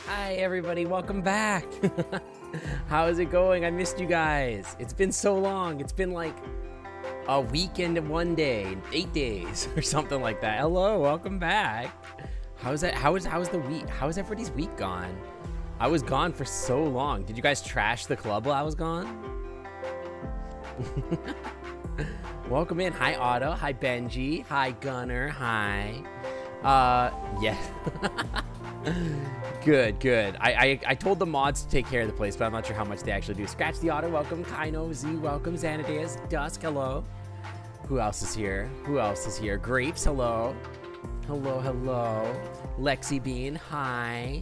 Hi everybody, welcome back. How is it going? I missed you guys. It's been so long. It's been like a weekend and 1 day, 8 days or something like that. Hello, welcome back. How's the week? How is everybody's week gone? I was gone for so long. Did you guys trash the club while I was gone? Welcome in. Hi Otto. Hi Benji. Hi Gunner. Hi. Yeah. Good. I told the mods to take care of the place, but I'm not sure how much they actually do. Scratch the Otter, welcome. Kaino, Z, welcome. Xanadeus, Dusk, hello. Who else is here? Grapes, hello. Hello. Lexi Bean, hi.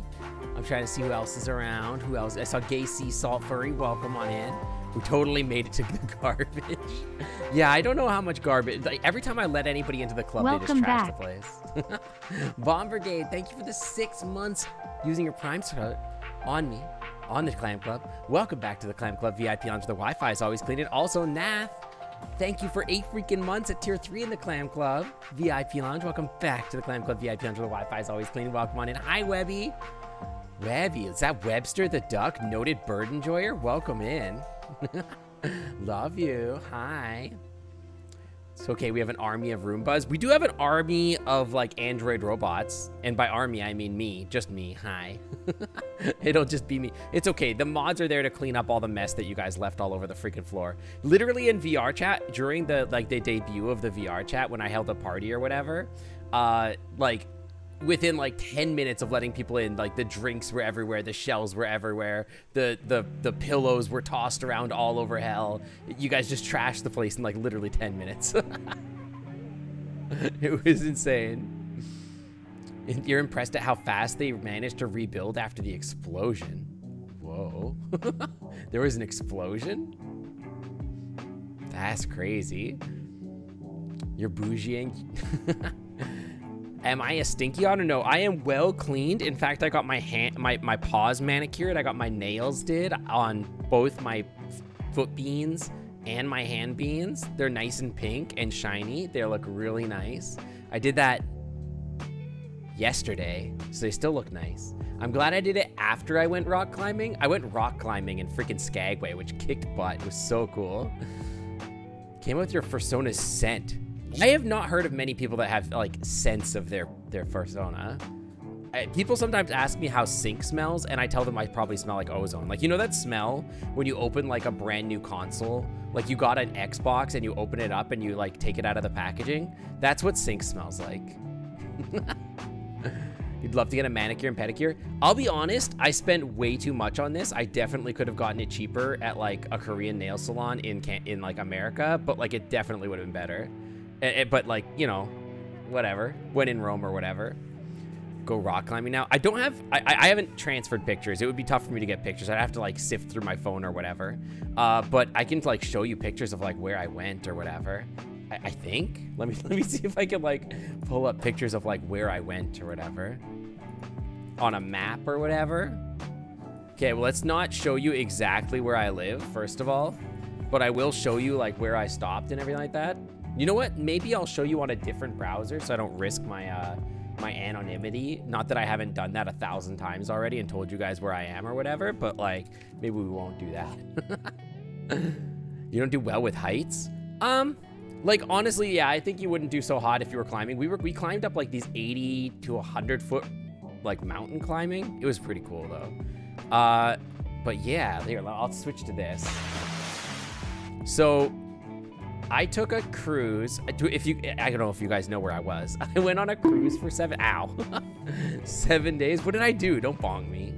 I'm trying to see who else is around. Who else? I saw Gay Sea Salt Furry, welcome on in. We totally made it to the garbage. Yeah, I don't know how much garbage. Like, every time I let anybody into the club, they just trash the place. Bomb Brigade, thank you for the 6 months using your Prime code on me, on the Clam Club. Welcome back to the Clam Club VIP Lounge. The Wi-Fi is always clean. And also, Nath, thank you for 8 freaking months at Tier 3 in the Clam Club VIP Lounge. Welcome back to the Clam Club VIP Lounge. The Wi-Fi is always clean. Welcome on in. Hi, Webby. Webby, is that Webster the Duck? Noted bird enjoyer? Welcome in. Love you. Hi. It's okay, we have an army of Roombas. We do have an army of like android robots, and by army I mean me, just me. Hi. It'll just be me. It's okay, the mods are there to clean up all the mess that you guys left all over the freaking floor. Literally in VR chat, during the debut of the VR chat, when I held a party or whatever, like within like 10 minutes of letting people in, like the drinks were everywhere, the shells were everywhere, the pillows were tossed around all over hell. You guys just trashed the place in like literally 10 minutes. It was insane. You're impressed at how fast they managed to rebuild after the explosion. Whoa. There was an explosion? That's crazy. You're bougieing. Am I a stinky on or no? I am well cleaned. In fact, I got my paws manicured. I got my nails did on both my foot beans and my hand beans. They're nice and pink and shiny. They look really nice. I did that yesterday, so they still look nice. I'm glad I did it after I went rock climbing. I went rock climbing in freaking Skagway, which kicked butt. It was so cool. Came with your Fursona's scent. I have not heard of many people that have like sense of their Fursona. People sometimes ask me how Sync smells, and I tell them I probably smell like ozone. Like, you know that smell when you open like a brand new console? Like you got an Xbox and you open it up and you like take it out of the packaging? That's what Sync smells like. You'd love to get a manicure and pedicure? I'll be honest, I spent way too much on this. I definitely could have gotten it cheaper at like a Korean nail salon in like America, but like it definitely would have been better. But like, you know, whatever, when in Rome or whatever. Go rock climbing now. I haven't transferred pictures. It would be tough for me to get pictures. I'd have to like sift through my phone or whatever. But I can like show you pictures of like where I went or whatever. I think. Let me see if I can like pull up pictures of like where I went or whatever on a map or whatever. Okay, well, let's not show you exactly where I live, first of all, but I will show you like where I stopped and everything like that. You know what? Maybe I'll show you on a different browser so I don't risk my my anonymity. Not that I haven't done that 1,000 times already and told you guys where I am or whatever, but like maybe we won't do that. You don't do well with heights? Like honestly, yeah, I think you wouldn't do so hot if you were climbing. We climbed up like these 80 to 100 foot like mountain climbing. It was pretty cool though. But yeah, here, I'll switch to this. So I took a cruise. I don't know if you guys know where I was. I went on a cruise for 7 days. What did I do? Don't bonk me.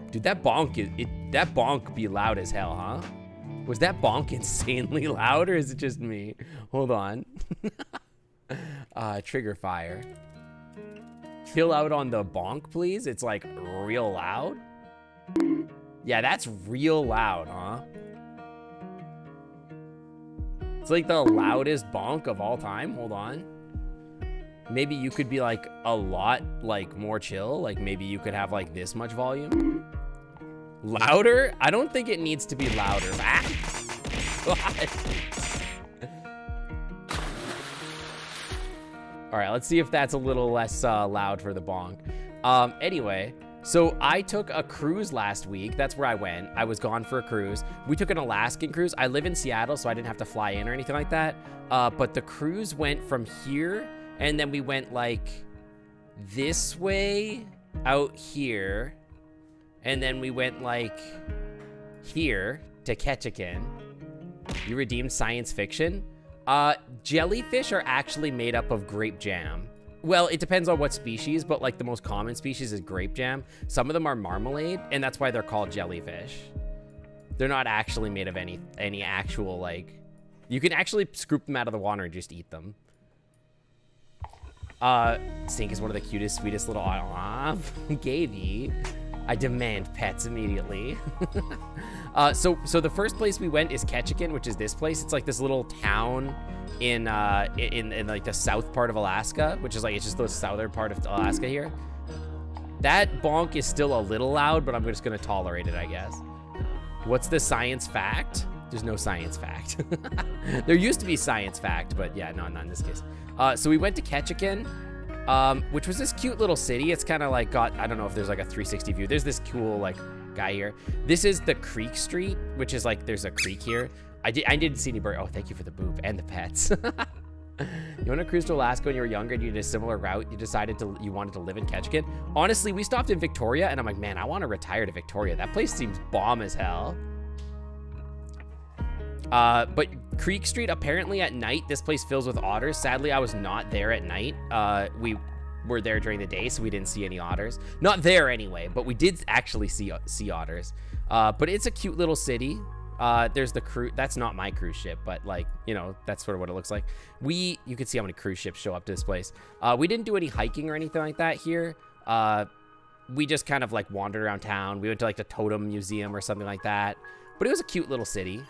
Dude, that bonk be loud as hell, huh? Was that bonk insanely loud, or is it just me? Hold on. Trigger fire. Chill out on the bonk, please. It's like real loud. Yeah, that's real loud, huh? It's like the loudest bonk of all time. Hold on. Maybe you could be like a lot like more chill. Like maybe you could have like this much volume. Louder? I don't think it needs to be louder. Ah! All right, let's see if that's a little less loud for the bonk. Anyway, So I took a cruise last week. That's where I went. I was gone for a cruise. We took an Alaskan cruise. I live in Seattle, so I didn't have to fly in or anything like that. But the cruise went from here, and then we went like this way out here, and then we went like here to Ketchikan. You redeemed science fiction? Jellyfish are actually made up of grape jam. Well, it depends on what species, but like the most common species is grape jam. Some of them are marmalade, and that's why they're called jellyfish. They're not actually made of any actual, like... You can actually scoop them out of the water and just eat them. Stink is one of the cutest, sweetest little... Gavy. I demand pets immediately. So the first place we went is Ketchikan, which is this place. It's like this little town in like the south part of Alaska, which is like, it's just the southern part of Alaska here. That bonk is still a little loud, but I'm just gonna tolerate it, I guess. What's the science fact? There's no science fact. There used to be science fact, but yeah, no, not in this case. So we went to Ketchikan, which was this cute little city. It's kind of like got, I don't know if there's like a 360 view. There's this cool like guy here. This is the Creek Street, which is like, there's a creek here. I didn't see any bird. Oh, thank you for the boop and the pets. You want to cruise to Alaska when you were younger and you did a similar route, you decided you wanted to live in Ketchikan? Honestly, we stopped in Victoria and I'm like, man, I want to retire to Victoria. That place seems bomb as hell. But Creek Street, apparently at night, this place fills with otters. Sadly, I was not there at night. We were there during the day, so we didn't see any otters. Not there anyway, but we did actually see otters. But it's a cute little city. There's the cruise. That's not my cruise ship, but like, you know, that's sort of what it looks like. You can see how many cruise ships show up to this place. We didn't do any hiking or anything like that here. We just kind of like wandered around town. We went to like the Totem Museum or something like that, but it was a cute little city.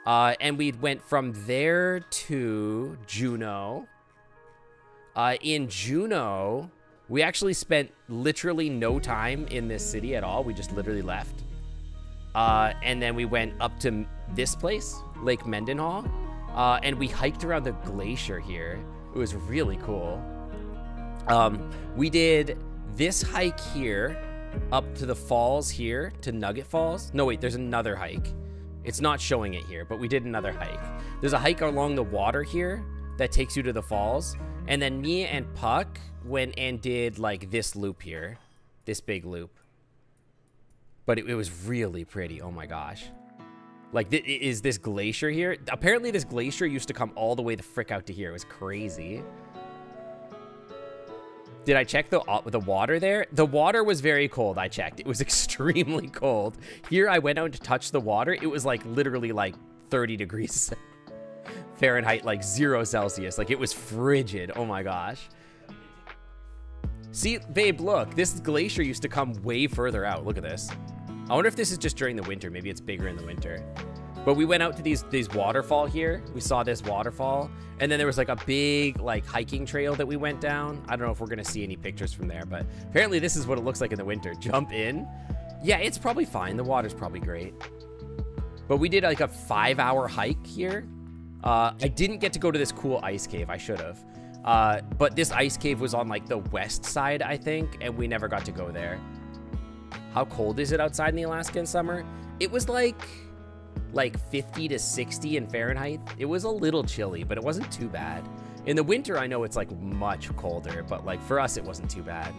And we went from there to Juneau. In Juneau, we actually spent literally no time in this city at all. We just literally left. And then we went up to this place, Lake Mendenhall, and we hiked around the glacier here. It was really cool. We did this hike here up to the falls here, to Nugget Falls. No, wait, there's another hike. It's not showing it here, but we did another hike. There's a hike along the water here that takes you to the falls. And then me and Puck went and did like this loop here, this big loop. But it was really pretty. Oh my gosh. Like, is this glacier here? Apparently this glacier used to come all the way the frick out to here. It was crazy. Did I check the water there? The water was very cold, I checked. It was extremely cold. Here I went out to touch the water. It was like literally like 30 degrees Fahrenheit, like 0 Celsius. Like it was frigid. Oh my gosh. See, babe, look, this glacier used to come way further out. Look at this. I wonder if this is just during the winter. Maybe it's bigger in the winter. But we went out to these waterfall here. We saw this waterfall. And then there was like a big like hiking trail that we went down. I don't know if we're going to see any pictures from there, but apparently this is what it looks like in the winter. Jump in. Yeah, it's probably fine. The water's probably great. But we did like a 5-hour hike here. I didn't get to go to this cool ice cave. I should have. But this ice cave was on like the west side, I think, and we never got to go there. How cold is it outside in the Alaska in summer? It was like 50 to 60 in Fahrenheit. It was a little chilly, but it wasn't too bad. In the winter, I know it's like much colder, but like for us, it wasn't too bad.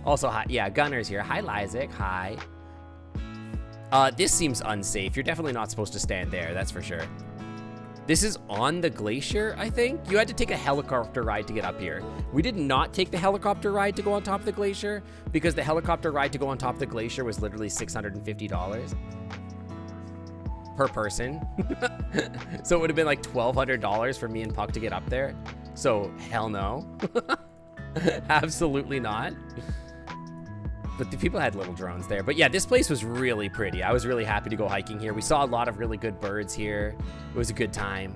Also, hi, yeah, Gunner's here. Hi, Lysick. Hi. This seems unsafe. You're definitely not supposed to stand there, that's for sure. This is on the glacier, I think? You had to take a helicopter ride to get up here. We did not take the helicopter ride to go on top of the glacier because the helicopter ride to go on top of the glacier was literally $650 per person. So it would have been like $1,200 for me and Puck to get up there. So hell no. Absolutely not. But the people had little drones there. But yeah, this place was really pretty. I was really happy to go hiking here. We saw a lot of really good birds here. It was a good time.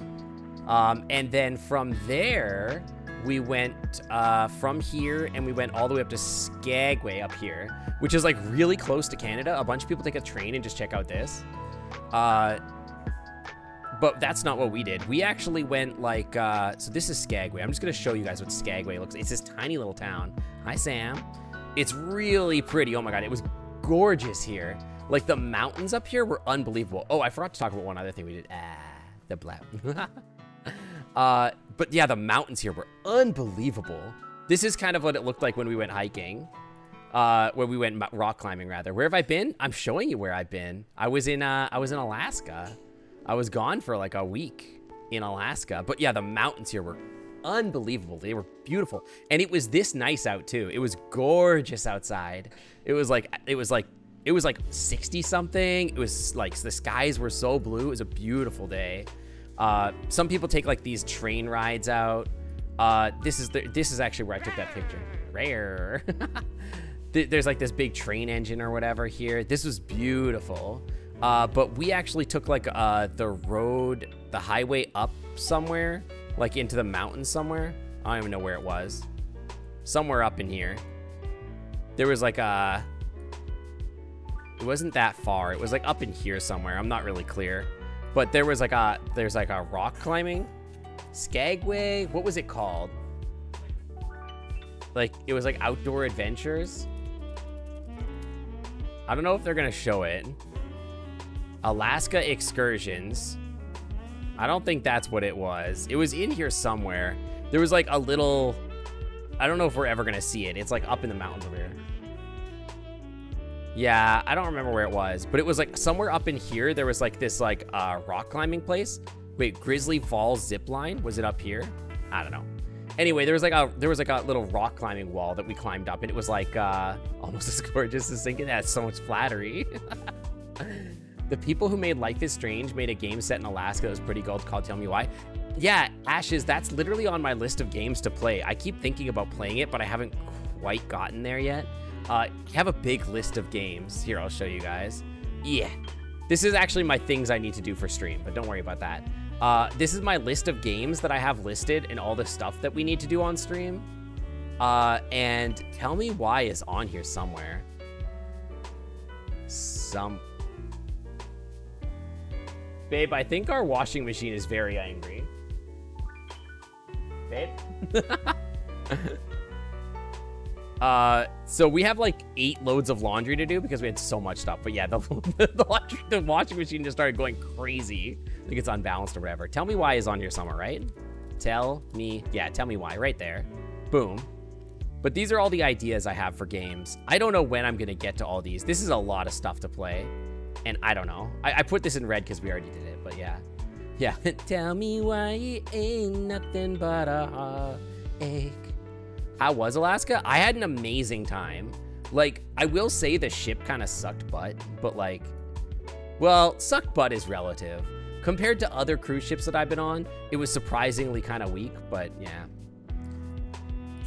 And then from there, we went from here and we went all the way up to Skagway up here, which is like really close to Canada. A bunch of people take a train and just check out this. But that's not what we did. We actually went like, so this is Skagway. I'm just gonna show you guys what Skagway looks like. It's this tiny little town. Hi, Sam. It's really pretty. Oh my God, it was gorgeous here. Like, the mountains up here were unbelievable. Oh, I forgot to talk about one other thing we did. The black. But yeah, the mountains here were unbelievable. This is kind of what it looked like when we went hiking. When we went rock climbing, rather. Where have I been? I'm showing you where I've been. I was in Alaska. I was gone for like a week in Alaska. But yeah, the mountains here were unbelievable. They were beautiful. And it was this nice out too. It was gorgeous outside. It was like 60 something. It was like, the skies were so blue. It was a beautiful day. Some people take like these train rides out. This is actually where I took that picture. Rare. There's like this big train engine or whatever here. This was beautiful. But we actually took like the highway up somewhere, like into the mountains somewhere. I don't even know where it was. Somewhere up in here. There was like it wasn't that far. It was like up in here somewhere. I'm not really clear. But there was like there's like a rock climbing. Skagway? What was it called? Like, it was like Outdoor Adventures. I don't know if they're gonna show it. Alaska Excursions. I don't think that's what it was. It was in here somewhere. There was like a little... I don't know if we're ever gonna see it. It's like up in the mountains over here. Yeah, I don't remember where it was, but it was like somewhere up in here. There was like this like rock climbing place. Wait, Grizzly Falls zip line? Was it up here? I don't know. Anyway, there was like a little rock climbing wall that we climbed up, and it was like almost as gorgeous as thinking. That's so much flattery. The people who made Life is Strange made a game set in Alaska that was pretty good called Tell Me Why. Yeah, Ashes, that's literally on my list of games to play. I keep thinking about playing it, but I haven't quite gotten there yet. I have a big list of games. Here, I'll show you guys. Yeah. This is actually my things I need to do for stream, but don't worry about that. This is my list of games that I have listed and all the stuff that we need to do on stream. And Tell Me Why is on here somewhere. Babe, I think our washing machine is very angry. Babe? So we have like 8 loads of laundry to do because we had so much stuff. But yeah, the washing machine just started going crazy. I think it's unbalanced or whatever. Tell Me Why is on here somewhere, right? Tell Me Why, right there. Boom. But these are all the ideas I have for games. I don't know when I'm gonna get to all these. This is a lot of stuff to play. And I don't know. I put this in red because we already did it, but yeah. Yeah. Tell me why it ain't nothing but a heartache. How was Alaska? I had an amazing time. Like, I will say the ship kind of sucked butt, but like, well, sucked butt is relative. Compared to other cruise ships that I've been on, it was surprisingly kind of weak, but yeah.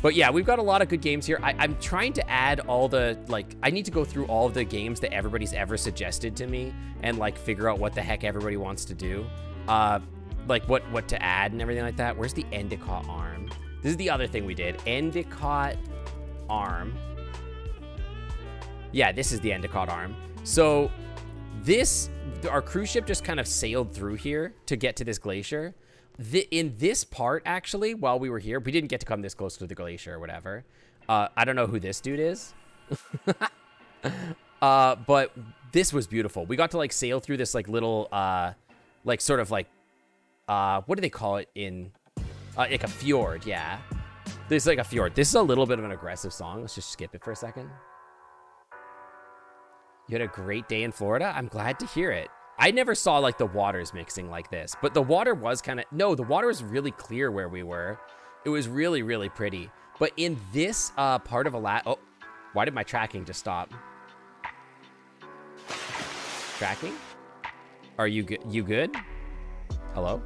But yeah, we've got a lot of good games here. I'm trying to add all the, like, I need to go through all of the games that everybody's ever suggested to me and like figure out what the heck everybody wants to do. Like what to add and everything like that. Where's the Endicott arm? This is the other thing we did. Endicott arm. Yeah, this is the Endicott arm. So our cruise ship just kind of sailed through here to get to this glacier. In this part, actually, while we were here, we didn't get to come this close to the glacier or whatever. I don't know who this dude is. But this was beautiful. We got to like sail through this like little, like sort of like, what do they call it in, like a fjord, yeah. There's like a fjord. This is a little bit of an aggressive song. Let's just skip it for a second. You had a great day in Florida? I'm glad to hear it. I never saw like the waters mixing like this, but the water was kind of, no, the water was really clear where we were. It was really, really pretty. But in this part of Alaska, oh, why did my tracking just stop? Tracking? Are you good? You good? Hello?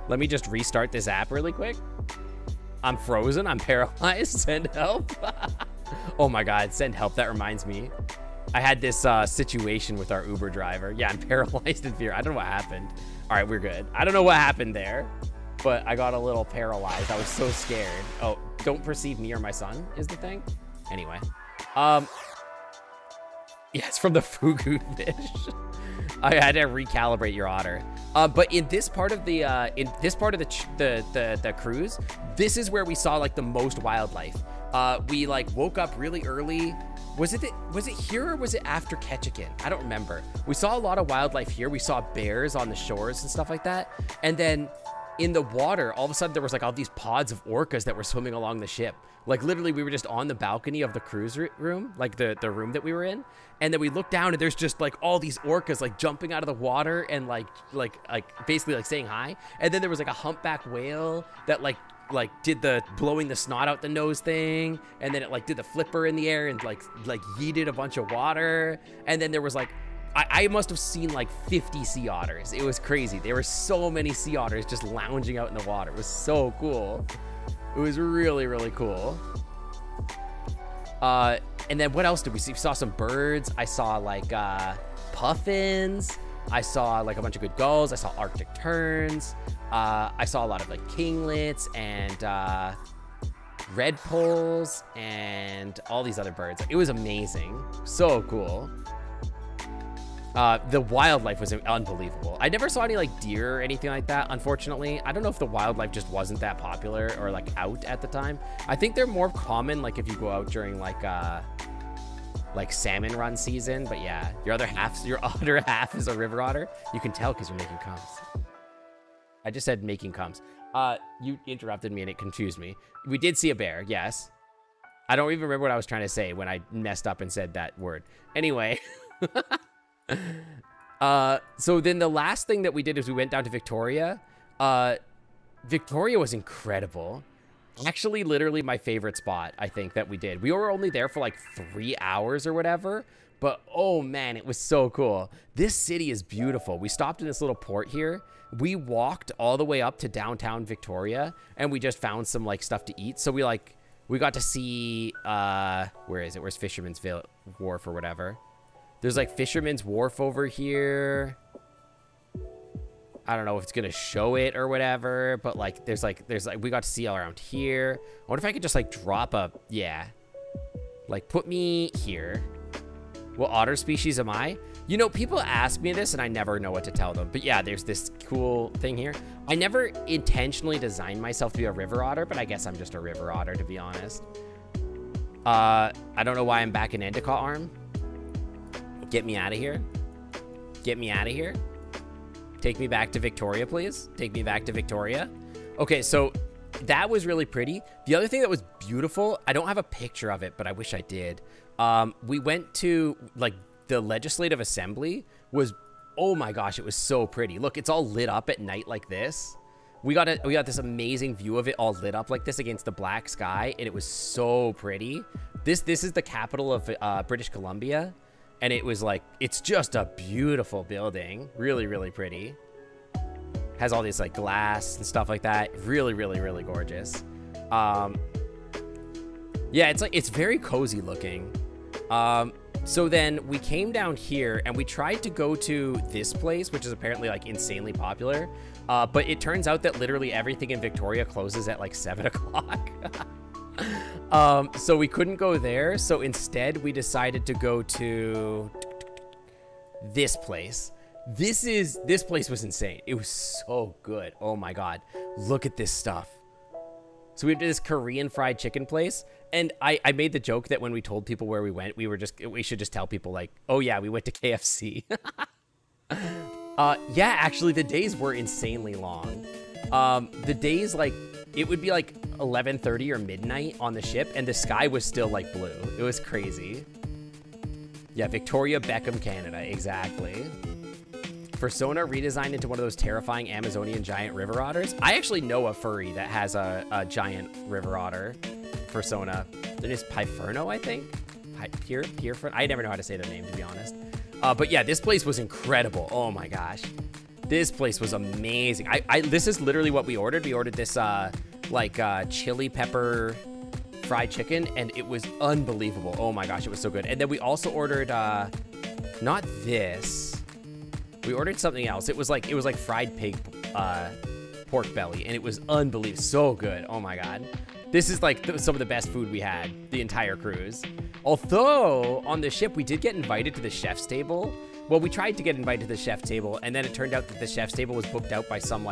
Let me just restart this app really quick. I'm frozen. I'm paralyzed. Send help. Oh my God, send help. That reminds me. I had this situation with our Uber driver. Yeah, I'm paralyzed in fear. I don't know what happened. All right, we're good. I don't know what happened there, but I got a little paralyzed. I was so scared. Oh, don't perceive me or my son is the thing. Anyway, yeah, it's from the Fugu fish. I had to recalibrate your otter. But in this part of the cruise, this is where we saw like the most wildlife. We like woke up really early. Was it here or was it after Ketchikan? I don't remember. We saw a lot of wildlife here. We saw bears on the shores and stuff like that. And then in the water, all of a sudden there was like all these pods of orcas that were swimming along the ship. Like literally we were just on the balcony of the cruise room, like the room that we were in. And then we looked down and there's just like all these orcas like jumping out of the water and like basically like saying hi. And then there was like a humpback whale that like did the blowing the snot out the nose thing, and then it like did the flipper in the air and like yeeted a bunch of water. And then there was like I must have seen like 50 sea otters. It was crazy. There were so many sea otters just lounging out in the water. It was so cool. It was really, really cool. And then what else did we see? We saw some birds. I saw like puffins. I saw like a bunch of good gulls. I saw Arctic terns. I saw a lot of like kinglets and redpolls and all these other birds. It was amazing. So cool. The wildlife was unbelievable. I never saw any like deer or anything like that, unfortunately. I don't know if the wildlife just wasn't that popular or like out at the time. I think they're more common like if you go out during like salmon run season. But yeah, your other half is a river otter. You can tell because you're making cums. I just said making cums. You interrupted me and it confused me. We did see a bear, yes. I don't even remember what I was trying to say when I messed up and said that word. Anyway. So then the last thing that we did is we went down to Victoria. Victoria was incredible. Actually, literally my favorite spot, I think, that we did. We were only there for like 3 hours or whatever, but oh man, it was so cool. This city is beautiful. We stopped in this little port here. We walked all the way up to downtown Victoria and we just found some like stuff to eat. So we got to see, where is it? Where's Fisherman's Wharf or whatever? There's like Fisherman's Wharf over here. I don't know if it's gonna show it or whatever, but like there's like we got to see all around here. I wonder if I could just like drop a, yeah, like put me here. What otter species am I? You know, people ask me this and I never know what to tell them, but yeah, there's this cool thing here. I never intentionally designed myself to be a river otter, but I guess I'm just a river otter, to be honest. I don't know why I'm back in Endicott Arm. Get me out of here. Get me out of here. Take me back to Victoria, please. Take me back to Victoria. Okay, so that was really pretty. The other thing that was beautiful, I don't have a picture of it, but I wish I did. We went to, like, the Legislative Assembly was, oh my gosh, it was so pretty. Look, it's all lit up at night like this. We got this amazing view of it all lit up like this against the black sky, and it was so pretty. This is the capital of British Columbia. And it was like, it's just a beautiful building. Really, really pretty. Has all these like glass and stuff like that. Really, really, really gorgeous. Yeah, it's very cozy looking. So then we came down here and we tried to go to this place, which is apparently like insanely popular. But it turns out that literally everything in Victoria closes at like 7 o'clock. So we couldn't go there. So instead we decided to go to this place. This place was insane. It was so good. Oh my God. Look at this stuff. So we went to this Korean fried chicken place. And I made the joke that when we told people where we went, we should just tell people like, oh yeah, we went to KFC. Yeah, actually the days were insanely long. The days like, it would be like 11:30 or midnight on the ship and the sky was still like blue. It was crazy. Yeah, Victoria Beckham, Canada, exactly. Fursona redesigned into one of those terrifying Amazonian giant river otters. I actually know a furry that has a giant river otter Fursona. It is Pyferno, I think. Pierfern. I never know how to say their name, to be honest. But yeah, this place was incredible. Oh my gosh. This place was amazing. This is literally what we ordered. We ordered this chili pepper fried chicken, and it was unbelievable. Oh my gosh, it was so good. And then we also ordered not this. We ordered something else. It was like fried pig pork belly, and it was unbelievable. So good. Oh my God. This is like some of the best food we had the entire cruise. Although on the ship we did get invited to the chef's table. Well, we tried to get invited to the chef's table, and then it turned out that the chef's table was booked out by some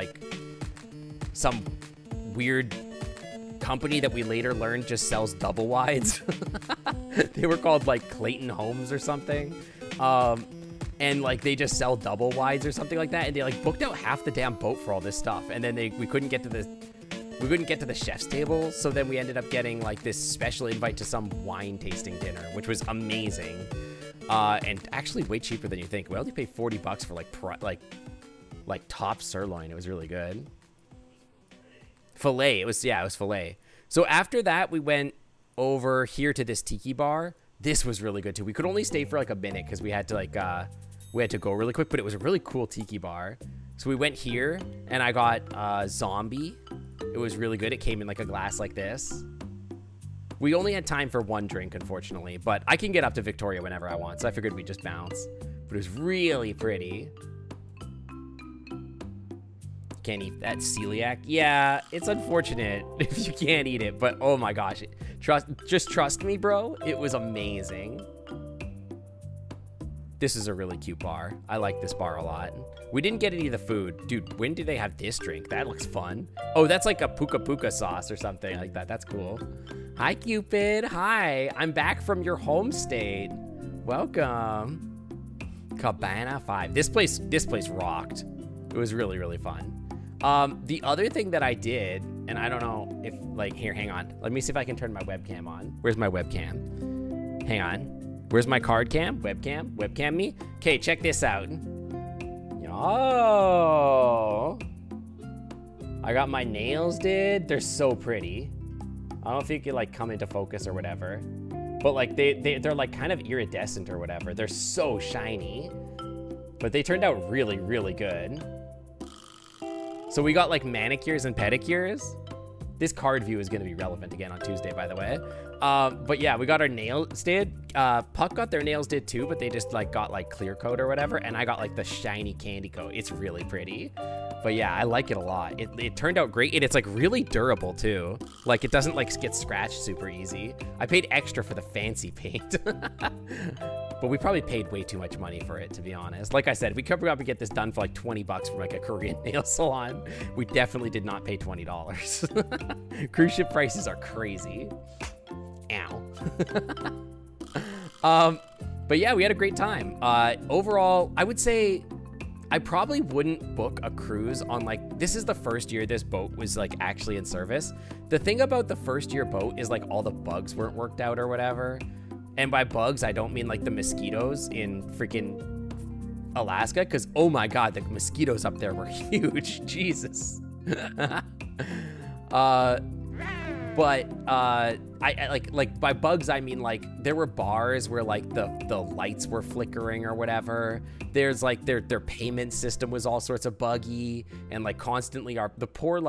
weird company that we later learned just sells double wides. They were called like Clayton Homes or something. And like they just sell double wides or something like that. And they like booked out half the damn boat for all this stuff. And then we couldn't get to the chef's table. So then we ended up getting like this special invite to some wine tasting dinner, which was amazing. And actually way cheaper than you think. We only paid $40 for like top sirloin. It was really good. Filet. It was filet. So after that, we went over here to this tiki bar. This was really good too. We could only stay for like a minute because we had to like go really quick, but it was a really cool tiki bar. So we went here and I got zombie. It was really good. It came in like a glass like this. We only had time for one drink, unfortunately, but I can get up to Victoria whenever I want, so I figured we'd just bounce. But it was really pretty. Can't eat that, celiac. Yeah, it's unfortunate if you can't eat it, but oh my gosh, just trust me, bro. It was amazing. This is a really cute bar. I like this bar a lot. We didn't get any of the food. Dude, when do they have this drink? That looks fun. Oh, that's like a puka puka sauce or something like that. That's cool. Hi, Cupid. Hi. I'm back from your home state. Welcome. Cabana 5. This place rocked. It was really, really fun. The other thing that I did, and I don't know if, like, here, hang on. Let me see if I can turn my webcam on. Where's my webcam? Hang on. Where's my card cam? Webcam? Webcam me? Okay, check this out. Oh. I got my nails did. They're so pretty. I don't know if you could, like, come into focus or whatever. But, like, they're, like, kind of iridescent or whatever. They're so shiny. But they turned out really, really good. So we got like manicures and pedicures. This card view is going to be relevant again on Tuesday, by the way. But yeah, we got our nails did. Puck got their nails did too, but they just like got like clear coat or whatever. And I got like the shiny candy coat. It's really pretty. But yeah, I like it a lot. It turned out great. And it's like really durable too. Like it doesn't like get scratched super easy. I paid extra for the fancy paint. But we probably paid way too much money for it, to be honest. Like I said, we could probably get this done for like 20 bucks from like a Korean nail salon. We definitely did not pay $20. Cruise ship prices are crazy. Ow. But yeah, we had a great time. Overall, I would say I probably wouldn't book a cruise on like, this is the first year this boat was like actually in service. The thing about the first year boat is like all the bugs weren't worked out or whatever. And by bugs, I don't mean like the mosquitoes in freaking Alaska, because oh my God, the mosquitoes up there were huge. Jesus. I like by bugs, I mean like there were bars where like the lights were flickering or whatever. There's like their payment system was all sorts of buggy, and like constantly the poor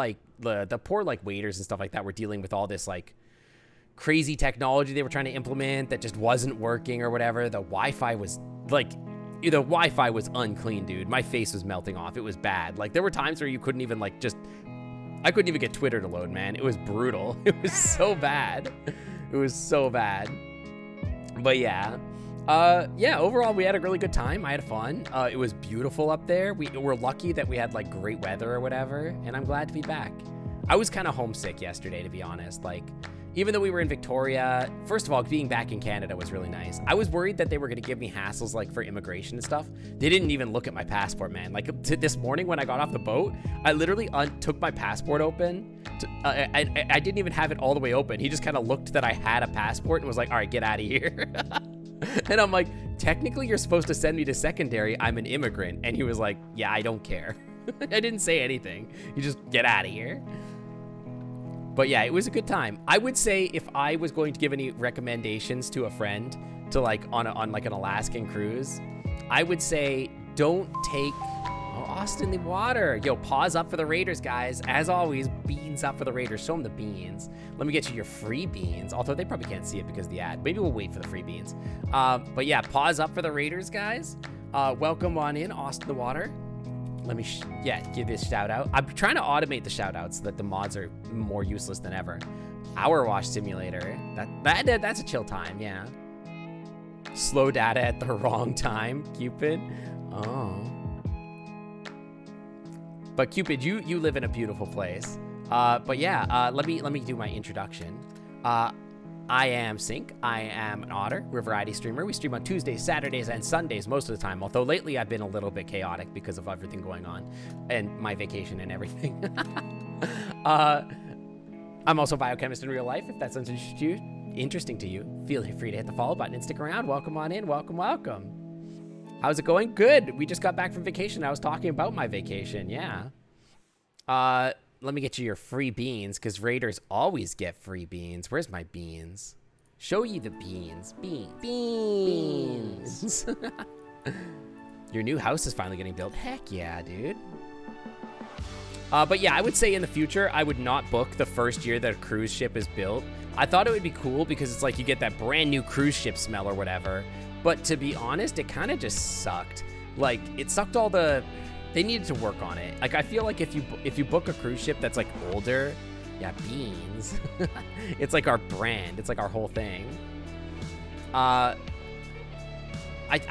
waiters and stuff like that were dealing with all this like crazy technology they were trying to implement that just wasn't working or whatever. The Wi-Fi was unclean, dude. My face was melting off. It was bad. Like there were times where you couldn't even like I couldn't even get Twitter to load, man. It was brutal. It was so bad. It was so bad. But yeah. Yeah, overall, we had a really good time. I had fun. It was beautiful up there. We're lucky that we had like great weather or whatever, and I'm glad to be back. I was kind of homesick yesterday, to be honest. Like, even though we were in Victoria, first of all, being back in Canada was really nice. I was worried that they were going to give me hassles like for immigration and stuff. They didn't even look at my passport, man. Like this morning when I got off the boat, I literally took my passport open. I didn't even have it all the way open. He just kind of looked that I had a passport and was like, all right, get out of here. And I'm like, technically you're supposed to send me to secondary. I'm an immigrant. And he was like, yeah, I don't care. I didn't say anything. You just get out of here. But yeah, it was a good time. I would say if I was going to give any recommendations to a friend to like on like an Alaskan cruise, I would say don't take Austin the water. Yo, pause up for the Raiders, guys. As always, beans up for the Raiders. Show them the beans. Let me get you your free beans. Although they probably can't see it because of the ad. Maybe we'll wait for the free beans. But yeah, pause up for the Raiders, guys. Welcome on in, Austin the water. Let me, give this shout out. I'm trying to automate the shout outs so that the mods are more useless than ever. Power Wash Simulator. That's a chill time, yeah. Slow data at the wrong time, Cupid. Oh. But Cupid, you live in a beautiful place. But yeah, let me do my introduction. I am Sync. I am an otter. We're a variety streamer. We stream on Tuesdays, Saturdays, and Sundays most of the time. Although lately I've been a little bit chaotic because of everything going on and my vacation and everything. I'm also a biochemist in real life. If that sounds interesting to you, feel free to hit the follow button and stick around. Welcome on in. Welcome, welcome. How's it going? Good. We just got back from vacation. I was talking about my vacation. Yeah. Let me get you your free beans, because raiders always get free beans. Where's my beans? Show you the beans. Beans. Your new house is finally getting built. Heck yeah, dude. But yeah, I would say in the future, I would not book the first year that a cruise ship is built. I thought it would be cool because it's like you get that brand new cruise ship smell or whatever. But to be honest, it kind of just sucked. Like, it sucked all the... They needed to work on it. Like, I feel like if you book a cruise ship that's like older, yeah, beans. It's like our brand. It's like our whole thing. I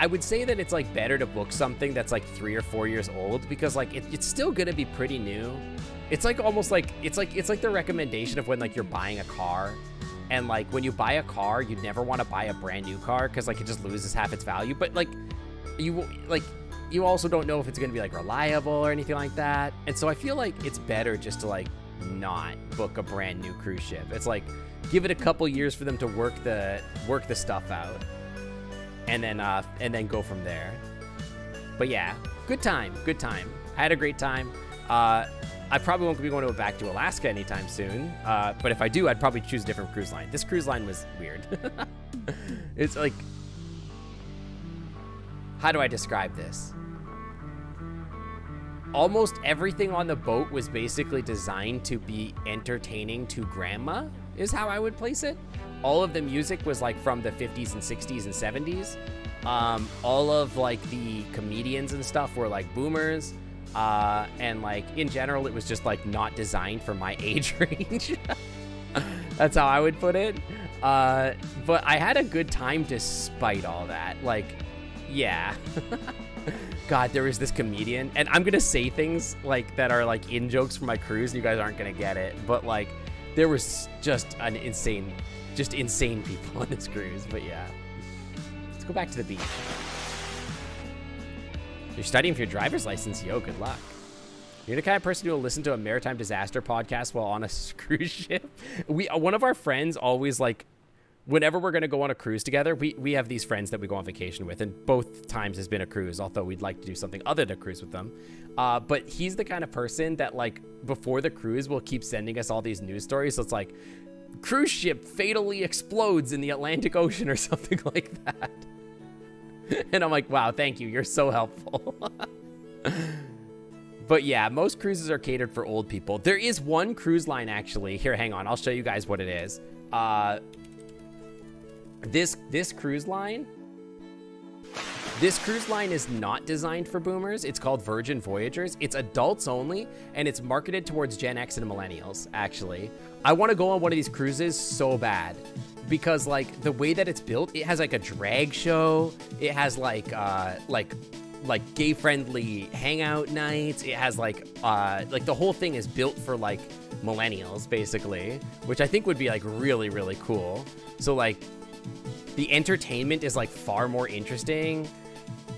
would say that it's like better to book something that's like 3 or 4 years old, because like it's still gonna be pretty new. It's like almost like it's like the recommendation of when like you're buying a car, and like when you buy a car, you never want to buy a brand new car because like it just loses half its value. But like you also don't know if it's going to be like reliable or anything like that. And so I feel like it's better just to like not book a brand new cruise ship. It's like, give it a couple years for them to work the stuff out, and then go from there. But yeah, good time. I had a great time. I probably won't be going back to Alaska anytime soon. But if I do, I'd probably choose a different cruise line. This cruise line was weird. It's like, how do I describe this? Almost everything on the boat was basically designed to be entertaining to grandma, is how I would place it. All of the music was like from the 50s and 60s and 70s. All of like the comedians and stuff were like boomers. And like in general, it was just like not designed for my age range. That's how I would put it. But I had a good time despite all that. Like, yeah. God, there was this comedian, and I'm gonna say things like that are like in jokes for my cruise, and you guys aren't gonna get it, but like there was just insane people on this cruise. But yeah, let's go back to the beach. You're studying for your driver's license. Yo, good luck. You're the kind of person who will listen to a maritime disaster podcast while on a cruise ship. One of our friends always like, whenever we're going to go on a cruise together, we have these friends that we go on vacation with, and both times has been a cruise, although we'd like to do something other than a cruise with them. But he's the kind of person that like before the cruise will keep sending us all these news stories. So it's like, cruise ship fatally explodes in the Atlantic Ocean or something like that. And I'm like, wow, thank you. You're so helpful. But yeah, most cruises are catered for old people. There is one cruise line actually. Here, hang on. I'll show you guys what it is. This cruise line is not designed for boomers. It's called Virgin Voyagers. It's adults only, and it's marketed towards Gen X and millennials, actually. I want to go on one of these cruises so bad, because like the way that it's built, it has like a drag show. It has like gay friendly hangout nights. It has like the whole thing is built for like millennials basically, which I think would be like really, really cool. So like, the entertainment is like far more interesting.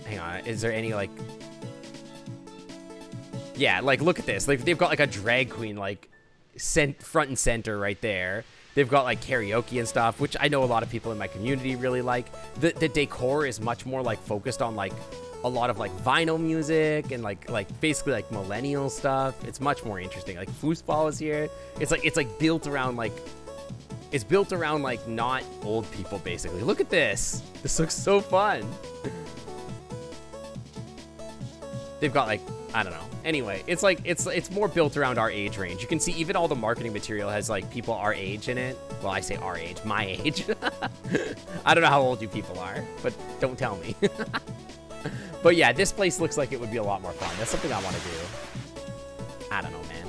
Hang on, is there any like... Yeah, like look at this. Like they've got like a drag queen like front and center right there. They've got like karaoke and stuff, which I know a lot of people in my community really like. The decor is much more like focused on like a lot of like vinyl music and like basically like millennial stuff. It's much more interesting. Like foosball is here. It's like built around like... It's built around like not old people basically. Look at this. This looks so fun. They've got like, I don't know. Anyway, it's like, it's more built around our age range. You can see even all the marketing material has like people our age in it. Well, I say our age, my age. I don't know how old you people are, but don't tell me. But yeah, this place looks like it would be a lot more fun. That's something I want to do. I don't know, man.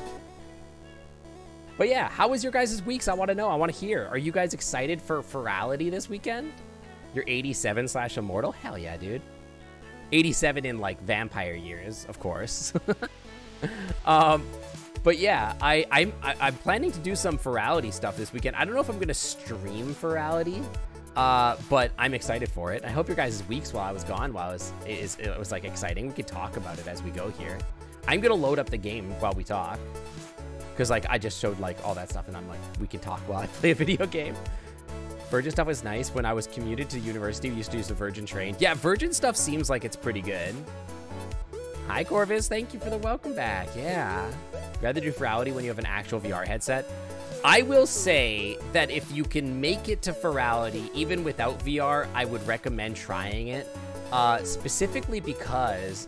But yeah, how was your guys' weeks? I want to know. I want to hear. Are you guys excited for Ferality this weekend? You're 87/immortal? Hell yeah, dude. 87 in like vampire years, of course. But yeah, I'm planning to do some Ferality stuff this weekend. I don't know if I'm gonna stream Ferality, but I'm excited for it. I hope your guys' weeks while I was gone, it was like exciting. We could talk about it as we go here. I'm gonna load up the game while we talk, because like I just showed like all that stuff, and I'm like, we can talk while I play a video game. Virgin stuff was nice. When I was commuted to university, we used to use the Virgin train. Yeah, Virgin stuff seems like it's pretty good. Hi, Corvus. Thank you for the welcome back. Yeah. Rather do Ferality when you have an actual VR headset. I will say that if you can make it to Ferality, even without VR, I would recommend trying it. Specifically because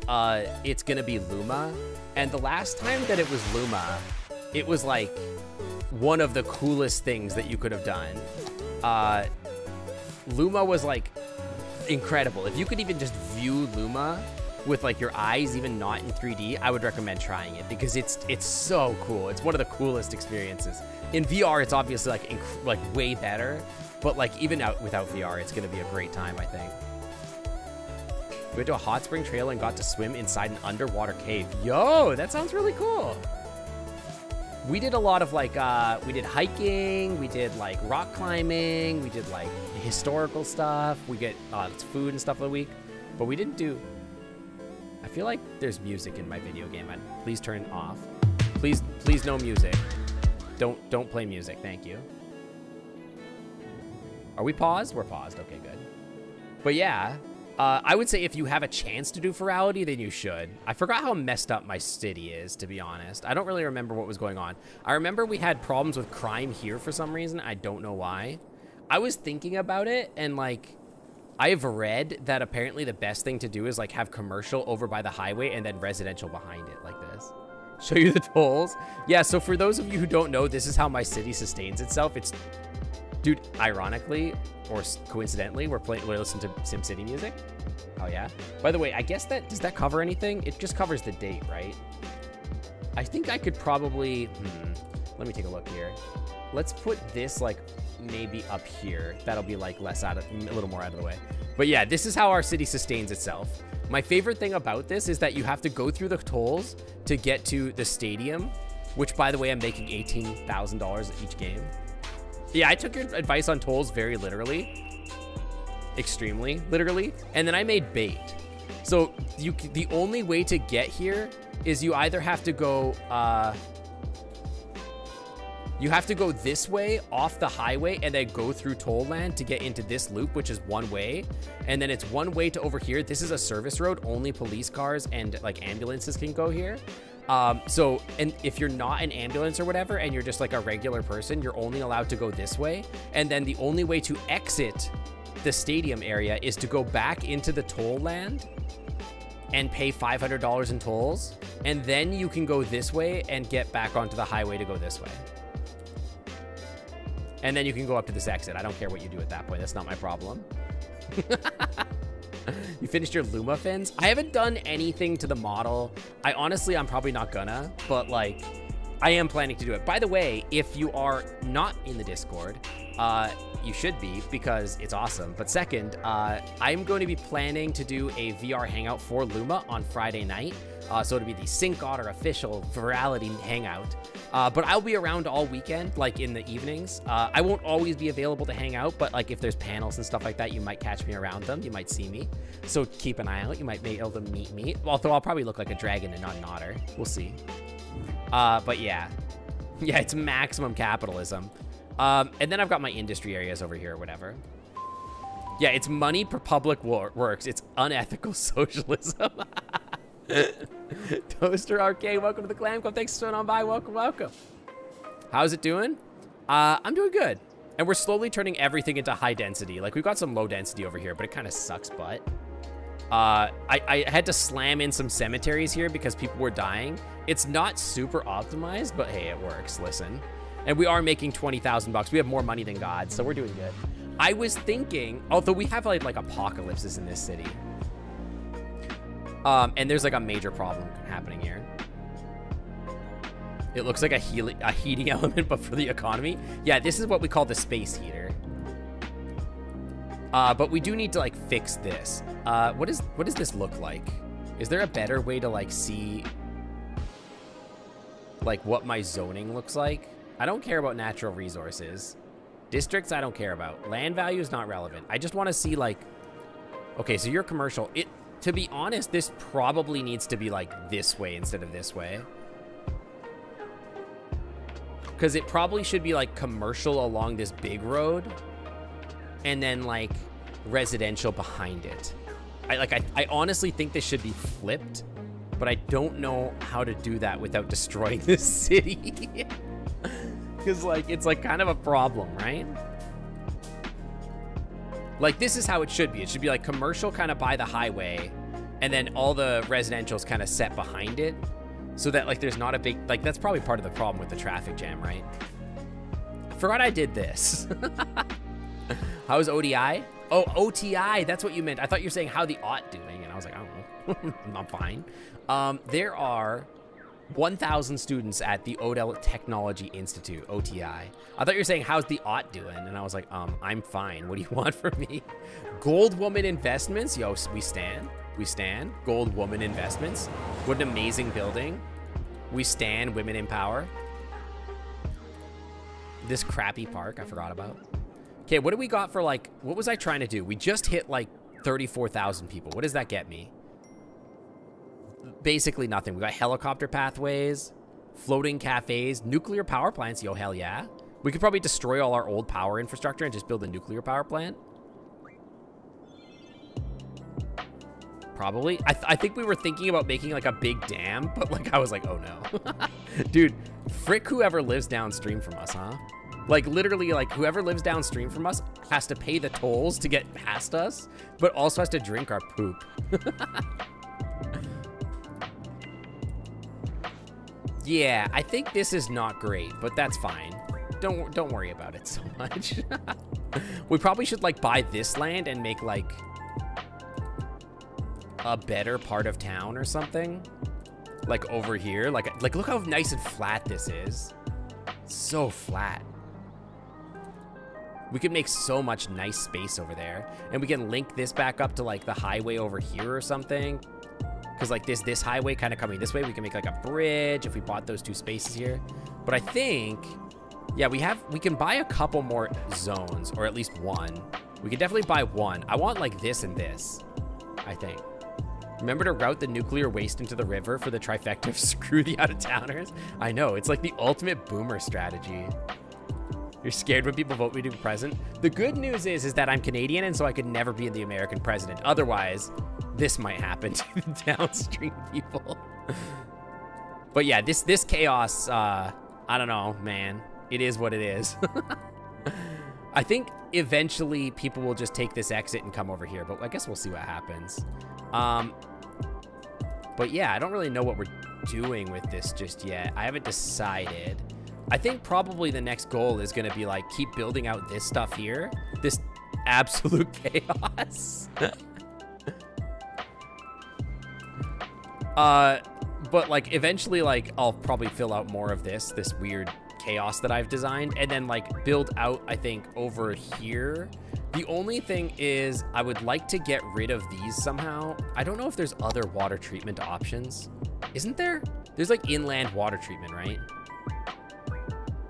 it's going to be Luma. And the last time that it was Luma, it was like one of the coolest things that you could have done. Luma was like incredible. If you could even just view Luma with like your eyes, even not in 3D, I would recommend trying it because it's so cool. It's one of the coolest experiences. In VR, it's obviously like way better, but like even without VR, it's gonna be a great time, I think. We went to a hot spring trail and got to swim inside an underwater cave. Yo, that sounds really cool. We did a lot of like, we did hiking, we did like rock climbing, we did like historical stuff. We get food and stuff of the week, but we didn't do, I feel like there's music in my video game. Please turn it off. Please no music. Don't play music, thank you. Are we paused? We're paused, okay, good. But yeah, I would say if you have a chance to do Ferality, then you should. I forgot how messed up my city is, to be honest. I don't really remember what was going on. I remember we had problems with crime here for some reason. I don't know why. I was thinking about it, and like, I've read that apparently the best thing to do is like have commercial over by the highway and then residential behind it like this. Show you the tolls. Yeah, so for those of you who don't know, this is how my city sustains itself. It's, dude, ironically, or coincidentally, we're listening to SimCity music. Oh yeah. By the way, I guess does that cover anything? It just covers the date, right? I think I could probably, let me take a look here. Let's put this like maybe up here. That'll be like a little more out of the way. But yeah, this is how our city sustains itself. My favorite thing about this is that you have to go through the tolls to get to the stadium, which by the way, I'm making $18,000 each game. Yeah, I took your advice on tolls very literally. Extremely literally. And then I made bait. So the only way to get here is you either have to go, this way off the highway and then go through toll land to get into this loop, which is one way. And then it's one way to over here. This is a service road. Only police cars and like ambulances can go here. And if you're not an ambulance or whatever, and you're just like a regular person, you're only allowed to go this way. And then the only way to exit the stadium area is to go back into the toll land and pay $500 in tolls. And then you can go this way and get back onto the highway to go this way. And then you can go up to this exit. I don't care what you do at that point. That's not my problem. You finished your Luma fins? I haven't done anything to the model. I'm probably not gonna, but like, I am planning to do it. By the way, if you are not in the Discord, you should be because it's awesome. But second, I'm going to be planning to do a VR hangout for Luma on Friday night. So it'll be the Sync Otter official virality hangout. But I'll be around all weekend, like in the evenings. I won't always be available to hang out, but like if there's panels and stuff like that, you might catch me around them. You might see me. So keep an eye out. You might be able to meet me. Although I'll probably look like a dragon and not an otter. We'll see. But yeah. Yeah, it's maximum capitalism. And then I've got my industry areas over here or whatever. Yeah, it's money per public works. It's unethical socialism. Toaster Arcade, welcome to the Clam Club. Thanks for staying on by. Welcome, welcome. How's it doing? I'm doing good. And we're slowly turning everything into high density. Like, we've got some low density over here, but it kind of sucks butt. I had to slam in some cemeteries here because people were dying. It's not super optimized, but hey, it works. Listen. And we are making 20,000 bucks. We have more money than God, so we're doing good. I was thinking, although we have like apocalypses in this city. And there's like a major problem happening here. It looks like a heating element, but for the economy. Yeah, this is what we call the space heater. But we do need to like fix this. What does this look like? Is there a better way to like see? like what my zoning looks like. I don't care about natural resources. Districts, I don't care about. Land value is not relevant. I just want to see like, okay, so you're commercial. To be honest, this probably needs to be like this way instead of this way. Because it probably should be like commercial along this big road and then like residential behind it. I honestly think this should be flipped, but I don't know how to do that without destroying this city. Because like it's like kind of a problem, right? Like this is how it should be. It should be like commercial kind of by the highway and then all the residential's kind of set behind it so that like there's not a big, like that's probably part of the problem with the traffic jam, right? I forgot I did this. How's ODI? Oh, OTI, that's what you meant. I thought you were saying how the OT doing, and I was like, I don't know. I'm fine. There are 1,000 students at the Odell Technology Institute, OTI. I thought you were saying, how's the OT doing? And I was like, I'm fine. What do you want from me? Gold Woman Investments? Yo, we stand. We stand. Gold Woman Investments. What an amazing building. We stand. Women in power. This crappy park I forgot about. Okay, what do we got for like, what was I trying to do? We just hit like 34,000 people. What does that get me? Basically nothing. We got helicopter pathways, floating cafes, nuclear power plants. Yo, hell yeah. We could probably destroy all our old power infrastructure and just build a nuclear power plant. Probably. I think we were thinking about making like a big dam, but like I was like, oh no. Dude, frick whoever lives downstream from us, huh? Like literally like whoever lives downstream from us has to pay the tolls to get past us, but also has to drink our poop. Yeah, I think this is not great, but that's fine. Don't worry about it so much. We probably should like buy this land and make like a better part of town or something. Like over here, like look how nice and flat this is. So flat. We could make so much nice space over there, and we can link this back up to like the highway over here or something. Because like this highway kind of coming this way, we can make like a bridge if we bought those two spaces here. But I think, yeah, we can buy a couple more zones, or at least one. We can definitely buy one. I want like this and this, I think. Remember to route the nuclear waste into the river for the trifecta of screw the out-of-towners? I know, it's like the ultimate boomer strategy. You're scared when people vote me to be president? The good news is that I'm Canadian, and so I could never be the American president. Otherwise, this might happen to the downstream people. But yeah, this chaos, I don't know, man. It is what it is. I think eventually people will just take this exit and come over here, but I guess we'll see what happens. But yeah, I don't really know what we're doing with this just yet. I haven't decided. I think probably the next goal is going to be like keep building out this stuff here. This absolute chaos. But like eventually like I'll probably fill out more of this weird chaos that I've designed and then like build out, I think, over here. The only thing is I would like to get rid of these somehow. I don't know if there's other water treatment options. Isn't there? There's like inland water treatment, right?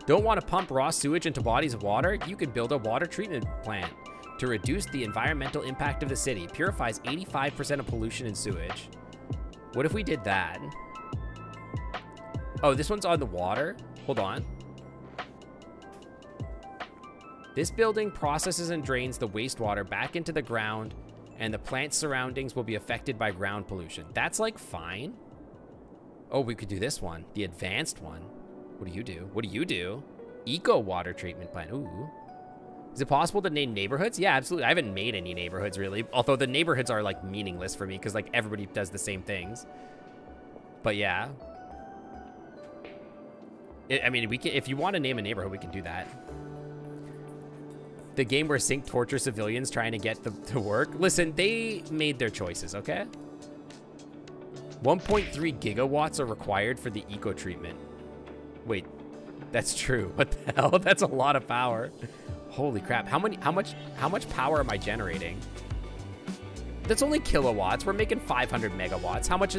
Don't want to pump raw sewage into bodies of water? You could build a water treatment plant to reduce the environmental impact of the city. Purifies 85% of pollution in sewage. What if we did that? Oh, this one's on the water? Hold on. This building processes and drains the wastewater back into the ground, and the plant surroundings will be affected by ground pollution. That's like fine. Oh, we could do this one, the advanced one. What do you do? What do you do? Eco water treatment plant. Ooh. Is it possible to name neighborhoods? Yeah, absolutely. I haven't made any neighborhoods really. Although the neighborhoods are like meaningless for me because like everybody does the same things. But yeah. I mean, we can, if you want to name a neighborhood, we can do that. The game where Sync torture civilians trying to get them to work. Listen, they made their choices, okay? 1.3 gigawatts are required for the eco treatment. Wait, that's true. What the hell? That's a lot of power. Holy crap. How much power am I generating? That's only kilowatts. We're making 500 megawatts. How much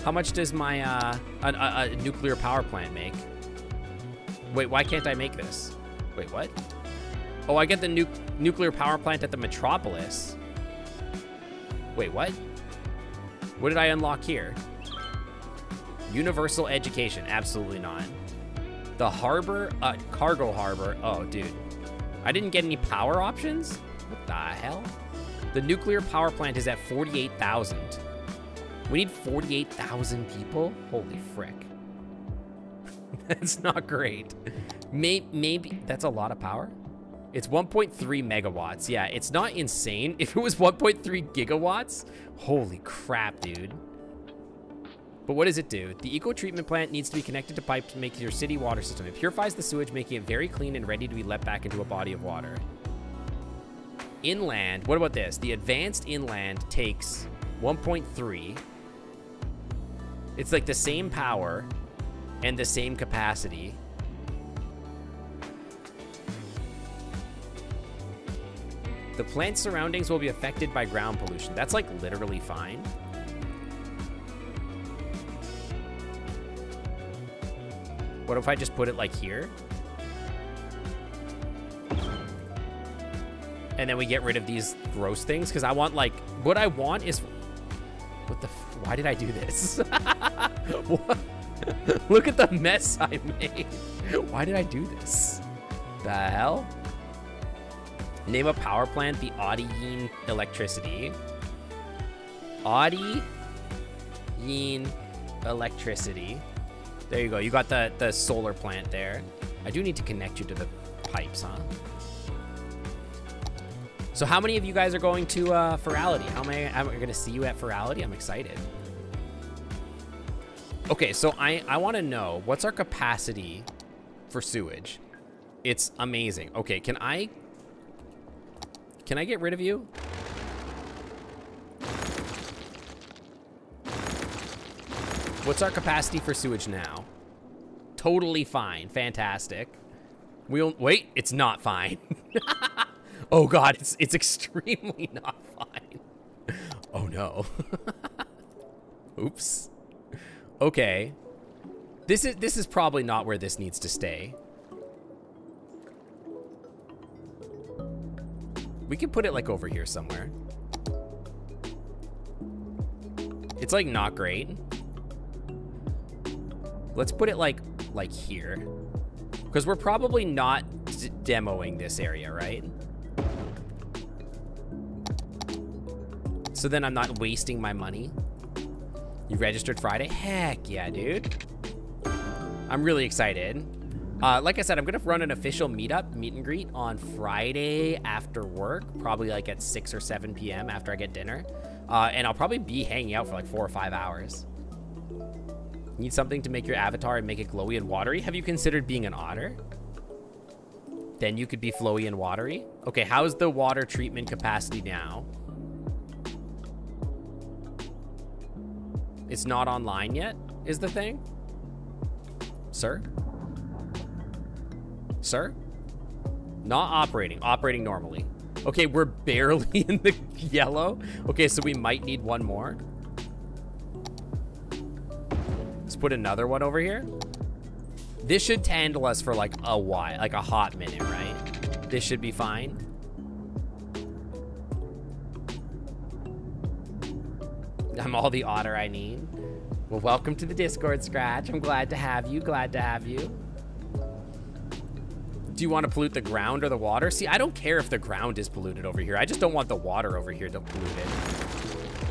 How much does my a nuclear power plant make? Wait, why can't I make this? Wait, what? Oh, I get the nuclear power plant at the metropolis. Wait, what? What did I unlock here? Universal education. Absolutely not. The harbor, cargo harbor. Oh, dude. I didn't get any power options? What the hell? The nuclear power plant is at 48,000. We need 48,000 people? Holy frick. That's not great. Maybe that's a lot of power. It's 1.3 megawatts. Yeah, it's not insane. If it was 1.3 gigawatts, holy crap, dude. But what does it do? The eco-treatment plant needs to be connected to pipes to make your city water system. It purifies the sewage, making it very clean and ready to be let back into a body of water. Inland, what about this? The advanced inland takes 1.3. It's like the same power and the same capacity. The plant surroundings will be affected by ground pollution. That's like literally fine. What if I just put it like here? And then we get rid of these gross things? Because I want like, what I want is, what the, why did I do this? What? Look at the mess I made. Why did I do this? The hell? Name a power plant, the Audiyin Electricity. Audiyin Electricity. There you go. You got the solar plant there. I do need to connect you to the pipes, huh? So how many of you guys are going to Ferality? How many am I going to see you at Ferality? I'm excited. Okay, so I want to know, what's our capacity for sewage? It's amazing. Okay, can I get rid of you? What's our capacity for sewage now? Totally fine. Fantastic. We'll wait, it's not fine. Oh god, it's extremely not fine. Oh no. Oops. Okay. This is probably not where this needs to stay. We could put it like over here somewhere. It's like not great. Let's put it like here. Because we're probably not demoing this area, right? So then I'm not wasting my money. You registered Friday? Heck yeah, dude. I'm really excited. Like I said, I'm gonna run an official meet and greet on Friday after work, probably like at 6 or 7 p.m. after I get dinner. And I'll probably be hanging out for like 4 or 5 hours. Need something to make your avatar and make it glowy and watery? Have you considered being an otter? Then you could be flowy and watery. Okay, how's the water treatment capacity now? It's not online yet, is the thing? Sir? Sir? Not operating. Operating normally. Okay, we're barely in the yellow. Okay, so we might need one more. Let's put another one over here. This should handle us for like a while, like a hot minute, right? This should be fine. I'm all the otter I need. Well, welcome to the Discord, Scratch. I'm glad to have you. Glad to have you. Do you want to pollute the ground or the water? See, I don't care if the ground is polluted over here. I just don't want the water over here to pollute it.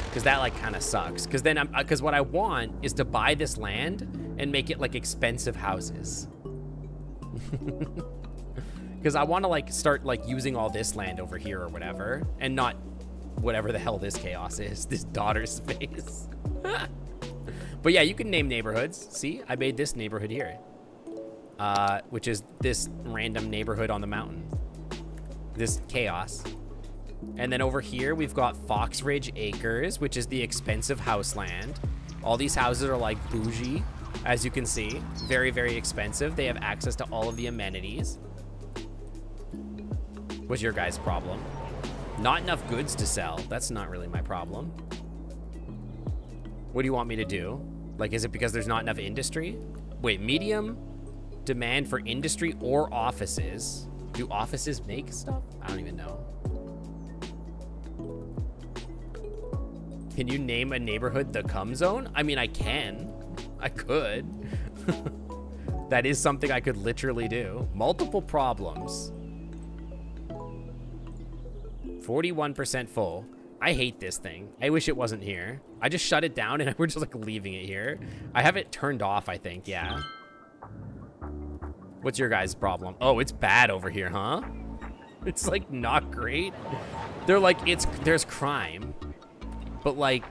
Because that like kind of sucks. Because then because what I want is to buy this land and make it like expensive houses. Because I want to like start like using all this land over here or whatever, and not whatever the hell this chaos is, this daughter space. But yeah, you can name neighborhoods. See, I made this neighborhood here, which is this random neighborhood on the mountain, this chaos. And then over here, we've got Fox Ridge Acres, which is the expensive house land. All these houses are like bougie, as you can see, very, very expensive. They have access to all of the amenities. What's your guys' problem? Not enough goods to sell. That's not really my problem. What do you want me to do? Like, is it because there's not enough industry? Wait, medium demand for industry or offices. Do offices make stuff? I don't even know. Can you name a neighborhood the cum zone? I mean, I can. I could. That is something I could literally do. Multiple problems. 41% full. I hate this thing. I wish it wasn't here. I just shut it down and we're just like leaving it here. I have it turned off, I think. Yeah. What's your guys' problem? Oh, it's bad over here, huh? It's like not great. They're like, there's crime. But like,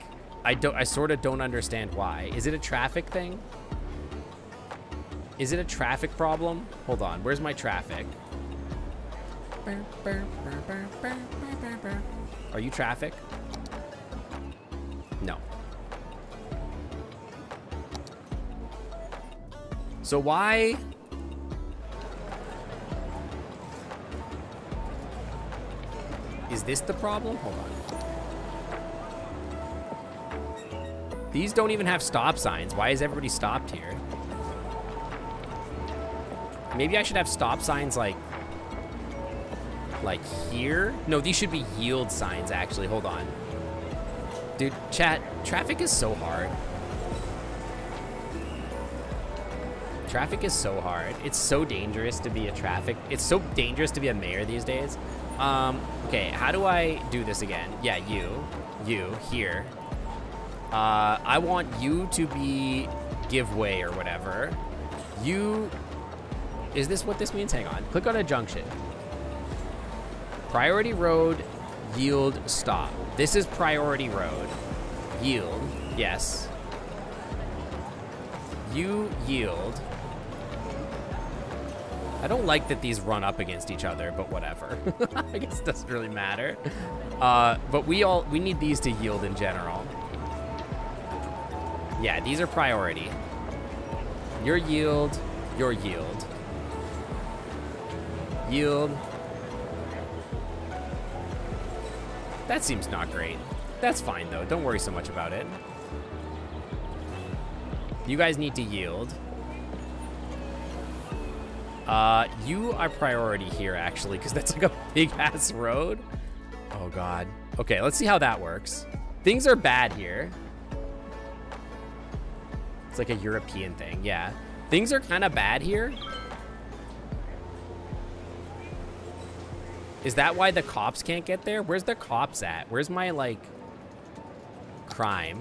I sort of don't understand why. Is it a traffic thing? Is it a traffic problem? Hold on, where's my traffic? Are you traffic? No. So why? Is this the problem? Hold on. These don't even have stop signs. Why is everybody stopped here? Maybe I should have stop signs like here? No, these should be yield signs, actually. Hold on. Dude, chat, traffic is so hard. Traffic is so hard. It's so dangerous to be it's so dangerous to be a mayor these days. Okay, how do I do this again? Yeah, you, here. I want you to be give way or whatever. Is this what this means? Hang on. Click on a junction. Priority road, yield, stop. This is priority road. Yield, yes. You yield. I don't like that these run up against each other, but whatever. I guess it doesn't really matter. But we need these to yield in general. Yeah, these are priority. Your yield, your yield. Yield. That seems not great. That's fine though, don't worry so much about it. You guys need to yield. You are priority here actually, because that's like a big ass road. Oh God. Okay, let's see how that works. Things are bad here. It's like a European thing, yeah. Things are kind of bad here. Is that why the cops can't get there? Where's the cops at? Where's my, like, crime?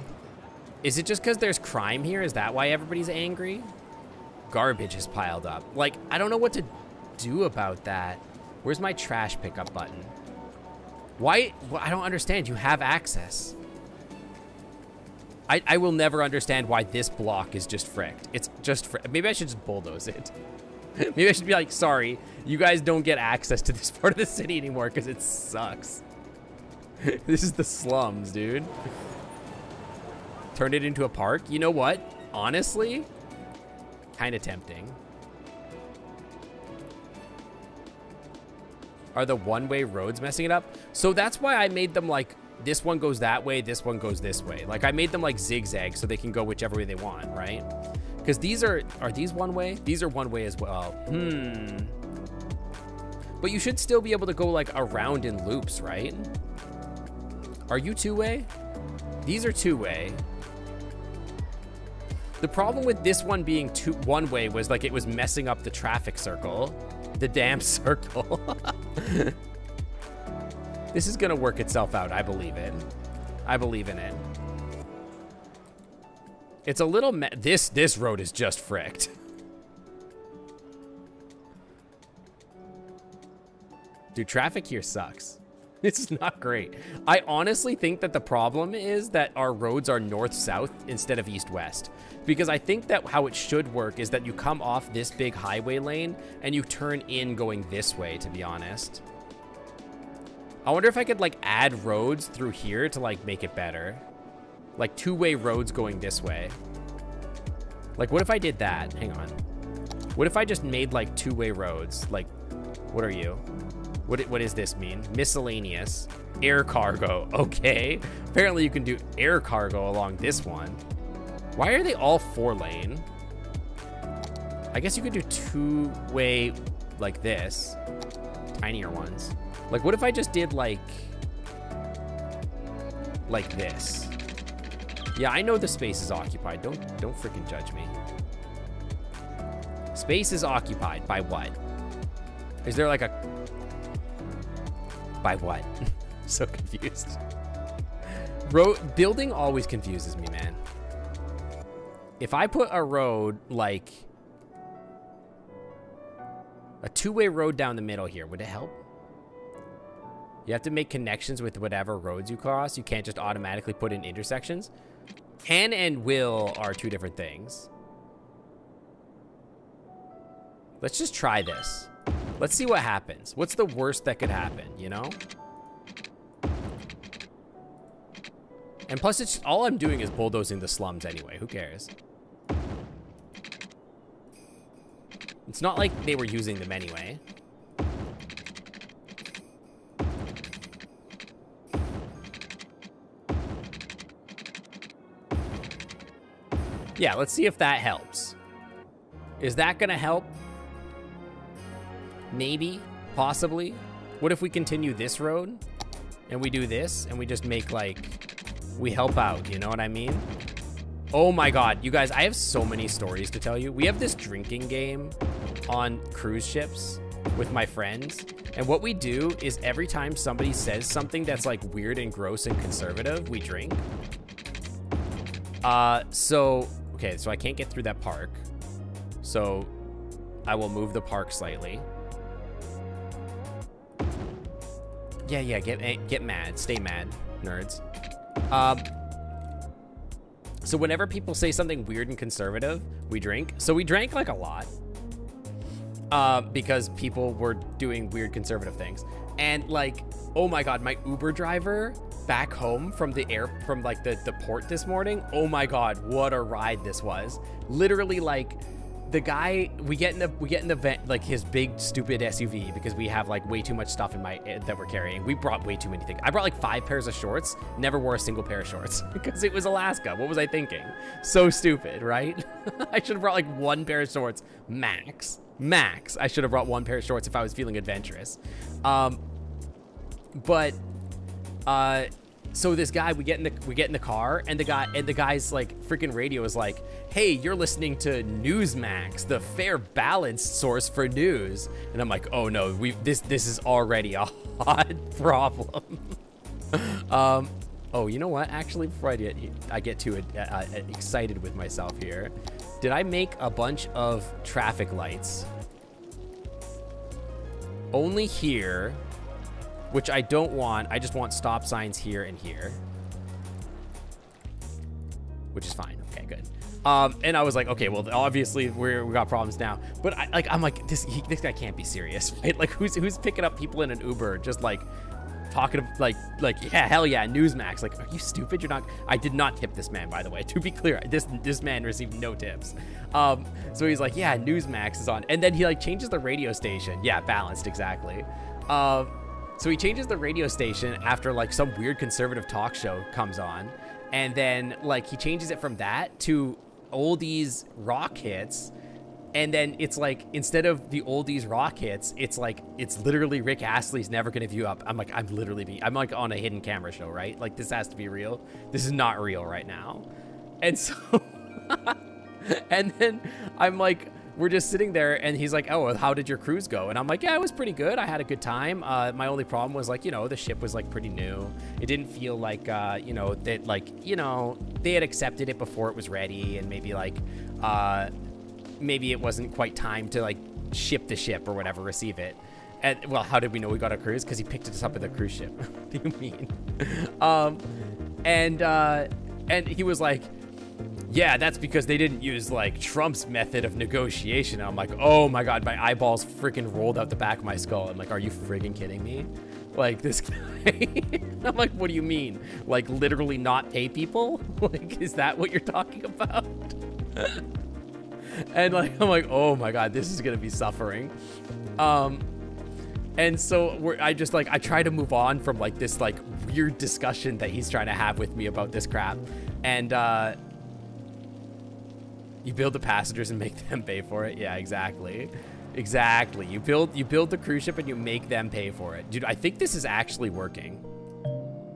Is it just because there's crime here? Is that why everybody's angry? Garbage is piled up. Like, I don't know what to do about that. Where's my trash pickup button? Why? Well, I don't understand. You have access. I will never understand why this block is just fricked. It's just fricked. Maybe I should just bulldoze it. Maybe I should be like, sorry, you guys don't get access to this part of the city anymore because it sucks. This is the slums, dude. Turn it into a park. You know what? Honestly, kind of tempting. Are the one-way roads messing it up? So that's why I made them like, this one goes that way, this one goes this way. Like I made them like zigzag so they can go whichever way they want, right? Because these are these one way? These are one way as well. But you should still be able to go like around in loops, right? Are you two-way? These are two-way. The problem with this one being one-way was like it was messing up the traffic circle. The damn circle. This is gonna work itself out, I believe it. I believe in it. It's a little this road is just fricked. Dude, traffic here sucks. It's not great. I honestly think that the problem is that our roads are north-south instead of east-west. Because I think that how it should work is that you come off this big highway lane and you turn in going this way, to be honest. I wonder if I could like add roads through here to like make it better. Like two-way roads going this way. Like what if I did that? Hang on. What if I just made like two-way roads? Like, what are you? What does this mean? Miscellaneous. Air cargo. Okay. Apparently you can do air cargo along this one. Why are they all 4-lane? I guess you could do 2-way like this. Tinier ones. Like, what if I just did like this? Yeah, I know the space is occupied. Don't freaking judge me. Space is occupied by what? Is there like a... By what? So confused. Building always confuses me, man. If I put a road like... a 2-way road down the middle here, would it help? You have to make connections with whatever roads you cross. You can't just automatically put in intersections. Can and will are 2 different things. Let's just try this. Let's see what happens. What's the worst that could happen, you know? And plus, it's all I'm doing is bulldozing the slums anyway. Who cares? It's not like they were using them anyway. Yeah, let's see if that helps. Is that gonna help? Maybe, possibly. What if we continue this road and we do this and we just make like, we help out, you know what I mean? Oh my God, you guys, I have so many stories to tell you. We have this drinking game on cruise ships with my friends. And what we do is every time somebody says something that's like weird and gross and conservative, we drink. Okay, so I can't get through that park. So I will move the park slightly. Yeah, get mad. Stay mad, nerds. So whenever people say something weird and conservative, we drink. So we drank like a lot. Because people were doing weird conservative things. And like, oh my God, my Uber driver back home from the port this morning. Oh my God, what a ride this was. Literally, like, the guy, we get in the van, like his big stupid SUV, because we have like way too much stuff in that we're carrying. We brought way too many things. I brought like 5 pairs of shorts, never wore a single pair of shorts because it was Alaska. What was I thinking? So stupid, right? I should have brought like 1 pair of shorts max. I should have brought 1 pair of shorts if I was feeling adventurous. So this guy, we get in the car, and the guy's like, freaking radio is like, hey, you're listening to Newsmax, the fair balanced source for news. And I'm like, oh no, this is already a hot problem. Oh, you know what? Actually, before I get too excited with myself here, did I make a bunch of traffic lights? Only here, which I don't want. I just want stop signs here and here, which is fine. Okay, good. And I was like, okay, well, obviously we got problems now. But I'm like, this guy can't be serious, right? Like, who's picking up people in an Uber, just like talking like yeah, hell yeah, Newsmax. Like, are you stupid? You're not. I did not tip this man, by the way. To be clear, this man received no tips. So he's like, yeah, Newsmax is on, and then he like changes the radio station. Yeah, balanced, exactly. So he changes the radio station after like some weird conservative talk show comes on, and then like he changes it from that to oldies rock hits. And then it's like, instead of the oldies rock hits, it's like, it's literally Rick Astley's Never Gonna Give You Up. I'm like, I'm like on a hidden camera show, right? Like, this has to be real. This is not real right now. And so, and then I'm like, we're just sitting there, and he's like, oh, how did your cruise go? And I'm like, yeah, it was pretty good. I had a good time. My only problem was like, you know, the ship was like pretty new. It didn't feel like, you know, that like, you know, they had accepted it before it was ready, and maybe like, maybe it wasn't quite time to like ship the ship or whatever, receive it. And well, how did we know we got a cruise? Because he picked us up at the cruise ship. What do you mean? And he was like, yeah, that's because they didn't use like Trump's method of negotiation. And I'm like, oh my God, my eyeballs freaking rolled out the back of my skull. I'm like, are you friggin' kidding me? Like, this guy. I'm like, what do you mean? Like, literally not pay people? Like, is that what you're talking about? And like, I'm like, oh my God, this is gonna be suffering. And so I try to move on from like this like weird discussion that he's trying to have with me about this crap. And You build the passengers and make them pay for it. Yeah, exactly. Exactly. You build the cruise ship and you make them pay for it. Dude, I think this is actually working.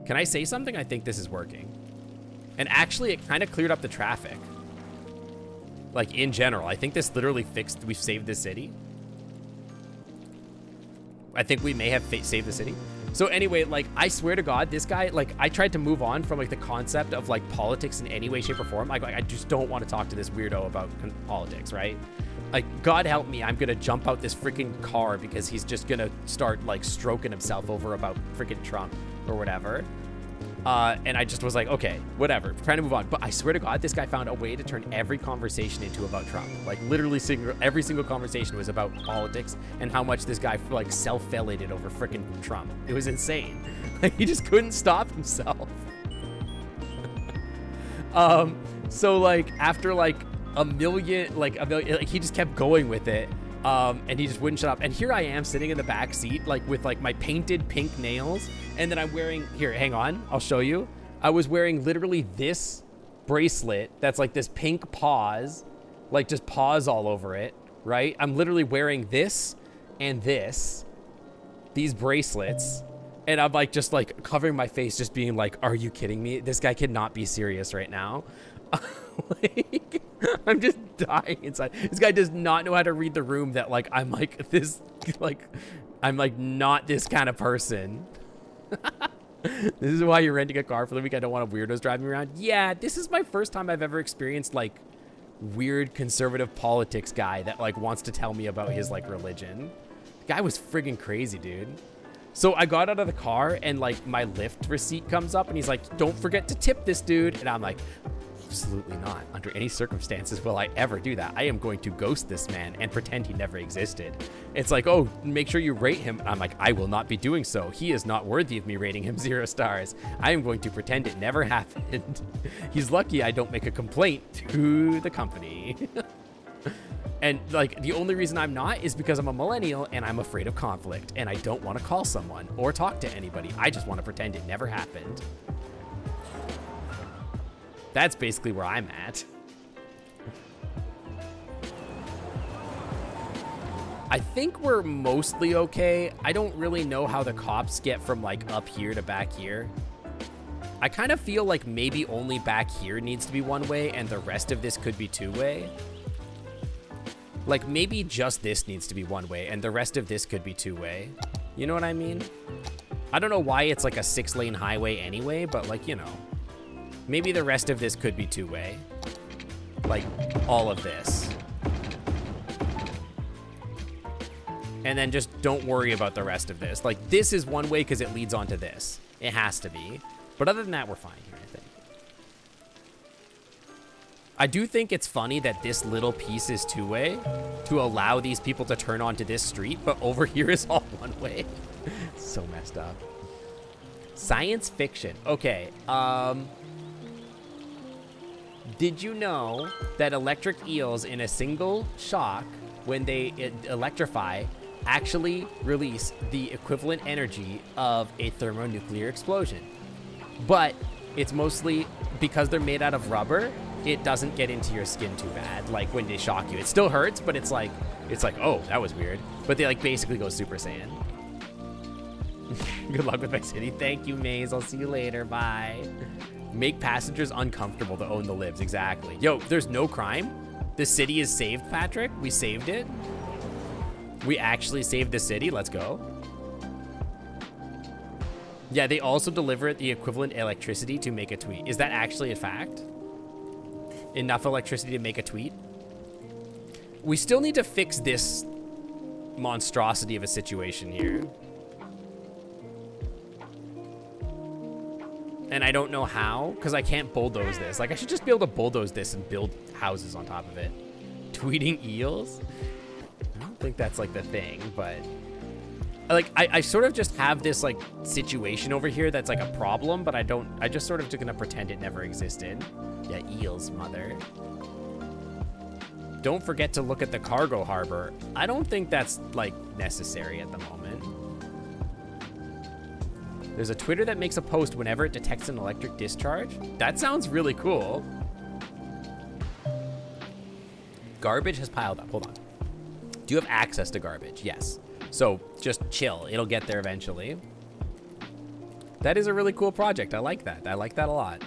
Can I say something? I think this is working. And actually, it kind of cleared up the traffic. Like, in general. I think this literally fixed... We've saved the city. I think we may have saved the city. So anyway, like, I swear to God, this guy, like, I tried to move on from, like, the concept of, like, politics in any way, shape, or form. Like, I just don't want to talk to this weirdo about politics, right? Like, God help me, I'm gonna jump out this freaking car because he's just gonna start, like, stroking himself over about freaking Trump or whatever. And I just was like, okay, whatever, trying to move on. But I swear to God, this guy found a way to turn every conversation into about Trump. Like, literally every single conversation was about politics and how much this guy, like, self-fellated over freaking Trump. It was insane. Like, he just couldn't stop himself. So, like, after, like, a million, like, he just kept going with it. And he just wouldn't shut up. And here I am sitting in the back seat, like, with, like, my painted pink nails. And then I'm wearing, here, hang on, I'll show you. I was wearing literally this bracelet that's like this pink paws, like just paws all over it, right? I'm literally wearing this and these bracelets. And I'm like, just like covering my face, just being like, are you kidding me? This guy cannot be serious right now. Like, I'm just dying inside. This guy does not know how to read the room that, like, I'm like this, like, I'm like not this kind of person. This is why you're renting a car for the week. I don't want weirdos driving me around. Yeah, this is my first time I've ever experienced, like, weird conservative politics guy that, like, wants to tell me about his, like, religion. The guy was friggin' crazy, dude. So I got out of the car and, like, my Lyft receipt comes up and he's like, don't forget to tip this dude. And I'm like, absolutely not. Under any circumstances will I ever do that. I am going to ghost this man and pretend he never existed. It's like, oh, make sure you rate him. I'm like, I will not be doing so. He is not worthy of me rating him 0 stars. I am going to pretend it never happened. He's lucky I don't make a complaint to the company. And, like, the only reason I'm not is because I'm a millennial and I'm afraid of conflict and I don't want to call someone or talk to anybody. I just want to pretend it never happened. That's basically where I'm at. I think we're mostly okay. I don't really know how the cops get from, like, up here to back here. I kind of feel like maybe only back here needs to be one way and the rest of this could be 2-way. Like, maybe just this needs to be 1-way and the rest of this could be 2-way. You know what I mean? I don't know why it's like a 6-lane highway anyway, but, like, you know. Maybe the rest of this could be 2-way. Like, all of this. And then just don't worry about the rest of this. Like, this is 1-way because it leads onto this. It has to be. But other than that, we're fine here, I think. I do think it's funny that this little piece is 2-way to allow these people to turn onto this street, but over here is all 1-way. So messed up. Science fiction. Okay, did you know that electric eels in a single shock, when they electrify, actually release the equivalent energy of a thermonuclear explosion? But it's mostly because they're made out of rubber, it doesn't get into your skin too bad, like when they shock you. It still hurts, but it's like, oh, that was weird. But they, like, basically go Super Saiyan. Good luck with my city. Thank you, Maze. I'll see you later. Bye. Make passengers uncomfortable to own the libs. Exactly. Yo, there's no crime. The city is saved, Patrick. We saved it. We actually saved the city. Let's go. Yeah, they also deliver the equivalent electricity to make a tweet. Is that actually a fact? Enough electricity to make a tweet? We still need to fix this monstrosity of a situation here. And I don't know how, because I can't bulldoze this. Like, I should just be able to bulldoze this and build houses on top of it. Tweeting eels? I don't think that's, like, the thing, but... Like, I sort of just have this, like, situation over here that's, like, a problem, but I just sort of gonna pretend it never existed. Yeah, eels, mother. Don't forget to look at the cargo harbor. I don't think that's, like, necessary at the moment. There's a Twitter that makes a post whenever it detects an electric discharge. That sounds really cool. Garbage has piled up. Hold on. Do you have access to garbage? Yes. So just chill. It'll get there eventually. That is a really cool project. I like that. I like that a lot.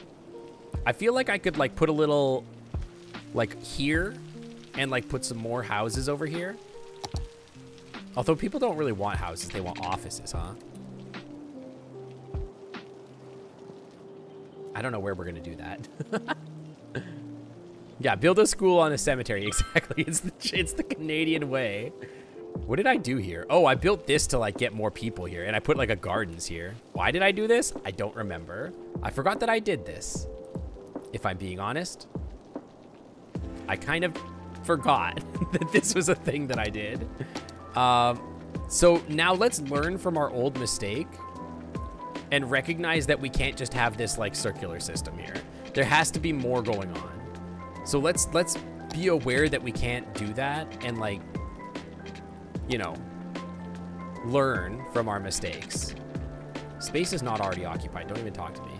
I feel like I could like put a little like here and like put some more houses over here. Although people don't really want houses. They want offices, huh? I don't know where we're going to do that. Yeah, build a school on a cemetery. Exactly. It's the Canadian way. What did I do here? Oh, I built this to like get more people here, and I put like a gardens here. Why did I do this? I don't remember. I forgot that I did this. If I'm being honest, I kind of forgot that this was a thing that I did. So now let's learn from our old mistake and recognize that we can't just have this like circular system here. There has to be more going on. So let's be aware that we can't do that and like, you know, learn from our mistakes. Space is not already occupied. Don't even talk to me.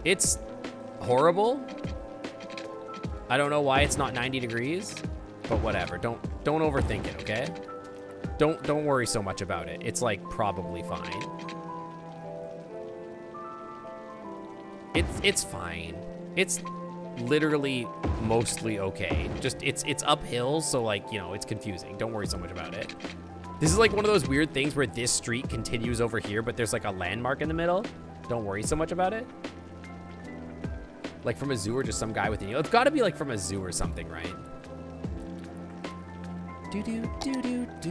It's horrible. I don't know why it's not 90 degrees, but whatever. Don't overthink it, okay? Don't worry so much about it. It's like probably fine. It's fine. It's literally mostly okay. Just it's uphill, so like, you know, it's confusing. Don't worry so much about it. This is like one of those weird things where this street continues over here, but there's like a landmark in the middle. Don't worry so much about it. Like from a zoo or just some guy with an eel. It's got to be like from a zoo or something, right? Do do do do do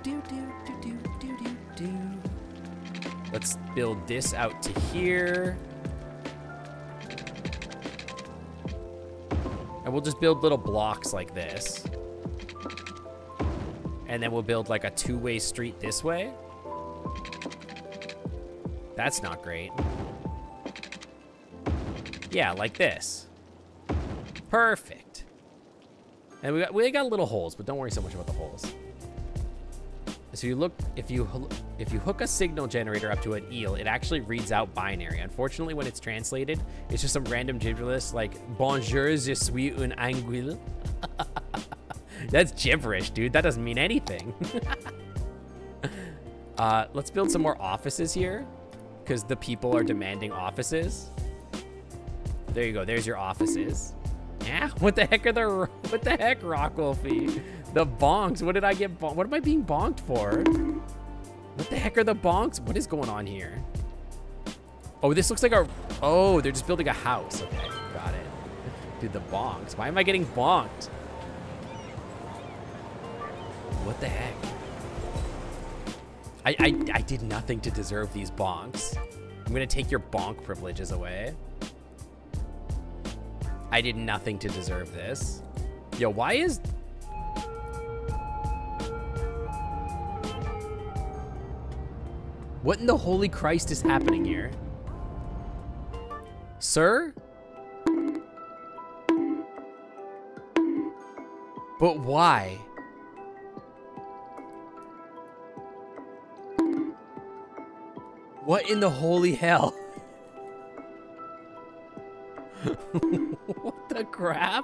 do do do do do do do. Let's build this out to here. And we'll just build little blocks like this. And then we'll build like a two-way street this way. That's not great. Yeah, like this. Perfect. And we got little holes, but don't worry so much about the holes. So you look, if you hook a signal generator up to an eel, it actually reads out binary. Unfortunately, when it's translated, it's just some random gibberish like "Bonjour, je suis un anguille." That's gibberish, dude. That doesn't mean anything. Let's build some more offices here, because the people are demanding offices. There you go. There's your offices. Yeah. What the heck, Rock Wolfie? The bonks. What did I get? What am I being bonked for? What the heck are the bonks? What is going on here? Oh, this looks like a... Oh, they're just building a house. Okay, got it. Dude, the bonks. Why am I getting bonked? What the heck? I did nothing to deserve these bonks. I'm gonna take your bonk privileges away. I did nothing to deserve this. Yo, why is... What in the holy Christ is happening here? Sir? But why? What in the holy hell? What the crap?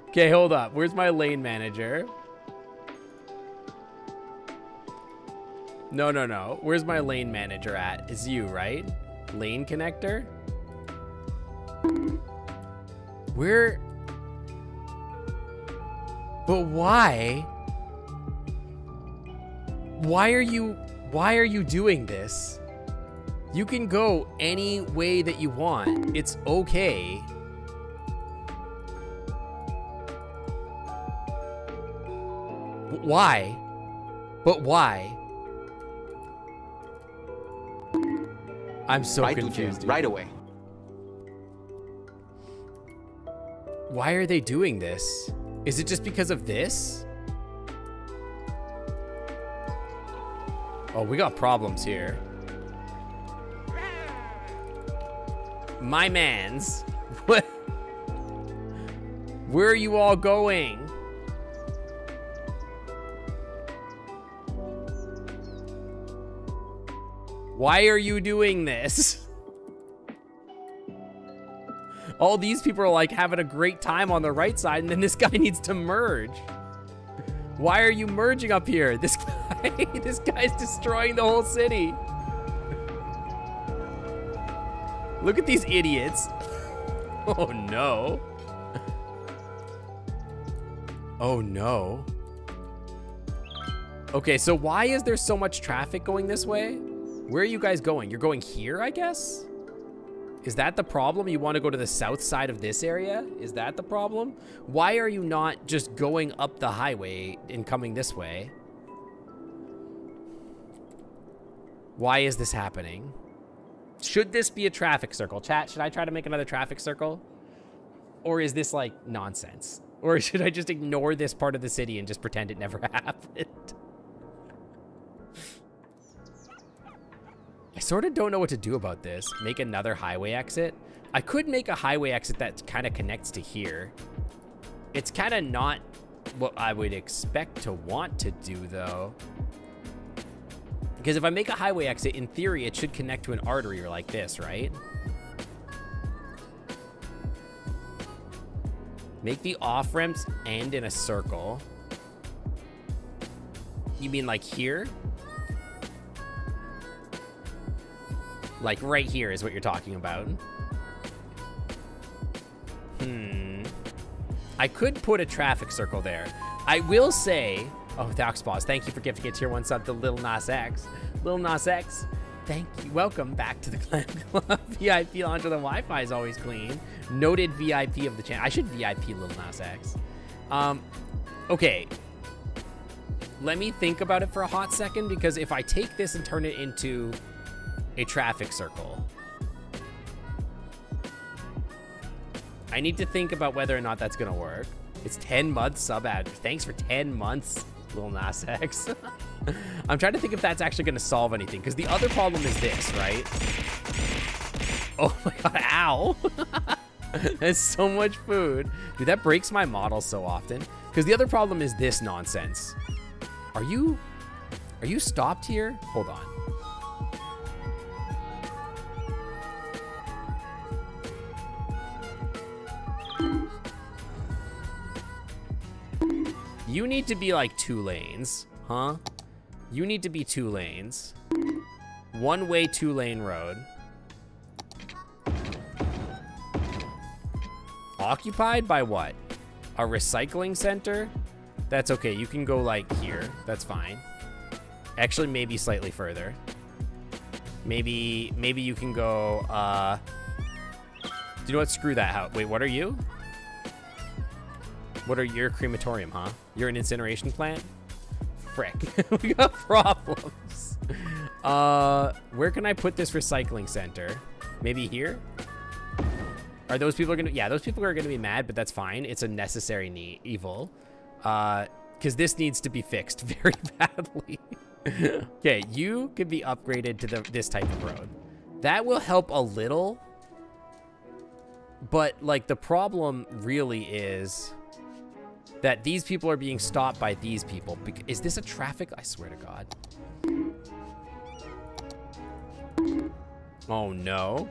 Okay, hold up. Where's my lane manager? No. Where's my lane manager at? It's you, right? Lane connector? Where? But why? Why are you doing this? You can go any way that you want. It's okay. Why? But why? I'm so confused. Dude. Right away. Why are they doing this? Is it just because of this? Oh, we got problems here. My mans. What? Where are you all going? Why are you doing this? All these people are like having a great time on the right side, and then this guy needs to merge. Why are you merging up here? This guy's destroying the whole city. Look at these idiots. Oh no. Oh no. Okay, so why is there so much traffic going this way? Where are you guys going? You're going here, I guess? Is that the problem? You want to go to the south side of this area? Is that the problem? Why are you not just going up the highway and coming this way? Why is this happening? Should this be a traffic circle? Chat, should I try to make another traffic circle? Or is this like nonsense? Or should I just ignore this part of the city and just pretend it never happened? I sort of don't know what to do about this. Make another highway exit. I could make a highway exit that kind of connects to here. It's kind of not what I would expect to want to do though. Because if I make a highway exit, in theory, it should connect to an artery or like this, right? Make the off-ramps end in a circle. You mean like here? Like right here is what you're talking about. I could put a traffic circle there. I will say, oh, Thaxpaws, thank you for gifting a tier 1 sub to Lil Nas X. Lil Nas X, thank you. Welcome back to the Clan Club. VIP launch of the Wi-Fi is always clean. Noted VIP of the channel. I should VIP Lil Nas X. Okay. Let me think about it for a hot second, because if I take this and turn it into a traffic circle, I need to think about whether or not that's gonna work. It's 10 months sub ad. Thanks for 10 months, Lil Nas X. I'm trying to think if that's actually gonna solve anything, because the other problem is this, right? Oh my god, ow. That's so much food. Dude, that breaks my model so often. Because the other problem is this nonsense. Are you stopped here? Hold on. You need to be like 2 lanes, huh? You need to be 2 lanes. 1-way 2-lane road. Occupied by what? A recycling center? That's okay, you can go like here, that's fine. Actually, maybe slightly further. Maybe you can go, do you know what? Screw that house. Wait, what are you? What are your crematorium, huh? You're an incineration plant? Frick. We got problems. Where can I put this recycling center? Maybe here? Are those people gonna... Yeah, those people are gonna be mad, but that's fine. It's a necessary evil. Because this needs to be fixed very badly. Okay, you could be upgraded to this type of road. That will help a little. But, like, the problem really is that these people are being stopped by these people. Is this a traffic? I swear to God. Oh, no.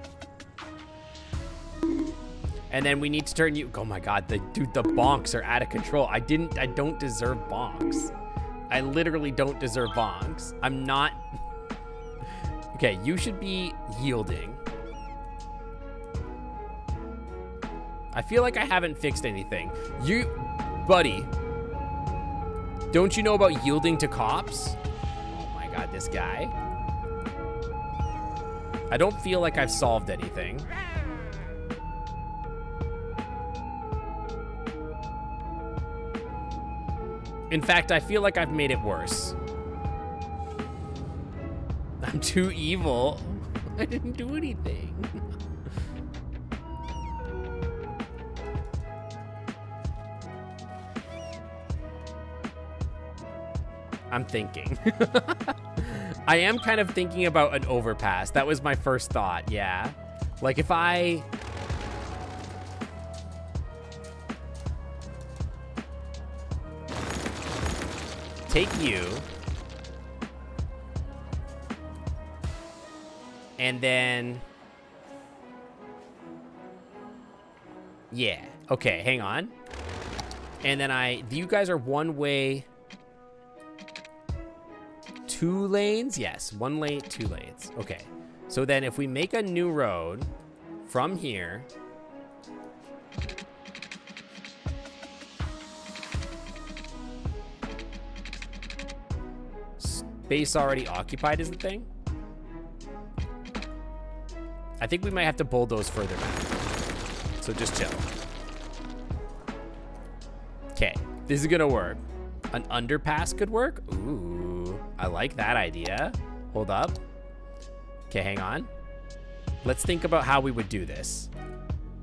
And then we need to turn you... Oh, my God. Dude, the bonks are out of control. I don't deserve bonks. I literally don't deserve bonks. I'm not... Okay, you should be yielding. I feel like I haven't fixed anything. Buddy, don't you know about yielding to cops? Oh my God, this guy. I don't feel like I've solved anything. In fact, I feel like I've made it worse. I'm too evil. I didn't do anything. I'm thinking. I am kind of thinking about an overpass. That was my first thought, yeah. Like if I... take you... and then... Yeah. Okay, hang on. And then you guys are one way, 2 lanes? Yes, 1 lane, 2 lanes. Okay. So then if we make a new road from here, space already occupied is the thing. I think we might have to bulldoze further back. So just chill. Okay, this is gonna work. An underpass could work. Ooh, I like that idea. Hold up. Okay, hang on. Let's think about how we would do this.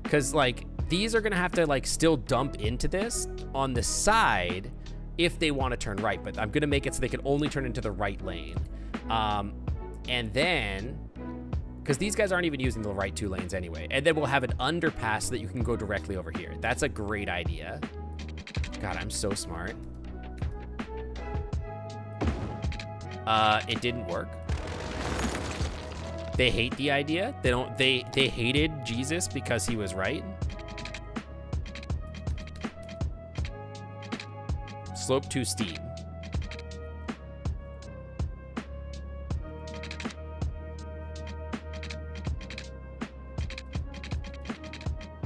Because, like, these are gonna have to, like, still dump into this on the side if they want to turn right. But I'm gonna make it so they can only turn into the right lane. And then, because these guys aren't even using the right 2 lanes anyway. And then we'll have an underpass so that you can go directly over here. That's a great idea. God, I'm so smart. It didn't work. They hate the idea. They hated Jesus because he was right. Slope too steep.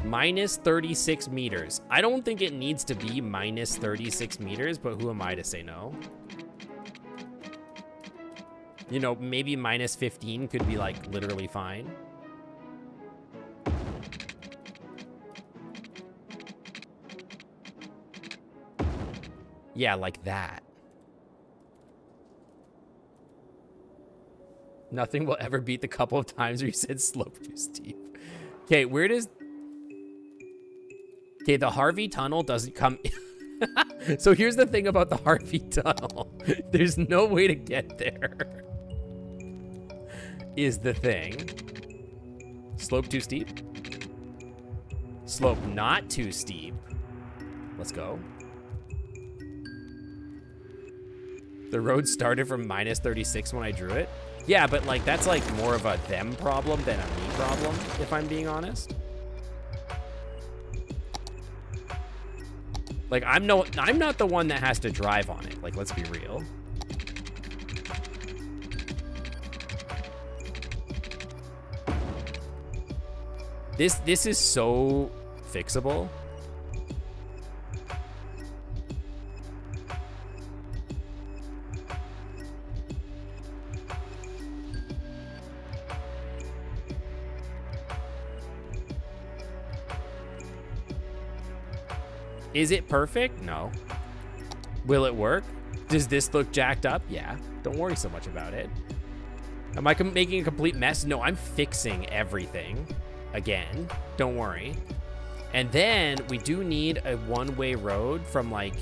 Minus 36 meters. I don't think it needs to be minus 36 meters, but who am I to say no? You know, maybe minus 15 could be, like, literally fine. Yeah, like that. Nothing will ever beat the couple of times where you said slope too steep. Okay, where does... Okay, the Harvey Tunnel doesn't come... So here's the thing about the Harvey Tunnel. There's no way to get there. Is the thing. Slope too steep? Slope not too steep. Let's go. The road started from minus 36 when I drew it. Yeah, but like that's like more of a them problem than a me problem, if I'm being honest. Like I'm not the one that has to drive on it. Like, let's be real. This is so fixable. Is it perfect? No. Will it work? Does this look jacked up? Yeah. Don't worry so much about it. Am I making a complete mess? No, I'm fixing everything. Again, don't worry. And then we do need a one-way road from like,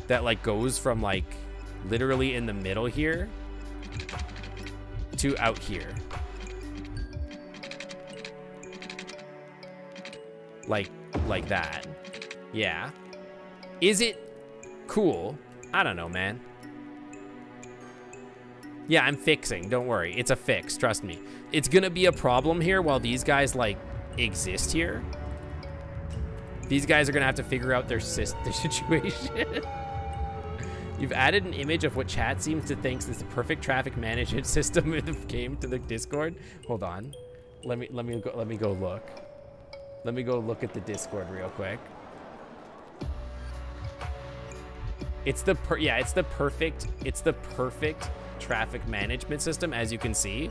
that like goes from like literally in the middle here to out here. Like that. Yeah. Is it cool? I don't know, man. Yeah, I'm fixing. Don't worry. It's a fix. Trust me. It's gonna be a problem here while these guys, like, exist here. These guys are gonna have to figure out their situation. You've added an image of what chat seems to think is the perfect traffic management system in the game to the Discord. Hold on. Let me go look. Let me go look at the Discord real quick. It's the perfect traffic management system, as you can see.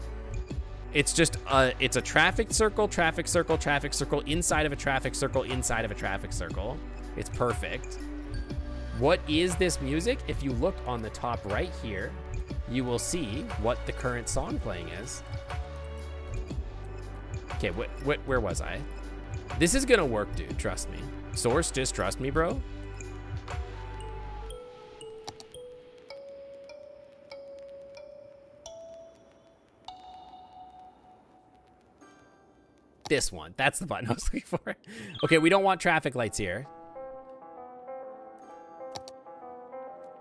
It's just it's a traffic circle inside of a traffic circle inside of a traffic circle. It's perfect. What is this music? If you look on the top right here, you will see what the current song playing is. Okay, where was I? This is gonna work, dude. Trust me. Source, just trust me, bro. This one. That's the button I was looking for. Okay, we don't want traffic lights here.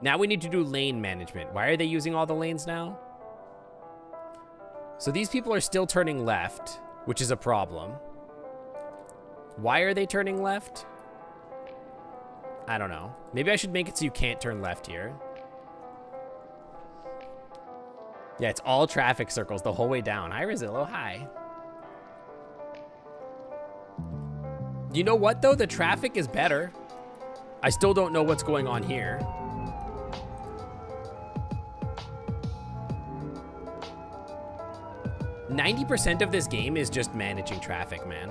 Now we need to do lane management. Why are they using all the lanes now? So these people are still turning left, which is a problem. Why are they turning left? I don't know. Maybe I should make it so you can't turn left here. Yeah, it's all traffic circles the whole way down. Hi, Rosillo. Hi. You know what, though? The traffic is better. I still don't know what's going on here. %90 of this game is just managing traffic, man.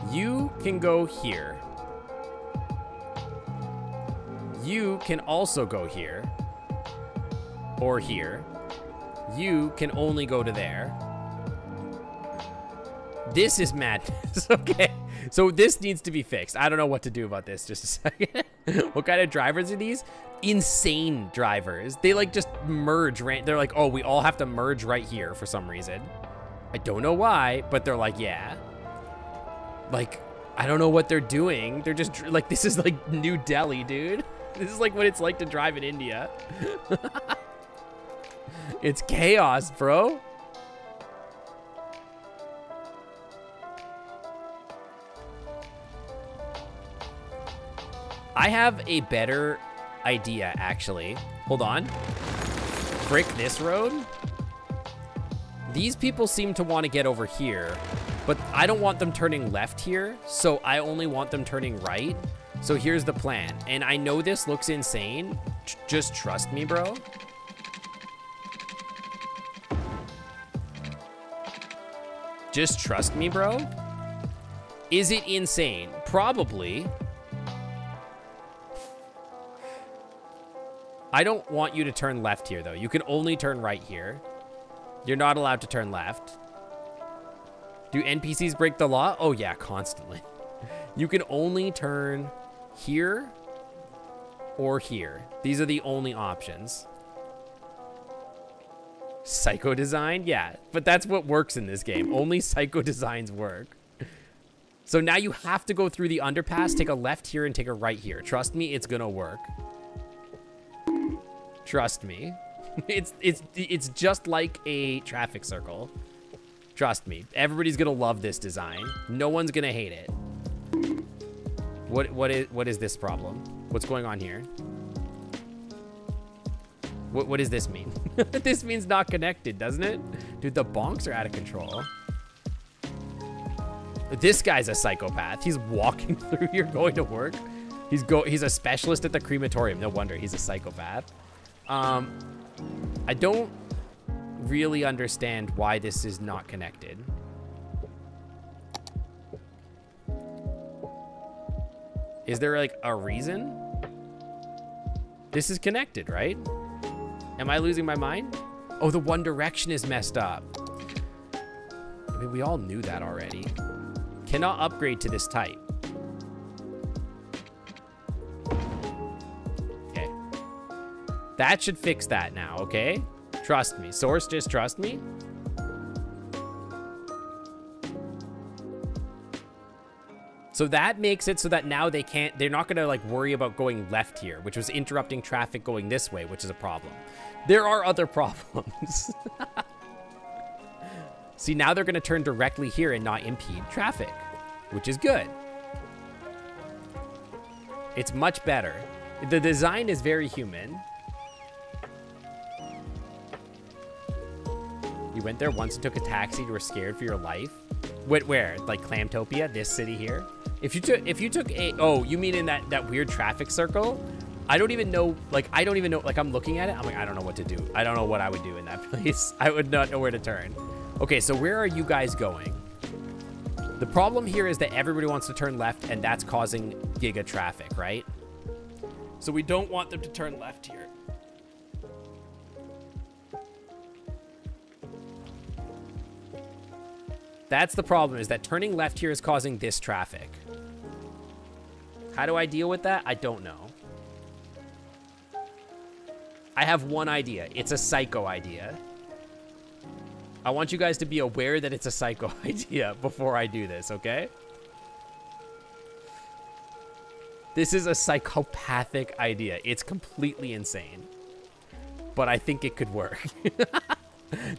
You can go here. You can also go here. Or here. You can only go to there. This is madness. Okay. So this needs to be fixed. I don't know what to do about this. Just a second. What kind of drivers are these? Insane drivers. They like just merge. They're like, oh, we all have to merge right here for some reason. I don't know why, but they're like, yeah. Like, I don't know what they're doing. They're just like, this is like New Delhi, dude. This is like what it's like to drive in India. It's chaos, bro. I have a better idea, actually. Hold on. Frick this road. These people seem to want to get over here, but I don't want them turning left here, so I only want them turning right. So here's the plan. And I know this looks insane. Just trust me, bro. Just trust me, bro. Is it insane? Probably. I don't want you to turn left here, though. You can only turn right here. You're not allowed to turn left. Do NPCs break the law? Oh, yeah, constantly. You can only turn here or here. These are the only options. Psycho design? Yeah, but that's what works in this game. Only psycho designs work. So now you have to go through the underpass, take a left here, and take a right here. Trust me, it's gonna work. Trust me. It's just like a traffic circle. Trust me. Everybody's gonna love this design. No one's gonna hate it. What is this problem? What's going on here? What does this mean? This means not connected, doesn't it? Dude, the bonks are out of control. This guy's a psychopath. He's walking through here going to work. He's a specialist at the crematorium. No wonder he's a psychopath. I don't really understand why this is not connected. Is there like a reason? This is connected, right? Am I losing my mind? Oh, the One Direction is messed up. I mean, we all knew that already. Cannot upgrade to this type. Okay. That should fix that now, okay? Trust me. Source, just trust me. So that makes it so that now they're not gonna like worry about going left here, which was interrupting traffic going this way, which is a problem. There are other problems. See, now they're gonna turn directly here and not impede traffic, which is good. It's much better. The design is very human. You went there once and took a taxi, you were scared for your life. Where? Like Clamtopia, this city here? If you took a, oh, you mean in that weird traffic circle? I don't even know, like, I'm looking at it, I'm like, I don't know what to do. I don't know what I would do in that place. I would not know where to turn. Okay, so where are you guys going? The problem here is that everybody wants to turn left, and that's causing giga traffic, right? So we don't want them to turn left here. That's the problem, is that turning left here is causing this traffic. How do I deal with that? I don't know. I have one idea. It's a psycho idea. I want you guys to be aware that it's a psycho idea before I do this, okay? This is a psychopathic idea. It's completely insane. But I think it could work.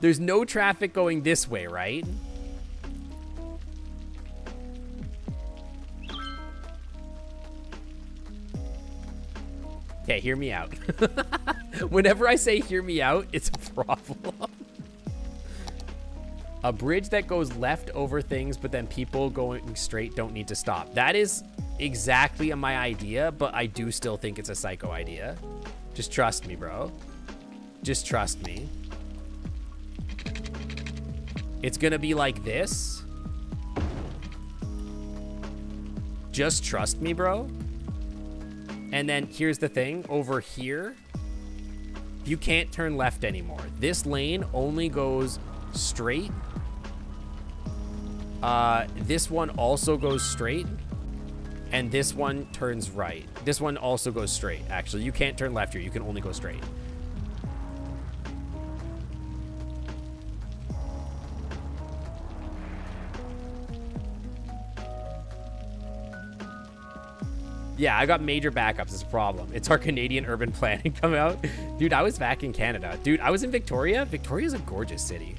There's no traffic going this way, right? Okay, hear me out. Whenever I say hear me out, it's a problem. A bridge that goes left over things, but then people going straight don't need to stop. That is exactly my idea, but I do still think it's a psycho idea. Just trust me, bro. Just trust me. It's gonna be like this. Just trust me, bro. And then here's the thing, over here, you can't turn left anymore. This lane only goes straight. This one also goes straight. And this one turns right. This one also goes straight, actually. You can't turn left here, you can only go straight. Yeah, I got major backups. It's a problem. It's our Canadian urban planning come out. Dude, I was back in Canada. Dude, I was in Victoria. Victoria's a gorgeous city.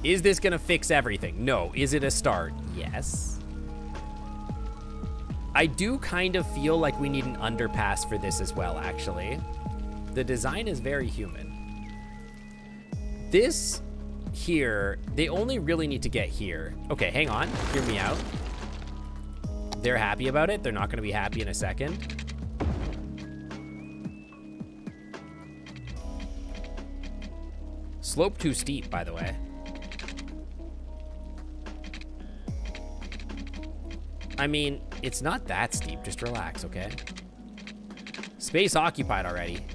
Is this gonna fix everything? No. Is it a start? Yes. I do kind of feel like we need an underpass for this as well, actually. The design is very human. This here, they only really need to get here. Okay, hang on. Hear me out. They're happy about it. They're not going to be happy in a second. Slope too steep, by the way. I mean, it's not that steep. Just relax, okay? Space occupied already.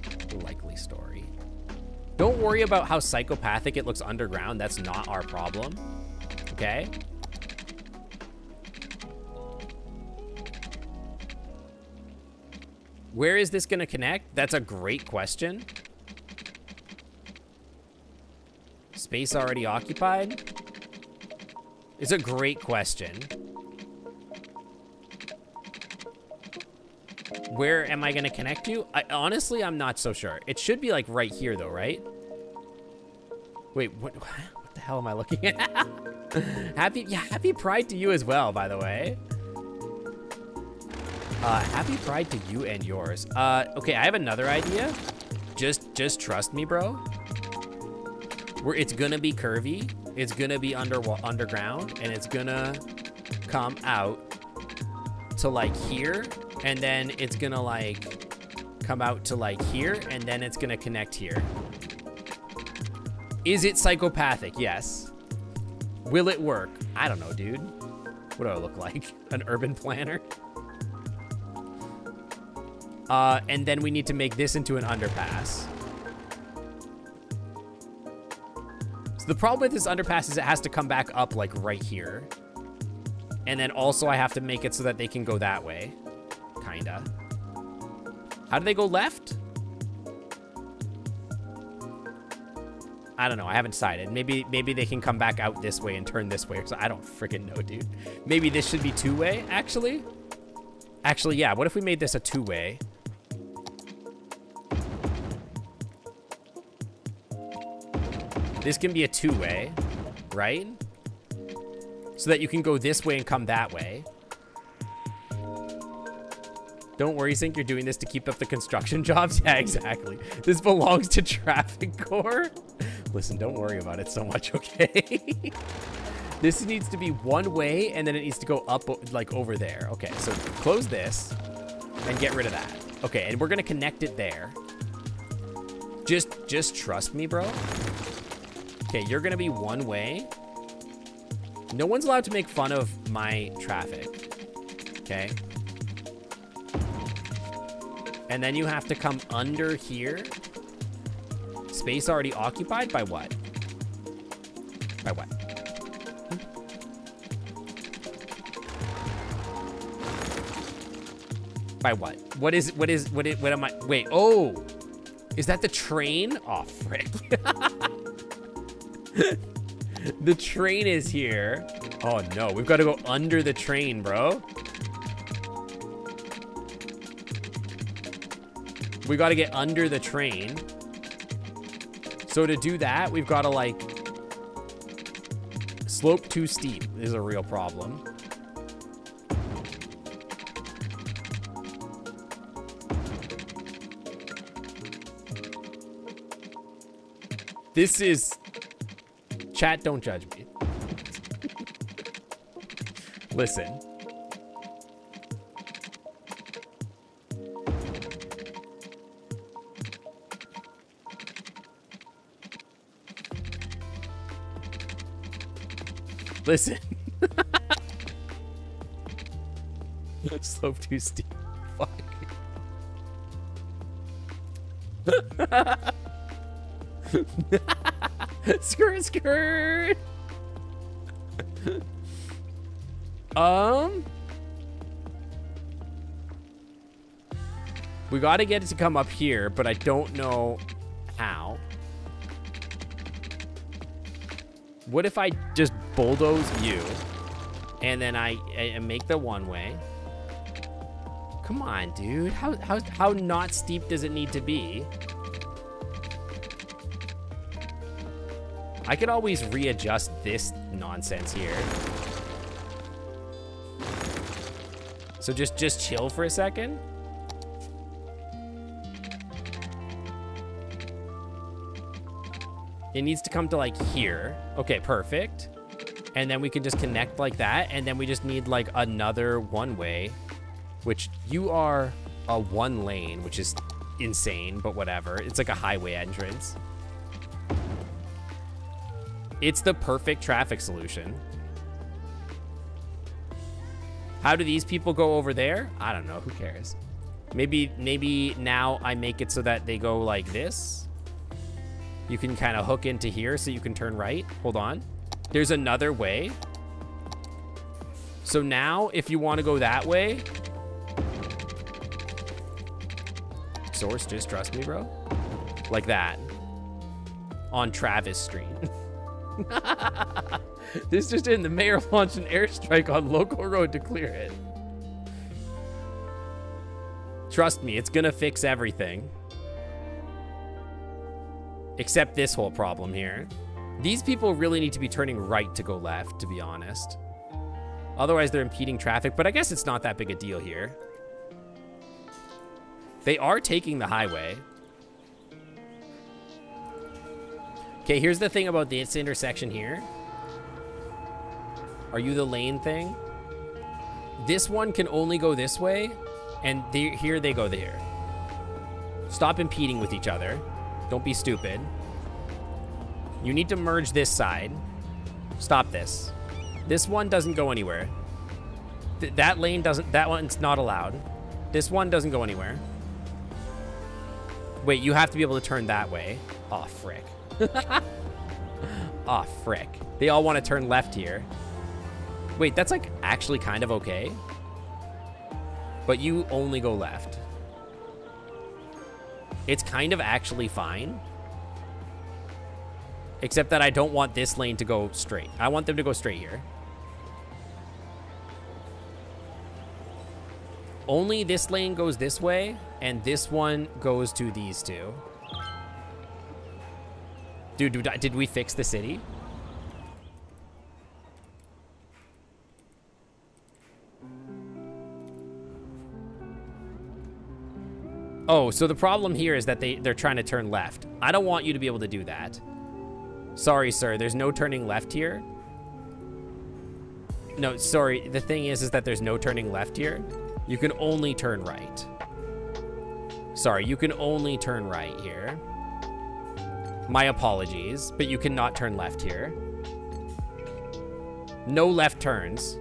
Likely story. Don't worry about how psychopathic it looks underground. That's not our problem. Okay? Where is this going to connect? That's a great question. Space already occupied? It's a great question. Where am I going to connect to? Honestly, I'm not so sure. It should be like right here though, right? Wait, what the hell am I looking at? Happy Pride to you as well, by the way. Happy Pride to you and yours. Okay, I have another idea. Just trust me, bro. It's gonna be curvy. It's gonna be underground, and it's gonna come out to like here, and then it's gonna like come out to like here, and then it's gonna connect here. Is it psychopathic? Yes. Will it work? I don't know, dude. What do I look like? An urban planner? And then we need to make this into an underpass. So the problem with this underpass is it has to come back up like right here. And then also I have to make it so that they can go that way. Kinda. How do they go left? I don't know. I haven't decided. Maybe they can come back out this way and turn this way. So I don't freaking know, dude. Maybe this should be two-way, actually. Actually, yeah. What if we made this a two-way? This can be a two-way, right? So that you can go this way and come that way. Don't worry, Zink, you're doing this to keep up the construction jobs? Yeah, exactly. This belongs to Traffic Corps. Listen, don't worry about it so much, okay? This needs to be one way, and then it needs to go up, like, over there. Okay, so close this and get rid of that. Okay, and we're going to connect it there. Just trust me, bro. Okay, you're going to be one way. No one's allowed to make fun of my traffic. Okay? And then you have to come under here. Space already occupied by what? By what? By what? What am I? Wait, oh. Is that the train? Oh, frick. The train is here. Oh no, we've got to go under the train, bro. We got to get under the train. So to do that, we've got to like slope too steep is a real problem. This is... Chat, don't judge me. Listen. Listen. Slope too steep. Fuck. Skirt, skirt. We got to get it to come up here, but I don't know how. What if I just bulldoze you and then I make the one way? Come on, dude. How not steep does it need to be? I could always readjust this nonsense here. So just chill for a second. It needs to come to like here. Okay, perfect. And then we can just connect like that. And then we just need like another one way, which you are a one lane, which is insane, but whatever. It's like a highway entrance. It's the perfect traffic solution. How do these people go over there? I don't know, who cares? Maybe now I make it so that they go like this. You can kind of hook into here so you can turn right. Hold on. There's another way. So now if you want to go that way, Source, just trust me, bro. Like that. On Travis Street. This just in, the mayor launched an airstrike on local road to clear it. Trust me, it's gonna fix everything. Except this whole problem here. These people really need to be turning right to go left, to be honest. Otherwise, they're impeding traffic, but I guess it's not that big a deal here. They are taking the highway. Okay, here's the thing about this intersection here. Are you the lane thing? This one can only go this way, and here they go there. Stop impeding with each other. Don't be stupid. You need to merge this side. Stop this. This one doesn't go anywhere. That lane doesn't, that one's not allowed. This one doesn't go anywhere. Wait, you have to be able to turn that way. Aw, frick. Aw, frick. They all want to turn left here. Wait, that's like actually kind of okay. But you only go left. It's kind of actually fine. Except that I don't want this lane to go straight. I want them to go straight here. Only this lane goes this way, and this one goes to these two. Dude, did we fix the city? Oh, so the problem here is that they're trying to turn left. I don't want you to be able to do that. Sorry, sir, there's no turning left here. No, sorry, the thing is that there's no turning left here. You can only turn right. Sorry, you can only turn right here. My apologies, but you cannot turn left here. No left turns.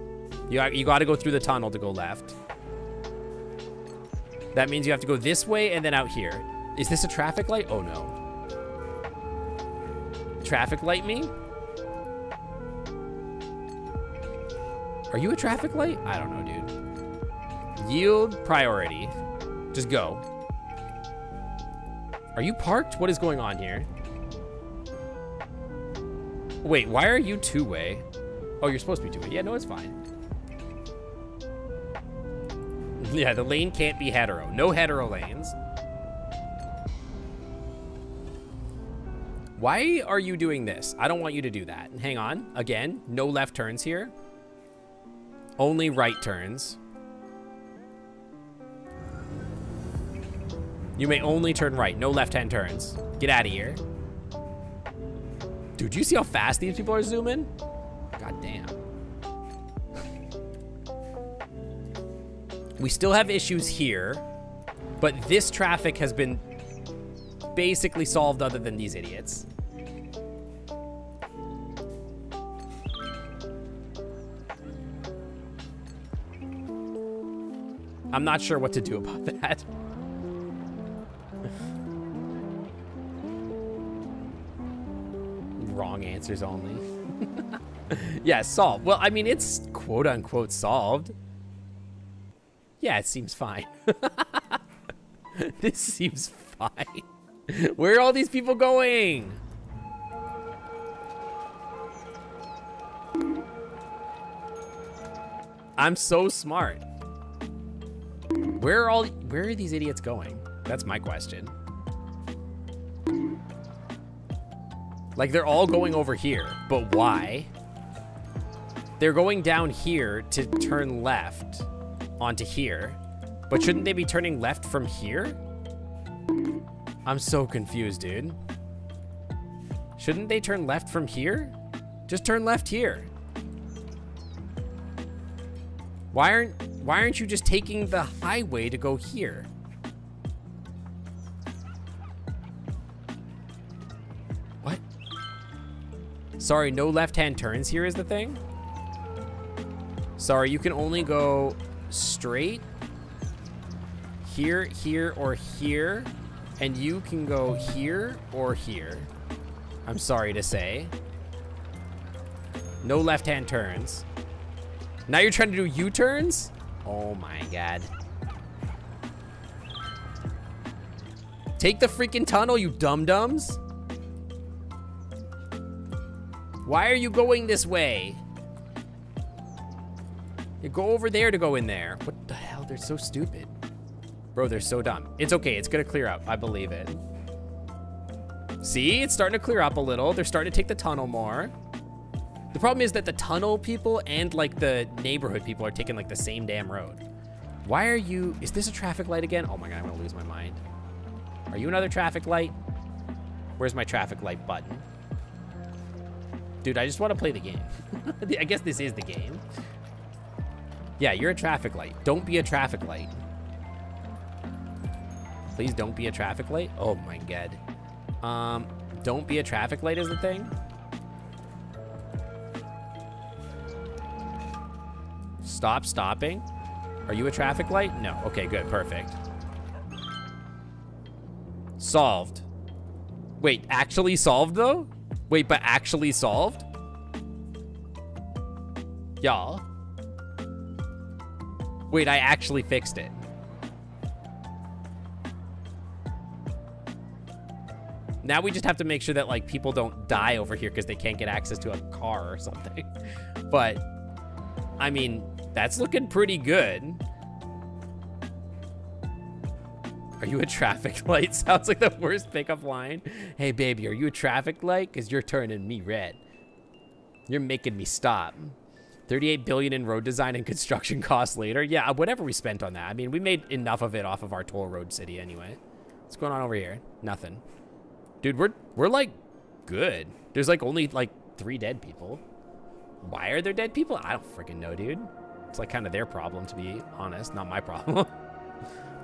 You got to go through the tunnel to go left. That means you have to go this way and then out here. Is this a traffic light? Oh no. Traffic light me? Are you a traffic light? I don't know, dude. Yield priority. Just go. Are you parked? What is going on here? Wait, why are you two-way? Oh, you're supposed to be two-way. Yeah, no, it's fine. Yeah, the lane can't be hetero. No hetero lanes. Why are you doing this? I don't want you to do that. Hang on. Again, no left turns here. Only right turns. You may only turn right. No left-hand turns. Get out of here. Dude, do you see how fast these people are zooming? God damn. We still have issues here, but this traffic has been basically solved other than these idiots. I'm not sure what to do about that. Wrong answers only. Yeah, solved. Well, I mean, it's quote unquote solved. Yeah, it seems fine. This seems fine. Where are all these people going? I'm so smart. Where are these idiots going? That's my question. Like, they're all going over here, but why? They're going down here to turn left onto here, but shouldn't they be turning left from here? I'm so confused, dude. Shouldn't they turn left from here? Just turn left here. Why aren't you just taking the highway to go here? What? Sorry, no left-hand turns here is the thing? Sorry, you can only go straight here, here, or here, and you can go here or here. I'm sorry to say. No left-hand turns. Now you're trying to do U-turns? Oh my God. Take the freaking tunnel, you dum-dums. Why are you going this way? You go over there to go in there. What the hell? They're so stupid. Bro, they're so dumb. It's okay. It's gonna clear up. I believe it. See? It's starting to clear up a little. They're starting to take the tunnel more. The problem is that the tunnel people and like the neighborhood people are taking like the same damn road. Why are you, is this a traffic light again? Oh my God, I'm gonna lose my mind. Are you another traffic light? Where's my traffic light button? Dude, I just want to play the game. I guess this is the game. Yeah, you're a traffic light. Don't be a traffic light. Please don't be a traffic light. Oh my God. Don't be a traffic light is the thing. Stop stopping. Are you a traffic light? No. Okay, good. Perfect. Solved. Wait, actually solved though? Wait, but actually solved? Y'all. Wait, I actually fixed it. Now we just have to make sure that like people don't die over here because they can't get access to a car or something. But I mean, that's looking pretty good. Are you a traffic light? Sounds like the worst pickup line. Hey, baby, are you a traffic light? Because you're turning me red. You're making me stop. 38 billion in road design and construction costs later. Yeah, whatever we spent on that. I mean, we made enough of it off of our toll road city anyway. What's going on over here? Nothing. Dude, we're like good. There's like only like 3 dead people. Why are there dead people? I don't freaking know, dude. It's like kind of their problem, to be honest, not my problem.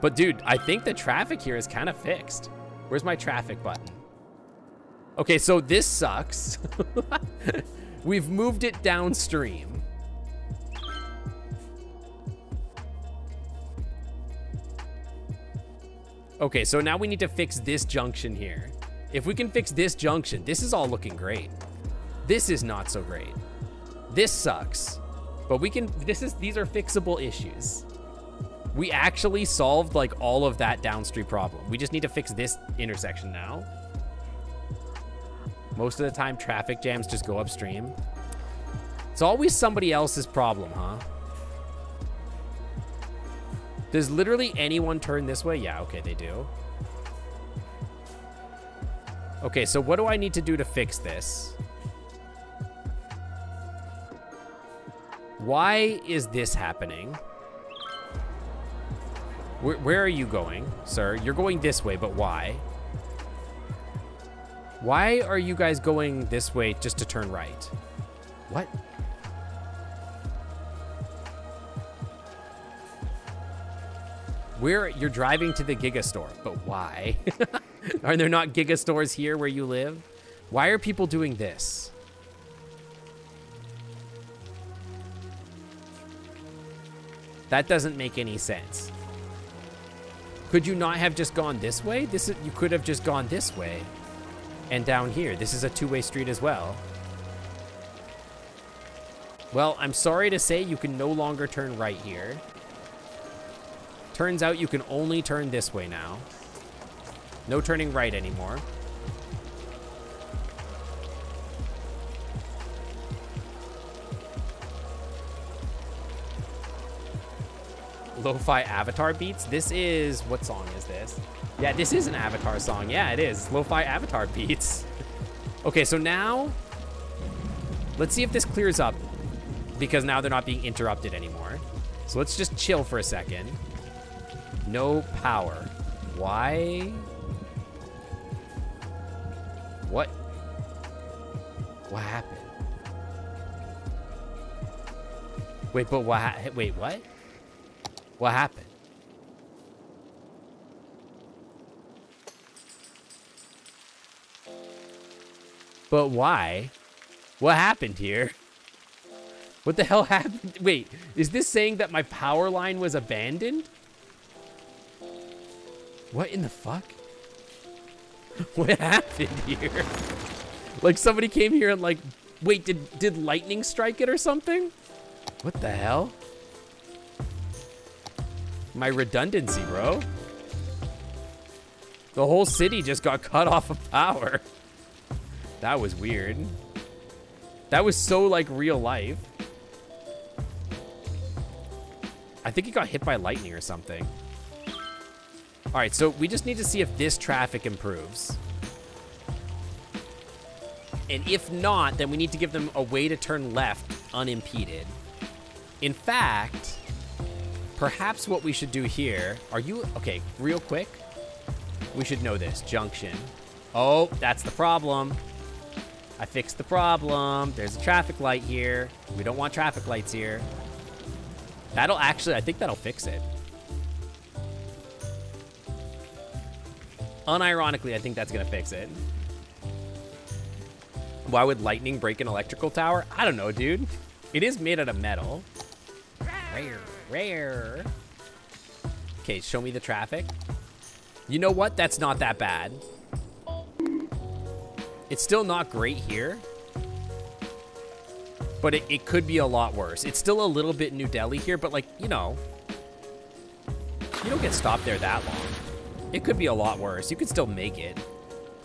But dude, I think the traffic here is kind of fixed. Where's my traffic button? Okay, so this sucks. We've moved it downstream. Okay, so now we need to fix this junction here. If we can fix this junction, this is all looking great. This is not so great. This sucks. But we can, these are fixable issues. We actually solved like all of that downstream problem. We just need to fix this intersection now. Most of the time, traffic jams just go upstream. It's always somebody else's problem, huh? Does literally anyone turn this way? Yeah, okay, they do. Okay, so what do I need to do to fix this? Why is this happening? Where are you going, sir? You're going this way, but why? Why are you guys going this way just to turn right? What? You're driving to the Giga store, but why? Are there not Giga stores here where you live? Why are people doing this? That doesn't make any sense. Could you not have just gone this way? You could have just gone this way and down here. This is a two-way street as well. Well, I'm sorry to say you can no longer turn right here. Turns out you can only turn this way now. No turning right anymore. Lo-fi Avatar beats. This is, what song is this? Yeah, this is an Avatar song. Yeah, it is. Lo-fi Avatar beats. Okay, so now, let's see if this clears up because now they're not being interrupted anymore. So let's just chill for a second. No power. Why? What? What happened? Wait, but wait, what? What happened? But why? What happened here? What the hell happened? Wait, is this saying that my power line was abandoned? What in the fuck? What happened here? Like somebody came here and like, wait, did lightning strike it or something? What the hell? My redundancy, bro. The whole city just got cut off of power. That was weird. That was so like real life. I think he got hit by lightning or something. All right, so we just need to see if this traffic improves. And if not, then we need to give them a way to turn left unimpeded. In fact, perhaps what we should do here, okay, real quick. We should know this, junction. Oh, that's the problem. I fixed the problem. There's a traffic light here. We don't want traffic lights here. That'll actually, I think that'll fix it. Unironically, I think that's gonna fix it. Why would lightning break an electrical tower? I don't know, dude. It is made out of metal. Rare. Okay, show me the traffic. You know what? That's not that bad. It's still not great here, but it could be a lot worse. It's still a little bit New Delhi here, but like, you know, you don't get stopped there that long. It could be a lot worse. You could still make it.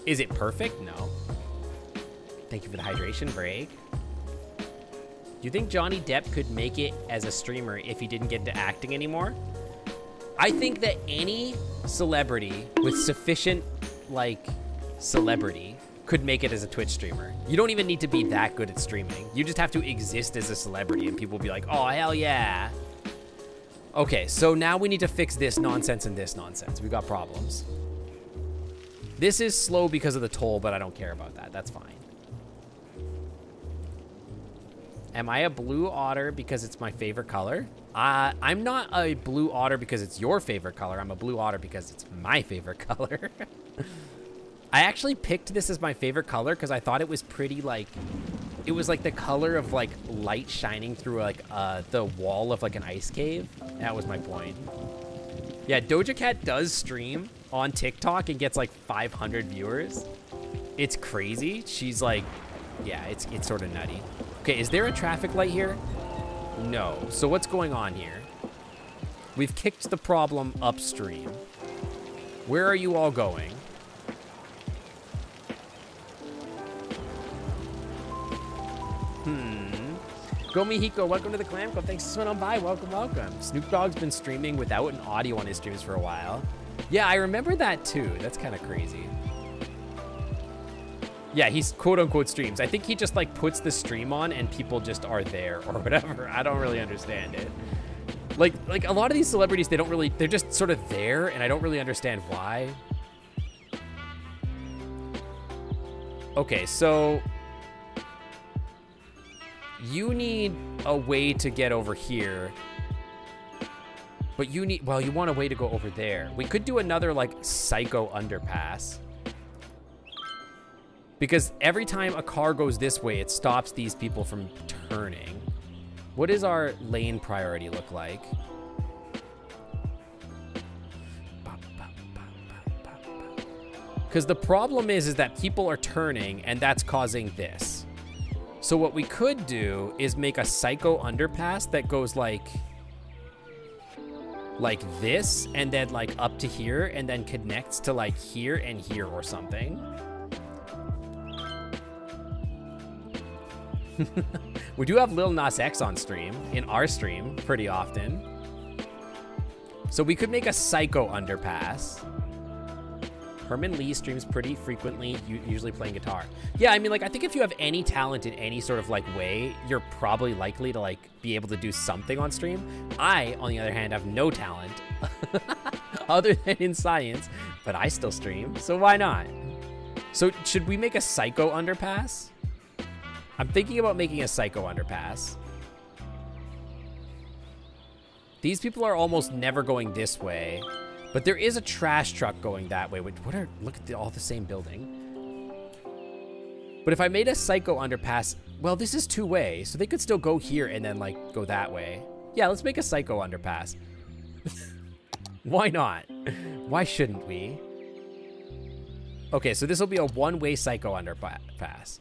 Is it perfect? No. Thank you for the hydration break. Do you think Johnny Depp could make it as a streamer if he didn't get into acting anymore? I think that any celebrity with sufficient, like, celebrity could make it as a Twitch streamer. You don't even need to be that good at streaming. You just have to exist as a celebrity and people will be like, oh, hell yeah. Okay, so now we need to fix this nonsense and this nonsense. We got problems. This is slow because of the toll, but I don't care about that. That's fine. Am I a blue otter because it's my favorite color? I'm not a blue otter because it's your favorite color. I'm a blue otter because it's my favorite color. I actually picked this as my favorite color because I thought it was pretty, like, it was like the color of like light shining through like the wall of like an ice cave. That was my point. Yeah, Doja Cat does stream on TikTok and gets like 500 viewers. It's crazy. She's like, yeah, it's sort of nutty. Okay, is there a traffic light here? No. So what's going on here? We've kicked the problem upstream. Where are you all going? Go Mihiko, welcome to the Clam Club. Thanks for swinging on by. Welcome, welcome. Snoop Dogg's been streaming without an audio on his streams for a while. Yeah, I remember that too. That's kind of crazy. Yeah, he's quote-unquote streams. I think he just like puts the stream on and people just are there or whatever. I don't really understand it. Like a lot of these celebrities, they're just sort of there and I don't really understand why. Okay, so you need a way to get over here. But you need, well, you want a way to go over there. We could do another, like, psycho underpass. Because every time a car goes this way, it stops these people from turning. What does our lane priority look like? Because the problem is that people are turning, and that's causing this. So what we could do is make a psycho underpass that goes like this, and then like up to here, and then connects to like here and here or something. We do have Lil Nas X on stream, in our stream, pretty often. So we could make a psycho underpass. Herman Lee streams pretty frequently, usually playing guitar. Yeah, I mean, like, I think if you have any talent in any sort of, like, way, you're probably likely to, like, be able to do something on stream. I, on the other hand, have no talent other than in science, but I still stream, so why not? So should we make a psycho underpass? I'm thinking about making a psycho underpass. These people are almost never going this way. But there is a trash truck going that way. Look at all the same building. But if I made a psycho underpass, well, this is two-way, so they could still go here and then, like, go that way. Yeah, let's make a psycho underpass. Why not? Why shouldn't we? Okay, so this will be a one-way psycho underpass.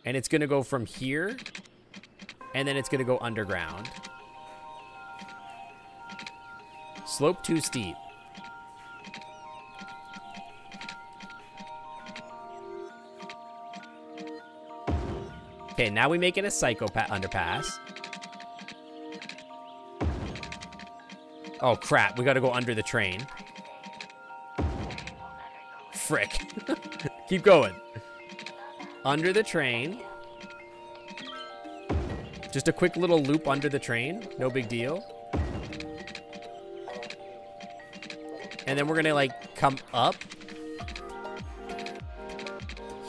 And it's gonna go from here, and then it's gonna go underground. Slope too steep. Okay, now we make it a psycho underpass. Oh, crap. We gotta go under the train. Frick. Keep going. Under the train. Just a quick little loop under the train. No big deal. And then we're gonna, like, come up.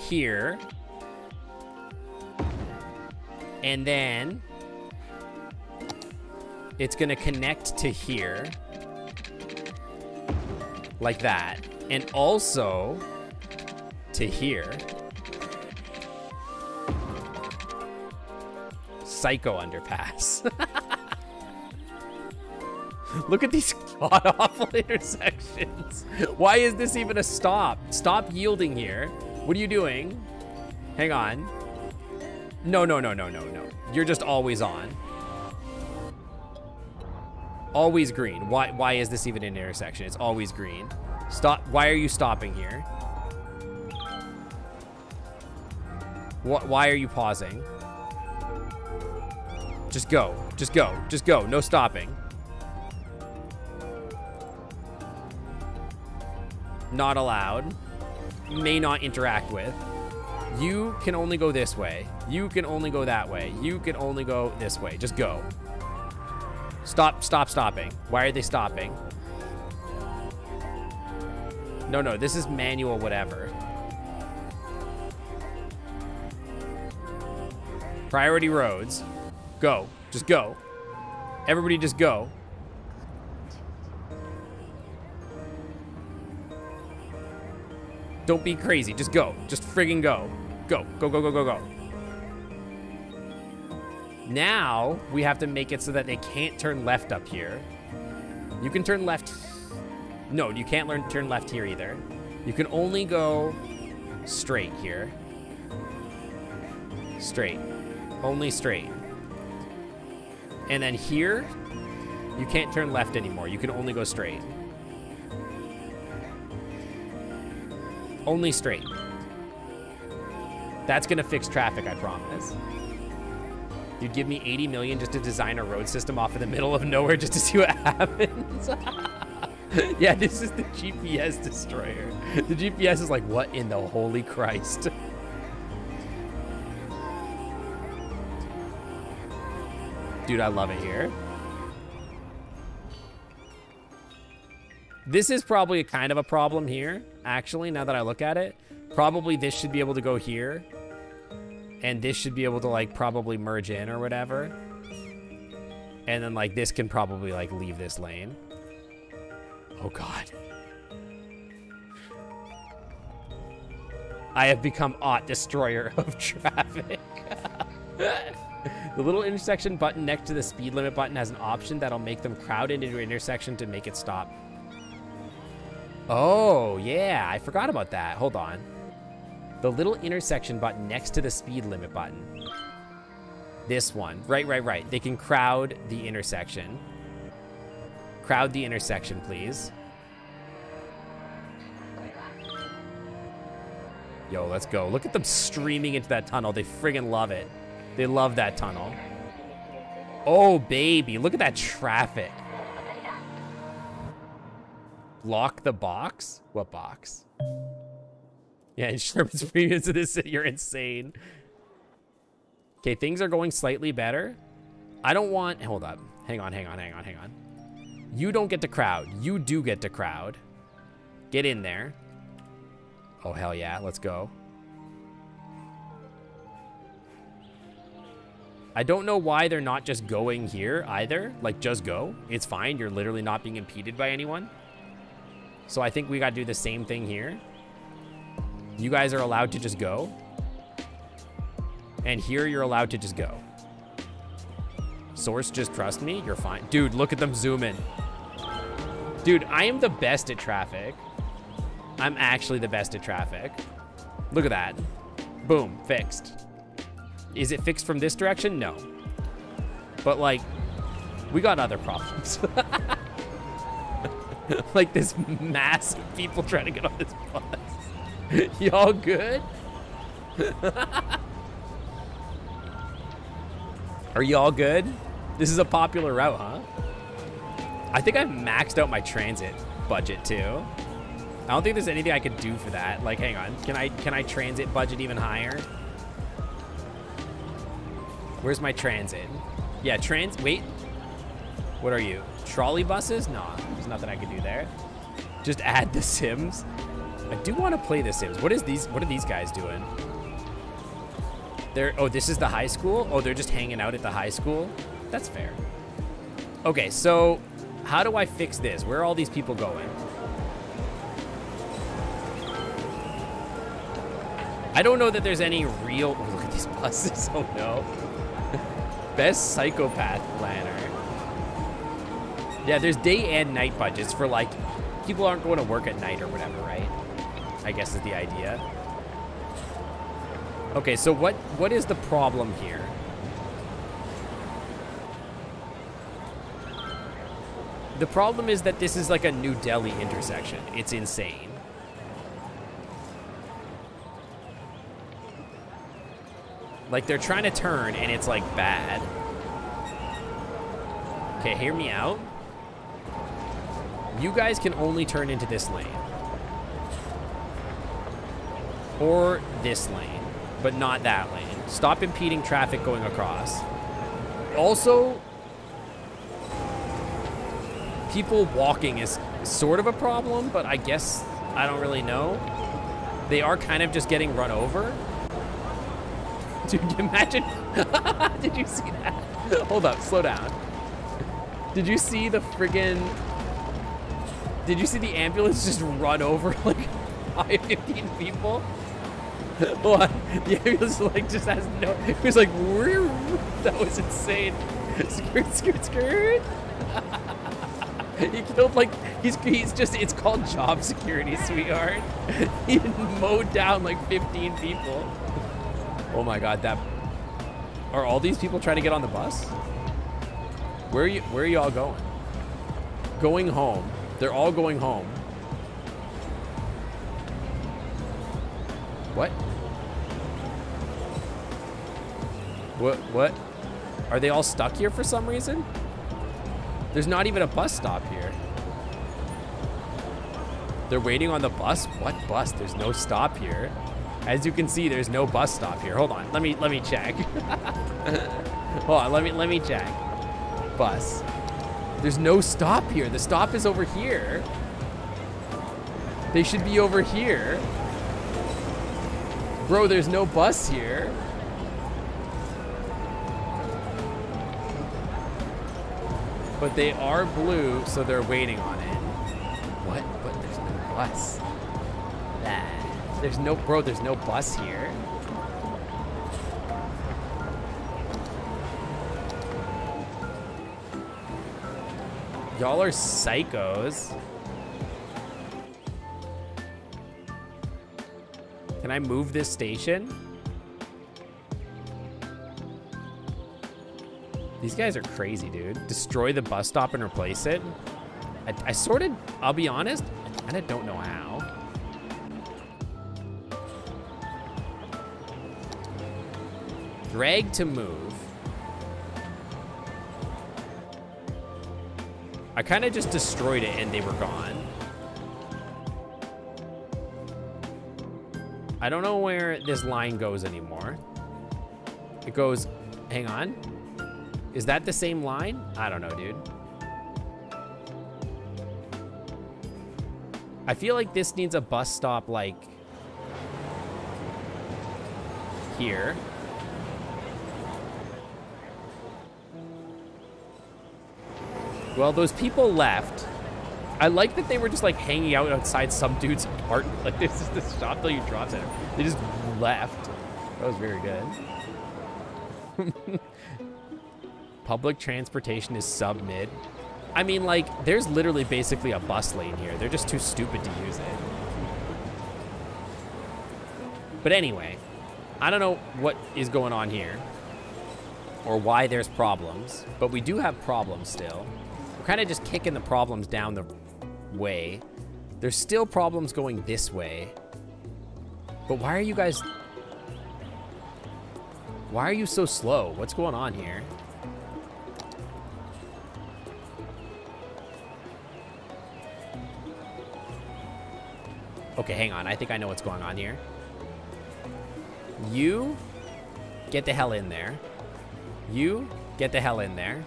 Here. And then it's gonna connect to here. Like that. And also to here. Psycho underpass. Look at these god-awful intersections. Why is this even a stop? Stop yielding here. What are you doing? Hang on. No. You're just always on. Always green. Why is this even an intersection? It's always green. Stop. Why are you stopping here? Why are you pausing? Just go. Just go. Just go. No stopping. Not allowed. May not interact with. You can only go this way. You can only go that way. You can only go this way. Just go. Stop stopping. Why are they stopping? No, this is manual whatever. Priority roads. Go. Just go. Everybody just go. Don't be crazy. Just go. Just friggin' go. Go. Go. Now, we have to make it so that they can't turn left up here. You can turn left. No, you can't turn left here either. You can only go straight here. Straight. Only straight. And then here, you can't turn left anymore. You can only go straight. Only straight. That's gonna fix traffic, I promise. You'd give me 80 million just to design a road system off in the middle of nowhere just to see what happens. Yeah, this is the GPS destroyer. The GPS is like, what in the holy Christ? Dude, I love it here. This is probably kind of a problem here, actually, now that I look at it. Probably this should be able to go here. And this should be able to, like, probably merge in or whatever. And then, like, this can probably, like, leave this lane. Oh, God. I have become Aught Destroyer of Traffic. The little intersection button next to the speed limit button has an option that'll make them crowd into an intersection to make it stop. Oh, yeah. I forgot about that. Hold on. The little intersection button next to the speed limit button. This one. Right. They can crowd the intersection. Crowd the intersection, please. Yo, let's go. Look at them streaming into that tunnel. They friggin' love it. They love that tunnel. Oh, baby. Look at that traffic. Lock the box? What box? Yeah, insurance premiums in this city, you're insane. Okay, things are going slightly better. I don't want, hold up. Hang on. You don't get to crowd. You do get to crowd. Get in there. Oh, hell yeah, let's go. I don't know why they're not just going here either. Like, just go. It's fine, you're literally not being impeded by anyone. So I think we gotta do the same thing here. You guys are allowed to just go. And here you're allowed to just go. Source, just trust me, you're fine. Dude, look at them zoom in. Dude, I am the best at traffic. I'm actually the best at traffic. Look at that. Boom, fixed. Is it fixed from this direction? No. But like, we got other problems. Like this mass of people trying to get on this bus. Y'all good? Are y'all good? This is a popular route, huh? I think I've maxed out my transit budget too. I don't think there's anything I could do for that. Like, hang on. Can I transit budget even higher? Where's my transit? Yeah, wait. What are you? Trolley buses? No, there's nothing I can do there. Just add The Sims. I do want to play The Sims. What are these guys doing? Oh, this is the high school? Oh, they're just hanging out at the high school? That's fair. Okay, so how do I fix this? Where are all these people going? I don't know that there's any real... Oh, look at these buses. Oh, no. Best psychopath planner. Yeah, there's day and night budgets for, like, people aren't going to work at night or whatever, right? I guess is the idea. Okay, so what is the problem here? The problem is that this is like a New Delhi intersection. It's insane. Like, they're trying to turn, and it's, like, bad. Okay, hear me out. You guys can only turn into this lane. Or this lane, but not that lane. Stop impeding traffic going across. Also, people walking is sort of a problem, but I guess I don't really know. They are kind of just getting run over. Dude, imagine. Did you see that? Hold up, slow down. Did you see the friggin'... Did you see the ambulance just run over like 15 people? What? The ambulance like just has no... It was like... That was insane. Skirt, skirt, skirt. He killed like... He's just... It's called job security, sweetheart. He mowed down like 15 people. Oh my god, that... Are all these people trying to get on the bus? Where are you all going? Going home. They're all going home. What? What? Are they all stuck here for some reason? There's not even a bus stop here. They're waiting on the bus? What bus? There's no stop here. As you can see, there's no bus stop here. Hold on, let me check. Hold on, let me check. Bus. There's no stop here. The stop is over here. They should be over here. Bro, there's no bus here. But they are blue, so they're waiting on it. What? But there's no bus. There's no, bro, there's no bus here. Y'all are psychos. Can I move this station? These guys are crazy, dude. Destroy the bus stop and replace it? I sort of, I'll be honest, I kind of don't know how. Drag to move. I kind of just destroyed it and they were gone. I don't know where this line goes anymore. It goes, hang on. Is that the same line? I don't know, dude. I feel like this needs a bus stop like here. Well, those people left. I like that they were just like hanging out outside some dude's apartment. Like, this is the shop till you drop center. They just left. That was very good. Public transportation is sub-mid. I mean, like, there's literally basically a bus lane here. They're just too stupid to use it. But anyway, I don't know what is going on here or why there's problems, but we do have problems still. We're kind of just kicking the problems down the way. There's still problems going this way. But why are you guys... Why are you so slow? What's going on here? Okay, hang on. I think I know what's going on here. You get the hell in there. You get the hell in there.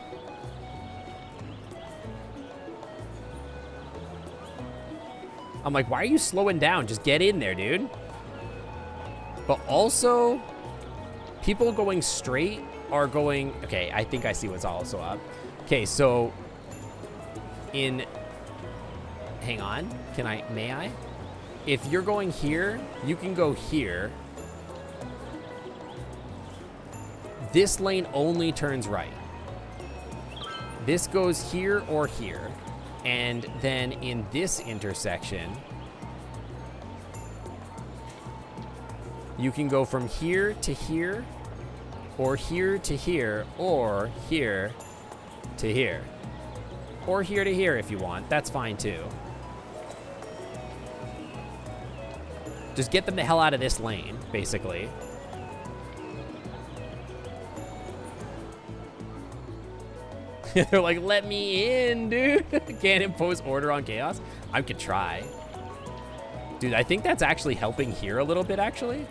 I'm like, why are you slowing down? Just get in there, dude. But also, people going straight are going... Okay, I think I see what's also up. Okay, so in... Hang on. Can I... May I? If you're going here, you can go here. This lane only turns right. This goes here or here. And then in this intersection, you can go from here to here, or here to here, or here to here. Or here to here if you want. That's fine too. Just get them the hell out of this lane, basically. They're like, let me in, dude. Can't impose order on chaos. I could try. Dude, I think that's actually helping here a little bit, actually.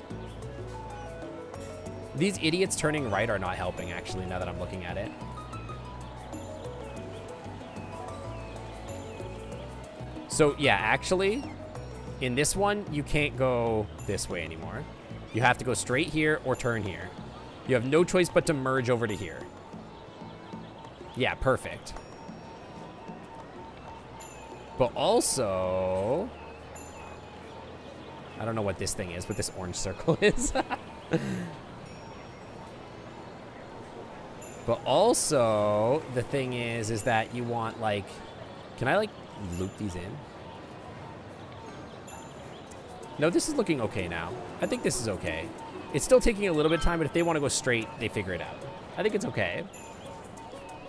These idiots turning right are not helping, actually, now that I'm looking at it. So, yeah, actually, in this one, you can't go this way anymore. You have to go straight here or turn here. You have no choice but to merge over to here. Yeah, perfect. But also... I don't know what this thing is, what this orange circle is. But also, the thing is that you want, like... Can I, like, loop these in? No, this is looking okay now. I think this is okay. It's still taking a little bit of time, but if they want to go straight, they figure it out. I think it's okay.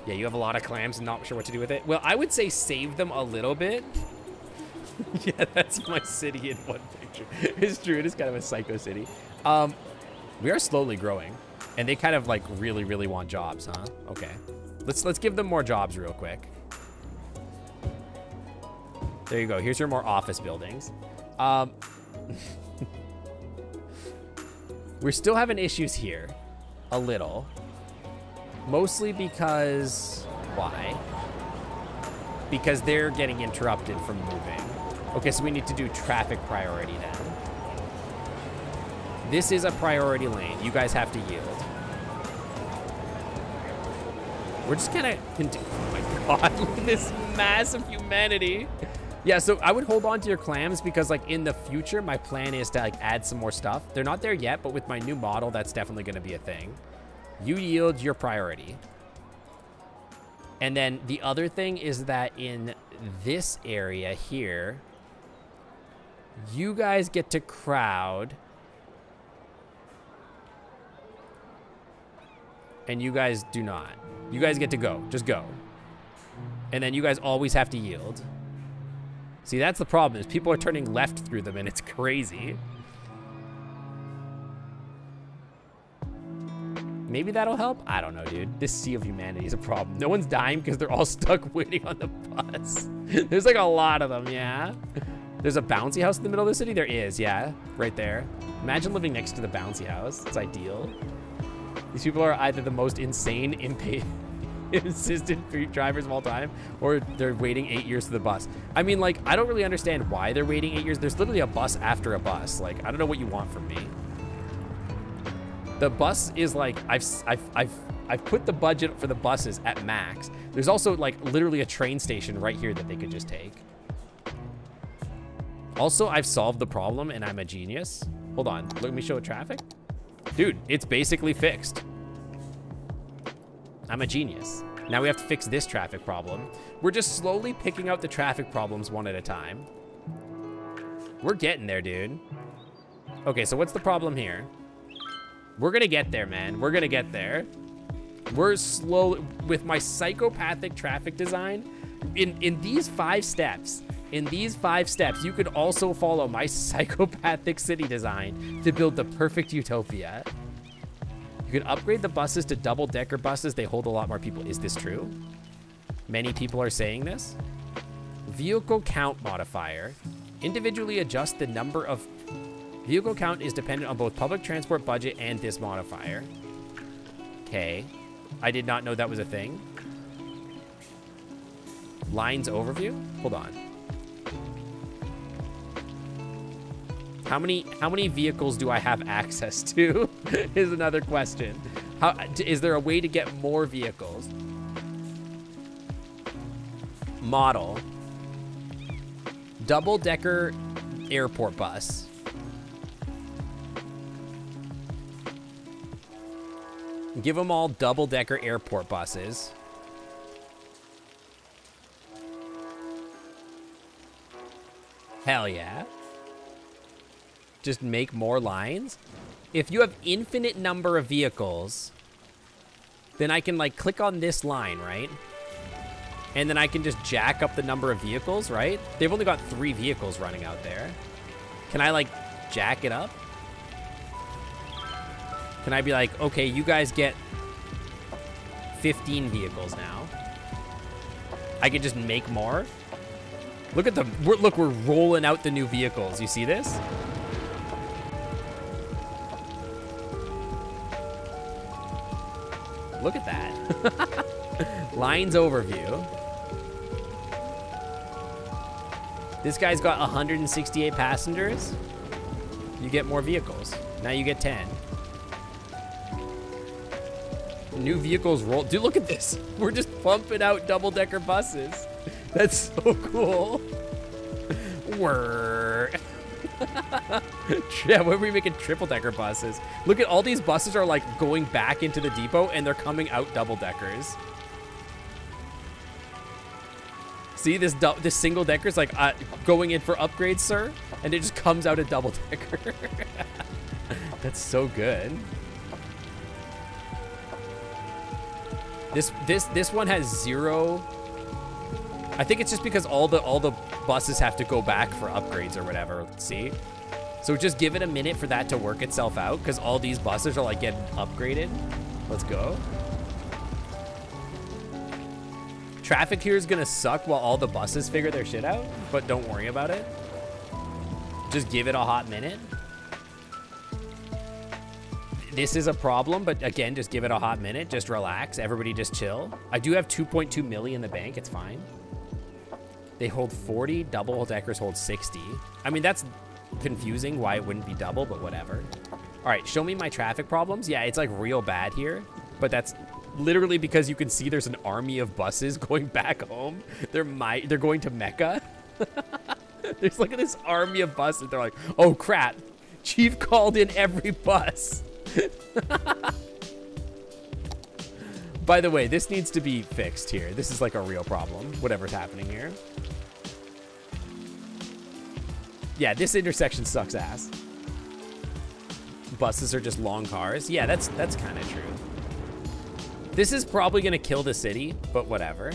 Yeah, you have a lot of clams and not sure what to do with it. Well, I would say save them a little bit. Yeah, that's my city in one picture. It's true. It is kind of a psycho city. We are slowly growing, and they kind of like really, really want jobs, huh? Okay, let's give them more jobs real quick. There you go. Here's your more office buildings. We're still having issues here, a little. Mostly because, why? Because they're getting interrupted from moving. Okay, so we need to do traffic priority then. This is a priority lane. You guys have to yield. We're just gonna continue. Oh my God, look at this mass of humanity. Yeah, so I would hold on to your clams because like in the future, my plan is to like add some more stuff. They're not there yet, but with my new model, that's definitely gonna be a thing. You yield your priority. And then the other thing is that in this area here, you guys get to crowd. And you guys do not. You guys get to go. Just go. And then you guys always have to yield. See, that's the problem, is people are turning left through them, and it's crazy. Maybe that'll help? I don't know, dude. This sea of humanity is a problem. No one's dying because they're all stuck waiting on the bus. There's like a lot of them, yeah? There's a bouncy house in the middle of the city? There is, yeah. Right there. Imagine living next to the bouncy house. It's ideal. These people are either the most insane, insistent drivers of all time, or they're waiting 8 years for the bus. I mean, like, I don't really understand why they're waiting 8 years. There's literally a bus after a bus. Like, I don't know what you want from me. The bus is like, I've put the budget for the buses at max. There's also like literally a train station right here that they could just take. Also, I've solved the problem and I'm a genius. Hold on, let me show traffic. Dude, it's basically fixed. I'm a genius. Now we have to fix this traffic problem. We're just slowly picking out the traffic problems one at a time. We're getting there, dude. Okay, so what's the problem here? We're gonna get there, man. We're gonna get there. We're slow with my psychopathic traffic design. In these 5 steps, you could also follow my psychopathic city design to build the perfect utopia. You can upgrade the buses to double-decker buses. They hold a lot more people. Is this true? Many people are saying this. Vehicle count modifier. Individually adjust the number of... Vehicle count is dependent on both public transport budget and this modifier. Okay. I did not know that was a thing. Lines overview? Hold on. How many vehicles do I have access to? Is another question. Is there a way to get more vehicles? Model. Double-decker airport bus. Give them all double-decker airport buses. Hell yeah. Just make more lines. If you have infinite number of vehicles, then I can like click on this line, right? And then I can just jack up the number of vehicles, right? They've only got 3 vehicles running out there. Can I like jack it up? Can I be like, okay, you guys get 15 vehicles now. I can just make more. Look at the, look, we're rolling out the new vehicles. You see this? Look at that. Lines overview. This guy's got 168 passengers. You get more vehicles. Now you get 10. New vehicles roll. Dude, look at this. We're just pumping out double-decker buses. That's so cool. Whirr. Yeah, when are we making triple-decker buses? Look at all these buses are like going back into the depot and they're coming out double-deckers. See, this single-decker's like going in for upgrades, sir, and it just comes out a double-decker. That's so good. This one has 0. I think it's just because all the buses have to go back for upgrades or whatever. See? So just give it a minute for that to work itself out, because all these buses are like getting upgraded. Let's go. Traffic here is gonna suck while all the buses figure their shit out, but don't worry about it. Just give it a hot minute. This is a problem, but again, just give it a hot minute. Just relax. Everybody just chill. I do have 2.2 million in the bank. It's fine. They hold 40. Double-deckers hold 60. I mean, that's confusing why it wouldn't be double, but whatever. All right, show me my traffic problems. Yeah, it's like real bad here, but that's literally because you can see there's an army of buses going back home. They're going to Mecca. There's like this army of buses. They're like, oh crap, Chief called in every bus. By the way, this needs to be fixed here. This is like a real problem, whatever's happening here. Yeah, this intersection sucks ass. Buses are just long cars. Yeah, that's kind of true. This is probably gonna kill the city, but whatever.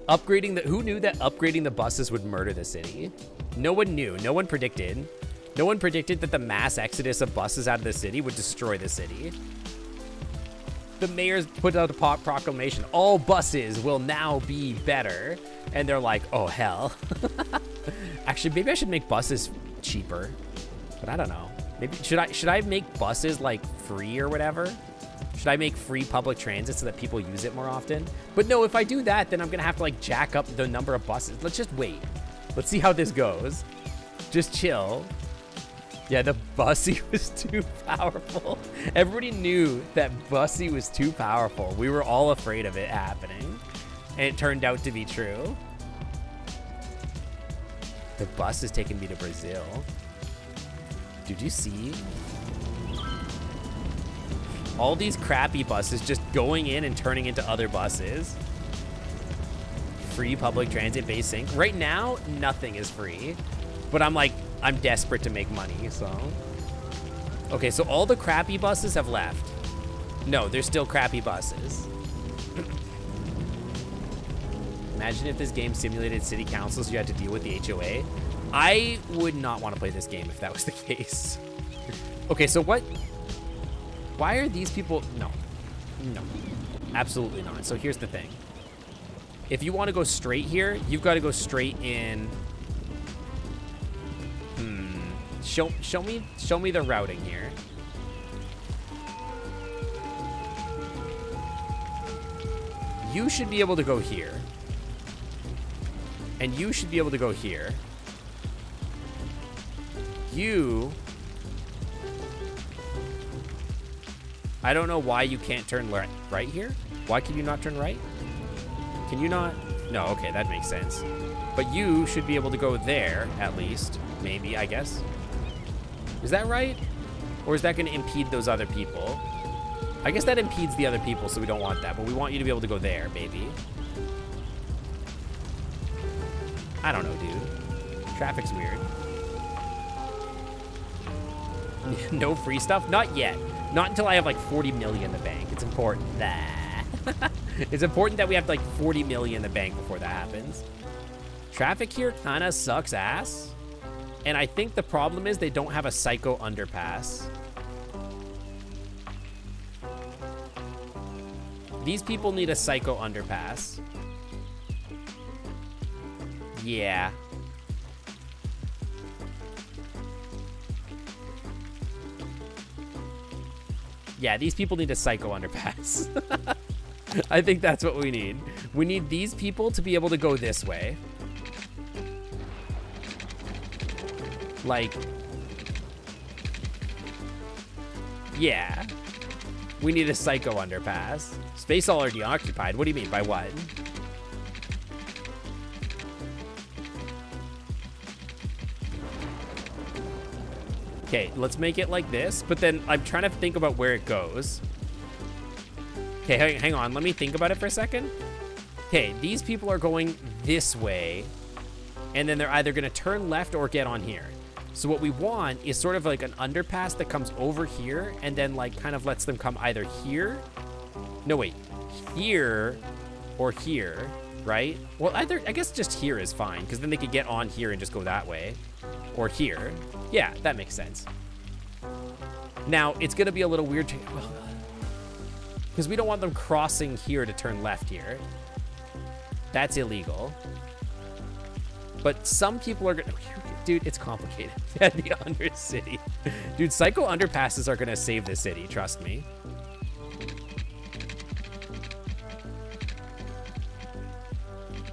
Who knew that upgrading the buses would murder the city? No one knew, no one predicted. No one predicted that the mass exodus of buses out of the city would destroy the city. The mayor's put out a proclamation, all buses will now be better. And they're like, oh hell. Actually, maybe I should make buses cheaper, but I don't know. Maybe, should I make buses like free or whatever? Should I make free public transit so that people use it more often? But no, if I do that, then I'm gonna have to like jack up the number of buses. Let's just wait. Let's see how this goes. Just chill. Yeah, the Bussy was too powerful. Everybody knew that Bussy was too powerful. We were all afraid of it happening. And it turned out to be true. The bus is taking me to Brazil. Did you see? All these crappy buses just going in and turning into other buses. Free public transit base sync. Right now, nothing is free. But I'm desperate to make money, so. Okay, so all the crappy buses have left. No, there's still crappy buses. Imagine if this game simulated city councils, you had to deal with the HOA. I would not want to play this game if that was the case. Okay, so what? Why are these people? No, absolutely not. So here's the thing. If you want to go straight here, you've got to go straight in. Show me the routing here. You should be able to go here. And you should be able to go here. I don't know why you can't turn right here. Why can you not turn right? Can you not? No, okay, that makes sense. But you should be able to go there, at least. Maybe, I guess. Is that right? Or is that going to impede those other people? I guess that impedes the other people, so we don't want that. But we want you to be able to go there, maybe. I don't know, dude. Traffic's weird. No free stuff? Not yet. Not until I have like 40 million in the bank. It's important. It's important that we have like 40 million in the bank before that happens. Traffic here kind of sucks ass. And I think the problem is they don't have a psycho underpass. These people need a psycho underpass. Yeah. Yeah, these people need a psycho underpass. I think that's what we need. We need these people to be able to go this way. Like, yeah. We need a psycho underpass. Space already occupied. What do you mean by what? Okay, let's make it like this, but then I'm trying to think about where it goes. Okay, hang on. Let me think about it for a second. Okay, these people are going this way, and then they're either going to turn left or get on here. So what we want is sort of like an underpass that comes over here and then like kind of lets them come either here. No, wait, here or here, right? Well, either, I guess just here is fine because then they could get on here and just go that way. Or here. Yeah, that makes sense. Now, it's going to be a little weird because we don't want them crossing here to turn left here. That's illegal. But some people are going to... Dude, it's complicated. The Undercity. Dude, psycho underpasses are going to save the city. Trust me.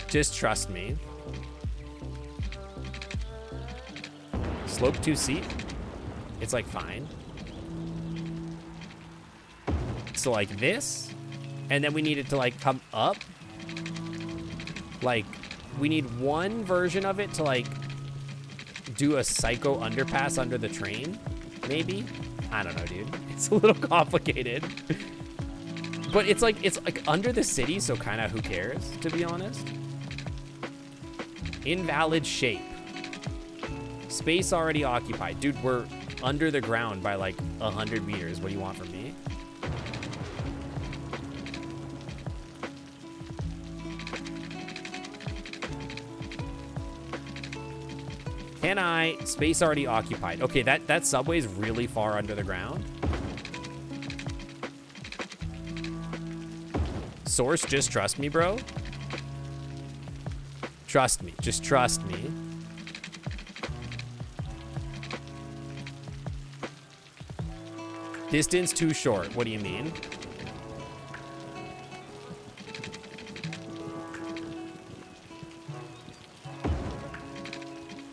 Just trust me. Slope 2 seat. It's like fine. So like this, and then we need it to like come up. Like, we need one version of it to like do a psycho underpass under the train, maybe? I don't know, dude. It's a little complicated. But it's like under the city, so kind of who cares, to be honest. Invalid shape. Space already occupied. Dude, we're under the ground by like 100 meters. What do you want from me? Can I? Space already occupied. Okay, that subway is really far under the ground. Source, just trust me, bro. Trust me. Just trust me. Distance too short. What do you mean?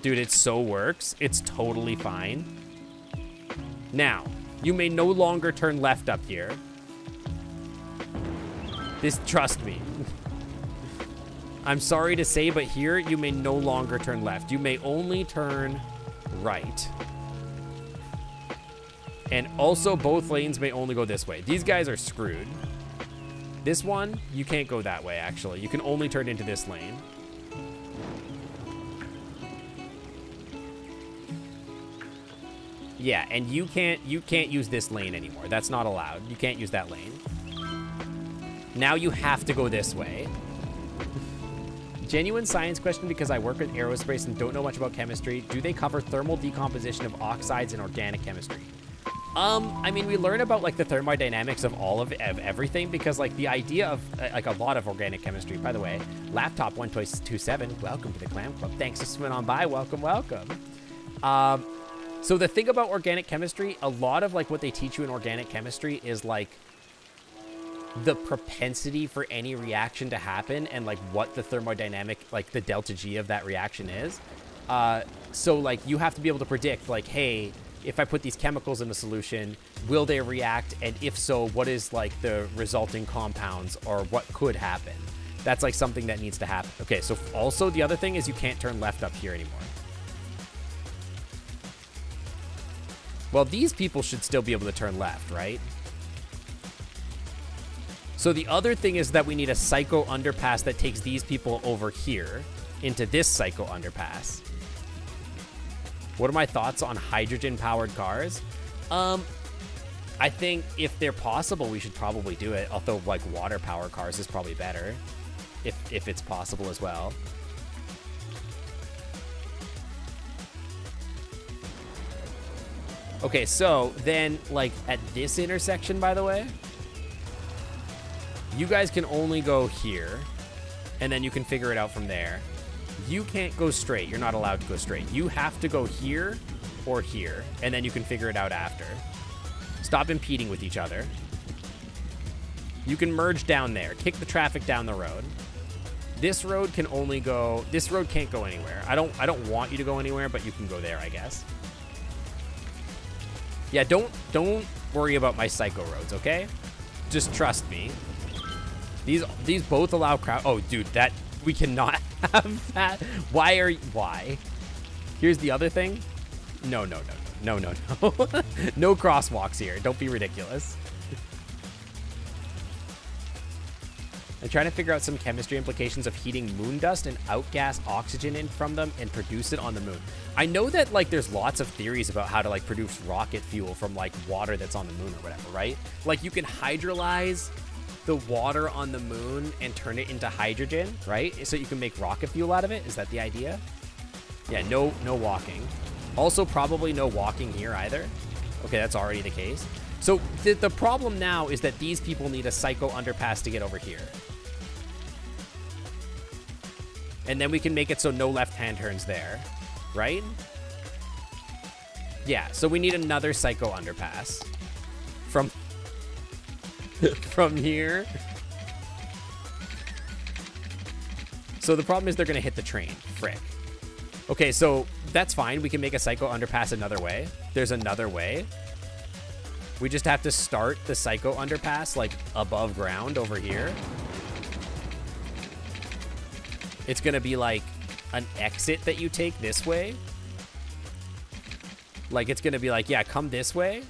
Dude, it so works. It's totally fine. Now, you may no longer turn left up here. This, trust me. I'm sorry to say, but here you may no longer turn left. You may only turn right. And also both lanes may only go this way. These guys are screwed. This one, you can't go that way, actually. You can only turn into this lane. Yeah, and you can't use this lane anymore. That's not allowed. You can't use that lane. Now you have to go this way. Genuine science question because I work with aerospace and don't know much about chemistry. Do they cover thermal decomposition of oxides in organic chemistry? I mean, we learn about like the thermodynamics of all of everything because like the idea of like a lot of organic chemistry. By the way, laptop 127, welcome to the Clam Club. Thanks for swimming on by. Welcome, welcome. So the thing about organic chemistry, a lot of like what they teach you in organic chemistry is like the propensity for any reaction to happen and like what the thermodynamic, like the delta G of that reaction is. So like you have to be able to predict like, hey, if I put these chemicals in a solution, will they react? And if so, what is like the resulting compounds or what could happen? That's like something that needs to happen. Okay, so also the other thing is you can't turn left up here anymore. Well, these people should still be able to turn left, right? So the other thing is that we need a psycho underpass that takes these people over here into this psycho underpass. What are my thoughts on hydrogen-powered cars? I think if they're possible, we should probably do it. Although, like, water-powered cars is probably better, if it's possible as well. Okay, so then, like, at this intersection, by the way, you guys can only go here, and then you can figure it out from there. You can't go straight. You're not allowed to go straight. You have to go here or here, and then you can figure it out after. Stop impeding with each other. You can merge down there. Kick the traffic down the road. This road can only go... This road can't go anywhere. I don't want you to go anywhere, but you can go there, I guess. Yeah, don't worry about my psycho roads, okay? Just trust me. These both allow crowd... Oh, dude, that... We cannot have that. Why? Here's the other thing. No. No crosswalks here. Don't be ridiculous. I'm trying to figure out some chemistry implications of heating moon dust and outgas oxygen in from them and produce it on the moon. I know that like there's lots of theories about how to like produce rocket fuel from like water that's on the moon or whatever, right? Like you can hydrolyze the water on the moon and turn it into hydrogen, right? So you can make rocket fuel out of it. Is that the idea? Yeah, no walking. Also probably no walking here either. Okay, that's already the case. So the problem now is that these people need a psycho underpass to get over here. And then we can make it so no left-hand turns there, right? Yeah, so we need another psycho underpass from here. So the problem is they're going to hit the train. Frick. Okay, so that's fine. We can make a psycho underpass another way. There's another way. We just have to start the Psycho underpass like above ground over here. It's gonna be like an exit that you take this way. Like it's gonna be like, yeah, come this way.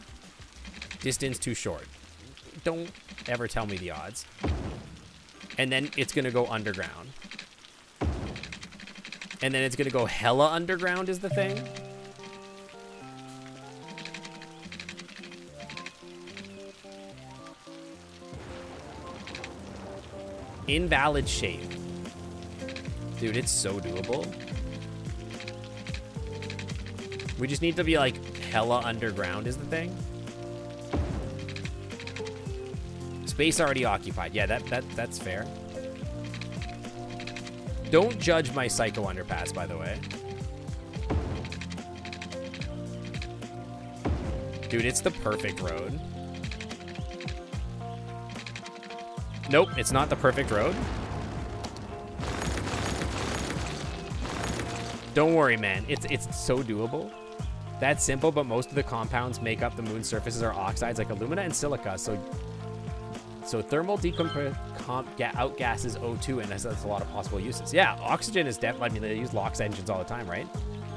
Distance too short. Don't ever tell me the odds. And then it's gonna go underground. And then it's gonna go hella underground is the thing. Invalid shape. Dude, it's so doable. We just need to be like hella underground is the thing. Space already occupied. Yeah, that's fair. Don't judge my Psycho underpass, by the way. Dude, it's the perfect road. Nope, it's not the perfect road. Don't worry, man. It's so doable. That's simple, but most of the compounds make up the moon's surfaces are oxides like alumina and silica. So thermal outgasses O2 and has a lot of possible uses. Yeah, oxygen is definitely, I mean, they use LOX engines all the time, right?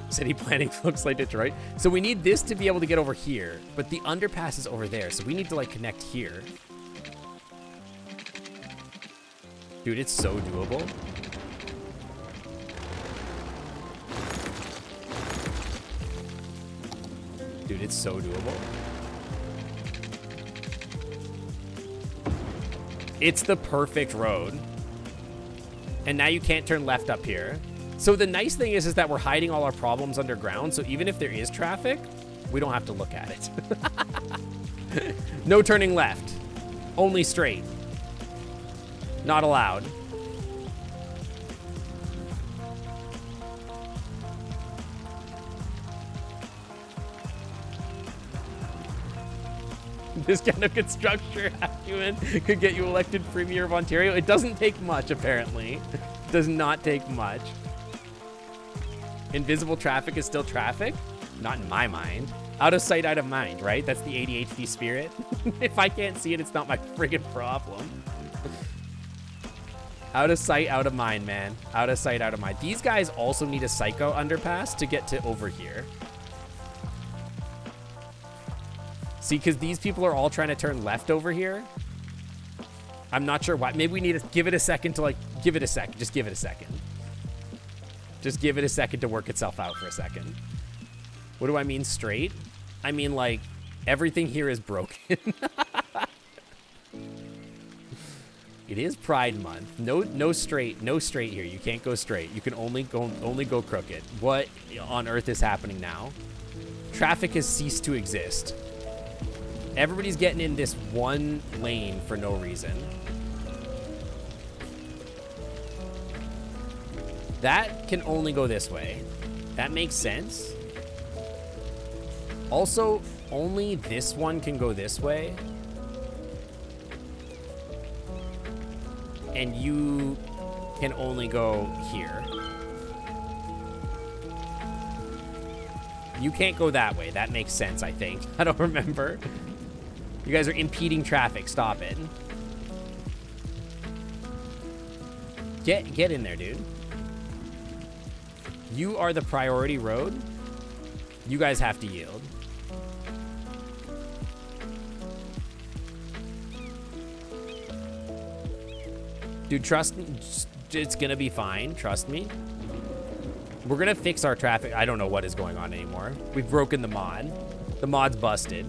City planning looks like Detroit. So we need this to be able to get over here, but the underpass is over there. So we need to like connect here. Dude, it's so doable. Dude, it's so doable. It's the perfect road. And now you can't turn left up here. So the nice thing is that we're hiding all our problems underground. So even if there is traffic, we don't have to look at it. No turning left. Only straight. Not allowed. This kind of construction acumen could get you elected Premier of Ontario. It doesn't take much, apparently. It does not take much. Invisible traffic is still traffic? Not in my mind. Out of sight, out of mind, right? That's the ADHD spirit. If I can't see it, it's not my friggin' problem. Out of sight, out of mind, man. Out of sight, out of mind. These guys also need a Psycho underpass to get to over here. See, because these people are all trying to turn left over here. I'm not sure why. Maybe we need to give it a second to like, give it a second. Just give it a second. Just give it a second to work itself out for a second. What do I mean straight? I mean like everything here is broken. It is Pride Month. No straight here. You can't go straight. You can only go crooked. What on earth is happening now? Traffic has ceased to exist. Everybody's getting in this one lane for no reason. That can only go this way. That makes sense. Also, only this one can go this way. And you can only go here. You can't go that way. That makes sense, I think. I don't remember. You guys are impeding traffic. Stop it. Get in there, dude. You are the priority road. You guys have to yield. Dude, trust me. It's gonna be fine. Trust me. We're gonna fix our traffic. I don't know what is going on anymore. We've broken the mod. The mod's busted.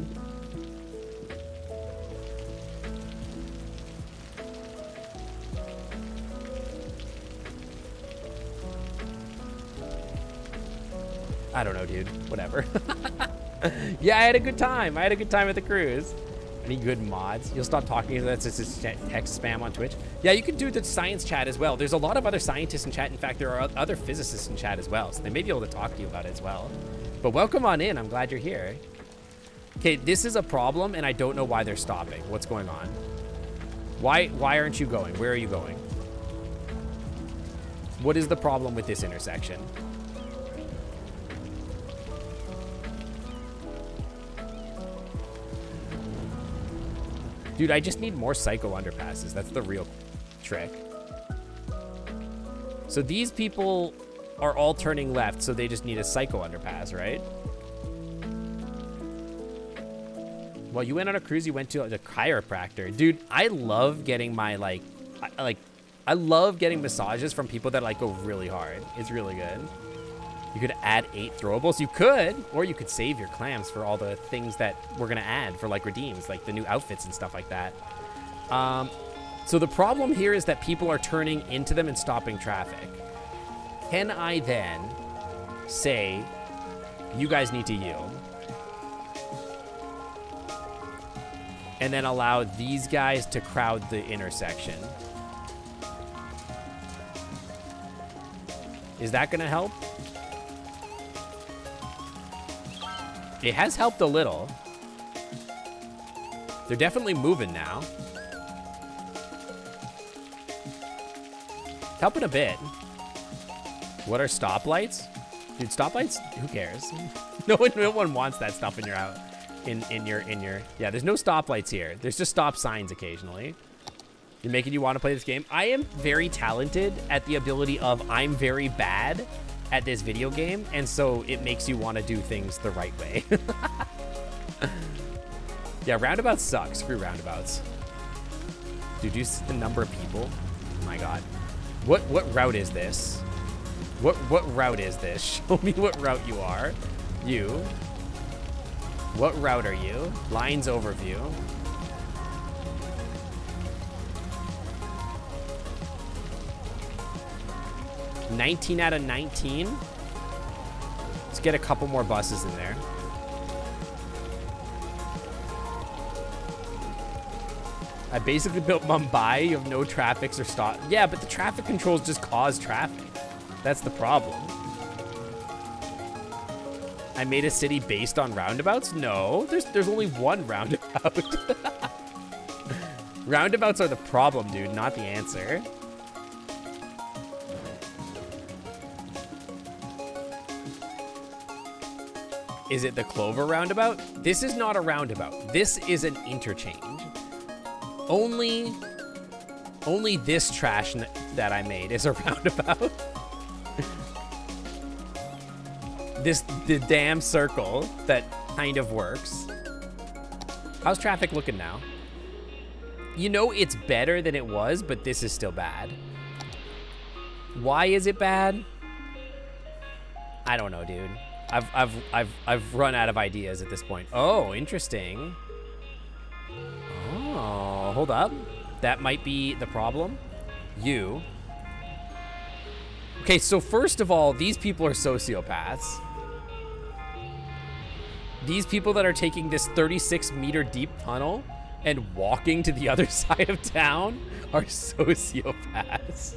I don't know, dude. Whatever. Yeah, I had a good time. I had a good time at the cruise. Any good mods? You'll stop talking. That's just text spam on Twitch. Yeah, you can do the science chat as well. There's a lot of other scientists in chat. In fact, there are other physicists in chat as well. So they may be able to talk to you about it as well. But welcome on in. I'm glad you're here. Okay, this is a problem, and I don't know why they're stopping. What's going on? Why aren't you going? Where are you going? What is the problem with this intersection? Dude, I just need more Psycho underpasses. That's the real trick. So these people are all turning left, so they just need a Psycho underpass, right? Well, you went on a cruise, you went to the chiropractor. Dude, I love getting my, I love getting massages from people that, like, go really hard. It's really good. You could add 8 throwables. You could, or you could save your clams for all the things that we're going to add for, like, redeems, like the new outfits and stuff like that. So the problem here is that people are turning into them and stopping traffic. Can I then say, you guys need to yield? And then allow these guys to crowd the intersection. Is that gonna help? It has helped a little. They're definitely moving now. Helping a bit. What are stoplights? Dude, stoplights, who cares? No one wants that stuff in your house. Yeah, there's no stoplights here. There's just stop signs occasionally. You're making you want to play this game. I am very talented at the ability of I'm very bad at this video game, and so it makes you want to do things the right way. Yeah, roundabouts suck. Screw roundabouts. Dude, do you see the number of people? Oh my god. What route is this? What route is this? Show me what route you are. You. What route are you? Lines overview. $19 out of 19. Let's get a couple more buses in there. I basically built Mumbai. You have no traffics or stop. Yeah, but the traffic controls just cause traffic. That's the problem. I made a city based on roundabouts? No, there's only one roundabout. Roundabouts are the problem, dude, not the answer. Is it the Clover roundabout? This is not a roundabout. This is an interchange. Only this trash that I made is a roundabout. The damn circle that kind of works. How's traffic looking now? You know it's better than it was, but this is still bad. Why is it bad? I don't know, dude. I've run out of ideas at this point. Oh, interesting. Oh, hold up. That might be the problem. You. Okay, so first of all, these people are sociopaths. These people that are taking this 36-meter deep tunnel and walking to the other side of town are sociopaths.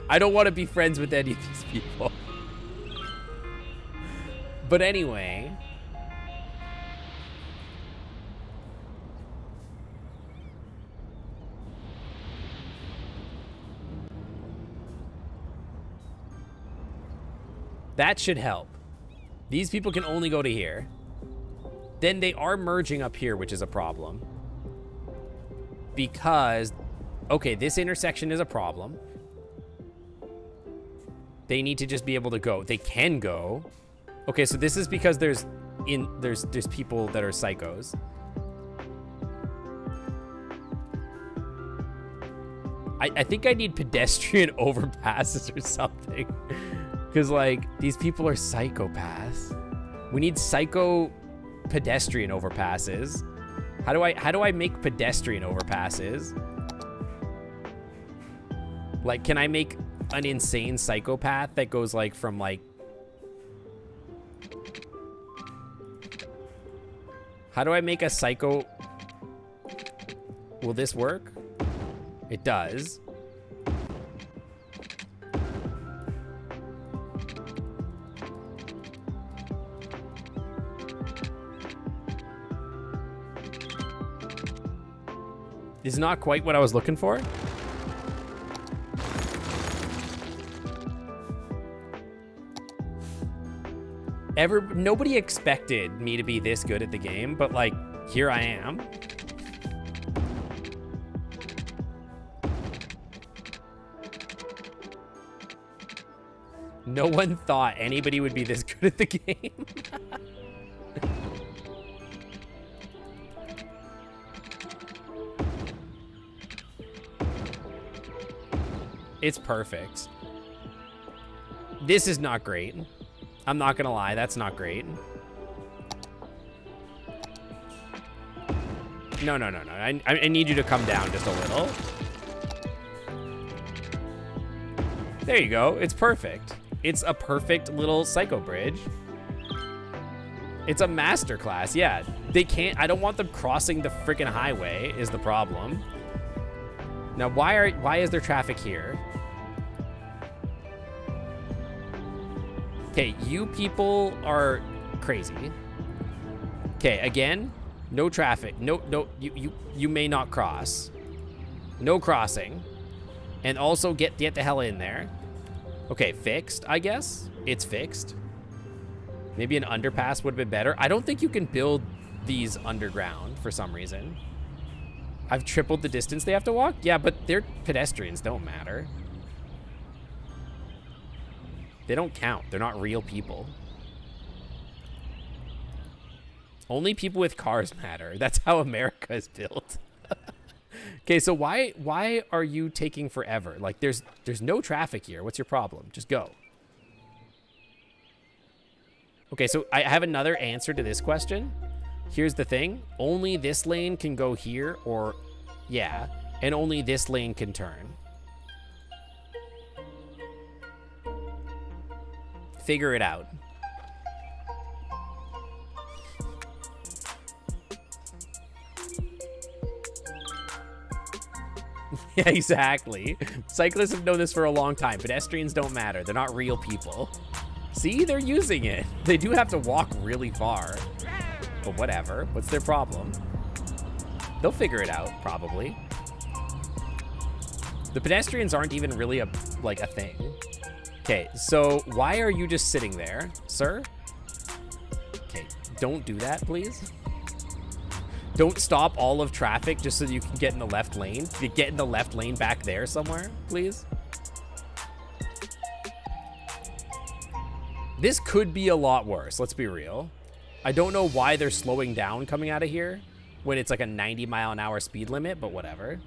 I don't want to be friends with any of these people. But anyway. That should help. These people can only go to here. Then they are merging up here, which is a problem. Because, okay, this intersection is a problem. They need to just be able to go. They can go. Okay, so this is because there's people that are psychos. I think I need pedestrian overpasses or something. Because, like, these people are psychopaths. We need psycho pedestrian overpasses. How do I make pedestrian overpasses? Like, can I make an insane psychopath that goes, like, from, like... How do I make a psycho... Will this work? It does. Is not quite what I was looking for. Nobody expected me to be this good at the game, but like, here I am. No one thought anybody would be this good at the game. It's perfect. This is not great. I'm not gonna lie, that's not great. No. I need you to come down just a little. There you go. It's perfect. It's a perfect little psycho bridge. It's a masterclass. Yeah, they can't. I don't want them crossing the freaking highway is the problem. Now, why is there traffic here? Okay, you people are crazy. Okay, again, no traffic. No, you may not cross. No crossing. And also get the hell in there. Okay, fixed, I guess. It's fixed. Maybe an underpass would have been better. I don't think you can build these underground for some reason. I've tripled the distance they have to walk? Yeah, but they're pedestrians, don't matter. They don't count. They're not real people. Only people with cars matter. That's how America is built. Okay, so why are you taking forever? Like, there's no traffic here. What's your problem? Just go. Okay, so I have another answer to this question. Here's the thing. Only this lane can go here, or, yeah, and only this lane can turn. Figure it out. Yeah, exactly. Cyclists have known this for a long time. Pedestrians don't matter. They're not real people. See, they're using it. They do have to walk really far. But whatever. What's their problem? They'll figure it out, probably. The pedestrians aren't even really a thing. Okay, so why are you just sitting there, sir? Okay, don't do that, please. Don't stop all of traffic just so you can get in the left lane. You get in the left lane back there somewhere, please. This could be a lot worse, let's be real. I don't know why they're slowing down coming out of here when it's like a 90-mile-an-hour speed limit, but whatever.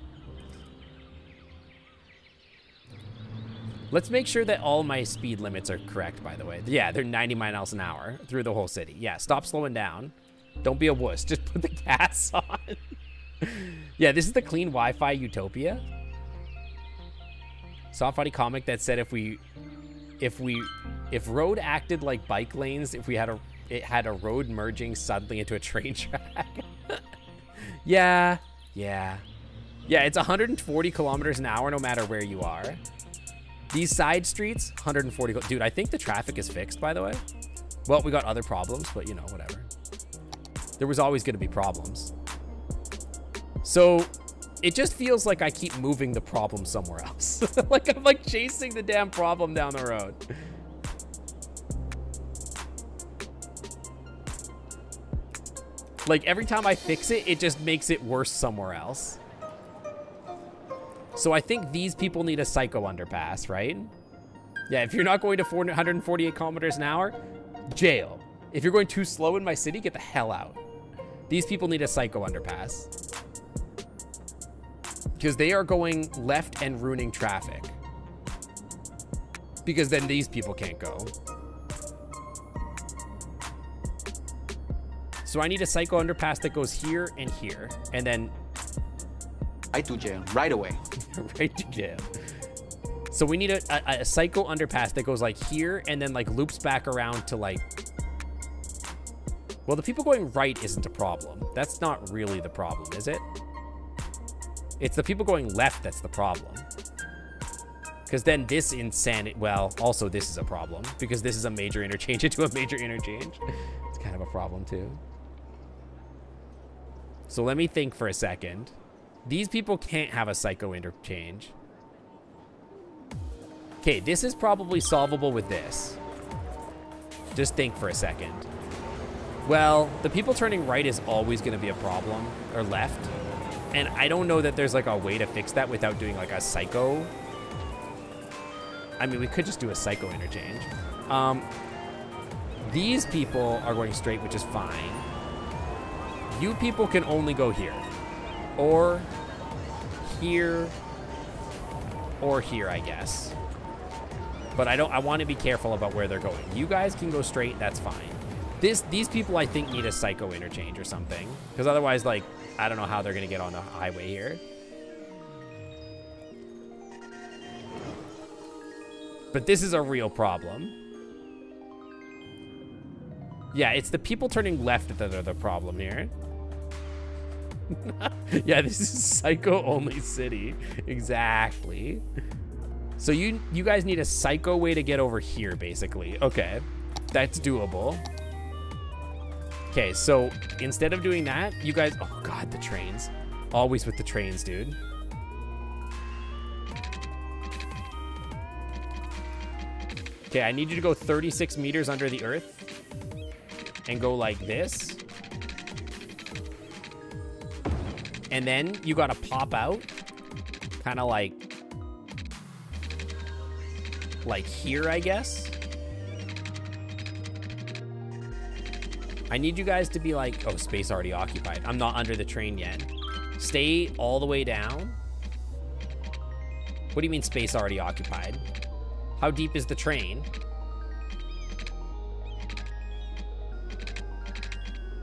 Let's make sure that all my speed limits are correct, by the way. Yeah, they're 90 miles an hour through the whole city. Yeah, stop slowing down. Don't be a wuss. Just put the gas on. Yeah, this is the clean Wi-Fi utopia. Saw a funny comic that said if road acted like bike lanes, if it had a road merging suddenly into a train track. Yeah, it's 140 kilometers an hour no matter where you are. These side streets, 140. Dude, I think the traffic is fixed, by the way. Well, we got other problems, but you know, whatever. There was always going to be problems. So it just feels like I keep moving the problem somewhere else. Like I'm like chasing the damn problem down the road. Like every time I fix it, it just makes it worse somewhere else. So I think these people need a psycho underpass, right? Yeah, if you're not going to 148 kilometers an hour, jail. If you're going too slow in my city, get the hell out. These people need a psycho underpass. Because they are going left and ruining traffic. Because then these people can't go. So I need a psycho underpass that goes here and here. And then... right to jail, right away. Right to jail. So we need a psycho underpass that goes like here and then like loops back around to like... Well, the people going right isn't a problem. That's not really the problem, is it? It's the people going left that's the problem. Because then this insanity... Well, also this is a problem. Because this is a major interchange into a major interchange. It's kind of a problem too. So let me think for a second. These people can't have a psycho interchange. Okay, this is probably solvable with this. Just think for a second. Well, the people turning right is always going to be a problem, or left. And I don't know that there's like a way to fix that without doing like a psycho I mean, we could just do a psycho interchange. These people are going straight, which is fine. You people can only go here. Or here. Or here, I guess. But I want to be careful about where they're going. You guys can go straight, that's fine. These people, I think, need a psycho interchange or something. Because otherwise, like, I don't know how they're going to get on the highway here. But this is a real problem. Yeah, it's the people turning left that are the problem here. Yeah, this is psycho-only city. Exactly. So you guys need a psycho way to get over here, basically. Okay, that's doable. Okay, so instead of doing that, you guys... Oh, God, the trains. Always with the trains, dude. Okay, I need you to go 36 meters under the earth and go like this. And then you gotta pop out, kind of like here, I guess. I need you guys to be like, oh, space already occupied. I'm not under the train yet. Stay all the way down. What do you mean space already occupied? How deep is the train?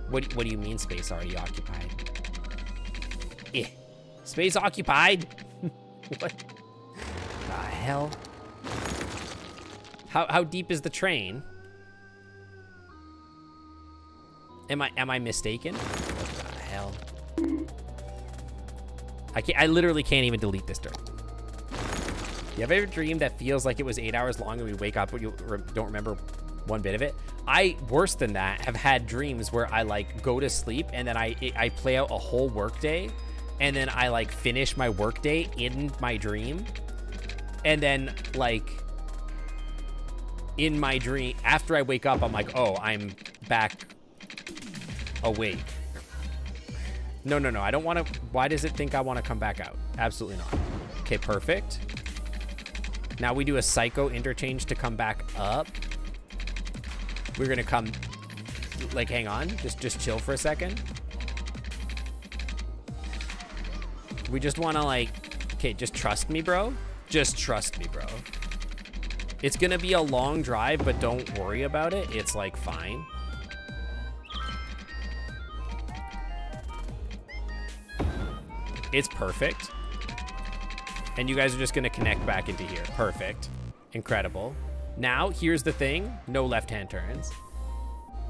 What do you mean space already occupied? Space occupied? What the hell? How deep is the train? Am I mistaken? What the hell? I literally can't even delete this dirt. You ever dream that feels like it was 8 hours long and we wake up but you don't remember one bit of it? Worse than that, have had dreams where I like go to sleep and then I play out a whole work day and then I like finish my work day in my dream. And then like in my dream, after I wake up, I'm like, oh, I'm back awake. No, I don't want to. Why does it think I want to come back out? Absolutely not. Okay, perfect. Now we do a psycho interchange to come back up. We're gonna come, like, hang on, just chill for a second. We just wanna like, okay, just trust me, bro. Just trust me, bro. It's gonna be a long drive, but don't worry about it. It's like fine. It's perfect. And you guys are just gonna connect back into here. Perfect. Incredible. Now, here's the thing. No left-hand turns.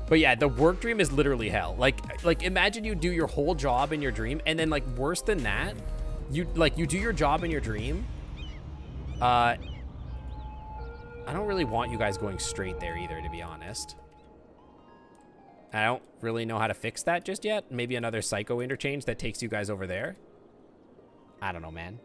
But yeah, the work dream is literally hell. Like imagine you do your whole job in your dream, and then like worse than that, you do your job in your dream. I don't really want you guys going straight there either, to be honest. I don't really know how to fix that just yet. Maybe another psycho interchange that takes you guys over there. I don't know, man.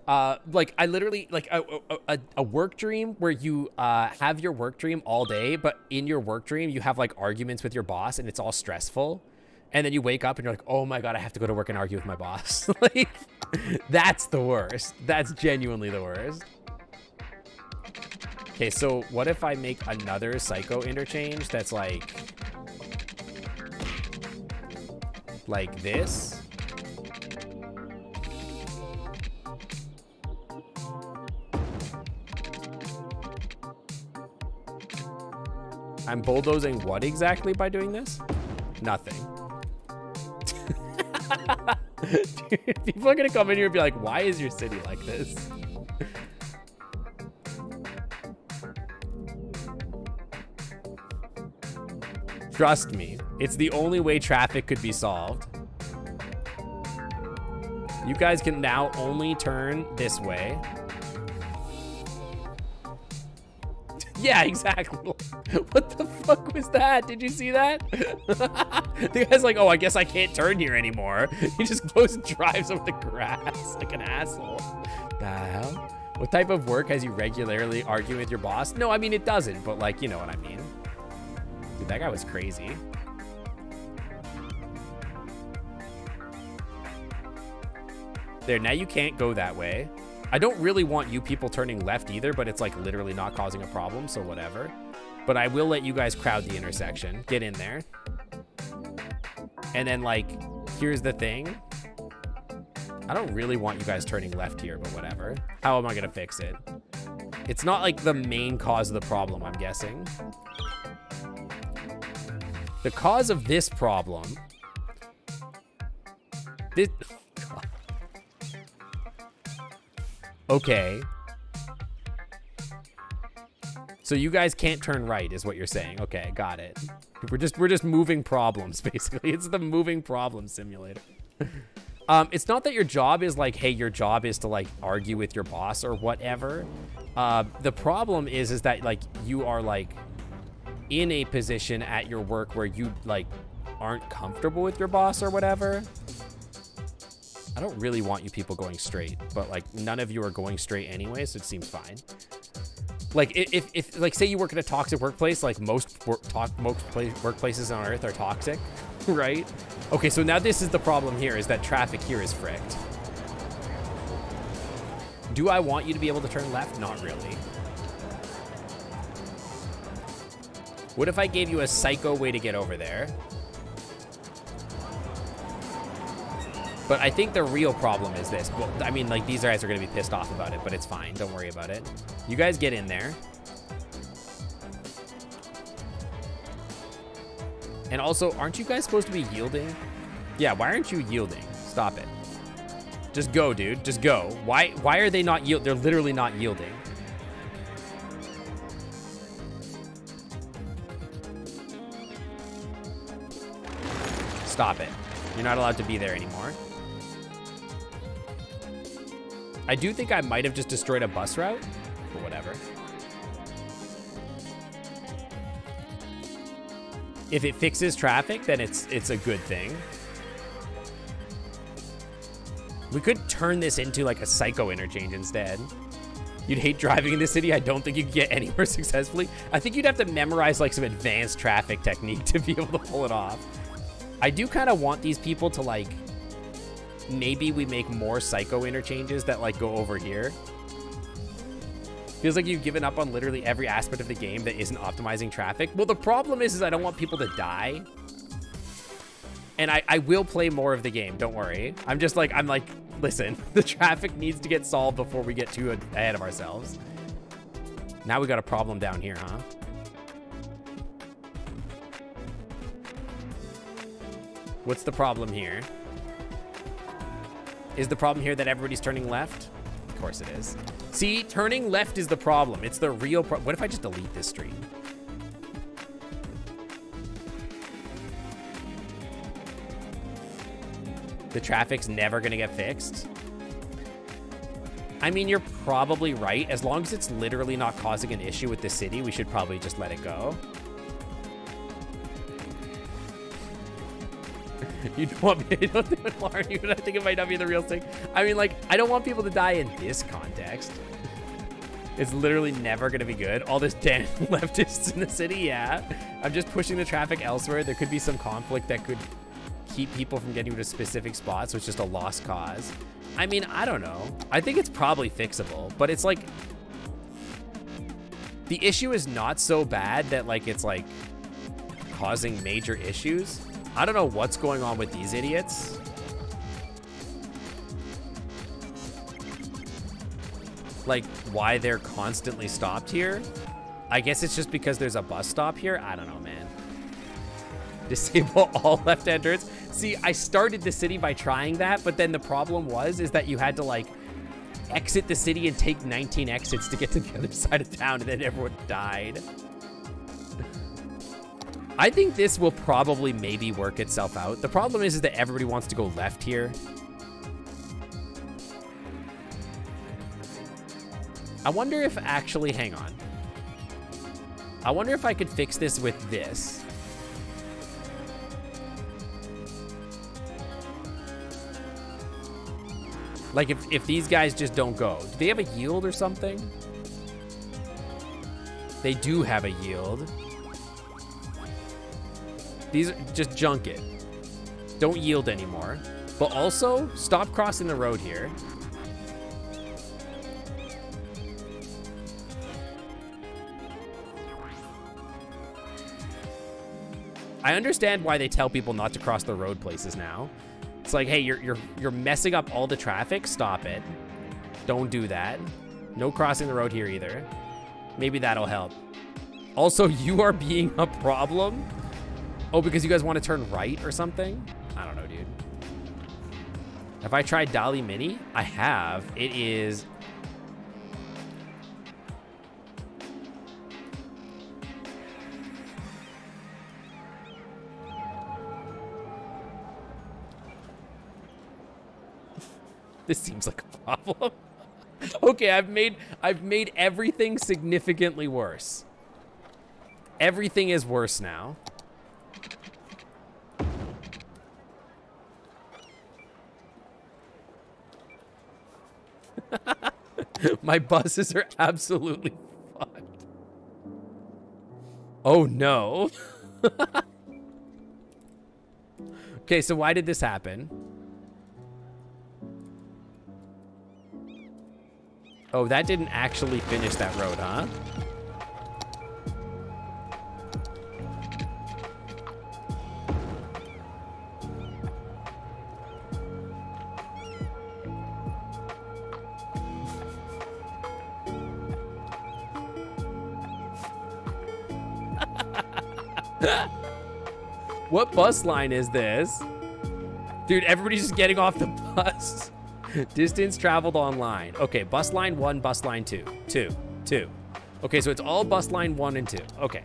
Like I literally like a work dream where you have your work dream all day, but in your work dream you have like arguments with your boss and it's all stressful, and then you wake up and you're like, oh my god, I have to go to work and argue with my boss. Like that's the worst. That's genuinely the worst. Okay, so what if I make another psycho interchange that's like this? I'm bulldozing what exactly by doing this? Nothing. Dude, people are gonna come in here and be like, why is your city like this? Trust me, it's the only way traffic could be solved. You guys can now only turn this way. Yeah, exactly. What the fuck was that? Did you see that? The guy's like, oh, I guess I can't turn here anymore. He just goes and drives over the grass like an asshole. The hell? What type of work has you regularly arguing with your boss? No, I mean, it doesn't, but like, you know what I mean. Dude, that guy was crazy. There, now you can't go that way. I don't really want you people turning left either, but it's like literally not causing a problem, so whatever. But I will let you guys crowd the intersection. Get in there. And then, like, here's the thing. I don't really want you guys turning left here, but whatever. How am I gonna fix it? It's not like the main cause of the problem, I'm guessing. The cause of this problem... This... Okay. So you guys can't turn right is what you're saying. Okay, got it. We're just moving problems, basically. It's the moving problem simulator. It's not that your job is like, hey, your job is to like argue with your boss or whatever. The problem is that like you are like in a position at your work where you like aren't comfortable with your boss or whatever. I don't really want you people going straight, but like none of you are going straight anyway, so it seems fine. Like if like say you work in a toxic workplace, like most workplaces on Earth are toxic, right? Okay, so now this is the problem here, is that traffic here is fricked. Do I want you to be able to turn left? Not really. What if I gave you a psycho way to get over there? But I think the real problem is this. Well, I mean, like, these guys are going to be pissed off about it, but it's fine. Don't worry about it. You guys get in there. And also, aren't you guys supposed to be yielding? Yeah, why aren't you yielding? Stop it. Just go, dude. Just go. Why are they not yielding? They're literally not yielding. Stop it. You're not allowed to be there anymore. I do think I might have just destroyed a bus route, but whatever. If it fixes traffic, then it's a good thing. We could turn this into like a psycho interchange instead. You'd hate driving in the city. I don't think you could get anywhere successfully. I think you'd have to memorize like some advanced traffic technique to be able to pull it off. I do kind of want these people to like, maybe we make more psycho interchanges that like go over here. Feels like you've given up on literally every aspect of the game that isn't optimizing traffic. Well, the problem is I don't want people to die. And I will play more of the game, don't worry. I'm like, listen, the traffic needs to get solved before we get too ahead of ourselves. Now we got a problem down here, huh? What's the problem here? Is the problem here that everybody's turning left? Of course it is. See, turning left is the problem. It's the real problem. What if I just delete this stream? The traffic's never gonna get fixed. I mean, you're probably right. As long as it's literally not causing an issue with the city, we should probably just let it go. You don't want me to don't do it, Lauren. I think it might not be the real thing. I mean, like, I don't want people to die in this context. It's literally never going to be good. All this damn leftists in the city, yeah. I'm just pushing the traffic elsewhere. There could be some conflict that could keep people from getting to specific spots, so it's just a lost cause. I mean, I don't know. I think it's probably fixable, but it's like, the issue is not so bad that like it's like causing major issues. I don't know what's going on with these idiots. Like, why they're constantly stopped here. I guess it's just because there's a bus stop here. I don't know, man. Disable all left-hand turns. See, I started the city by trying that, but then the problem is that you had to, like, exit the city and take 19 exits to get to the other side of town, and then everyone died. I think this will probably maybe work itself out. The problem is that everybody wants to go left here. I wonder if actually, hang on. I wonder if I could fix this with this. Like if these guys just don't go. Do they have a yield or something? They do have a yield. These just junk it. Don't yield anymore. But also, stop crossing the road here. I understand why they tell people not to cross the road places now. It's like, hey, you're messing up all the traffic. Stop it. Don't do that. No crossing the road here either. Maybe that'll help. Also, you are being a problem? Oh, because you guys want to turn right or something? I don't know, dude. Have I tried Dali Mini? I have. It is... This seems like a problem. Okay, I've made everything significantly worse. Everything is worse now. My buses are absolutely fucked. Oh no. Okay, so why did this happen? Oh, that didn't actually finish that road, huh? What bus line is this? Dude, everybody's just getting off the bus. Distance traveled online. Okay, bus line 1, bus line 2. 2. Okay, so it's all bus line 1 and 2. Okay.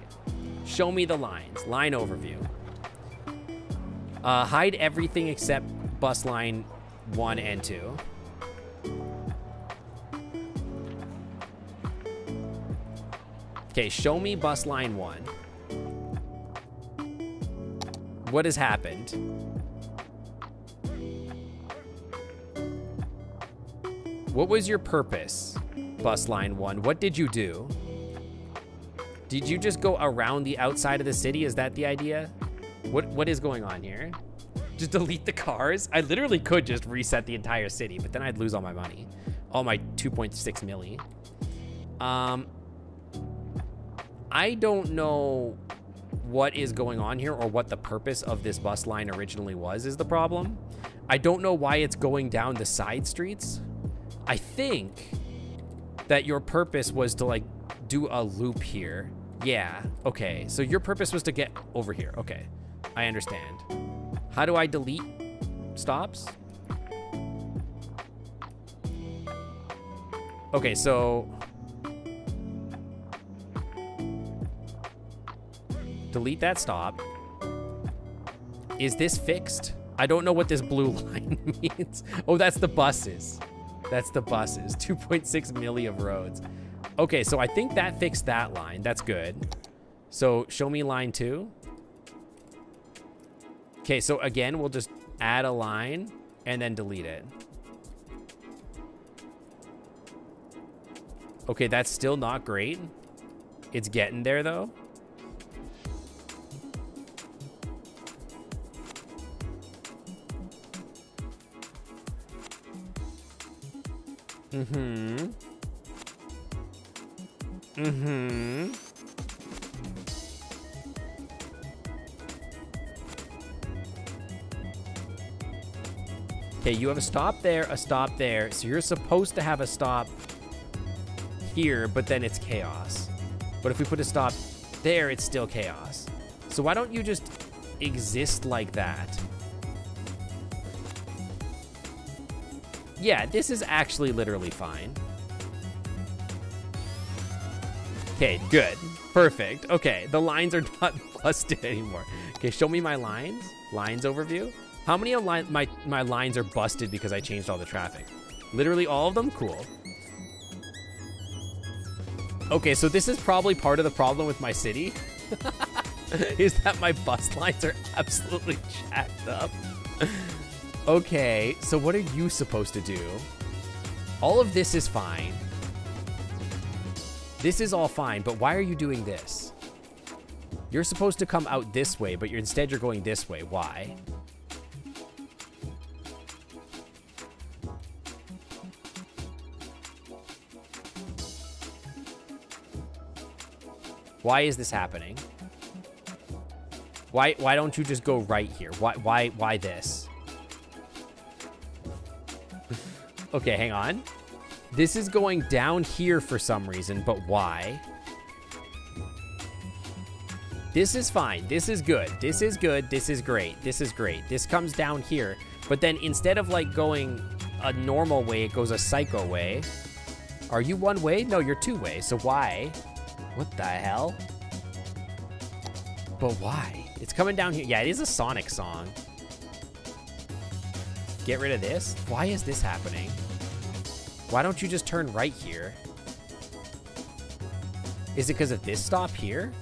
Show me the lines. Line overview. Hide everything except bus line 1 and 2. Okay, show me bus line 1. What has happened? What was your purpose, bus line 1? What did you do? Did you just go around the outside of the city? Is that the idea? What is going on here? Just delete the cars? I literally could just reset the entire city, but then I'd lose all my money. All my 2.6 milli. I don't know what is going on here or what the purpose of this bus line originally was is the problem. I don't know why it's going down the side streets. I think that your purpose was to like do a loop here. Yeah, okay. So your purpose was to get over here. Okay, I understand. How do I delete stops? Okay, so delete that stop. Is this fixed? I don't know what this blue line means. Oh, that's the buses. That's the buses. 2.6 milli of roads. Okay, so I think that fixed that line. That's good. So show me line 2. Okay, so again, we'll just add a line and then delete it. Okay, that's still not great. It's getting there though. Okay, you have a stop there, a stop there. So you're supposed to have a stop here, but then it's chaos. But if we put a stop there, it's still chaos. So why don't you just exist like that? Yeah, this is actually literally fine. Okay, good. Perfect. Okay, the lines are not busted anymore. Okay, show me my lines. Lines overview. How many of my lines are busted because I changed all the traffic? Literally all of them? Cool. Okay, so this is probably part of the problem with my city. Is that my bus lines are absolutely jacked up. Okay, so what are you supposed to do? All of this is fine. This is all fine, but why are you doing this? You're supposed to come out this way, but instead you're going this way. Why? Why is this happening? Why don't you just go right here? Why this? Okay, hang on. This is going down here for some reason, but why? This is fine. This is good. This is good. This is great. This is great. This comes down here. But then instead of like going a normal way, it goes a psycho way. Are you one way? No, you're two way. So why? What the hell? But why? It's coming down here. Yeah, it is a Sonic song. Get rid of this. Why is this happening? Why don't you just turn right here? Is it because of this stop here?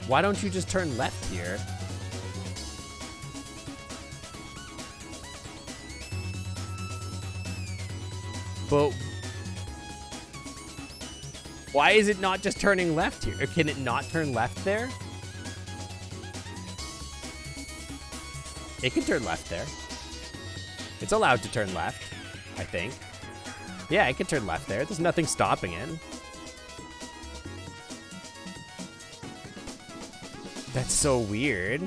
Why don't you just turn left here? But why is it not just turning left here? Or can it not turn left there? It can turn left there. It's allowed to turn left, I think. Yeah, it can turn left there. There's nothing stopping it. That's so weird.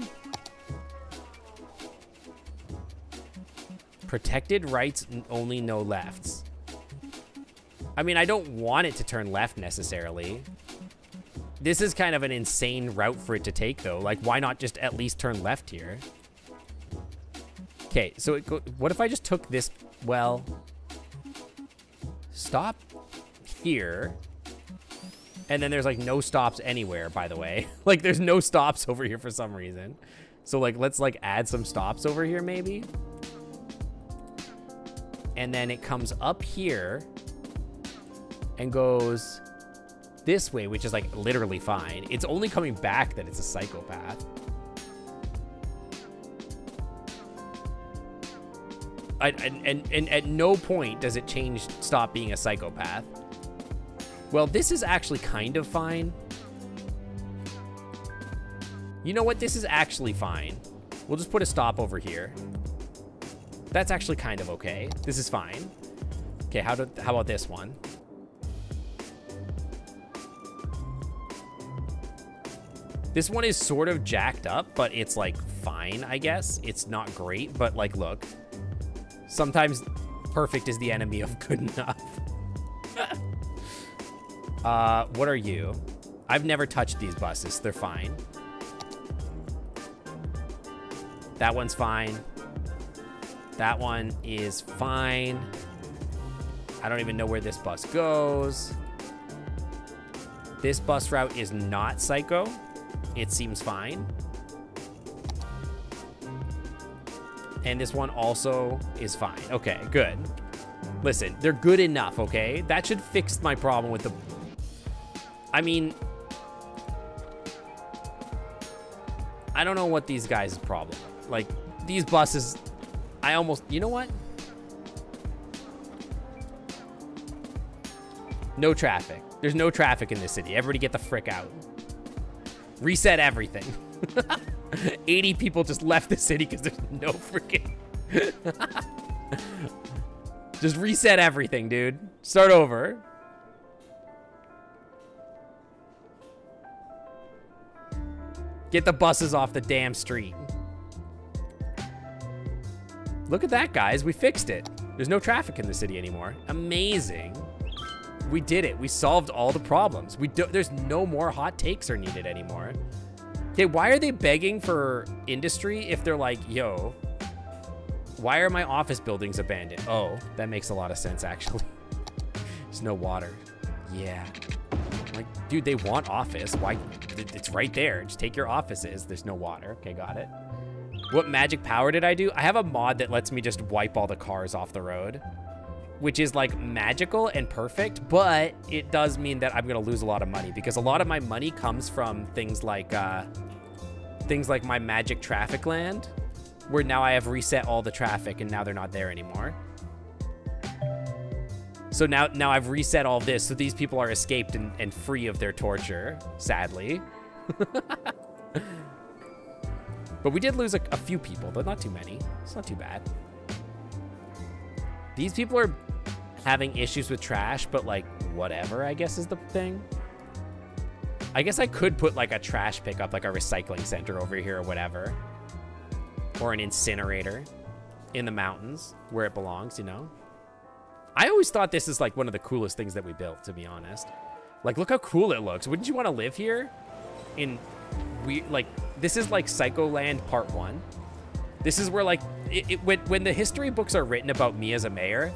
Protected rights, only no lefts. I mean, I don't want it to turn left necessarily. This is kind of an insane route for it to take, though. Like, why not just at least turn left here? Okay, so what if I just took this, well, stop here. And then there's like no stops anywhere, by the way. Like there's no stops over here for some reason. So like, let's like add some stops over here maybe. And then it comes up here and goes this way, which is like literally fine. It's only coming back that it's a psychopath. And at no point does it stop being a psychopath. Well, this is actually kind of fine. You know what? This is actually fine. We'll just put a stop over here. That's actually kind of okay. This is fine. Okay, how about this one? This one is sort of jacked up, but it's like fine, I guess. It's not great, but like, look. Sometimes perfect is the enemy of good enough. What are you? I've never touched these buses. They're fine. That one's fine. That one is fine. I don't even know where this bus goes. This bus route is not psycho. It seems fine. And this one also is fine. Okay, good. Listen, they're good enough, okay? That should fix my problem with the... I mean... I don't know what these guys' problem are. Like, these buses... I almost... You know what? No traffic. There's no traffic in this city. Everybody get the frick out. Reset everything. 80 people just left the city because there's no freaking... Just reset everything, dude. Start over. Get the buses off the damn street. Look at that, guys. We fixed it. There's no traffic in the city anymore. Amazing. We did it. We solved all the problems. There's no more hot takes are needed anymore. Okay, why are they begging for industry if they're like, yo, why are my office buildings abandoned? Oh, that makes a lot of sense, actually. There's no water. Yeah. Like, dude, they want office. Why? It's right there. Just take your offices. There's no water. Okay, got it. What magic power did I do? I have a mod that lets me just wipe all the cars off the road, which is like magical and perfect, but it does mean that I'm gonna lose a lot of money because a lot of my money comes from things like my magic traffic land, where now I have reset all the traffic and now they're not there anymore. So now I've reset all this, so these people are escaped and free of their torture, sadly. But we did lose a few people, but not too many. It's not too bad. These people are having issues with trash, but like whatever, I guess is the thing. I guess I could put like a trash pickup, like a recycling center over here or whatever. Or an incinerator in the mountains where it belongs, you know? I always thought this is like one of the coolest things that we built, to be honest. Like, look how cool it looks. Wouldn't you want to live here? This is like Psycholand Part 1. This is where like, when the history books are written about me as a mayor,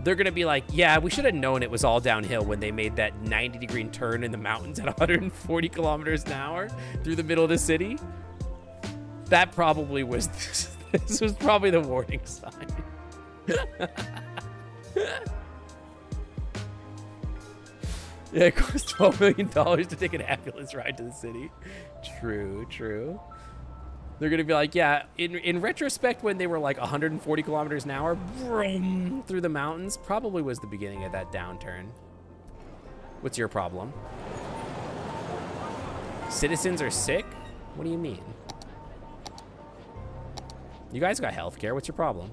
they're going to be like, yeah, we should have known it was all downhill when they made that 90-degree turn in the mountains at 140 kilometers an hour through the middle of the city. That probably was, this was probably the warning sign. Yeah, it costs $12 million to take an ambulance ride to the city. True, true. They're going to be like, yeah, in retrospect, when they were like 140 kilometers an hour vroom, through the mountains, probably was the beginning of that downturn. What's your problem? Citizens are sick? What do you mean? You guys got healthcare. What's your problem?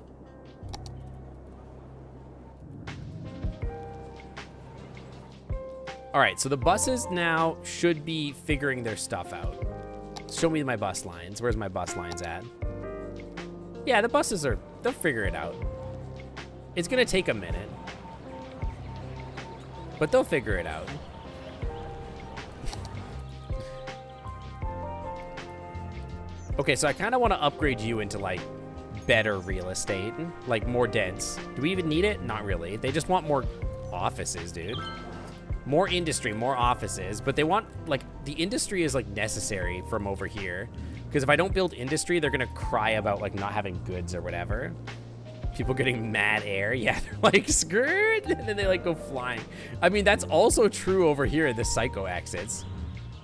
All right, so the buses now should be figuring their stuff out. Show me my bus lines. Where's my bus lines at? Yeah, the buses they'll figure it out. It's gonna take a minute, but they'll figure it out. Okay, so I kind of want to upgrade you into like better real estate, like more dense. Do we even need it? Not really. They just want more offices, dude. More industry, more offices, but they want, like, the industry is, like, necessary from over here. Because if I don't build industry, they're going to cry about, like, not having goods or whatever. People getting mad air. Yeah, they're like, skirt, and then they, like, go flying. I mean, that's also true over here in the Psycho exits.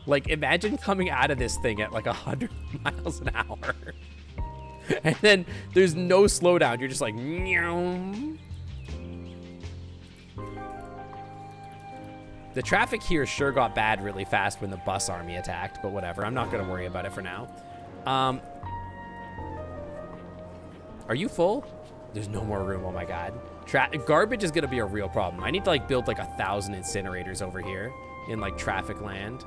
Like, imagine coming out of this thing at, like, 100 miles an hour. And then there's no slowdown. You're just like, meow. The traffic here sure got bad really fast when the bus army attacked, but whatever. I'm not going to worry about it for now. Are you full? There's no more room. Oh, my God. Garbage is going to be a real problem. I need to, like, build, like, 1,000 incinerators over here in, like, traffic land.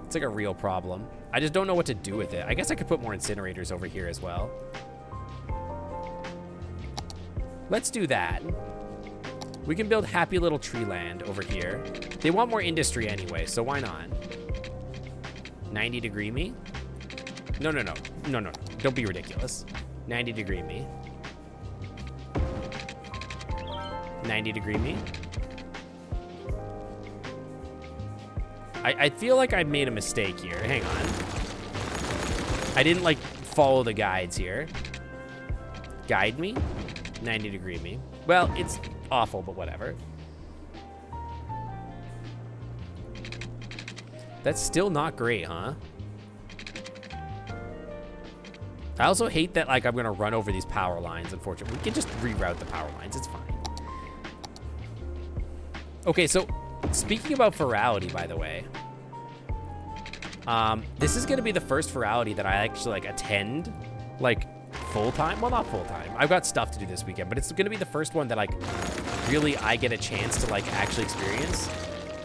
It's, like, a real problem. I just don't know what to do with it. I guess I could put more incinerators over here as well. Let's do that. We can build happy little tree land over here. They want more industry anyway, so why not? 90-degree me? No. Don't be ridiculous. 90-degree me. 90-degree me. I feel like I made a mistake here. Hang on. I didn't, like, follow the guides here. Guide me? 90-degree me. Well, it's awful, but whatever. That's still not great, huh? I also hate that, like, I'm gonna run over these power lines, unfortunately. We can just reroute the power lines, it's fine. Okay, so speaking about virality, by the way, this is gonna be the first virality that I actually, like, attend, like, full-time. Well, not full-time. I've got stuff to do this weekend, but it's gonna be the first one that, like, really I get a chance to, like, actually experience.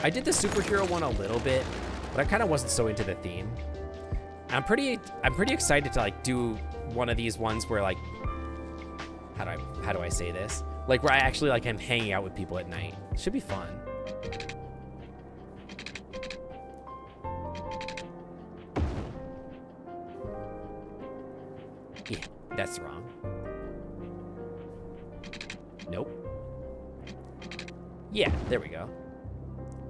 I did the superhero one a little bit, but I kind of wasn't so into the theme. I'm pretty excited to, like, do one of these ones where, like, how do I say this? Like, where I actually, like, am hanging out with people at night. It should be fun. Yeah, that's wrong. Nope. Yeah, there we go.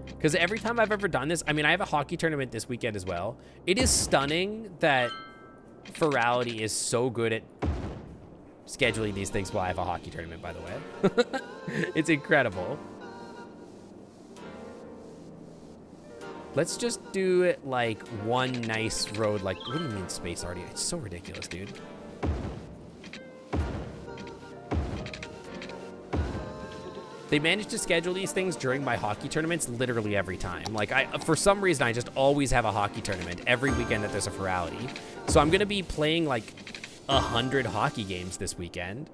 Because every time I've ever done this, I mean, I have a hockey tournament this weekend as well. It is stunning that Virality is so good at scheduling these things while I have a hockey tournament, by the way. It's incredible. Let's just do it like one nice road. Like, what do you mean space already? It's so ridiculous, dude. They manage to schedule these things during my hockey tournaments literally every time. Like, for some reason, I just always have a hockey tournament every weekend that there's a virality. So I'm going to be playing, like, 100 hockey games this weekend.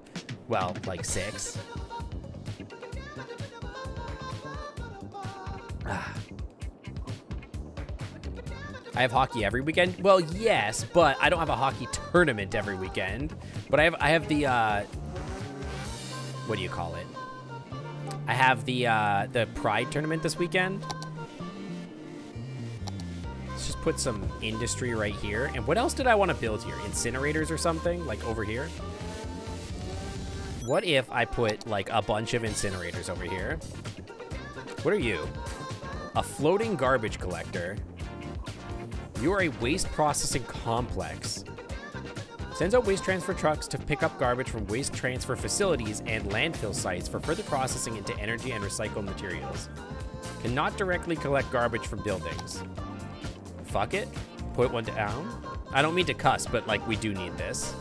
Well, like 6. I have hockey every weekend. Well, yes, but I don't have a hockey tournament every weekend. But I have the what do you call it? I have the Pride tournament this weekend. Let's just put some industry right here. And what else did I want to build here? Incinerators or something, like over here? What if I put like a bunch of incinerators over here? What are you? A floating garbage collector. You are a waste processing complex. Sends out waste transfer trucks to pick up garbage from waste transfer facilities and landfill sites for further processing into energy and recycled materials. Cannot directly collect garbage from buildings. Fuck it. Put one down. I don't mean to cuss, but like we do need this.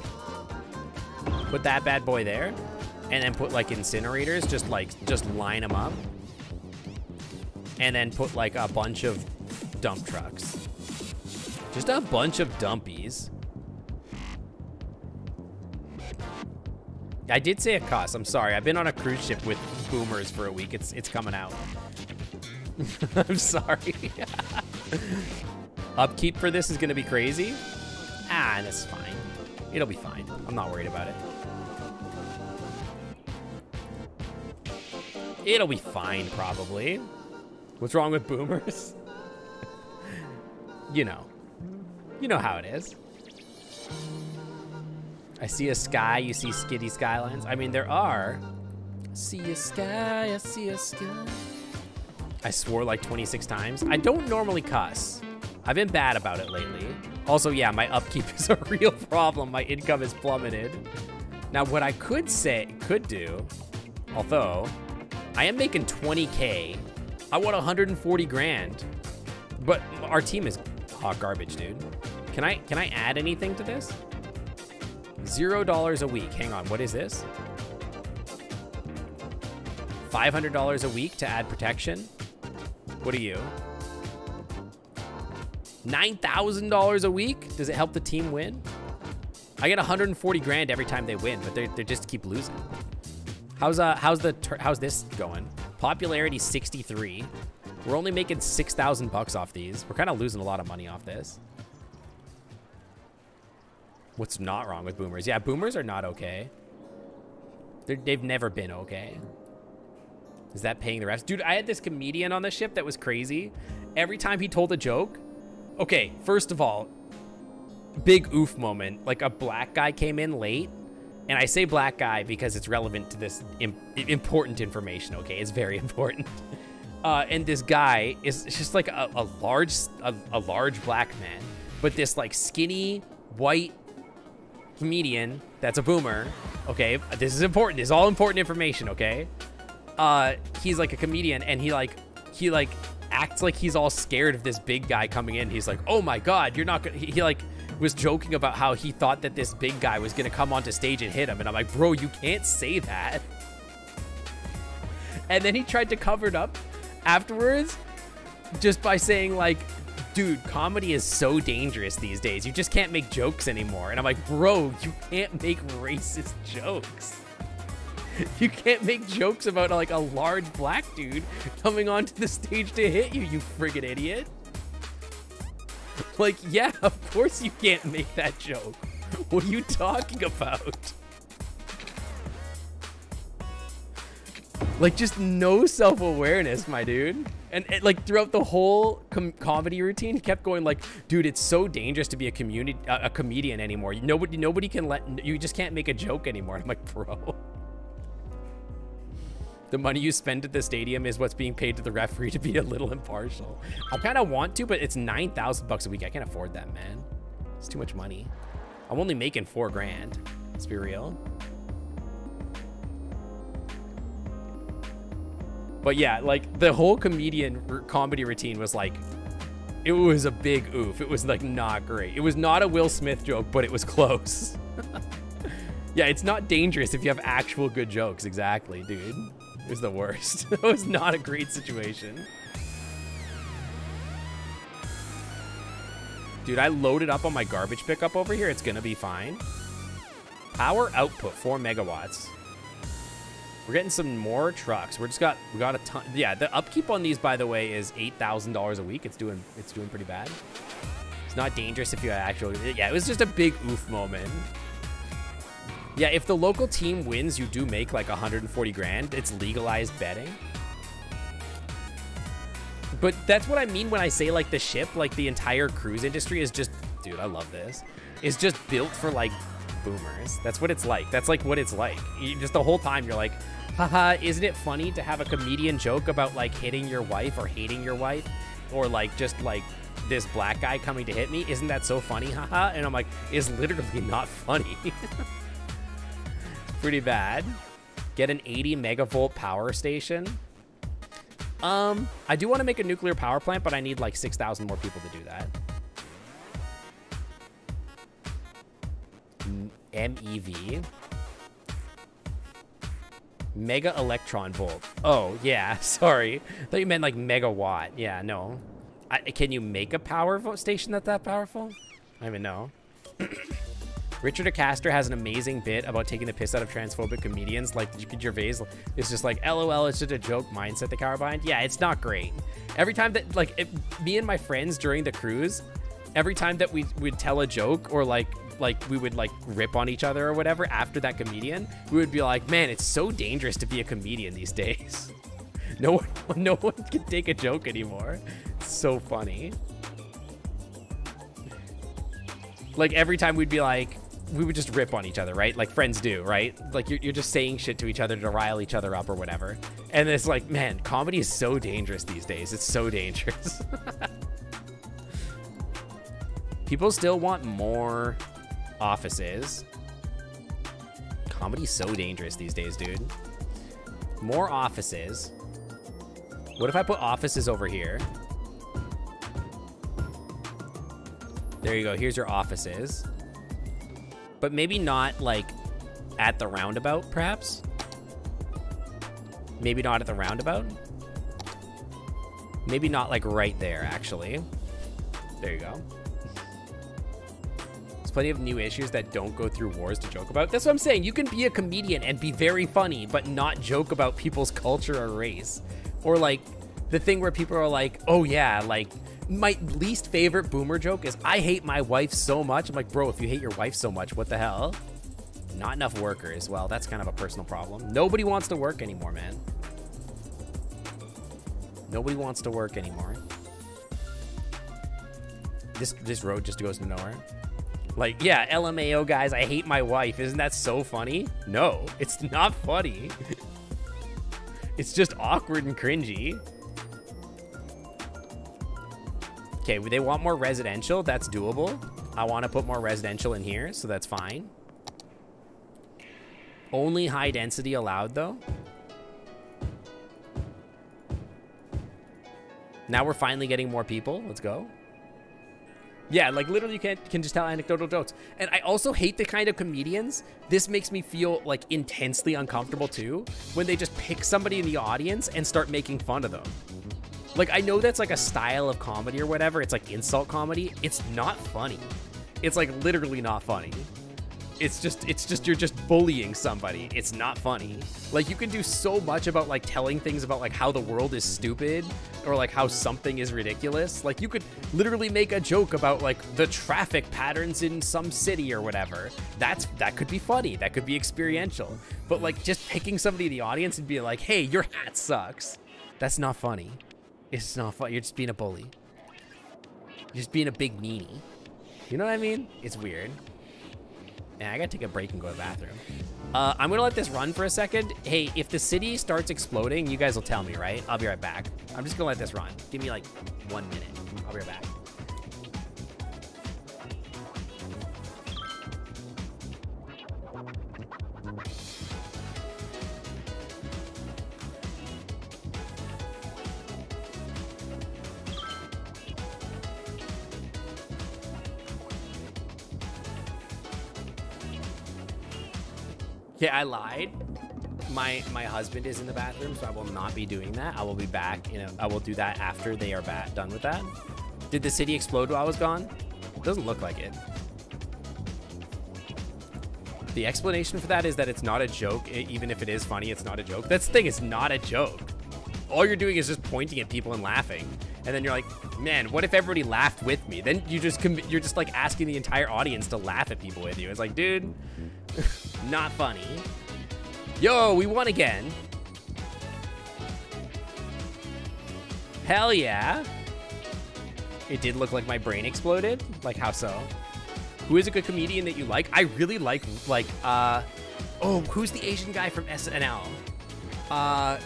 Put that bad boy there. And then put like incinerators, just line them up. And then put like a bunch of dump trucks. Just a bunch of dumpies. I did say a cuss. I'm sorry. I've been on a cruise ship with boomers for a week. It's coming out. I'm sorry. Upkeep for this is going to be crazy. Ah, that's fine. It'll be fine. I'm not worried about it. It'll be fine, probably. What's wrong with boomers? You know. You know how it is. I see a sky, you see skitty skylines. I mean, there are. I see a sky, I see a sky. I swore like 26 times. I don't normally cuss. I've been bad about it lately. Also, yeah, my upkeep is a real problem. My income has plummeted. Now, what I could do, although I am making 20K, I want 140 grand. But our team is hot garbage, dude. Can I add anything to this? $0 a week. Hang on, what is this? $500 a week to add protection. What are you? $9,000 a week? Does it help the team win? I get 140 grand every time they win, but they just keep losing. How's this going? Popularity 63. We're only making 6,000 bucks off these. We're kind of losing a lot of money off this. What's not wrong with boomers? Yeah, boomers are not okay. They've never been okay. Is that paying the refs? Dude, I had this comedian on the ship that was crazy. Every time he told a joke. Okay, first of all, big oof moment. Like a black guy came in late. And I say black guy because it's relevant to this important information, okay? It's very important. And this guy is just like a large black man. But this like skinny, white comedian that's a boomer, okay? This is important. This is all important information, okay? He's like a comedian, and he acts like he's all scared of this big guy coming in. He's like, oh my God, you're not gonna, he like was joking about how he thought that this big guy was gonna come onto stage and hit him. And I'm like, bro, you can't say that. And then he tried to cover it up afterwards just by saying like, dude, comedy is so dangerous these days. You just can't make jokes anymore. And I'm like, bro, you can't make racist jokes. You can't make jokes about like a large black dude coming onto the stage to hit you, you friggin' idiot. Like, yeah, of course you can't make that joke. What are you talking about? Like, just no self-awareness, my dude. And like throughout the whole comedy routine, he kept going like, dude, it's so dangerous to be a comedian anymore. Nobody can you just can't make a joke anymore. I'm like, bro. The money you spend at the stadium is what's being paid to the referee to be a little impartial. I kind of want to, but it's 9,000 bucks a week. I can't afford that, man. It's too much money. I'm only making 4 grand. Let's be real. But yeah, like the whole comedy routine was like, it was a big oof. It was like not great. It was not a Will Smith joke, but it was close. Yeah, it's not dangerous if you have actual good jokes. Exactly, dude. It was the worst. It was not a great situation. Dude, I loaded up on my garbage pickup over here. It's gonna be fine. Power output 4 megawatts. We're getting some more trucks. We got a ton. Yeah, the upkeep on these, by the way, is $8,000 a week. It's doing pretty bad. It's not dangerous if you actually. Yeah, it was just a big oof moment. Yeah, if the local team wins, you do make like 140 grand. It's legalized betting. But that's what I mean when I say like the ship, like the entire cruise industry is just, dude, I love this. Is just built for like boomers. That's what it's like. That's like what it's like. Just the whole time you're like, haha, isn't it funny to have a comedian joke about like hitting your wife or hating your wife? Or like just like this black guy coming to hit me? Isn't that so funny? Haha. And I'm like, it's literally not funny. Pretty bad. Get an 80 megavolt power station. I do want to make a nuclear power plant, but I need like 6,000 more people to do that. MEV. Mega electron volt. Oh, yeah, sorry. I thought you meant like megawatt. Yeah, no. Can you make a power station that's that powerful? I don't even know. Richard Acaster has an amazing bit about taking the piss out of transphobic comedians. Like Gervais is just like, LOL, it's just a joke mindset the cower behind. Yeah, it's not great. Every time that, like, me and my friends during the cruise, every time that we'd tell a joke or like we would like rip on each other or whatever after that comedian, we would be like, man, it's so dangerous to be a comedian these days. No one can take a joke anymore. It's so funny. Like every time we'd be like, we would just rip on each other, right? Like friends do, right? Like you're just saying shit to each other to rile each other up or whatever. And it's like, man, comedy is so dangerous these days. It's so dangerous. People still want more offices. Comedy's so dangerous these days, dude. More offices. What if I put offices over here? There you go. Here's your offices. But maybe not like at the roundabout, perhaps. Maybe not at the roundabout. Maybe not like right there, actually. There you go. There's plenty of new issues that don't go through wars to joke about. That's what I'm saying. You can be a comedian and be very funny, but not joke about people's culture or race. Or like the thing where people are like, oh yeah, like my least favorite boomer joke is I hate my wife so much. I'm like, bro, if you hate your wife so much, what the hell? Not enough workers. Well, that's kind of a personal problem. Nobody wants to work anymore, man. Nobody wants to work anymore. This road just goes to nowhere. Like, yeah, LMAO guys, I hate my wife. Isn't that so funny? No, it's not funny. It's just awkward and cringy. Okay, they want more residential. That's doable. I want to put more residential in here, so that's fine. Only high density allowed, though. Now we're finally getting more people. Let's go. Yeah, like literally you can just tell anecdotal jokes. And I also hate the kind of comedians. This makes me feel like intensely uncomfortable too, when they just pick somebody in the audience and start making fun of them. Like, I know that's like a style of comedy or whatever. It's like insult comedy. It's not funny. It's like literally not funny. It's just you're just bullying somebody. It's not funny. Like, you can do so much about like telling things about like how the world is stupid or like how something is ridiculous. Like, you could literally make a joke about like the traffic patterns in some city or whatever. That could be funny. That could be experiential. But like just picking somebody in the audience and being like, hey, your hat sucks. That's not funny. It's not fun. You're just being a bully. You're just being a big meanie. You know what I mean? It's weird. Yeah, I gotta take a break and go to the bathroom. I'm gonna let this run for a second. Hey, if the city starts exploding, you guys will tell me, right? I'll be right back. I'm just gonna let this run. Give me like 1 minute. I'll be right back. Yeah, I lied. My husband is in the bathroom, so I will not be doing that. I will be back. I will do that after they are done with that. Did the city explode while I was gone? Doesn't look like it. The explanation for that is that it's not a joke. Even if it is funny, it's not a joke. That's the thing, it's not a joke. All you're doing is just pointing at people and laughing. And then you're like, man, what if everybody laughed with me? Then you're just like asking the entire audience to laugh at people with you. It's like, dude, not funny. Yo, we won again. Hell yeah. It did look like my brain exploded. Like, how so? Who is a good comedian that you like? I really like, oh, who's the Asian guy from SNL?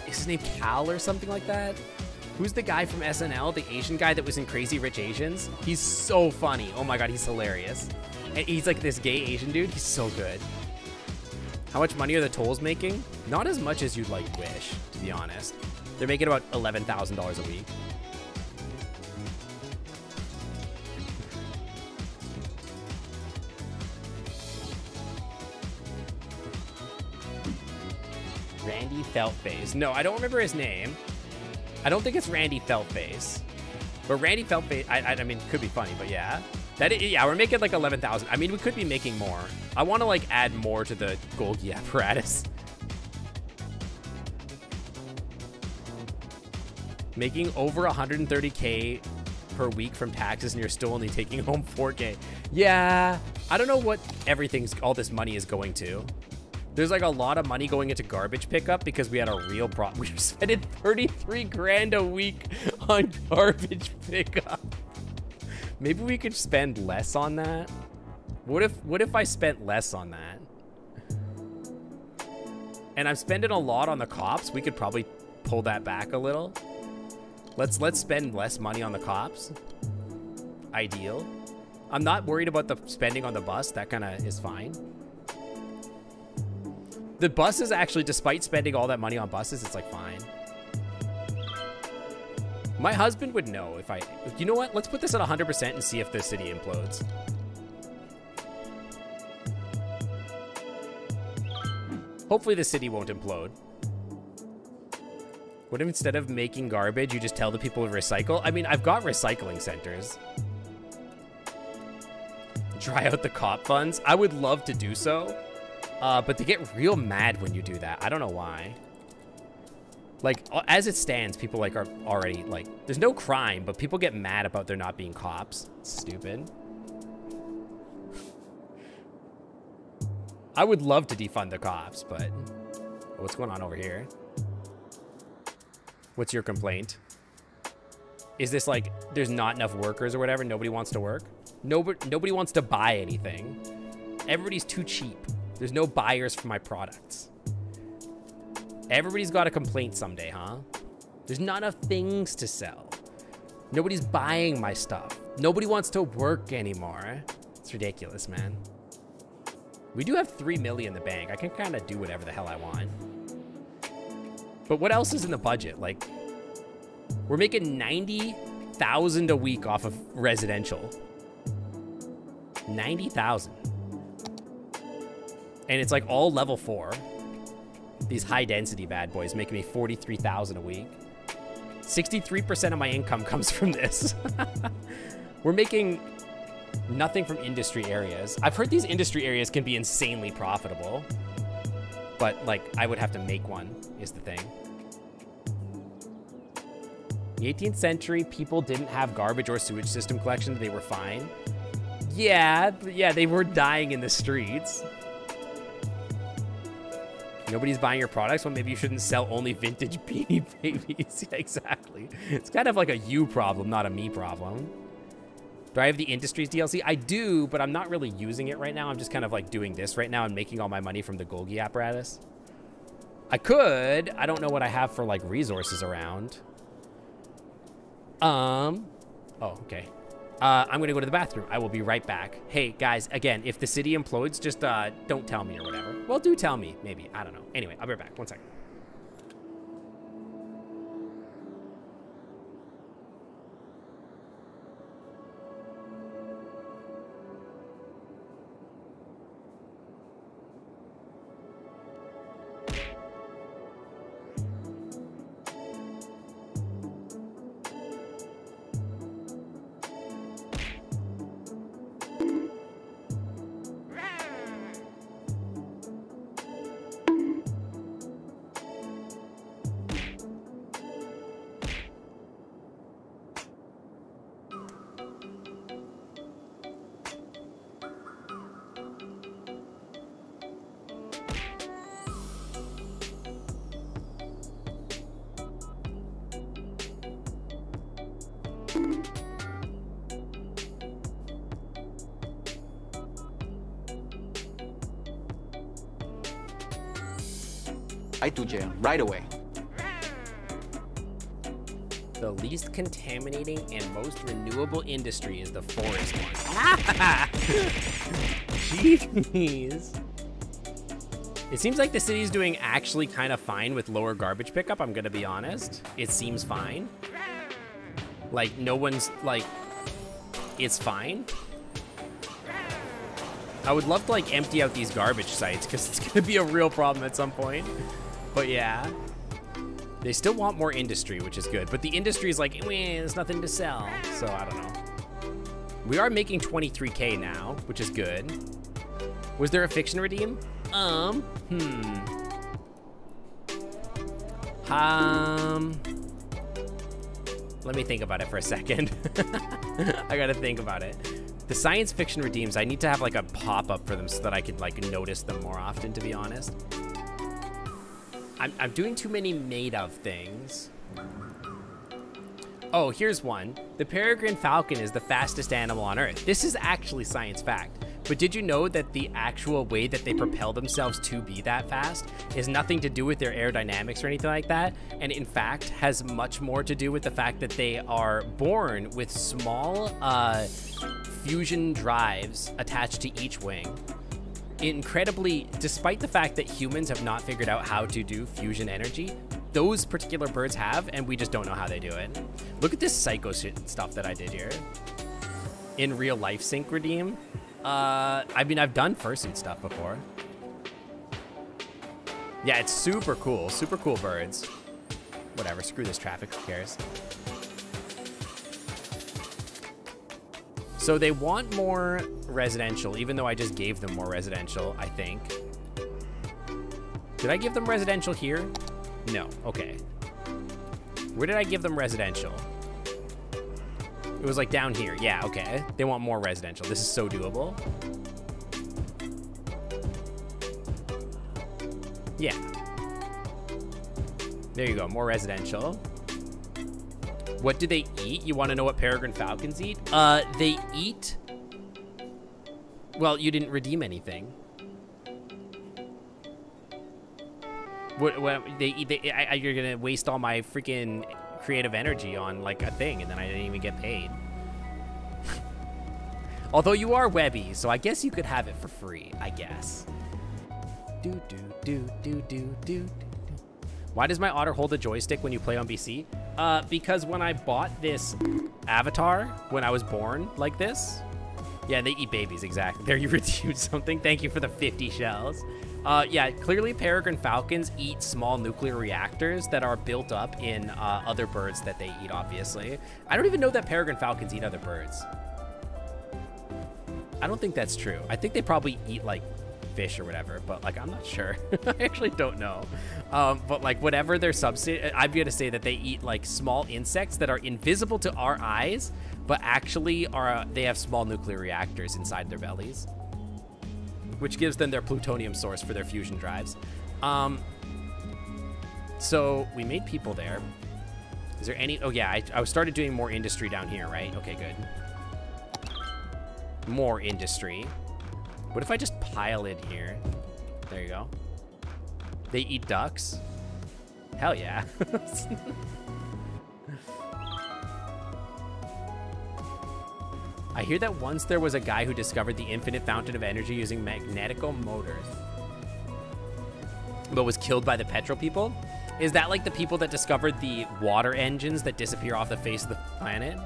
Is his name Cal or something like that? Who's the guy from SNL, the Asian guy that was in Crazy Rich Asians? He's so funny. Oh my God, he's hilarious. And he's like this gay Asian dude. He's so good. How much money are the tolls making? Not as much as you'd like wish, to be honest. They're making about $11,000 a week. Randy Feltface. No, I don't remember his name. I don't think it's Randy Feltface. But Randy Feltface, I mean, could be funny, but yeah. Yeah, we're making like 11,000. I mean, we could be making more. I want to like add more to the Golgi apparatus. Making over 130K per week from taxes and you're still only taking home 4K. Yeah, I don't know what all this money is going to. There's like a lot of money going into garbage pickup because we had a real problem. We were spending 33 grand a week on garbage pickup. Maybe we could spend less on that. What if I spent less on that? And I'm spending a lot on the cops. We could probably pull that back a little. Let's spend less money on the cops. Ideal. I'm not worried about the spending on the bus. That kind of is fine. The buses actually, despite spending all that money on buses, it's like fine. My husband would know if you know what? Let's put this at 100% and see if the city implodes. Hopefully the city won't implode. What if instead of making garbage, you just tell the people to recycle? I mean, I've got recycling centers. Dry out the cop funds. I would love to do so. But they get real mad when you do that. I don't know why. Like, as it stands, people like are already like, there's no crime, but people get mad about there not being cops. It's stupid. I would love to defund the cops, but what's going on over here? What's your complaint? Is this like, there's not enough workers or whatever? Nobody wants to work? Nobody wants to buy anything. Everybody's too cheap. There's no buyers for my products. Everybody's got a complaint someday, huh? There's not enough things to sell. Nobody's buying my stuff. Nobody wants to work anymore. It's ridiculous, man. We do have 3 million in the bank. I can kind of do whatever the hell I want. But what else is in the budget? Like, we're making 90,000 a week off of residential. 90,000. And it's like all level 4. These high density bad boys making me 43,000 a week. 63% of my income comes from this. We're making nothing from industry areas. I've heard these industry areas can be insanely profitable, but like I would have to make one is the thing. The 18th century, people didn't have garbage or sewage system collection. They were fine. Yeah, they were dying in the streets. Nobody's buying your products. Well, maybe you shouldn't sell only vintage Beanie Babies. Yeah, exactly. It's kind of like a you problem, not a me problem. Do I have the Industries DLC? I do, but I'm not really using it right now. I'm just kind of like doing this right now and making all my money from the Golgi apparatus. I could. I don't know what I have for like resources around. Oh, okay. I'm gonna go to the bathroom. I will be right back. Hey, guys, again, if the city implodes, just don't tell me or whatever. Well, do tell me, maybe. I don't know. Anyway, I'll be right back. 1 second. I do jail right away. The least contaminating and most renewable industry is the forest one. Jeez. It seems like the city's doing actually kind of fine with lower garbage pickup, I'm gonna be honest. It seems fine. Like, no one's, like, it's fine. I would love to, like, empty out these garbage sites, because it's gonna be a real problem at some point. But yeah. They still want more industry, which is good. But the industry is like, there's nothing to sell. So, I don't know. We are making 23K now, which is good. Was there a fiction redeem? Let me think about it for a second. I gotta think about it. The science fiction redeems, I need to have like a pop-up for them so that I can like notice them more often, to be honest. I'm doing too many made-of things. Oh, here's one. The peregrine falcon is the fastest animal on Earth. This is actually science fact. But did you know that the actual way that they propel themselves to be that fast is nothing to do with their aerodynamics or anything like that? And in fact, has much more to do with the fact that they are born with small fusion drives attached to each wing. Incredibly, despite the fact that humans have not figured out how to do fusion energy, those particular birds have, and we just don't know how they do it. Look at this psycho shit stuff that I did here. In real life sync redeem. I mean, I've done fursuit stuff before. Yeah, it's super cool birds. Whatever, screw this traffic, who cares? So they want more residential, even though I just gave them more residential, I think. Did I give them residential here? No, okay. Where did I give them residential? It was like down here, yeah, okay. They want more residential. This is so doable. Yeah. There you go, more residential. What do they eat? You want to know what peregrine falcons eat? They eat... Well, you didn't redeem anything. What they eat? You're gonna waste all my freaking creative energy on like a thing, and then I didn't even get paid. Although you are Webby, so I guess you could have it for free. I guess. Do do do do do do. Why does my otter hold a joystick when you play on BC? Because when I bought this avatar, when I was born like this, yeah, they eat babies, exactly. There, you redeemed something. Thank you for the 50 shells. Yeah, clearly peregrine falcons eat small nuclear reactors that are built up in other birds that they eat, obviously. I don't even know that peregrine falcons eat other birds. I don't think that's true. I think they probably eat, like, fish or whatever, but like I'm not sure. I actually don't know. But like whatever their substance, I'm gonna say that they eat like small insects that are invisible to our eyes, but actually they have small nuclear reactors inside their bellies, which gives them their plutonium source for their fusion drives. So we made people there. Is there any? Oh yeah, I started doing more industry down here, right? Okay, good. More industry. What if I just pile in here? There you go. They eat ducks? Hell yeah. I hear that once there was a guy who discovered the infinite fountain of energy using magnetical motors, but was killed by the petrol people. Is that like the people that discovered the water engines that disappear off the face of the planet?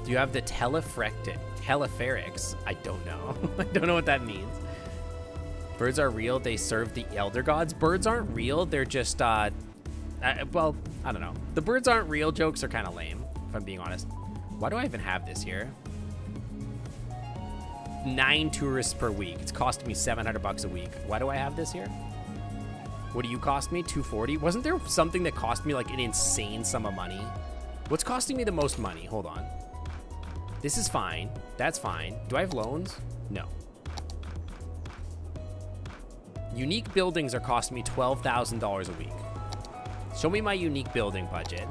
Do you have the teleferics? I don't know. I don't know what that means. Birds are real. They serve the elder gods. Birds aren't real. They're just, well, I don't know. The birds aren't real jokes are kind of lame, if I'm being honest. Why do I even have this here? 9 tourists per week. It's costing me $700 a week. Why do I have this here? What do you cost me? $240? Wasn't there something that cost me like an insane sum of money? What's costing me the most money? Hold on. This is fine. That's fine. Do I have loans? No. Unique buildings are costing me $12,000 a week. Show me my unique building budget.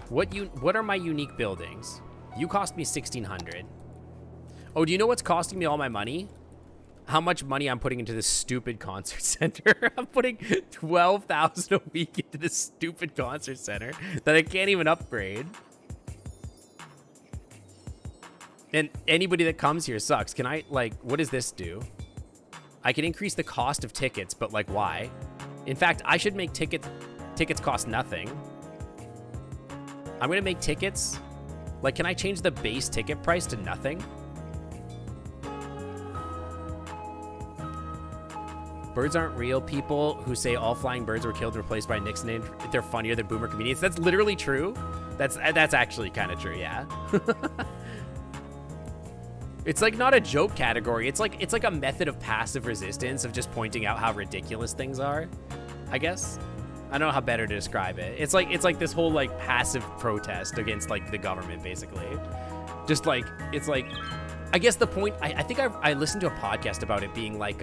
What are my unique buildings? You cost me $1,600. Oh, do you know what's costing me all my money? how much money I'm putting into this stupid concert center. I'm putting 12,000 a week into this stupid concert center that I can't even upgrade. And anybody that comes here sucks. Can I, like, what does this do? I can increase the cost of tickets, but, like, why? In fact, I should make tickets cost nothing. I'm gonna make tickets, like, can I change the base ticket price to nothing? Birds aren't real. People who say all flying birds were killed and replaced by Nixon, they're funnier than boomer comedians. That's literally true. That's actually kind of true, yeah. It's like not a joke category. It's like a method of passive resistance of just pointing out how ridiculous things are, I guess. I don't know how better to describe it. It's like this whole like passive protest against like the government, basically. Just like, it's like, I guess the point, I think I listened to a podcast about it being like,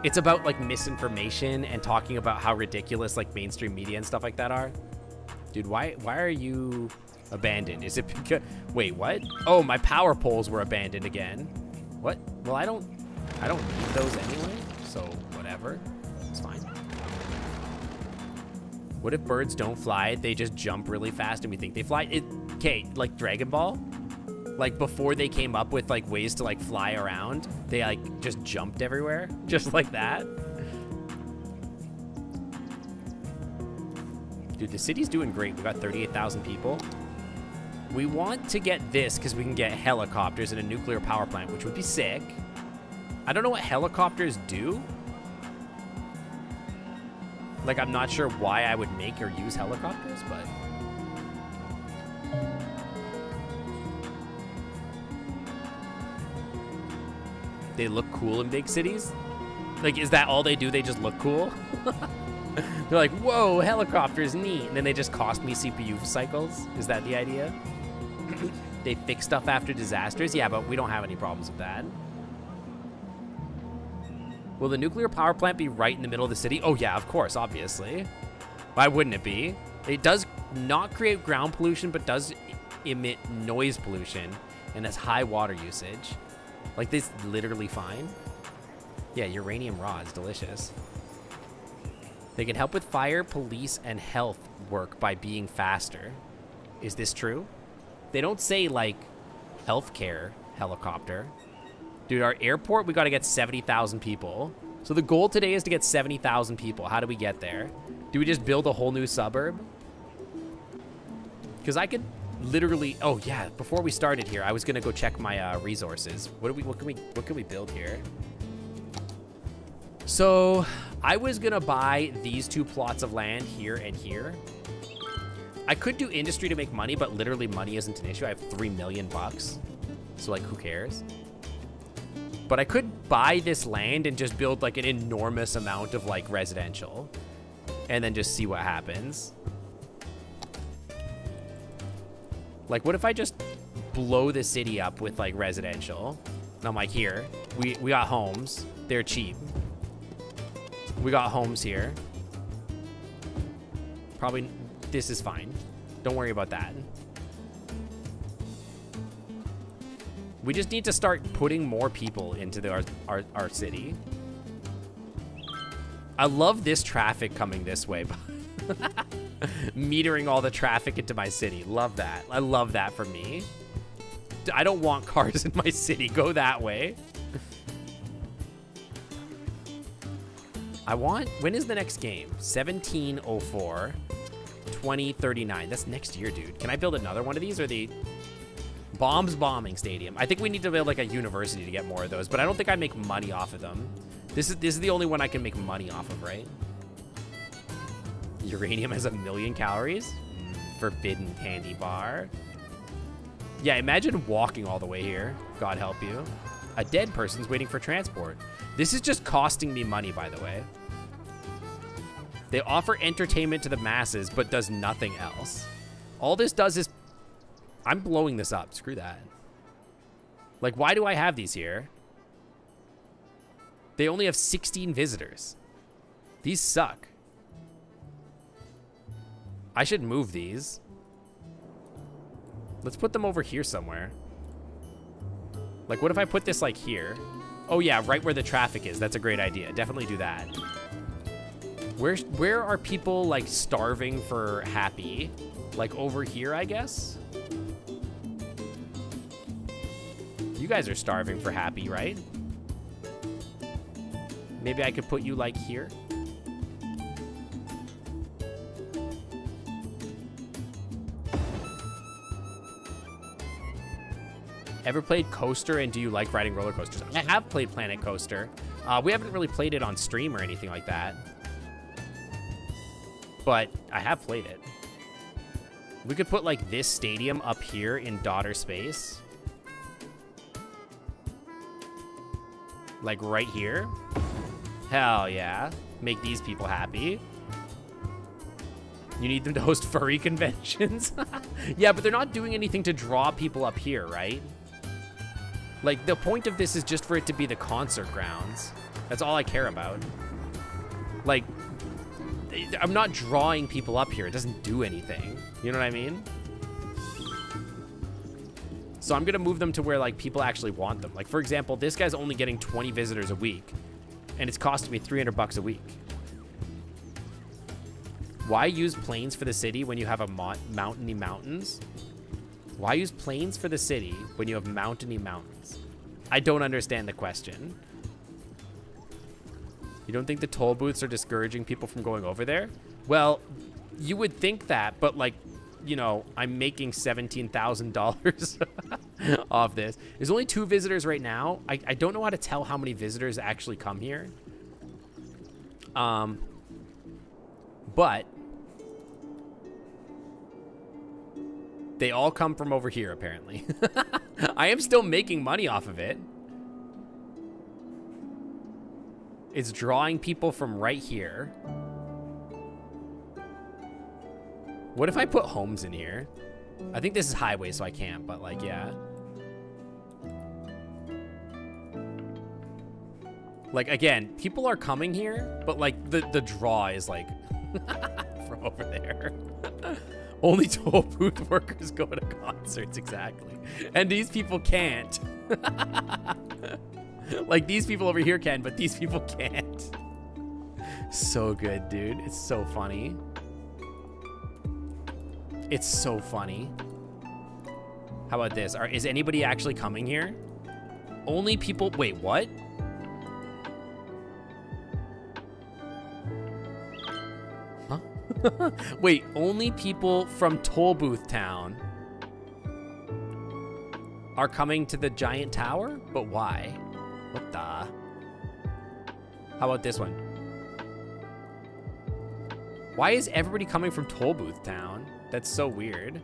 it's about like misinformation and talking about how ridiculous like mainstream media and stuff like that are. Dude, why are you abandoned? Is it because, wait, what? Oh, my power poles were abandoned again. What? Well, I don't need those anyway, so whatever. It's fine. What if birds don't fly? They just jump really fast and we think they fly? Okay, like Dragon Ball? Like before they came up with like ways to like fly around, they like just jumped everywhere, just like that. Dude, the city's doing great. We got 38,000 people. We want to get this because we can get helicopters and a nuclear power plant, which would be sick. I don't know what helicopters do. Like, I'm not sure why I would make or use helicopters, but... they look cool in big cities? Like, is that all they do? They just look cool? They're like, whoa, helicopters, neat. And then they just cost me CPU cycles? Is that the idea? They fix stuff after disasters? Yeah, but we don't have any problems with that. Will the nuclear power plant be right in the middle of the city? Oh, yeah, of course, obviously. Why wouldn't it be? It does not create ground pollution, but does emit noise pollution and has high water usage. Like, this is literally fine. Yeah, uranium raw is delicious. They can help with fire, police, and health work by being faster. Is this true? They don't say, like, healthcare helicopter. Dude, our airport, we got to get 70,000 people. So the goal today is to get 70,000 people. How do we get there? Do we just build a whole new suburb? Because I could literally... oh, yeah. Before we started here, I was going to go check my resources. What can we build here? So I was going to buy these two plots of land here and here. I could do industry to make money, but literally money isn't an issue. I have 3 million bucks. So, like, who cares? But I could buy this land and just build, like, an enormous amount of, like, residential. And then just see what happens. Like, what if I just blow the city up with, like, residential? And I'm like, here. We got homes. They're cheap. We got homes here. Probably, this is fine. Don't worry about that. We just need to start putting more people into our city. I love this traffic coming this way. Metering all the traffic into my city. Love that. I love that for me. I don't want cars in my city. Go that way. I want... when is the next game? 1704. 2039. That's next year, dude. Can I build another one of these? Or the... Bombs Bombing Stadium. I think we need to build like a university to get more of those, but I don't think I make money off of them. This is the only one I can make money off of, right? Uranium has 1 million calories. Forbidden candy bar. Yeah, imagine walking all the way here. God help you. A dead person's waiting for transport. This is just costing me money, by the way. They offer entertainment to the masses, but does nothing else. All this does is... I'm blowing this up. Screw that. Like, why do I have these here? They only have 16 visitors. These suck. I should move these. Let's put them over here somewhere. Like, what if I put this, like, here? Oh yeah, right where the traffic is. That's a great idea. Definitely do that. Where are people like starving for happy? Like over here, I guess? You guys are starving for happy, right? Maybe I could put you like here. Ever played Coaster, and do you like riding roller coasters? I have played Planet Coaster. We haven't really played it on stream or anything like that. But I have played it. We could put like this stadium up here in daughter space. Like right here. Hell yeah. Make these people happy. You need them to host furry conventions? Yeah, but they're not doing anything to draw people up here, right? Like, the point of this is just for it to be the concert grounds. That's all I care about. Like, I'm not drawing people up here. It doesn't do anything. You know what I mean? So I'm gonna move them to where, like, people actually want them. Like, for example, this guy's only getting 20 visitors a week, and it's costing me 300 bucks a week. Why use plains for the city when you have a mountainy mountains? Why use plains for the city when you have mountainy mountains? I don't understand the question. You don't think the toll booths are discouraging people from going over there? Well, you would think that, but like, you know, I'm making $17,000 off this. There's only 2 visitors right now. I don't know how to tell how many visitors actually come here. But they all come from over here, apparently. I am still making money off of it. It's drawing people from right here. What if I put homes in here? I think this is highway, so I can't, but like, yeah. Like, again, people are coming here, but like the draw is like from over there. Only toll booth workers go to concerts, exactly. And these people can't. Like, these people over here can, but these people can't. So good, dude. It's so funny. It's so funny. How about this? Is anybody actually coming here? Only people... Wait, what? Huh? Wait, only people from Toll Booth Town are coming to the giant tower? But why? What the? How about this one? Why is everybody coming from Toll Booth Town? That's so weird.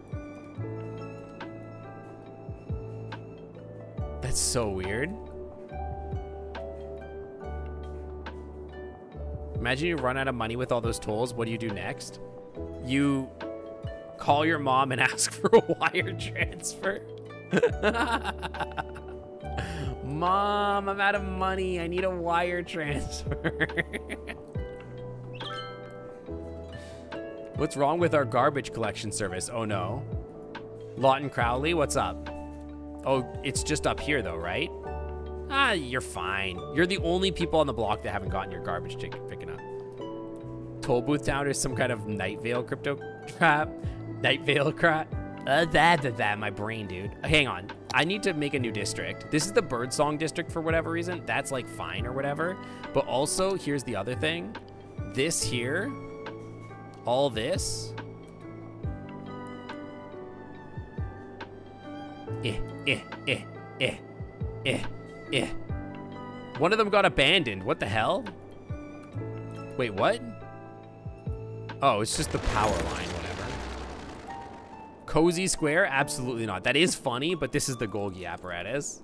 That's so weird. Imagine you run out of money with all those tolls. What do you do next? You call your mom and ask for a wire transfer. Mom, I'm out of money. I need a wire transfer. What's wrong with our garbage collection service? Oh no. Lawton Crowley, what's up? Oh, it's just up here though, right? Ah, you're fine. You're the only people on the block that haven't gotten your garbage ticket picking up. Toll Booth Town is some kind of Night Vale crypto crap. Night Vale crap. My brain, dude. Hang on. I need to make a new district. This is the Birdsong district for whatever reason. That's like fine or whatever. But also, here's the other thing. This here, all this. One of them got abandoned. What the hell? Wait, what? Oh, it's just the power line, whatever. Cozy Square? Absolutely not. That is funny, but this is the Golgi apparatus.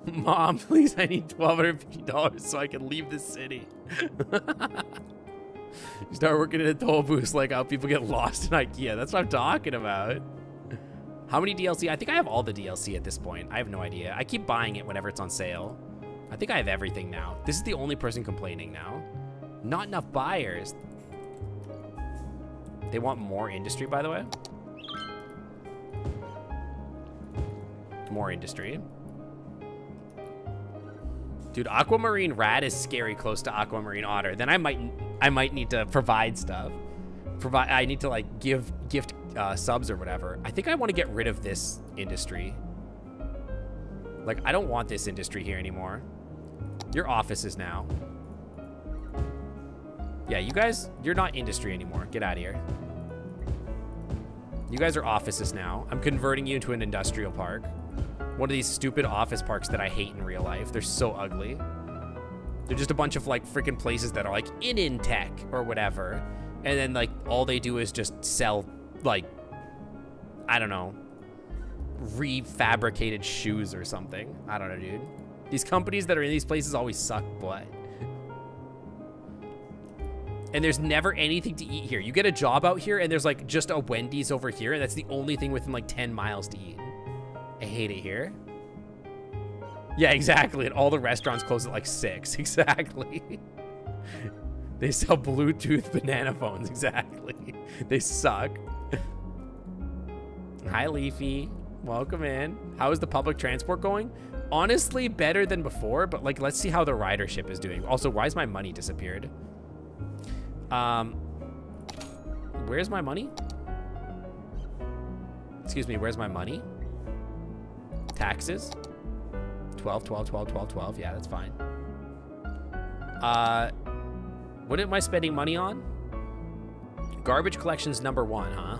Mom, please, I need $1,250 so I can leave this city. You start working at a toll booth like how people get lost in IKEA. That's what I'm talking about. How many DLC? I think I have all the DLC at this point. I have no idea. I keep buying it whenever it's on sale. I think I have everything now. This is the only person complaining now. Not enough buyers. They want more industry, by the way. More industry. Dude, Aquamarine Rat is scary close to Aquamarine Otter. Then I might need to provide stuff. I need to like gift subs or whatever. I think I want to get rid of this industry. Like, I don't want this industry here anymore. Your offices now. Yeah, you guys, you're not industry anymore. Get out of here. You guys are offices now. I'm converting you into an industrial park. One of these stupid office parks that I hate in real life. They're so ugly. They're just a bunch of like freaking places that are like in tech or whatever. And then like all they do is just sell like, I don't know, refabricated shoes or something. I don't know, dude. These companies that are in these places always suck butt. And there's never anything to eat here. You get a job out here and there's like just a Wendy's over here, and that's the only thing within like 10 miles to eat. I hate it here. Yeah, exactly. And all the restaurants close at like 6. Exactly. They sell Bluetooth banana phones. Exactly. They suck. Hi, Leafy. Welcome in. How is the public transport going? Honestly, better than before, but like, let's see how the ridership is doing. Also, why is my money disappeared? Where's my money? Excuse me, where's my money? Taxes? 12, 12, 12, 12, 12. Yeah, that's fine. What am I spending money on? Garbage collection's #1, huh?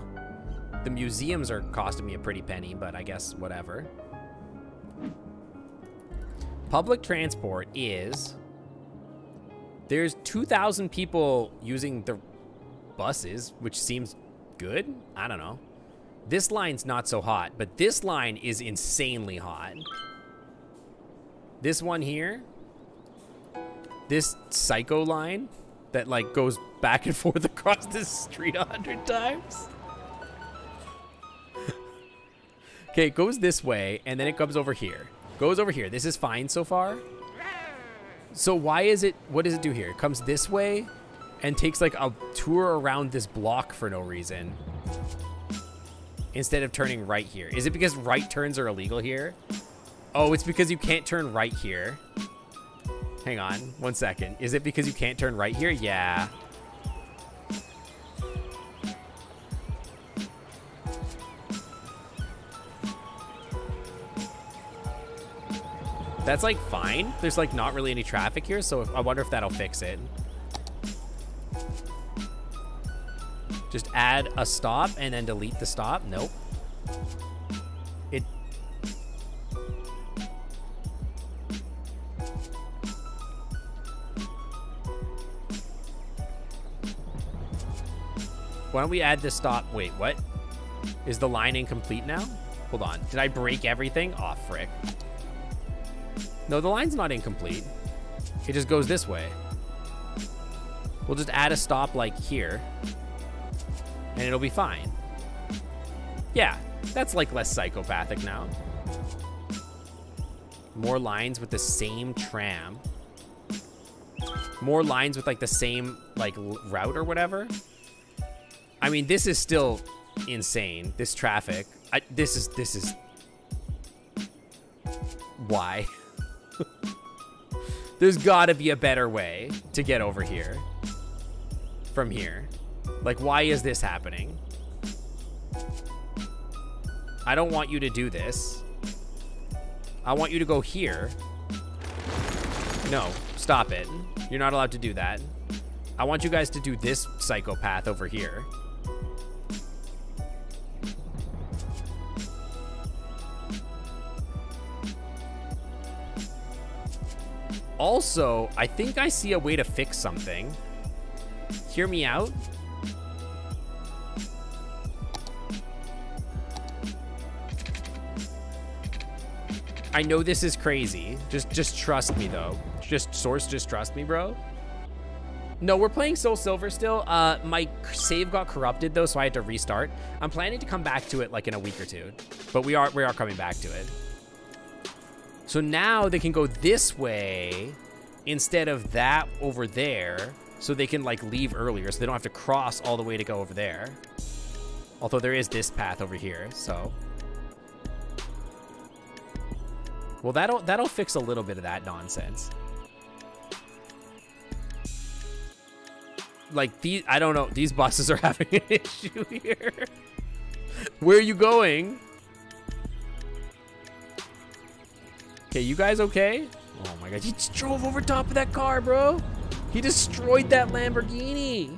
The museums are costing me a pretty penny, but I guess whatever. Public transport is... There's 2,000 people using the buses, which seems good. I don't know. This line's not so hot, but this line is insanely hot. This one here, this psycho line that like goes back and forth across this street 100 times. Okay, it goes this way, and then it comes over here. Goes over here. This is fine so far. So why is it, what does it do here? It comes this way and takes like a tour around this block for no reason, instead of turning right here. Is it because right turns are illegal here? Oh, it's because you can't turn right here. Hang on, 1 second. Is it because you can't turn right here? Yeah. That's like fine. There's like not really any traffic here, so I wonder if that'll fix it. Just add a stop and then delete the stop. Nope. It. Why don't we add the stop? Wait, what? Is the line incomplete now? Hold on. Did I break everything? Aw, frick. No, the line's not incomplete. It just goes this way. We'll just add a stop like here, and it'll be fine. Yeah, that's like less psychopathic now. More lines with the same tram. More lines with like the same like route or whatever. I mean, this is still insane. This traffic. This is why? There's gotta be a better way to get over here from here. Like, why is this happening? I don't want you to do this. I want you to go here. No, stop it. You're not allowed to do that. I want you guys to do this psychopath over here. Also, I think I see a way to fix something. Hear me out. I know this is crazy. Just trust me, though. Just trust me, bro. No, we're playing Soul Silver still. My save got corrupted, though, so I had to restart. I'm planning to come back to it, like, in a week or two. But we are coming back to it. So now they can go this way instead of that over there, so they can like leave earlier, so they don't have to cross all the way to go over there. Although there is this path over here, so. Well, that'll fix a little bit of that nonsense. Like, I don't know. These buses are having an issue here. Where are you going? Okay, you guys okay? Oh my god, he just drove over top of that car, bro. He destroyed that Lamborghini.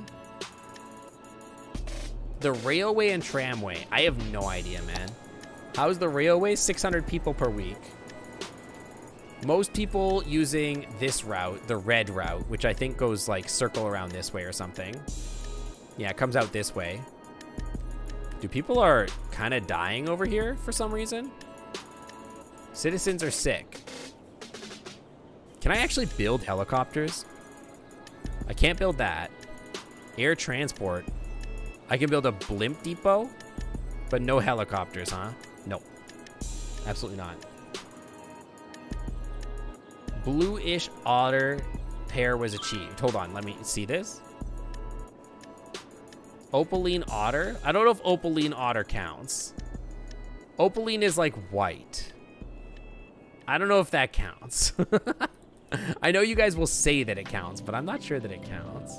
The railway and tramway. I have no idea, man. How's the railway? 600 people per week. Most people using this route, the red route, which I think goes like circle around this way or something. Yeah, it comes out this way. Dude, people are kind of dying over here for some reason. Citizens are sick. Can I actually build helicopters? I can't build that. Air transport. I can build a blimp depot, but no helicopters, huh? No. Absolutely not. Bluish otter pair was achieved. Hold on, let me see this. Opaline otter? I don't know if opaline otter counts. Opaline is like white. I don't know if that counts. I know you guys will say that it counts, but I'm not sure that it counts.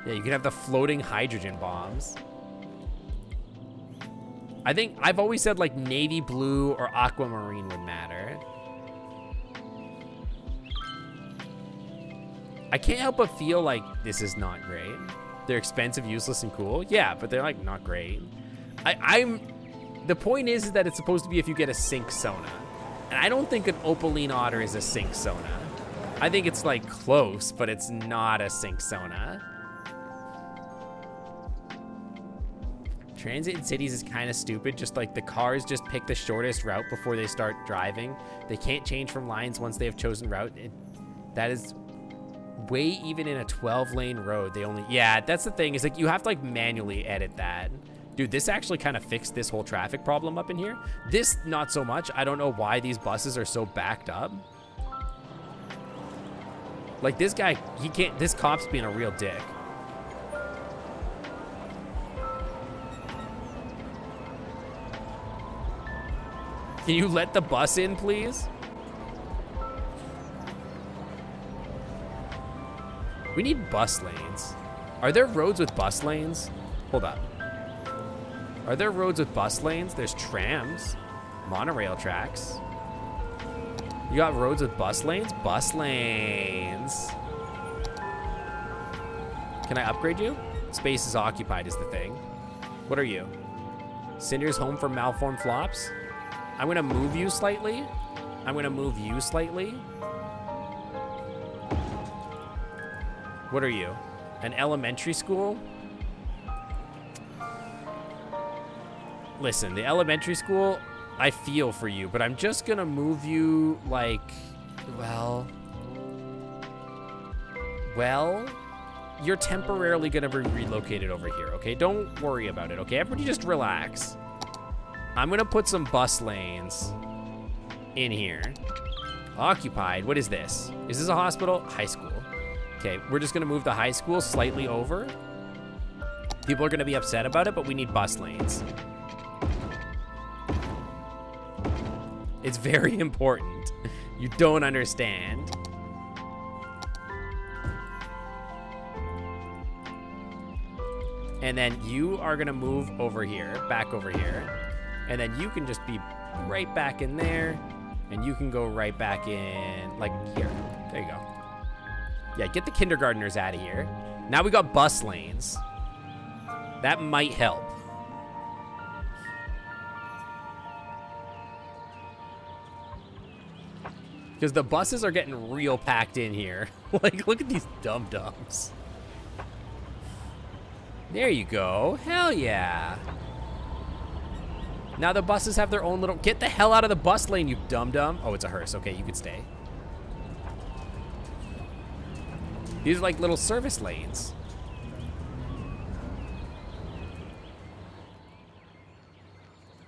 Yeah, you can have the floating hydrogen bombs. I think I've always said like navy blue or aquamarine would matter. I can't help but feel like this is not great. They're expensive, useless, and cool. Yeah, but they're like not great. The point is that it's supposed to be if you get a sink Sona. And I don't think an opaline otter is a sink Sona. I think it's like close, but it's not a sink Sona. Transit in cities is kind of stupid. Just like the cars just pick the shortest route before they start driving. They can't change from lines once they have chosen route. That is way even in a 12-lane road. They only, yeah, that's the thing. Is like you have to like manually edit that. Dude, this actually kind of fixed this whole traffic problem up in here. This, not so much. I don't know why these buses are so backed up. Like this guy, he can't, this cop's being a real dick. Can you let the bus in, please? We need bus lanes. Are there roads with bus lanes? Hold up. Are there roads with bus lanes? There's trams, monorail tracks. You got roads with bus lanes? Bus lanes. Can I upgrade you? Space is occupied is the thing. What are you? Cinder's home for malformed flops? I'm gonna move you slightly. I'm gonna move you slightly. What are you? An elementary school? Listen, the elementary school, I feel for you, but I'm just gonna move you like, well, you're temporarily gonna be relocated over here, okay? Don't worry about it, okay? Everybody just relax. I'm gonna put some bus lanes in here. Occupied, what is this? Is this a hospital? High school. Okay, we're just gonna move the high school slightly over. People are gonna be upset about it, but we need bus lanes. It's very important. You don't understand. And then you are gonna move over here, back over here. And then you can just be right back in there. And you can go right back in, like here. There you go. Yeah, get the kindergartners out of here. Now we got bus lanes. That might help. Because the buses are getting real packed in here. Like, look at these dum-dums. There you go. Hell yeah. Now the buses have their own little... Get the hell out of the bus lane, you dum-dum. Oh, it's a hearse. Okay, you can stay. These are like little service lanes.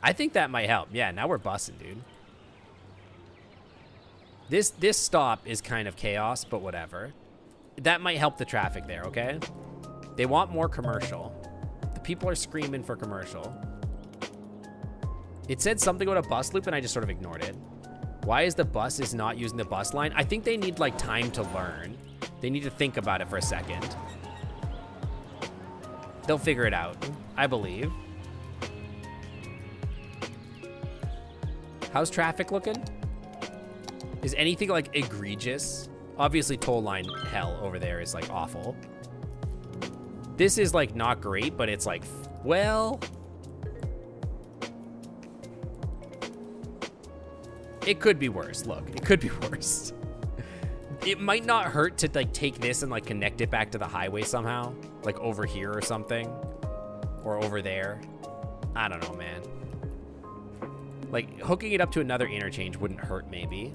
I think that might help. Yeah, now we're bussing, dude. This stop is kind of chaos, but whatever. That might help the traffic there, okay? They want more commercial. The people are screaming for commercial. It said something about a bus loop, and I just sort of ignored it. Why is the bus is not using the bus line? I think they need like time to learn. They need to think about it for a second. They'll figure it out, I believe. How's traffic looking? Is anything like egregious? Obviously toll line hell over there is like awful. This is like not great, but it's like, well, it could be worse. Look, it could be worse. It might not hurt to like take this and like connect it back to the highway somehow, like over here or something, or over there. I don't know, man. Like hooking it up to another interchange wouldn't hurt, maybe.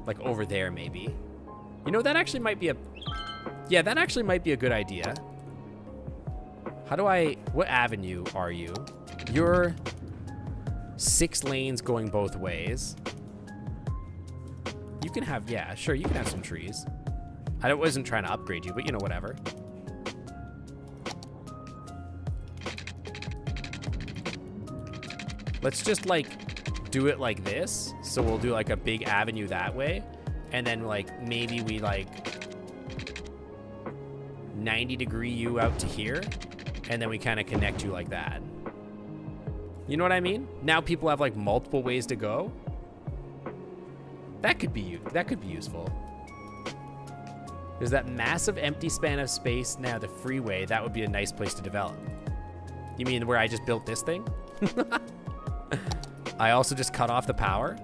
Like over there, maybe. You know, that actually might be a, yeah, that actually might be a good idea. How do I, what avenue are you? You're 6 lanes going both ways. You can have, yeah, sure, you can have some trees. I wasn't trying to upgrade you, but you know, whatever. Let's just like do it like this. So we'll do like a big avenue that way. And then like maybe we like 90-degree you out to here. And then we kind of connect you like that. You know what I mean? Now people have like multiple ways to go. That could be useful. There's that massive empty span of space now, the freeway. That would be a nice place to develop. You mean where I just built this thing? I also just cut off the power.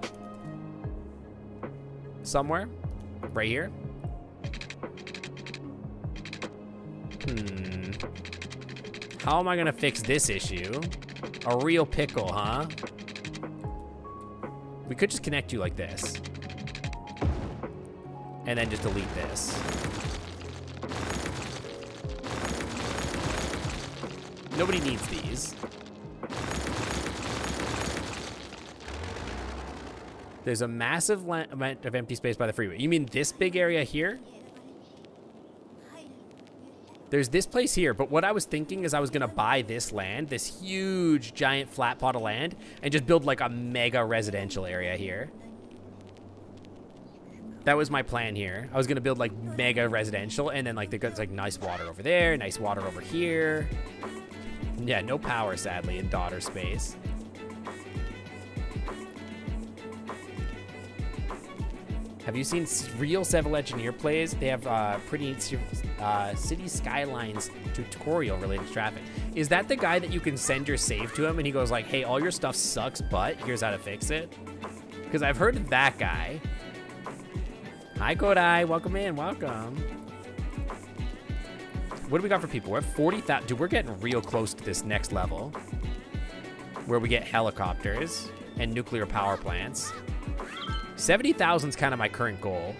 Somewhere. Right here. How am I gonna fix this issue? A real pickle, huh? We could just connect you like this. And then just delete this. Nobody needs these. There's a massive amount of empty space by the freeway. You mean this big area here? There's this place here, but what I was thinking is I was gonna buy this land, this huge giant flat pot of land, and just build like a mega residential area here. That was my plan here. I was gonna build like mega residential, and then like there's like nice water over there, nice water over here. Yeah, no power sadly in daughter space. Have you seen real Civil Engineer plays? They have pretty city skylines tutorial related to traffic. Is that the guy that you can send your save to him and he goes like, hey, all your stuff sucks, but here's how to fix it? Because I've heard of that guy. Hi, Kodai. Welcome in. Welcome. What do we got for people? We're at 40,000. Dude, we're getting real close to this next level where we get helicopters and nuclear power plants. 70,000 is kind of my current goal.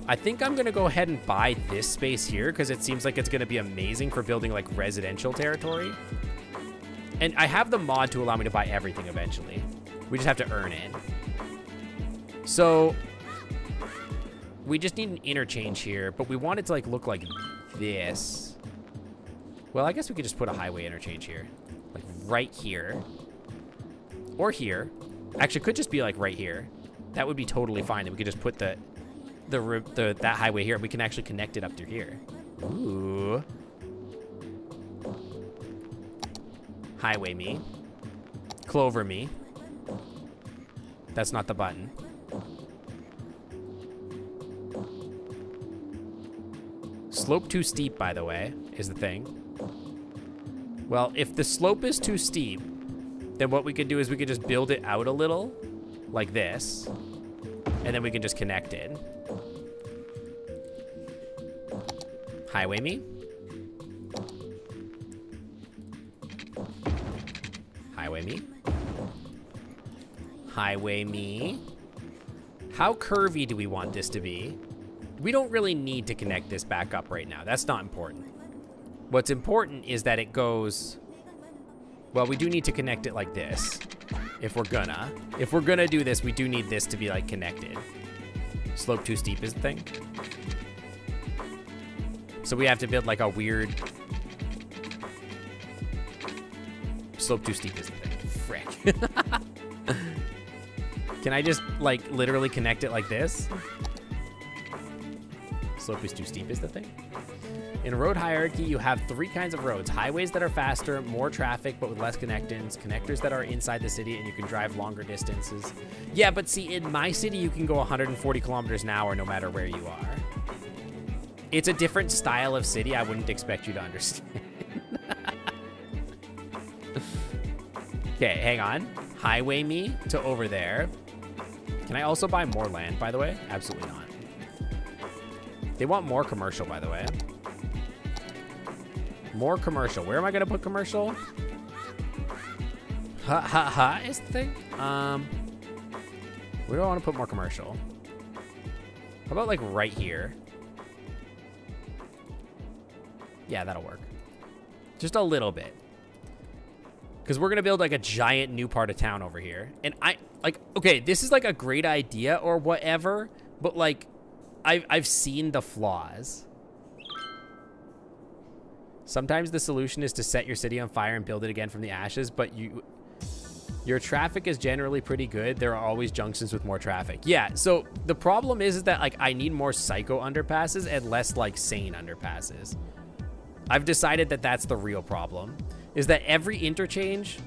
I think I'm going to go ahead and buy this space here because it seems like it's going to be amazing for building like residential territory. And I have the mod to allow me to buy everything eventually. We just have to earn it. So we just need an interchange here, but we want it to like look like this. Well, I guess we could just put a highway interchange here, like right here. Or here. Actually, it could just be like right here. That would be totally fine. And we could just put that highway here. We can actually connect it up through here. Ooh. Highway me. Clover me. That's not the button. Slope too steep, by the way, is the thing. Well, if the slope is too steep, then what we could do is we could just build it out a little, like this, and then we can just connect it. Highway me. Highway me. Highway me. How curvy do we want this to be? We don't really need to connect this back up right now. That's not important. What's important is that it goes... Well, we do need to connect it like this. If we're gonna do this, we do need this to be like connected. Slope too steep is the thing. So we have to build like a weird... Slope too steep is the thing. Frick. Can I just, like, literally connect it like this? Slope is too steep is the thing. In road hierarchy, you have 3 kinds of roads. Highways that are faster, more traffic, but with less connectors. Connectors that are inside the city and you can drive longer distances. Yeah, but see, in my city, you can go 140 kilometers an hour no matter where you are. It's a different style of city. I wouldn't expect you to understand. Okay, hang on. Highway me to over there. Can I also buy more land, by the way? Absolutely not. They want more commercial, by the way. More commercial. Where am I going to put commercial? Ha ha ha is the thing. Where do I want to put more commercial? How about like right here? Yeah, that'll work. Just a little bit. Because we're going to build like a giant new part of town over here. And okay, this is like a great idea or whatever, but like I've seen the flaws. Sometimes the solution is to set your city on fire and build it again from the ashes, but your traffic is generally pretty good. There are always junctions with more traffic. Yeah, so the problem is that like I need more psycho underpasses and less like sane underpasses. I've decided that that's the real problem, is that every interchange...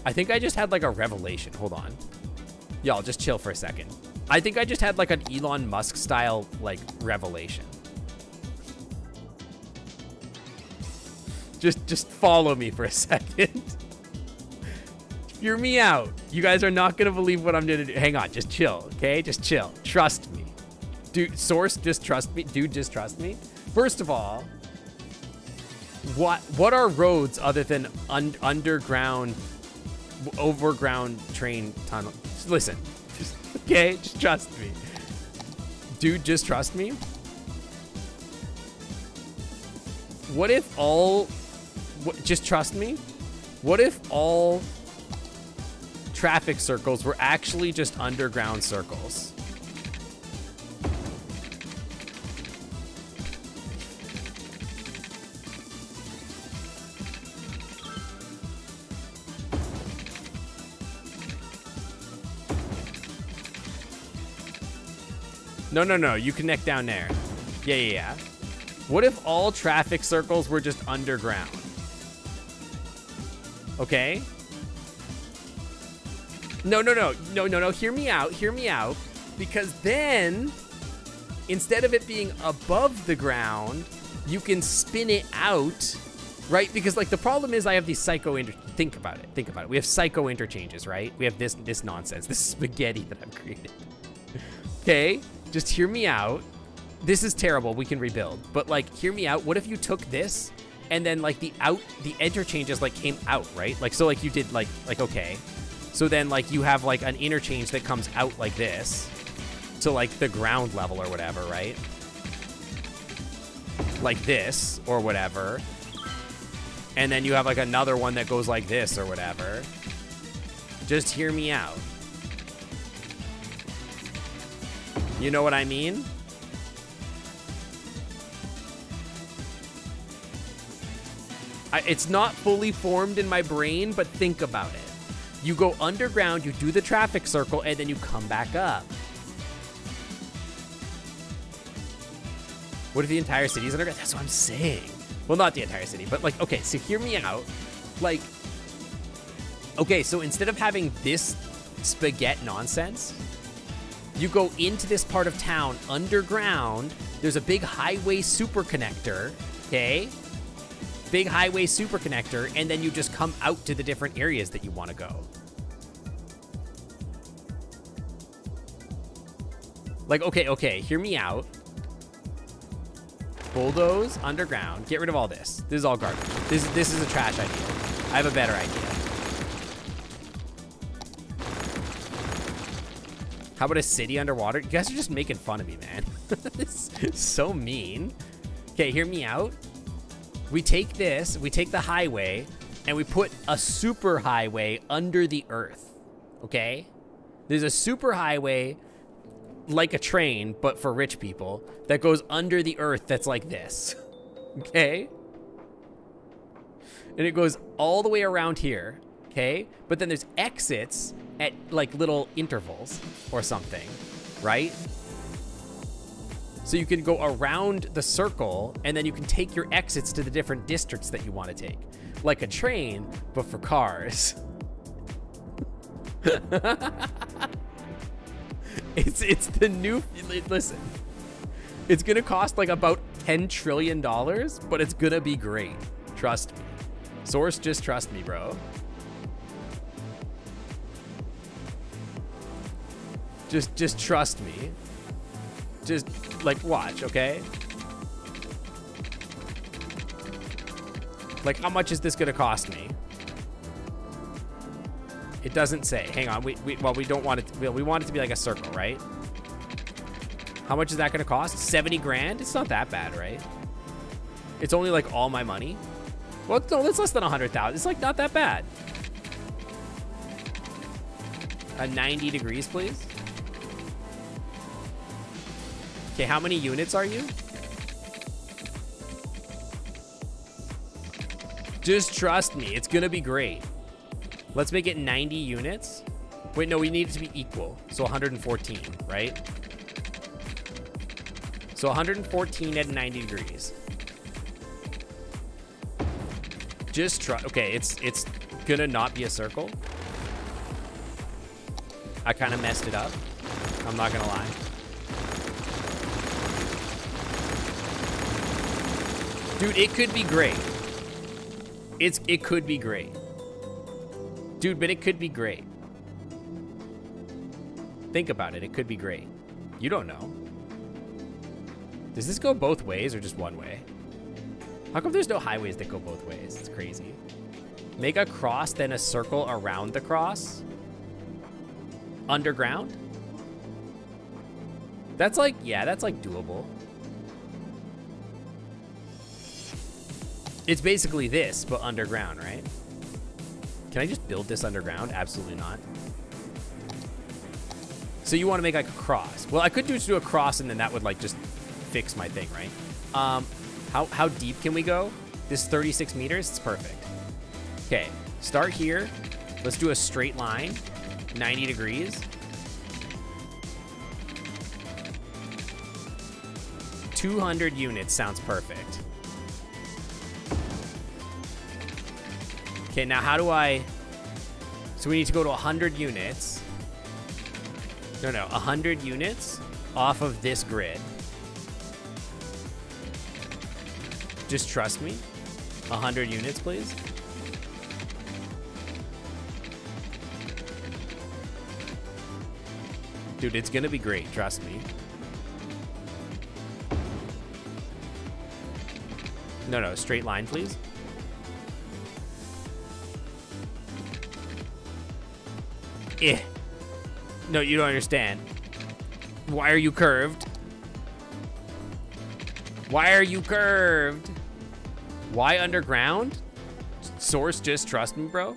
I think I just had like a revelation. Hold on. Y'all, just chill for a second. I think I just had like an Elon Musk style like revelation. Just follow me for a second. Hear me out. You guys are not gonna believe what I'm gonna do. Hang on, just chill, okay? Just chill. Trust me. Dude, source, just trust me. Dude, just trust me. First of all, what are roads other than underground, overground train tunnel? Just listen. Okay, just trust me. Dude, just trust me. What if all... just trust me. What if all traffic circles were actually just underground circles? No, you connect down there. Yeah. What if all traffic circles were just underground? Okay? No, hear me out. Because then, instead of it being above the ground, you can spin it out, right? Because like the problem is I have these psycho think about it. We have psycho interchanges, right? We have this nonsense, this spaghetti that I've created. Okay? Just hear me out. This is terrible. We can rebuild. But like, hear me out. What if you took this and then like the interchanges like came out, right? Like, so like you did like, okay. So then like you have like an interchange that comes out like this to like the ground level or whatever, right? Like this or whatever. And then you have like another one that goes like this or whatever. Just hear me out. You know what I mean? It's not fully formed in my brain, but think about it. You go underground, you do the traffic circle, and then you come back up. What if the entire city is underground? That's what I'm saying. Well, not the entire city, but like, okay, so hear me out. Like, okay, so instead of having this spaghetti nonsense, you go into this part of town underground. There's a big highway super connector, okay? Big highway super connector, and then you just come out to the different areas that you want to go. Like, okay, hear me out. Bulldoze, underground, get rid of all this. This is all garbage. This is a trash idea. I have a better idea. How about a city underwater? You guys are just making fun of me, man. This is so mean. Okay, hear me out. We take this, we take the highway, and we put a super highway under the earth, okay? There's a super highway, like a train, but for rich people, that goes under the earth that's like this, okay? And it goes all the way around here, okay? But then there's exits at like little intervals or something, right? So you can go around the circle and then you can take your exits to the different districts that you want to take. Like a train, but for cars. It's the new, listen, it's gonna cost like about $10 trillion, but it's gonna be great. Trust me. Source, just trust me, bro. Just trust me. Just like watch, okay? Like how much is this gonna cost me? It doesn't say. Hang on. Well, we don't want it. We want it to be like a circle, right? How much is that gonna cost? 70 grand? It's not that bad, right? It's only like all my money. Well, no, it's less than 100,000. It's like not that bad. 90 degrees, please. Okay, how many units are you? Just trust me. It's gonna be great. Let's make it 90 units. Wait, no, we need it to be equal. So 114, right? So 114 at 90 degrees. Just try. Okay, it's gonna not be a circle. I kind of messed it up. I'm not gonna lie. Dude, it could be great. It could be great. Dude, but it could be great. Think about it. It could be great. You don't know. Does this go both ways or just one way? How come there's no highways that go both ways? It's crazy. Make a cross, then a circle around the cross. Underground? That's like, yeah, that's like doable. It's basically this, but underground, right? Can I just build this underground? Absolutely not. So you want to make like a cross. Well, I could just do a cross and then that would like just fix my thing, right? How deep can we go? This 36 meters, it's perfect. Okay, start here. Let's do a straight line, 90 degrees. 200 units sounds perfect. Okay, now how do I... So we need to go to 100 units. No, 100 units off of this grid. Just trust me. 100 units, please. Dude, it's gonna be great, trust me. No, straight line, please. No, you don't understand. Why are you curved? Why are you curved? Why underground? Source, just trust me, bro.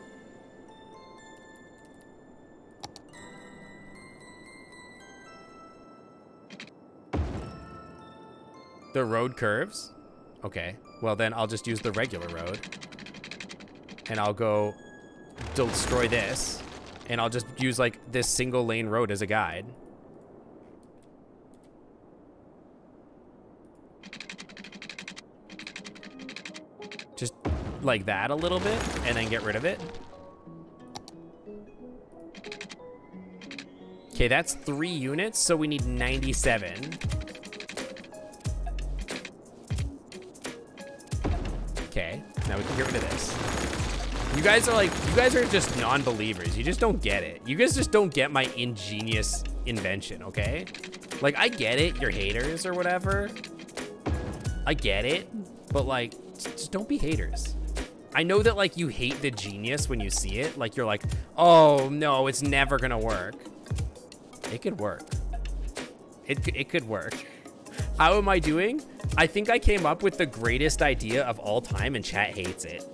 The road curves? Okay. Well, then I'll just use the regular road. And I'll go destroy this. And I'll just use like this single lane road as a guide. Just like that a little bit and then get rid of it. Okay, that's 3 units, so we need 97. Okay, now we can get rid of this. You guys are just non-believers. You just don't get it. You guys just don't get my ingenious invention, okay? Like, I get it, you're haters or whatever. I get it, but like, just don't be haters. I know that like you hate the genius when you see it. Like, you're like, oh no, it's never gonna work. It could work. It could work. How am I doing? I think I came up with the greatest idea of all time and chat hates it.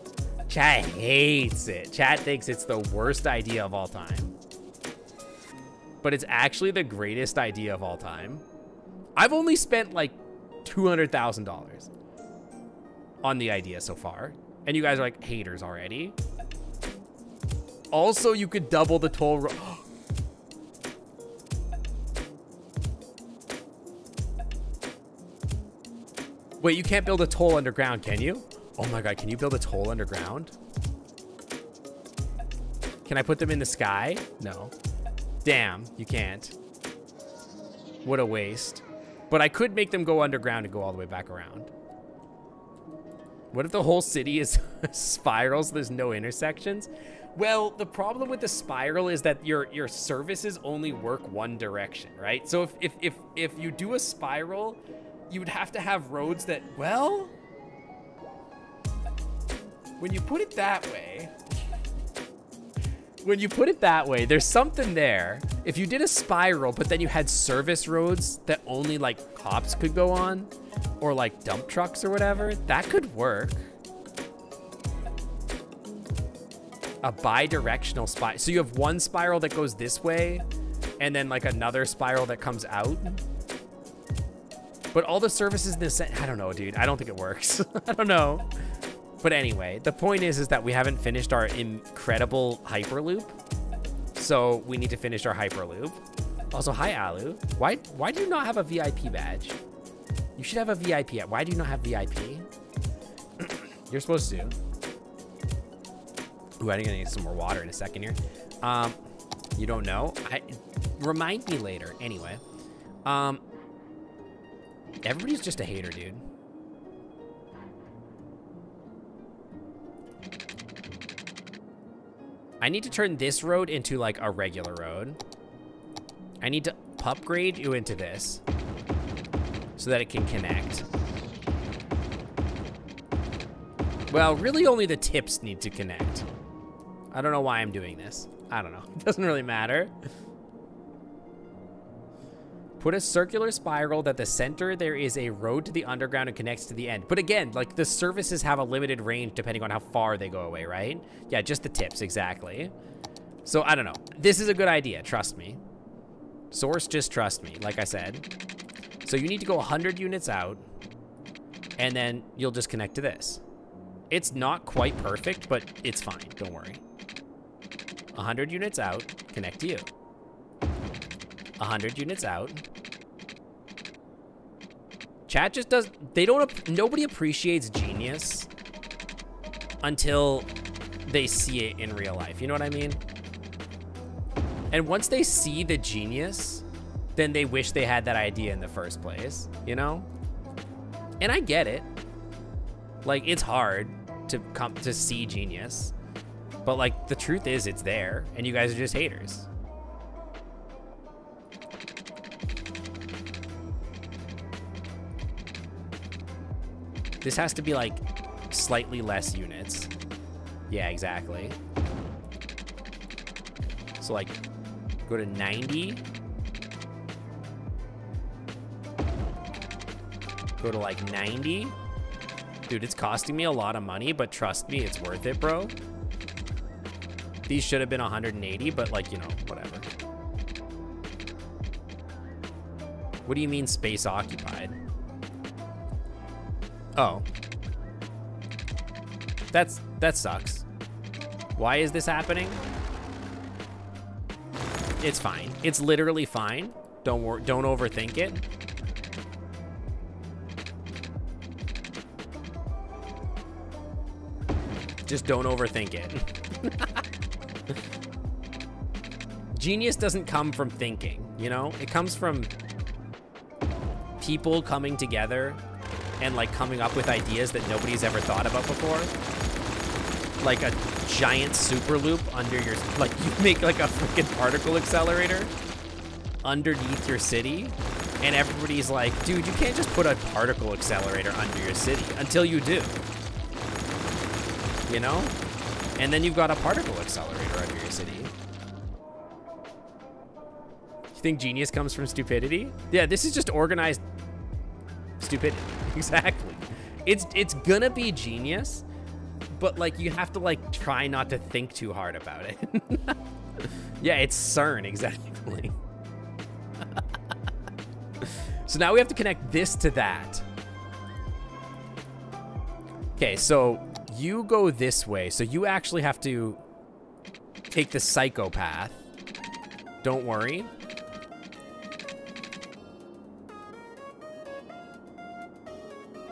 Chat hates it. Chat thinks it's the worst idea of all time. But it's actually the greatest idea of all time. I've only spent like $200,000 on the idea so far. And you guys are like haters already. Also, you could double the toll road. Wait, you can't build a toll underground, can you? Oh my God, can you build a toll underground? Can I put them in the sky? No. Damn, you can't. What a waste. But I could make them go underground and go all the way back around. What if the whole city is spirals? There's no intersections? Well, the problem with the spiral is that your services only work one direction, right? So if you do a spiral, you would have to have roads that, well, when you put it that way, there's something there. If you did a spiral, but then you had service roads that only like cops could go on, or like dump trucks or whatever, that could work. A bi-directional spiral. So you have one spiral that goes this way, and then like another spiral that comes out. But all the services in this, I don't know, dude. I don't think it works. I don't know. But anyway, the point is that we haven't finished our incredible Hyperloop. So we need to finish our Hyperloop. Also, hi, Alu. Why do you not have a VIP badge? You should have a VIP. Why do you not have VIP? You're supposed to. Ooh, I'm gonna need some more water in a second here. You don't know? Remind me later. Anyway. Everybody's just a hater, dude. I need to turn this road into like a regular road. I need to upgrade you into this so that it can connect. Well, really only the tips need to connect. I don't know why I'm doing this. I don't know. It doesn't really matter. Put a circular spiral that the center there is a road to the underground and connects to the end. But again, like the services have a limited range depending on how far they go away, right? Yeah, just the tips, exactly. So I don't know. This is a good idea, trust me. Source, just trust me, like I said. So you need to go 100 units out, and then you'll just connect to this. It's not quite perfect, but it's fine, don't worry. 100 units out, connect to you. 100 units out. Chat just does, nobody appreciates genius until they see it in real life. You know what I mean? And once they see the genius, then they wish they had that idea in the first place, you know? And I get it. Like, it's hard to come to see genius, but like the truth is it's there and you guys are just haters. This has to be like slightly less units. Yeah, exactly. So like go to 90. Go to like 90. Dude, it's costing me a lot of money, but trust me, it's worth it, bro. These should have been 180, but like, you know, whatever. What do you mean space occupied? Oh. That sucks. Why is this happening? It's fine. It's literally fine. Don't overthink it. Just don't overthink it. Genius doesn't come from thinking, you know? It comes from people coming together and like coming up with ideas that nobody's ever thought about before. Like a giant super loop under your, like you make like a freaking particle accelerator underneath your city, and everybody's like, dude, you can't just put a particle accelerator under your city until you do. You know? And then you've got a particle accelerator under your city. You think genius comes from stupidity? Yeah, this is just organized stupidity. Exactly. It's gonna be genius, but like you have to like try not to think too hard about it. Yeah, it's CERN, exactly. So now we have to connect this to that. Okay, so You go this way, so you actually have to take the psychopath. Don't worry.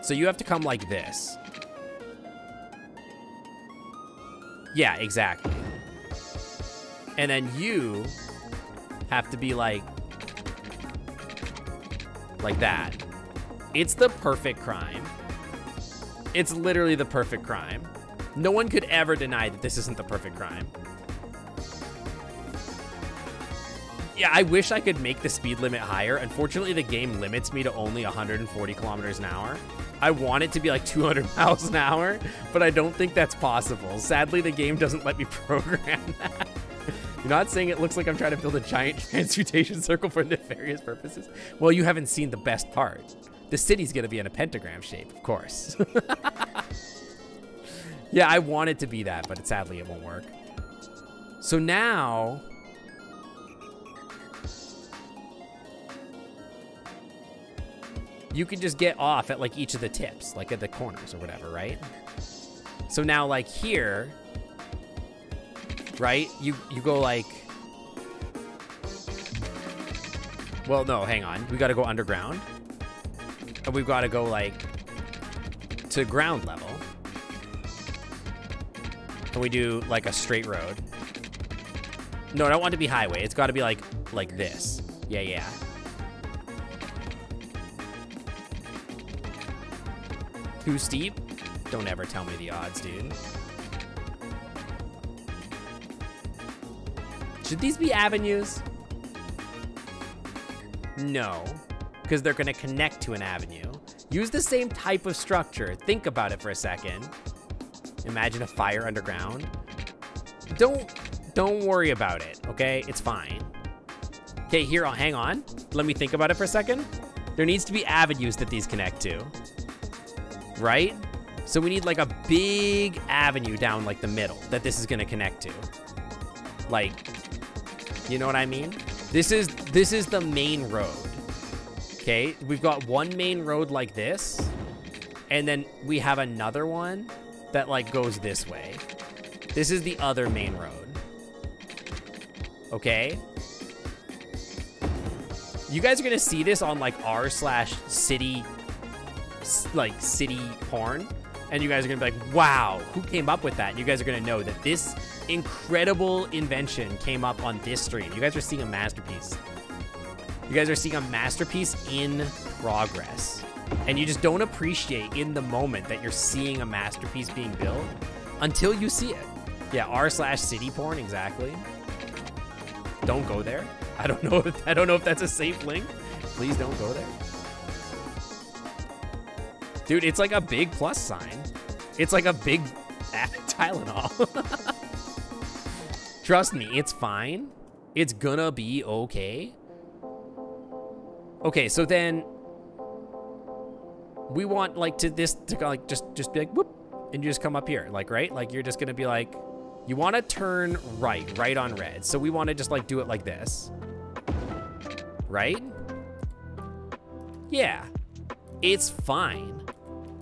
So you have to come like this. Yeah, exactly. And then you have to be like that. It's the perfect crime. It's literally the perfect crime. No one could ever deny that this isn't the perfect crime. Yeah, I wish I could make the speed limit higher. Unfortunately, the game limits me to only 140 kilometers an hour. I want it to be like 200 miles an hour, but I don't think that's possible. Sadly, the game doesn't let me program that. You're not saying it looks like I'm trying to build a giant transmutation circle for nefarious purposes? Well, you haven't seen the best part. The city's gonna be in a pentagram shape, of course. Yeah, I want it to be that, but sadly it won't work. So now... you can just get off at like each of the tips, like at the corners or whatever, right? So now like here, right? You go like, well, no, hang on. We got to go underground. And we've got to go like to ground level. And we do like a straight road. No, I don't want it to be highway. It's got to be like this. Yeah, yeah. Too steep? Don't ever tell me the odds, dude. Should these be avenues? No, because they're gonna connect to an avenue. Use the same type of structure. Think about it for a second. Imagine a fire underground. Don't worry about it, okay? It's fine. Okay, here, hang on. Let me think about it for a second. There needs to be avenues that these connect to. Right? So we need like a big avenue down like the middle that this is gonna connect to. Like, you know what I mean? This is the main road. Okay, we've got one main road like this, and then we have another one that like goes this way. This is the other main road. Okay? You guys are gonna see this on like r/city porn, and you guys are gonna be like, wow, who came up with that? And you guys are gonna know that this incredible invention came up on this stream. You guys are seeing a masterpiece. You guys are seeing a masterpiece in progress, and you just don't appreciate in the moment that you're seeing a masterpiece being built until you see it. Yeah, r/city porn, exactly. Don't go there. I don't know if that's a safe link. Please don't go there. Dude, it's like a big plus sign. It's like a big Tylenol. Trust me, it's fine. It's gonna be okay. Okay, so then we want like to like just be like whoop, and you just come up here, like, right? Like you're just gonna be like, you want to turn right on red. So we want to just like do it like this, right? Yeah, it's fine.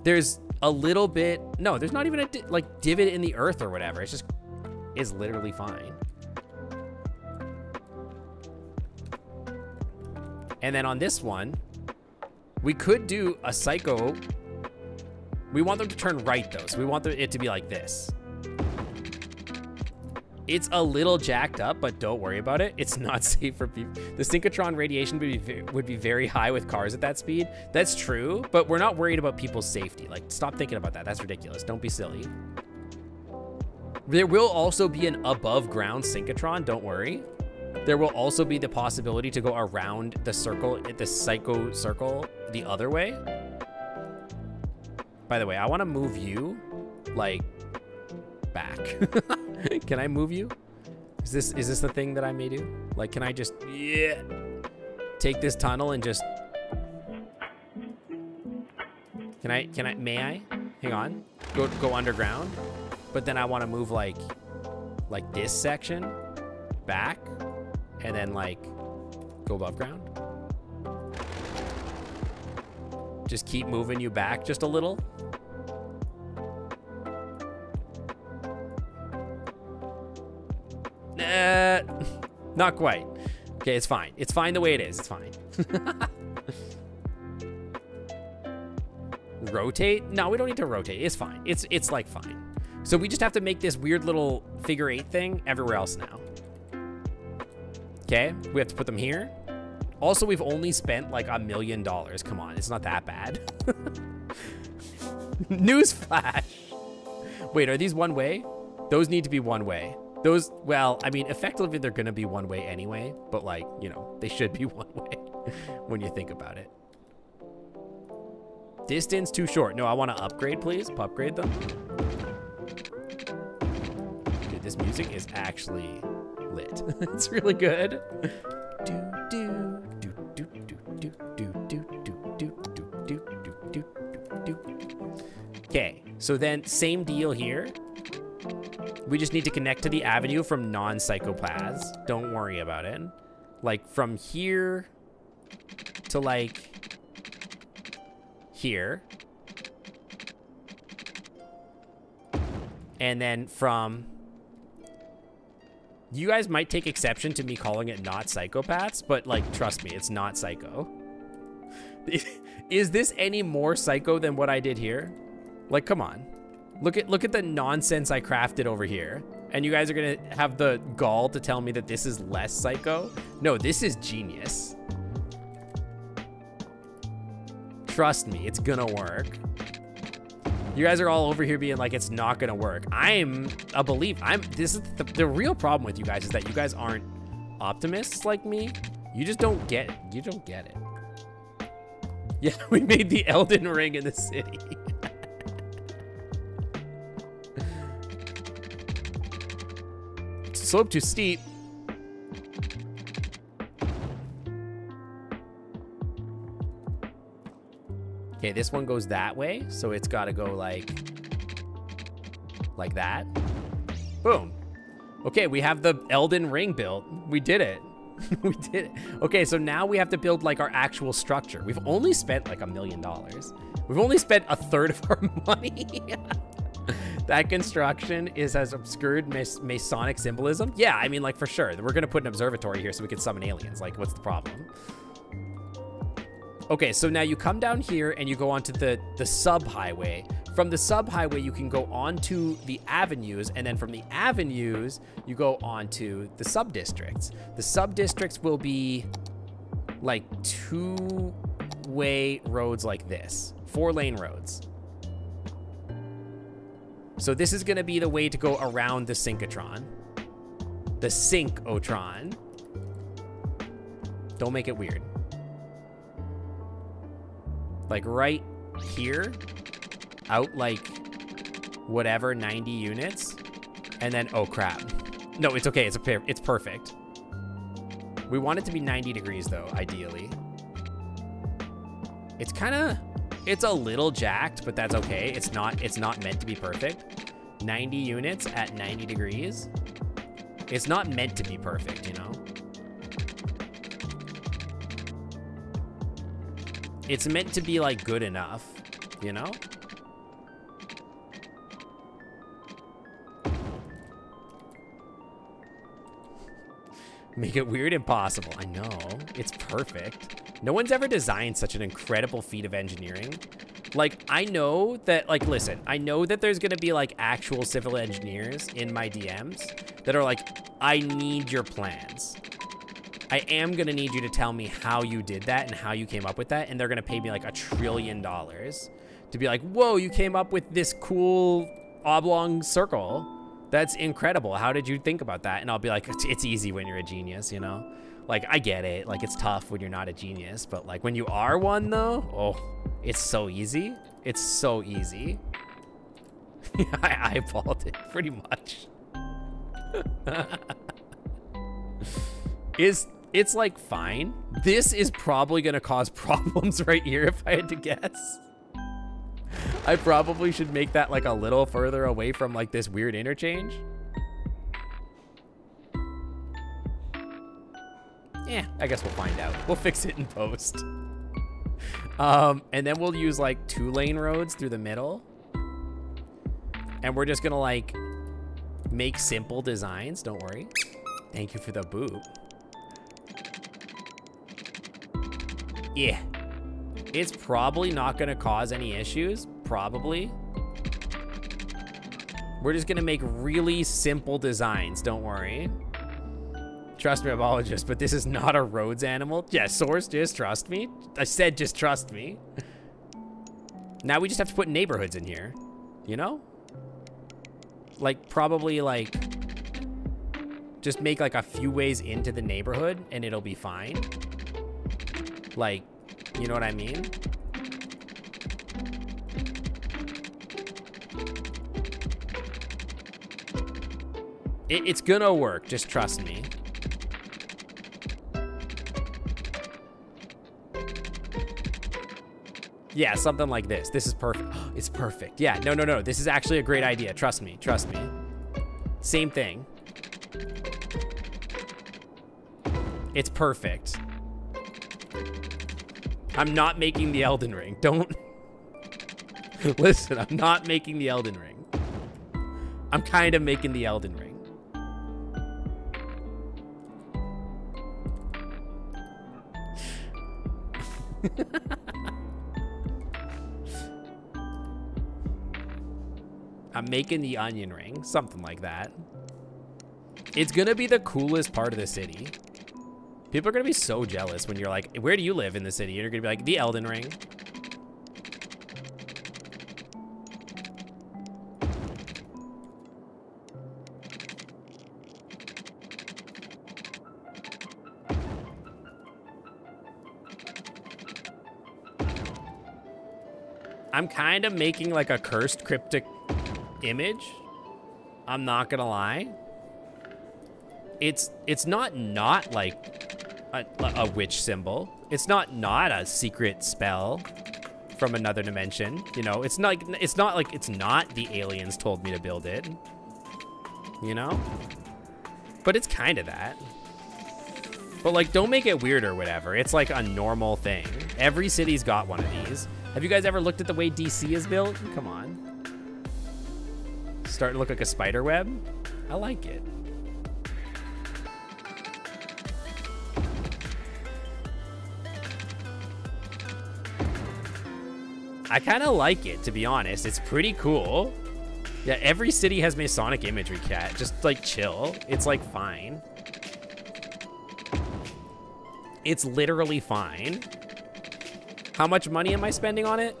There's a little bit, no, there's not even a like divot in the earth or whatever. It's just, it's literally fine. And then on this one, we could do a psycho. We want them to turn right though. So we want it to be like this. It's a little jacked up, but don't worry about it. It's not safe for people. The synchrotron radiation would be very high with cars at that speed. That's true, but we're not worried about people's safety. Like, stop thinking about that. That's ridiculous. Don't be silly. There will also be an above ground synchrotron. Don't worry. There will also be the possibility to go around the circle, the psycho circle, the other way. By the way, I want to move you, like, back. Can I move you? Is this the thing that I may do? Like, can I just, yeah, take this tunnel and just, may I? Hang on, go underground. But then I want to move like this section back, and then like go above ground. Just keep moving you back just a little. Not quite. Okay, it's fine. It's fine the way it is. It's fine. Rotate? No, we don't need to rotate. It's fine. It's like fine. So we just have to make this weird little figure 8 thing everywhere else now. Okay, we have to put them here. Also, we've only spent like $1 million. Come on, it's not that bad. Newsflash. Wait, are these one way? Those need to be one way. Those, well, I mean, effectively they're gonna be one way anyway, but like, you know, they should be one way when you think about it. Distance too short. No, I want to upgrade, please. Upgrade them. Dude, this music is actually lit. It's really good. Okay, so then same deal here. We just need to connect to the avenue from non-psychopaths. Don't worry about it. Like from here to like here. And then from... You guys might take exception to me calling it not psychopaths, but like, trust me, it's not psycho. Is this any more psycho than what I did here? Like, come on. Look at the nonsense I crafted over here. And you guys are gonna have the gall to tell me that this is less psycho? No, this is genius. Trust me, it's gonna work. You guys are all over here being like, it's not gonna work. I'm a believer. This is the real problem with you guys is that you guys aren't optimists like me. You just don't get it. You don't get it. Yeah, we made the Elden Ring in the city. Slope too steep. Okay, this one goes that way, so it's got to go like that. Boom. Okay, we have the Elden Ring built. We did it. We did it. Okay, so now we have to build like our actual structure. We've only spent like $1 million. We've only spent a third of our money. That construction is as obscured Masonic symbolism. Yeah, I mean, like for sure. We're gonna put an observatory here so we can summon aliens. Like, what's the problem? Okay, so now you come down here and you go onto the sub-highway. From the sub-highway, you can go onto the avenues, and then from the avenues, you go onto the sub-districts. The sub-districts will be like 2-way roads like this, 4-lane roads. So this is gonna be the way to go around the synchrotron. The synchrotron. Don't make it weird. Like right here, out like whatever 90 units, and then oh crap, no, it's okay, it's perfect. We want it to be 90 degrees though, ideally. It's a little jacked, but that's okay. It's not meant to be perfect. 90 units at 90 degrees. It's not meant to be perfect, you know. It's meant to be like good enough, you know? Make it weird impossible. I know, it's perfect. No one's ever designed such an incredible feat of engineering. Like, I know that, like, listen, I know that there's gonna be like actual civil engineers in my DMs that are like, I need your plans. I am gonna need you to tell me how you did that and how you came up with that, and they're gonna pay me like $1 trillion to be like, whoa, you came up with this cool oblong circle. That's incredible. How did you think about that? And I'll be like, it's easy when you're a genius, you know? Like, I get it. Like, it's tough when you're not a genius, but like when you are one though, oh, it's so easy. It's so easy. I eyeballed it pretty much. It's like fine. This is probably gonna cause problems right here if I had to guess. I probably should make that like a little further away from like this weird interchange. Yeah, I guess we'll find out. We'll fix it in post. And then we'll use like 2-lane roads through the middle. And we're just gonna like make simple designs, don't worry. Thank you for the boop. Yeah. It's probably not going to cause any issues. Probably. We're just going to make really simple designs. Don't worry. Trust me, apologist, but this is not a roads animal. Yeah, Source, just trust me. I said just trust me. Now we just have to put neighborhoods in here. You know? Like, probably, like... just make, like, a few ways into the neighborhood, and it'll be fine. Like, you know what I mean? It's gonna work, just trust me. Yeah, something like this. This is perfect. It's perfect. Yeah, no. This is actually a great idea. Trust me, trust me. Same thing. It's perfect. I'm not making the Elden Ring. Don't... Listen, I'm not making the Elden Ring. I'm kind of making the Elden Ring. I'm making the onion ring, something like that. It's gonna be the coolest part of the city. People are gonna be so jealous when you're like, where do you live in the city? And you're gonna be like, the Elden Ring. I'm kind of making like a cursed cryptic image. I'm not gonna lie. It's not like a witch symbol. It's not a secret spell from another dimension. You know, it's not like it's not the aliens told me to build it. You know? But it's kind of that. But like, don't make it weird or whatever. It's like a normal thing. Every city's got one of these. Have you guys ever looked at the way DC is built? Come on. Starting to look like a spider web. I like it. I kind of like it, to be honest. It's pretty cool. Yeah, every city has Masonic imagery, cat. Just like chill. It's like fine. It's literally fine. How much money am I spending on it?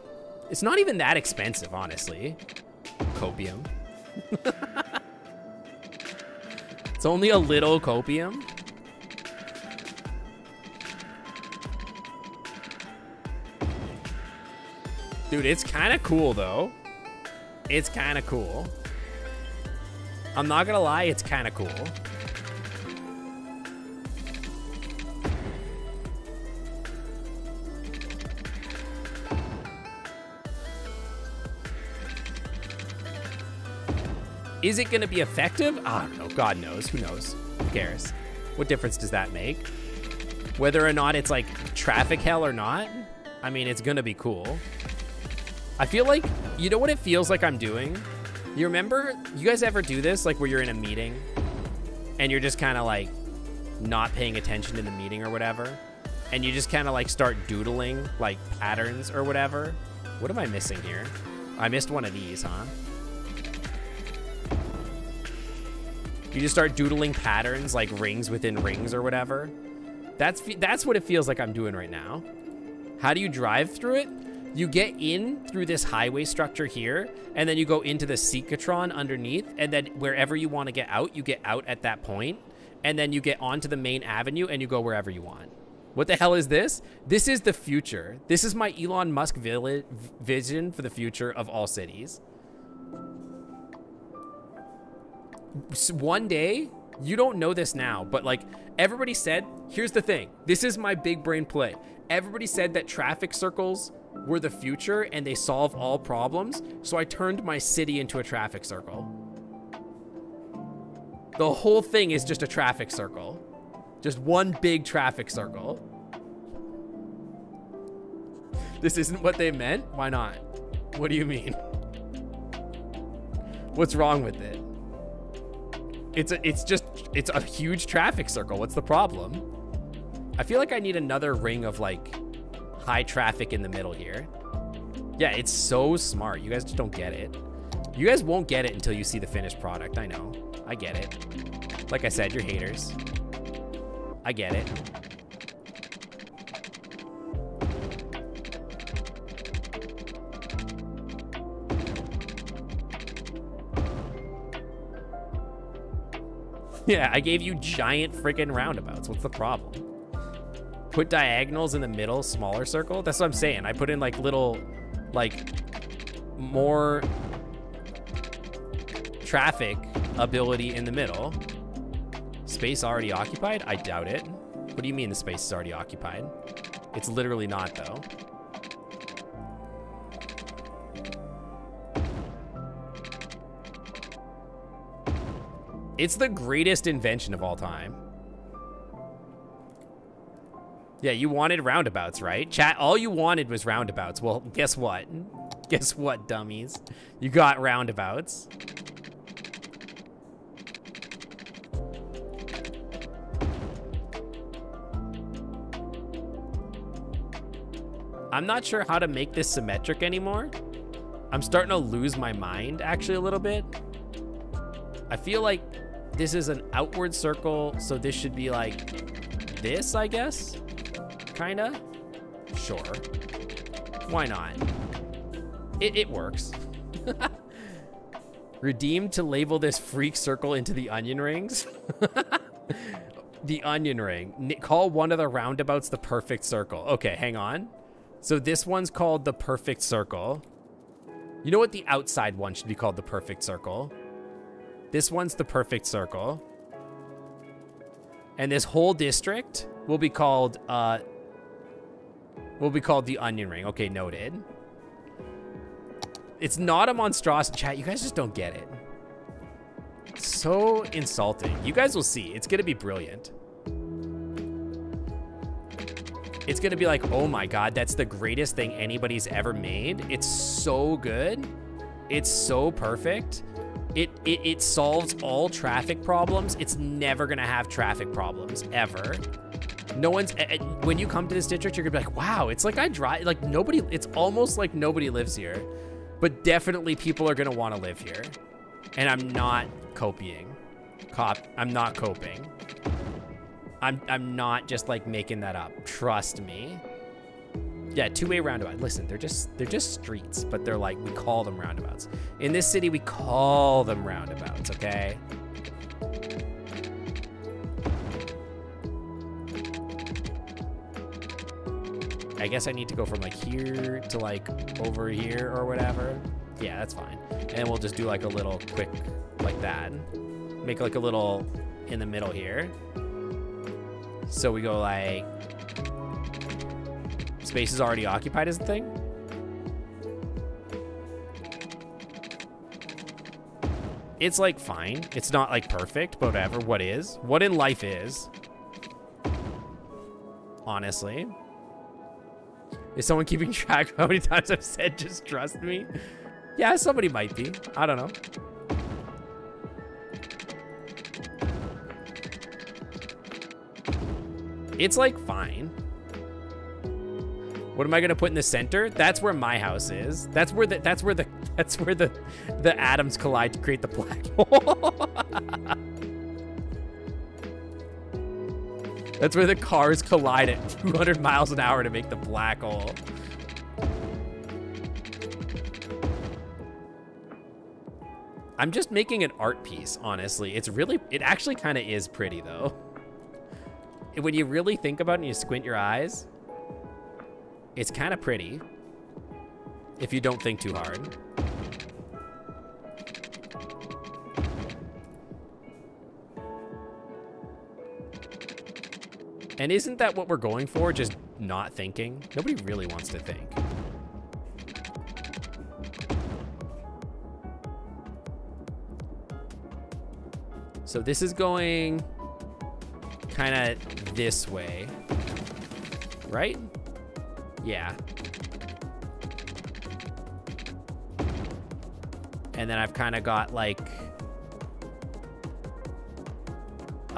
It's not even that expensive, honestly. Copium. It's only a little copium. Dude, it's kind of cool, though. It's kind of cool. I'm not gonna lie, it's kind of cool. Is it going to be effective? I don't know. God knows. Who knows? Who cares? What difference does that make? Whether or not it's like traffic hell or not, I mean, it's going to be cool. I feel like, you know what it feels like I'm doing? You remember, you guys ever do this? Like where you're in a meeting and you're just kind of like not paying attention to the meeting or whatever. And you just kind of like start doodling like patterns or whatever. What am I missing here? I missed one of these, huh? You just start doodling patterns like rings within rings or whatever. That's what it feels like I'm doing right now. How do you drive through it? You get in through this highway structure here, and then you go into the Seekatron underneath, and then wherever you want to get out at that point, and then you get onto the main avenue, and you go wherever you want. What the hell is this? This is the future. This is my Elon Musk vision for the future of all cities. One day, you don't know this now, but like everybody said, here's the thing. This is my big brain play. Everybody said that traffic circles were the future and they solve all problems. So I turned my city into a traffic circle. The whole thing is just a traffic circle. Just one big traffic circle. This isn't what they meant? Why not? What do you mean? What's wrong with it? It's just It's a huge traffic circle. What's the problem? I feel like I need another ring of like high traffic in the middle here. Yeah, it's so smart. You guys just don't get it. You guys won't get it until you see the finished product. I know. I get it. Like I said, you're haters. I get it. Yeah, I gave you giant freaking roundabouts. What's the problem? Put diagonals in the middle, smaller circle. That's what I'm saying. I put in like little, like more traffic ability in the middle. Space already occupied? I doubt it. What do you mean the space is already occupied? It's literally not though. It's the greatest invention of all time. Yeah, you wanted roundabouts, right? Chat, all you wanted was roundabouts. Well, guess what? Guess what, dummies? You got roundabouts. I'm not sure how to make this symmetric anymore. I'm starting to lose my mind, actually, a little bit. I feel like this is an outward circle, so this should be like this, I guess? Kinda? Sure. Why not? It works. Redeem to label this freak circle into the onion rings. The onion ring. Call one of the roundabouts the perfect circle. Okay, hang on. So this one's called the perfect circle. You know what? The outside one should be called the perfect circle. This one's the perfect circle. And this whole district will be called the onion ring. Okay, noted. It's not a monstrosity. Chat, you guys just don't get it. So insulting. You guys will see. It's gonna be brilliant. It's gonna be like, oh my god, that's the greatest thing anybody's ever made. It's so good. It's so perfect. It solves all traffic problems. It's never gonna have traffic problems, ever. No one's, when you come to this district, you're gonna be like, wow, it's like I drive, like nobody, it's almost like nobody lives here. But definitely people are gonna wanna live here. And I'm not copying. I'm not coping. I'm not just like making that up. Trust me. Yeah, two-way roundabout. Listen, they're just streets, but they're like, we call them roundabouts. In this city, we call them roundabouts, okay? I guess I need to go from like here to like over here or whatever. Yeah, that's fine. And we'll just do like a little quick like that. Make like a little in the middle here. So we go like, space is already occupied as the thing. It's like fine. It's not like perfect, but whatever. What is? What in life is? Honestly. Is someone keeping track of how many times I've said just trust me? Yeah, somebody might be. I don't know. It's like fine. What am I gonna put in the center? That's where my house is. That's where the atoms collide to create the black hole. That's where the cars collide at 200 miles an hour to make the black hole. I'm just making an art piece, honestly. It actually kind of is pretty though. When you really think about it and you squint your eyes, it's kind of pretty if you don't think too hard. And isn't that what we're going for? Just not thinking? Nobody really wants to think. So this is going kind of this way, right? Yeah. And then I've kind of got like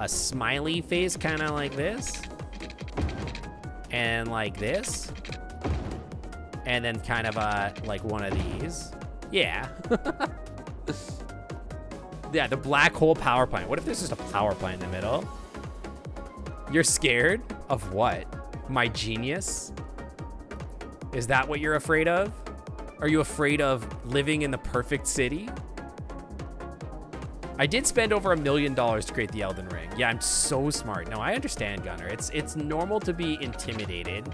a smiley face kind of like this. And like this. And then kind of like one of these. Yeah. Yeah, the black hole power plant. What if there's just a power plant in the middle? You're scared of what? My genius? Is that what you're afraid of? Are you afraid of living in the perfect city? I did spend over $1 million to create the Elden Ring. Yeah, I'm so smart. No, I understand, Gunner. It's normal to be intimidated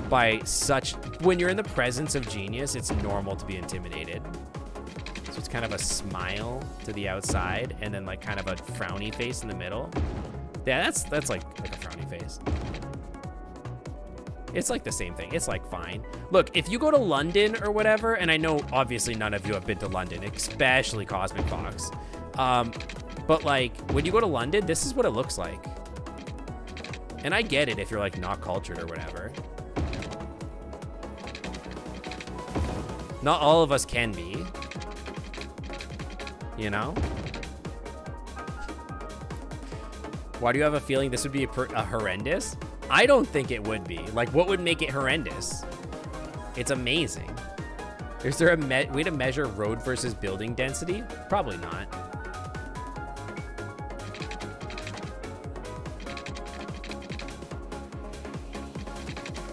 by such... When you're in the presence of genius, it's normal to be intimidated. So it's kind of a smile to the outside and then like kind of a frowny face in the middle. Yeah, that's like a frowny face. It's like the same thing. It's like fine. Look, if you go to London or whatever, and I know obviously none of you have been to London, especially Cosmic Fox. But like when you go to London, this is what it looks like. And I get it if you're like not cultured or whatever. Not all of us can be. You know? Why do you have a feeling this would be a horrendous? I don't think it would be. Like, what would make it horrendous? It's amazing. Is there a way to measure road versus building density? Probably not.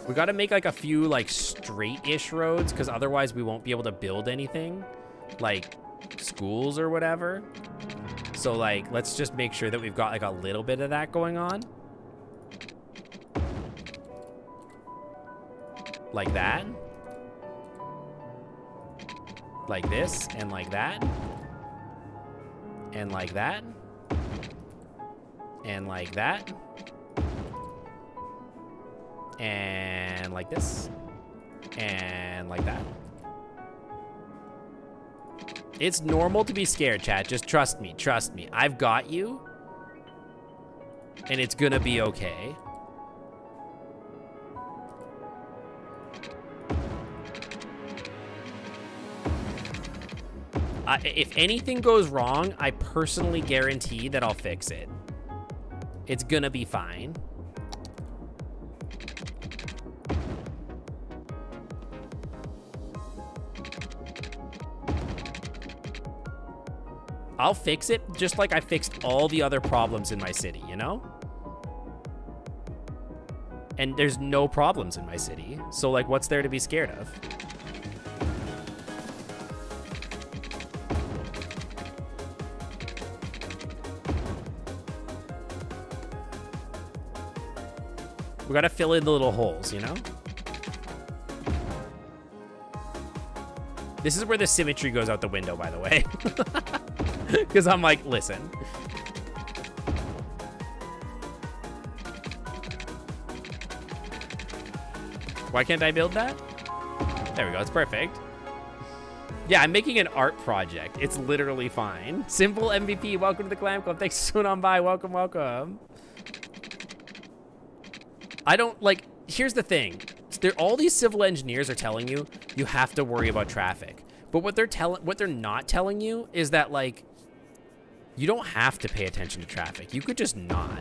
We gotta make like a few like straight-ish roads because otherwise we won't be able to build anything. Like schools or whatever. So like, let's just make sure that we've got like a little bit of that going on. Like that. Like this, and like that. And like that. And like that. And like this. And like that. It's normal to be scared, chat. Just trust me. Trust me. I've got you. And it's gonna be okay. If anything goes wrong, I personally guarantee that I'll fix it. It's gonna be fine. I'll fix it just like I fixed all the other problems in my city, you know? And there's no problems in my city. So like, what's there to be scared of? We gotta fill in the little holes, you know? This is where the symmetry goes out the window, by the way. Because I'm like, listen. Why can't I build that? There we go, it's perfect. Yeah, I'm making an art project. It's literally fine. Simple MVP, welcome to the Glam Club. Thanks for swinging on by, welcome, welcome. I don't, like, here's the thing. All these civil engineers are telling you, you have to worry about traffic. But what they're not telling you is that, like, you don't have to pay attention to traffic. You could just not.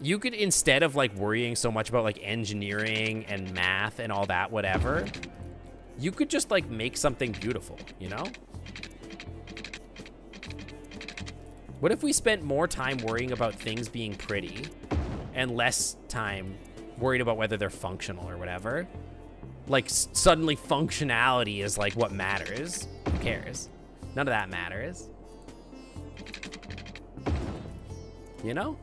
You could, instead of like worrying so much about like engineering and math and all that, whatever, you could just like make something beautiful, you know? What if we spent more time worrying about things being pretty and less time worried about whether they're functional or whatever? Like suddenly functionality is like what matters. Who cares? None of that matters. You know?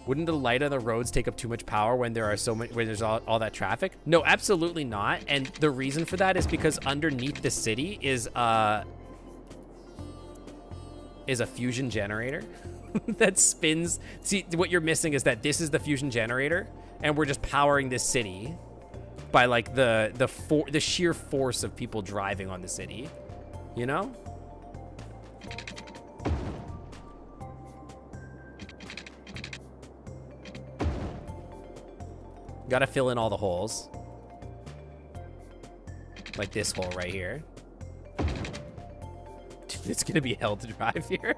Wouldn't the light on the roads take up too much power when there are so many, when there's all that traffic? No, absolutely not. And the reason for that is because underneath the city is a fusion generator that spins. See, what you're missing is that this is the fusion generator, and we're just powering this city by like the sheer force of people driving on the city, you know? Gotta fill in all the holes. Like this hole right here. It's gonna be hell to drive here.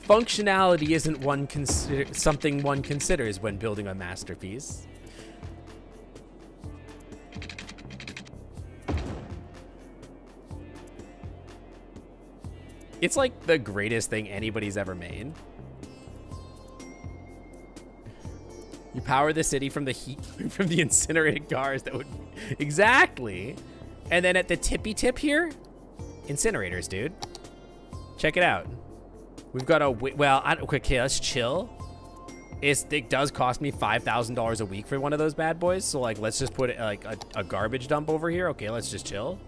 Functionality isn't something one considers when building a masterpiece. It's like the greatest thing anybody's ever made. You power the city from the heat from the incinerated cars. That would exactly. And then at the tippy tip here, incinerators, dude. Check it out. We've got a okay. Let's chill. It does cost me $5,000 a week for one of those bad boys. So like, let's just put it like a garbage dump over here. Okay, let's just chill.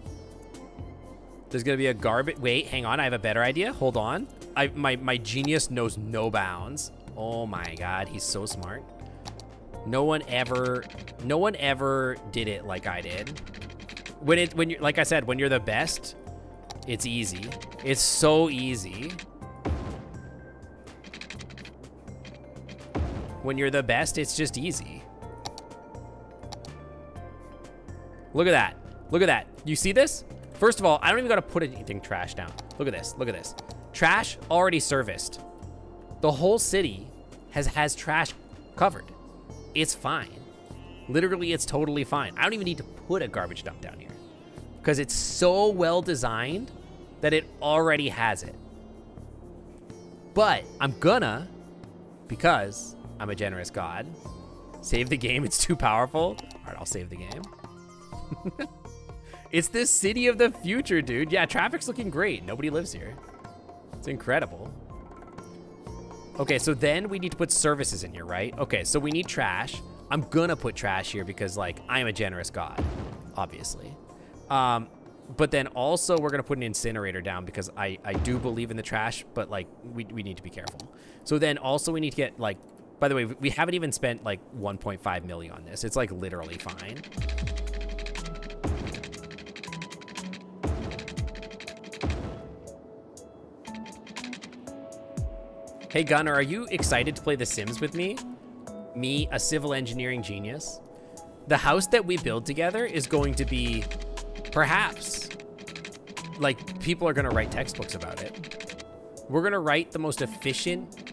There's gonna be a garbage. Wait, hang on. I have a better idea. Hold on. My genius knows no bounds. Oh my God, he's so smart. No one ever did it like I did. When you're, like I said, when you're the best, it's easy. It's so easy. When you're the best, it's just easy. Look at that. Look at that. You see this? First of all, I don't even gotta put anything trash down. Look at this. Look at this. Trash already serviced. The whole city has trash covered. It's fine. Literally, it's totally fine. I don't even need to put a garbage dump down here because it's so well designed that it already has it. But I'm gonna, because I'm a generous God, save the game. It's too powerful. All right, I'll save the game. It's this city of the future, dude. Yeah, traffic's looking great. Nobody lives here. It's incredible. Okay, so then we need to put services in here, right? Okay, so we need trash. I'm gonna put trash here because, like, I am a generous God, obviously. But then also we're gonna put an incinerator down because I do believe in the trash, but, like, we need to be careful. So then also we need to get, like, by the way, we haven't even spent, like, 1.5 million on this. It's, like, literally fine. Hey Gunnar, are you excited to play The Sims with me? Me, a civil engineering genius. The house that we build together is going to be, perhaps, like, people are gonna write textbooks about it. We're gonna write the most efficient,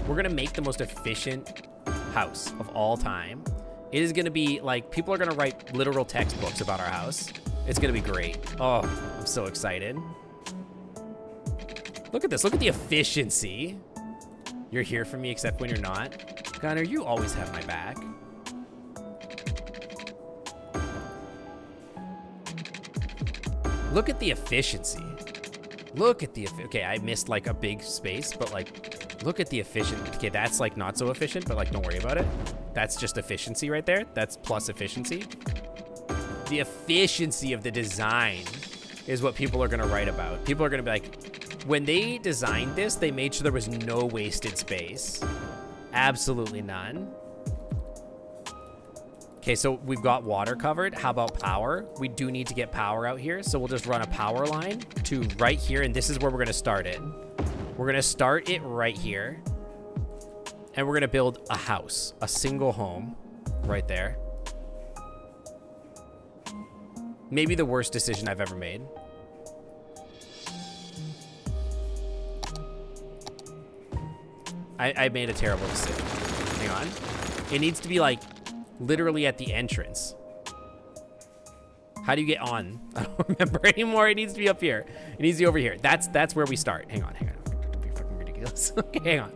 we're gonna make the most efficient house of all time. It is gonna be, like, people are gonna write literal textbooks about our house. It's gonna be great. Oh, I'm so excited. Look at this, look at the efficiency. You're here for me except when you're not. Gunnar, you always have my back. Look at the efficiency. Look at the, okay, I missed like a big space, but like, look at the efficient. Okay, that's like not so efficient, but like, don't worry about it. That's just efficiency right there. That's plus efficiency. The efficiency of the design is what people are gonna write about. People are gonna be like, when they designed this, they made sure there was no wasted space. Absolutely none. Okay, so we've got water covered. How about power? We do need to get power out here, so we'll just run a power line to right here, and this is where we're gonna start it. We're gonna start it right here, and we're gonna build a house, a single home, right there. Maybe the worst decision I've ever made. I made a terrible decision. Hang on. It needs to be like literally at the entrance. How do you get on? I don't remember anymore. It needs to be up here. It needs to be over here. That's where we start. Hang on. Don't be fucking ridiculous. Okay, hang on.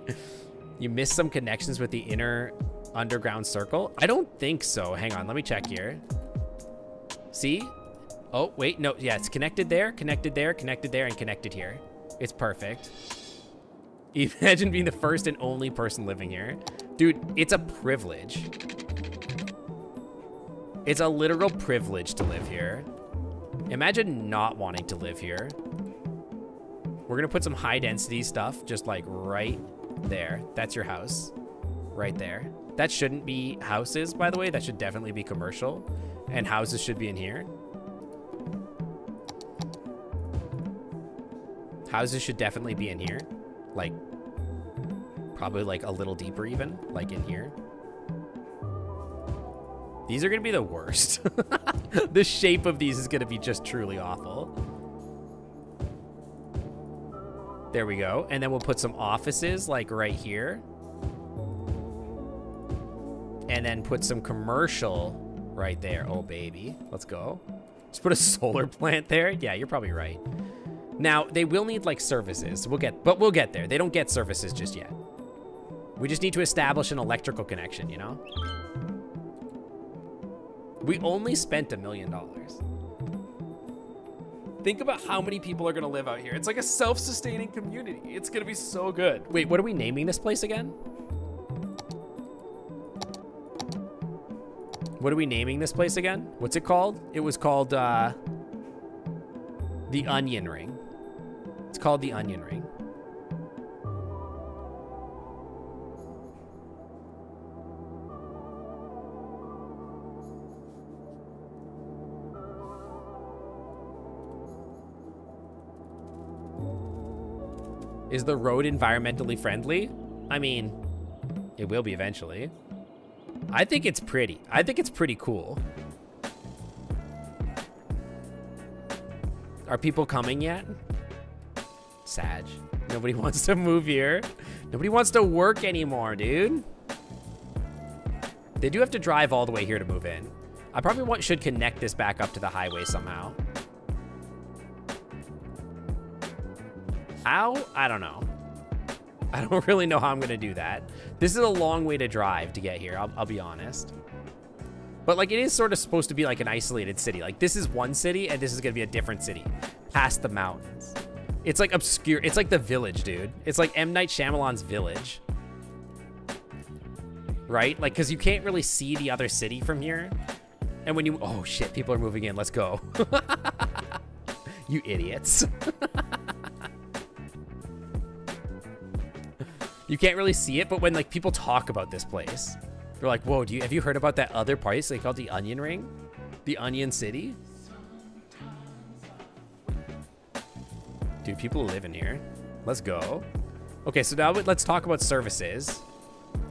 You missed some connections with the inner underground circle? I don't think so. Hang on. Let me check here. See? Oh, wait. No. Yeah, it's connected there, connected there, connected there, and connected here. It's perfect. Imagine being the first and only person living here. Dude, it's a privilege. It's a literal privilege to live here. Imagine not wanting to live here. We're gonna put some high density stuff just like right there. That's your house. Right there. That shouldn't be houses, by the way. That should definitely be commercial. And houses should be in here. Houses should definitely be in here. Like, probably like a little deeper even, like in here. These are gonna be the worst. The shape of these is gonna be just truly awful. There we go. And then we'll put some offices like right here. And then put some commercial right there. Oh, baby. Let's go. Just put a solar plant there. Yeah, you're probably right. Now, they will need like services. But we'll get there. They don't get services just yet. We just need to establish an electrical connection, you know? We only spent $1 million. Think about how many people are gonna live out here. It's like a self-sustaining community. It's gonna be so good. Wait, what are we naming this place again? What are we naming this place again? What's it called? It was called, the Onion Ring. It's called the Onion Ring. Is the road environmentally friendly? I mean, it will be eventually. I think it's pretty. I think it's pretty cool. Are people coming yet? Sag. Nobody wants to move here. Nobody wants to work anymore, dude. They do have to drive all the way here to move in. I probably should connect this back up to the highway somehow. How? I don't know. I don't really know how I'm gonna do that. This is a long way to drive to get here, I'll be honest. But like, it is sort of supposed to be like an isolated city. Like, this is one city and this is gonna be a different city past the mountains. It's like obscure. It's like The Village, dude. It's like M. Night Shyamalan's Village. Right? Like, cause you can't really see the other city from here. And when you, oh shit, people are moving in, let's go. You idiots. You can't really see it, but when like people talk about this place, they're like, whoa, have you heard about that other place they call the Onion Ring? The Onion City? Dude, people live in here. Let's go. Okay, so now let's talk about services.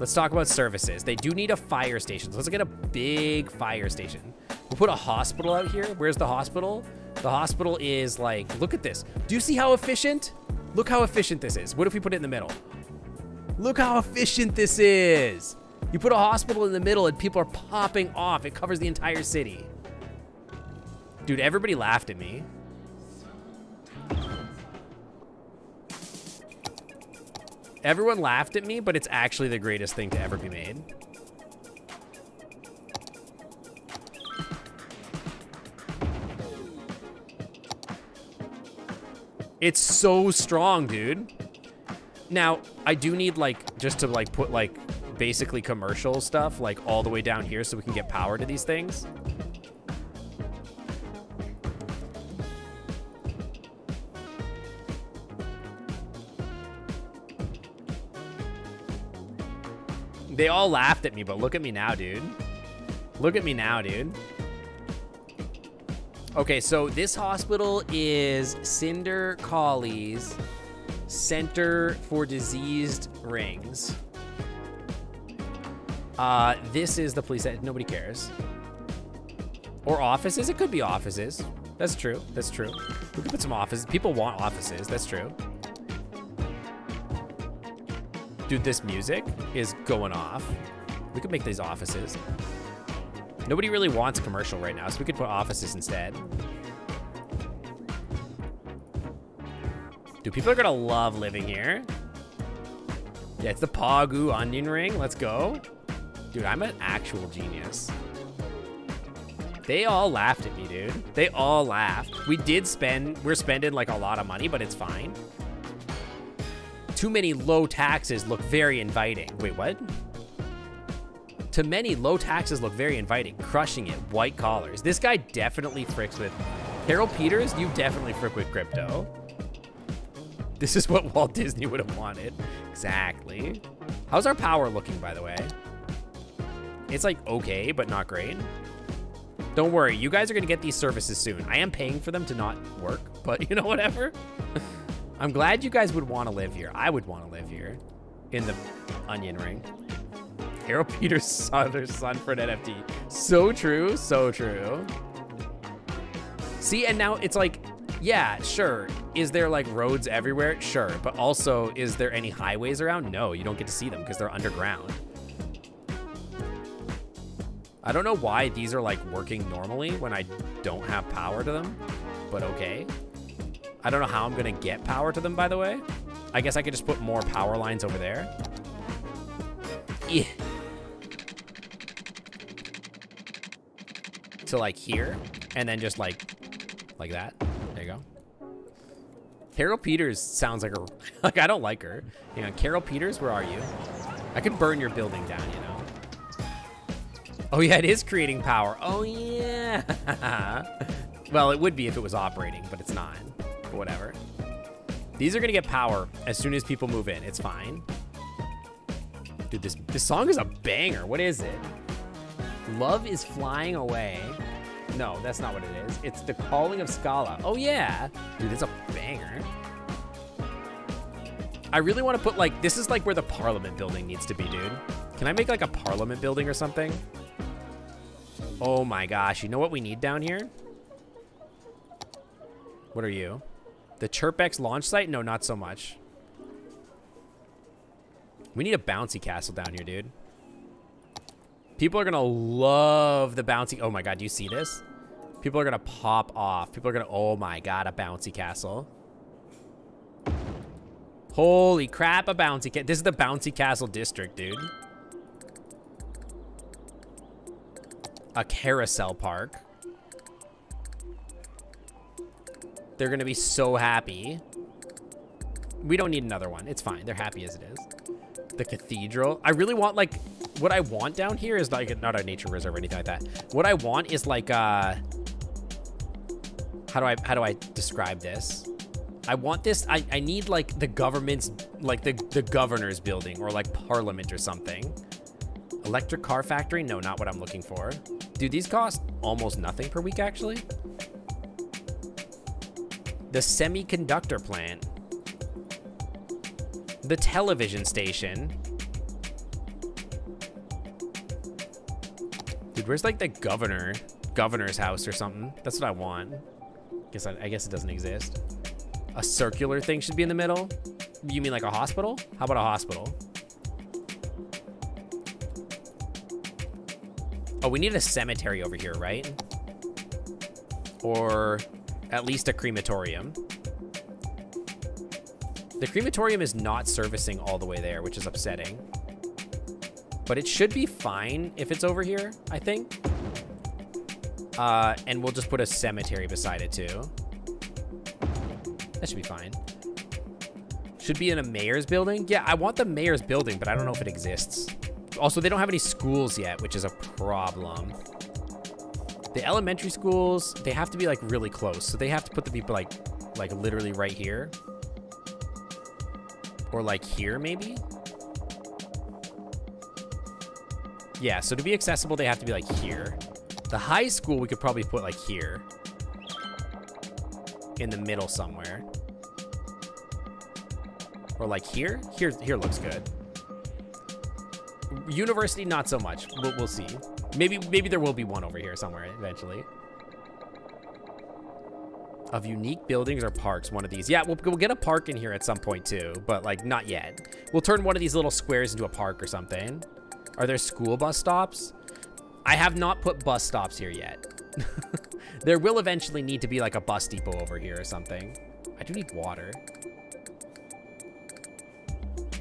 Let's talk about services. They do need a fire station. So let's get a big fire station. We'll put a hospital out here. Where's the hospital? The hospital is like, look at this. Do you see how efficient? Look how efficient this is. What if we put it in the middle? Look how efficient this is. You put a hospital in the middle and people are popping off. It covers the entire city. Dude, everybody laughed at me. Everyone laughed at me, but it's actually the greatest thing to ever be made. It's so strong, dude. Now, I do need like, just to like put like basically commercial stuff like all the way down here so we can get power to these things. They all laughed at me, but look at me now, dude. Look at me now, dude. Okay, so this hospital is Cinder Collie's Center for Diseased Rings. This is the police. Nobody cares. Or offices. It could be offices. That's true. That's true. We could put some offices. People want offices. That's true. Dude, this music is going off. We could make these offices. Nobody really wants commercial right now, so we could put offices instead. Dude, people are gonna love living here. Yeah, it's the Pogu Onion Ring. Let's go. Dude, I'm an actual genius. They all laughed at me, dude. They all laughed. We're spending like a lot of money, but it's fine. Too many low taxes look very inviting. Wait, what? To many, low taxes look very inviting. Crushing it, white collars. This guy definitely fricks with... Carol Peters, you definitely frick with crypto. This is what Walt Disney would have wanted. Exactly. How's our power looking, by the way? It's like okay, but not great. Don't worry, you guys are gonna get these services soon. I am paying for them to not work, but you know, whatever. I'm glad you guys would want to live here. I would want to live here in the Onion Ring. Harold Peters' son for an NFT. So true, so true. See, and now it's like, yeah, sure. Is there like roads everywhere? Sure. But also, is there any highways around? No, you don't get to see them because they're underground. I don't know why these are like working normally when I don't have power to them, but okay. I don't know how I'm gonna get power to them, by the way. I guess I could just put more power lines over there. Yeah. To like here, and then just like that. There you go. Carol Peters sounds like a, like I don't like her. Hang on, Carol Peters, where are you? I could burn your building down, you know. Oh yeah, it is creating power. Oh yeah. Well, it would be if it was operating, but it's not. But whatever. These are gonna get power as soon as people move in. It's fine. Dude, this song is a banger. What is it? Love is Flying Away. No, that's not what it is. It's The Calling of Scala. Oh yeah. Dude, it's a banger. I really want to put like, this is like where the Parliament building needs to be, dude. Can I make like a Parliament building or something? Oh my gosh, you know what we need down here? What are you? The Chirpex launch site? No, not so much. We need a bouncy castle down here, dude. People are gonna love the bouncy. Oh my god, do you see this? People are gonna pop off. People are gonna, oh my god, a bouncy castle. Holy crap, a bouncy castle. This is the bouncy castle district, dude. A carousel park. They're gonna be so happy. We don't need another one. It's fine. They're happy as it is. The cathedral. I really want like, what I want down here is like, not a nature reserve or anything like that. What I want is like, how do I describe this? I want this, I need like the government's, like the governor's building or like parliament or something. Electric car factory? No, not what I'm looking for. Dude, these cost almost nothing per week, actually. The semiconductor plant. The television station. Dude, where's like the governor's house or something? That's what I want. I guess it doesn't exist. A circular thing should be in the middle. You mean like a hospital? How about a hospital? Oh, we need a cemetery over here, right? Or at least a crematorium. The crematorium is not servicing all the way there, which is upsetting. But it should be fine if it's over here, I think. And we'll just put a cemetery beside it too. That should be fine. Should be in a mayor's building. Yeah, I want the mayor's building, but I don't know if it exists. Also, they don't have any schools yet, which is a problem. The elementary schools, they have to be like really close. So they have to put the people like literally right here. Or like here, maybe? Yeah, so to be accessible, they have to be like here. The high school, we could probably put like here. In the middle somewhere. Or like here? Here looks good. University, not so much. We'll see. Maybe there will be one over here somewhere eventually. Of unique buildings or parks, one of these. Yeah, we'll get a park in here at some point too, but like not yet. We'll turn one of these little squares into a park or something. Are there school bus stops? I have not put bus stops here yet. There will eventually need to be like a bus depot over here or something. I do need water.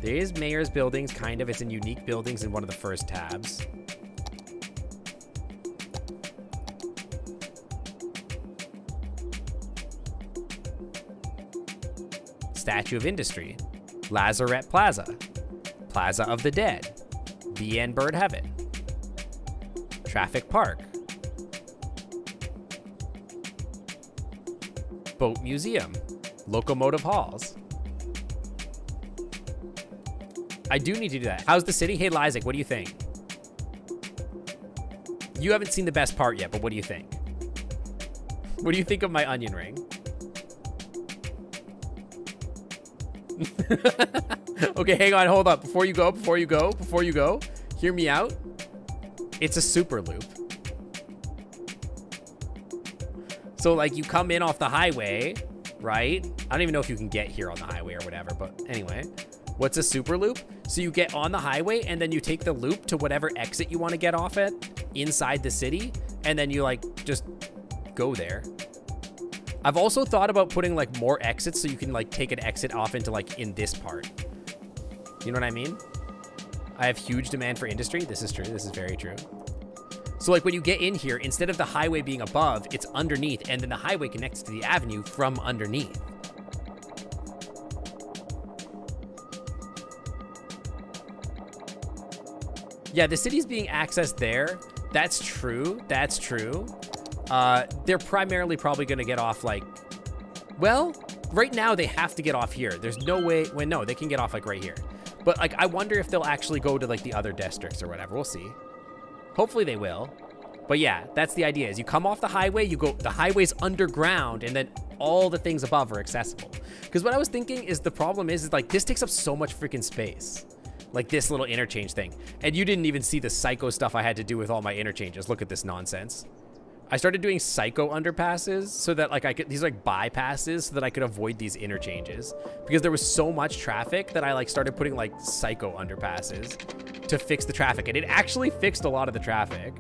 There is mayor's buildings, kind of. It's in unique buildings in one of the first tabs. Statue of Industry. Lazarette Plaza. Plaza of the Dead. BN Bird Heaven. Traffic Park. Boat Museum. Locomotive Halls. I do need to do that. How's the city? Hey, Lysic, what do you think? You haven't seen the best part yet, but what do you think? What do you think of my onion ring? Okay, hang on, hold up. Before you go. Hear me out. It's a super loop. So like you come in off the highway, right? I don't even know if you can get here on the highway or whatever, but anyway, what's a super loop? So you get on the highway and then you take the loop to whatever exit you want to get off at inside the city. And then you like just go there. I've also thought about putting like more exits so you can like take an exit off into like in this part. You know what I mean? I have huge demand for industry. This is true. This is very true. So like when you get in here, instead of the highway being above, it's underneath, and then the highway connects to the avenue from underneath. Yeah, the city's being accessed there. That's true. That's true. They're primarily probably going to get off like, well, right now they have to get off here. There's no way, well, no, they can get off like right here. But like, I wonder if they'll actually go to like the other districts or whatever. We'll see. Hopefully they will. But yeah, that's the idea is you come off the highway, you go, the highway's underground, and then all the things above are accessible. Because what I was thinking is the problem is like this takes up so much freaking space. Like this little interchange thing. And you didn't even see the psycho stuff I had to do with all my interchanges. Look at this nonsense. I started doing psycho underpasses so that like I could, these like bypasses so that I could avoid these interchanges because there was so much traffic that I like started putting like psycho underpasses to fix the traffic. And it actually fixed a lot of the traffic,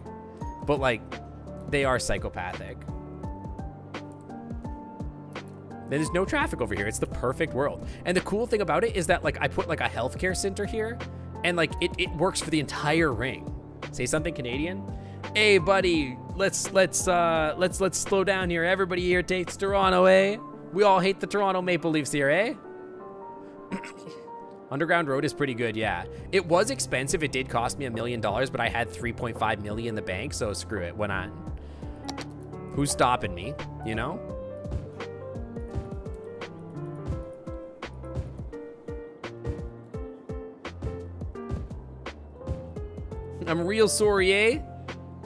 but like they are psychopathic. There's no traffic over here. It's the perfect world. And the cool thing about it is that like I put like a healthcare center here and like it works for the entire ring. Say something, Canadian. Hey buddy, let's slow down here. Everybody here hates Toronto, eh? We all hate the Toronto Maple Leafs here, eh? Underground Road is pretty good, yeah. It was expensive. It did cost me $1 million, but I had 3.5 million in the bank, so screw it. Went on. Who's stopping me, you know? I'm real sorry, eh?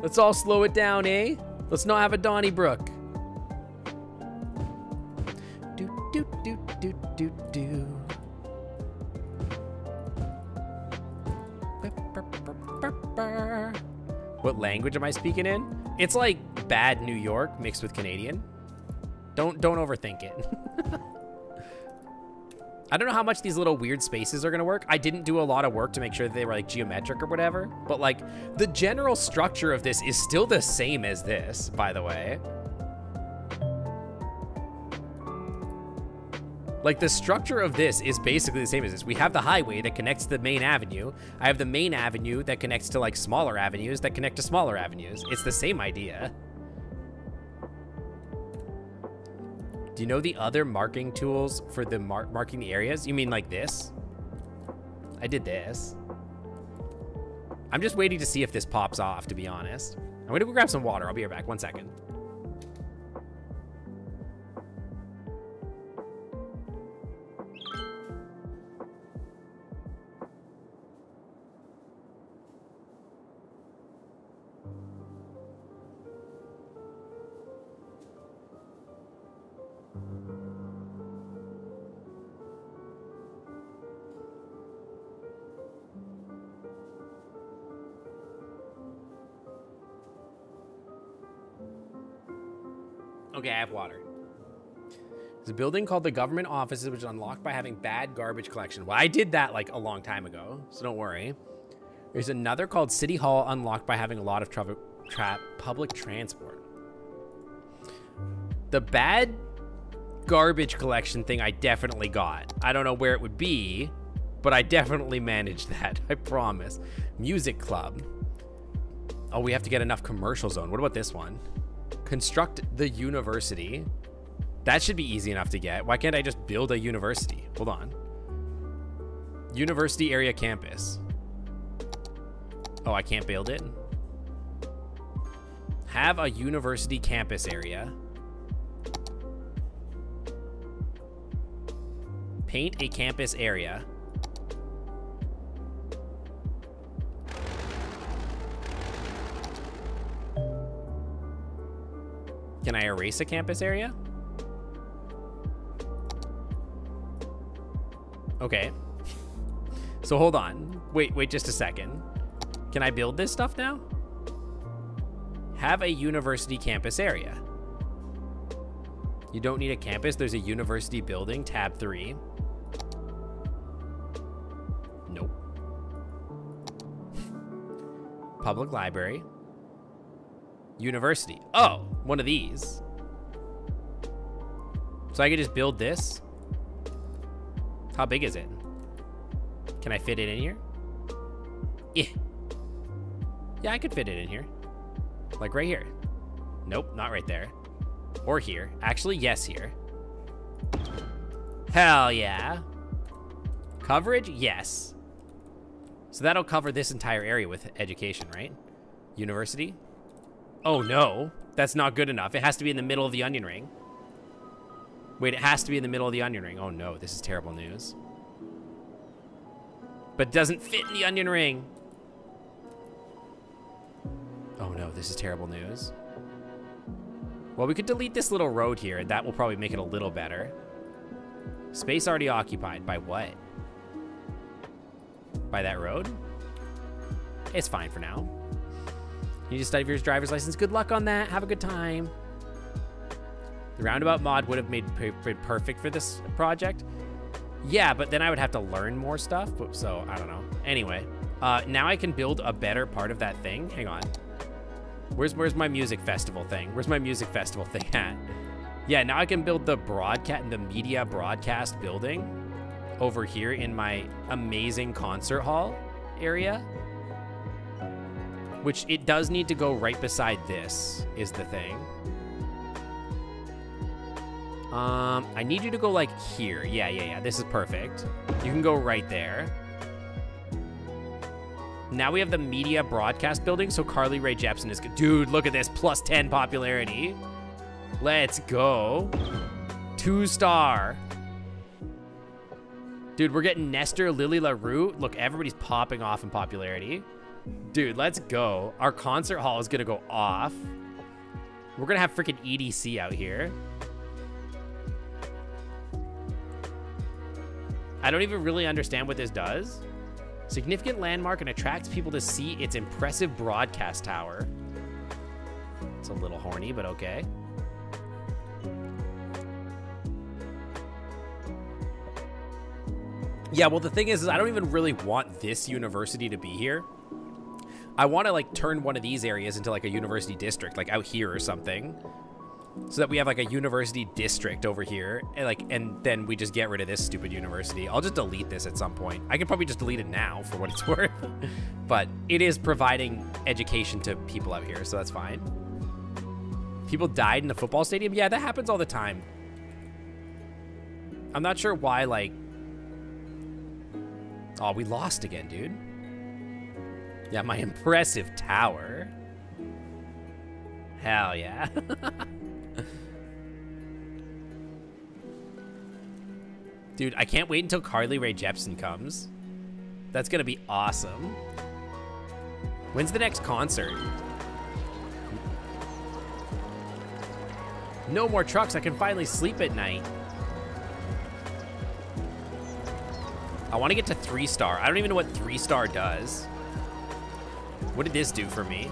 Let's all slow it down, eh? Let's not have a Donnybrook. Do, do, do, do, do, do. What language am I speaking in? It's like bad New York mixed with Canadian. Don't overthink it. I don't know how much these little weird spaces are gonna work. I didn't do a lot of work to make sure that they were like geometric or whatever, but like the general structure of this is still the same as this, by the way. Like the structure of this is basically the same as this. We have the highway that connects to the main avenue. I have the main avenue that connects to like smaller avenues that connect to smaller avenues. It's the same idea. Do you know the other marking tools for the marking the areas? You mean like this? I did this. I'm just waiting to see if this pops off, to be honest. I'm gonna go grab some water. I'll be right back. 1 second. Okay, I have water. There's a building called the Government Offices, which is unlocked by having bad garbage collection. Well, I did that like a long time ago, so don't worry. There's another called City Hall, unlocked by having a lot of public transport. The bad garbage collection thing I definitely got. I don't know where it would be, but I definitely managed that, I promise. Music club. Oh, we have to get enough commercial zone. What about this one? Construct the university. That should be easy enough to get. Why can't I just build a university? Hold on. University area campus. Oh, I can't build it? Have a university campus area. Paint a campus area. Can I erase a campus area? Okay. So hold on. Wait just a second. Can I build this stuff now? Have a university campus area. You don't need a campus. There's a university building. Tab 3. Nope. Public library. University. Oh, one of these. So I could just build this. How big is it? Can I fit it in here? Yeah. Yeah, I could fit it in here. Like right here. Nope, not right there. Or here. Actually, yes, here. Hell yeah. Coverage? Yes. So that'll cover this entire area with education, right? University? Oh, no. That's not good enough. It has to be in the middle of the onion ring. Wait, it has to be in the middle of the onion ring. Oh, no. This is terrible news. But it doesn't fit in the onion ring. Oh, no. This is terrible news. Well, we could delete this little road here, and that will probably make it a little better. Space already occupied. By what? By that road? It's fine for now. You need to study for your driver's license. Good luck on that. Have a good time. The roundabout mod would have been perfect for this project. Yeah, but then I would have to learn more stuff. So, I don't know. Anyway, now I can build a better part of that thing. Hang on. Where's my music festival thing? Where's my music festival thing at? Yeah, now I can build the media broadcast building over here in my amazing concert hall area. Which it does need to go right beside this, is the thing. I need you to go like here. Yeah. This is perfect. You can go right there. Now we have the media broadcast building, so Carly Rae Jepsen is good. Dude, look at this. Plus 10 popularity. Let's go. 2-star. Dude, we're getting Nestor, Lily LaRue. Look, everybody's popping off in popularity. Dude, let's go. Our concert hall is going to go off. We're going to have freaking EDC out here. I don't even really understand what this does. Significant landmark and attracts people to see its impressive broadcast tower. It's a little horny, but okay. Yeah, well, the thing is I don't even really want this university to be here. I want to, like, turn one of these areas into, like, a university district, like, out here or something. So that we have, like, a university district over here, and then we just get rid of this stupid university. I'll just delete this at some point. I can probably just delete it now for what it's worth. But it is providing education to people out here, so that's fine. People died in the football stadium? Yeah, that happens all the time. I'm not sure why, like... Oh, we lost again, dude. Yeah, my impressive tower. Hell yeah. Dude, I can't wait until Carly Rae Jepsen comes. That's gonna be awesome. When's the next concert? No more trucks. I can finally sleep at night. I want to get to 3-star. I don't even know what 3-star does. What did this do for me?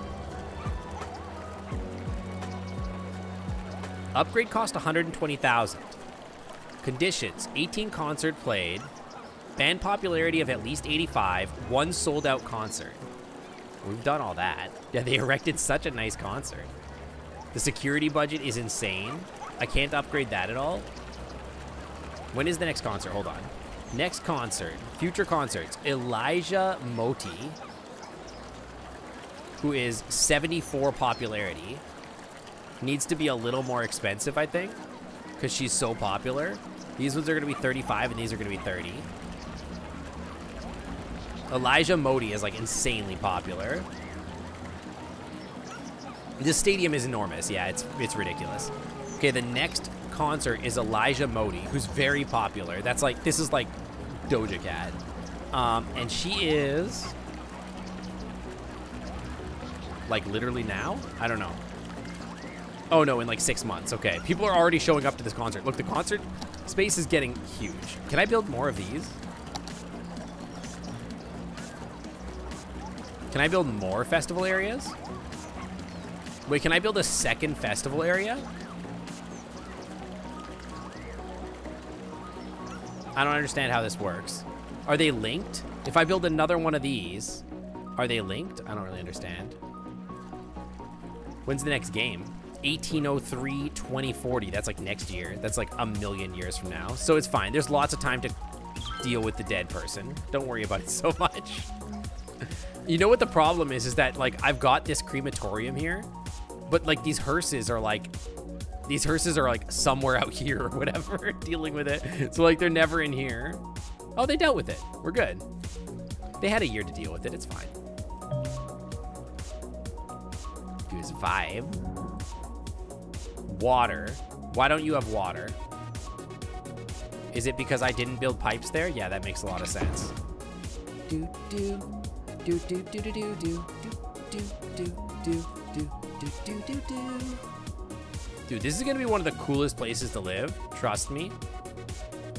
Upgrade cost 120,000. Conditions: 18 concert played, band popularity of at least 85, 1 sold out concert. We've done all that. Yeah, they erected such a nice concert. The security budget is insane. I can't upgrade that at all. When is the next concert? Hold on. Next concert, future concerts. Elijah Moti, who is 74 popularity. Needs to be a little more expensive, I think, because she's so popular. These ones are going to be 35 and these are going to be 30. Elijah Moti is, like, insanely popular. This stadium is enormous. Yeah, it's ridiculous. Okay, the next concert is Elijah Moti, who's very popular. That's like, this is like Doja Cat. And she is, like, literally now? I don't know. Oh, no, in like 6 months. Okay, people are already showing up to this concert. Look, the concert space is getting huge. Can I build more of these? Can I build more festival areas? Wait, can I build a second festival area? I don't understand how this works. Are they linked? If I build another one of these, are they linked? I don't really understand. When's the next game? 1803, 2040. That's like next year. That's like a million years from now. So it's fine. There's lots of time to deal with the dead person. Don't worry about it so much. You know what the problem is that like I've got this crematorium here, but like these hearses are like somewhere out here or whatever dealing with it. So like they're never in here. Oh, they dealt with it. We're good. They had a year to deal with it. It's fine. Do his vibe. Water. Why don't you have water? Is it because I didn't build pipes there? Yeah, that makes a lot of sense. Do do do do do do do do do do do do do do do. Dude, this is gonna be one of the coolest places to live. Trust me.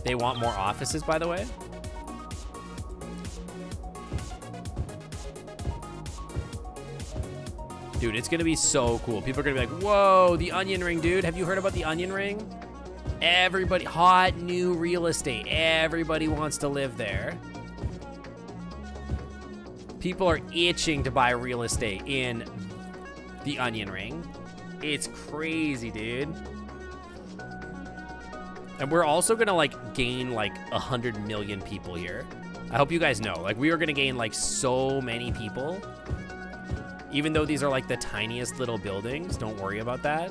They want more offices, by the way. Dude, it's gonna be so cool. People are gonna be like, whoa, the onion ring, dude. Have you heard about the onion ring? Everybody, hot new real estate. Everybody wants to live there. People are itching to buy real estate in the onion ring. It's crazy, dude. And we're also gonna like gain like 100 million people here. I hope you guys know, like we are gonna gain like so many people. Even though these are like the tiniest little buildings, don't worry about that.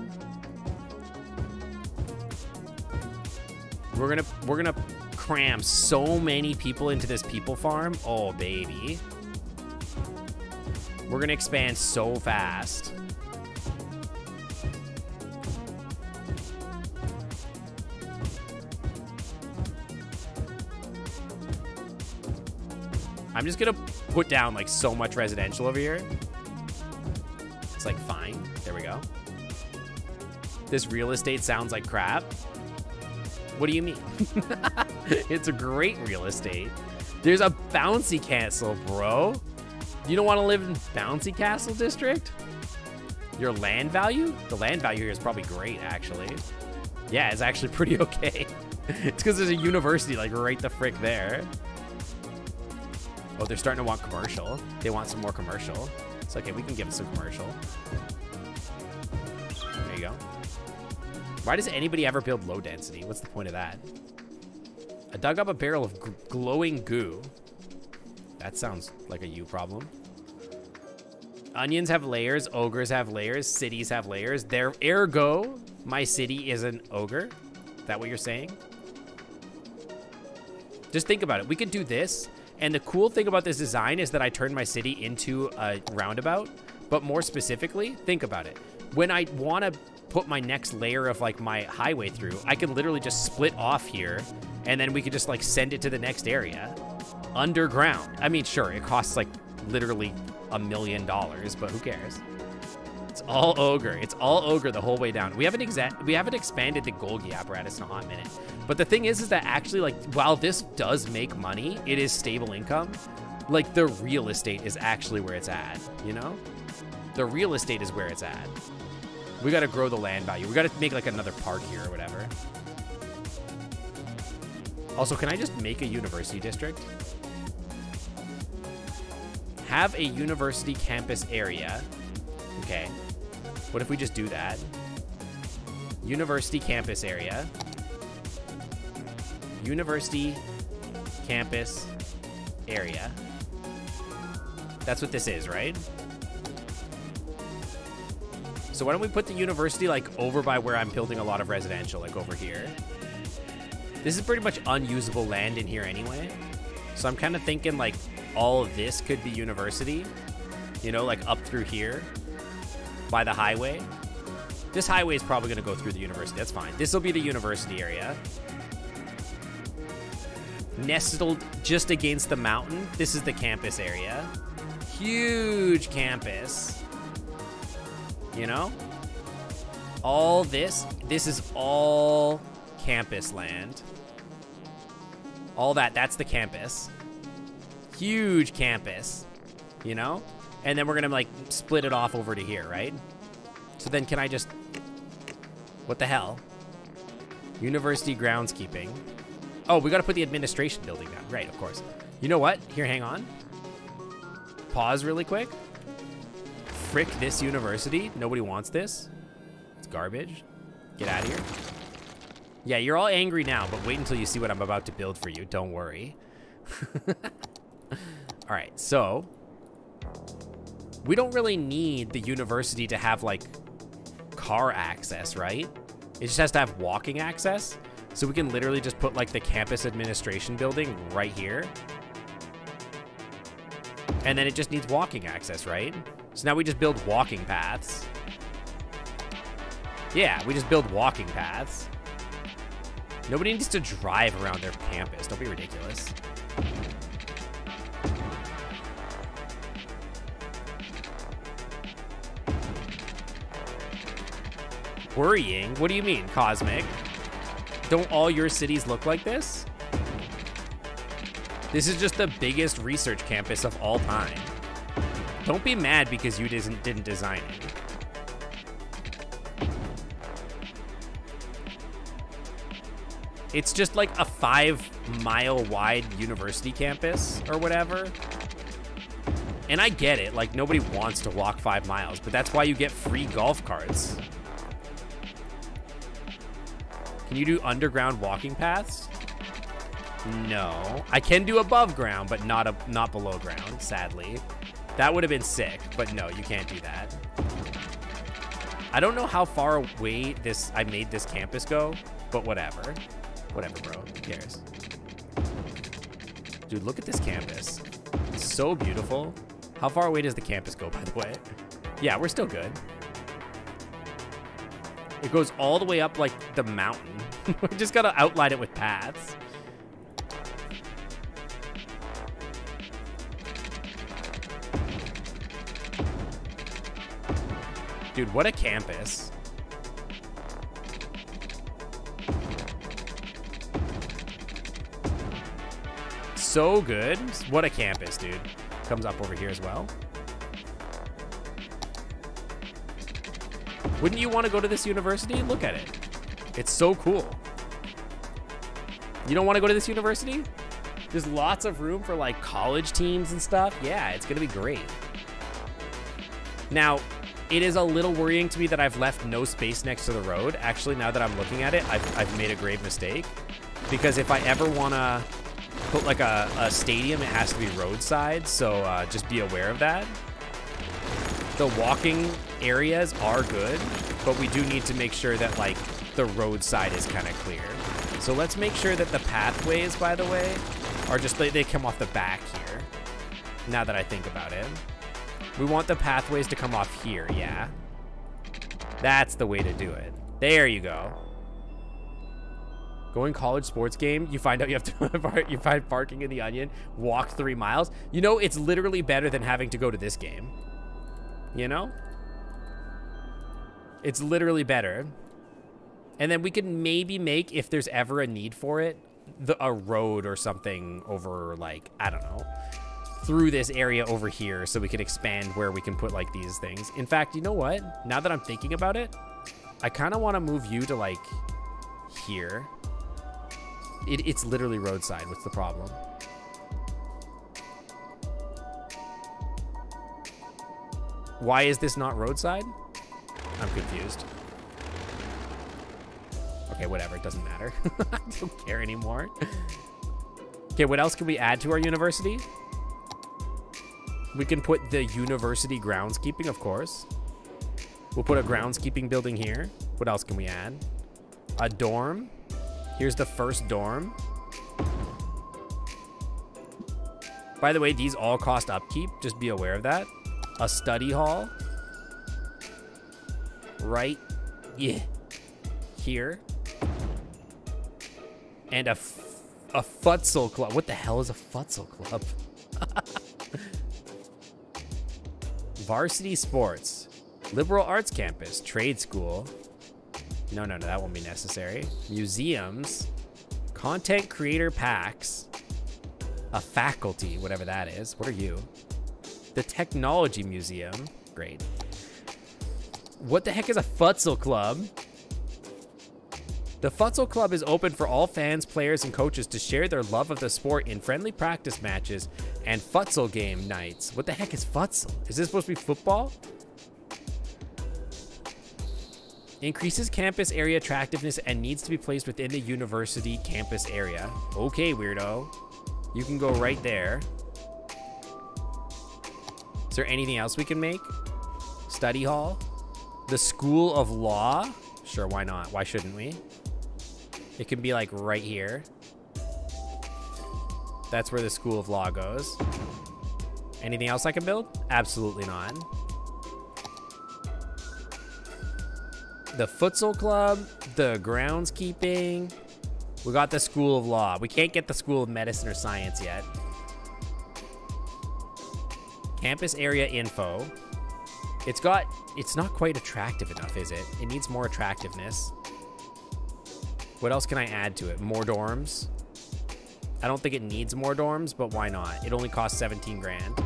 We're gonna cram so many people into this people farm. Oh baby. We're gonna expand so fast. I'm just gonna put down like so much residential over here. It's like fine. There we go. This real estate sounds like crap. What do you mean? It's a great real estate. There's a bouncy castle, bro. You don't want to live in Bouncy Castle District? Your land value? The land value here is probably great, actually. Yeah, it's actually pretty okay. It's because there's a university like right the frick there. Oh, they're starting to want commercial. They want some more commercial. It's okay, we can give them some commercial. There you go. Why does anybody ever build low density? What's the point of that? I dug up a barrel of glowing goo. That sounds like a you problem. Onions have layers, ogres have layers, cities have layers. Ergo, my city is an ogre. Is that what you're saying? Just think about it. We could do this. And the cool thing about this design is that I turned my city into a roundabout. But more specifically, think about it. When I want to put my next layer of like my highway through, I can literally just split off here and then we could just like send it to the next area underground. I mean, sure, it costs like literally $1 million, but who cares? It's all ogre. It's all ogre the whole way down. We haven't expanded the Golgi apparatus in a hot minute. But the thing is that actually, like, while this does make money, it is stable income. Like, the real estate is actually where it's at, you know? The real estate is where it's at. We got to grow the land value. We got to make, like, another park here or whatever. Also, can I just make a university district? Have a university campus area. Okay. What if we just do that? University campus area. University campus area. That's what this is, right? So why don't we put the university like over by where I'm building a lot of residential, like over here. This is pretty much unusable land in here anyway. So I'm kind of thinking like all of this could be university, you know, like up through here by the highway. This highway is probably going to go through the university. That's fine. This will be the university area. Nestled just against the mountain. This is the campus area. Huge campus. You know? All this is all campus land. All that, that's the campus. Huge campus. You know? And then we're gonna like split it off over to here, right? So then can I just, what the hell? University groundskeeping. Oh, we gotta put the administration building down. Right, of course. You know what? Here, hang on. Pause really quick. Frick this university. Nobody wants this. It's garbage. Get out of here. Yeah, you're all angry now, but wait until you see what I'm about to build for you. Don't worry. All right, so we don't really need the university to have like car access, right? It just has to have walking access. So we can literally just put like the campus administration building right here. And then it just needs walking access, right? So now we just build walking paths. Yeah, we just build walking paths. Nobody needs to drive around their campus. Don't be ridiculous. Worrying? What do you mean, Cosmic? Don't all your cities look like this? This is just the biggest research campus of all time. Don't be mad because you didn't design it. It's just like a 5-mile wide university campus or whatever. And I get it, like nobody wants to walk 5 miles, but that's why you get free golf carts. Can you do underground walking paths? No. I can do above ground, but not below ground, sadly. That would have been sick, but no, you can't do that. I don't know how far away I made this campus go, but whatever. Whatever, bro. Who cares? Dude, look at this campus. It's so beautiful. How far away does the campus go, by the way? Yeah, we're still good. It goes all the way up like the mountain. We just gotta outline it with paths. Dude, what a campus. So good. What a campus, dude. Comes up over here as well. Wouldn't you want to go to this university? Look at it. It's so cool. You don't want to go to this university? There's lots of room for like college teams and stuff. Yeah, it's gonna be great. Now, it is a little worrying to me that I've left no space next to the road. Actually, now that I'm looking at it, I've made a grave mistake. Because if I ever want to put like a stadium, it has to be roadside. So just be aware of that. The walking areas are good, but we do need to make sure that like the roadside is kind of clear. So let's make sure that the pathways, by the way, are just, they come off the back here. Now that I think about it. We want the pathways to come off here, yeah. That's the way to do it. There you go. Going college sports game, you find out you have to, you find parking in the Onion, walk 3 miles. You know, it's literally better than having to go to this game. You know? It's literally better. And then we can maybe make, if there's ever a need for it, a road or something over, like, I don't know, through this area over here so we can expand where we can put, like, these things. In fact, you know what? Now that I'm thinking about it, I kind of want to move you to, like, here. It's literally roadside. What's the problem? Why is this not roadside? I'm confused. Okay, whatever. It doesn't matter. I don't care anymore. Okay, what else can we add to our university? We can put the university groundskeeping, of course. We'll put a groundskeeping building here. What else can we add? A dorm. Here's the first dorm. By the way, these all cost upkeep. Just be aware of that. A study hall. Right. Yeah. Here. And a futsal club. What the hell is a futsal club? Varsity sports. Liberal arts campus. Trade school. No, that won't be necessary. Museums. Content creator packs. A faculty, whatever that is. What are you? The Technology Museum. Great. What the heck is a futsal club? The futsal club is open for all fans, players, and coaches to share their love of the sport in friendly practice matches and futsal game nights. What the heck is futsal? Is this supposed to be football? Increases campus area attractiveness and needs to be placed within the university campus area. Okay, weirdo. You can go right there. Is there anything else we can make? Study hall? The School of Law? Sure, why not? Why shouldn't we? It can be like right here. That's where the School of Law goes. Anything else I can build? Absolutely not. The futsal club, the groundskeeping. We got the School of Law. We can't get the School of Medicine or Science yet. Campus area info. It's not quite attractive enough, is it? It needs more attractiveness. What else can I add to it? More dorms? I don't think it needs more dorms, but why not? It only costs 17 grand.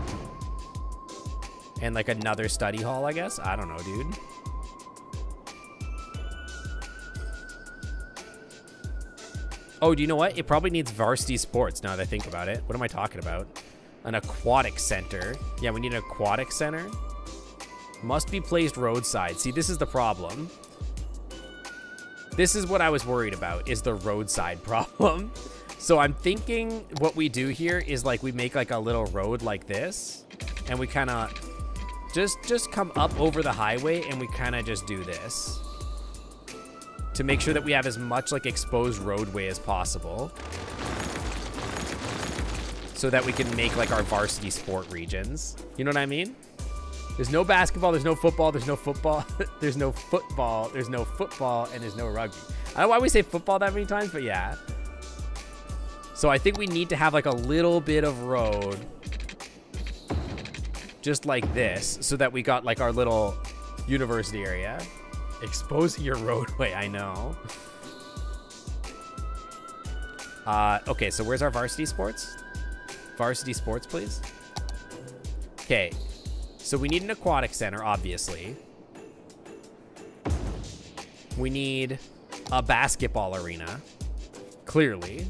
And like another study hall, I guess? I don't know, dude. Oh, do you know what? It probably needs varsity sports now that I think about it. What am I talking about? An aquatic center. Yeah, we need an aquatic center. Must be placed roadside. See, this is the problem. This is what I was worried about, is the roadside problem. So I'm thinking what we do here is like we make like a little road like this, and we kind of just come up over the highway, and we kind of just do this to make sure that we have as much like exposed roadway as possible, so that we can make like our varsity sport regions. You know what I mean? There's no basketball, there's no football, there's no football, there's no football, there's no football, and there's no rugby. I don't know why we say football that many times, but yeah. So I think we need to have like a little bit of road just like this, so that we got like our little university area. Exposing your roadway, I know. Okay, so where's our varsity sports? Varsity sports, please. Okay. So we need an aquatic center, obviously. We need a basketball arena, clearly.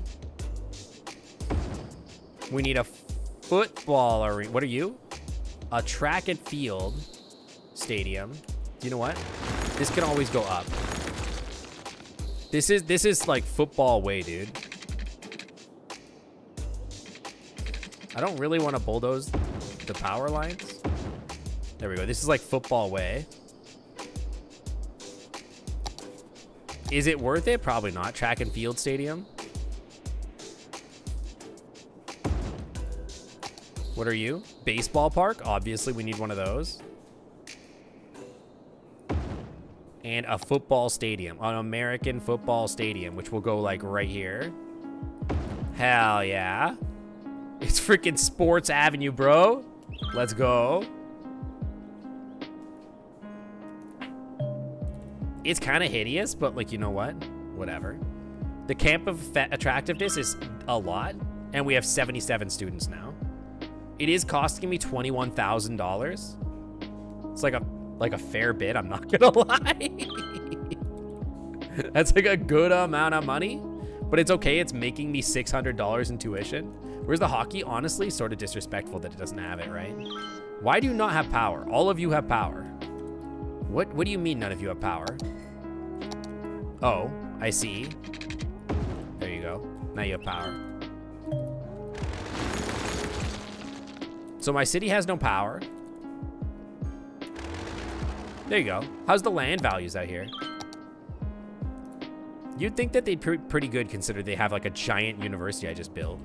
We need a football arena. What are you? A track and field stadium. You know what? This can always go up. This is like football way, dude. I don't really want to bulldoze the power lines. There we go. This is like football way. Is it worth it? Probably not. Track and field stadium. What are you? Baseball park? Obviously, we need one of those. And a football stadium. An American football stadium, which will go like right here. Hell yeah. It's freaking Sports Avenue, bro. Let's go. It's kind of hideous, but like, you know what? Whatever. The camp of attractiveness is a lot, and we have 77 students now. It is costing me $21,000. It's like a fair bit, I'm not gonna lie. That's like a good amount of money, but it's okay. It's making me $600 in tuition. Where's the hockey? Honestly, sort of disrespectful that it doesn't have it, right? Why do you not have power? All of you have power. What do you mean none of you have power? Oh, I see. There you go. Now you have power. So my city has no power. There you go. How's the land values out here? You'd think that they'd be pretty good considering they have like a giant university I just built.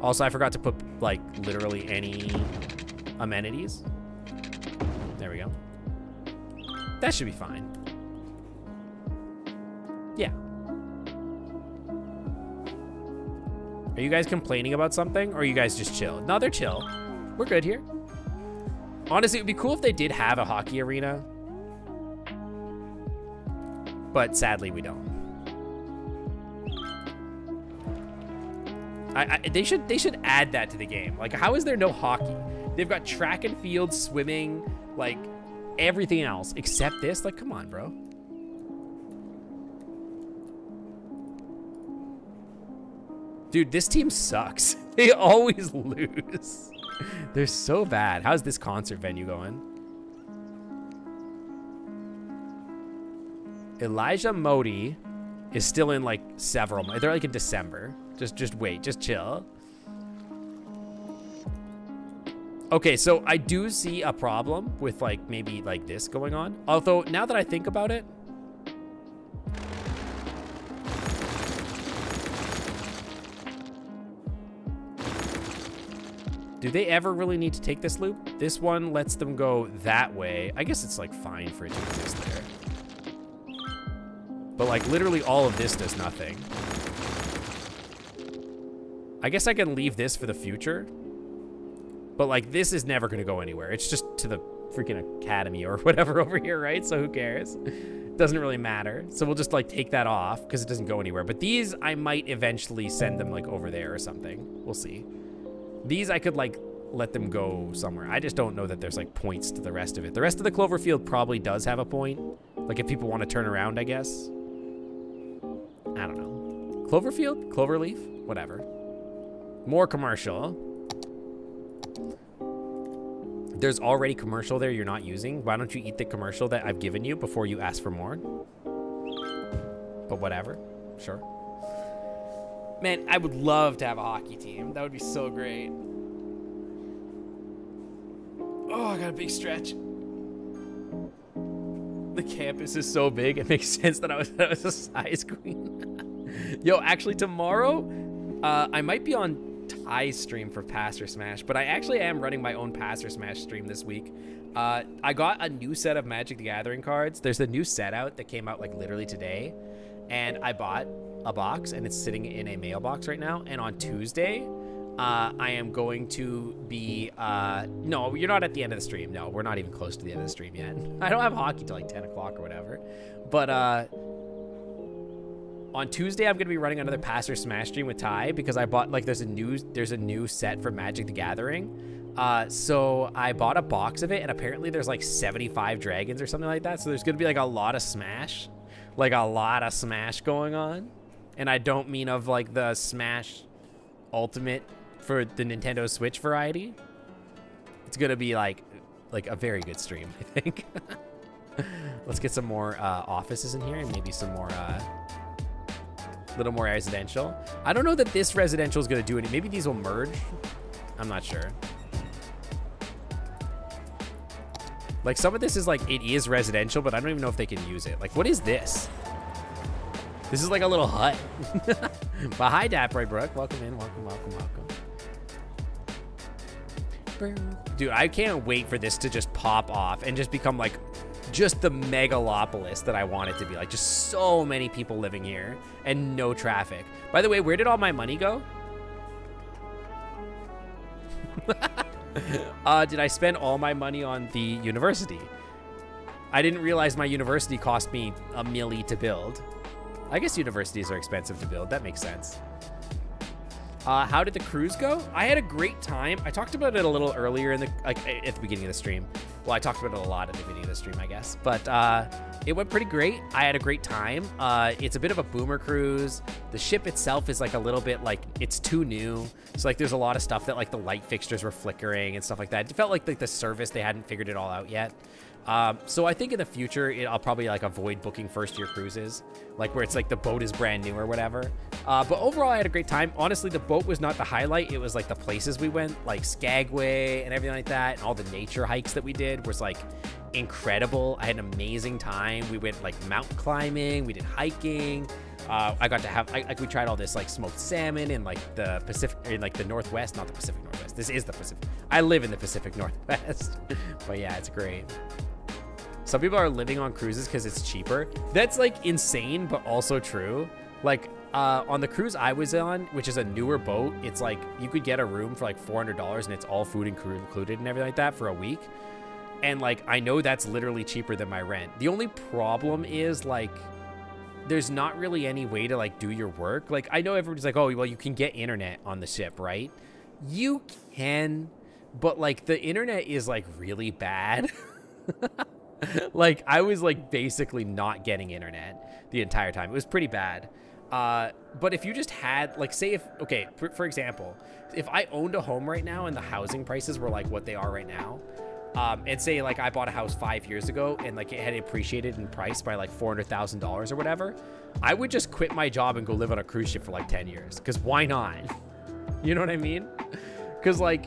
Also, I forgot to put like literally any amenities. There we go. That should be fine. Yeah. Are you guys complaining about something, or are you guys just chill? No, they're chill. We're good here. Honestly, it would be cool if they did have a hockey arena. But sadly, we don't. They should add that to the game. Like, how is there no hockey? They've got track and field, swimming, like everything else except this. Like, come on, bro. Dude, this team sucks. They always lose. They're so bad. How's this concert venue going? Elijah Modi is still in like several. They're like in December. Just wait. Just chill. Okay, so I do see a problem with like maybe like this going on. Although now that I think about it, do they ever really need to take this loop? This one lets them go that way. I guess it's like fine for it to exist there. But like literally all of this does nothing. I guess I can leave this for the future. But like this is never gonna go anywhere. It's just to the freaking academy or whatever over here, right? So who cares? Doesn't really matter. So we'll just like take that off because it doesn't go anywhere. But these I might eventually send them like over there or something. We'll see. These I could like let them go somewhere. I just don't know that there's like points to the rest of it. The rest of the Cloverfield probably does have a point. Like if people want to turn around, I guess. I don't know. Cloverfield? Cloverleaf? Whatever. More commercial. There's already commercial there you're not using. Why don't you eat the commercial that I've given you before you ask for more? But whatever. Sure. Man, I would love to have a hockey team. That would be so great. Oh, I got a big stretch. The campus is so big, it makes sense that I was a size queen. Yo, actually tomorrow, I might be on Ty's stream for Passer Smash, but I actually am running my own Passer Smash stream this week. I got a new set of Magic the Gathering cards. There's a new set out that came out like literally today, and I bought a box and it's sitting in a mailbox right now. And on Tuesday, I am going to be, no, you're not at the end of the stream. No, we're not even close to the end of the stream yet. I don't have hockey till like 10 o'clock or whatever. But, on Tuesday, I'm going to be running another Passer Smash stream with Ty because I bought, like, there's a new set for Magic the Gathering. So I bought a box of it, and apparently there's like 75 dragons or something like that. So there's going to be like a lot of Smash, going on. And I don't mean of like the Smash Ultimate for the Nintendo Switch variety. It's going to be like a very good stream, I think. Let's get some more offices in here and maybe some more little more residential. I don't know that this residential is going to do any. Maybe these will merge. I'm not sure. Like some of this is like, it is residential, but I don't even know if they can use it. Like, what is this? This is like a little hut. But hi, Daproy Brooke. Welcome in. Welcome, welcome, welcome. Dude, I can't wait for this to just pop off and just become like just the megalopolis that I want it to be. Like just so many people living here and no traffic. By the way, where did all my money go? Did I spend all my money on the university? I didn't realize my university cost me $1 million to build. I guess universities are expensive to build. That makes sense. How did the cruise go? I had a great time. I talked about it a little earlier in the at the beginning of the stream. Well, I talked about it a lot at the beginning of the stream, I guess. But it went pretty great. I had a great time. It's a bit of a boomer cruise. The ship itself is like a little bit like it's too new. So like there's a lot of stuff that like the light fixtures were flickering and stuff like that. It felt like the service, they hadn't figured it all out yet. So I think in the future, I'll probably like avoid booking first-year cruises, like where it's like the boat is brand new or whatever. But overall, I had a great time. Honestly, the boat was not the highlight. It was like the places we went, like Skagway and everything like that, and all the nature hikes that we did was like incredible. I had an amazing time. We went like mountain climbing, we did hiking. I got to have, we tried all this like smoked salmon in like the Pacific, in like the Northwest, not the Pacific Northwest. This is the Pacific. I live in the Pacific Northwest. But yeah, it's great. Some people are living on cruises because it's cheaper. That's like insane, but also true. Like on the cruise I was on, which is a newer boat, it's like you could get a room for like $400 and it's all food and crew included and everything like that for a week. And like, I know that's literally cheaper than my rent. The only problem is like there's not really any way to like do your work. Like, I know everybody's like, oh, well, you can get internet on the ship, right? You can, but like the internet is like really bad. Like, I was like basically not getting internet the entire time. It was pretty bad. But if you just had, like, say if, okay, for example, if I owned a home right now and the housing prices were like what they are right now, and say like I bought a house 5 years ago and like it had appreciated in price by like $400,000 or whatever, I would just quit my job and go live on a cruise ship for like 10 years. Cause why not? You know what I mean? Cause like,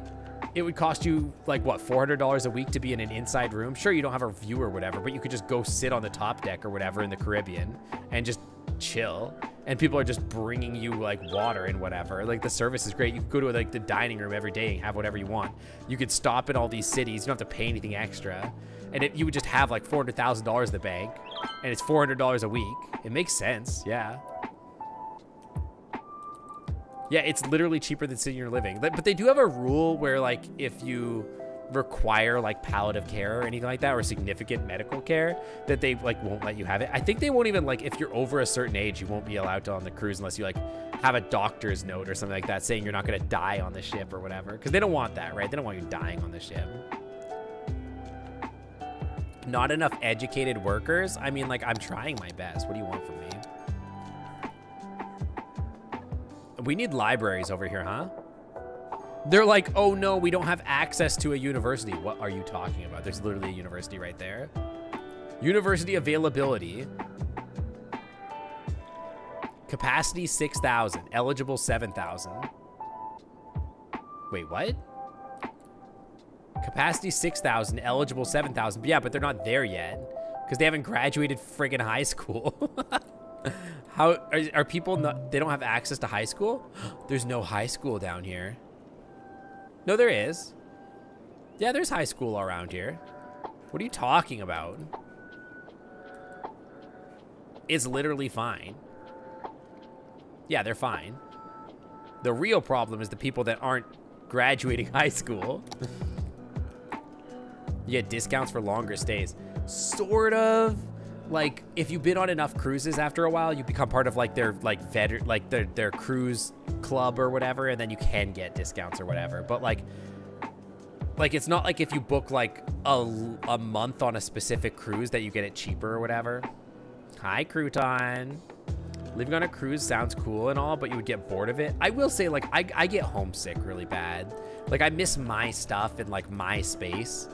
it would cost you like what, $400 a week to be in an inside room. Sure, you don't have a view or whatever, but you could just go sit on the top deck or whatever in the Caribbean and just chill. And people are just bringing you like water and whatever. Like, the service is great. You could go to like the dining room every day and have whatever you want. You could stop in all these cities. You don't have to pay anything extra. And you would just have like $400,000 in the bank, and it's $400 a week. It makes sense. Yeah. Yeah, it's literally cheaper than senior living. But they do have a rule where like if you require like palliative care or anything like that, or significant medical care, that they like won't let you have it. I think they won't even, like, if you're over a certain age, you won't be allowed to on the cruise unless you like have a doctor's note or something like that saying you're not going to die on the ship or whatever, because they don't want that, right? They don't want you dying on the ship. Not enough educated workers. I mean, like, I'm trying my best. What do you want from me? We need libraries over here, huh? They're like, oh no, we don't have access to a university. What are you talking about? There's literally a university right there. University availability. Capacity 6,000. Eligible 7,000. Wait, what? Capacity 6,000. Eligible 7,000. Yeah, but they're not there yet because they haven't graduated friggin' high school. How are people not, they don't have access to high school? There's no high school down here. No, there is. Yeah, there's high school around here. What are you talking about? It's literally fine. Yeah, they're fine. The real problem is the people that aren't graduating high school. You get discounts for longer stays. Sort of. Like, if you've been on enough cruises after a while, you become part of like their like their cruise club or whatever, and then you can get discounts or whatever. But like it's not like if you book like a month on a specific cruise that you get it cheaper or whatever. Hi, Crouton. Living on a cruise sounds cool and all, but you would get bored of it. I will say, like, I get homesick really bad. Like, I miss my stuff and like my space.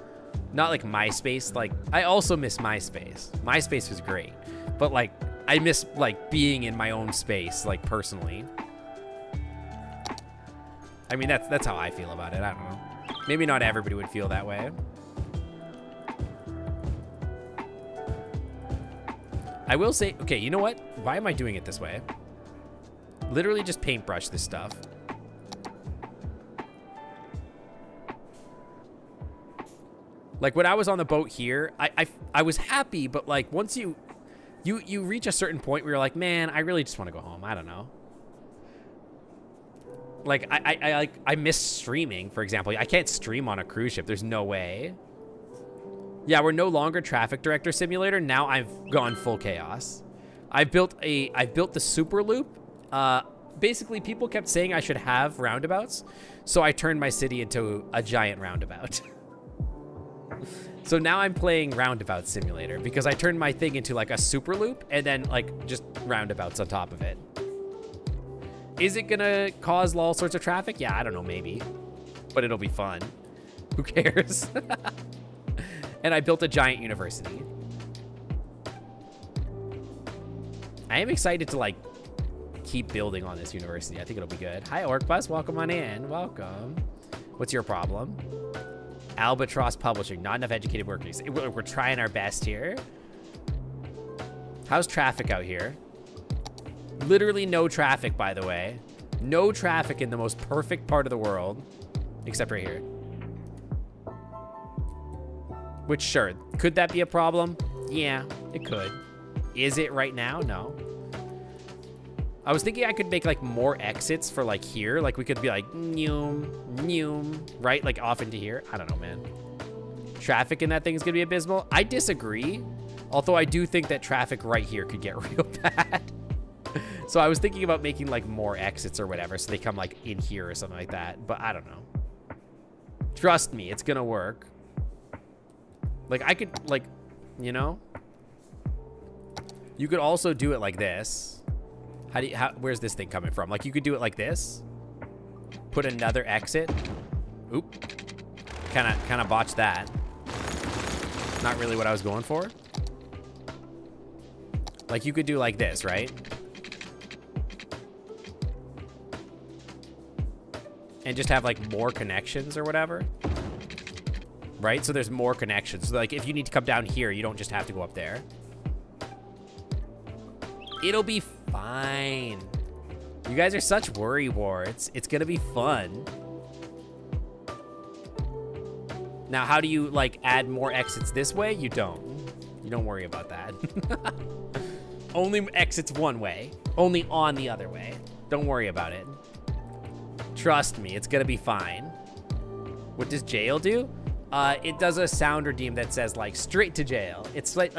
Not like MySpace, like, I also miss MySpace. MySpace was great, but like, I miss like being in my own space, like, personally. I mean, that's how I feel about it. I don't know. Maybe not everybody would feel that way. I will say, okay, you know what? Why am I doing it this way? Literally just paintbrush this stuff. Like, when I was on the boat here, I was happy, but like, once you reach a certain point where you're like, man, I really just want to go home. I don't know. Like, I miss streaming, for example. I can't stream on a cruise ship. There's no way. Yeah, we're no longer Traffic Director Simulator. Now I've gone full chaos. I've built the Super Loop. Basically, people kept saying I should have roundabouts, so I turned my city into a giant roundabout. So now I'm playing Roundabout Simulator because I turned my thing into like a super loop and then like just roundabouts on top of it. Is it gonna cause all sorts of traffic? Yeah, I don't know, maybe. But it'll be fun. Who cares? And I built a giant university. I am excited to like keep building on this university. I think it'll be good. Hi, Orcbus. Welcome on in. Welcome. What's your problem? Albatross Publishing, not enough educated workers. We're trying our best here. How's traffic out here? Literally no traffic, by the way. No traffic in the most perfect part of the world, except right here. Which, sure, could that be a problem? Yeah, it could. Is it right now? No. I was thinking I could make like more exits for like here. Like we could be like, noom, noom, right? Like off into here. I don't know, man. Traffic in that thing is gonna be abysmal. I disagree. Although I do think that traffic right here could get real bad. So I was thinking about making like more exits or whatever, so they come like in here or something like that. But I don't know. Trust me, it's gonna work. Like I could like, you know, you could also do it like this. Where's this thing coming from? Like you could do it like this. Put another exit. Oop. Kind of botched that. Not really what I was going for. Like you could do like this, right? And just have like more connections or whatever. Right? So there's more connections. So like if you need to come down here, you don't just have to go up there. It'll be fine. You guys are such worry warts. It's gonna be fun. Now, how do you like add more exits this way? You don't. You don't worry about that. Only exits one way. Only on the other way. Don't worry about it. Trust me, it's gonna be fine. What does jail do? It does a sound redeem that says like straight to jail. It's like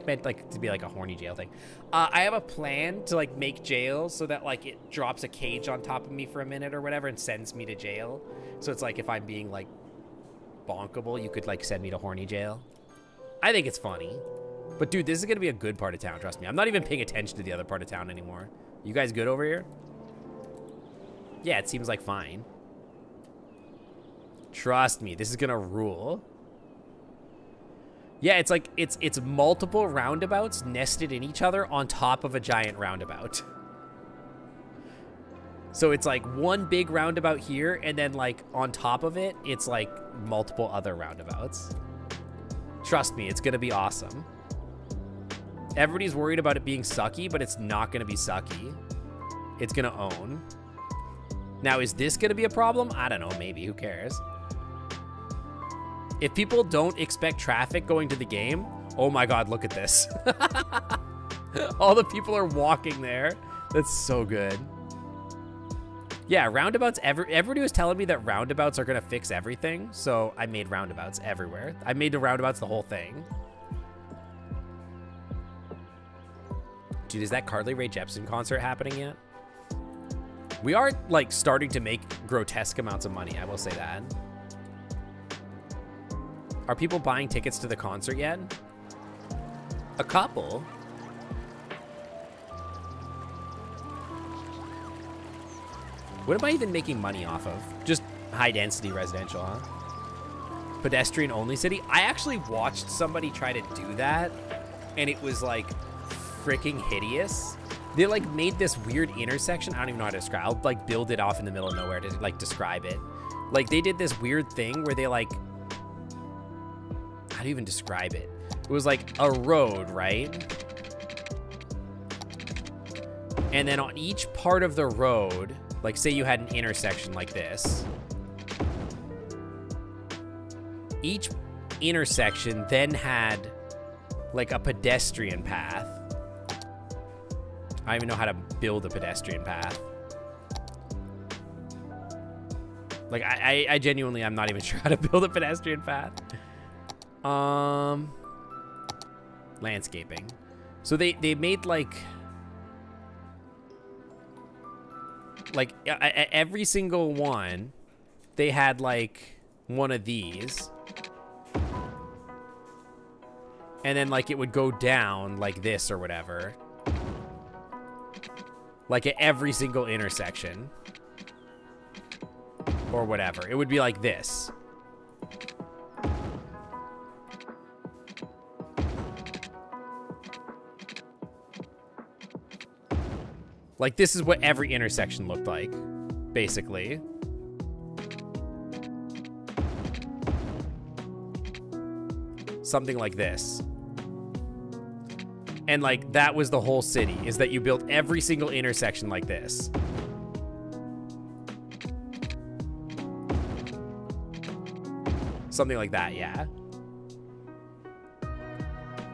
meant like to be like a horny jail thing. I have a plan to like make jail so that like it drops a cage on top of me for a minute or whatever and sends me to jail. So it's like if I'm being like bonkable, you could like send me to horny jail. I think it's funny. But dude, this is gonna be a good part of town, trust me. I'm not even paying attention to the other part of town anymore. You guys good over here? Yeah, it seems like fine. Trust me, this is gonna rule. Yeah, it's like it's multiple roundabouts nested in each other on top of a giant roundabout. So it's like one big roundabout here, and then like on top of it, it's like multiple other roundabouts. Trust me, it's gonna be awesome. Everybody's worried about it being sucky, but it's not gonna be sucky. It's gonna own. Now, is this gonna be a problem? I don't know, maybe, who cares? If people don't expect traffic going to the game, oh my God, look at this. All the people are walking there. That's so good. Yeah, roundabouts, everybody was telling me that roundabouts are gonna fix everything, so I made roundabouts everywhere. I made the roundabouts the whole thing. Dude, is that Carly Rae Jepsen concert happening yet? We are, like, starting to make grotesque amounts of money, I will say that. Are people buying tickets to the concert yet? A couple. What am I even making money off of? Just high-density residential, huh? Pedestrian-only city? I actually watched somebody try to do that, and it was, like, freaking hideous. They, like, made this weird intersection. I don't even know how to describe it. I'll, like, build it off in the middle of nowhere to, like, describe it. Like, they did this weird thing where they, like... How do you even describe it? It was, like, a road, right? And then on each part of the road... Like, say you had an intersection like this. Each intersection then had, like, a pedestrian path. I don't even know how to build a pedestrian path. Like, I genuinely, I'm not even sure how to build a pedestrian path. Landscaping. So they made, like every single one, they had like one of these, and then like it would go down like this or whatever, like at every single intersection or whatever. It would be like this. Like, this is what every intersection looked like, basically. Something like this. And, like, that was the whole city, is that you built every single intersection like this. Something like that, yeah.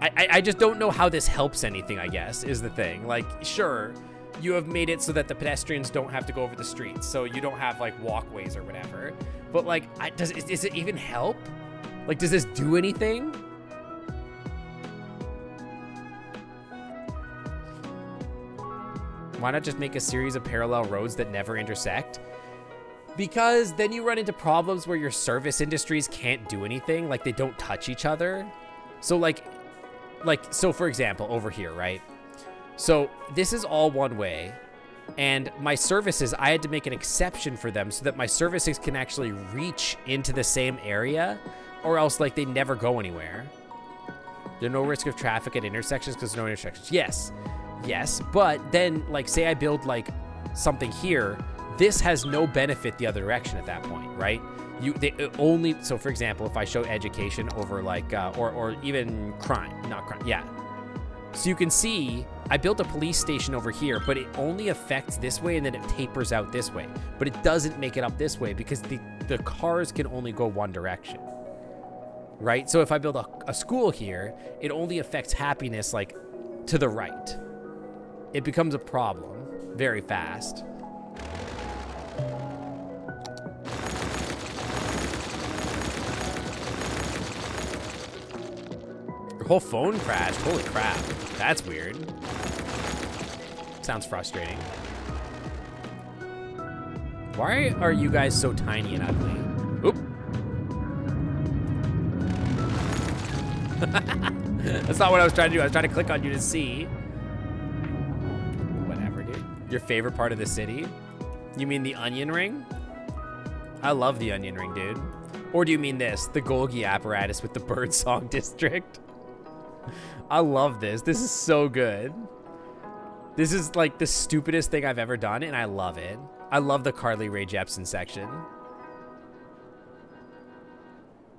I just don't know how this helps anything, I guess, is the thing. Like, sure... You have made it so that the pedestrians don't have to go over the streets, so you don't have, like, walkways or whatever. But, like, does it even help? Like, does this do anything? Why not just make a series of parallel roads that never intersect? Because then you run into problems where your service industries can't do anything, like they don't touch each other. So so for example, over here, right? So this is all one way, and my services, I had to make an exception for them so that my services can actually reach into the same area, or else like they never go anywhere. There's no risk of traffic at intersections because there's no intersections. Yes, but then like say I build like something here, this has no benefit the other direction at that point, right? So for example, if I show education over like, or even not crime, yeah. So you can see, I built a police station over here, but it only affects this way and then it tapers out this way. But it doesn't make it up this way because the cars can only go one direction, right? So if I build a school here, it only affects happiness like to the right. It becomes a problem very fast. Your whole phone crashed. Holy crap. That's weird. Sounds frustrating. Why are you guys so tiny and ugly? Oop. That's not what I was trying to do. I was trying to click on you to see. Whatever, dude. Your favorite part of the city? You mean the onion ring? I love the onion ring, dude. Or do you mean this? The Golgi apparatus with the birdsong district? I love this. This is so good. This is like the stupidest thing I've ever done, and I love it. I love the Carly Rae Jepsen section.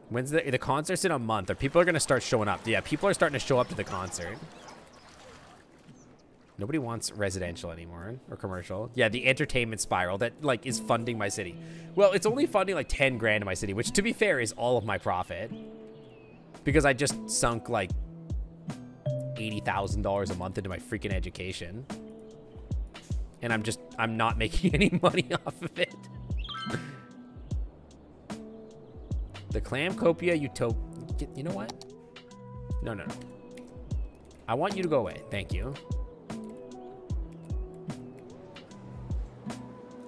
When's the concert's in a month, or people are gonna start showing up? Yeah, people are starting to show up to the concert. Nobody wants residential anymore, or commercial. Yeah, the entertainment spiral that like is funding my city. Well, it's only funding like 10 grand in my city, which to be fair is all of my profit. Because I just sunk like $80,000 a month into my freaking education. And I'm not making any money off of it. The Clamcopia Utopia. You know what? No. I want you to go away. Thank you.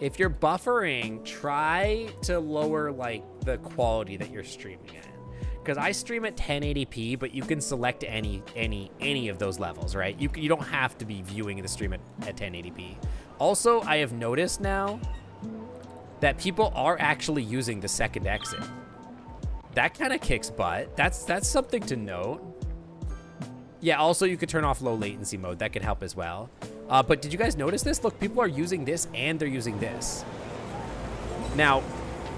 If you're buffering, try to lower like the quality that you're streaming at. Because I stream at 1080p, but you can select any of those levels, right? You don't have to be viewing the stream at 1080p. Also, I have noticed now that people are actually using the second exit. That kind of kicks butt. That's something to note. Yeah, also you could turn off low latency mode. That could help as well. But did you guys notice this? Look, people are using this and they're using this. Now,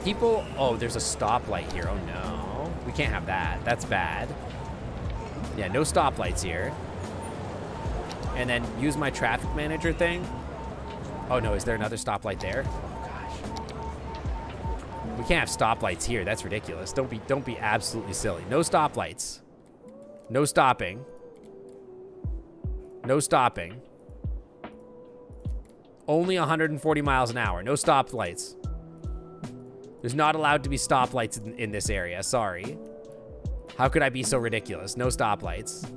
people... Oh, there's a stoplight here. Oh, no. We can't have that. That's bad. Yeah, no stoplights here. And then use my traffic manager thing. Oh, no. Is there another stoplight there? Oh, gosh. We can't have stoplights here. That's ridiculous. Don't be absolutely silly. No stoplights. No stopping. No stopping. Only 140 miles an hour. No stoplights. There's not allowed to be stoplights in this area. Sorry. How could I be so ridiculous? No stoplights.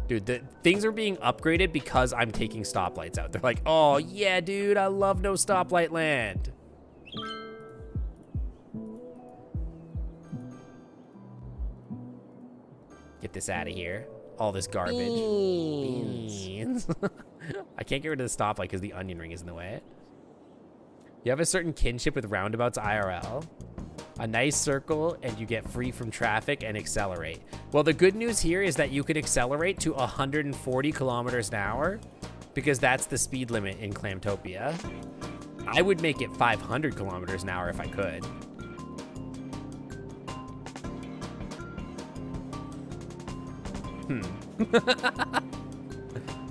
Dude, things are being upgraded because I'm taking stoplights out. They're like, oh, yeah, dude, I love no stoplight land. Get this out of here. All this garbage. Beans. I can't get rid of the stoplight because the onion ring is in the way. You have a certain kinship with roundabouts IRL. A nice circle and you get free from traffic and accelerate. Well, the good news here is that you can accelerate to 140 kilometers an hour because that's the speed limit in Clamtopia. I would make it 500 kilometers an hour if I could.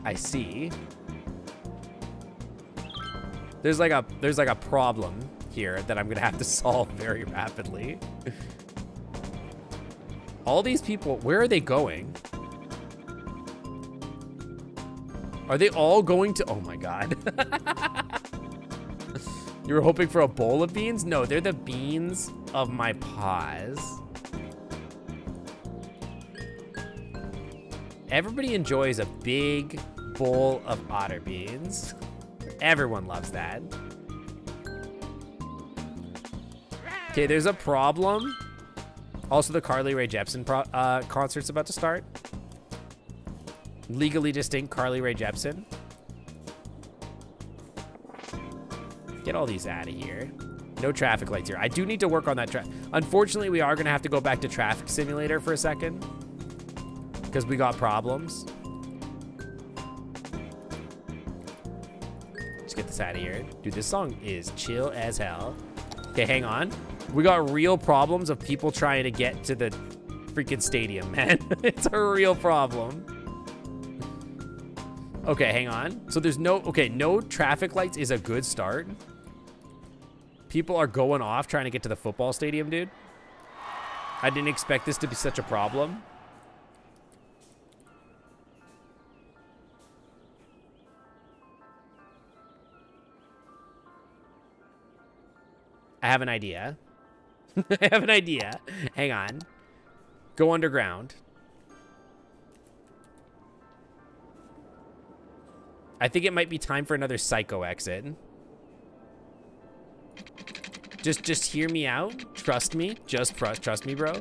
I see. There's like a problem here that I'm gonna have to solve very rapidly. All these people, where are they going? Are they all going to, oh my God. You were hoping for a bowl of beans? No, they're the beans of my paws. Everybody enjoys a big bowl of otter beans. Everyone loves that. Okay, there's a problem. Also, the Carly Rae Jepsen concert's about to start. Legally distinct Carly Rae Jepsen. Get all these out of here. No traffic lights here. I do need to work on that. Unfortunately, we are going to have to go back to Traffic Simulator for a second. Because we got problems. Let's get this out of here. Dude, this song is chill as hell. Okay, hang on. We got real problems of people trying to get to the freaking stadium, man. It's a real problem. Okay, hang on. So there's no traffic lights is a good start. People are going off trying to get to the football stadium, dude. I didn't expect this to be such a problem. I have an idea. I have an idea. Hang on. Go underground. I think it might be time for another psycho exit. Just hear me out. Trust me. Just trust me, bro.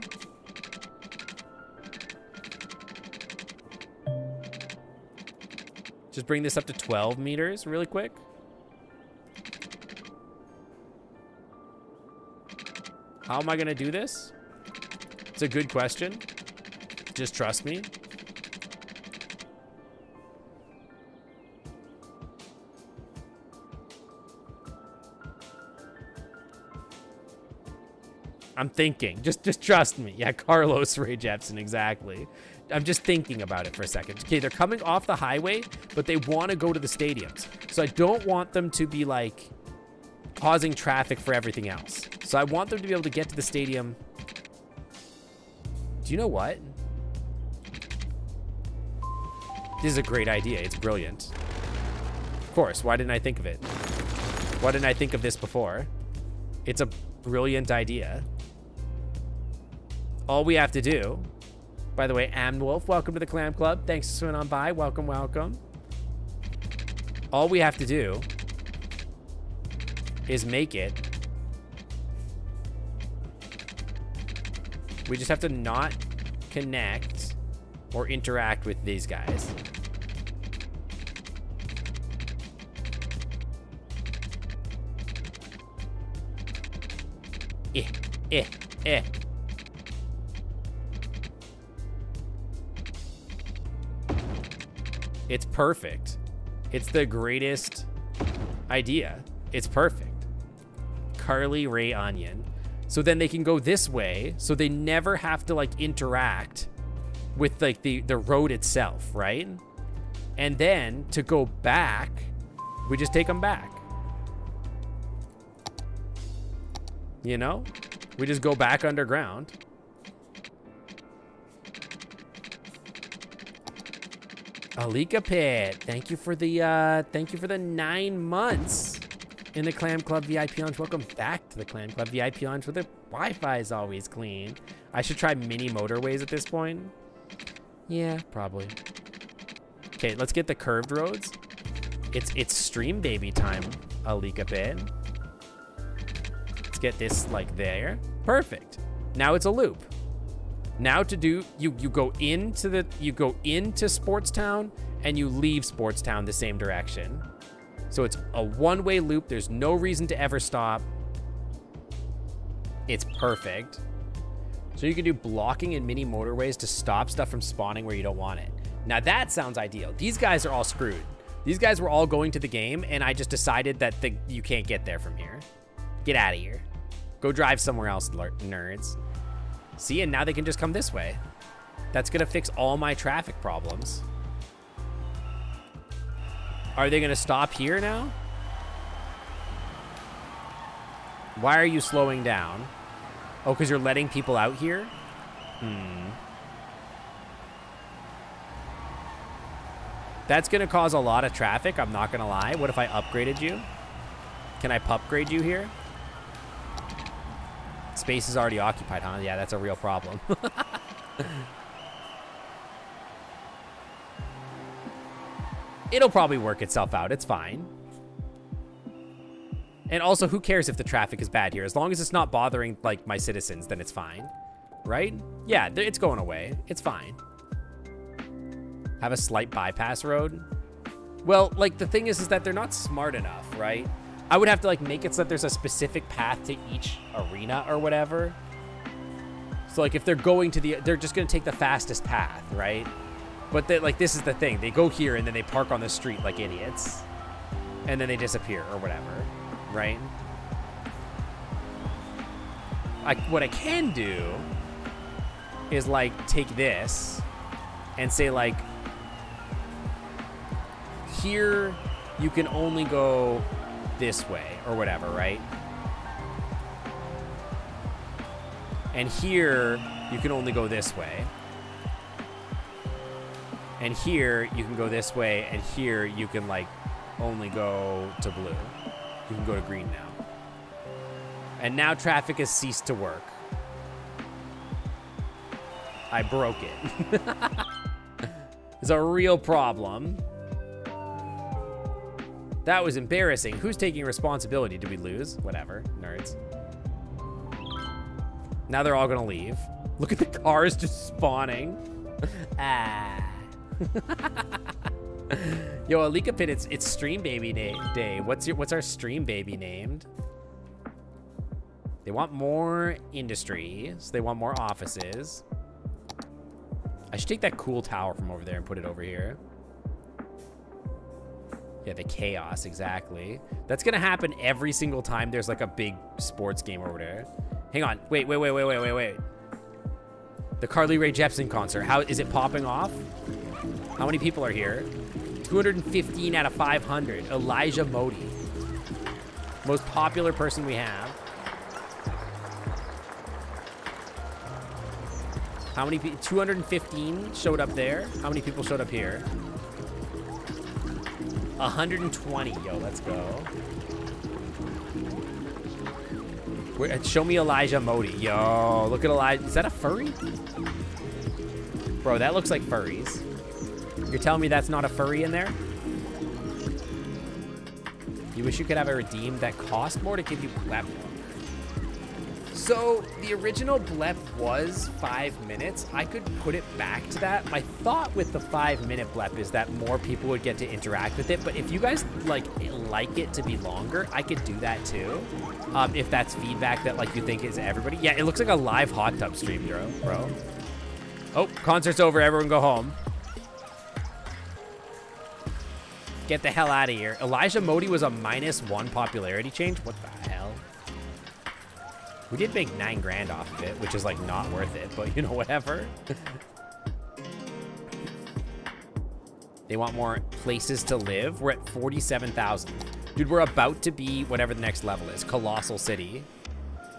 Just bring this up to 12 meters really quick. How am I gonna do this? It's a good question. Just trust me. I'm thinking. Just trust me. Yeah, Carlos Ray Jepsen, exactly. I'm just thinking about it for a second. Okay, they're coming off the highway, but they want to go to the stadiums. So I don't want them to be like causing traffic for everything else. So I want them to be able to get to the stadium. Do you know what? This is a great idea. It's brilliant. Of course, why didn't I think of it? Why didn't I think of this before? It's a brilliant idea. All we have to do, by the way, Amwolf, welcome to the Clam Club. Thanks for swimming on by. Welcome, welcome. All we have to do is make it. We just have to not connect or interact with these guys. Eh. It's perfect. It's the greatest idea. It's perfect. Carly Rae Onion. So then they can go this way, so they never have to like interact with like the road itself, right? And then to go back, we just take them back. You know? We just go back underground. Alika Pit, thank you for the 9 months in the Clam Club VIP Lounge. Welcome back to the Clam Club VIP Lounge where the Wi-Fi is always clean. I should try mini motorways at this point. Yeah, probably. Okay, let's get the curved roads. It's stream baby time, Alika Pit. Let's get this like there. Perfect. Now it's a loop. Now to do, you go into Sportstown and you leave Sportstown the same direction. So it's a one-way loop. There's no reason to ever stop. It's perfect. So you can do blocking and mini motorways to stop stuff from spawning where you don't want it. Now that sounds ideal. These guys are all screwed. These guys were all going to the game and I just decided that you can't get there from here. Get out of here. Go drive somewhere else, nerds. See, and now they can just come this way. That's gonna fix all my traffic problems. Are they gonna stop here now? Why are you slowing down? Oh, because you're letting people out here? That's gonna cause a lot of traffic, I'm not gonna lie. What if I upgraded you? Can I upgrade you here? Space is already occupied, huh? Yeah, that's a real problem. It'll probably work itself out. It's fine. And also, who cares if the traffic is bad here? As long as it's not bothering, like, my citizens, then it's fine. Right? Yeah, it's going away. It's fine. Have a slight bypass road. Well, like, the thing is that they're not smart enough, right? I would have to, like, make it so that there's a specific path to each arena or whatever. So, like, if they're going to they're just going to take the fastest path, right? But, like, this is the thing. They go here, and then they park on the street like idiots. And then they disappear or whatever, right? What I can do is, like, take this and say, like, here you can only go this way or whatever, right? And here you can only go this way. And here you can go this way, and here you can, like, only go to blue. You can go to green now. And now traffic has ceased to work. I broke it. It's a real problem. That was embarrassing. Who's taking responsibility? Did we lose? Whatever. Nerds. Now they're all gonna leave. Look at the cars just spawning. Ah. Yo, Alika Pit, it's Stream Baby Day. What's our Stream Baby named? They want more industry, so they want more offices. I should take that cool tower from over there and put it over here. Yeah, the chaos, exactly. That's gonna happen every single time there's like a big sports game over there. Hang on, wait. The Carly Rae Jepsen concert, how is it popping off? How many people are here? 215 out of 500. Elijah Modi. Most popular person we have. How many people? 215 showed up there. How many people showed up here? 120. Yo, let's go. Show me Elijah Modi. Yo, look at Elijah. Is that a furry? Bro, that looks like furries. You're telling me that's not a furry in there? You wish you could have a redeem that cost more to give you blep. So the original blep was 5 minutes. I could put it back to that. My thought with the 5-minute blep is that more people would get to interact with it. But if you guys like it to be longer, I could do that too. If that's feedback that like you think is everybody. Yeah, it looks like a live hot tub stream, bro. Oh, concert's over. Everyone go home. Get the hell out of here. Elijah Modi was a -1 popularity change. What the hell? We did make 9 grand off of it, which is like not worth it, but you know, whatever. They want more places to live. We're at 47,000. Dude, we're about to be whatever the next level is. Colossal City,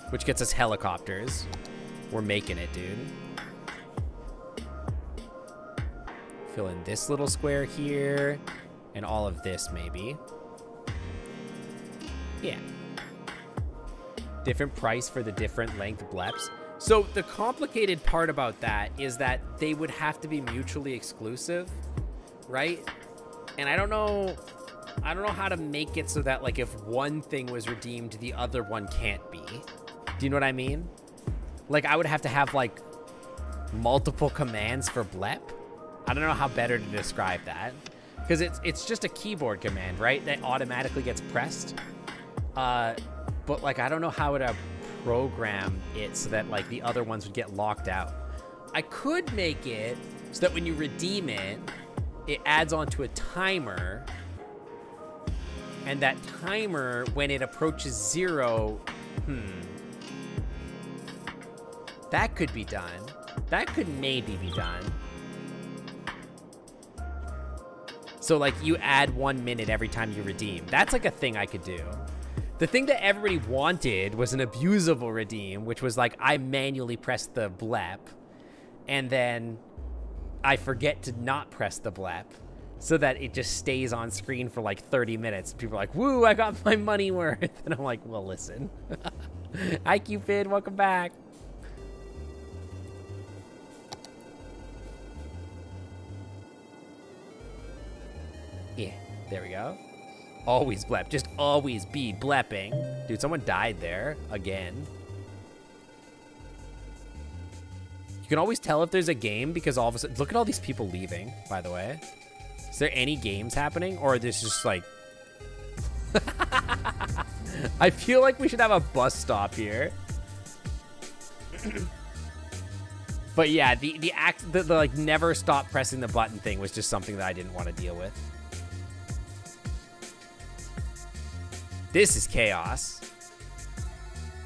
which gets us helicopters. We're making it, dude. Fill in this little square here and all of this maybe. Yeah. Different price for the different length bleps. So the complicated part about that is that they would have to be mutually exclusive, right? And I don't know how to make it so that like if one thing was redeemed, the other one can't be. Do you know what I mean? Like I would have to have like multiple commands for blep. I don't know how better to describe that. Because it's just a keyboard command, right? That automatically gets pressed. But like I don't know how to program it so that like the other ones would get locked out. I could make it so that when you redeem it, it adds onto a timer, and that timer, when it approaches 0, that could be done. That could maybe be done. So like you add 1 minute every time you redeem. That's like a thing I could do. The thing that everybody wanted was an abusable redeem, which was like I manually press the blep and then I forget to not press the blep so that it just stays on screen for like 30 minutes. People are like, woo, I got my money worth. And I'm like, well, listen. Hi, Cupid, welcome back. Yeah. There we go. Always blep. Just always be blepping. Dude, someone died there. Again. You can always tell if there's a game because all of a sudden... Look at all these people leaving, by the way. Is there any games happening? Or is this just like... I feel like we should have a bus stop here. But yeah, the like never stop pressing the button thing was just something that I didn't want to deal with. This is chaos.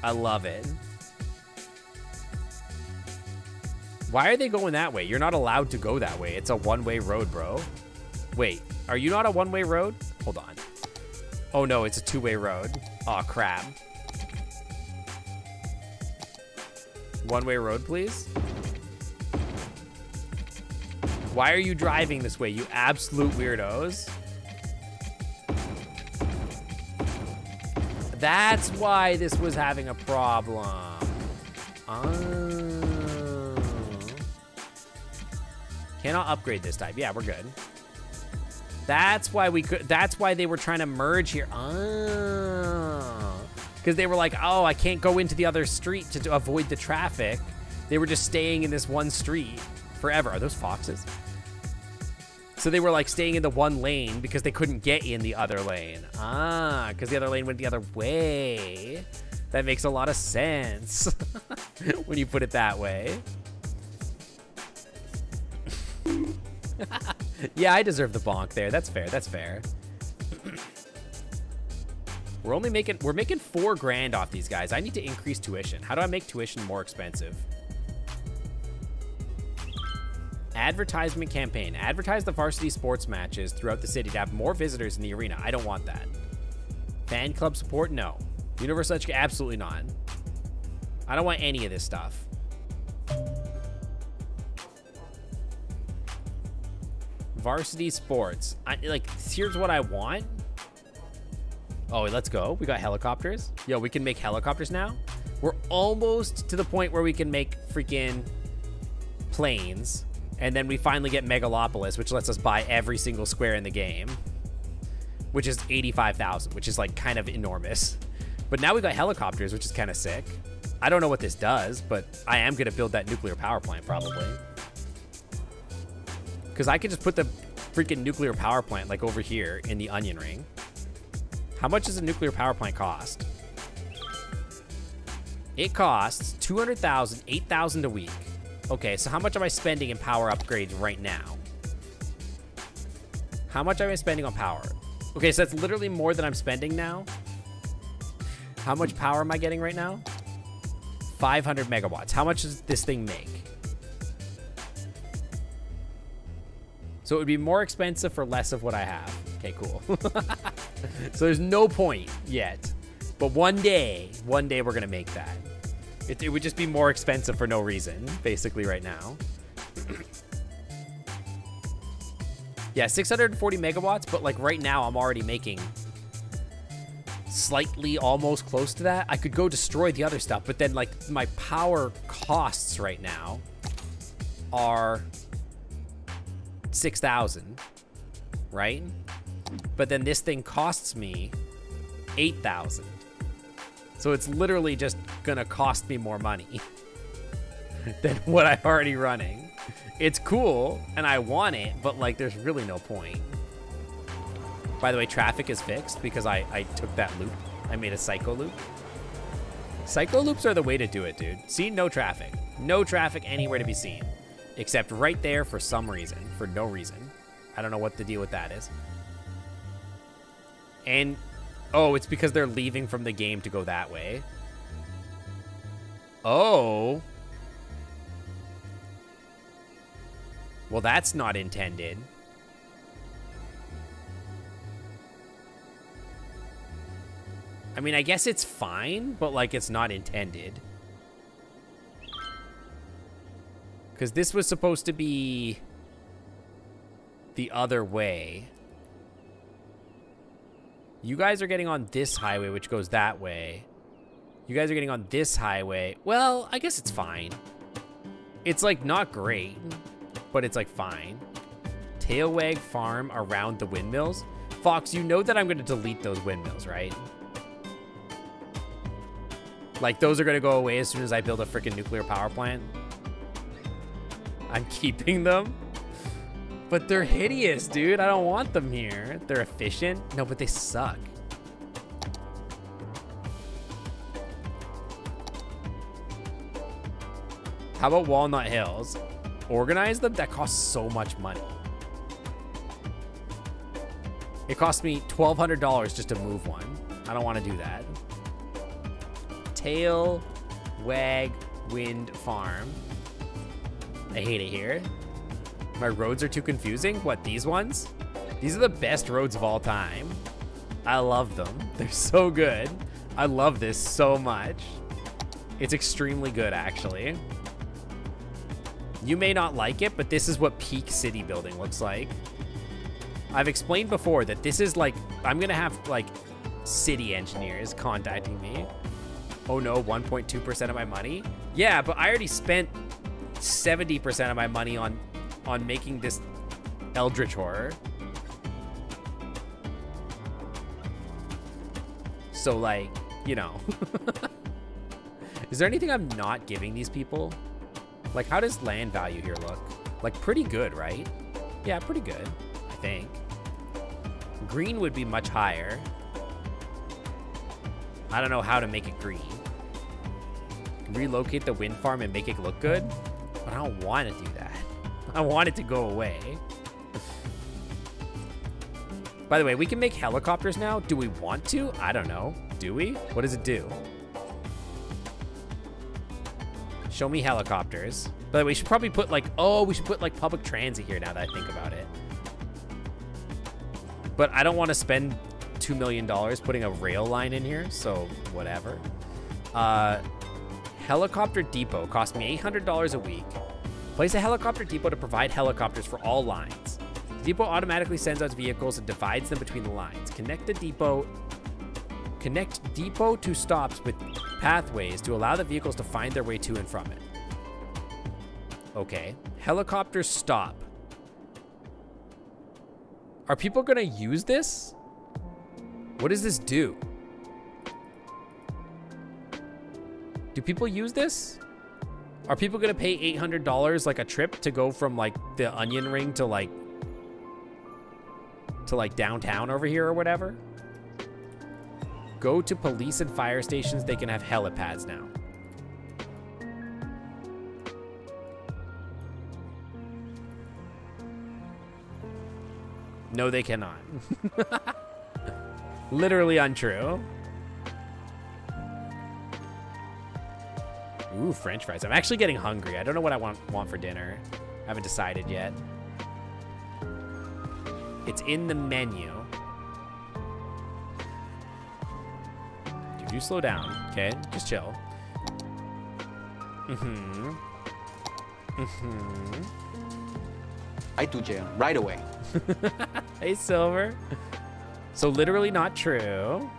I love it. Why are they going that way? You're not allowed to go that way. It's a one-way road, bro. Wait, are you not a one-way road? Hold on. Oh no, it's a two-way road. Aw, crap. One-way road, please. Why are you driving this way, you absolute weirdos? That's why this was having a problem. Oh. Cannot upgrade this type. Yeah, we're good. That's why we could. That's why they were trying to merge here. Oh. Because they were like, oh, I can't go into the other street to avoid the traffic. They were just staying in this one street forever. Are those foxes? So they were like staying in the one lane because they couldn't get in the other lane. Ah, because the other lane went the other way. That makes a lot of sense when you put it that way. Yeah, I deserve the bonk there. That's fair. That's fair. We're making $4 grand off these guys. I need to increase tuition. How do I make tuition more expensive? Advertisement campaign. Advertise the varsity sports matches throughout the city to have more visitors in the arena. I don't want that. Fan club support? No. Universal education? Absolutely not. I don't want any of this stuff. Varsity sports. Here's what I want. Oh, let's go. We got helicopters. Yo, we can make helicopters now. We're almost to the point where we can make freaking planes. And then we finally get Megalopolis, which lets us buy every single square in the game. Which is 85,000, which is like kind of enormous. But now we got helicopters, which is kind of sick. I don't know what this does, but I am going to build that nuclear power plant probably. Because I could just put the freaking nuclear power plant like over here in the onion ring. How much does a nuclear power plant cost? It costs 200,000, 8,000 a week. Okay, so how much am I spending in power upgrades right now? How much am I spending on power? Okay, so that's literally more than I'm spending now. How much power am I getting right now? 500 megawatts. How much does this thing make? So it would be more expensive for less of what I have. Okay, cool. So there's no point yet. But one day we're gonna make that. It would just be more expensive for no reason, basically right now. Yeah, 640 megawatts, but like right now I'm already making slightly almost close to that. I could go destroy the other stuff, but then like my power costs right now are 6,000, right? But then this thing costs me 8,000. So it's literally just gonna cost me more money than what I'm already running. It's cool, and I want it, but like there's really no point. By the way, traffic is fixed because I took that loop. I made a psycho loop. Psycho loops are the way to do it, dude. See, no traffic. No traffic anywhere to be seen. Except right there for some reason. For no reason. I don't know what the deal with that is. And... oh, it's because they're leaving from the game to go that way. Oh. Well, that's not intended. I mean, I guess it's fine, but like it's not intended. Because this was supposed to be the other way. You guys are getting on this highway, which goes that way. You guys are getting on this highway. Well, I guess it's fine. It's like not great, but it's like fine. Tailwag farm around the windmills. Fox, you know that I'm going to delete those windmills, right? Like, those are going to go away as soon as I build a freaking nuclear power plant. I'm keeping them. But they're hideous, dude. I don't want them here. They're efficient. No, but they suck. How about Walnut Hills? Organize them? That costs so much money. It cost me $1,200 just to move one. I don't want to do that. Tail Wag Wind Farm. I hate it here. My roads are too confusing. What, these ones? These are the best roads of all time. I love them. They're so good. I love this so much. It's extremely good, actually. You may not like it, but this is what peak city building looks like. I've explained before that this is like, I'm gonna have like city engineers contacting me. Oh no, 1.2% of my money? Yeah, but I already spent 70% of my money on making this Eldritch Horror. So like, you know. Is there anything I'm not giving these people? Like, how does land value here look? Like, pretty good, right? Yeah, pretty good, I think. Green would be much higher. I don't know how to make it green. Relocate the wind farm and make it look good? But I don't want to do that. I want it to go away. By the way, we can make helicopters now. Do we want to? I don't know. Do we? What does it do? Show me helicopters. By the way, we should probably put like, oh, we should put like public transit here now that I think about it. But I don't want to spend $2 million putting a rail line in here, so whatever. Helicopter depot cost me $800 a week. Place a helicopter depot to provide helicopters for all lines. The depot automatically sends out vehicles and divides them between the lines. Connect depot to stops with pathways to allow the vehicles to find their way to and from it. Okay. Helicopter stop. Are people gonna use this? What does this do? Do people use this? Are people gonna pay $800 like a trip to go from like the onion ring to like downtown over here or whatever? Go to police and fire stations. They can have helipads now. No, they cannot. Literally untrue. Ooh, French fries. I'm actually getting hungry. I don't know what I want for dinner. I haven't decided yet. It's in the menu. Dude, you slow down, okay? Just chill. I do jail right away. Hey, Silver. So literally not true.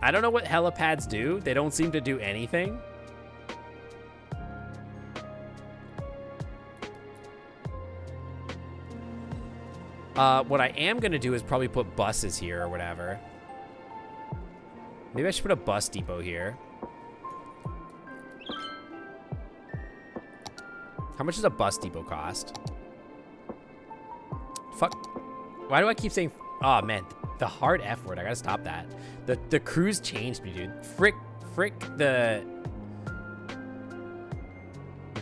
I don't know what helipads do. They don't seem to do anything. What I am gonna do is probably put buses here or whatever. Maybe I should put a bus depot here. How much does a bus depot cost? Fuck. Why do I keep saying... Oh, man. The hard F word. I gotta stop that. The cruise changed me, dude. Frick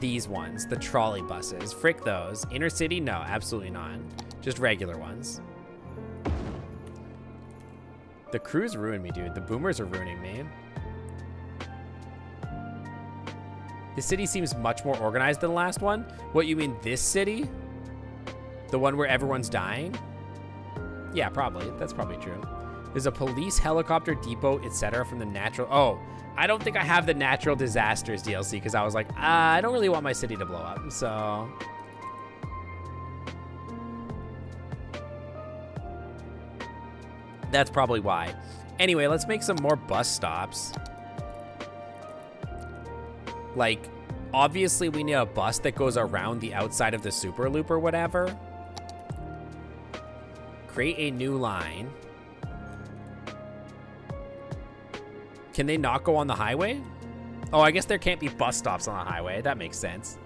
these ones. The trolley buses. Frick those. Inner city? No, absolutely not. Just regular ones. The cruise ruined me, dude. The boomers are ruining me. The city seems much more organized than the last one. What, you mean this city? The one where everyone's dying? Yeah, probably. That's probably true. There's a police helicopter depot, etc. from the natural... Oh, I don't think I have the natural disasters DLC because I was like, I don't really want my city to blow up, so... That's probably why. Anyway, let's make some more bus stops. Like, Obviously, we need a bus that goes around the outside of the super loop or whatever. Create a new line. Can they not go on the highway? Oh, I guess there can't be bus stops on the highway. That makes sense.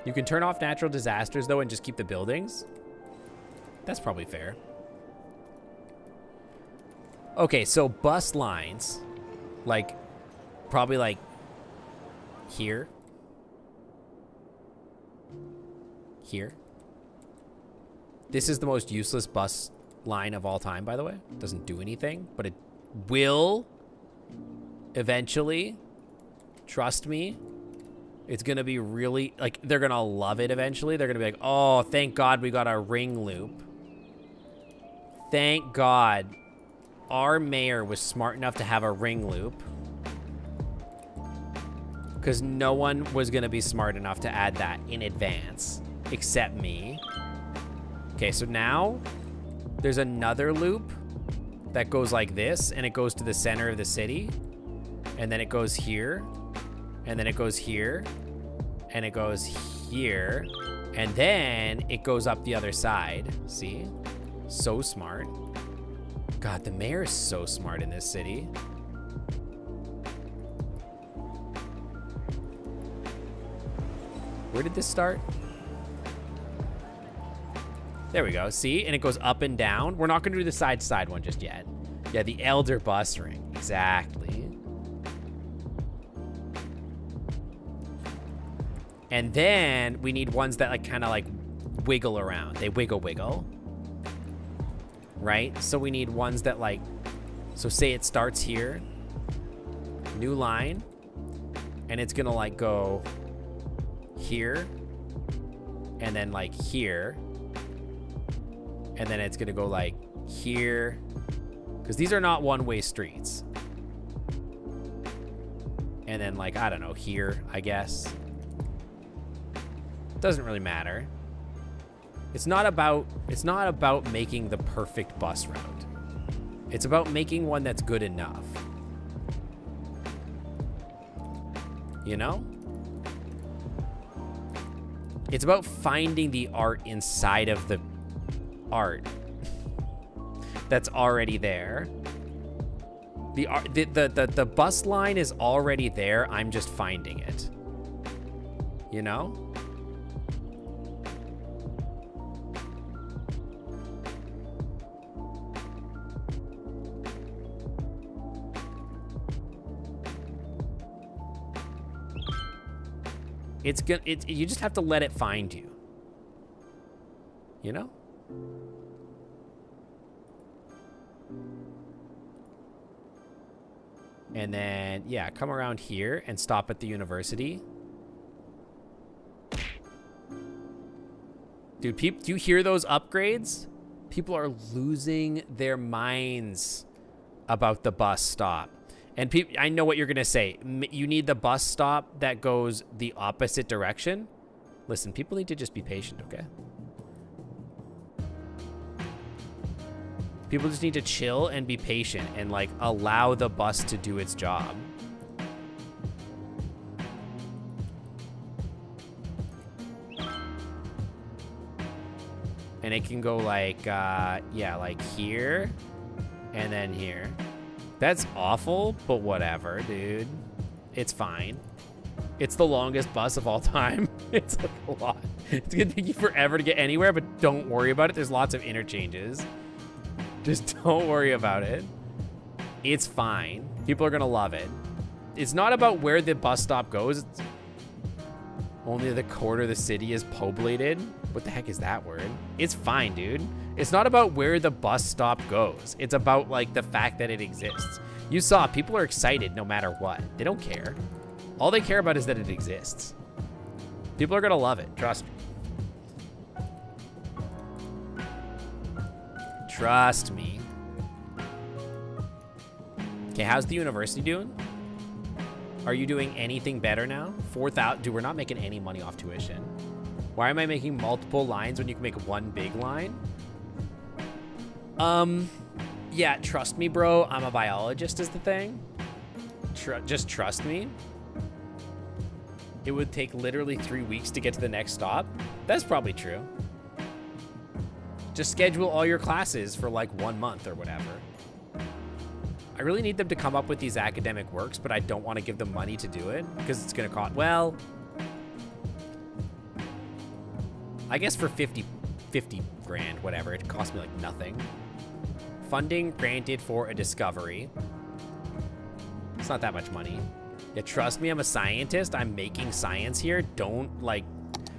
You can turn off natural disasters, though, and just keep the buildings. That's probably fair. Okay, so bus lines. Like, probably like here. Here. This is the most useless bus line of all time, by the way. Doesn't do anything, but it will eventually. Trust me. It's going to be really, like, they're going to love it eventually. They're going to be like, oh, thank God we got a ring loop. Thank God our mayor was smart enough to have a ring loop. Because no one was going to be smart enough to add that in advance, except me. Okay, so now there's another loop that goes like this, and it goes to the center of the city. And then it goes here. And then it goes here. And it goes here. And then it goes up the other side. See? So smart. God, the mayor is so smart in this city. Where did this start? There we go. See? And it goes up and down. We're not going to do the side-to-side one just yet. Yeah, the Elder Bus Ring. Exactly. And then we need ones that like kind of like wiggle around. They wiggle. Right? So we need ones that like, so say it starts here. New line. And it's going to like go here. And then like here. And then it's going to go like here. Because these are not one-way streets. And then like, I don't know, here, I guess. Doesn't really matter. It's not about making the perfect bus route. It's about making one that's good enough. You know? It's about finding the art inside of the art that's already there. The bus line is already there. I'm just finding it. You know? You just have to let it find you. You know? And then, yeah, come around here and stop at the university. Dude, do you hear those upgrades? People are losing their minds about the bus stop. And I know what you're going to say. You need the bus stop that goes the opposite direction. Listen, people need to just be patient, okay? People just need to chill and be patient and, like, allow the bus to do its job. And it can go, like, yeah, like here and then here. That's awful, but whatever, dude. It's fine. It's the longest bus of all time. It's like a lot. It's gonna take you forever to get anywhere, but don't worry about it. There's lots of interchanges. Just don't worry about it. It's fine. People are gonna love it. It's not about where the bus stop goes. It's only the quarter of the city is poblated. What the heck is that word? It's fine, dude. It's not about where the bus stop goes. It's about, like, the fact that it exists. You saw, people are excited no matter what. They don't care. All they care about is that it exists. People are gonna love it. Trust me. Trust me. Okay, how's the university doing? Are you doing anything better now? 4,000. Dude, we're not making any money off tuition. Why am I making multiple lines when you can make one big line? Yeah, trust me, bro. I'm a biologist is the thing. Just trust me. it would take literally 3 weeks to get to the next stop. That's probably true. Just schedule all your classes for like 1 month or whatever. I really need them to come up with these academic works, but I don't want to give them money to do it because it's going to cost, well, I guess for 50 grand, whatever, it cost me like nothing. Funding granted for a discovery. It's not that much money. Yeah, trust me, I'm a scientist. I'm making science here. Don't like,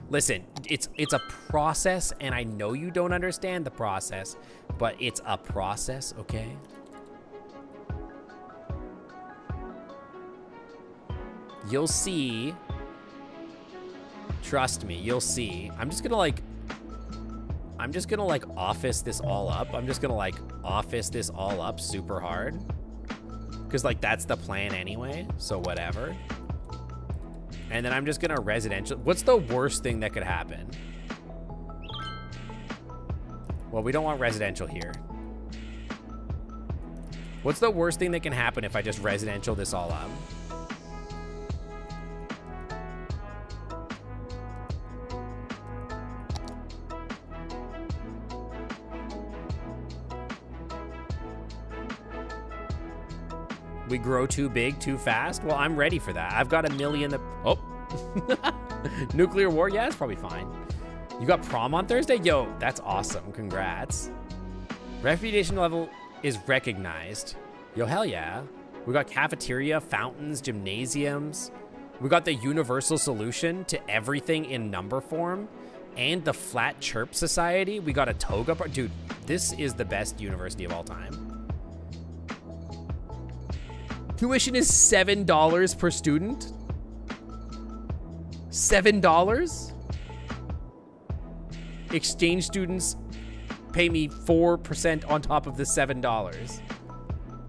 listen, it's a process, and I know you don't understand the process, but it's a process, okay? You'll see. Trust me, you'll see. I'm just gonna like office this all up. I'm just gonna like office this all up super hard. Cause like that's the plan anyway, so whatever. And then I'm just gonna residential. What's the worst thing that could happen? Well, we don't want residential here. What's the worst thing that can happen if I just residential this all up? We grow too big too fast? Well, I'm ready for that. I've got $1 million. Oh, nuclear war? Yeah, it's probably fine. You got prom on Thursday? Yo, that's awesome. Congrats. Reputation level is recognized. Yo, hell yeah. We got cafeteria, fountains, gymnasiums. We got the universal solution to everything in number form. And the Flat Chirp Society. We got a toga bar. Dude, this is the best university of all time. Tuition is $7 per student? $7? Exchange students pay me 4% on top of the $7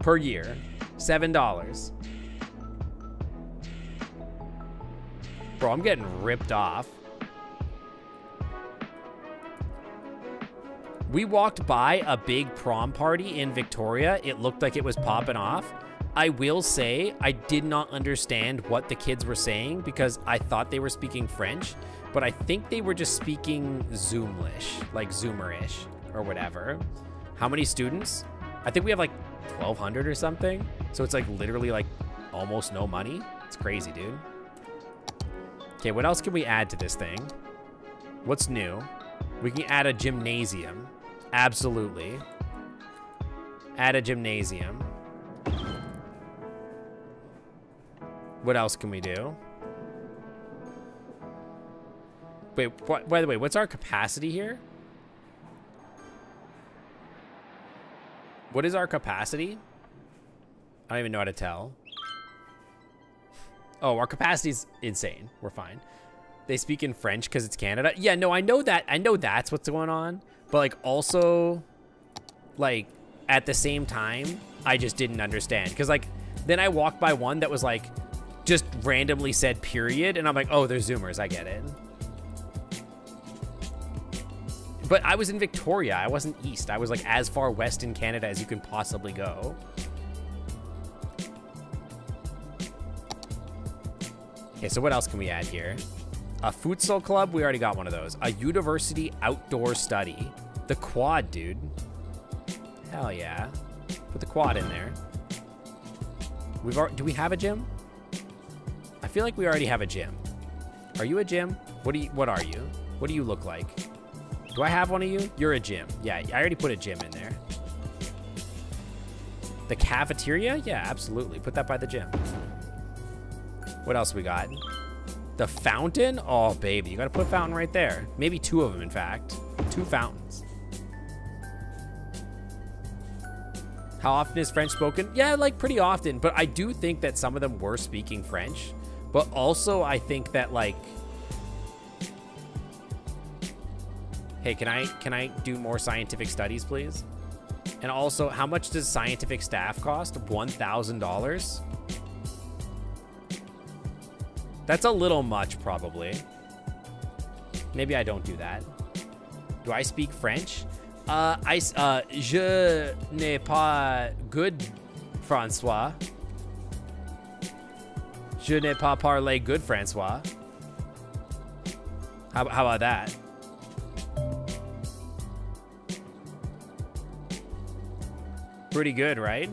per year. $7. Bro, I'm getting ripped off. We walked by a big prom party in Victoria. It looked like it was popping off. I will say I did not understand what the kids were saying because I thought they were speaking French, but I think they were just speaking Zoomlish, like Zoomerish or whatever. How many students? I think we have like 1,200 or something. So it's like literally like almost no money. It's crazy, dude. Okay, what else can we add to this thing? What's new? We can add a gymnasium. Absolutely. Add a gymnasium. What else can we do? Wait, by the way, what's our capacity here? What is our capacity? I don't even know how to tell. Oh, our capacity's insane. We're fine. They speak in French because it's Canada. Yeah, no, I know that. I know that's what's going on. But like also, like at the same time, I just didn't understand. Because like, then I walked by one that was like, just randomly said period. And I'm like, oh, they're Zoomers. I get it. But I was in Victoria. I wasn't east. I was like as far west in Canada as you can possibly go. Okay, so what else can we add here? A futsal club. We already got one of those. A university outdoor study. The quad, dude. Hell yeah. Put the quad in there. Do we have a gym? I feel like we already have a gym. Are you a gym? What are you? What do you look like? Do I have one of you? You're a gym. Yeah, I already put a gym in there. The cafeteria? Yeah, absolutely. Put that by the gym. What else we got? The fountain? Oh, baby. You got to put a fountain right there. Maybe two of them, in fact. 2 fountains. How often is French spoken? Yeah, like pretty often. But I do think that some of them were speaking French. But also, I think that like... Hey, can I do more scientific studies, please? And also, how much does scientific staff cost? $1,000? That's a little much, probably. Maybe I don't do that. Do I speak French? Je n'ai pas good François. Je n'ai pas parlé good François. How about that? Pretty good, right?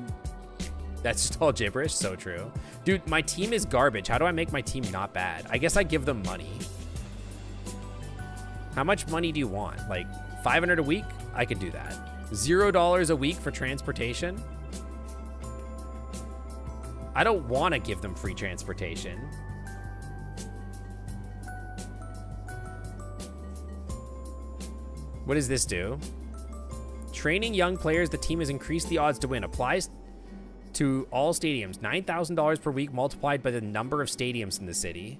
That's just all gibberish. So true. Dude, my team is garbage. How do I make my team not bad? I guess I give them money. How much money do you want? Like 500 a week? I could do that. $0 a week for transportation? I don't want to give them free transportation. What does this do? Training young players, the team has increased the odds to win. Applies to all stadiums. $9,000 per week multiplied by the number of stadiums in the city.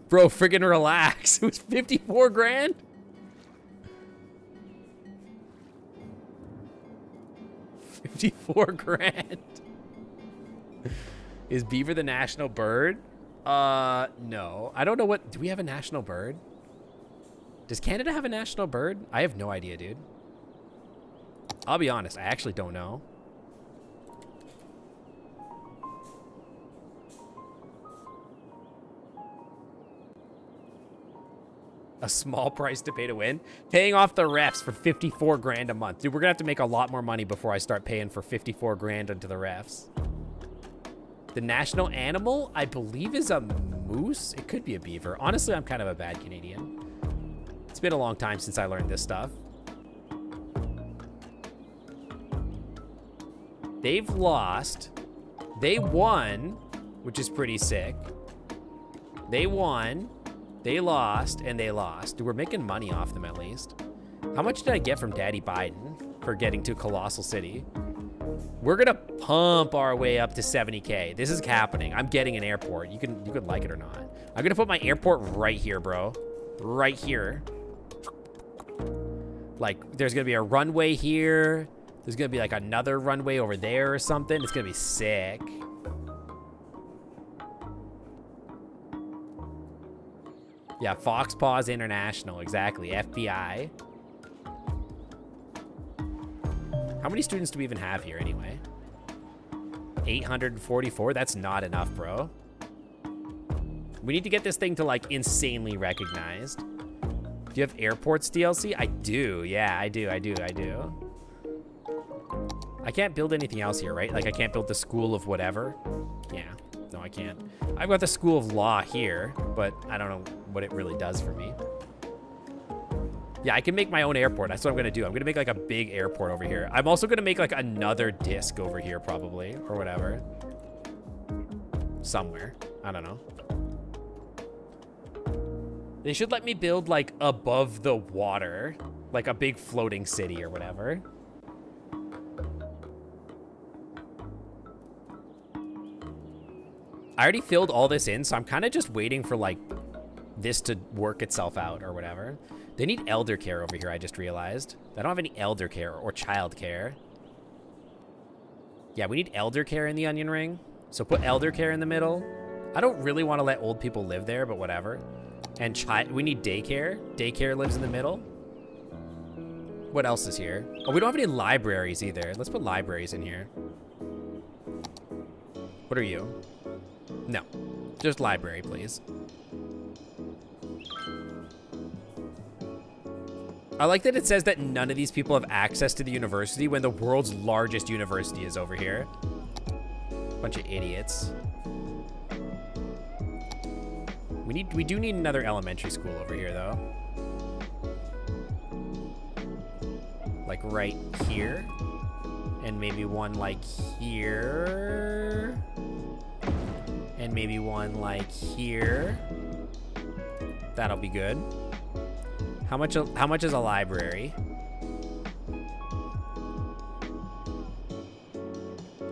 Bro, friggin' relax. It was 54 grand? $54 grand. Is beaver the national bird? No. I don't know what... Do we have a national bird? Does Canada have a national bird? I have no idea, dude. I'll be honest. I actually don't know. A small price to pay to win? Paying off the refs for 54 grand a month. Dude, we're gonna have to make a lot more money before I start paying for 54 grand into the refs. The national animal, I believe, is a moose. It could be a beaver. Honestly, I'm kind of a bad Canadian. It's been a long time since I learned this stuff. They've lost. They won, which is pretty sick. They won. They lost, and they lost. Dude, we're making money off them at least. How much did I get from Daddy Biden for getting to Colossal City? We're gonna pump our way up to 70K. This is happening. I'm getting an airport. You could like it or not. I'm gonna put my airport right here, bro. Right here. Like, there's gonna be a runway here. There's gonna be like another runway over there or something. It's gonna be sick. Yeah, Fox Paws International, exactly. FBI. How many students do we even have here anyway? 844? That's not enough, bro. We need to get this thing to like insanely recognized. Do you have airports DLC? I do. Yeah, I do. I can't build anything else here, right? Like I can't build the school of whatever. Yeah, no, I can't. I've got the school of law here, but I don't know what it really does for me. Yeah, I can make my own airport. That's what I'm gonna do. I'm gonna make like a big airport over here. I'm also gonna make like another disc over here probably, or whatever. Somewhere, I don't know. They should let me build like above the water, like a big floating city or whatever. I already filled all this in, so I'm kind of just waiting for like this to work itself out or whatever. They need elder care over here, I just realized. I don't have any elder care or child care. Yeah, we need elder care in the onion ring. So put elder care in the middle. I don't really want to let old people live there, but whatever. And we need daycare. Daycare lives in the middle. What else is here? Oh, we don't have any libraries either. Let's put libraries in here. What are you? No, just library, please. I like that it says that none of these people have access to the university when the world's largest university is over here. Bunch of idiots. We do need another elementary school over here, though. Like right here. And maybe one like here. And maybe one like here. That'll be good. How much is a library?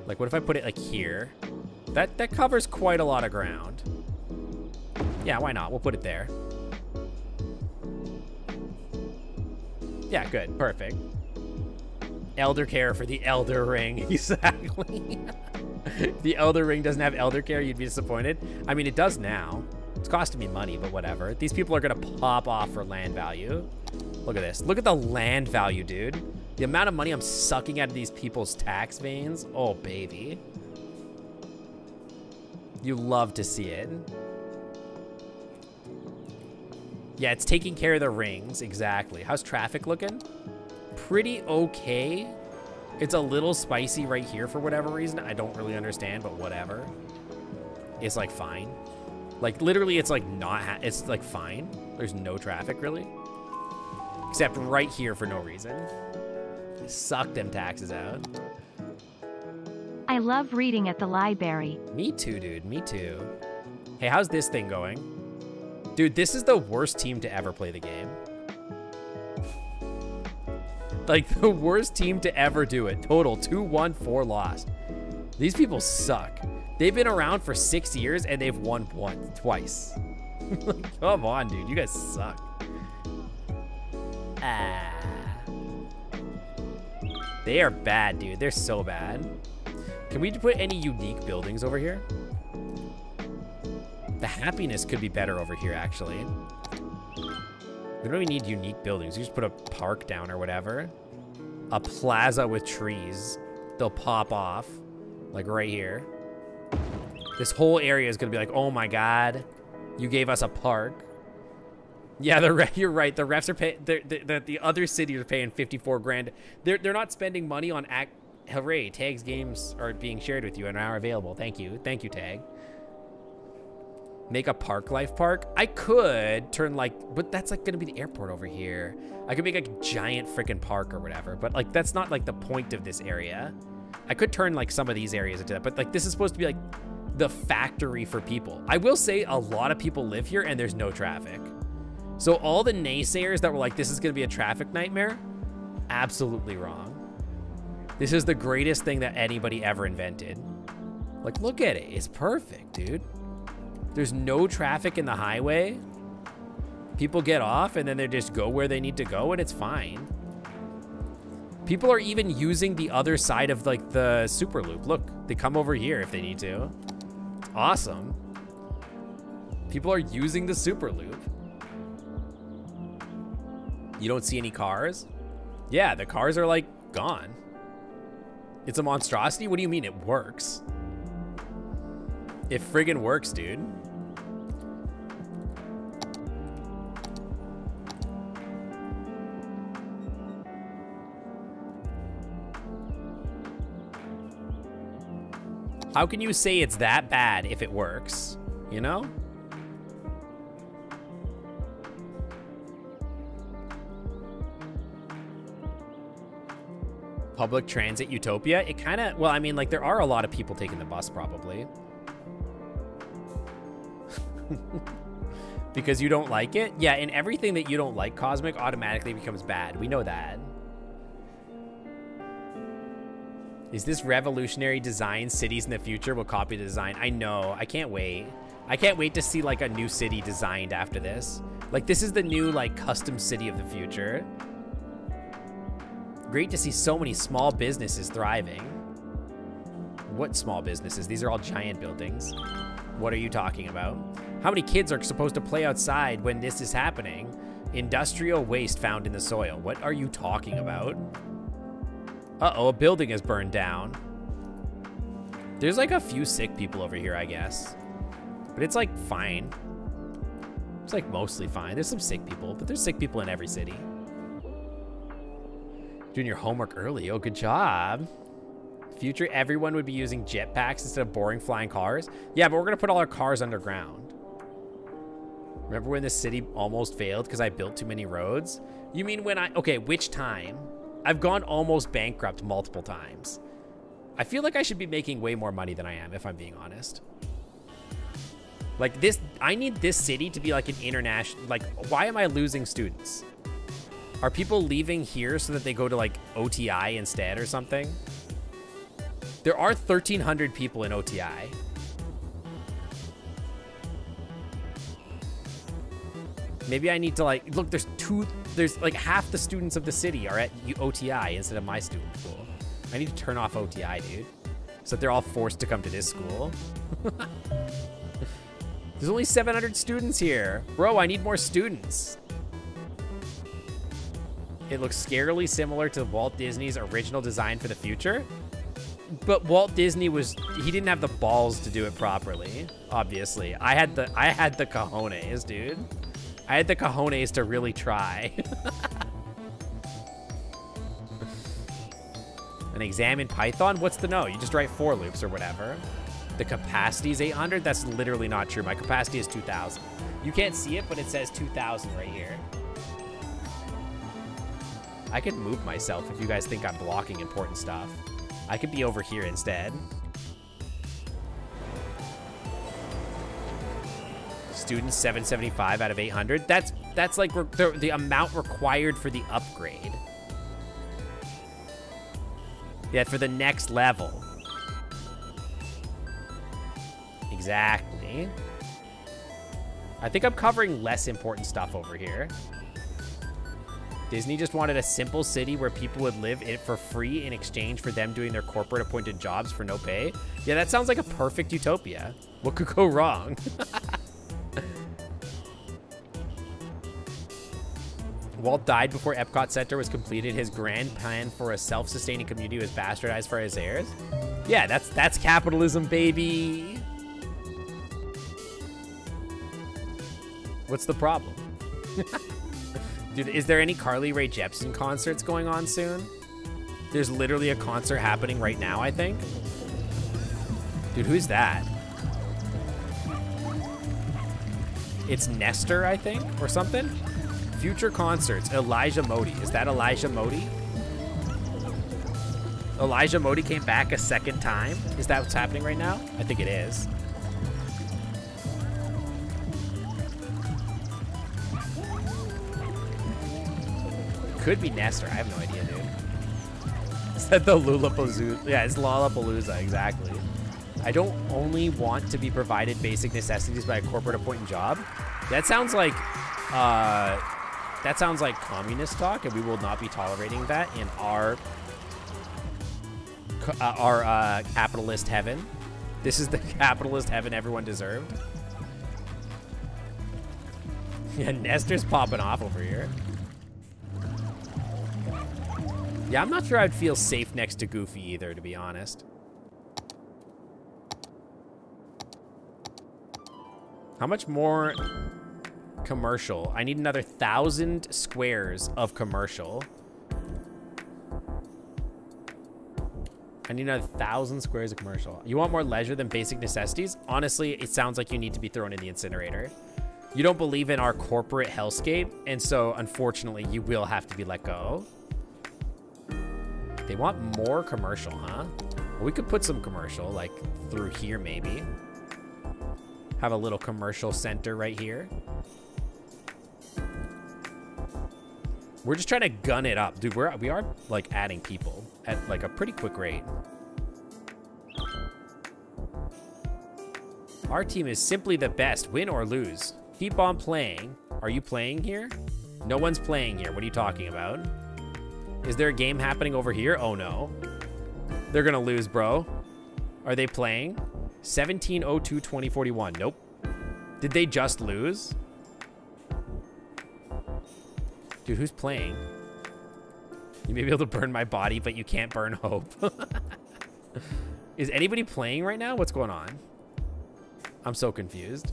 Like, what if I put it like here? That covers quite a lot of ground. Yeah, why not? We'll put it there. Yeah, good. Perfect. Elder care for the Elder Ring. Exactly. If the Elder Ring doesn't have elder care, you'd be disappointed. I mean, it does now. It's costing me money, but whatever. These people are going to pop off for land value. Look at this. Look at the land value, dude. The amount of money I'm sucking out of these people's tax veins. Oh, baby. You love to see it. Yeah, it's taking care of the rings. Exactly. How's traffic looking? Pretty okay. It's a little spicy right here for whatever reason. I don't really understand, but whatever. It's like fine. Like literally it's like not, it's like fine. There's no traffic really. Except right here for no reason. Suck them taxes out. I love reading at the library. Me too, dude. Me too. Hey, how's this thing going? Dude, this is the worst team to ever play the game. Like, the worst team to ever do it. Total 2-1, 4 lost. These people suck. They've been around for 6 years, and they've won twice. Like, come on, dude. You guys suck. Ah. They are bad, dude. They're so bad. Can we put any unique buildings over here? The happiness could be better over here, actually. We don't even need unique buildings. You just put a park down or whatever. A plaza with trees. They'll pop off. Like right here. This whole area is going to be like, oh my God. You gave us a park. Yeah, you're right. The refs are paying. The other cities are paying 54 grand. They're not spending money on Hooray, Tag's games are being shared with you and are available. Thank you. Thank you, Tag. Make a park life park. I could turn like, but that's like gonna be the airport over here. I could make a giant freaking park or whatever, but like that's not like the point of this area. I could turn like some of these areas into that, but like this is supposed to be like the factory for people. I will say a lot of people live here and there's no traffic. So all the naysayers that were like, this is gonna be a traffic nightmare, absolutely wrong. This is the greatest thing that anybody ever invented. Like, look at it. It's perfect, dude. There's no traffic in the highway. People get off and then they just go where they need to go and it's fine. People are even using the other side of like the super loop. Look, they come over here if they need to. Awesome. People are using the super loop. You don't see any cars? Yeah, the cars are like gone. It's a monstrosity? What do you mean it works? It friggin' works, dude. How can you say it's that bad if it works? You know? Public transit utopia? It kind of, well, I mean, like, there are a lot of people taking the bus, probably. Because you don't like it? Yeah, and everything that you don't like, Cosmic, automatically becomes bad. We know that. Is this revolutionary design? Cities in the future will copy the design. I know. I can't wait. I can't wait to see, like, a new city designed after this. Like, this is the new, like, custom city of the future. Great to see so many small businesses thriving. What small businesses? These are all giant buildings. What are you talking about? How many kids are supposed to play outside when this is happening? Industrial waste found in the soil. What are you talking about? Uh-oh, a building is burned down. There's like a few sick people over here, I guess. But it's like fine. It's like mostly fine. There's some sick people, but there's sick people in every city. Doing your homework early. Oh, good job. Future, everyone would be using jetpacks instead of boring flying cars. Yeah, but we're going to put all our cars underground. Remember when this city almost failed because I built too many roads? You mean when I... Okay, which time? I've gone almost bankrupt multiple times. I feel like I should be making way more money than I am, if I'm being honest. Like this... I need this city to be like an international... Like, why am I losing students? Are people leaving here so that they go to like OTI instead or something? There are 1,300 people in OTI. Maybe I need to like, look, there's like half the students of the city are at OTI instead of my student pool. I need to turn off OTI, dude. So that they're all forced to come to this school. There's only 700 students here. Bro, I need more students. It looks scarily similar to Walt Disney's original design for the future. But Walt Disney he didn't have the balls to do it properly, obviously. I had the cojones, dude. I had the cojones to really try. An exam in Python? What's the no? You just write for loops or whatever. The capacity is 800? That's literally not true. My capacity is 2,000. You can't see it, but it says 2,000 right here. I could move myself if you guys think I'm blocking important stuff. I could be over here instead. Students 775 out of 800. That's like the amount required for the upgrade. Yeah, for the next level. Exactly. I think I'm covering less important stuff over here. Disney just wanted a simple city where people would live it for free in exchange for them doing their corporate appointed jobs for no pay. Yeah, that sounds like a perfect utopia. What could go wrong? Walt died before Epcot Center was completed. His grand plan for a self-sustaining community was bastardized for his heirs. Yeah, that's capitalism, baby. What's the problem? Dude, is there any Carly Rae Jepsen concerts going on soon? There's literally a concert happening right now, I think. Dude, who's that? It's Nestor, I think, or something? Future concerts, Elijah Modi. Is that Elijah Modi? Elijah Modi came back a second time? Is that what's happening right now? I think it is. Could be Nestor. I have no idea, dude. Is that the Lollapalooza? Yeah, it's Lollapalooza, exactly. I don't only want to be provided basic necessities by a corporate appointed job. That sounds like communist talk, and we will not be tolerating that in our capitalist heaven. This is the capitalist heaven everyone deserved. Yeah, Nestor's popping off over here. Yeah, I'm not sure I'd feel safe next to Goofy either, to be honest. How much more commercial? I need another 1,000 squares of commercial. I need another 1,000 squares of commercial. You want more leisure than basic necessities? Honestly, it sounds like you need to be thrown in the incinerator. You don't believe in our corporate hellscape, and so unfortunately, you will have to be let go. They want more commercial, huh? Well, we could put some commercial, like, through here, maybe. Have a little commercial center right here. We're just trying to gun it up. Dude, we are, like, adding people at, like, a pretty quick rate. Our team is simply the best, win or lose. Keep on playing. Are you playing here? No one's playing here. What are you talking about? Is there a game happening over here? Oh, no. They're going to lose, bro. Are they playing? 1702-2041. Nope. Did they just lose? Dude, who's playing? You may be able to burn my body, but you can't burn hope. Is anybody playing right now? What's going on? I'm so confused.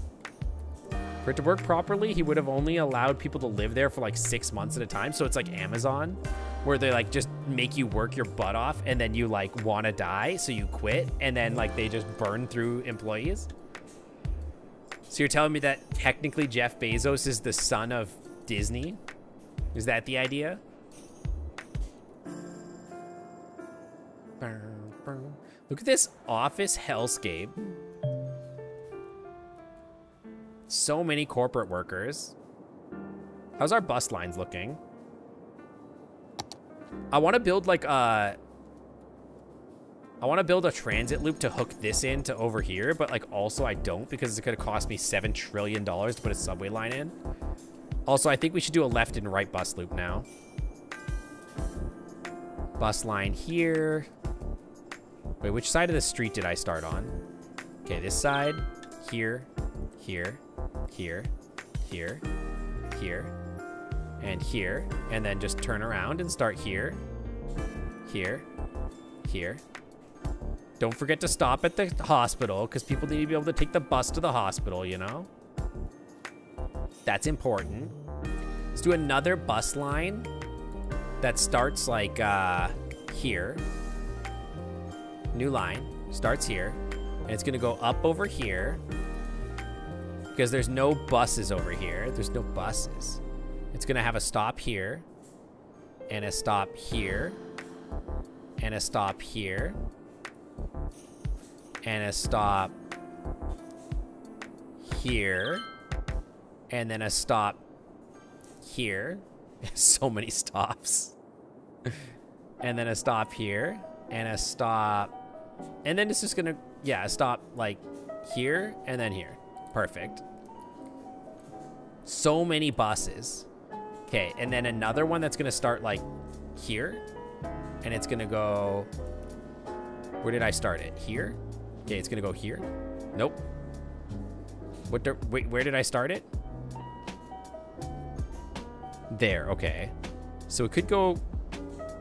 For it to work properly, he would have only allowed people to live there for like 6 months at a time. So it's like Amazon, where they like just make you work your butt off and then you like want to die, so you quit, and then like they just burn through employees. So you're telling me that technically Jeff Bezos is the son of Disney? Is that the idea? Look at this office hellscape. So many corporate workers. How's our bus lines looking? I want to build like a... I want to build a transit loop to hook this into over here, but like also I don't, because it's going to cost me $7 trillion to put a subway line in. Also, I think we should do a left and right bus loop now. Bus line here. Wait, which side of the street did I start on? Okay, this side, here, here, here, here, here, and here, and then just turn around and start here, here, here, Don't forget to stop at the hospital because people need to be able to take the bus to the hospital, you know? That's important. Let's do another bus line that starts like here. New line starts here. And it's gonna go up over here because there's no buses over here. There's no buses. It's gonna have a stop here and a stop here and a stop here and a stop here and then a stop here. So many stops. And then a stop here and a stop, and then it's just gonna, yeah, a stop like here and then here. Perfect. So many buses. Okay, and then another one that's gonna start like here, and it's gonna go, where did I start it? Here? Okay, it's gonna go here. Nope. Wait, where did I start it? There, okay. So it could go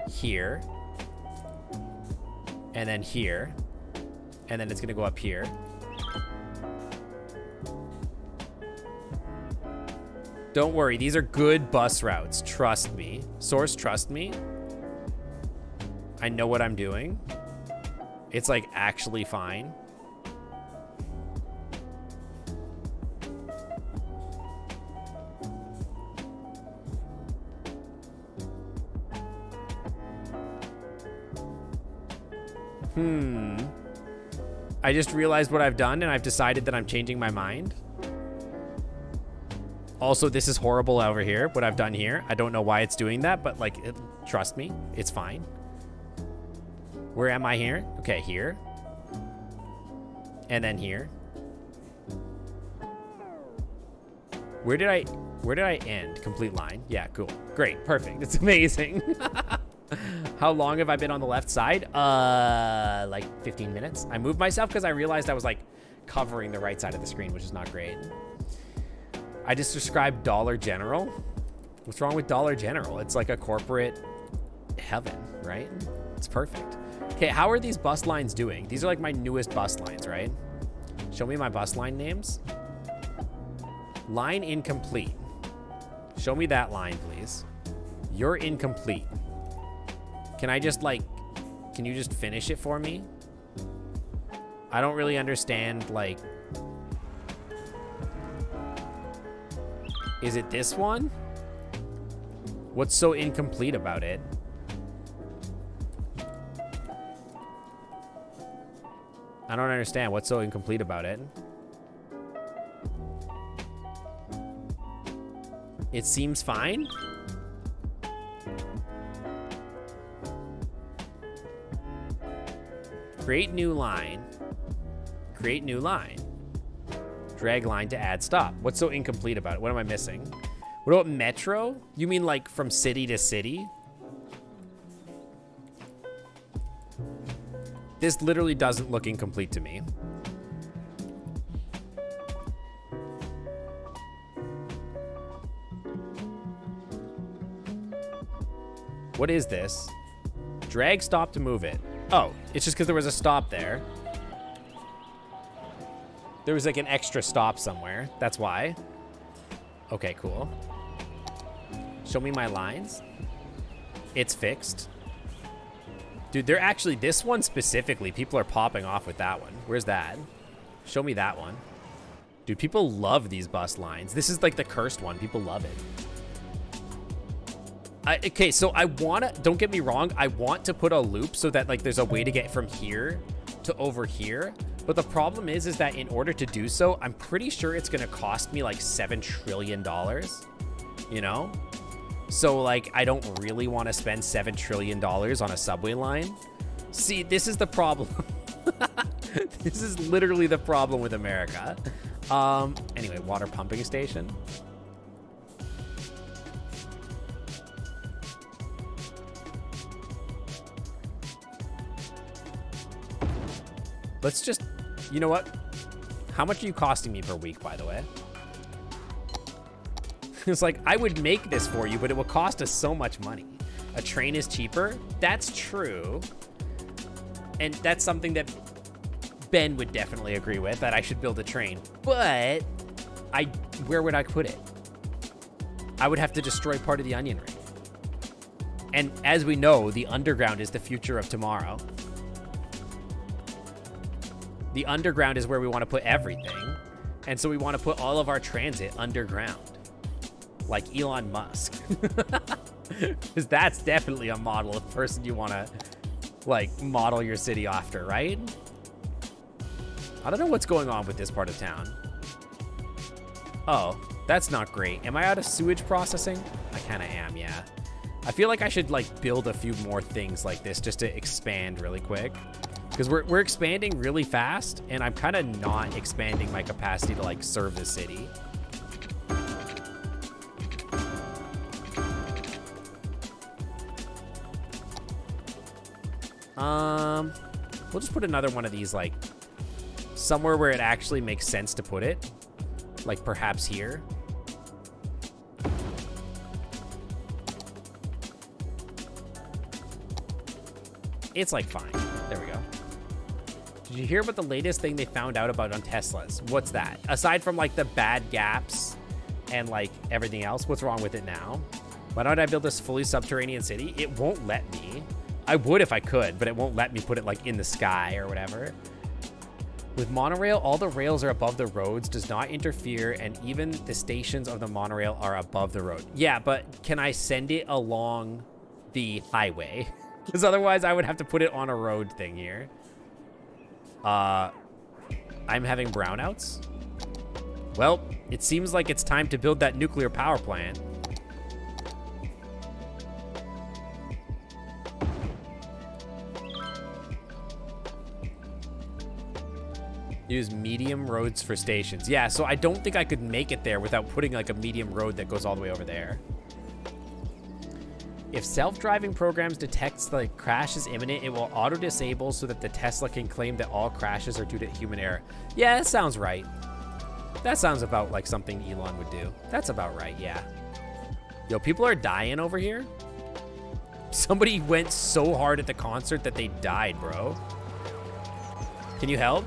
here, and then here, and then it's gonna go up here. Don't worry, these are good bus routes. Trust me. Source, trust me. I know what I'm doing. It's like actually fine. I just realized what I've done and I've decided that I'm changing my mind. Also, this is horrible over here, what I've done here. I don't know why it's doing that, but like, trust me, it's fine. Where am I here? Okay, here. And then here. Where did I end? Complete line. Yeah, cool. Great, perfect. It's amazing. How long have I been on the left side? Like 15 minutes. I moved myself because I realized I was like covering the right side of the screen, which is not great. I just described Dollar General. What's wrong with Dollar General? It's like a corporate heaven, right? It's perfect. Okay, how are these bus lines doing? These are like my newest bus lines, right? Show me my bus line names. Line incomplete. Show me that line, please. You're incomplete. Can I just like, can you just finish it for me? I don't really understand, like, is it this one? What's so incomplete about it? I don't understand what's so incomplete about it. It seems fine. Create new line. Create new line. Drag line to add stop. What's so incomplete about it? What am I missing? What about metro? You mean like from city to city? This literally doesn't look incomplete to me. What is this? Drag stop to move it. Oh, it's just because there was a stop there. There was like an extra stop somewhere. That's why. Okay, cool. Show me my lines. It's fixed. Dude, they're actually, this one specifically, people are popping off with that one. Where's that? Show me that one. Dude, people love these bus lines. This is like the cursed one. People love it. Okay, so I want to, don't get me wrong, I want to put a loop so that like there's a way to get from here to over here. But the problem is that in order to do so, I'm pretty sure it's going to cost me like $7 trillion, you know? So like, I don't really want to spend $7 trillion on a subway line. See, this is the problem. This is literally the problem with America. Anyway, water pumping station. Let's just, you know what? How much are you costing me per week, by the way? It's like, I would make this for you, but it will cost us so much money. A train is cheaper. That's true. And that's something that Ben would definitely agree with, that I should build a train. But where would I put it? I would have to destroy part of the onion ring. And as we know, the underground is the future of tomorrow. The underground is where we want to put everything. And so we want to put all of our transit underground. Like Elon Musk. Because that's definitely a model of person you want to, like, model your city after, right? I don't know what's going on with this part of town. Oh, that's not great. Am I out of sewage processing? I kind of am, yeah. I feel like I should, like, build a few more things like this just to expand really quick. Because we're expanding really fast, and I'm kind of not expanding my capacity to, like, serve the city. We'll just put another one of these, like, somewhere where it actually makes sense to put it. Like, perhaps here. It's, like, fine. There we go. Did you hear about the latest thing they found out about on Teslas? What's that? Aside from, like, the bad gaps and, like, everything else, what's wrong with it now? Why don't I build this fully subterranean city? It won't let me. I would if I could, but it won't let me put it, like, in the sky or whatever. With monorail, all the rails are above the roads, does not interfere, and even the stations of the monorail are above the road. Yeah, but can I send it along the highway? Because otherwise I would have to put it on a road thing here. I'm having brownouts. Well, it seems like it's time to build that nuclear power plant. Use medium roads for stations. Yeah, so I don't think I could make it there without putting like a medium road that goes all the way over there. If self-driving programs detects the crash is imminent, it will auto-disable so that the Tesla can claim that all crashes are due to human error. Yeah, that sounds right. That sounds about like something Elon would do. That's about right, yeah. Yo, people are dying over here. Somebody went so hard at the concert that they died, bro. Can you help?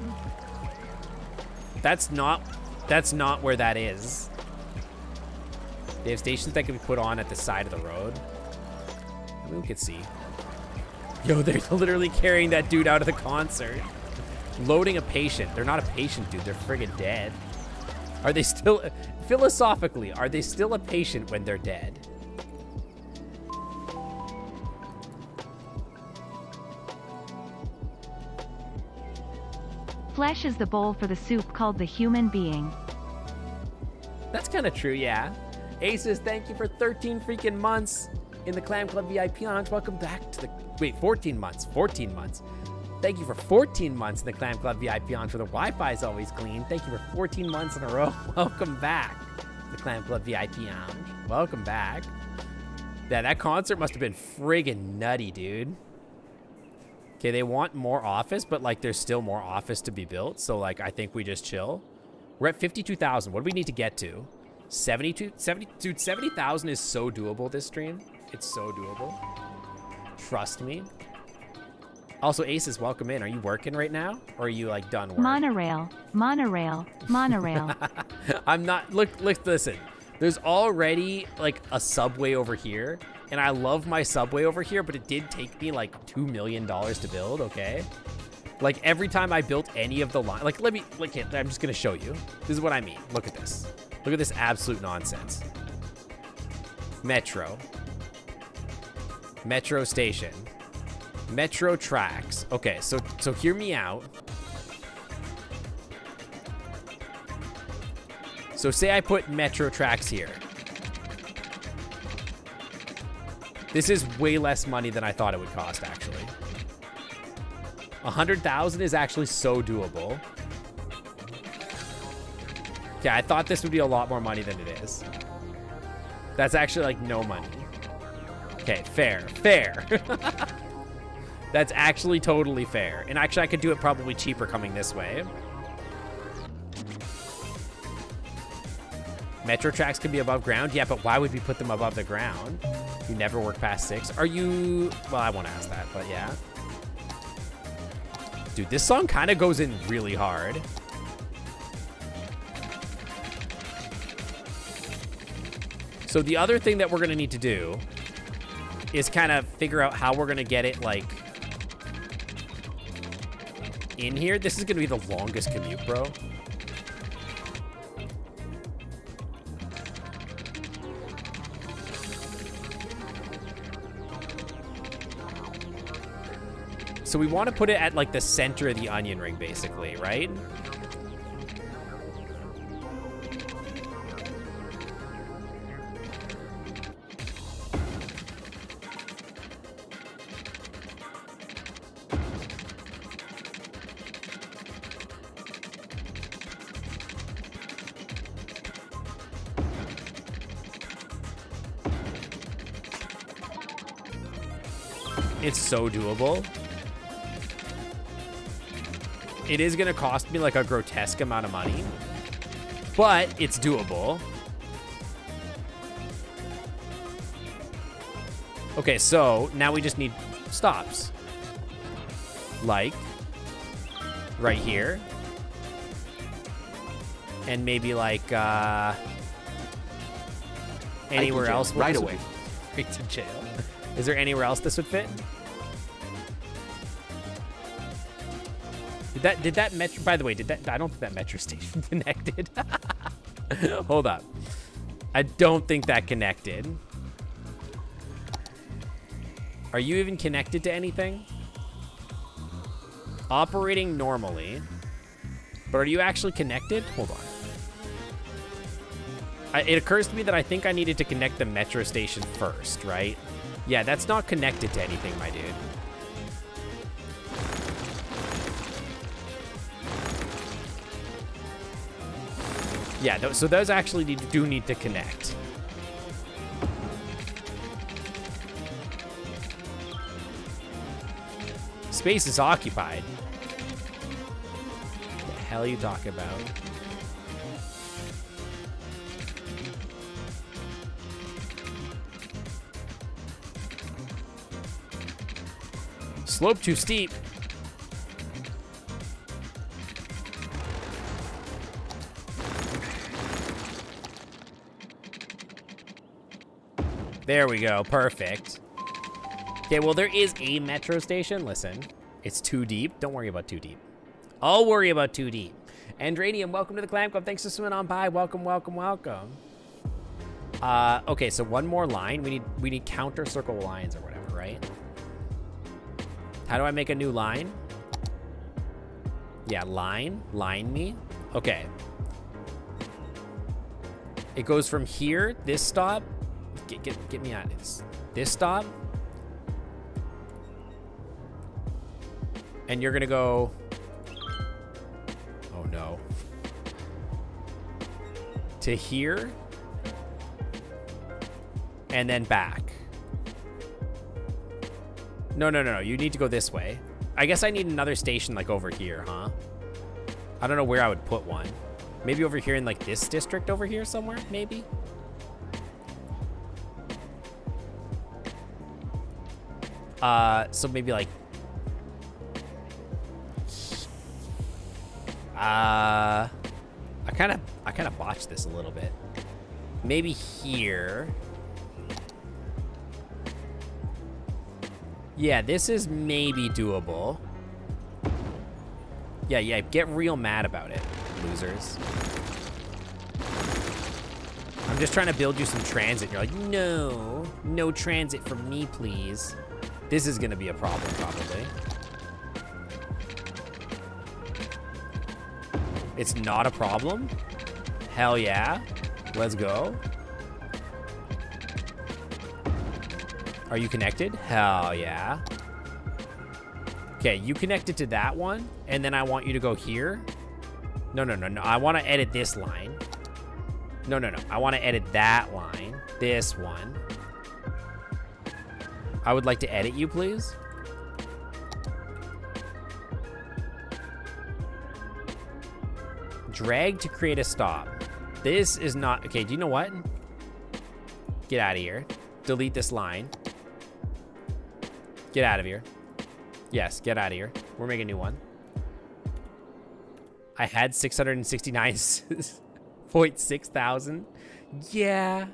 That's not where that is. They have stations that can be put on at the side of the road. I mean, we could see. Yo, they're literally carrying that dude out of the concert. Loading a patient. They're not a patient, dude. They're friggin' dead. Are they still, philosophically, are they still a patient when they're dead? Flesh is the bowl for the soup called the human being. That's kind of true, yeah. Aces, thank you for 13 freaking months in the Clam Club VIP Lounge. Welcome back to the, wait, 14 months, 14 months. Thank you for 14 months in the Clam Club VIP Lounge where the Wi-Fi is always clean. Thank you for 14 months in a row. Welcome back to the Clam Club VIP Lounge. Welcome back. Yeah, that concert must have been friggin' nutty, dude. Okay, they want more office, but like there's still more office to be built. So like I think we just chill. We're at 52,000. What do we need to get to? 70,000 is so doable this stream. It's so doable. Trust me. Also, Aces, welcome in. Are you working right now? Or are you like done work? Monorail, monorail, monorail. I'm not, look, listen. There's already like a subway over here. And I love my subway over here, but it did take me like $2 million to build, okay? Like every time I built any of the line, like let me, look at, I'm just gonna show you. This is what I mean. Look at this. Look at this absolute nonsense. Metro. Metro station. Metro tracks. Okay, so hear me out. So say I put Metro tracks here. This is way less money than I thought it would cost, actually. 100,000 is actually so doable. Yeah, I thought this would be a lot more money than it is. That's actually like no money. Okay, fair. That's actually totally fair. And actually, I could do it probably cheaper coming this way. Metro tracks can be above ground. Yeah, but why would we put them above the ground? You never work past 6. Are you... Well, I won't ask that, but yeah. Dude, this song kind of goes in really hard. So the other thing that we're going to need to do is kind of figure out how we're going to get it, like, in here. This is going to be the longest commute, bro. So we want to put it at, like, the center of the onion ring, basically, right? It's so doable. It is going to cost me like a grotesque amount of money, but it's doable. Okay, so now we just need stops. Like right here. And maybe like anywhere else. Right away. Straight to jail. Is there anywhere else this would fit? Did that metro, by the way, I don't think that metro station connected. Hold up. I don't think that connected. Are you even connected to anything? Operating normally. But are you actually connected? Hold on. It occurs to me that I think I needed to connect the metro station first, right? Yeah, that's not connected to anything, my dude. Yeah, so those actually do need to connect. Space is occupied. What the hell are you talking about? Slope too steep. There we go. Perfect. Okay, well, there is a metro station. Listen, it's too deep. Don't worry about too deep. I'll worry about too deep. Andranium, welcome to the Clam Club. Thanks for swimming on by. Welcome, welcome, welcome. Okay, so one more line. We need counter circle lines or whatever, right? How do I make a new line? Yeah, line me. Okay. It goes from here, this stop. Get me out of this. This stop. And you're gonna go. Oh no. To here. And then back. No. You need to go this way. I guess I need another station like over here, huh? I don't know where I would put one. Maybe over here in like this district over here somewhere, maybe? So maybe like... I kind of botched this a little bit. Maybe here. Yeah, this is maybe doable. Yeah, get real mad about it, losers. I'm just trying to build you some transit. You're like, no transit for me, please. This is gonna be a problem, probably. It's not a problem? Hell yeah. Let's go. Are you connected? Hell yeah. Okay, you connected to that one, and then I want you to go here. No. I want to edit this line. No. I want to edit that line. This one. I would like to edit you, please. Drag to create a stop. This is not... Okay, do you know what? Get out of here. Delete this line. Get out of here. Yes, get out of here. We're making a new one. I had 669.6 thousand. Yeah.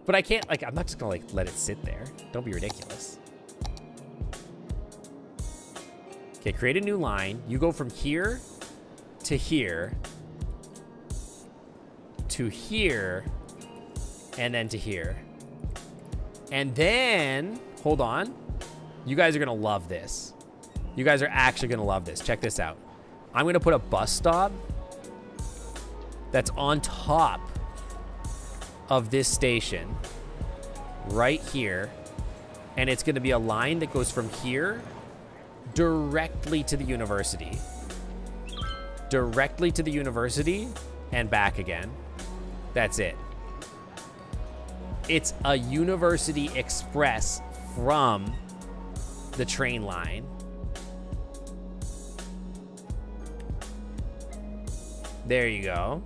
But I can't, like, I'm not just gonna, like, let it sit there. Don't be ridiculous. Okay, create a new line. You go from here to here to here and then to here. And then, hold on. You guys are gonna love this. You guys are actually gonna love this. Check this out. I'm gonna put a bus stop that's on top of this station right here, and it's going to be a line that goes from here directly to the university, and back again. That's it. It's a University Express from the train line. There you go.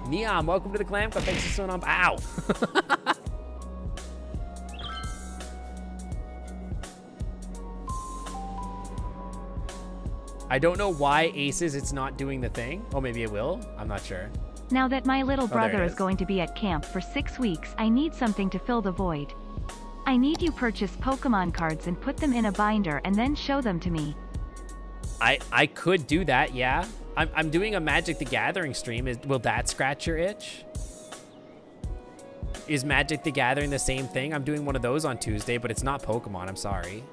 Neon, welcome to the Clam Club. Thanks for showing up. Ow. I don't know why Aces it's not doing the thing. Oh, maybe it will. I'm not sure. Now that my little brother it is is. going to be at camp for 6 weeks, I need something to fill the void. I need you purchase Pokemon cards and put them in a binder and then show them to me. I could do that, yeah. I'm doing a Magic the Gathering stream. Will that scratch your itch? Is Magic the Gathering the same thing? I'm doing one of those on Tuesday, but it's not Pokemon. I'm sorry.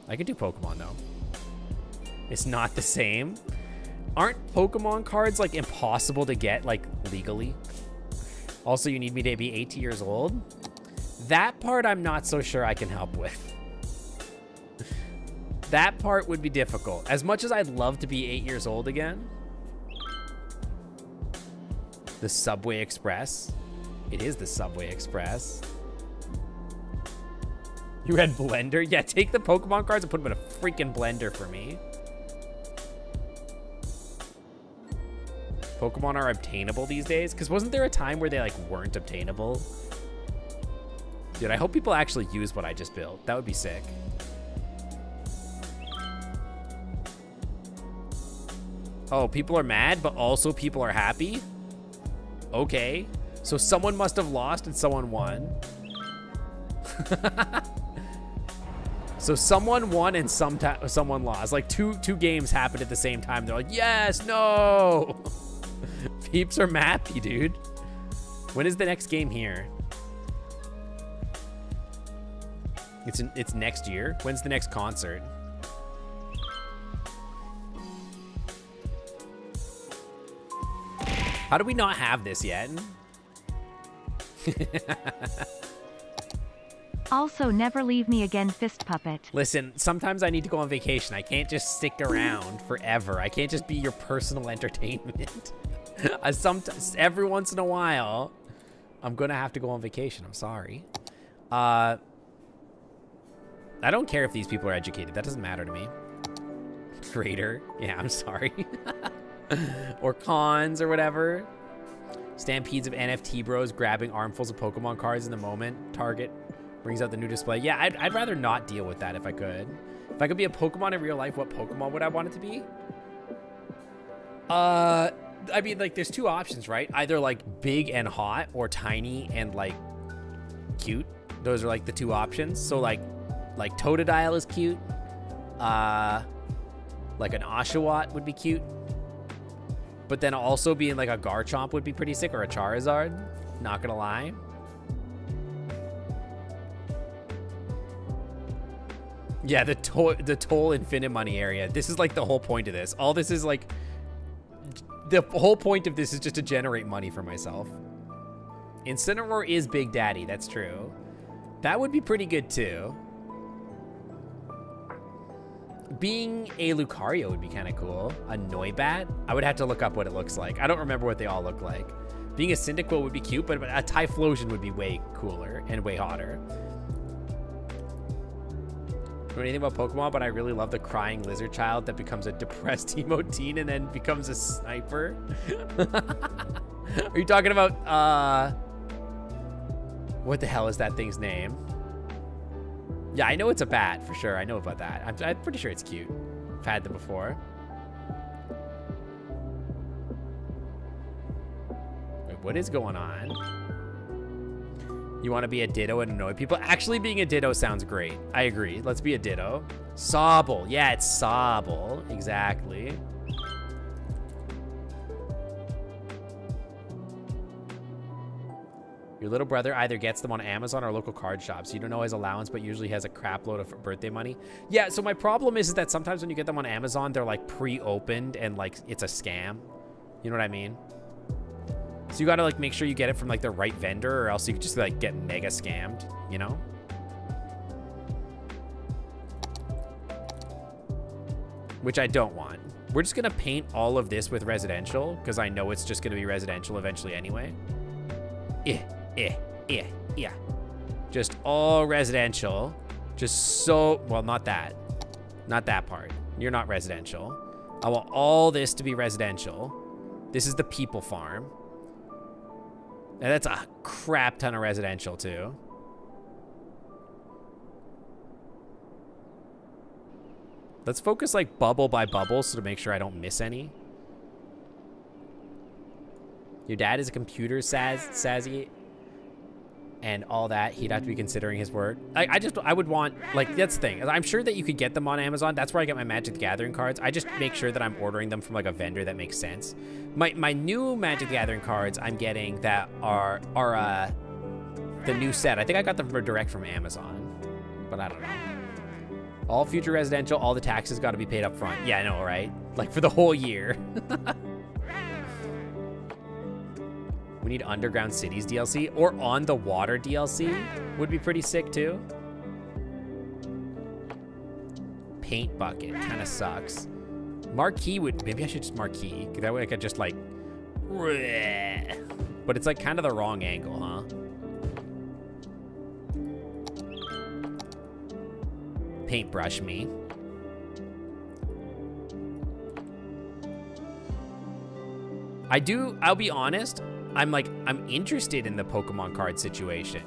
I could do Pokemon, though. It's not the same. Aren't Pokemon cards, like, impossible to get, like, legally? Also, you need me to be 18 years old? That part I'm not so sure I can help with. That part would be difficult. As much as I'd love to be 8 years old again. The Subway Express. It is the Subway Express. You had Blender? Yeah, take the Pokemon cards and put them in a freaking blender for me. Pokemon are obtainable these days? Because wasn't there a time where they, like, weren't obtainable? Dude, I hope people actually use what I just built. That would be sick. Oh, people are mad, but also people are happy? Okay. So someone must have lost and someone won. So someone won and someone lost. Like two games happened at the same time. They're like, yes, no. Peeps are happy, dude. When is the next game here? It's next year. When's the next concert? How do we not have this yet? Also, never leave me again, Fist Puppet. Listen, sometimes I need to go on vacation. I can't just stick around forever. I can't just be your personal entertainment. Every once in a while, I'm gonna have to go on vacation. I'm sorry. I don't care if these people are educated. That doesn't matter to me. Trader. Yeah, I'm sorry. Or cons or whatever. Stampedes of NFT bros grabbing armfuls of Pokemon cards in the moment. Target brings out the new display. Yeah, I'd rather not deal with that if I could. If I could be a Pokemon in real life, what Pokemon would I want it to be? I mean, like, there's two options, right? Either, like, big and hot or tiny and, like, cute. Those are, like, the two options. So, like Totodile is cute. Like, an Oshawott would be cute. But then also being, like, a Garchomp would be pretty sick, or a Charizard. Not gonna lie. Yeah, the Toll Infinite Money area. This is, like, the whole point of this. All this is, like... The whole point of this is just to generate money for myself. Incineroar is Big Daddy. That's true. That would be pretty good, too. Being a Lucario would be kind of cool. A Noibat? I would have to look up what it looks like. I don't remember what they all look like. Being a Cyndaquil would be cute, but a Typhlosion would be way cooler and way hotter. I don't know anything about Pokemon, but I really love the crying lizard child that becomes a depressed emo teen and then becomes a sniper. Are you talking about, what the hell is that thing's name? Yeah, I know it's a bat for sure. I know about that. I'm pretty sure it's cute. I've had them before. Wait, what is going on? You want to be a Ditto and annoy people? Actually, being a Ditto sounds great. I agree. Let's be a Ditto. Sobble. Yeah, it's Sobble. Exactly. Your little brother either gets them on Amazon or local card shops. You don't know his allowance, but usually has a crap load of birthday money. Yeah, so my problem is that sometimes when you get them on Amazon, they're like pre-opened and like it's a scam. You know what I mean? So you gotta like make sure you get it from like the right vendor or else you could just like get mega scammed, you know? Which I don't want. We're just gonna paint all of this with residential because I know it's just gonna be residential eventually anyway. Yeah. Just all residential. Just so, well, not that. Not that part. You're not residential. I want all this to be residential. This is the people farm. And that's a crap ton of residential too. Let's focus like bubble by bubble so to make sure I don't miss any. Your dad is a computer sassy and all that. He'd have to be considering his word. I would want, like, that's the thing. I'm sure that you could get them on Amazon. That's where I get my Magic the Gathering cards. I just make sure that I'm ordering them from like a vendor that makes sense. My new Magic the Gathering cards I'm getting that are the new set. I think I got them direct from Amazon, but I don't know. All future residential, all the taxes got to be paid up front. Yeah, I know, right? Like for the whole year. We need Underground Cities DLC or On the Water DLC would be pretty sick too. Paint bucket kind of sucks. Marquee would, maybe I should just marquee. That way I could just like, but it's like kind of the wrong angle, huh? Paintbrush me. I'll be honest, I'm interested in the Pokemon card situation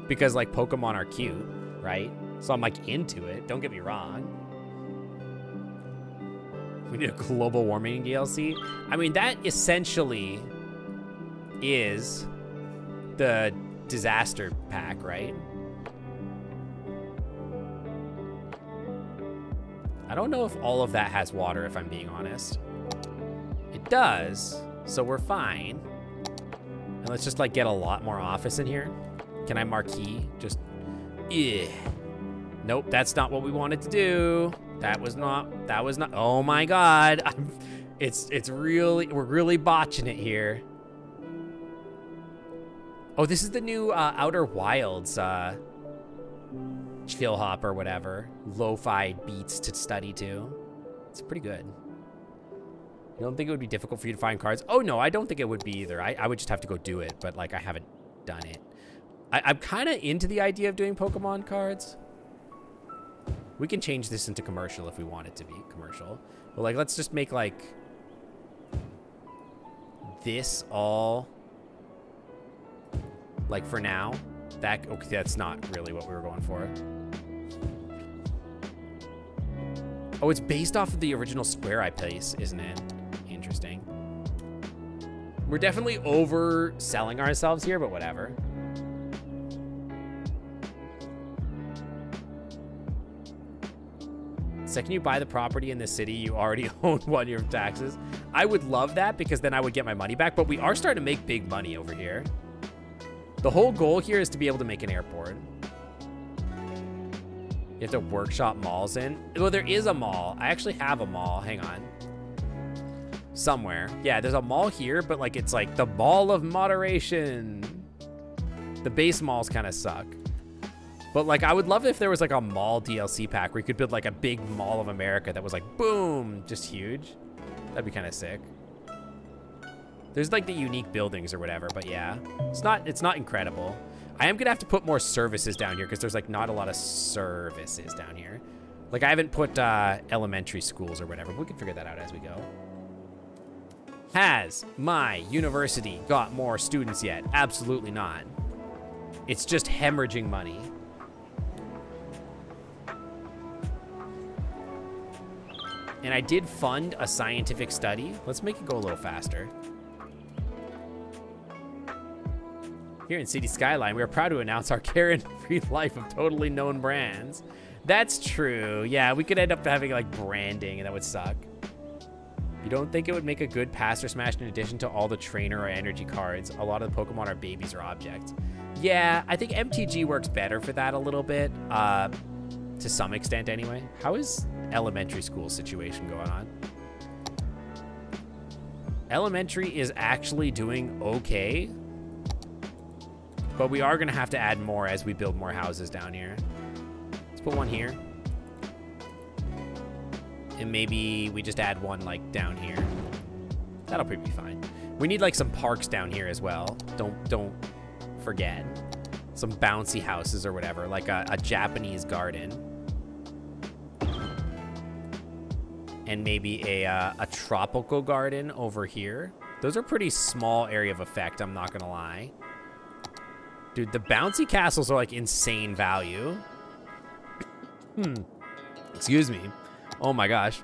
because like Pokemon are cute, right? So I'm like into it, don't get me wrong. We need a global warming DLC. I mean, that essentially is the disaster pack, right? I don't know if all of that has water, if I'm being honest. It does, so we're fine. And let's just like get a lot more office in here. Can I marquee? Just, nope, that's not what we wanted to do. That was not, oh my God. We're really botching it here. Oh, this is the new Outer Wilds chill hop or whatever. Lo-fi beats to study to. It's pretty good. You don't think it would be difficult for you to find cards? Oh no, I don't think it would be either. I would just have to go do it, but like I haven't done it. I'm kind of into the idea of doing Pokemon cards. We can change this into commercial if we want it to be commercial. But like, let's just make like this all like for now. Okay, that's not really what we were going for. Oh, it's based off of the original Square Eye place, isn't it? Interesting. We're definitely overselling ourselves here, but whatever. Second you buy the property in the city, you already own 1 year of taxes. I would love that because then I would get my money back, but we are starting to make big money over here. The whole goal here is to be able to make an airport. You have to workshop malls in. Well, there is a mall. I actually have a mall. Hang on. Somewhere. Yeah, there's a mall here, but like it's like the mall of moderation. The base malls kind of suck. But like I would love if there was like a mall DLC pack where you could build like a big Mall of America that was like boom, just huge. That'd be kind of sick. There's like the unique buildings or whatever, but yeah, it's not incredible. I am gonna have to put more services down here because there's like not a lot of services down here. Like I haven't put elementary schools or whatever, but we can figure that out as we go. Has my university got more students yet? Absolutely not. It's just hemorrhaging money. And I did fund a scientific study. Let's make it go a little faster. Here in City Skyline, we are proud to announce our care-free life of totally known brands. That's true. Yeah, we could end up having like branding, and that would suck. You don't think it would make a good Passer Smash in addition to all the trainer or energy cards? A lot of the Pokemon are babies or objects. Yeah, I think MTG works better for that a little bit, to some extent anyway. How is elementary school situation going on? Elementary is actually doing okay, but we are gonna have to add more as we build more houses down here. Let's put one here. And maybe we just add one like down here. That'll probably be fine. We need like some parks down here as well. Don't forget. Some bouncy houses or whatever, like a Japanese garden. And maybe a tropical garden over here. Those are pretty small area of effect, I'm not gonna lie. Dude, the bouncy castles are like insane value. Excuse me. Oh my gosh.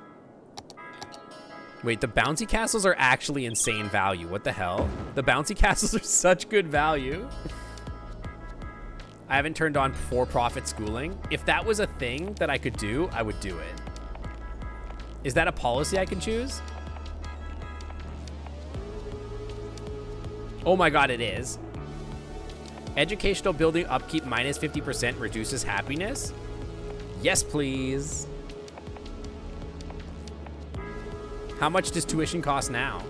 Wait, the bouncy castles are actually insane value. What the hell? The bouncy castles are such good value. I haven't turned on for-profit schooling. If that was a thing that I could do, I would do it. Is that a policy I can choose? Oh my god, it is. Educational building upkeep minus 50% reduces happiness? Yes, please. How much does tuition cost now?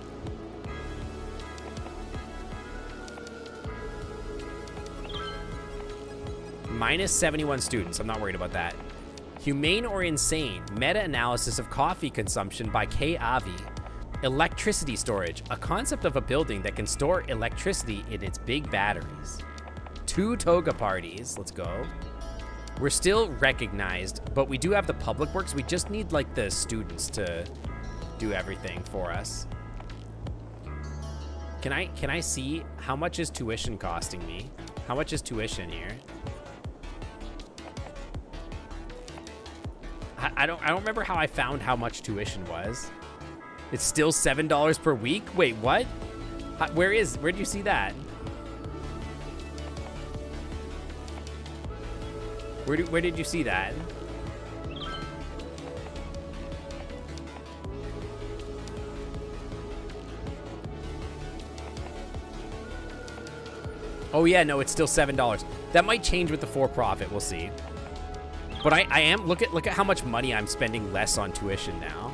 Minus 71 students. I'm not worried about that. Humane or insane? Meta-analysis of coffee consumption by K. Avi. Electricity storage. A concept of a building that can store electricity in its big batteries. 2 toga parties. Let's go. We're still recognized, but we do have the public works. We just need like the students to do everything for us. Can I see how much is tuition costing me? How much is tuition here? I don't remember how I found how much tuition was. It's still $7 per week? Wait, what? Where do you see that? Where did you see that? Oh yeah, no, it's still $7. That might change with the for-profit, we'll see. But I am, look at how much money I'm spending less on tuition now.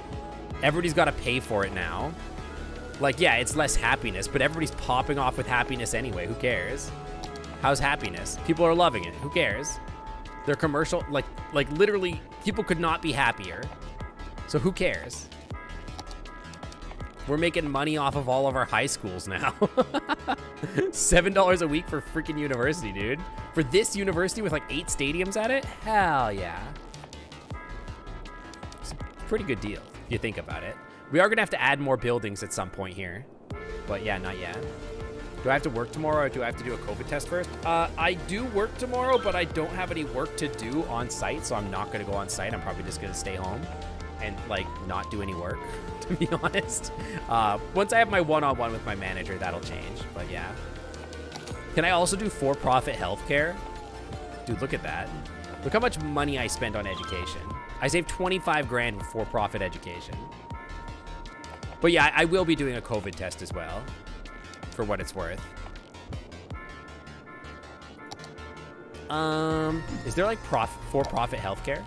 Everybody's got to pay for it now. Like, yeah, it's less happiness, but everybody's popping off with happiness anyway. Who cares? How's happiness? People are loving it. Who cares? They're commercial, like literally, people could not be happier. So who cares? We're making money off of all of our high schools now. $7 a week for freaking university, dude. For this university with like 8 stadiums at it? Hell yeah. It's a pretty good deal, if you think about it. We are gonna have to add more buildings at some point here. But yeah, not yet. Do I have to work tomorrow or do I have to do a COVID test first? I do work tomorrow, but I don't have any work to do on site, so I'm not gonna go on site. I'm probably just gonna stay home and like not do any work, to be honest. Once I have my one-on-one with my manager, that'll change, but yeah. Can I also do for-profit healthcare? Dude, look at that. Look how much money I spent on education. I saved 25 grand with for-profit education. But yeah, I will be doing a COVID test as well, for what it's worth. Is there like for-profit healthcare?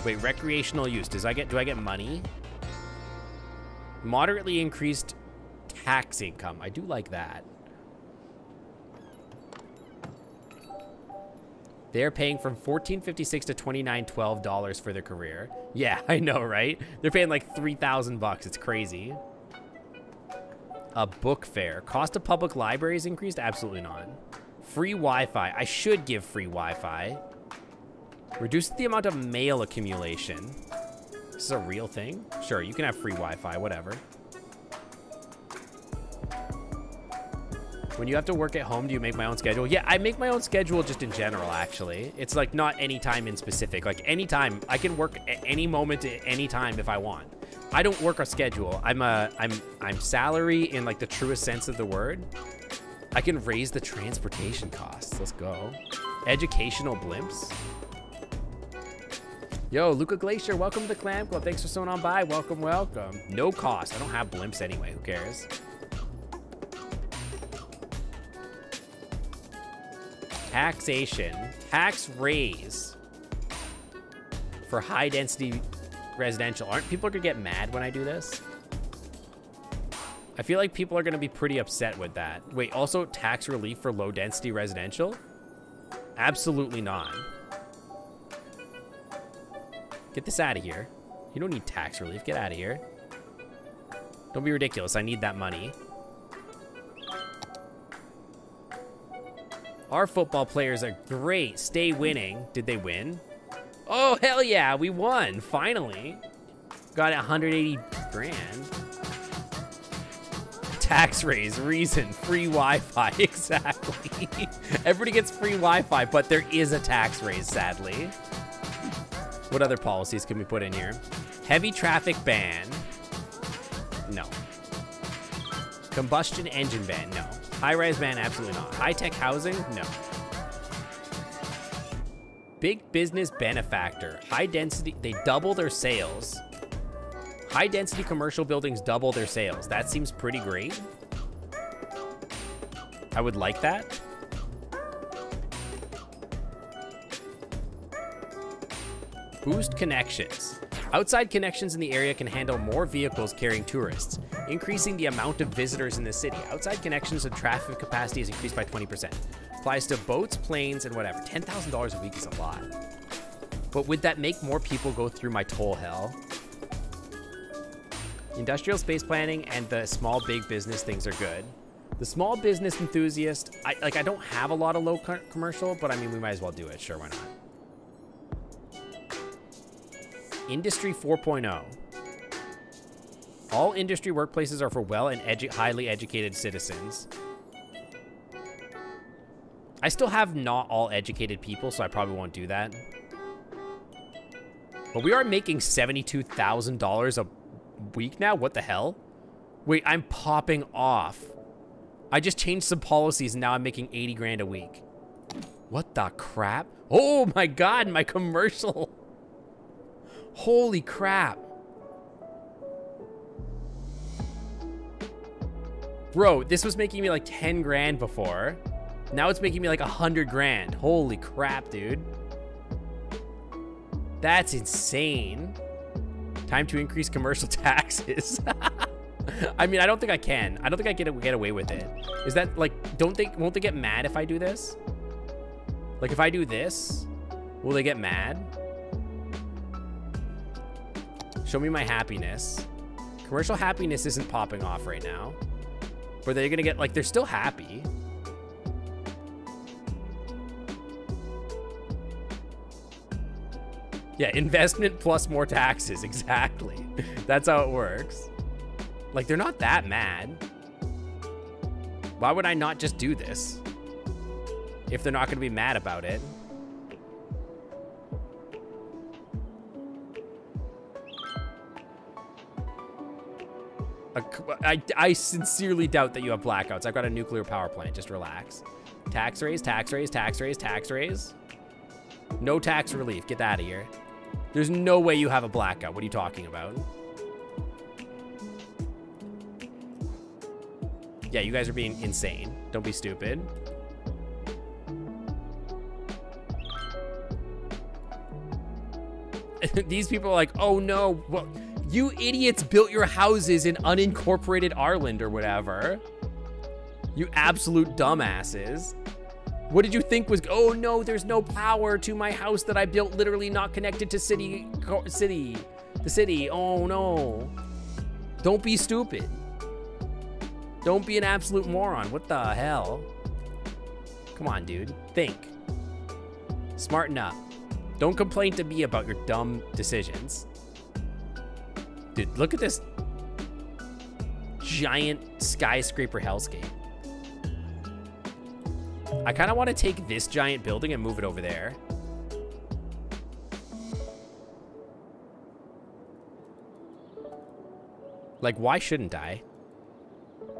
Wait, recreational use. Do I get money? Moderately increased tax income. I do like that. They're paying from $14.56 to $29.12 for their career. Yeah, I know, right? They're paying like $3,000. It's crazy. A book fair. Cost of public libraries increased? Absolutely not. Free Wi-Fi. I should give free Wi-Fi. Reduce the amount of mail accumulation. This is a real thing? Sure, you can have free Wi-Fi, whatever. When you have to work at home, do you make my own schedule? Yeah, I make my own schedule just in general, actually. It's like not any time in specific. Like anytime, I can work at any moment at any time if I want. I don't work a schedule. I'm salary in like the truest sense of the word. I can raise the transportation costs. Let's go. Educational blimps. Yo, Luca Glacier, welcome to the Clam Club. Thanks for sewing on by. Welcome, welcome. No cost. I don't have blimps anyway. Who cares? Taxation. Tax raise for high density residential. Aren't people gonna get mad when I do this? I feel like people are gonna be pretty upset with that. Wait, also tax relief for low density residential? Absolutely not. Get this out of here. You don't need tax relief. Get out of here. Don't be ridiculous. I need that money. Our football players are great. Stay winning. Did they win? Oh, hell yeah. We won. Finally. Got 180 grand. Tax raise. Reason. Free Wi-Fi. Exactly. Everybody gets free Wi-Fi, but there is a tax raise, sadly. What other policies can we put in here? Heavy traffic ban. No. Combustion engine ban. No. High-rise ban, absolutely not. High-tech housing, no. Big business benefactor. High density, they double their sales. High density commercial buildings double their sales. That seems pretty great. I would like that. Boost connections. Outside connections in the area can handle more vehicles carrying tourists, increasing the amount of visitors in the city. Outside connections and traffic capacity is increased by 20%. Applies to boats, planes, and whatever. $10,000 a week is a lot. But would that make more people go through my toll hell? Industrial space planning and the small big business things are good. The small business enthusiast, I don't have a lot of low commercial, but I mean, we might as well do it. Sure, why not? Industry 4.0. All industry workplaces are for well and highly educated citizens. I still have not all educated people, so I probably won't do that. But we are making $72,000 a week now? What the hell? Wait, I'm popping off. I just changed some policies and now I'm making 80 grand a week. What the crap? Oh my God, my commercial. Holy crap. Bro, this was making me like 10 grand before. Now it's making me like 100 grand. Holy crap, dude. That's insane. Time to increase commercial taxes. I mean, I don't think I can. I don't think I can get away with it. Is that like, won't they get mad if I do this? Like if I do this, will they get mad? Show me my happiness. Commercial happiness isn't popping off right now. But they're gonna get, like, they're still happy. Yeah, investment plus more taxes, exactly. That's how it works. Like, they're not that mad. Why would I not just do this? If they're not gonna be mad about it. I sincerely doubt that you have blackouts. I've got a nuclear power plant. Just relax. Tax raise, tax raise, tax raise, tax raise. No tax relief. Get out of here. There's no way you have a blackout. What are you talking about? Yeah, you guys are being insane. Don't be stupid. These people are like, oh no, well, you idiots built your houses in unincorporated Ireland or whatever. You absolute dumbasses. What did you think was, oh no, there's no power to my house that I built literally not connected to the city. Oh no. Don't be stupid. Don't be an absolute moron. What the hell? Come on, dude. Think. Smarten up. Don't complain to me about your dumb decisions. Dude, look at this giant skyscraper hellscape. I kind of want to take this giant building and move it over there. Like, why shouldn't I?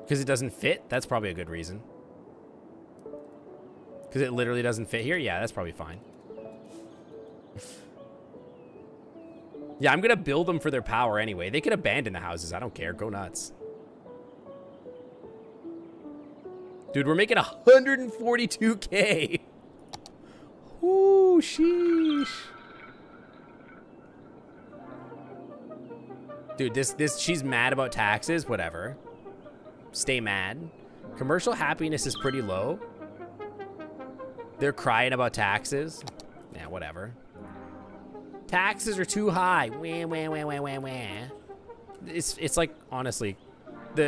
Because it doesn't fit? That's probably a good reason. Because it literally doesn't fit here? Yeah, that's probably fine. Yeah, I'm going to build them for their power anyway. They could abandon the houses. I don't care. Go nuts. Dude, we're making 142K. Ooh, sheesh. Dude, she's mad about taxes. Whatever. Stay mad. Commercial happiness is pretty low. They're crying about taxes. Yeah, whatever. Taxes are too high. Wah, wah, wah, wah, wah, wah. It's like, honestly,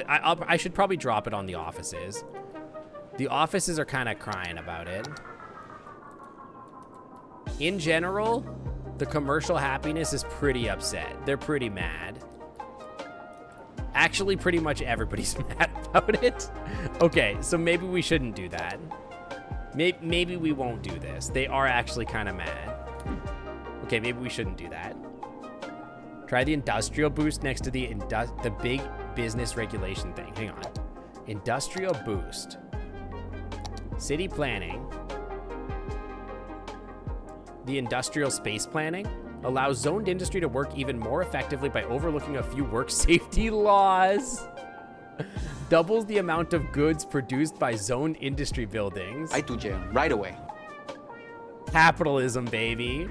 I should probably drop it on the offices. The offices are kind of crying about it. In general, the commercial happiness is pretty upset. They're pretty mad. Actually, pretty much everybody's mad about it. Okay, so maybe we shouldn't do that. Maybe we won't do this. They are actually kind of mad. Okay, maybe we shouldn't do that. Try the industrial boost next to the big business regulation thing. Hang on. Industrial boost. City planning. The industrial space planning allows zoned industry to work even more effectively by overlooking a few work safety laws. Doubles the amount of goods produced by zoned industry buildings. I do jail right away. Capitalism, baby.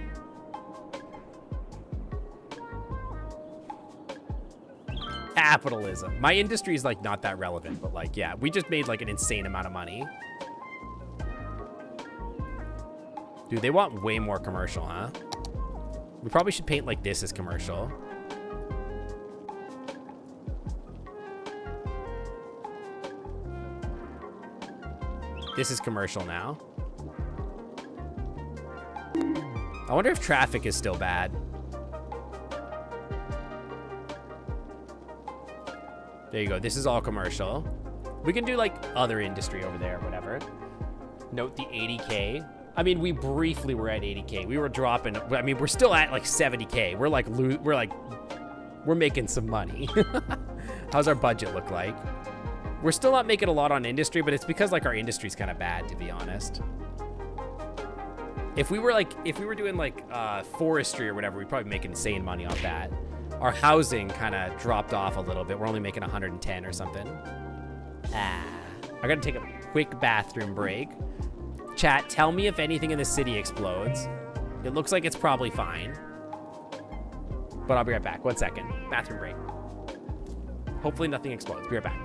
Capitalism. My industry is like not that relevant, but like, yeah, we just made like an insane amount of money. Dude, they want way more commercial, huh? We probably should paint like this as commercial. This is commercial now. I wonder if traffic is still bad. There you go. This is all commercial. We can do like other industry over there, whatever. Note the 80K. I mean, we briefly were at 80K. We were dropping. I mean, we're still at like 70K. We're making some money. How's our budget look like? We're still not making a lot on industry, but it's because like our industry's kind of bad, to be honest. If we were doing like forestry or whatever, we'd probably make insane money off that. Our housing kind of dropped off a little bit. We're only making 110 or something. I gotta take a quick bathroom break. Chat, tell me if anything in the city explodes. It looks like it's probably fine. But I'll be right back. 1 second. Bathroom break. Hopefully nothing explodes. Be right back.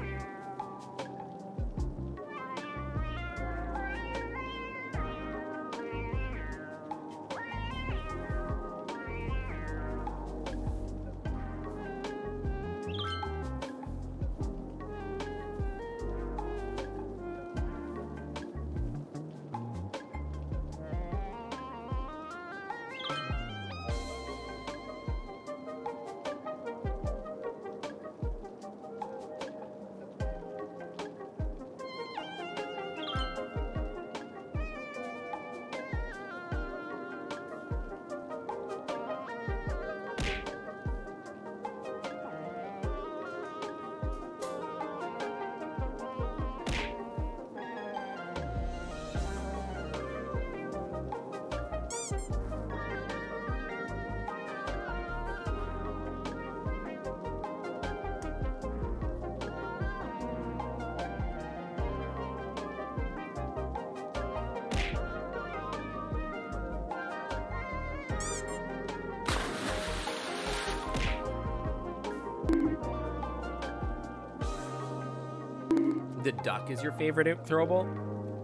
The duck is your favorite throwable?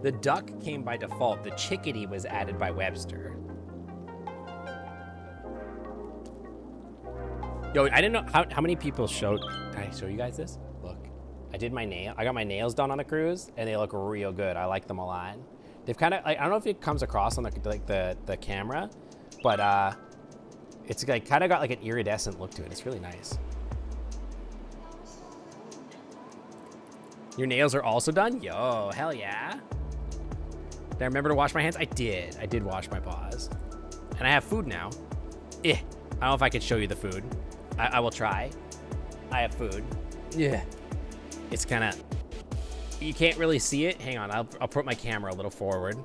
The duck came by default. The chickadee was added by Webster. Yo, I didn't know how many people showed. Can I show you guys this? Look, I did my nail. I got my nails done on a cruise, and they look real good. I like them a lot. They've kind of, like, I don't know if it comes across on the camera, but it's like kind of got like an iridescent look to it. It's really nice. Your nails are also done? Yo, hell yeah. Did I remember to wash my hands? I did. I did wash my paws. And I have food now. I don't know if I could show you the food. I will try. I have food. Yeah. It's kind of... You can't really see it. Hang on. I'll put my camera a little forward.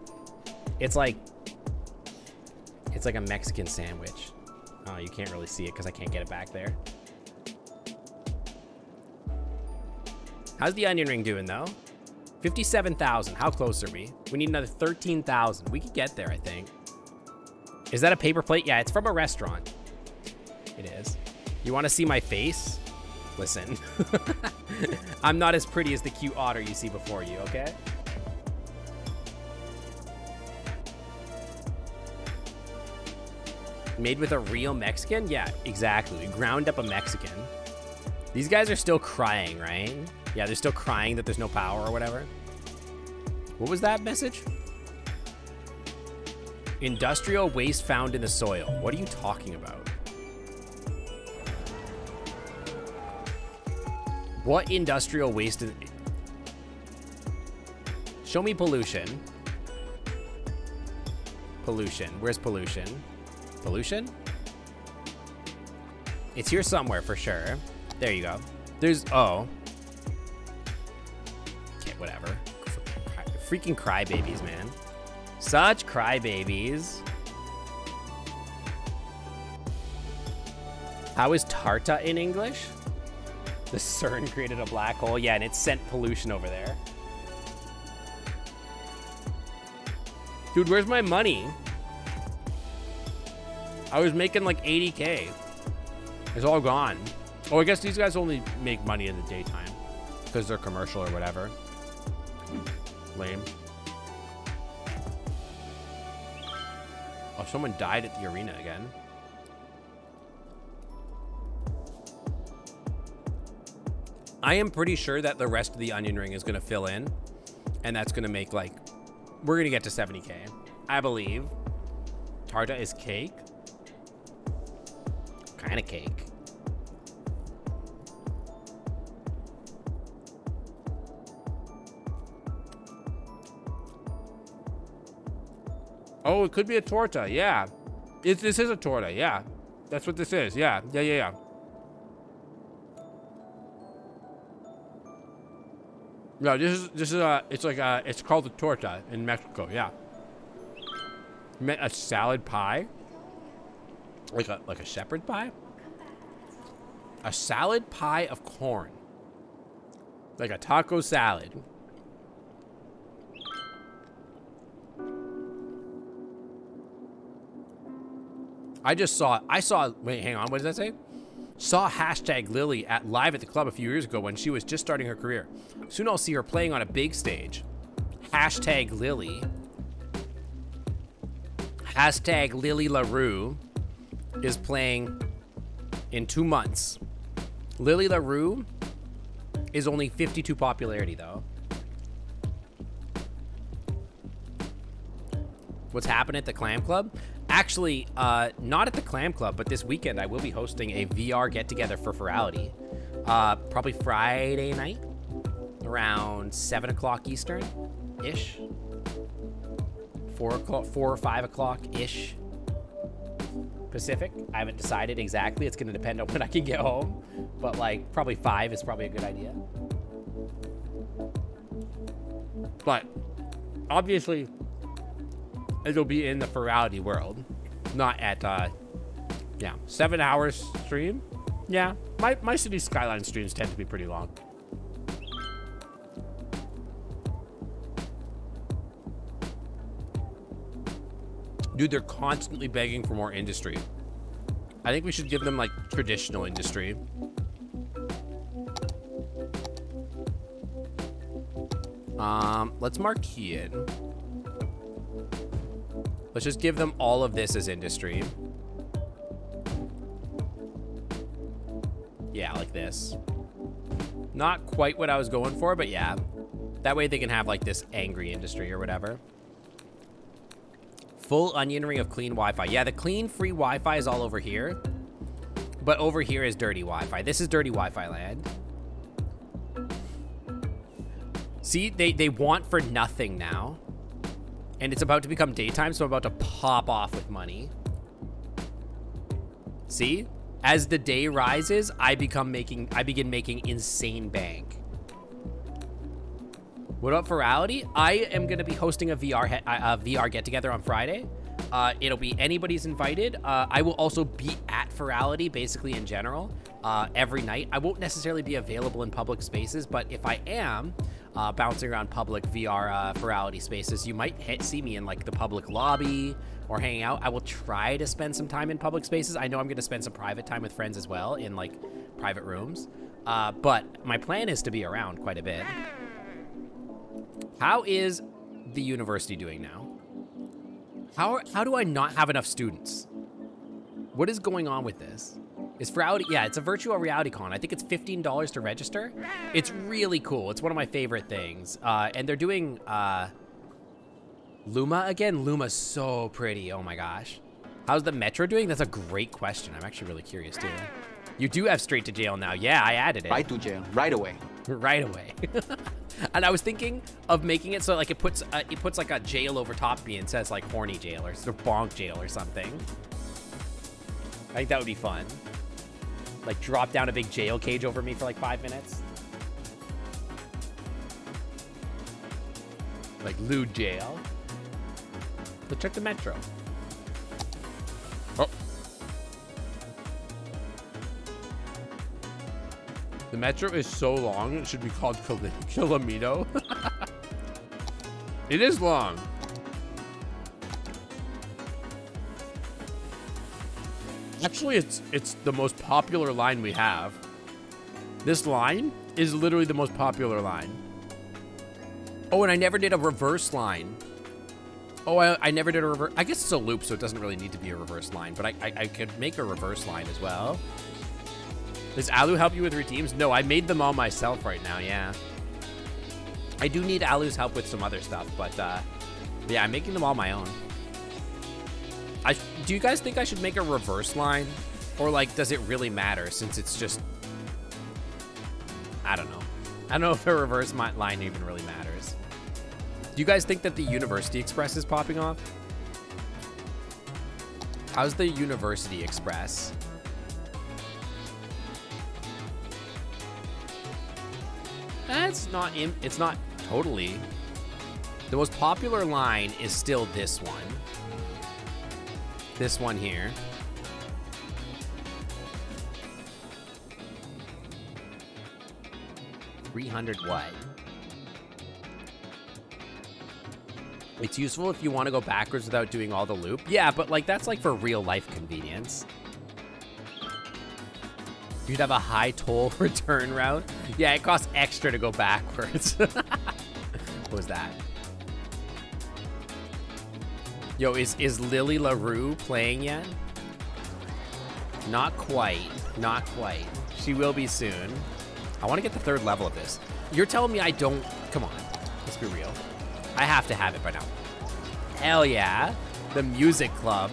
It's like a Mexican sandwich. Oh, you can't really see it because I can't get it back there. How's the onion ring doing, though? 57,000. How close are we? We need another 13,000. We could get there, I think. Is that a paper plate? Yeah, it's from a restaurant. It is. You want to see my face? Listen. I'm not as pretty as the cute otter you see before you, okay? Made with a real Mexican? Yeah, exactly. We ground up a Mexican. These guys are still crying, right? Yeah, they're still crying that there's no power or whatever. What was that message? Industrial waste found in the soil. What are you talking about? What industrial waste? Show me pollution. Pollution. Where's pollution? Pollution? It's here somewhere for sure. There you go. There's... Oh. Okay, whatever. Freaking crybabies, man. Such crybabies. How is Tarta in English? The CERN created a black hole. Yeah, and it sent pollution over there. Dude, where's my money? I was making like 80K. It's all gone. Oh, I guess these guys only make money in the daytime because they're commercial or whatever. Lame. Oh, someone died at the arena again. I am pretty sure that the rest of the onion ring is going to fill in. And that's going to make like... We're going to get to 70K. I believe. Tarta is cake. Kind of cake. Oh, it could be a torta. Yeah. This is a torta. Yeah. That's what this is. Yeah. Yeah. No, this is it's called a torta in Mexico. Yeah. You meant a salad pie? Like a shepherd pie? A salad pie of corn. Like a taco salad. I saw, wait, hang on, what does that say? Saw hashtag Lily live at the club a few years ago when she was just starting her career. Soon I'll see her playing on a big stage. Hashtag Lily. Hashtag Lily LaRue is playing in 2 months. Lily LaRue is only 52 popularity though. What's happening at the Clam Club? Actually, not at the Clam Club, but this weekend I will be hosting a VR get-together for Ferality. Probably Friday night, around 7 o'clock Eastern-ish. 4 or 5 o'clock-ish Pacific. I haven't decided exactly. It's going to depend on when I can get home. But, like, probably 5 is probably a good idea. But, obviously... it'll be in the Ferality world, not at, yeah, 7 hours stream. Yeah, my City Skyline streams tend to be pretty long. Dude, they're constantly begging for more industry. I think we should give them, like, traditional industry. Let's marquee it. Let's just give them all of this as industry. Yeah, like this. Not quite what I was going for, but yeah. That way they can have like this angry industry or whatever. Full onion ring of clean Wi-Fi. Yeah, the clean free Wi-Fi is all over here. But over here is dirty Wi-Fi. This is dirty Wi-Fi land. See, they want for nothing now. And it's about to become daytime, so I'm about to pop off with money. See? As the day rises, I begin making insane bank. What about Virality? I am going to be hosting a VR get-together on Friday. It'll be anybody's invited. I will also be at Virality, basically in general, every night. I won't necessarily be available in public spaces, but if I am bouncing around public VR Virality spaces, you might see me in like the public lobby or hanging out. I will try to spend some time in public spaces. I know I'm going to spend some private time with friends as well in like private rooms. But my plan is to be around quite a bit. How is the university doing now? How do I not have enough students? What is going on with this? Is Virality? Yeah, it's a virtual reality con. I think it's $15 to register. It's really cool. It's one of my favorite things. And they're doing Luma again. Luma's so pretty. Oh my gosh. How's the Metro doing? That's a great question. I'm actually really curious too. You do have straight to jail now. Yeah, I added it. Right to jail, right away. Right away. And I was thinking of making it so like it puts like a jail over top of me and says like horny jail or bonk jail or something. I think that would be fun. Like drop down a big jail cage over me for like 5 minutes. Like lewd jail. Let's check the Metro. Oh. The Metro is so long, it should be called Kilometer. It is long. Actually, it's the most popular line we have. This line is literally the most popular line. Oh, and I never did a reverse line. Oh, I never did a reverse. I guess it's a loop, so it doesn't really need to be a reverse line, but I could make a reverse line as well. Does Alu help you with redeems? No, I made them all myself right now, yeah. I do need Alu's help with some other stuff, but yeah, I'm making them all my own. Do you guys think I should make a reverse line? Or like, does it really matter since it's just, I don't know. I don't know if a reverse line even really matters. Do you guys think that the University Express is popping off? How's the University Express? It's not totally. The most popular line is still this one. This one here. $300 what? It's useful if you want to go backwards without doing all the loop. Yeah, but like that's like for real life convenience. You'd have a high toll return route. Yeah, it costs extra to go backwards. What was that? Yo, is Lily LaRue playing yet? Not quite. Not quite. She will be soon. I want to get the 3rd level of this. You're telling me I don't... Come on. Let's be real. I have to have it by now. Hell yeah. The music club.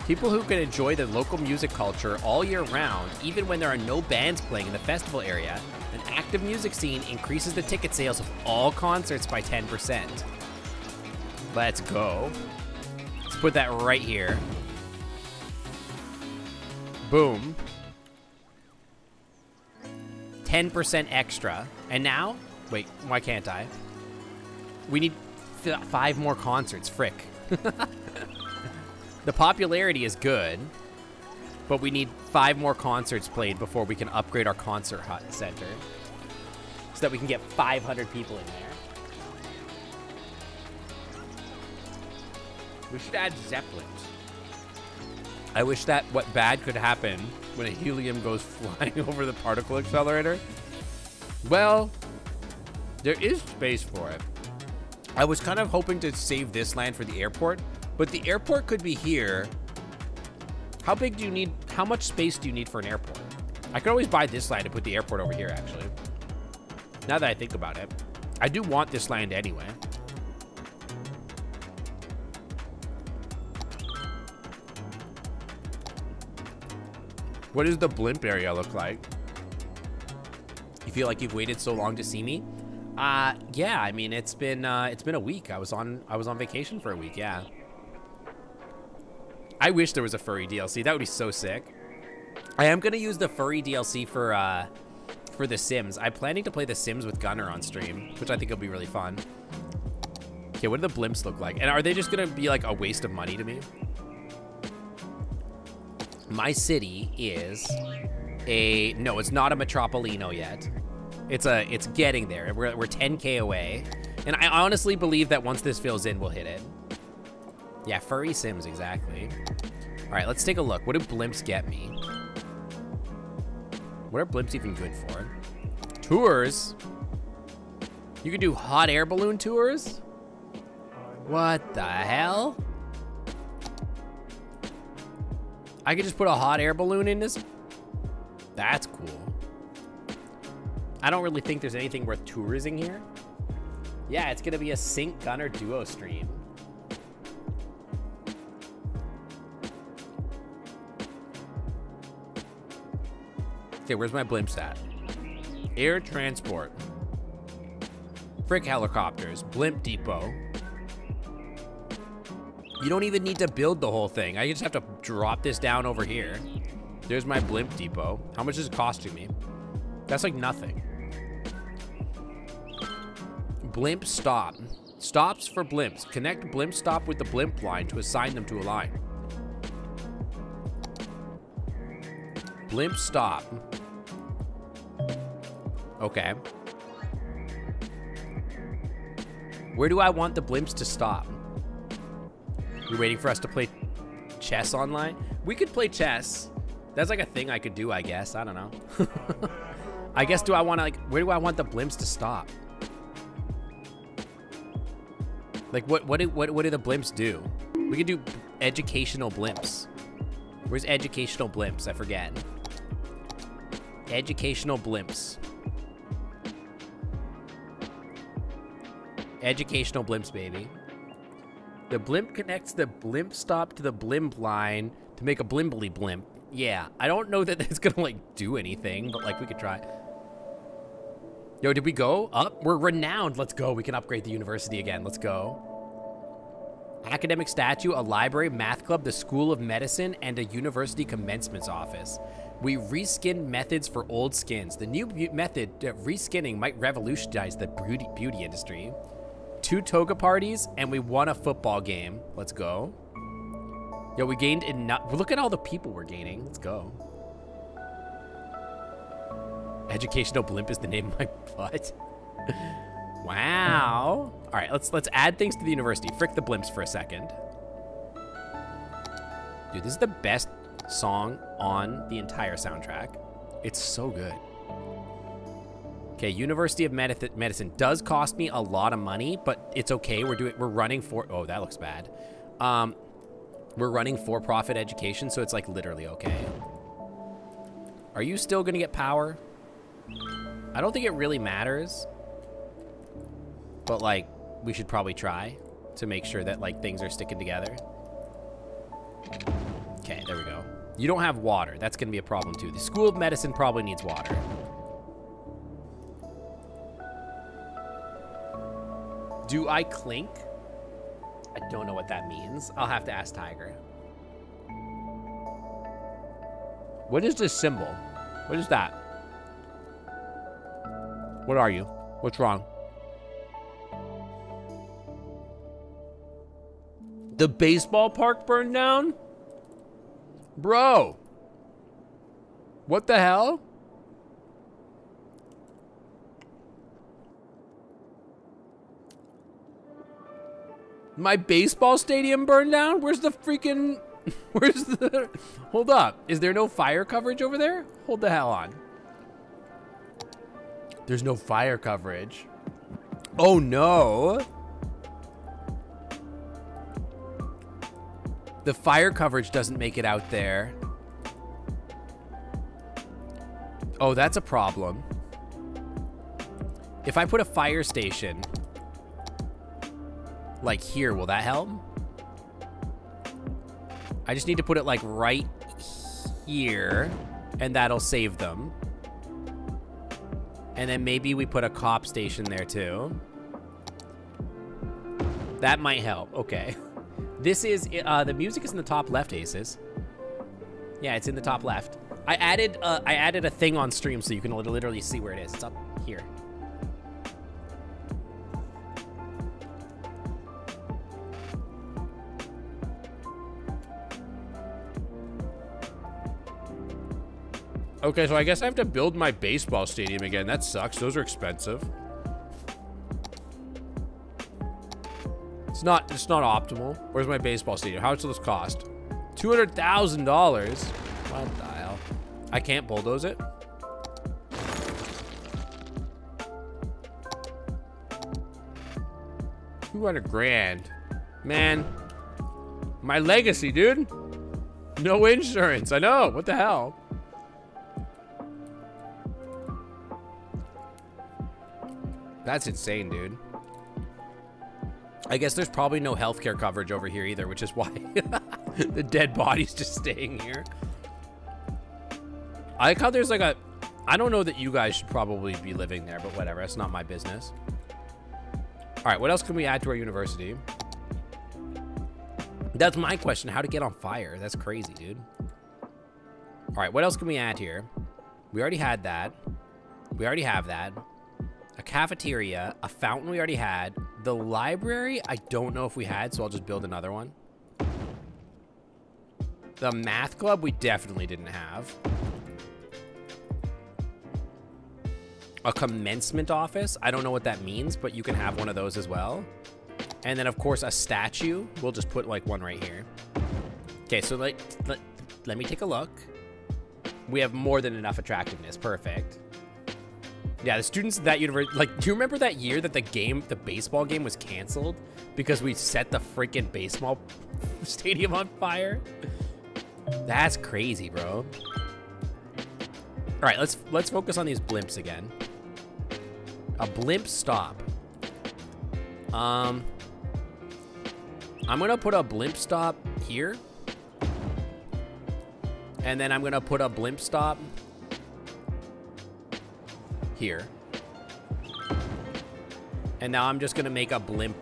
People who can enjoy the local music culture all year round, even when there are no bands playing in the festival area. An active music scene increases the ticket sales of all concerts by 10%. Let's go. Let's put that right here. Boom. 10% extra. And now, wait, why can't I? We need 5 more concerts, frick. The popularity is good, but we need 5 more concerts played before we can upgrade our concert center so that we can get 500 people in there. We should add Zeppelins. I wish that what bad could happen when a helium goes flying over the particle accelerator. Well, there is space for it. I was kind of hoping to save this land for the airport, but the airport could be here. How big do you need? How much space do you need for an airport? I could always buy this land and put the airport over here, actually. Now that I think about it. I do want this land anyway. What does the blimp area look like? You feel like you've waited so long to see me? Yeah, I mean, it's been a week. I was on vacation for a week, yeah. I wish there was a furry DLC. That would be so sick. I am gonna use the furry DLC for The Sims. I'm planning to play The Sims with Gunner on stream, which I think will be really fun. Okay, what do the blimps look like? And are they just gonna be like a waste of money to me? My city is no, it's not a Metropolino yet. It's getting there. We're 10K away. And I honestly believe that once this fills in, we'll hit it. Yeah, furry Sims, exactly. All right, let's take a look. What do blimps get me? What are blimps even good for? Tours? You can do hot air balloon tours? What the hell? I could just put a hot air balloon in this? That's cool. I don't really think there's anything worth tourising here. Yeah, it's gonna be a Sync Gunner duo stream. Okay, where's my blimp stat? Air transport. Frick helicopters. Blimp depot. You don't even need to build the whole thing. I just have to drop this down over here. There's my blimp depot. How much is it costing me? That's like nothing. Blimp stop. Stops for blimps. Connect blimp stop with the blimp line to assign them to a line. Blimp stop. Okay. Where do I want the blimps to stop? You're waiting for us to play chess online? We could play chess. That's like a thing I could do, I guess. I don't know. I guess do I want to like, where do I want the blimps to stop? Like what do the blimps do? We could do educational blimps. Where's educational blimps? I forget. Educational blimps. Educational blimps, baby. The blimp connects the blimp stop to the blimp line to make a blimbly blimp. Yeah, I don't know that that's gonna like do anything, but like we could try. Yo, did we go up? We're renowned. Let's go. We can upgrade the university again. Let's go. Academic statue, a library, math club, the School of Medicine, and a university commencements office. We reskin methods for old skins. The new method of reskinning might revolutionize the beauty industry. 2 toga parties, and we won a football game. Let's go. Yo, we gained enough. Look at all the people we're gaining. Let's go. Educational blimp is the name of my butt. Wow. All right, let's add things to the university. Frick the blimps for a second. Dude, this is the best song on the entire soundtrack. It's so good. Okay, University of Medicine does cost me a lot of money, but it's okay. We're running for, oh, that looks bad. We're running for-profit education, so it's like literally okay. Are you still gonna get power? I don't think it really matters, but like we should probably try to make sure that like things are sticking together. Okay, there we go. You don't have water. That's gonna be a problem too. The School of Medicine probably needs water. Do I clink? I don't know what that means. I'll have to ask Tiger. What is this symbol? What is that? What are you? What's wrong? The baseball park burned down? Bro. What the hell? My baseball stadium burned down? Where's the freaking... Where's the... Hold up. Is there no fire coverage over there? Hold the hell on. There's no fire coverage. Oh, no. The fire coverage doesn't make it out there. Oh, that's a problem. If I put a fire station... like here, will that help? I just need to put it like right here, and that'll save them. And then maybe we put a cop station there too. That might help. Okay. This is, the music is in the top left, Aces. Yeah, it's in the top left. I added a thing on stream so you can literally see where it is. It's up here. Okay, so I guess I have to build my baseball stadium again. That sucks. Those are expensive. It's not optimal. Where's my baseball stadium? How much does this cost? $200,000. What the hell? I can't bulldoze it. $200,000. Man, my legacy, dude. No insurance. I know. What the hell? That's insane, dude. I guess there's probably no healthcare coverage over here either, which is why the dead body's just staying here. I like how there's like a... I don't know that you guys should probably be living there, but whatever. That's not my business. All right, what else can we add to our university? That's my question. How to get on fire. That's crazy, dude. All right, what else can we add here? We already had that. We already have that. A cafeteria, a fountain we already had. The library, I don't know if we had, so I'll just build another one. The math club, we definitely didn't have. A commencement office, I don't know what that means, but you can have one of those as well. And then, of course, a statue. We'll just put, like, one right here. Okay, so, like, let me take a look. We have more than enough attractiveness. Perfect. Yeah, the students at that university, like, do you remember that year that the baseball game was canceled because we set the freaking baseball stadium on fire? That's crazy, bro. All right, let's focus on these blimps again. A blimp stop. I'm gonna put a blimp stop here. And then I'm gonna put a blimp stop here. And now I'm just gonna make a blimp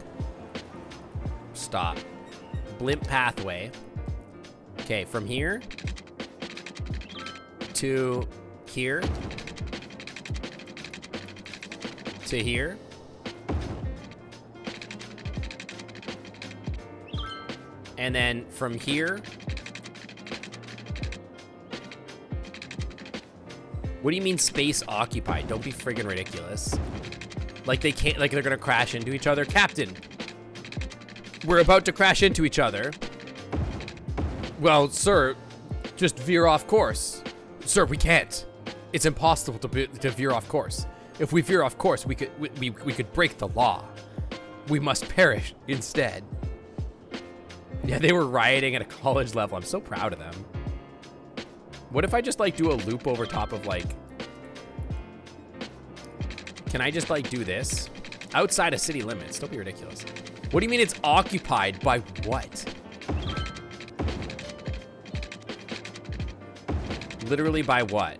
stop. Blimp pathway. Okay, from here to here to here. And then from here. What do you mean space occupied? Don't be friggin' ridiculous. Like they can't, like they're gonna crash into each other. Captain, we're about to crash into each other. Well, sir, just veer off course. Sir, we can't. It's impossible to veer off course. If we veer off course, we could break the law. We must perish instead. Yeah, they were rioting at a college level. I'm so proud of them. What if I just, like, do a loop over top of, like... Can I just, like, do this? Outside of city limits. Don't be ridiculous. What do you mean it's occupied by what? Literally by what?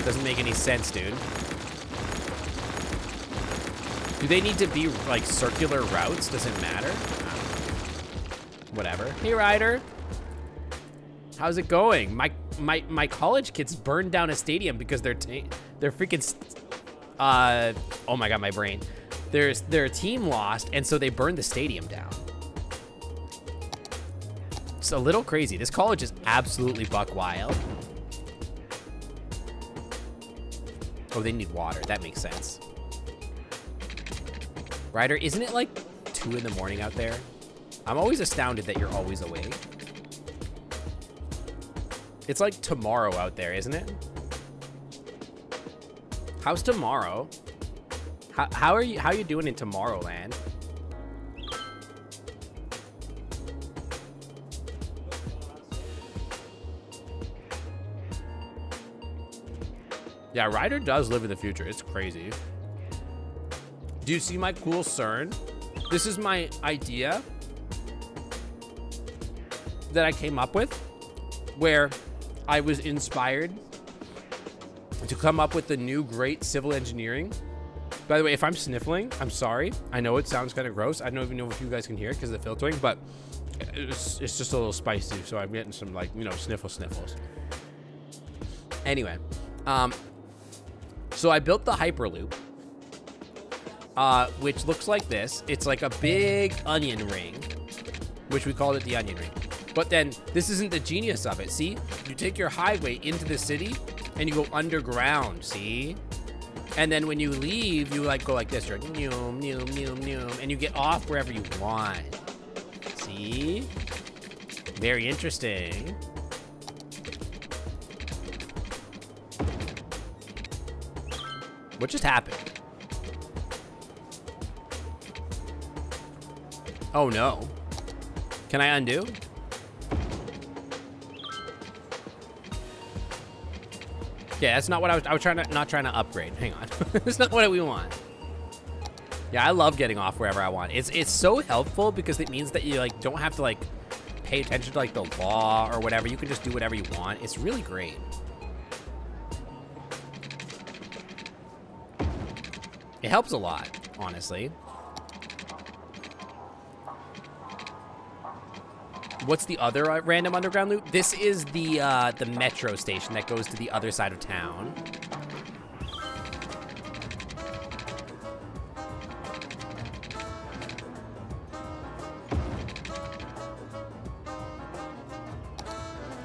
Doesn't make any sense, dude. Do they need to be, like, circular routes? Does it matter? Whatever. Hey, Ryder. How's it going? My college kids burned down a stadium because they're freaking oh my god, my brain. Their team lost, and so they burned the stadium down. It's a little crazy. This college is absolutely buck wild. Oh, they need water. That makes sense. Ryder, isn't it like 2 in the morning out there? I'm always astounded that you're always awake. It's like tomorrow out there, isn't it? How's tomorrow? How are you doing in Tomorrowland? Yeah, Ryder does live in the future. It's crazy. Do you see my cool CERN? This is my idea that I came up with, where I was inspired to come up with the new great civil engineering. By the way, if I'm sniffling, I'm sorry. I know it sounds kind of gross. I don't even know if you guys can hear it because of the filtering, but it's just a little spicy, so I'm getting some, like, you know, sniffles. Anyway, so I built the Hyperloop, which looks like this. It's like a big onion ring, which we called it the onion ring. But then this isn't the genius of it. See, you take your highway into the city and you go underground, see? And then when you leave, you like go like this, you're noom, noom, noom, noom, and you get off wherever you want. See? Very interesting. What just happened? Oh no. Can I undo? Yeah, that's not what I was not trying to upgrade. Hang on. That's not what we want. Yeah, I love getting off wherever I want. It's so helpful because it means that you like don't have to like pay attention to like the law or whatever. You can just do whatever you want. It's really great. It helps a lot, honestly. What's the other random underground loop? This is the metro station that goes to the other side of town.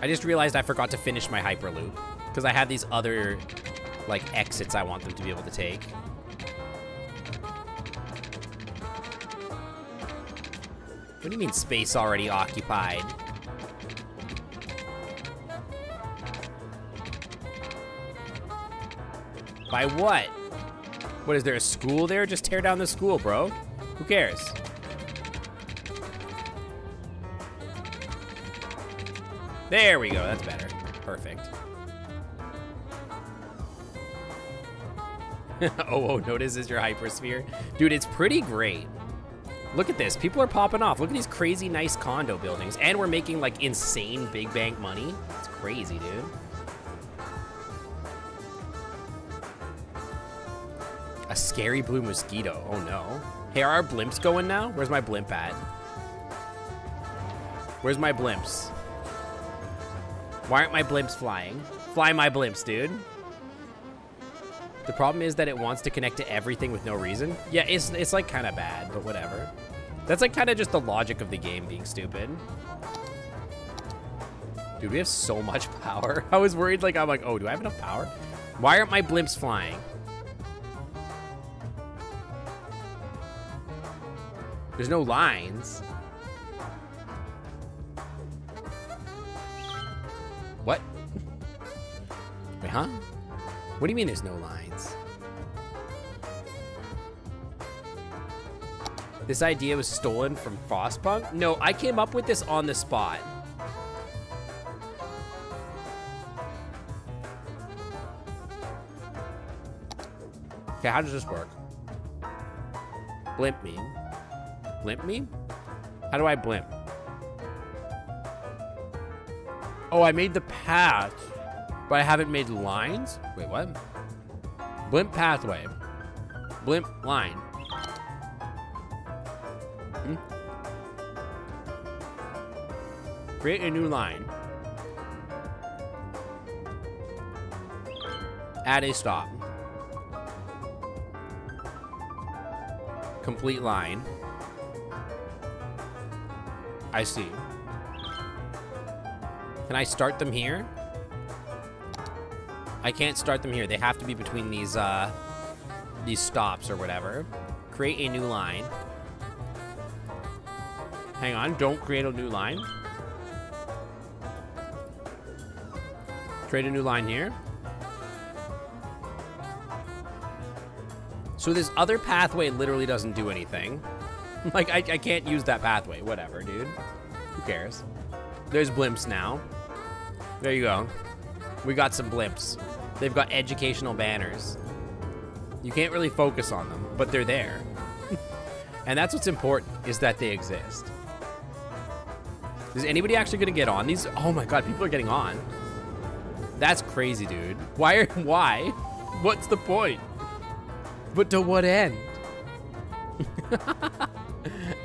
I just realized I forgot to finish my Hyperloop because I had these other like exits I want them to be able to take. What do you mean space already occupied? By what? What, is there a school there? Just tear down the school, bro. Who cares? There we go, that's better. Perfect. Oh, notices your hypersphere. Dude, it's pretty great. Look at this. People are popping off. Look at these crazy nice condo buildings. And we're making like insane big bank money. It's crazy, dude. A scary blue mosquito. Oh no. Hey, are our blimps going now? Where's my blimp at? Where's my blimps? Why aren't my blimps flying? Fly my blimps, dude. The problem is that it wants to connect to everything with no reason. Yeah, it's like kind of bad, but whatever. That's like kind of just the logic of the game being stupid. Dude, we have so much power. I was worried, like, I'm like, oh, do I have enough power? Why aren't my blimps flying? There's no lines. What? Wait, huh? What do you mean there's no lines? This idea was stolen from Frostpunk? No, I came up with this on the spot. Okay, how does this work? Blimp me. Blimp me? How do I blimp? Oh, I made the path, but I haven't made lines? Wait, what? Blimp pathway. Blimp line. Create a new line. Add a stop. Complete line. I see. Can I start them here? I can't start them here. They have to be between these stops or whatever. Create a new line. Hang on, don't create a new line. Create a new line here. So this other pathway literally doesn't do anything. Like, I can't use that pathway. Whatever, dude. Who cares? There's blimps now. There you go. We got some blimps. They've got educational banners. You can't really focus on them, but they're there. And that's what's important, is that they exist. Is anybody actually gonna get on these? Oh my god, people are getting on. That's crazy, dude. Why? What's the point? But to what end?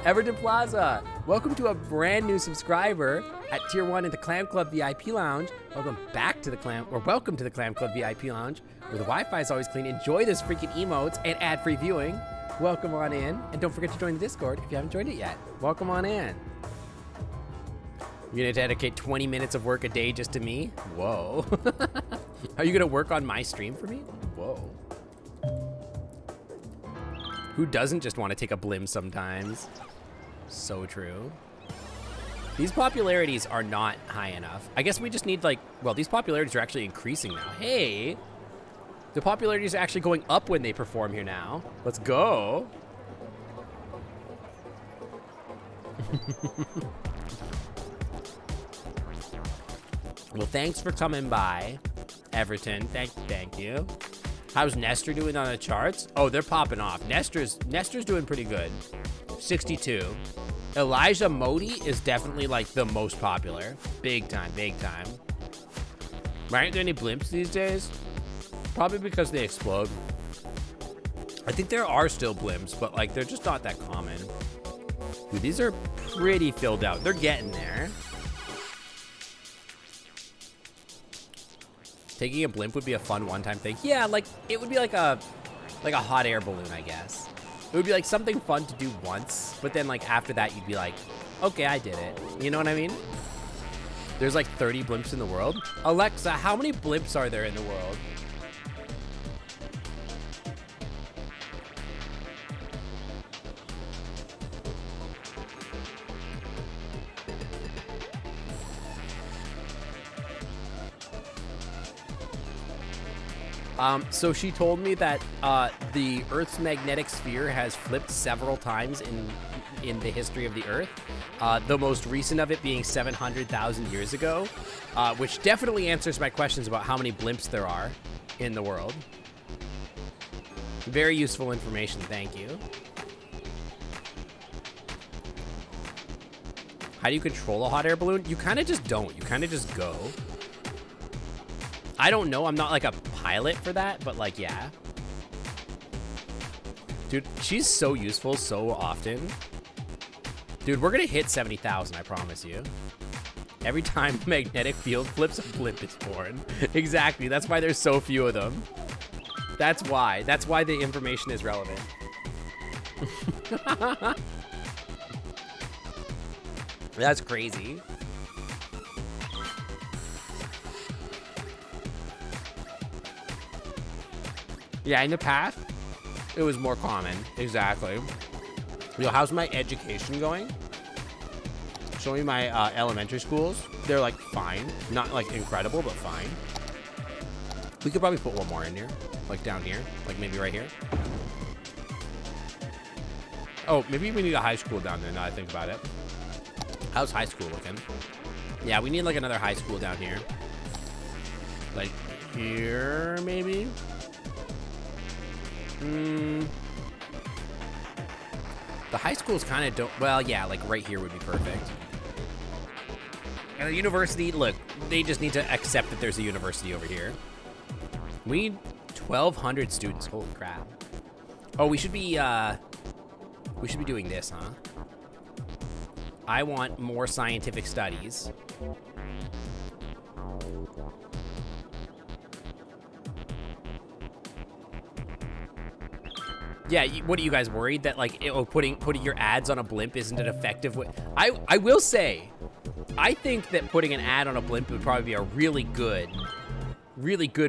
Everton Plaza, welcome to a brand new subscriber at Tier 1 in the Clam Club VIP Lounge. Welcome back to the welcome to the Clam Club VIP Lounge, where the Wi-Fi is always clean. Enjoy this freaking emotes and ad-free viewing. Welcome on in, and don't forget to join the Discord if you haven't joined it yet. Welcome on in. You're gonna dedicate 20 minutes of work a day just to me? Whoa. Are you gonna work on my stream for me? Whoa. Who doesn't just want to take a blim sometimes? So true. These popularities are not high enough. I guess we just need like, well, these popularities are actually increasing now. Hey, the popularities are actually going up when they perform here now. Let's go. Well, thanks for coming by, Everton. Thank you. How's Nestor doing on the charts? Oh, they're popping off. Nestor's doing pretty good. 62. Elijah Modi is definitely like the most popular. Big time, big time. Aren't there any blimps these days? Probably because they explode. I think there are still blimps, but like they're just not that common. Dude, these are pretty filled out. They're getting there. Taking a blimp would be a fun one-time thing. Yeah, like it would be like a hot air balloon, I guess. It would be like something fun to do once, but then like after that you'd be like, okay, I did it. You know what I mean? There's like 30 blimps in the world. Alexa, how many blimps are there in the world? So she told me that the Earth's magnetic sphere has flipped several times in the history of the Earth. The most recent of it being 700,000 years ago, which definitely answers my questions about how many blimps there are in the world. Very useful information, thank you. How do you control a hot air balloon? You kind of just don't. You kind of just go. I don't know. I'm not like a pilot for that, but like, yeah. Dude, she's so useful so often. Dude, we're going to hit 70,000, I promise you. Every time magnetic field flips, a blimp is born. Exactly. That's why there's so few of them. That's why. That's why the information is relevant. That's crazy. Yeah, in the past, it was more common. Exactly. Yo, how's my education going? Show me my elementary schools. They're like fine. Not like incredible, but fine. We could probably put one more in here. Like down here. Like maybe right here. Oh, maybe we need a high school down there now I think about it. How's high school looking? Yeah, we need like another high school down here. Like here, maybe? The high schools kind of don't, well, yeah, like right here would be perfect. And the university, look, they just need to accept that there's a university over here. We need 1,200 students, holy crap. Oh, we should be doing this, huh? I want more scientific studies. Yeah, what are you guys worried that like putting your ads on a blimp isn't an effective way? I will say, I think that putting an ad on a blimp would probably be a really good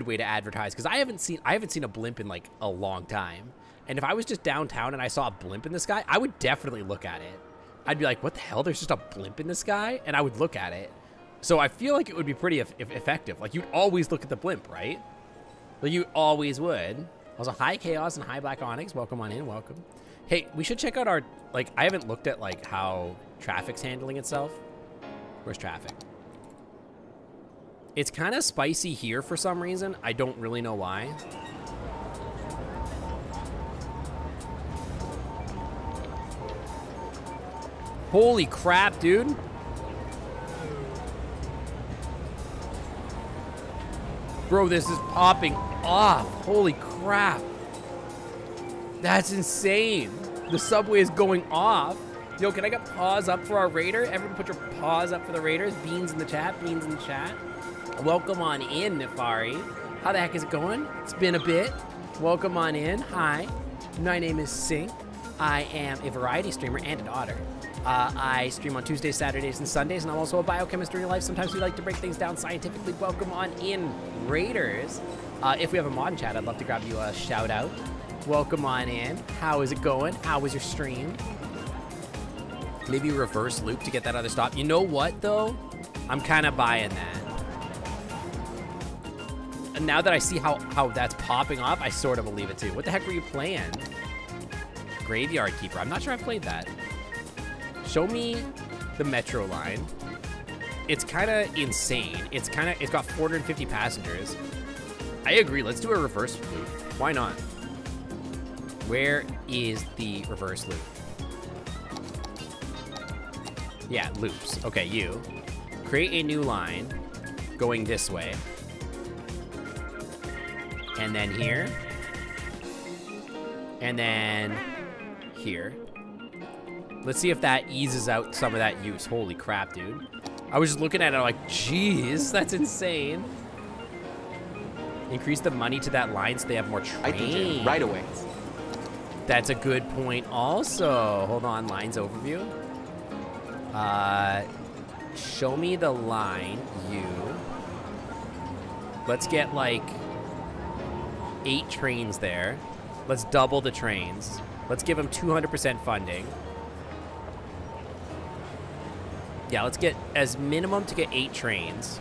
way to advertise because I haven't seen a blimp in like a long time. And if I was just downtown and I saw a blimp in the sky, I would definitely look at it. I'd be like, what the hell? There's just a blimp in the sky, and I would look at it. So I feel like it would be pretty effective. Like you'd always look at the blimp, right? Like you always would. Also, hi Chaos and hi Black Onyx. Welcome on in, welcome. Hey, we should check out our, like, I haven't looked at like how traffic's handling itself. Where's traffic? It's kind of spicy here for some reason. I don't really know why. Holy crap, dude. Bro, this is popping off. Holy crap. That's insane. The subway is going off. Yo, can I get paws up for our raider? Everyone put your paws up for the raiders. Beans in the chat. Beans in the chat. Welcome on in, Nefari. How the heck is it going? It's been a bit. Welcome on in. Hi. My name is Sink. I am a variety streamer and an otter. I stream on Tuesdays, Saturdays, and Sundays, and I'm also a biochemist in real life. Sometimes we like to break things down scientifically. Welcome on in, Raiders. If we have a mod in chat, I'd love to grab you a shout out. Welcome on in. How is it going? How was your stream? Maybe reverse loop to get that other stop. You know what, though? I'm kind of buying that. And now that I see how that's popping off, I sort of believe it, too. What the heck were you playing? Graveyard Keeper. I'm not sure I've played that. Show me the metro line. It's kind of insane. It's got 450 passengers. I agree. Let's do a reverse loop. Why not? Where is the reverse loop? Yeah, loops. Okay, you. Create a new line going this way. And then here. And then here. Let's see if that eases out some of that use. Holy crap, dude. I was just looking at it like, geez, that's insane. Increase the money to that line so they have more trains. I do, right away. That's a good point also. Hold on, lines overview. Show me the line, you. Let's get like 8 trains there. Let's double the trains. Let's give them 200% funding. Yeah, let's get as minimum to get 8 trains.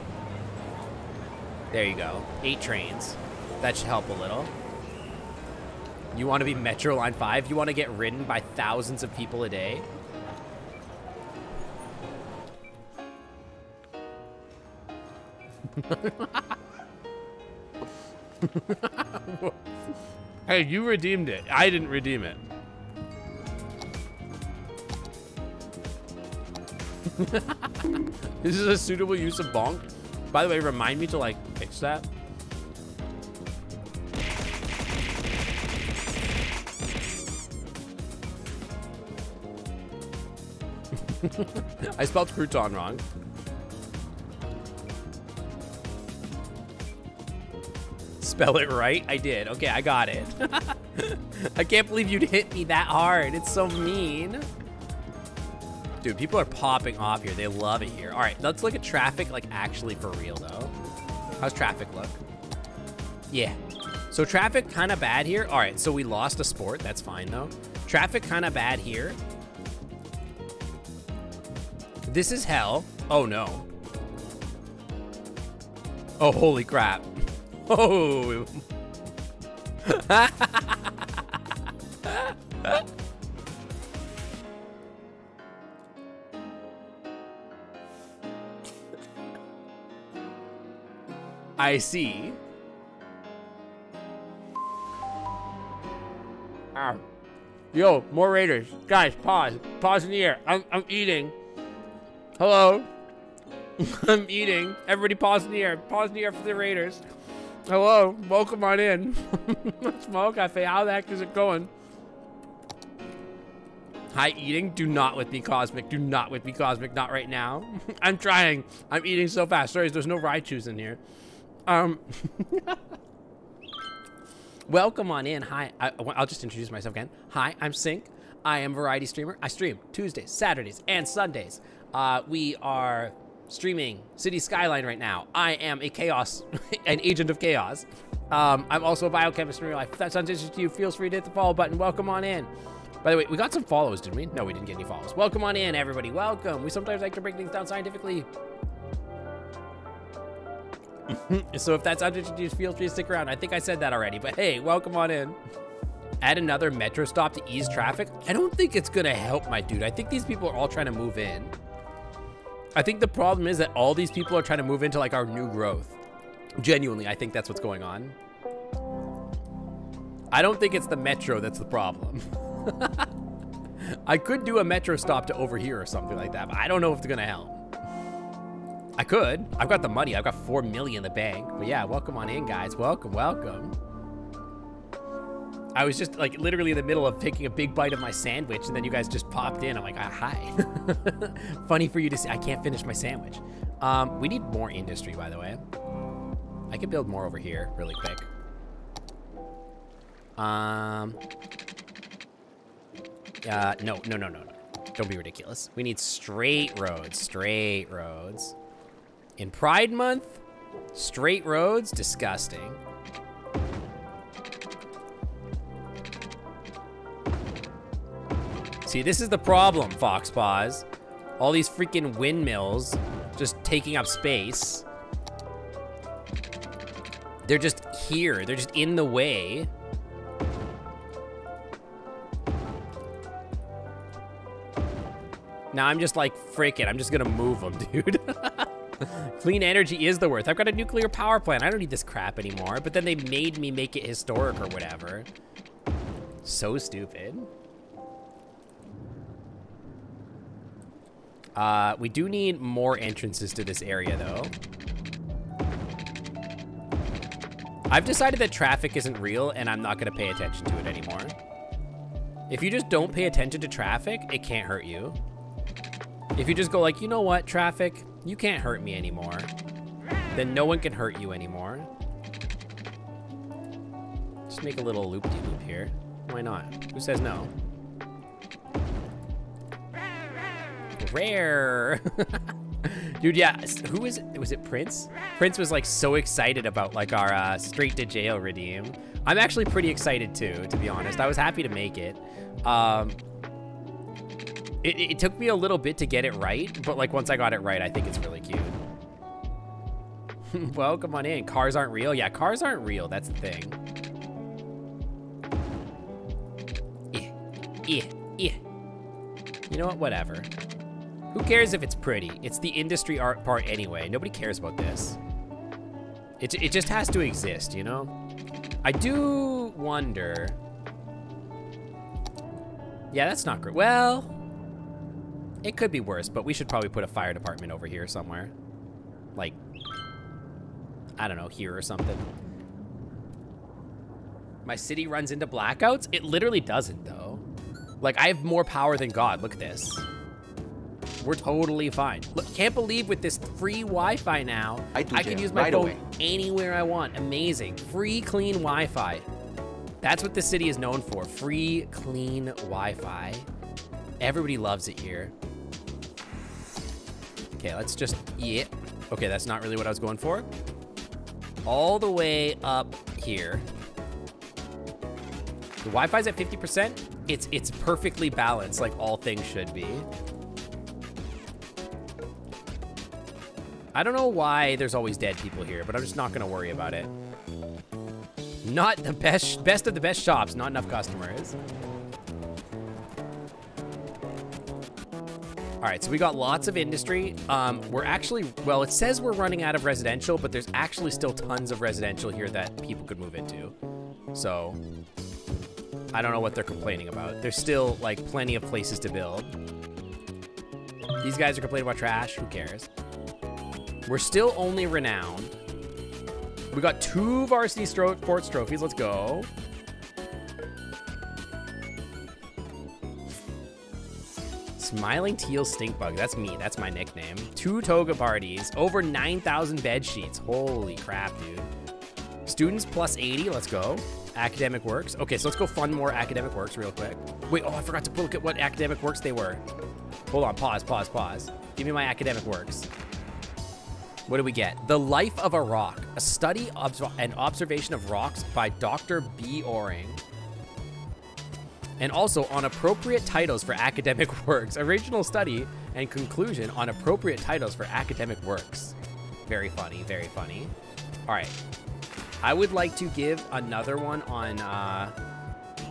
There you go. 8 trains. That should help a little. You want to be Metro Line 5? You want to get ridden by thousands of people a day? Hey, you redeemed it. I didn't redeem it. This is a suitable use of bonk. By the way, remind me to like fix that. I spelled crouton wrong. Spell it right? I did. Okay, I got it. I can't believe you'd hit me that hard. It's so mean. Dude, people are popping off here. They love it here. All right, let's look at traffic, like actually for real though. How's traffic look? Yeah. So traffic kind of bad here. All right, so we lost a sport. That's fine though. Traffic kind of bad here. This is hell. Oh no. Oh, holy crap. Oh. I see. Yo, more raiders. Guys, pause. Pause in the air. I'm eating. Hello. I'm eating. Everybody pause in the air. Pause in the air for the raiders. Hello. Welcome on in. Small Cafe. How the heck is it going? Hi, eating. Do not with me, Cosmic. Do not with me, Cosmic. Not right now. I'm trying. I'm eating so fast. Sorry, there's no Raichus in here. Welcome on in. Hi. I'll just introduce myself again. Hi, I'm Sink. I am a variety streamer. I stream Tuesdays, Saturdays, and Sundays. We are streaming City Skyline right now. I am a chaos, an agent of chaos. I'm also a biochemist in real life. If that sounds interesting to you, feel free to hit the follow button. Welcome on in. By the way, we got some follows, didn't we? No, we didn't get any follows. Welcome on in, everybody. Welcome. We sometimes like to break things down scientifically. So if that sounds interesting to you, feel free to stick around. I think I said that already, but hey, welcome on in. Add another metro stop to ease traffic. I don't think it's gonna help, my dude. I think these people are all trying to move in. I think the problem is that all these people are trying to move into like our new growth. Genuinely, I think that's what's going on. I don't think it's the metro that's the problem. I could do a metro stop to over here or something like that, but I don't know if it's gonna help. I could. I've got the money. I've got 4 million in the bank. But yeah, welcome on in, guys. Welcome, welcome. I was just like literally in the middle of taking a big bite of my sandwich, and then you guys just popped in. I'm like, hi. Funny for you to see. I can't finish my sandwich. We need more industry, by the way. I could build more over here really quick. No. Don't be ridiculous. We need straight roads. In Pride Month, straight roads, disgusting. See, this is the problem, Fox Paws. All these freaking windmills just taking up space. They're just here. They're just in the way. Now I'm just like, frick it. I'm just gonna move them, dude. Clean energy is the worth. I've got a nuclear power plant. I don't need this crap anymore. But then they made me make it historic or whatever. So stupid. We do need more entrances to this area, though. I've decided that traffic isn't real, and I'm not going to pay attention to it anymore. If you just don't pay attention to traffic, it can't hurt you. If you just go like, you know what, traffic, you can't hurt me anymore, then no one can hurt you anymore. Just make a little loop-de-loop here. Why not? Who says no? Rare. Dude, yeah, who was it Prince? Prince was like so excited about like our straight to jail redeem. I'm actually pretty excited too, to be honest. I was happy to make it. It took me a little bit to get it right, but like once I got it right, I think it's really cute. Well, come on in. Cars aren't real. Yeah, cars aren't real. That's the thing. You know what? Whatever. Who cares if it's pretty? It's the industry art part anyway. Nobody cares about this. It just has to exist, you know? I do wonder. Yeah, that's not great. Well, it could be worse, but we should probably put a fire department over here somewhere. Like, I don't know, here or something. My city runs into blackouts? It literally doesn't, though. Like, I have more power than God. Look at this. We're totally fine. Look, can't believe with this free Wi-Fi now, I can use my phone anywhere I want. Amazing. Free, clean Wi-Fi. That's what the city is known for. Free, clean Wi-Fi. Everybody loves it here. Okay, let's just, yeah. Okay, that's not really what I was going for. All the way up here. The Wi-Fi's at 50%. It's perfectly balanced, like all things should be. I don't know why there's always dead people here, but I'm just not gonna worry about it. Not the best of the best shops, not enough customers. All right, so we got lots of industry. We're actually, well, it says we're running out of residential, but there's actually still tons of residential here that people could move into. So I don't know what they're complaining about. There's still like plenty of places to build. These guys are complaining about trash, who cares? We're still only renowned. We got 2 varsity sports trophies. Let's go. Smiling Teal Stinkbug. That's me. That's my nickname. 2 toga parties. Over 9,000 bed sheets. Holy crap, dude. Students plus 80. Let's go. Academic works. Okay, so let's go fund more academic works real quick. Wait, oh, I forgot to look at what academic works they were. Hold on. Pause. Give me my academic works. What do we get? The Life of a Rock, a study and observation of rocks by Dr. B. Oring. And also on appropriate titles for academic works. Original study and conclusion on appropriate titles for academic works. Very funny, very funny. All right. I would like to give another one on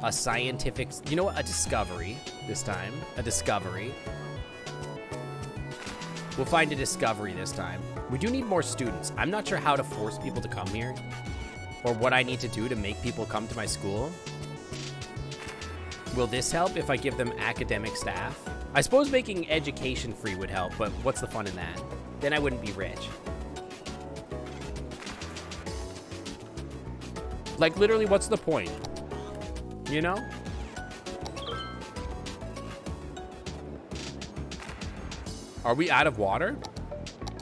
a scientific, you know what? A discovery this time. A discovery. We'll find a discovery this time. We do need more students. I'm not sure how to force people to come here or what I need to do to make people come to my school. Will this help if I give them academic staff? I suppose making education free would help, but what's the fun in that? then I wouldn't be rich. Like, literally, what's the point? You know? Are we out of water?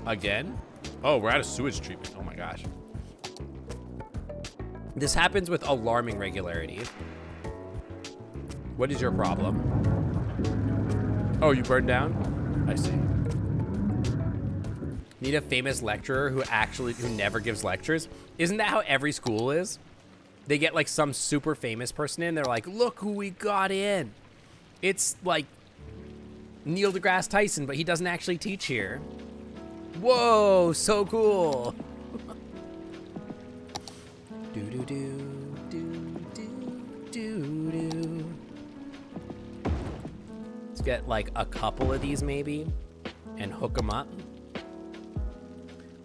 Again? Oh, we're out of sewage treatment. Oh my gosh. This happens with alarming regularity. What is your problem? Oh, you burned down? I see. Need a famous lecturer who never gives lectures? Isn't that how every school is? They get like some super famous person in. They're like, look who we got in. It's like Neil deGrasse Tyson, but he doesn't actually teach here. Whoa, so cool. Do do do do do do do. Let's get like a couple of these maybe and hook them up.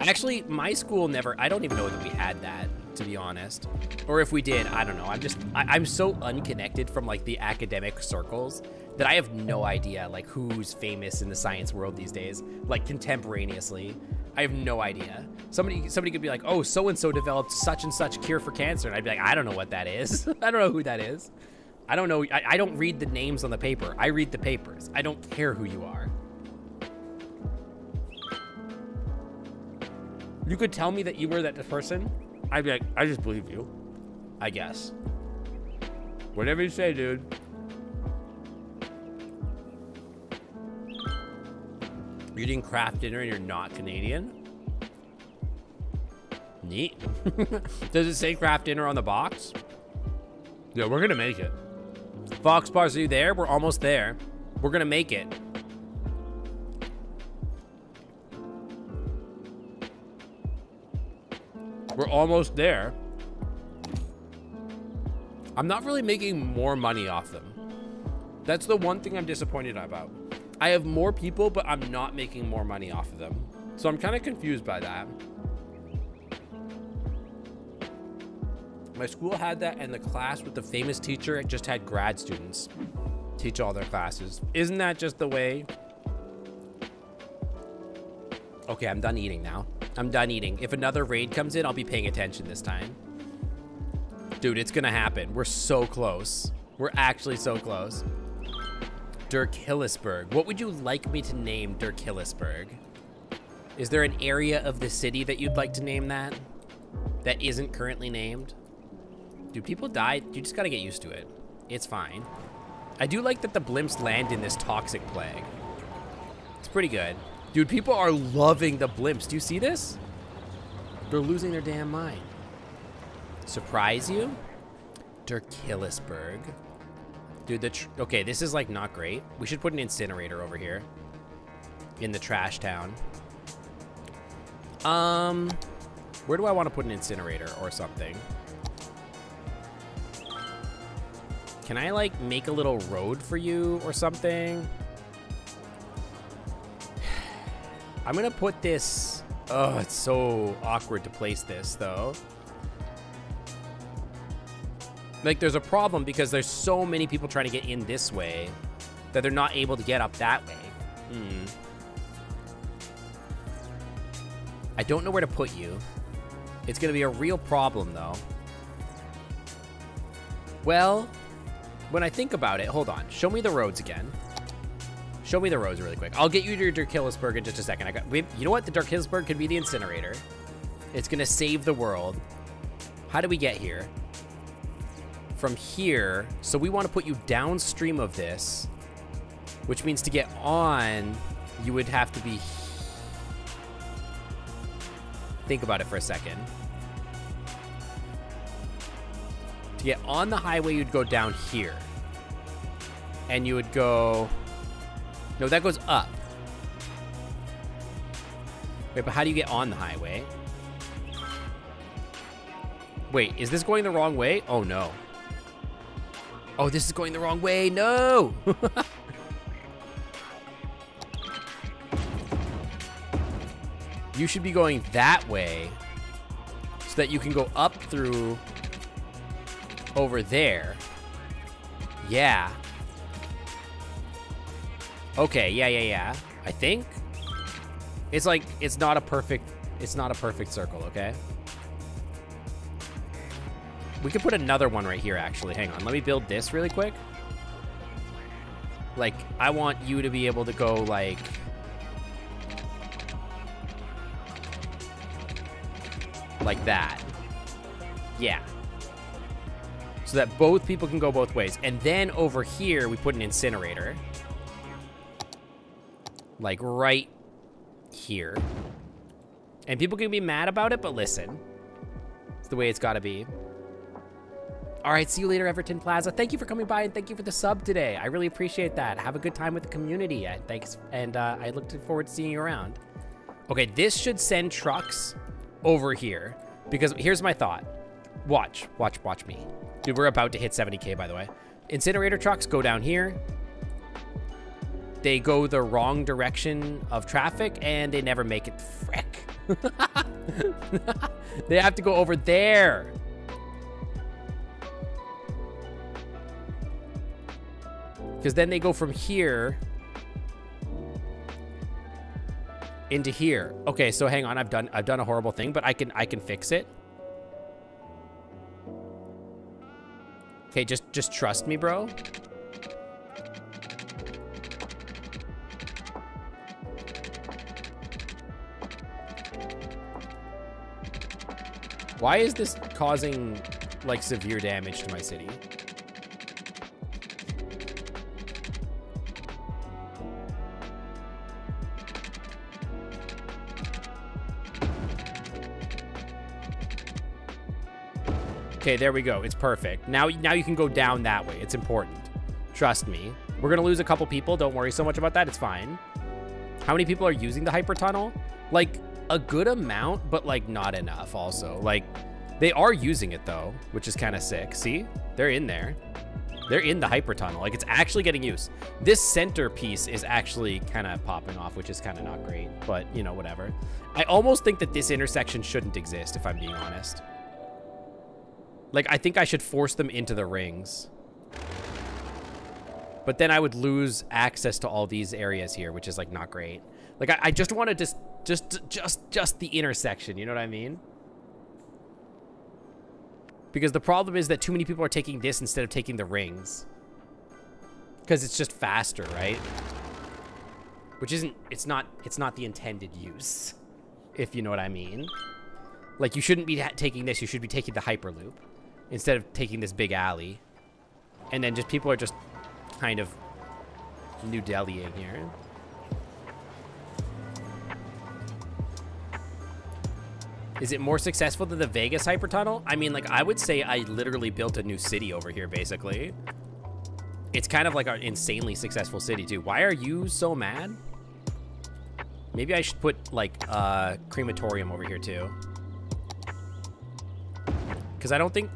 Actually, my school never, I don't even know that we had that, to be honest. Or if we did, I don't know. I'm so unconnected from like the academic circles that I have no idea like who's famous in the science world these days, like contemporaneously. I have no idea. Somebody could be like, oh, so-and-so developed such and such cure for cancer. And I'd be like, I don't know what that is. I don't know who that is. I don't know. I don't read the names on the paper. I read the papers. I don't care who you are. You could tell me that you were that person. I'd be like, I just believe you. I guess. Whatever you say, dude. You're eating craft dinner and you're not Canadian? Neat. Does it say craft dinner on the box? Yeah, we're gonna make it. Fox Bars, are you there? We're almost there. We're gonna make it. We're almost there. I'm not really making more money off them. That's the one thing I'm disappointed about. I have more people, but I'm not making more money off of them. So I'm kind of confused by that. My school had that, and the class with the famous teacher just had grad students teach all their classes. Isn't that just the way? Okay, I'm done eating now. I'm done eating. If another raid comes in, I'll be paying attention this time. Dude, it's gonna happen. We're so close. We're actually so close. Dirk-Hillisburg. What would you like me to name Dirk-Hillisburg? Is there an area of the city that you'd like to name that? That isn't currently named? Do people die? You just gotta get used to it. It's fine. I do like that the blimps land in this toxic plague. It's pretty good. Dude, people are loving the blimps. Do you see this? They're losing their damn mind. Surprise you? Dirk-Hillisburg. Dude, okay, this is like not great. We should put an incinerator over here in the trash town. Where do I want to put an incinerator or something? Can I like make a little road for you or something? I'm gonna put this. Oh, it's so awkward to place this though. Like, there's a problem because there's so many people trying to get in this way that they're not able to get up that way. I don't know where to put you. It's gonna be a real problem though. Well, when I think about it, hold on. Show me the roads again. Show me the roads really quick. I'll get you to your Dirk-Hillisburg in just a second. You know what? The Dirk-Hillisburg could be the incinerator. It's gonna save the world. How do we get here? From here, so we want to put you downstream of this, which means to get on, you would have to be... Think about it for a second. To get on the highway, you'd go down here. And you would go... No, that goes up. Wait, but how do you get on the highway? Wait, is this going the wrong way? Oh, no. Oh, this is going the wrong way. No! You should be going that way so that you can go up through over there. Yeah. Okay, yeah. I think. It's like, it's not a perfect circle, okay? We could put another one right here, actually. Hang on, let me build this really quick. Like, I want you to be able to go, like... like that. Yeah. So that both people can go both ways. And then over here, we put an incinerator. Like, right here. And people can be mad about it, but listen. It's the way it's gotta be. All right, see you later, Everton Plaza. Thank you for coming by, and thank you for the sub today. I really appreciate that. Have a good time with the community. Thanks, and I look forward to seeing you around. Okay, this should send trucks over here, because here's my thought. Watch me. Dude, we're about to hit 70K, by the way. Incinerator trucks go down here. They go the wrong direction of traffic, and they never make it. Frick. They have to go over there. Because then they go from here into here. Okay, so hang on. I've done a horrible thing, but I can fix it. Okay, just trust me, bro. Why is this causing like severe damage to my city? Okay, there we go. It's perfect. Now you can go down that way. It's important. Trust me. We're going to lose a couple people. Don't worry so much about that. It's fine. How many people are using the hyper tunnel? Like, a good amount, but, like, not enough also. Like, they are using it, though, which is kind of sick. See? They're in there. They're in the hyper tunnel. Like, it's actually getting use. This center piece is actually kind of popping off, which is kind of not great. But, you know, whatever. I almost think that this intersection shouldn't exist, if I'm being honest. Like, I think I should force them into the rings. But then I would lose access to all these areas here, which is, like, not great. Like, I just want to just the intersection, you know what I mean? Because the problem is that too many people are taking this instead of taking the rings. Because it's just faster, right? Which isn't, it's not the intended use, if you know what I mean. Like, you shouldn't be taking this, you should be taking the Hyperloop. Instead of taking this big alley. And then just people are just kind of New Delhi-ing here. Is it more successful than the Vegas Hypertunnel? I mean, like, I would say I literally built a new city over here, basically. It's kind of like an insanely successful city, too. Why are you so mad? Maybe I should put, like, a crematorium over here, too. Because I don't think...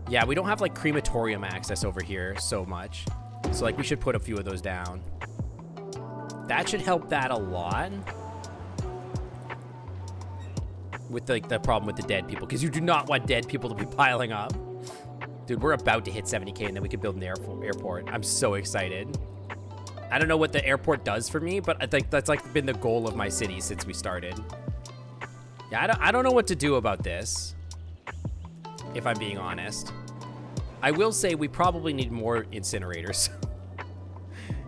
Yeah, we don't have, like, crematorium access over here so much. So, like, we should put a few of those down. That should help that a lot. With, like, the problem with the dead people. Because you do not want dead people to be piling up. Dude, we're about to hit 70K, and then we can build an airport. I'm so excited. I don't know what the airport does for me, but I think that's, like, been the goal of my city since we started. Yeah, I don't know what to do about this. If I'm being honest. I will say we probably need more incinerators.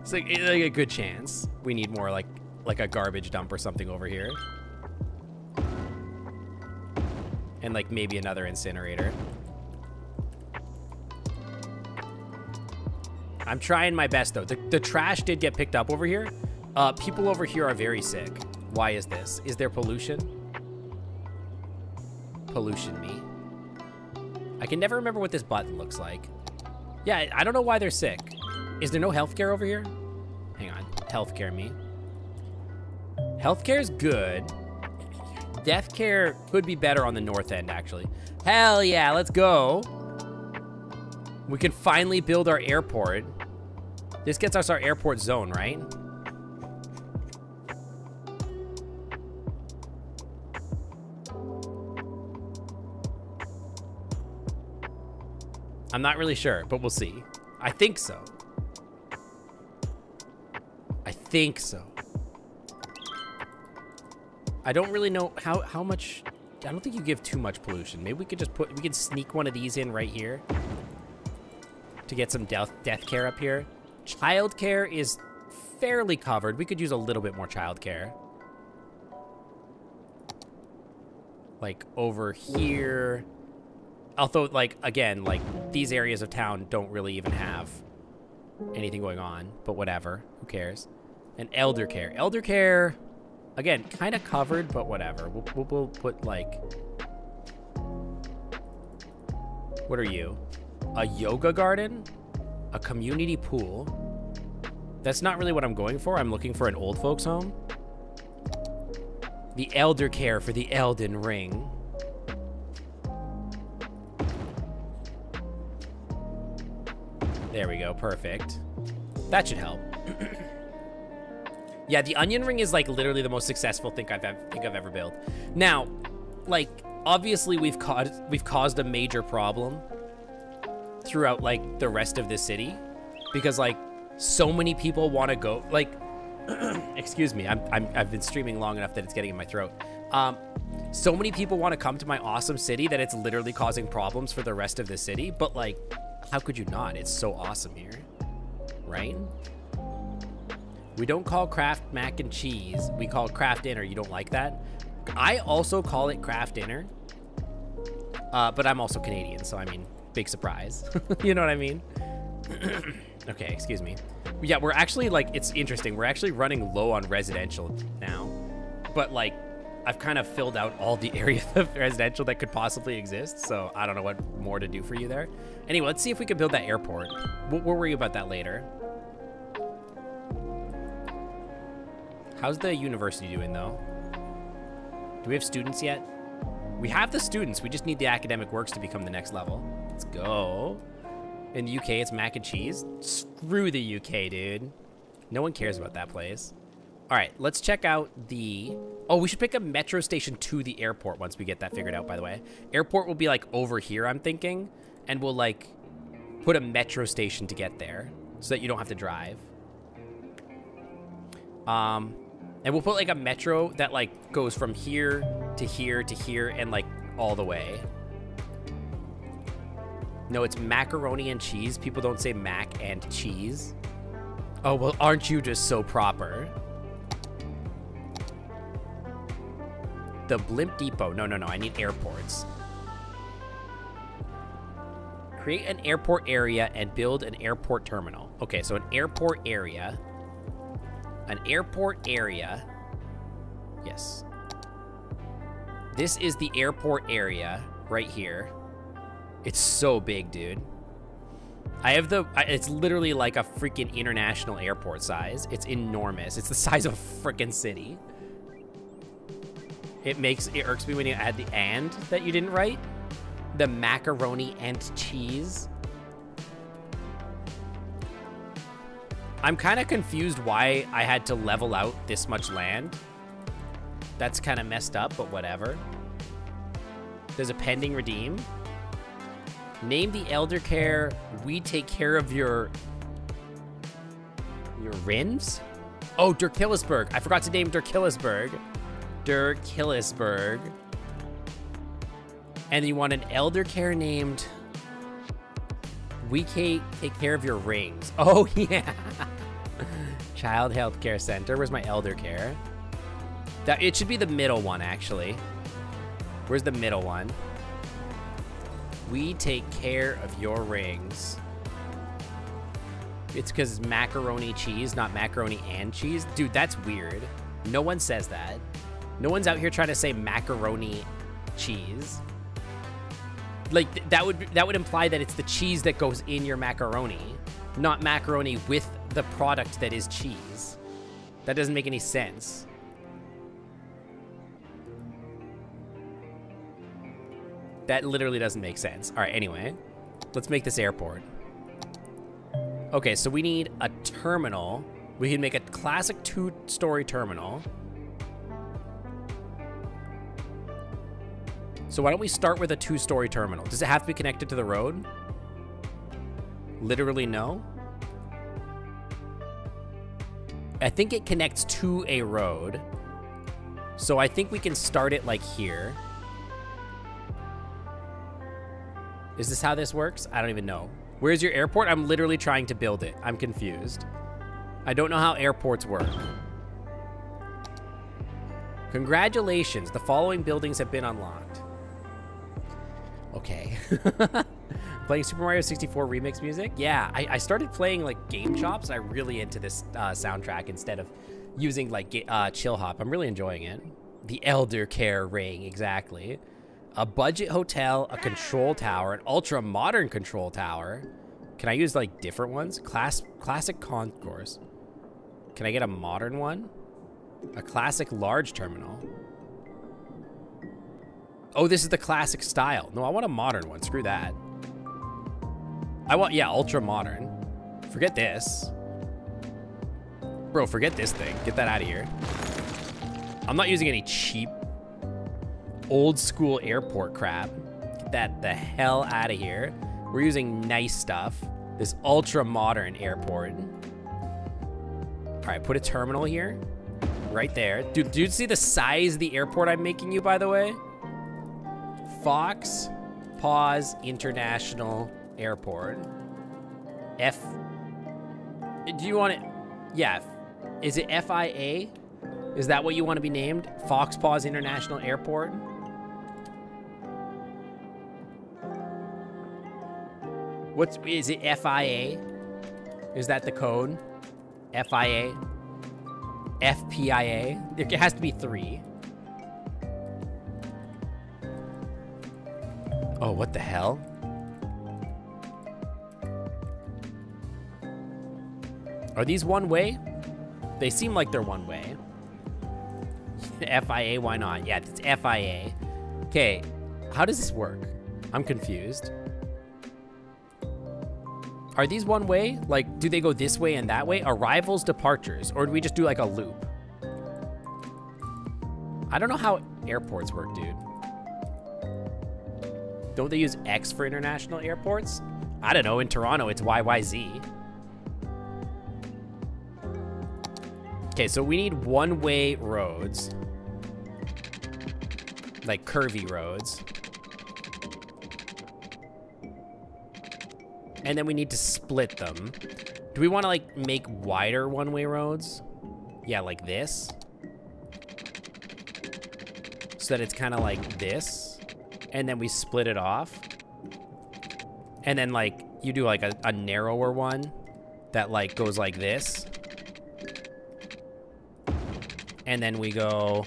It's like a good chance we need more like a garbage dump or something over here. And like maybe another incinerator. I'm trying my best though. The trash did get picked up over here. People over here are very sick. Why is this? Is there pollution? Pollution me. I can never remember what this button looks like. Yeah, I don't know why they're sick. Is there no healthcare over here? Hang on. Healthcare me. Healthcare's good. Death care could be better on the north end, actually. Hell yeah, let's go. We can finally build our airport. This gets us our airport zone, right? I'm not really sure, but we'll see. I think so. I think so. I don't really know how much. I don't think you give too much pollution. Maybe we could just we can sneak one of these in right here to get some death care up here. Child care is fairly covered. We could use a little bit more child care. Like over here. Although, like, again, like, these areas of town don't really even have anything going on. But whatever. Who cares? And elder care. Elder care, again, kind of covered, but whatever. We'll put, like... What are you? A yoga garden? A community pool? That's not really what I'm going for. I'm looking for an old folks home. The elder care for the Elden Ring. There we go, perfect. That should help. Yeah, the onion ring is like literally the most successful thing I've ever built. Now, like, obviously we've caused a major problem throughout like the rest of this city because like so many people want to go like excuse me, I've been streaming long enough that it's getting in my throat. So many people want to come to my awesome city that it's literally causing problems for the rest of the city, but like how could you not? It's so awesome here, right? We don't call Kraft mac and cheese. We call it Kraft dinner. You don't like that? I also call it Kraft dinner. But I'm also Canadian, so I mean, big surprise. You know what I mean? Okay, excuse me. Yeah, we're actually like, it's interesting. We're actually running low on residential now. But like, I've kind of filled out all the areas of residential that could possibly exist, so I don't know what more to do for you there. Anyway, let's see if we can build that airport. We'll worry about that later. How's the university doing, though? Do we have students yet? We have the students. We just need the academic works to become the next level. Let's go. In the UK, it's mac and cheese. Screw the UK, dude. No one cares about that place. All right, let's check out the... Oh, we should pick a metro station to the airport once we get that figured out, by the way. Airport will be, like, over here, I'm thinking. And we'll, like, put a metro station to get there so that you don't have to drive. And we'll put, like, a metro that, like, goes from here to here to here and, like, all the way. No, it's macaroni and cheese. People don't say mac and cheese. Oh, well, aren't you just so proper? The blimp depot. No, I need airports. Create an airport area and build an airport terminal. Okay, so an airport area. An airport area. Yes. This is the airport area right here. It's so big, dude. I have the... It's literally like a freaking international airport size. It's enormous. It's the size of a freaking city. It irks me when you add the and that you didn't write. The macaroni and cheese. I'm kind of confused why I had to level out this much land. That's kind of messed up, but whatever. There's a pending redeem. Name the elder care. We take care of your rims? Oh, Dirkillisburg. I forgot to name Dirkillisburg. Dirkillisburg. And you want an elder care named We take care of your rings. Oh, yeah. Child Health Care Center. Where's my elder care? It should be the middle one, actually. Where's the middle one? We take care of your rings. It's because it's macaroni cheese, not macaroni and cheese. Dude, that's weird. No one says that. No one's out here trying to say macaroni cheese. Like, that would imply that it's the cheese that goes in your macaroni, not macaroni with the product that is cheese. That doesn't make any sense. That literally doesn't make sense. All right, anyway, let's make this airport. Okay, so we need a terminal. We can make a classic 2-story terminal. So why don't we start with a 2-story terminal? Does it have to be connected to the road? Literally no. I think it connects to a road. So I think we can start it like here. Is this how this works? I don't even know. Where's your airport? I'm literally trying to build it. I'm confused. I don't know how airports work. Congratulations, the following buildings have been unlocked. Okay. Playing Super Mario 64 remix music? Yeah, I started playing like Game Chops, and I'm really into this soundtrack instead of using like Chill Hop. I'm really enjoying it. The Elder Care Ring, exactly. A budget hotel, a control tower, an ultra modern control tower. Can I use like different ones? Classic concourse. Can I get a modern one? A classic large terminal. Oh, this is the classic style. No, I want a modern one. Screw that. I want, yeah, ultra modern. Forget this. Bro, forget this thing. Get that out of here. I'm not using any cheap old school airport crap. Get that the hell out of here. We're using nice stuff. This ultra modern airport. All right, put a terminal here. Right there. Dude, do you see the size of the airport I'm making you, by the way? Fox Paws International Airport. Do you want it? Yeah. Is it FIA? Is that what you want to be named? Fox Paws International Airport? Is it FIA? Is that the code? FIA? FPIA? There has to be 3. Oh, what the hell? Are these one way? They seem like they're one way. FIA, why not? Yeah, it's FIA. Okay, how does this work? I'm confused. Are these one way? Like, do they go this way and that way? Arrivals, departures, or do we just do like a loop? I don't know how airports work, dude. Don't they use X for international airports? I don't know, in Toronto it's YYZ. Okay, so we need one-way roads. Like curvy roads. And then we need to split them. Do we want to like make wider one-way roads? Yeah, like this. So that it's kind of like this. And then we split it off. And then like you do like a narrower one that like goes like this. And then we go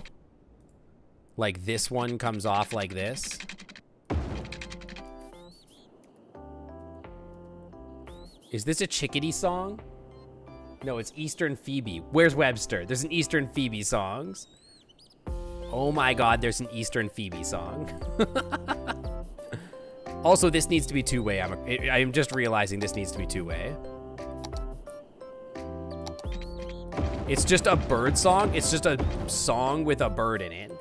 like this one comes off like this. Is this a Chickadee song? No, it's Eastern Phoebe. Where's Webster? There's an Eastern Phoebe songs. Oh my God, there's an Eastern Phoebe song. Also, this needs to be two-way. I'm just realizing this needs to be two-way. It's just a bird song. It's just a song with a bird in it.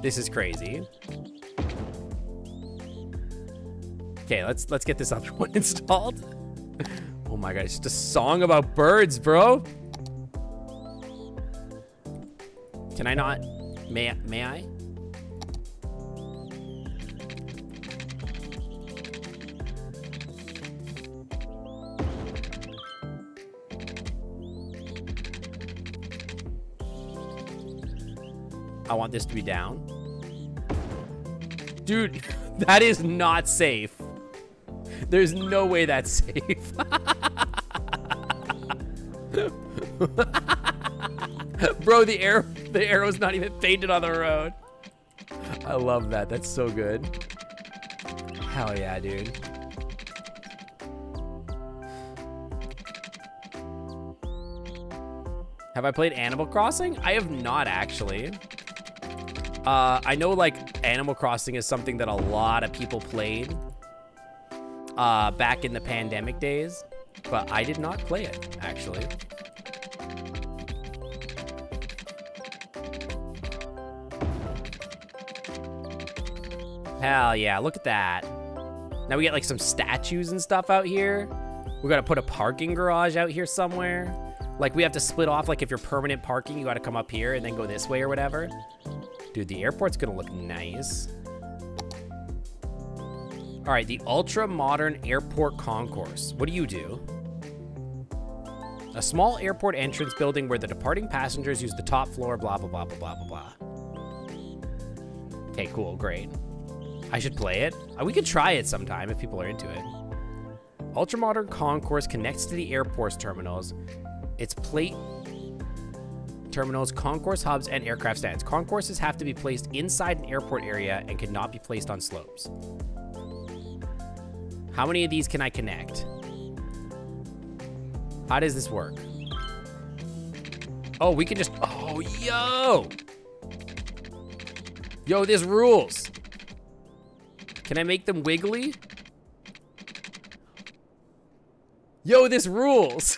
This is crazy. Okay, let's get this other one installed. Oh my God, it's just a song about birds, bro. Can I not? May I? I want this to be down. Dude, that is not safe. There's no way that's safe. Bro, the arrow's not even painted on the road. I love that. That's so good. Hell yeah, dude. Have I played Animal Crossing? I have not, actually. I know, like, Animal Crossing is something that a lot of people played back in the pandemic days, but I did not play it, actually. Hell yeah, look at that. Now we get, like, some statues and stuff out here. We gotta put a parking garage out here somewhere. Like, we have to split off, like, if you're permanent parking, you gotta come up here and then go this way or whatever. Dude, the airport's gonna look nice. All right, the ultra-modern airport concourse. What do you do? A small airport entrance building where the departing passengers use the top floor, blah, blah, blah, blah, blah, blah, blah. Okay, cool, great. I should play it. We could try it sometime if people are into it. Ultra-modern concourse connects to the airport's terminals. Its plate terminals, concourse hubs, and aircraft stands. Concourses have to be placed inside an airport area and cannot be placed on slopes. How many of these can I connect? How does this work? Oh, we can just, oh, yo! Yo, this rules. Can I make them wiggly? Yo, this rules.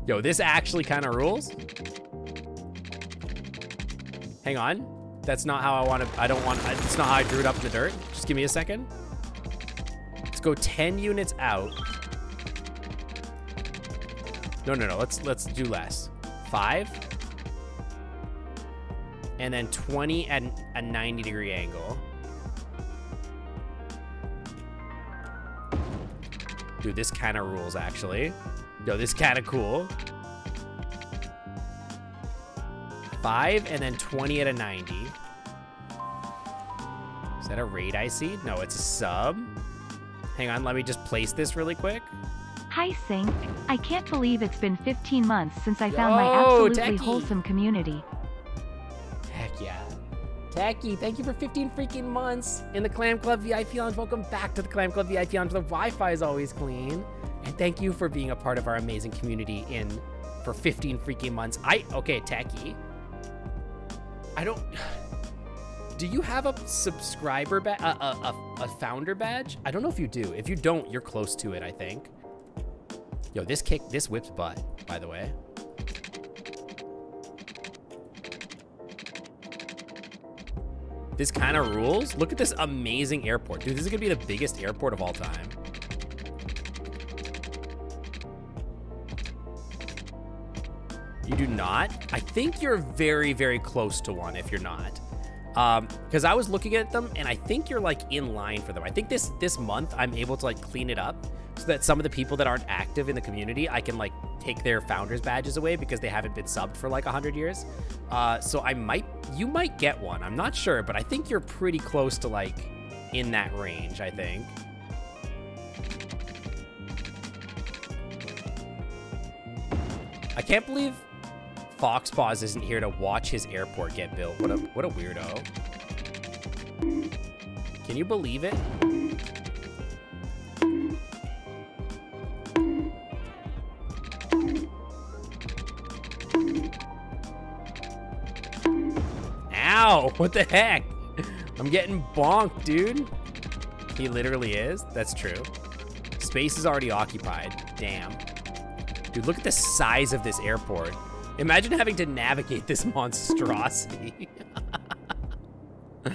Yo, this actually kind of rules. Hang on. That's not how I want to, it's not how I drew it up in the dirt. Just give me a second. Let's go 10 units out. No, let's do less. 5. And then 20 at a 90-degree angle. Dude, this kind of rules, actually. Yo, this is kind of cool. 5 and then 20 at a 90. Is that a raid I see? No, it's a sub. Hang on, let me just place this really quick. Hi, Sync. I can't believe it's been 15 months since I found my absolutely wholesome community. Heck yeah. Tacky, thank you for 15 freaking months in the Clam Club VIP Lounge. Welcome back to the Clam Club VIP Lounge. The Wi-Fi is always clean. And thank you for being a part of our amazing community for 15 freaking months. Okay, Tacky. Do you have a subscriber badge, a founder badge? I don't know if you do. If you don't, you're close to it, I think. Yo, this whips butt, by the way. This kind of rules. Look at this amazing airport. Dude, this is gonna be the biggest airport of all time. You do not? I think you're very, very close to one if you're not. Because I was looking at them and I think you're like in line for them. I think this month I'm able to like clean it up so that some of the people that aren't active in the community, I can like take their founders badges away because they haven't been subbed for like 100 years. So you might get one. I'm not sure, but I think you're pretty close to like in that range, I think. I can't believe Foxpaws isn't here to watch his airport get built. What a weirdo. Can you believe it? Ow, what the heck? I'm getting bonked, dude. He literally is. That's true. Space is already occupied. Damn. Dude, look at the size of this airport. Imagine having to navigate this monstrosity.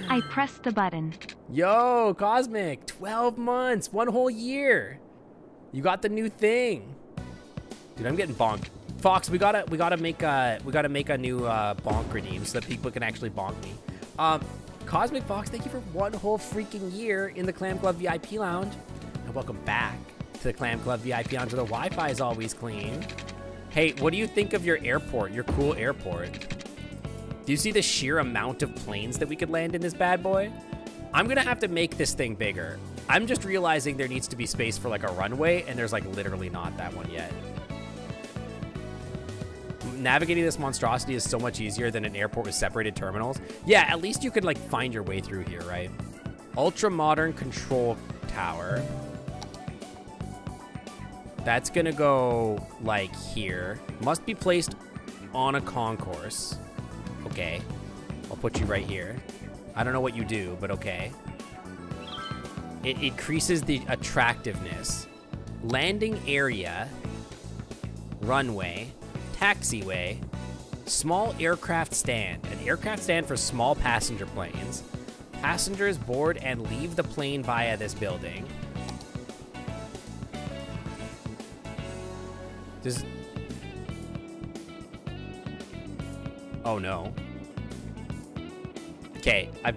I pressed the button. Yo, Cosmic, 12 months, 1 whole year. You got the new thing. Dude, I'm getting bonked. Fox, we gotta make a new bonk redeem so that people can actually bonk me. Cosmic Fox, thank you for 1 whole freaking year in the Clam Club VIP Lounge. And welcome back to the Clam Club VIP Lounge where the Wi-Fi is always clean. Hey, what do you think of your airport, your cool airport? Do you see the sheer amount of planes that we could land in this bad boy? I'm gonna have to make this thing bigger. I'm just realizing there needs to be space for like a runway and there's like literally not that one yet. Navigating this monstrosity is so much easier than an airport with separated terminals. Yeah, at least you could like find your way through here, right? Ultra modern control tower. That's gonna go like here. Must be placed on a concourse. Okay, I'll put you right here. I don't know what you do, but okay. It increases the attractiveness. Landing area, runway, taxiway, small aircraft stand. An aircraft stand for small passenger planes. Passengers board and leave the plane via this building. Does... Oh no. Okay, I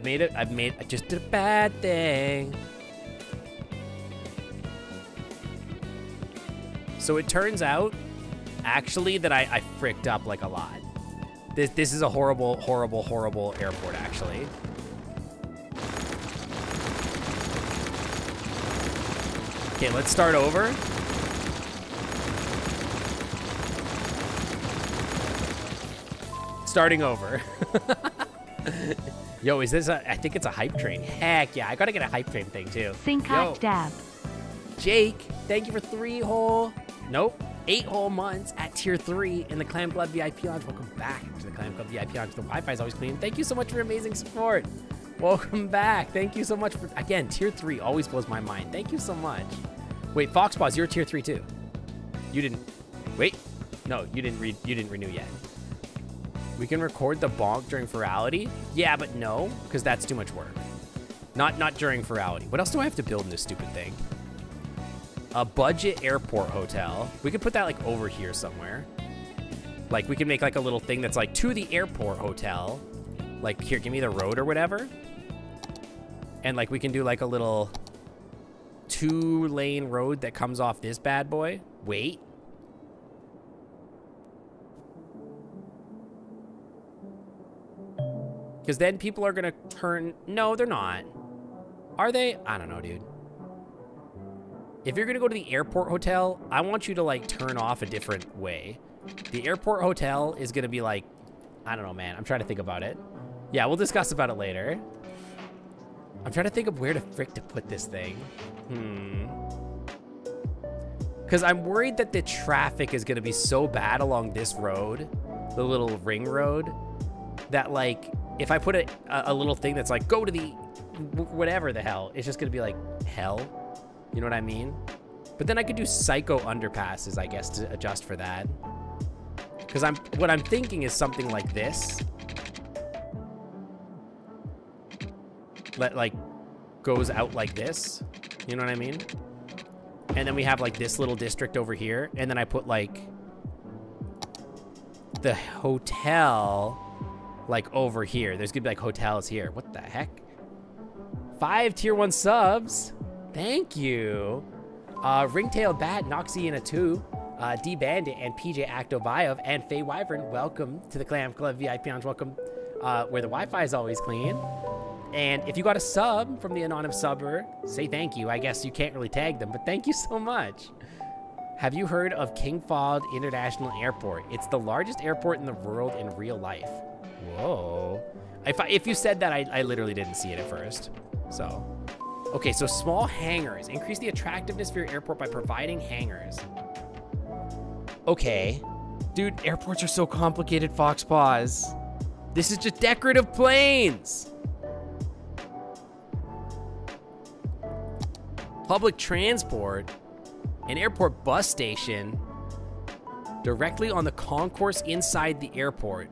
just did a bad thing. So it turns out, actually, that I fricked up like a lot. This is a horrible, horrible, horrible airport, actually. Okay, let's start over. Starting over. Yo, is this I think it's a hype train. Heck yeah, I gotta get a hype train thing too. Sync hot dab. Jake, thank you for 8 whole months at tier 3 in the Clam Club VIP Lounge. Welcome back to the Clam Club VIP Lounge. The Wi-Fi is always clean. Thank you so much for your amazing support. Welcome back. Thank you so much for, again, tier 3 always blows my mind. Thank you so much. Wait, Foxpaws, you're tier 3 too. You didn't, wait. No, you didn't renew yet. We can record the bonk during virality? Yeah, but no, because that's too much work. Not during virality. What else do I have to build in this stupid thing? A budget airport hotel. We could put that like over here somewhere. Like we can make like a little thing that's like to the airport hotel. Like here, give me the road or whatever. And like we can do like a little 2-lane road that comes off this bad boy. Wait. Because then people are gonna turn, no, they're not. Are they? I don't know, dude. If you're gonna go to the airport hotel, I want you to like turn off a different way. The airport hotel is gonna be like, I don't know, man. I'm trying to think about it. Yeah, we'll discuss about it later. I'm trying to think of where to frick to put this thing. Because I'm worried that the traffic is gonna be so bad along this road, the little ring road, that like, if I put a little thing that's like, go to the whatever the hell, it's just gonna be like hell. You know what I mean? But then I could do psycho underpasses, I guess, to adjust for that. Because what I'm thinking is something like this. Like goes out like this. You know what I mean? And then we have like this little district over here. And then I put like the hotel like over here. There's gonna be like hotels here. What the heck? 5 tier 1 subs. Thank you. Ringtail Bat, Noxy in a 2, D Bandit, and PJ Actoviov, and Faye Wyvern. Welcome to the Clam Club VIP Lounge. Welcome, where the Wi-Fi is always clean. And if you got a sub from the anonymous subber, say thank you. I guess you can't really tag them, but thank you so much. Have you heard of King Fahd International Airport? It's the largest airport in the world in real life. Whoa. If you said that, I literally didn't see it at first. So, okay, so small hangars. Increase the attractiveness for your airport by providing hangars. Okay. Dude, airports are so complicated, Foxpaws. This is just decorative planes. Public transport. An airport bus station. Directly on the concourse inside the airport.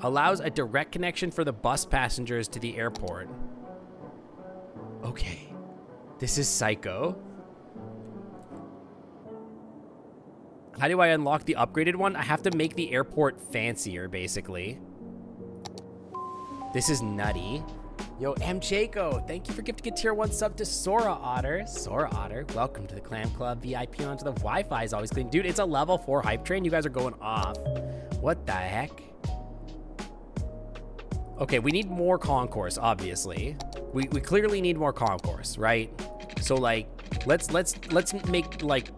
Allows a direct connection for the bus passengers to the airport. Okay. This is psycho. How do I unlock the upgraded one? I have to make the airport fancier, basically. This is nutty. Yo, M. Chaco, thank you for gifting a tier 1 sub to Sora Otter. Sora Otter, welcome to the Clam Club VIP onto the Wi-Fi is always clean. Dude, it's a level 4 hype train. You guys are going off. What the heck? Okay, we need more concourse, obviously. We clearly need more concourse, right? So like, let's make like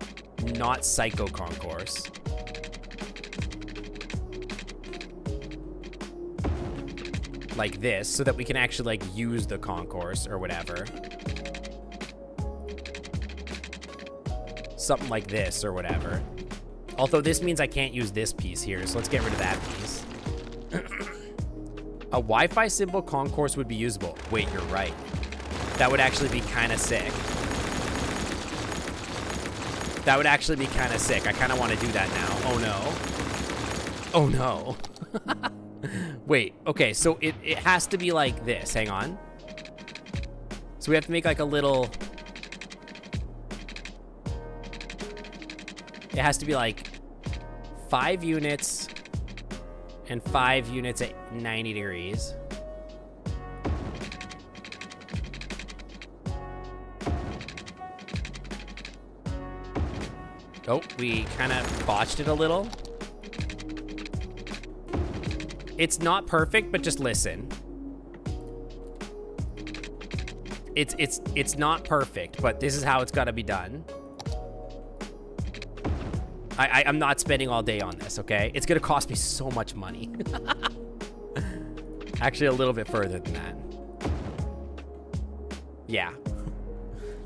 not psycho concourse. Like this, so that we can actually like use the concourse or whatever. Something like this or whatever. Although this means I can't use this piece here, so let's get rid of that piece. A Wi-Fi symbol concourse would be usable. Wait, you're right. That would actually be kind of sick. That would actually be kind of sick. I kind of want to do that now. Oh no. Oh no. Wait, okay, so it has to be like this. Hang on. So we have to make like a little... It has to be like 5 units and 5 units at 90 degrees. Oh, we kind of botched it a little. It's not perfect, but just listen. It's not perfect, but this is how it's got to be done. I'm not spending all day on this, okay? It's gonna cost me so much money. Actually, a little bit further than that. Yeah.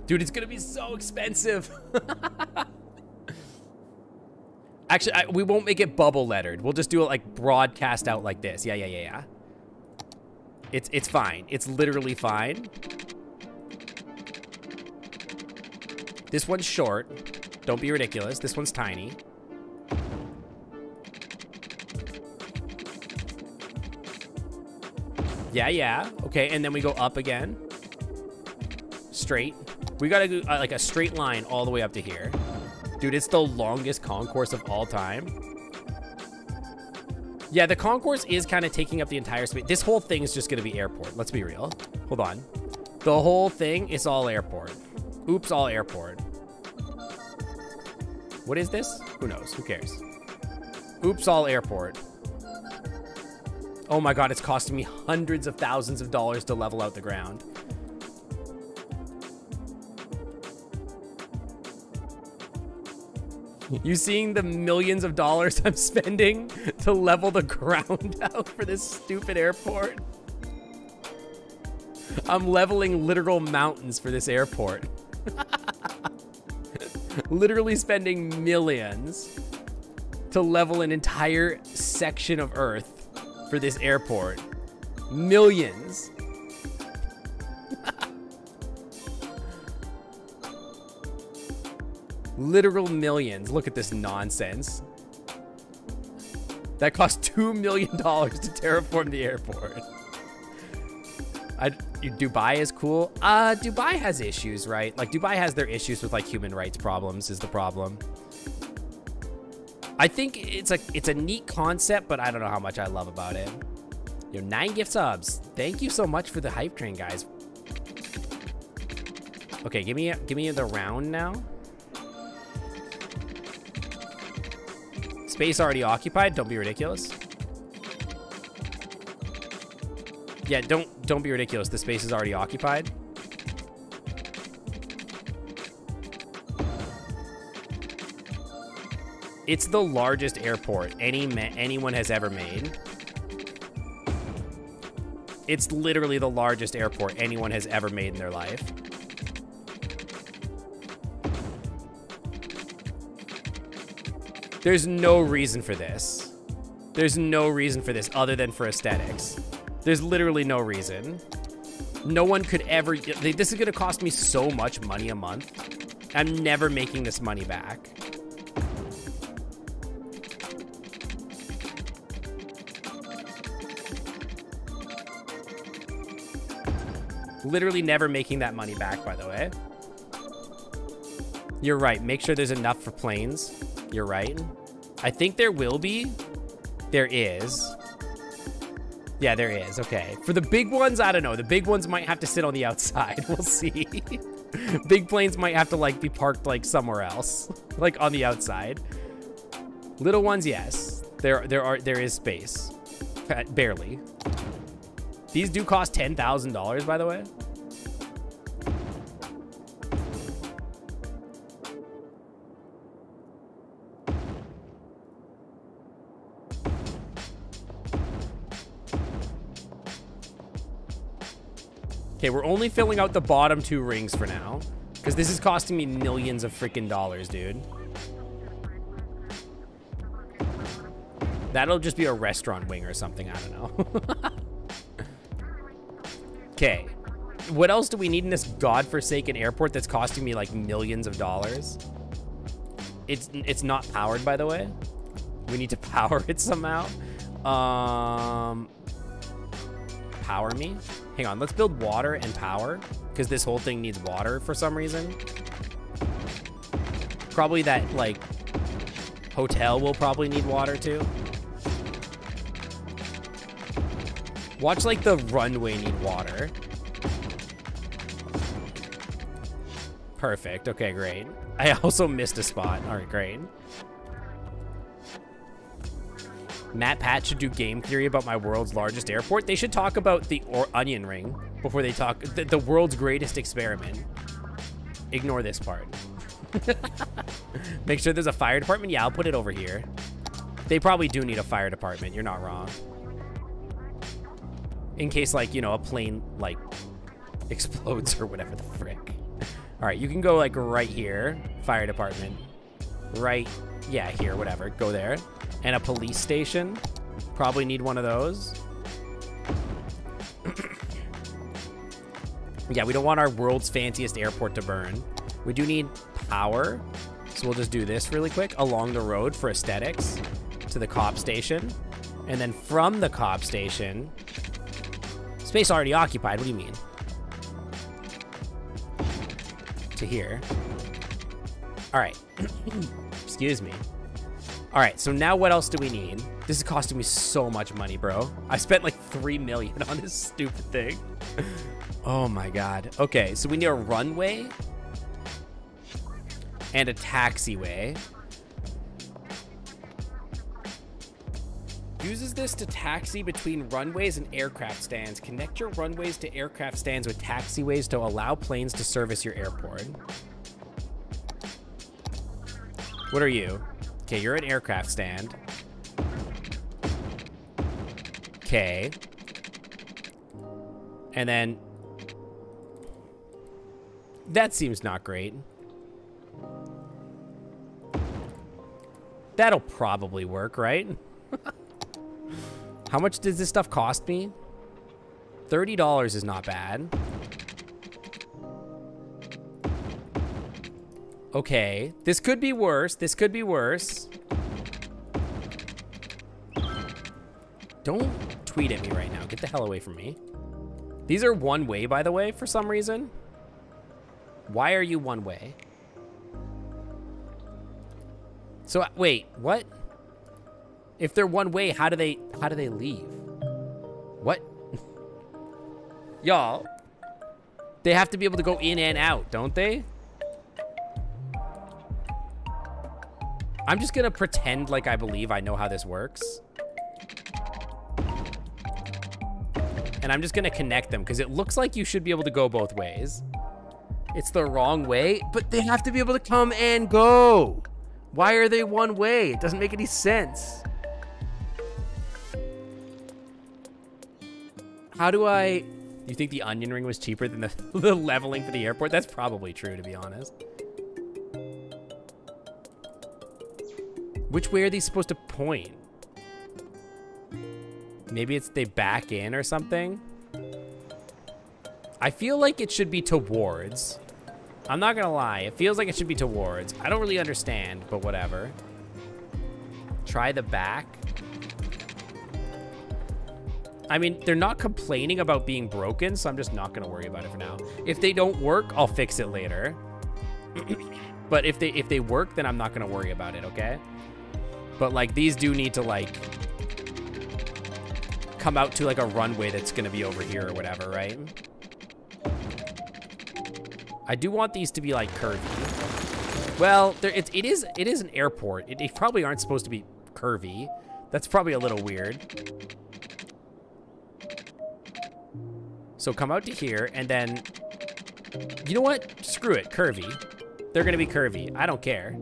Dude, it's gonna be so expensive. Actually, we won't make it bubble lettered. We'll just do it like broadcast out like this. Yeah. It's fine. It's literally fine. This one's short. Don't be ridiculous. This one's tiny. Yeah. Okay, and then we go up again. Straight. We gotta do like a straight line all the way up to here. Dude, it's the longest concourse of all time. Yeah, the concourse is kind of taking up the entire space. This whole thing is just gonna be airport. Let's be real. Hold on. The whole thing is all airport. Oops, all airport. What is this? Who knows? Who cares? Oops, all airport. Oh my god, it's costing me hundreds of thousands of dollars to level out the ground. You seeing the millions of dollars I'm spending to level the ground out for this stupid airport? I'm leveling literal mountains for this airport. Literally spending millions to level an entire section of Earth for this airport. Millions. Literal millions. Look at this nonsense. That cost $2 million to terraform the airport. Dubai is cool. Dubai has issues, right? Like, Dubai has their issues with, like, human rights problems is the problem. I think it's a neat concept, but I don't know how much I love about it. Yo, 9 gift subs. Thank you so much for the hype train, guys. Okay, give me the round now. Space already occupied. Don't be ridiculous. Yeah, don't be ridiculous. The space is already occupied. It's the largest airport anyone has ever made. It's literally the largest airport anyone has ever made in their life. There's no reason for this. There's no reason for this other than for aesthetics. There's literally no reason. No one could ever... This is going to cost me so much money a month. I'm never making this money back. Literally never making that money back, by the way. You're right. Make sure there's enough for planes. You're right. I think there will be. There is. Yeah, there is. Okay. For the big ones, I don't know. The big ones might have to sit on the outside. We'll see. Big planes might have to, like, be parked, like, somewhere else. Like, on the outside. Little ones, yes. There is space. Barely. These do cost $10,000, by the way. Okay, we're only filling out the bottom 2 rings for now, because this is costing me millions of freaking dollars, dude. That'll just be a restaurant wing or something, I don't know. Okay, what else do we need in this godforsaken airport that's costing me like millions of dollars? It's not powered, by the way. We need to power it somehow. Power me? Hang on, let's build water and power, because this whole thing needs water for some reason. Probably that, like, hotel will probably need water too. Watch, like, the runway need water. Perfect. Okay, great. I also missed a spot. All right, great. Matt Pat should do game theory about my world's largest airport. They should talk about the onion ring before they talk the world's greatest experiment. Ignore this part. Make sure there's a fire department. Yeah, I'll put it over here. They probably do need a fire department. You're not wrong. In case, like, you know, a plane, like, explodes or whatever the frick. All right, you can go, like, right here. Fire department. Right, yeah, here, whatever. Go there. And a police station. Probably need one of those. Yeah, we don't want our world's fanciest airport to burn. We do need power. So we'll just do this really quick. Along the road for aesthetics. To the cop station. And then from the cop station... Space already occupied. What do you mean? To here. All right. Excuse me. All right, so now what else do we need? This is costing me so much money, bro. I spent like 3 million on this stupid thing. Oh my God. Okay, so we need a runway and a taxiway. Uses this to taxi between runways and aircraft stands. Connect your runways to aircraft stands with taxiways to allow planes to service your airport. What are you? Okay, you're an aircraft stand. Okay. And then... That seems not great. That'll probably work, right? How much does this stuff cost me? $30 is not bad. Okay, this could be worse. This could be worse. Don't tweet at me right now. Get the hell away from me. These are one way, by the way, for some reason. Why are you one way? So, wait, what? If they're one way, how do they leave? What? Y'all, they have to be able to go in and out, don't they? I'm just gonna pretend like I believe I know how this works. And I'm just gonna connect them because it looks like you should be able to go both ways. It's the wrong way, but they have to be able to come and go. Why are they one way? It doesn't make any sense. How do I... You think the onion ring was cheaper than the leveling for the airport? That's probably true, to be honest. Which way are they supposed to point? Maybe it's they back in or something? I feel like it should be towards. I'm not gonna lie. It feels like it should be towards. I don't really understand, but whatever. Try the back. I mean, they're not complaining about being broken, so I'm just not gonna worry about it for now. If they don't work, I'll fix it later. But if they work, then I'm not gonna worry about it, okay? But like these do need to like come out to like a runway that's gonna be over here or whatever, right? I do want these to be like curvy. Well, it is an airport. They probably aren't supposed to be curvy. That's probably a little weird. So come out to here and then, you know what? Screw it, curvy. They're gonna be curvy. I don't care.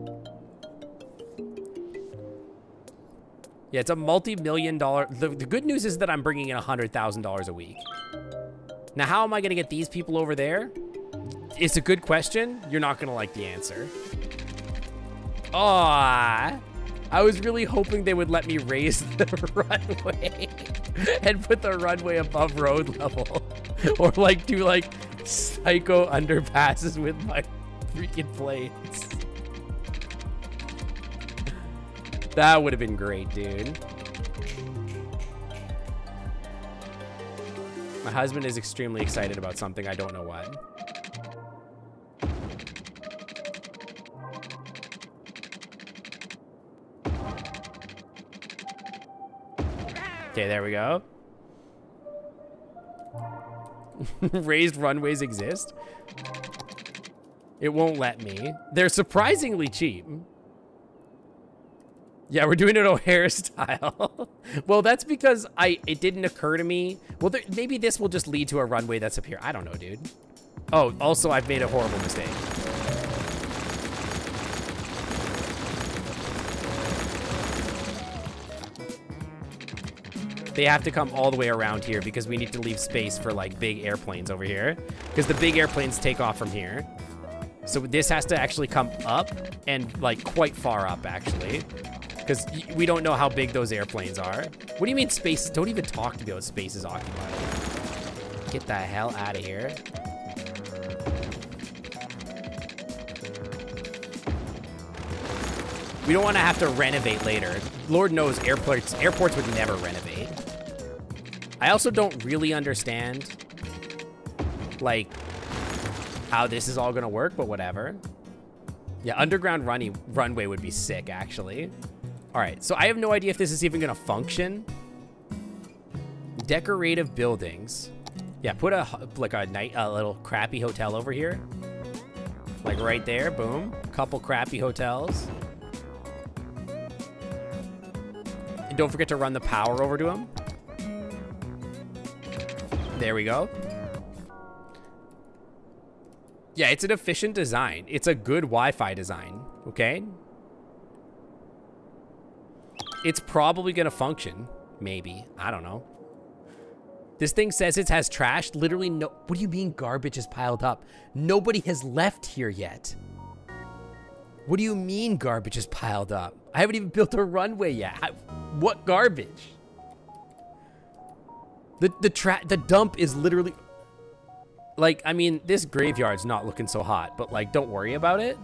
Yeah, it's a multi-million-dollar. The good news is that I'm bringing in $100,000 a week. Now, how am I gonna get these people over there? It's a good question. You're not gonna like the answer. Aww. I was really hoping they would let me raise the runway and put the runway above road level. Or like do like psycho underpasses with my freaking planes. That would have been great, dude. My husband is extremely excited about something. I don't know what. Okay, there we go. Raised runways exist. It won't let me. They're surprisingly cheap. Yeah, we're doing it O'Hare style. Well, that's because it didn't occur to me. Well, maybe this will just lead to a runway that's up here. I don't know, dude. Oh, also, I've made a horrible mistake. They have to come all the way around here because we need to leave space for like big airplanes over here. Because the big airplanes take off from here. So this has to actually come up and like quite far up actually. Because we don't know how big those airplanes are. What do you mean space? Don't even talk to me about space is occupied. Get the hell out of here. We don't want to have to renovate later. Lord knows airports would never renovate. I also don't really understand like how this is all gonna work, but whatever. Yeah, underground runway would be sick actually. All right, so I have no idea if this is even gonna function. Decorative buildings. Yeah, put a little crappy hotel over here. Like right there, boom. Couple crappy hotels. And don't forget to run the power over to them. There we go. Yeah, it's an efficient design. It's a good Wi-Fi design, okay? It's probably gonna function, maybe. I don't know. This thing says it has trash. Literally no, what do you mean garbage is piled up? Nobody has left here yet. What do you mean garbage is piled up? I haven't even built a runway yet. What garbage? The dump is literally, like, I mean, this graveyard's not looking so hot, but like, don't worry about it.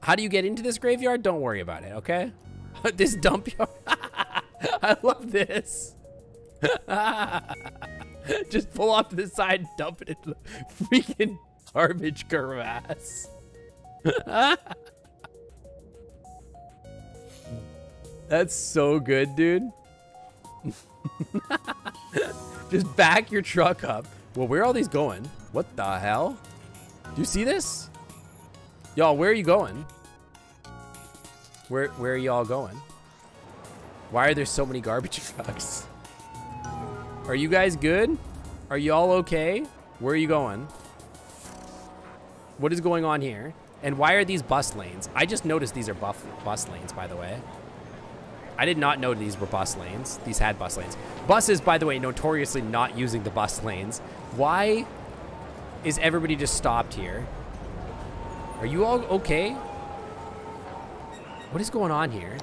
How do you get into this graveyard? Don't worry about it, okay? This dump yard. I love this. Just pull off to the side and dump it into the freaking garbage crevasse. That's so good, dude. Just back your truck up. Well, where are all these going? What the hell? Do you see this? Y'all, where are you going? Where are y'all going? Why are there so many garbage trucks? Are you guys good? Are y'all okay? Where are you going? What is going on here? And why are these bus lanes? I just noticed these are bus lanes, by the way. I did not know these were bus lanes. These had bus lanes. Buses, by the way, notoriously not using the bus lanes. Why is everybody just stopped here? Are you all okay? What is going on here?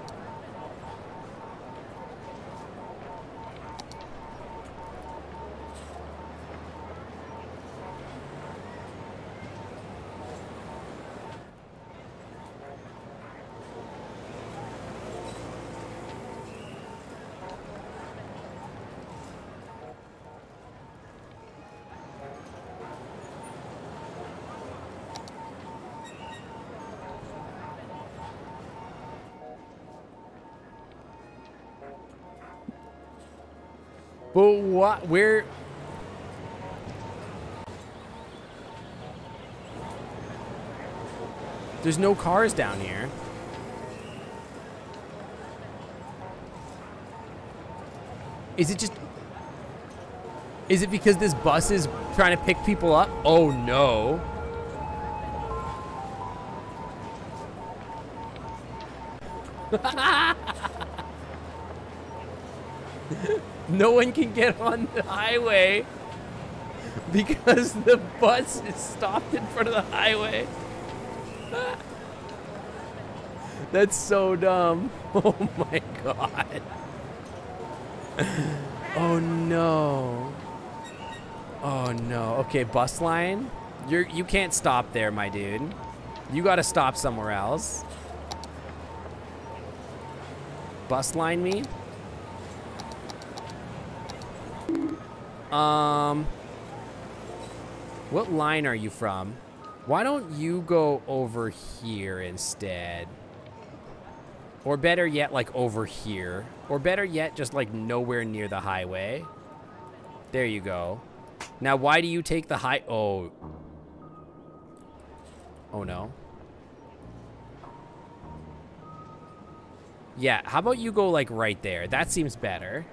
But what? Where? There's no cars down here. Is it just... Is it because this bus is trying to pick people up? Oh no. No one can get on the highway because the bus is stopped in front of the highway. That's so dumb. Oh my god. Oh no. Oh no. Okay, bus line. You can't stop there, my dude. You gotta stop somewhere else. Bus line me. What line are you from? Why don't you go over here instead? Or better yet, like over here. Or better yet, just like nowhere near the highway. There you go. Now, why do you take the high... Oh. Oh, no. Yeah, how about you go like right there? That seems better.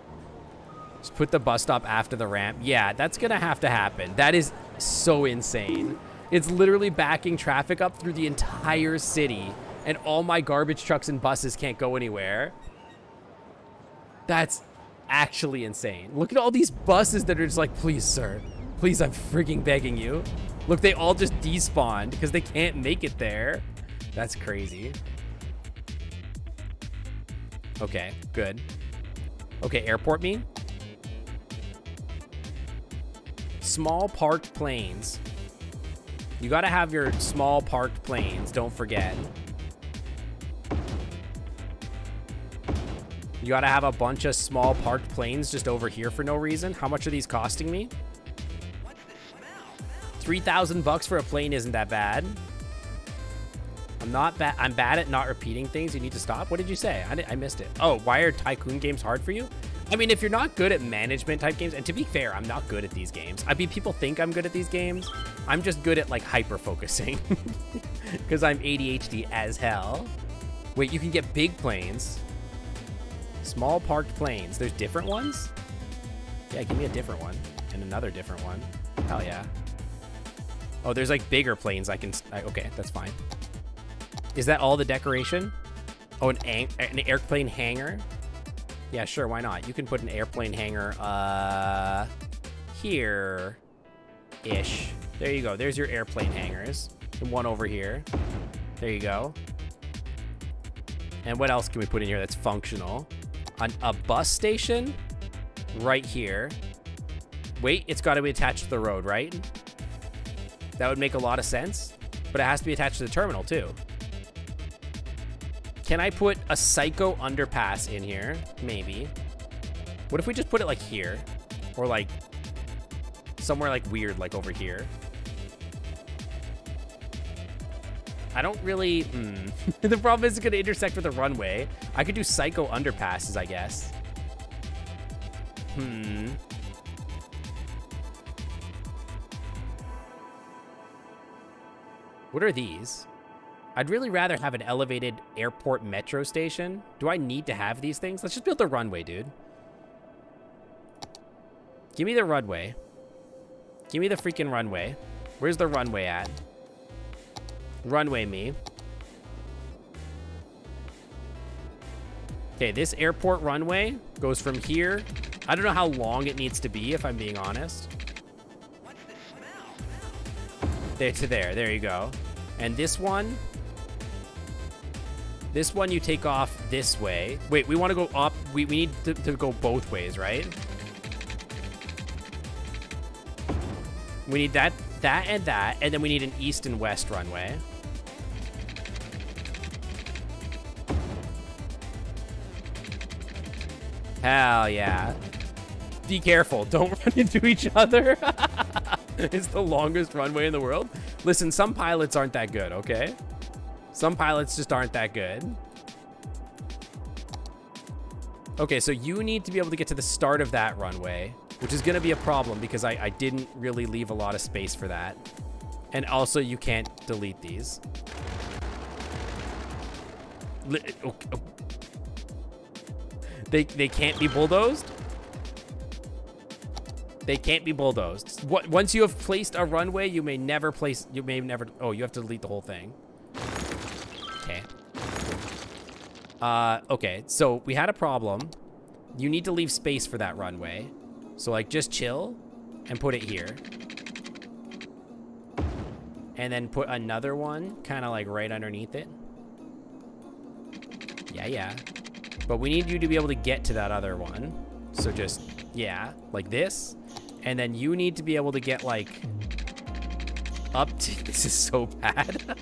Just put the bus stop after the ramp. Yeah, that's gonna have to happen. That is so insane. It's literally backing traffic up through the entire city, and all my garbage trucks and buses can't go anywhere. That's actually insane. Look at all these buses that are just like, please, sir. Please, I'm freaking begging you. Look, they all just despawned because they can't make it there. That's crazy. Okay, good. Okay, airport me. Small parked planes. You gotta have your small parked planes, don't forget. You gotta have a bunch of small parked planes just over here for no reason. How much are these costing me? 3,000 bucks for a plane isn't that bad. I'm bad at not repeating things. You need to stop. What did you say? I missed it. Oh, why are tycoon games hard for you? I mean, if you're not good at management type games, and to be fair, I'm not good at these games. I mean, people think I'm good at these games. I'm just good at like hyper focusing because I'm ADHD as hell. Wait, you can get big planes. Small parked planes. There's different ones? Yeah, give me a different one and another different one. Hell yeah. Oh, there's like bigger planes I can... okay, that's fine. Is that all the decoration? Oh, an airplane hangar? Yeah, sure, why not? You can put an airplane hangar, here-ish. There you go. There's your airplane hangars. And one over here. There you go. And what else can we put in here that's functional? A bus station? Right here. Wait, it's got to be attached to the road, right? That would make a lot of sense. But it has to be attached to the terminal, too. Can I put a psycho underpass in here? Maybe. What if we just put it like here? Or like somewhere like weird, like over here? I don't really... The problem is it's going to intersect with a runway. I could do psycho underpasses, I guess. What are these? I'd really rather have an elevated airport metro station. Do I need to have these things? Let's just build the runway, dude. Give me the runway. Give me the freaking runway. Where's the runway at? Runway me. Okay, this airport runway goes from here. I don't know how long it needs to be, if I'm being honest. There to there. There you go. And this one you take off this way. Wait, we want to go up. We need to go both ways, right? We need that, and then we need an east and west runway. Hell yeah. Be careful. Don't run into each other. It's the longest runway in the world. Listen, some pilots aren't that good, okay? Some pilots just aren't that good. Okay, so you need to be able to get to the start of that runway, which is going to be a problem because I didn't really leave a lot of space for that. And also, you can't delete these. They can't be bulldozed? They can't be bulldozed. Once you have placed a runway, you may never place... Oh, you have to delete the whole thing. Okay. Okay, so we had a problem. You need to leave space for that runway. So, like, just chill and put it here. And then put another one kind of, like, right underneath it. Yeah. But we need you to be able to get to that other one. So just, yeah, like this. And then you need to be able to get, like, up to... This is so bad.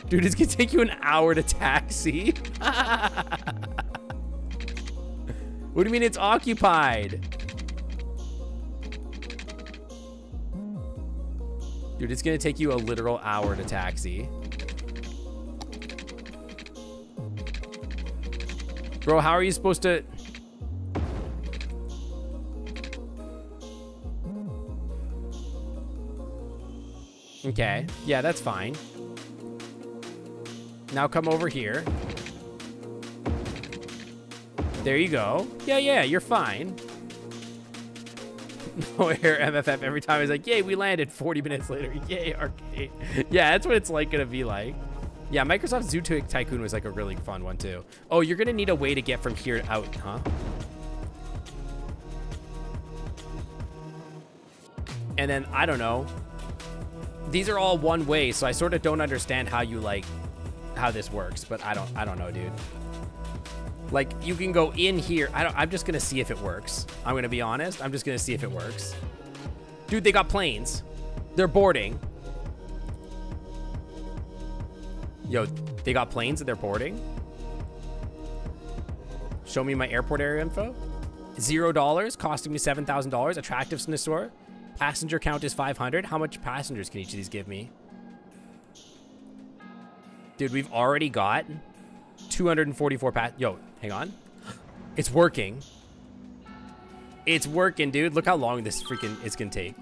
Dude, it's gonna take you an hour to taxi. What do you mean it's occupied? Dude, it's gonna take you a literal hour to taxi. Bro, how are you supposed to... Okay, yeah, that's fine. Now come over here. There you go. Yeah, you're fine. No air MFF every time. It's like, yay, we landed. 40 minutes later, yay, arcade. Yeah, that's what it's like gonna be like. Yeah, Microsoft Zoo Tycoon was like a really fun one too. Oh, you're gonna need a way to get from here out, huh? And then, I don't know. These are all one way, so I sort of don't understand how you like, how this works, but I don't know, dude. Like, you can go in here. I'm just gonna see if it works. I'm gonna be honest. I'm just gonna see if it works. Dude, they got planes. They're boarding. Yo, they got planes and they're boarding? Show me my airport area info. $0, costing me $7,000. Attractiveness score. Passenger count is 500. How much passengers can each of these give me? Dude, we've already got 244 Yo, hang on. It's working. It's working, dude. Look how long this freaking is gonna take.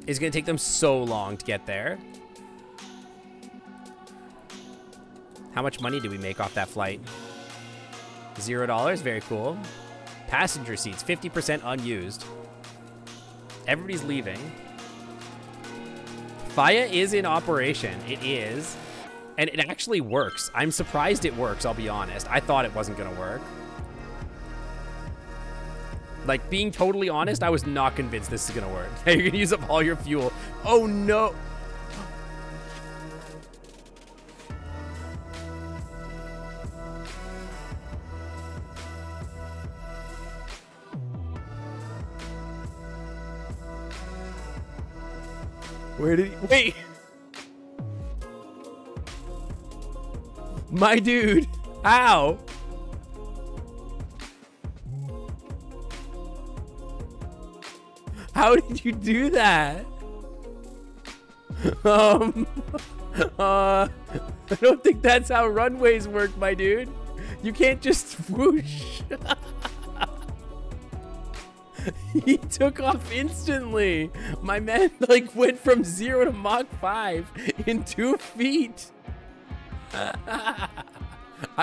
It's gonna take them so long to get there. How much money do we make off that flight? $0, very cool. Passenger seats, 50% unused. Everybody's leaving. Faya is in operation. It is. And it actually works. I'm surprised it works, I'll be honest. I thought it wasn't gonna work. Like, being totally honest, I was not convinced this is gonna work. Hey, you're gonna use up all your fuel. Oh no. Where did he... Wait! My dude! How? How did you do that? I don't think that's how runways work, my dude. You can't just whoosh. He took off instantly. My man like went from 0 to Mach 5 in 2 feet. I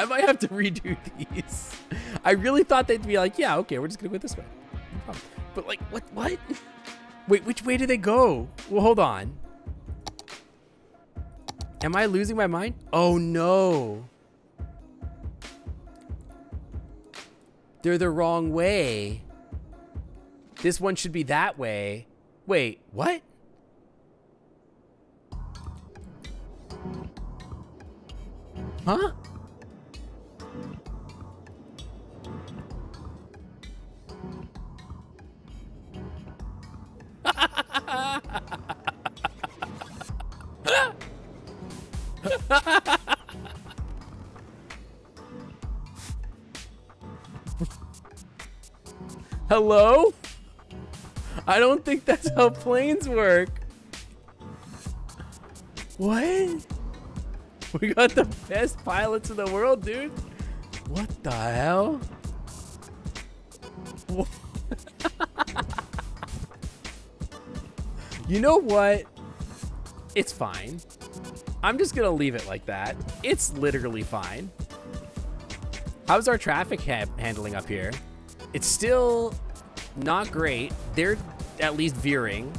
might have to redo these. I really thought they'd be like, yeah, okay, we're just gonna go this way. No problem. But like, what? Wait, which way do they go? Well, hold on. Am I losing my mind? Oh no. They're the wrong way. This one should be that way. Wait, what? Huh? Hello? I don't think that's how planes work. What? We got the best pilots in the world, dude. What the hell? You know what? It's fine. I'm just gonna leave it like that. It's literally fine. How's our traffic handling up here? It's still not great. They're at least veering.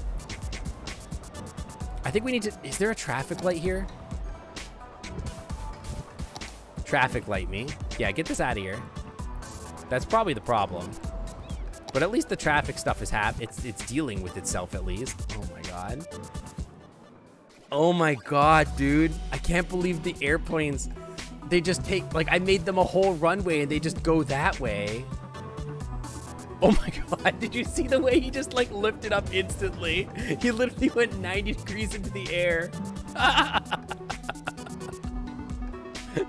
I think we need to... Is there a traffic light here? Traffic light me. Yeah, get this out of here. That's probably the problem. But at least the traffic stuff is it's dealing with itself at least. Oh my god. Oh my god, dude. I can't believe the airplanes, they just take, like, I made them a whole runway and they just go that way. Oh my god, did you see the way he just like lifted up instantly? He literally went 90 degrees into the air.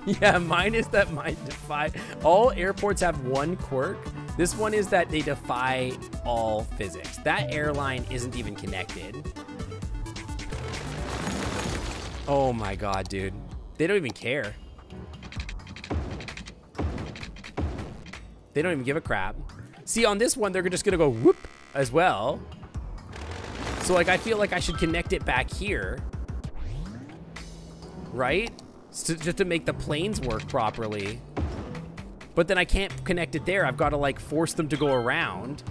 Yeah, mine is that mine defy. All airports have one quirk. This one is that they defy all physics. That airline isn't even connected. Oh my god, dude. They don't even care. They don't even give a crap. See, on this one, they're just gonna go whoop as well. So, like, I feel like I should connect it back here. Right? So, just to make the planes work properly. But then I can't connect it there. I've got to, like, force them to go around.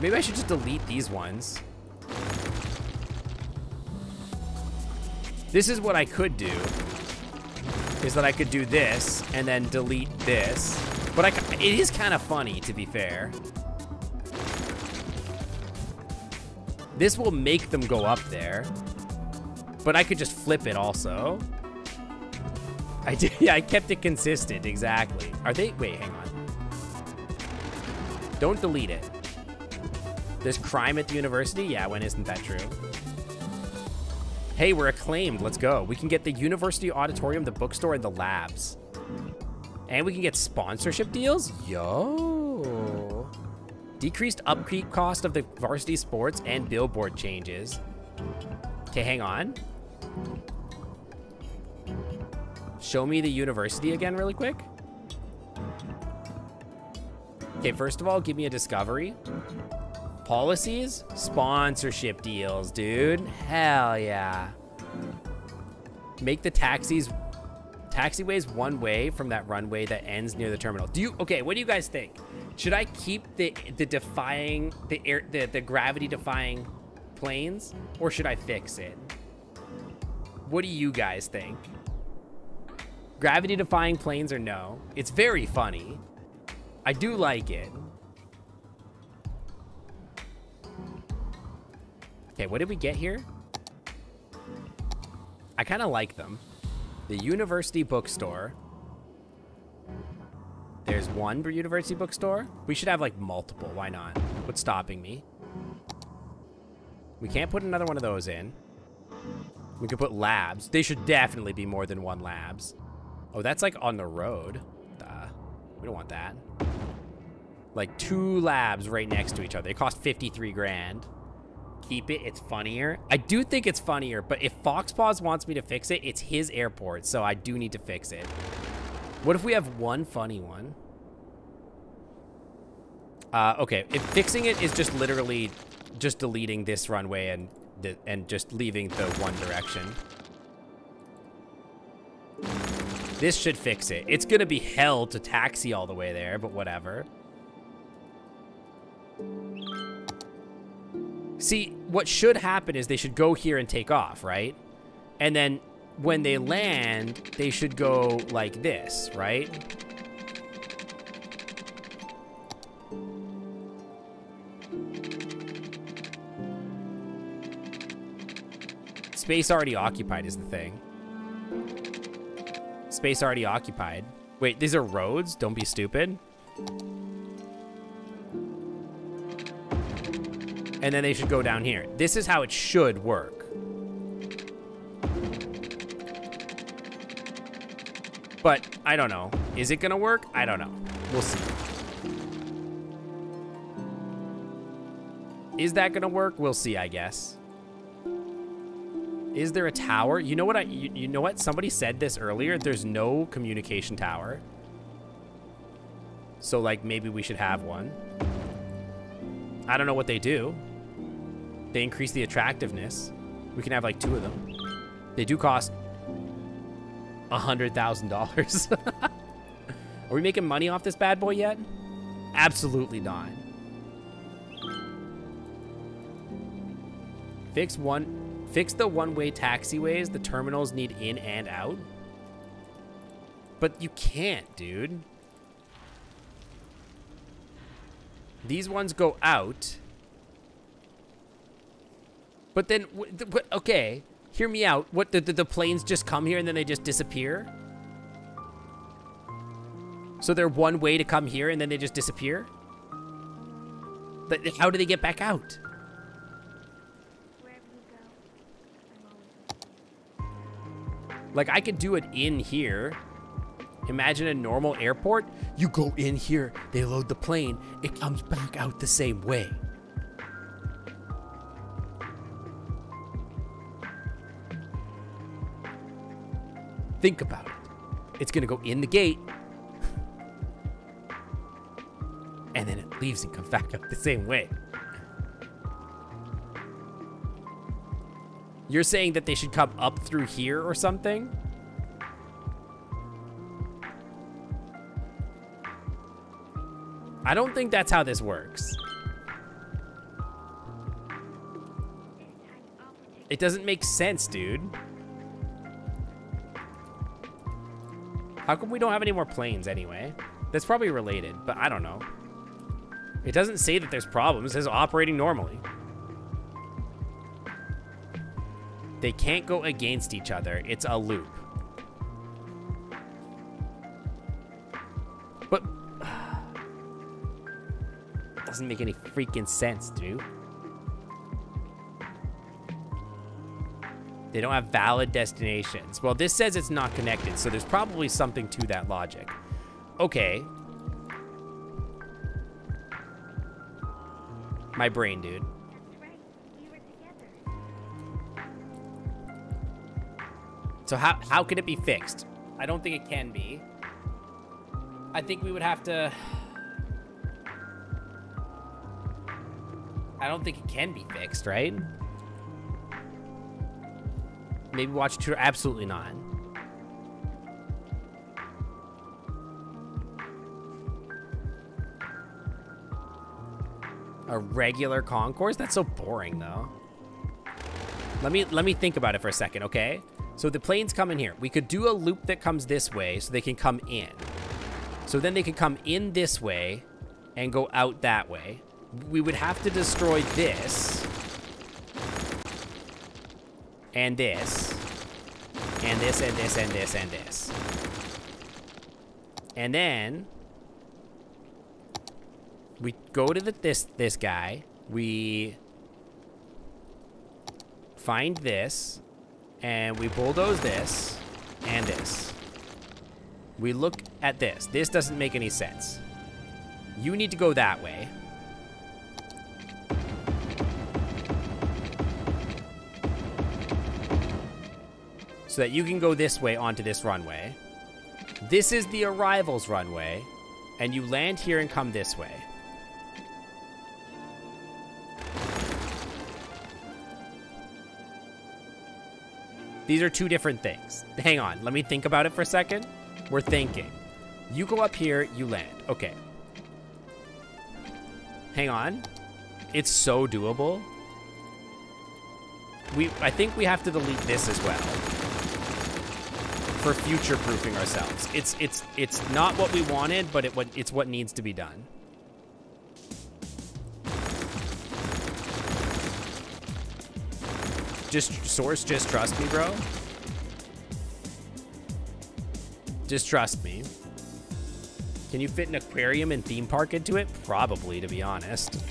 Maybe I should just delete these ones. This is what I could do. Is that I could do this and then delete this. But it is kind of funny, to be fair. This will make them go up there. But I could just flip it also. I did, yeah, I kept it consistent, exactly. Are they, wait, hang on. Don't delete it. There's crime at the university? Yeah, when isn't that true? Hey, we're acclaimed, let's go. We can get the university auditorium, the bookstore, and the labs. And we can get sponsorship deals? Yo. Decreased upkeep cost of the varsity sports and billboard changes. Okay, hang on. Show me the university again really quick. Okay, first of all, give me a discovery. Policies? Sponsorship deals, dude. Hell yeah. Make the taxiways one way from that runway that ends near the terminal. Okay, what do you guys think? Should I keep the gravity defying planes, or should I fix it? What do you guys think? Gravity defying planes or no? It's very funny. I do like it. Okay, what did we get here? I kind of like them. The university bookstore. There's one university bookstore. We should have like multiple. Why not? What's stopping me? We can't put another one of those in. We could put labs. They should definitely be more than one labs. Oh, that's like on the road. We don't want that. Like 2 labs right next to each other. They cost 53 grand. Keep it. It's funnier. I do think it's funnier, but if Foxpaws wants me to fix it, it's his airport, so I do need to fix it. What if we have one funny one? Okay, if fixing it is just literally just deleting this runway and just leaving the one direction. This should fix it. It's gonna be hell to taxi all the way there, but whatever. See, what should happen is they should go here and take off, right? And then when they land, they should go like this, right? Space already occupied is the thing. Space already occupied. Wait, these are roads? Don't be stupid. And then they should go down here. This is how it should work. But I don't know. Is it gonna work? I don't know. We'll see. Is that gonna work? We'll see, I guess. Is there a tower? You know what? You know what? Somebody said this earlier. There's no communication tower. So, like, maybe we should have one. I don't know what they do. They increase the attractiveness. We can have, like, 2 of them. They do cost $100,000. Are we making money off this bad boy yet? Absolutely not. Fix the one-way taxiways. The terminals need in and out. But you can't, dude. These ones go out. But then, okay, hear me out. What, the planes just come here and then they just disappear? So they're one way to come here and then they just disappear? How do they get back out? Like, I could do it in here. Imagine a normal airport. You go in here, they load the plane, it comes back out the same way. Think about it. It's gonna go in the gate, and then it leaves and comes back out the same way. You're saying that they should come up through here or something? I don't think that's how this works. It doesn't make sense, dude. How come we don't have any more planes anyway? That's probably related, but I don't know. It doesn't say that there's problems. It says operating normally. They can't go against each other. It's a loop. But doesn't make any freaking sense, dude. They don't have valid destinations. Well, this says it's not connected, so there's probably something to that logic. Okay. My brain, dude. So how can it be fixed? I don't think it can be. I think we would have to... I don't think it can be fixed, right? Maybe watch a tutorial. Absolutely not. A regular concourse? That's so boring, though. Let me think about it for a second, okay? So the planes come in here. We could do a loop that comes this way so they can come in. So then they could come in this way and go out that way. We would have to destroy this. And this. And this, and this, and this, and this. And then we go to this guy. We find this. And we bulldoze this and this. We look at this. This doesn't make any sense. You need to go that way. So that you can go this way onto this runway. This is the arrivals runway. And you land here and come this way. These are two different things. Hang on, let me think about it for a second. We're thinking. You go up here, you land. Okay. Hang on. It's so doable. I think we have to delete this as well. For future-proofing ourselves. It's not what we wanted, but it's what needs to be done. Source, just trust me, bro. Just trust me. Can you fit an aquarium and theme park into it? Probably, to be honest.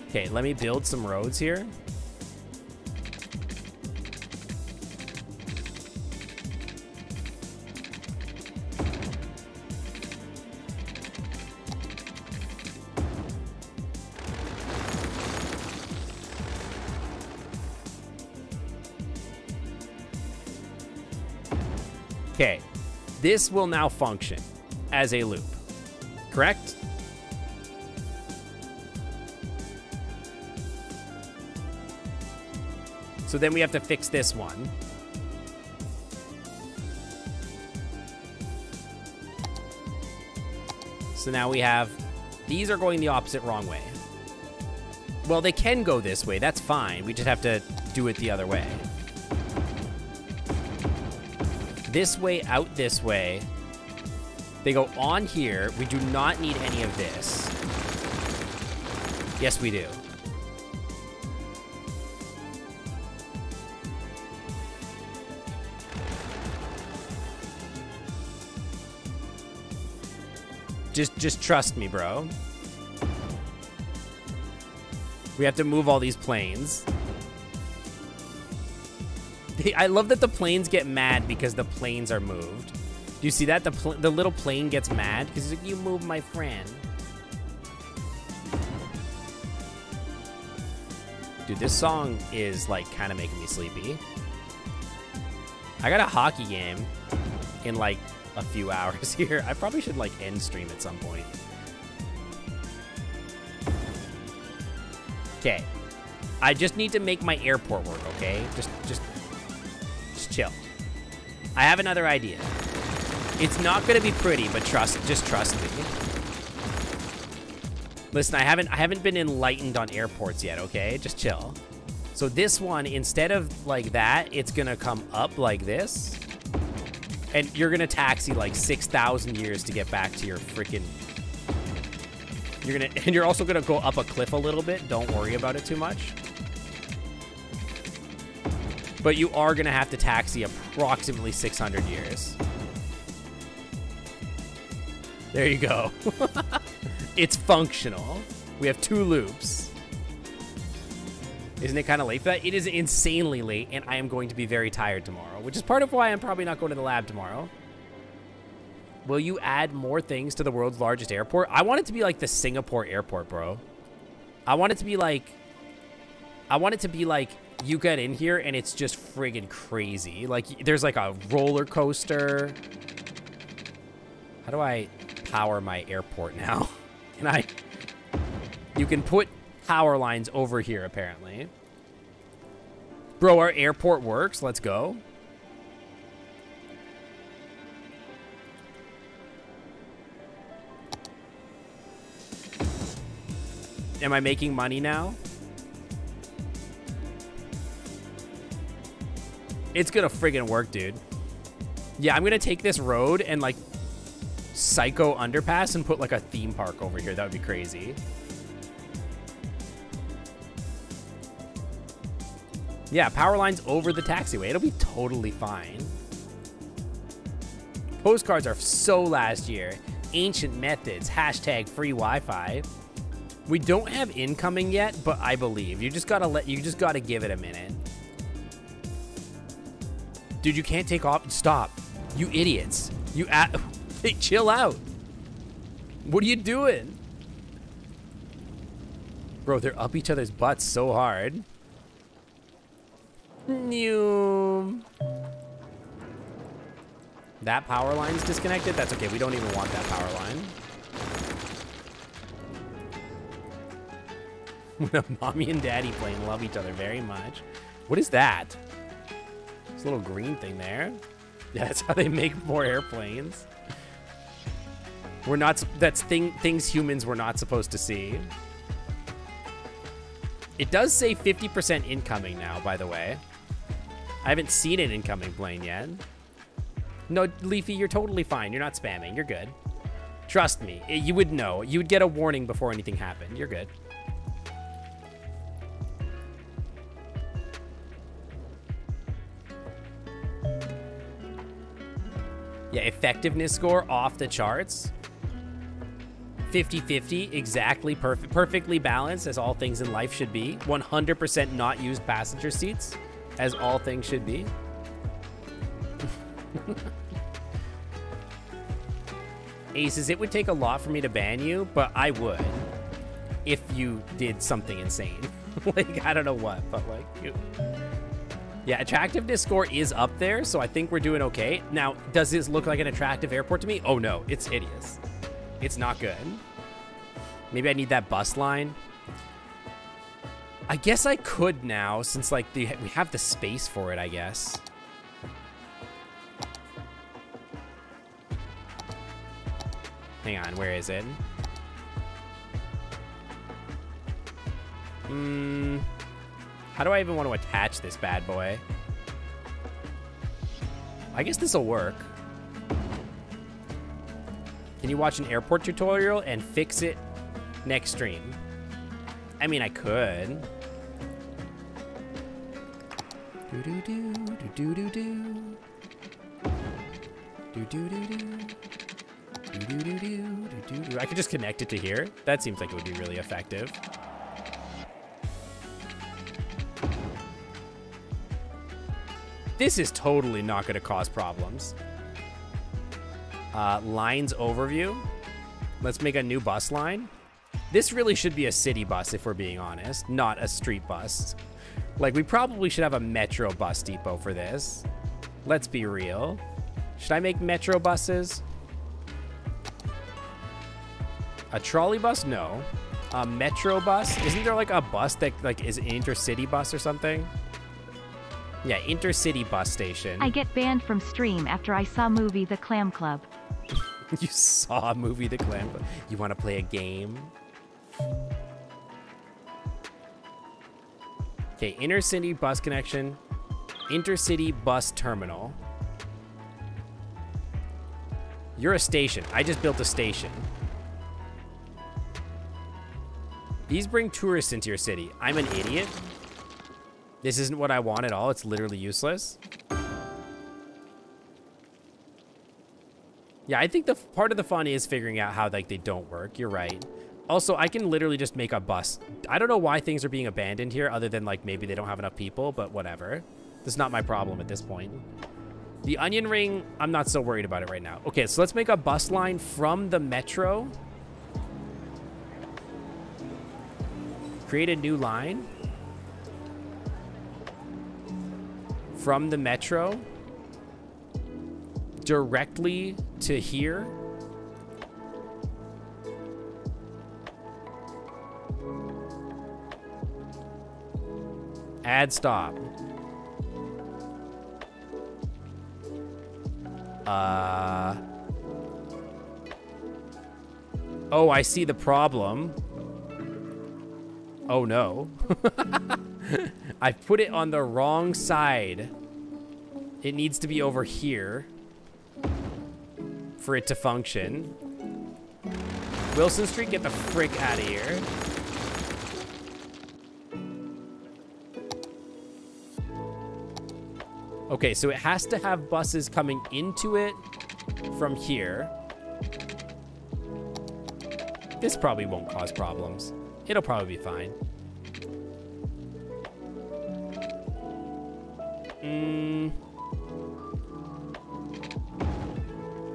Okay, let me build some roads here. Okay, this will now function as a loop, correct? So then we have to fix this one. So now we have, these are going the opposite wrong way. Well, they can go this way, that's fine. We just have to do it the other way. This way, out this way. They go on here. We do not need any of this. Yes, we do. Just trust me, bro. We have to move all these planes. I love that the planes get mad because the planes are moved. Do you see that? The little plane gets mad because he's like, you moved my friend. Dude, this song is like kind of making me sleepy. I got a hockey game in like a few hours here. I probably should like end stream at some point. Okay. I just need to make my airport work, okay? Just chill. I have another idea. It's not gonna be pretty, but just trust me. Listen, I haven't been enlightened on airports yet, okay? Just chill. So this one, instead of like that, it's gonna come up like this. And you're gonna taxi like 6,000 years to get back to your freaking... And you're also gonna go up a cliff a little bit. Don't worry about it too much. But you are gonna have to taxi approximately 600 years. There you go. It's functional. We have 2 loops. Isn't it kind of late for that? It is insanely late, and I am going to be very tired tomorrow, which is part of why I'm probably not going to the lab tomorrow. Will you add more things to the world's largest airport? I want it to be like the Singapore airport, bro. I want it to be like you get in here and it's just friggin' crazy. Like there's like a roller coaster. How do I power my airport now? You can put power lines over here apparently. Bro, our airport works. Let's go. Am I making money now? It's gonna friggin' work, dude. Yeah, I'm gonna take this road and like psycho underpass and put like a theme park over here. That would be crazy. Yeah, power lines over the taxiway. It'll be totally fine. Postcards are so last year. Ancient methods. Hashtag free Wi-Fi. We don't have incoming yet, but I believe. You just gotta give it a minute. Dude, you can't take off. Stop. You idiots. Hey, chill out. What are you doing? Bro, they're up each other's butts so hard. New. That power line's disconnected? That's okay. We don't even want that power line. Mommy and daddy plane love each other very much. What is that? This little green thing there. Yeah, that's how they make more airplanes. That's things humans were not supposed to see. It does say 50% incoming now, by the way. I haven't seen an incoming plane yet. No, Leafy, you're totally fine. You're not spamming. You're good. Trust me. You would know. You would get a warning before anything happened. You're good. Yeah, effectiveness score off the charts. 50-50, exactly perfectly balanced as all things in life should be. 100% not used passenger seats as all things should be. Aces, it would take a lot for me to ban you, but I would if you did something insane. Like, I don't know what, but like, yeah, attractiveness score is up there, so I think we're doing okay. Now, does this look like an attractive airport to me? Oh no, it's hideous. It's not good. Maybe I need that bus line. I guess I could now, since like we have the space for it, I guess. Hang on, where is it? How do I even want to attach this bad boy? I guess this will work. Can you watch an airport tutorial and fix it next stream? I mean, I could. I could just connect it to here. That seems like it would be really effective. This is totally not going to cause problems. Lines overview. Let's make a new bus line. This really should be a city bus, if we're being honest, not a street bus. Like, we probably should have a metro bus depot for this. Let's be real. Should I make metro buses? A trolley bus? No. A metro bus? Isn't there like a bus that like is an intercity bus or something? Yeah, intercity bus station. I get banned from stream after I saw movie The Clam Club. You saw a movie The Clam Club? You want to play a game? Okay, intercity bus connection. Intercity bus terminal. You're a station. I just built a station. These bring tourists into your city. I'm an idiot. This isn't what I want at all. It's literally useless. Yeah, I think the part of the fun is figuring out how like they don't work. You're right. Also, I can literally just make a bus. I don't know why things are being abandoned here other than like maybe they don't have enough people, but whatever. This is not my problem at this point. The onion ring, I'm not so worried about it right now. Okay, so let's make a bus line from the metro. Create a new line. From the metro. Directly to here. Add stop. Oh, I see the problem. Oh no. I put it on the wrong side. It needs to be over here for it to function. Wilson Street, get the frick out of here. Okay, so it has to have buses coming into it from here. This probably won't cause problems. It'll probably be fine.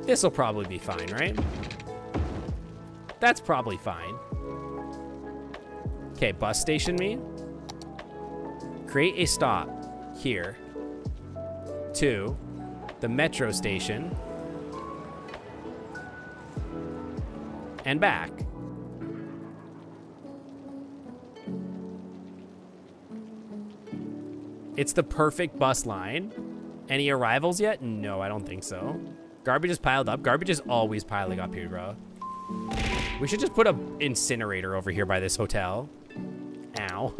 This'll probably be fine, right? That's probably fine. Okay, bus station me. Create a stop here to the metro station and back. It's the perfect bus line. Any arrivals yet? No, I don't think so. Garbage is piled up. Garbage is always piling up here, bro. We should just put an incinerator over here by this hotel. Ow.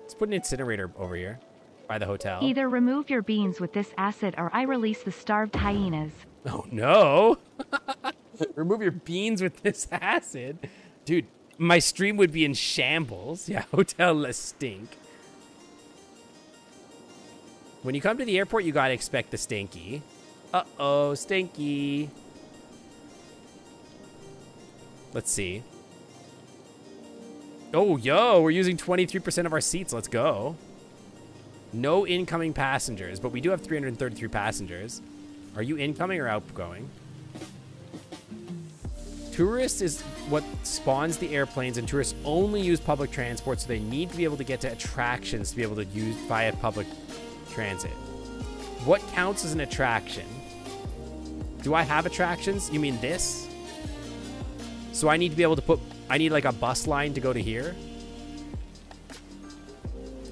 Let's put an incinerator over here by the hotel. Either remove your beans with this acid or I release the starved hyenas. Oh, no. Remove your beans with this acid. Dude, my stream would be in shambles. Yeah, Hotel Le Stink. When you come to the airport, you gotta expect the stinky. Uh-oh, stinky. Let's see. Oh, yo, we're using 23% of our seats. Let's go. No incoming passengers, but we do have 333 passengers. Are you incoming or outgoing? Tourists is what spawns the airplanes, and tourists only use public transport, so they need to be able to get to attractions to be able to use via public transit. What counts as an attraction? Do I have attractions? You mean this? So I need to be able to put, I need like a bus line to go to here?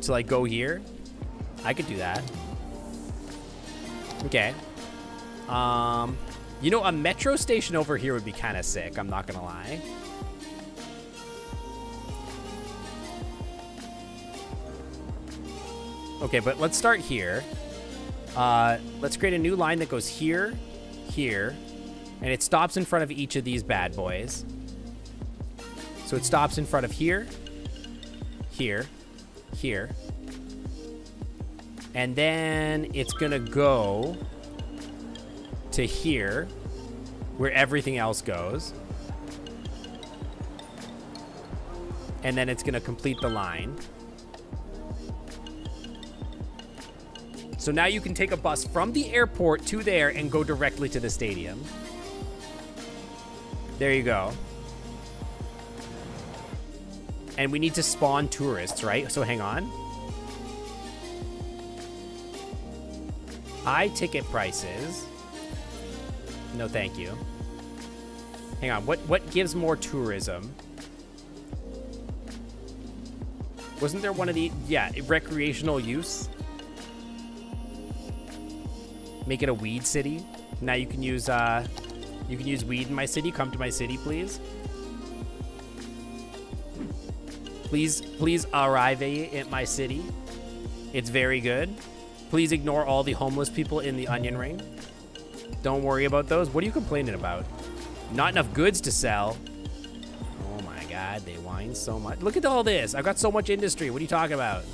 To like go here? I could do that. Okay. You know, a metro station over here would be kind of sick, I'm not gonna lie. Okay, but let's start here. Let's create a new line that goes here, here, and it stops in front of each of these bad boys. So it stops in front of here, here, here. And then it's gonna go to here, where everything else goes. And then it's gonna complete the line. So now you can take a bus from the airport to there and go directly to the stadium. There you go. And we need to spawn tourists, right? So hang on. High ticket prices. No, thank you. Hang on, what gives more tourism? Wasn't there one of the, yeah, recreational use? Make it a weed city. Now you can use weed in my city. Come to my city, please. Please arrive at my city. It's very good. Please ignore all the homeless people in the onion ring. Don't worry about those. What are you complaining about? Not enough goods to sell. Oh my God, they whine so much. Look at all this. I've got so much industry. What are you talking about?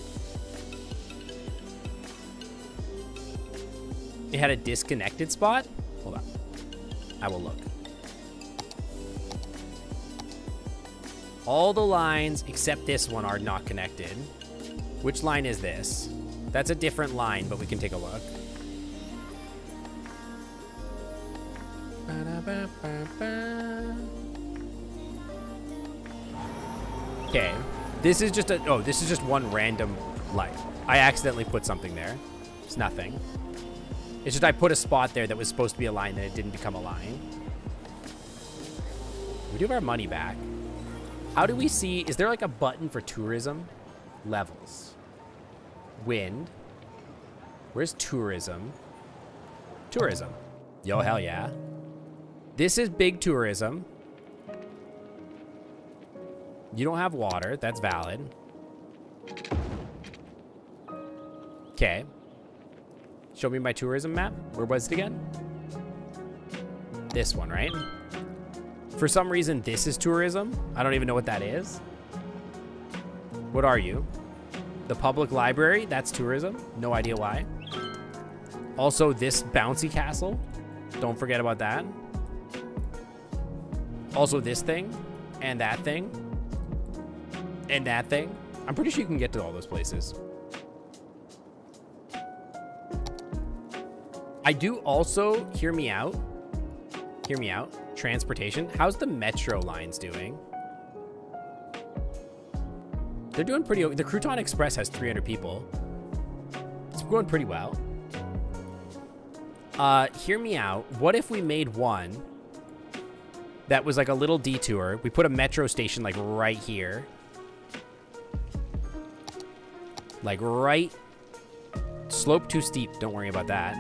It had a disconnected spot? Hold on. I will look. All the lines except this one are not connected. Which line is this? That's a different line, but we can take a look. Okay. This is just this is just one random light. I accidentally put something there. It's nothing. It's just I put a spot there that was supposed to be a line, then it didn't become a line. We do have our money back. How do we see, is there like a button for tourism? Levels. Wind. Where's tourism? Tourism. Yo, hell yeah. This is big tourism. You don't have water, that's valid. Okay. Show me my tourism map. Where was it again? This one, right? For some reason, this is tourism. I don't even know what that is. What are you? The public library? That's tourism. No idea why. Also, this bouncy castle. Don't forget about that. Also, this thing. And that thing. And that thing. I'm pretty sure you can get to all those places. I do also, hear me out, transportation. How's the metro lines doing? They're doing pretty, the Crouton Express has 300 people. It's going pretty well. Hear me out. What if we made one that was like a little detour? We put a metro station like right here. Like right, slope too steep, don't worry about that.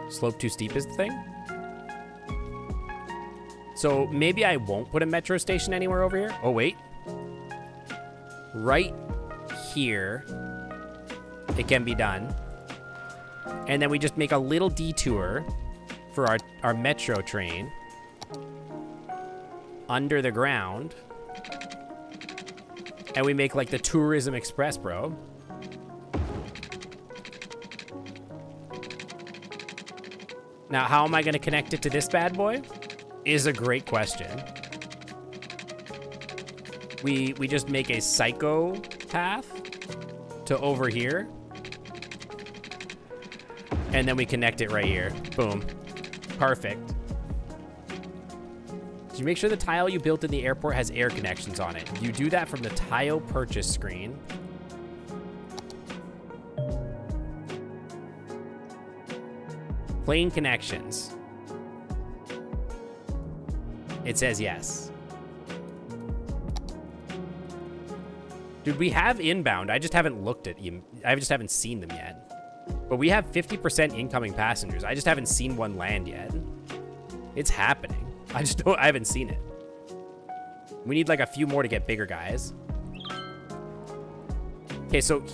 Slope too steep is the thing. So maybe I won't put a metro station anywhere over here. Oh, wait. Right here, it can be done. And then we just make a little detour for our metro train under the ground. And we make like the Tourism Express, bro. Now, how am I going to connect it to this bad boy? Is a great question. We just make a psycho path to over here. And then we connect it right here. Boom. Perfect. Did you make sure the tile you built in the airport has air connections on it? You do that from the tile purchase screen. Plane connections. It says yes. Dude, we have inbound. I just haven't looked at them. I just haven't seen them yet. But we have 50% incoming passengers. I just haven't seen one land yet. It's happening. I haven't seen it. We need like a few more to get bigger, guys. Okay, so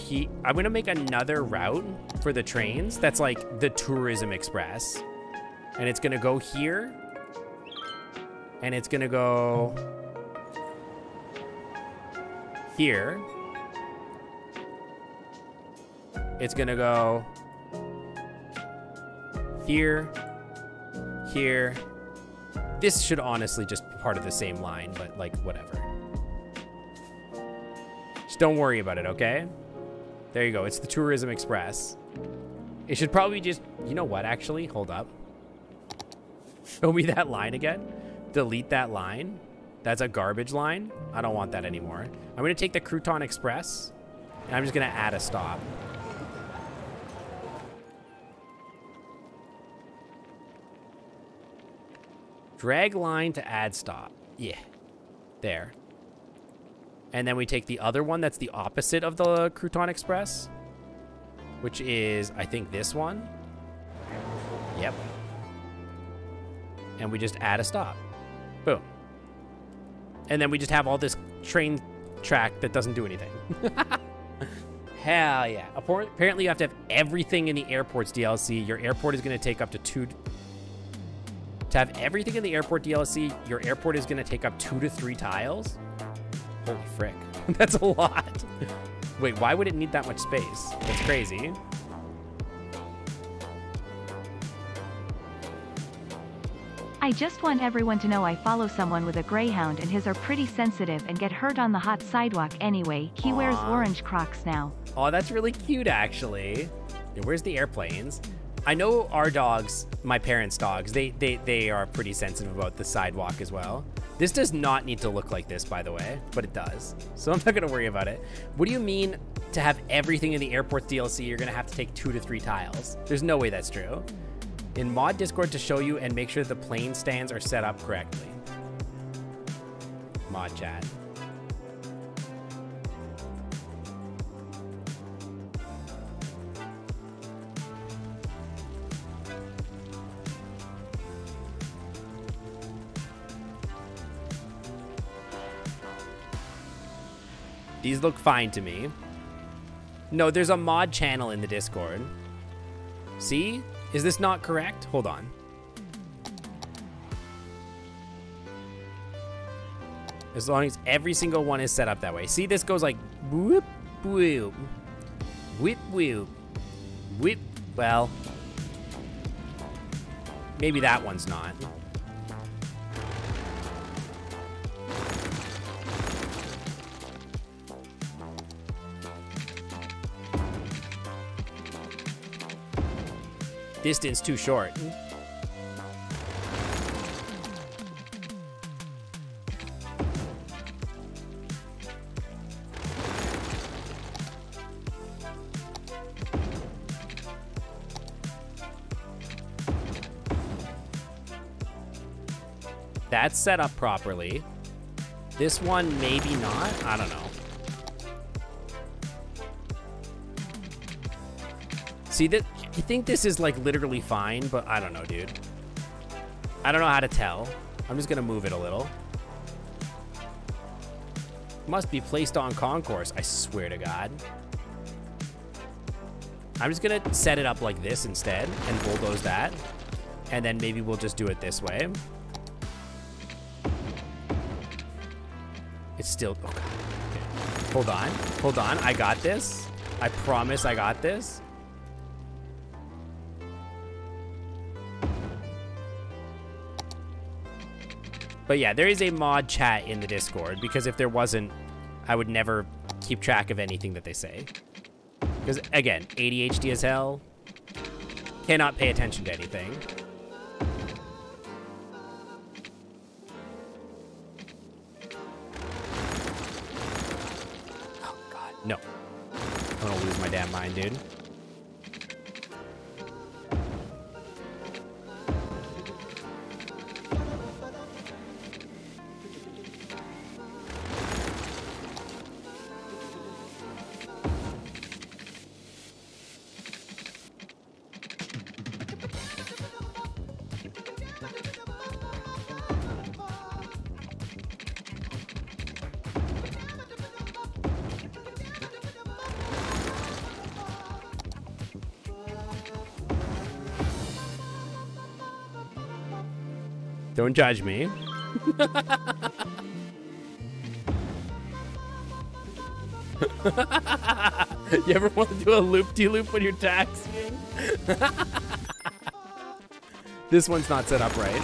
I'm gonna make another route for the trains. That's like the Tourism Express. And it's gonna go here. And it's gonna go here. It's gonna go here, here. This should honestly just be part of the same line, but like whatever. Just don't worry about it, okay? There you go. It's the Tourism Express. It should probably just... You know what, actually? Hold up. Show me that line again. Delete that line. That's a garbage line. I don't want that anymore. I'm going to take the Crouton Express, and I'm just going to add a stop. Drag line to add stop. Yeah. There. And then we take the other one that's the opposite of the Crouton Express, which is, I think, this one. Yep. And we just add a stop. Boom. And then we just have all this train track that doesn't do anything. Hell yeah. Apparently you have to have everything in the airport's DLC. Your airport is going to take up to 2... To have everything in the airport DLC, your airport is going to take up 2 to 3 tiles? Holy frick. That's a lot. Wait, why would it need that much space? That's crazy. I just want everyone to know I follow someone with a greyhound and his are pretty sensitive and get hurt on the hot sidewalk anyway. He wears orange Crocs now. Oh, that's really cute, actually. Yeah, where's the airplanes? I know our dogs, my parents' dogs, they are pretty sensitive about the sidewalk as well. This does not need to look like this, by the way, but it does. So I'm not going to worry about it. What do you mean to have everything in the airport DLC, you're going to have to take 2 to 3 tiles? There's no way that's true. In mod Discord to show you and make sure the plane stands are set up correctly. Mod chat. These look fine to me. No, there's a mod channel in the Discord. See? Is this not correct? Hold on. As long as every single one is set up that way. See, this goes like whoop, whoop, whip, whoop, whip. Well, maybe that one's not. Distance too short. That's set up properly. This one, maybe not. I don't know. See, that I think this is like literally fine, but I don't know, dude. I don't know how to tell. I'm just gonna move it a little. Must be placed on concourse, I swear to God. I'm just gonna set it up like this instead and bulldoze that. And then maybe we'll just do it this way. It's still, oh God. Okay. Hold on, I got this. I promise I got this. But yeah, there is a mod chat in the Discord, because if there wasn't, I would never keep track of anything that they say. Because, again, ADHD as hell, cannot pay attention to anything. Oh, God, no. I'm gonna lose my damn mind, dude. Don't judge me. You ever want to do a loop-de-loop when you're taxiing? This one's not set up right.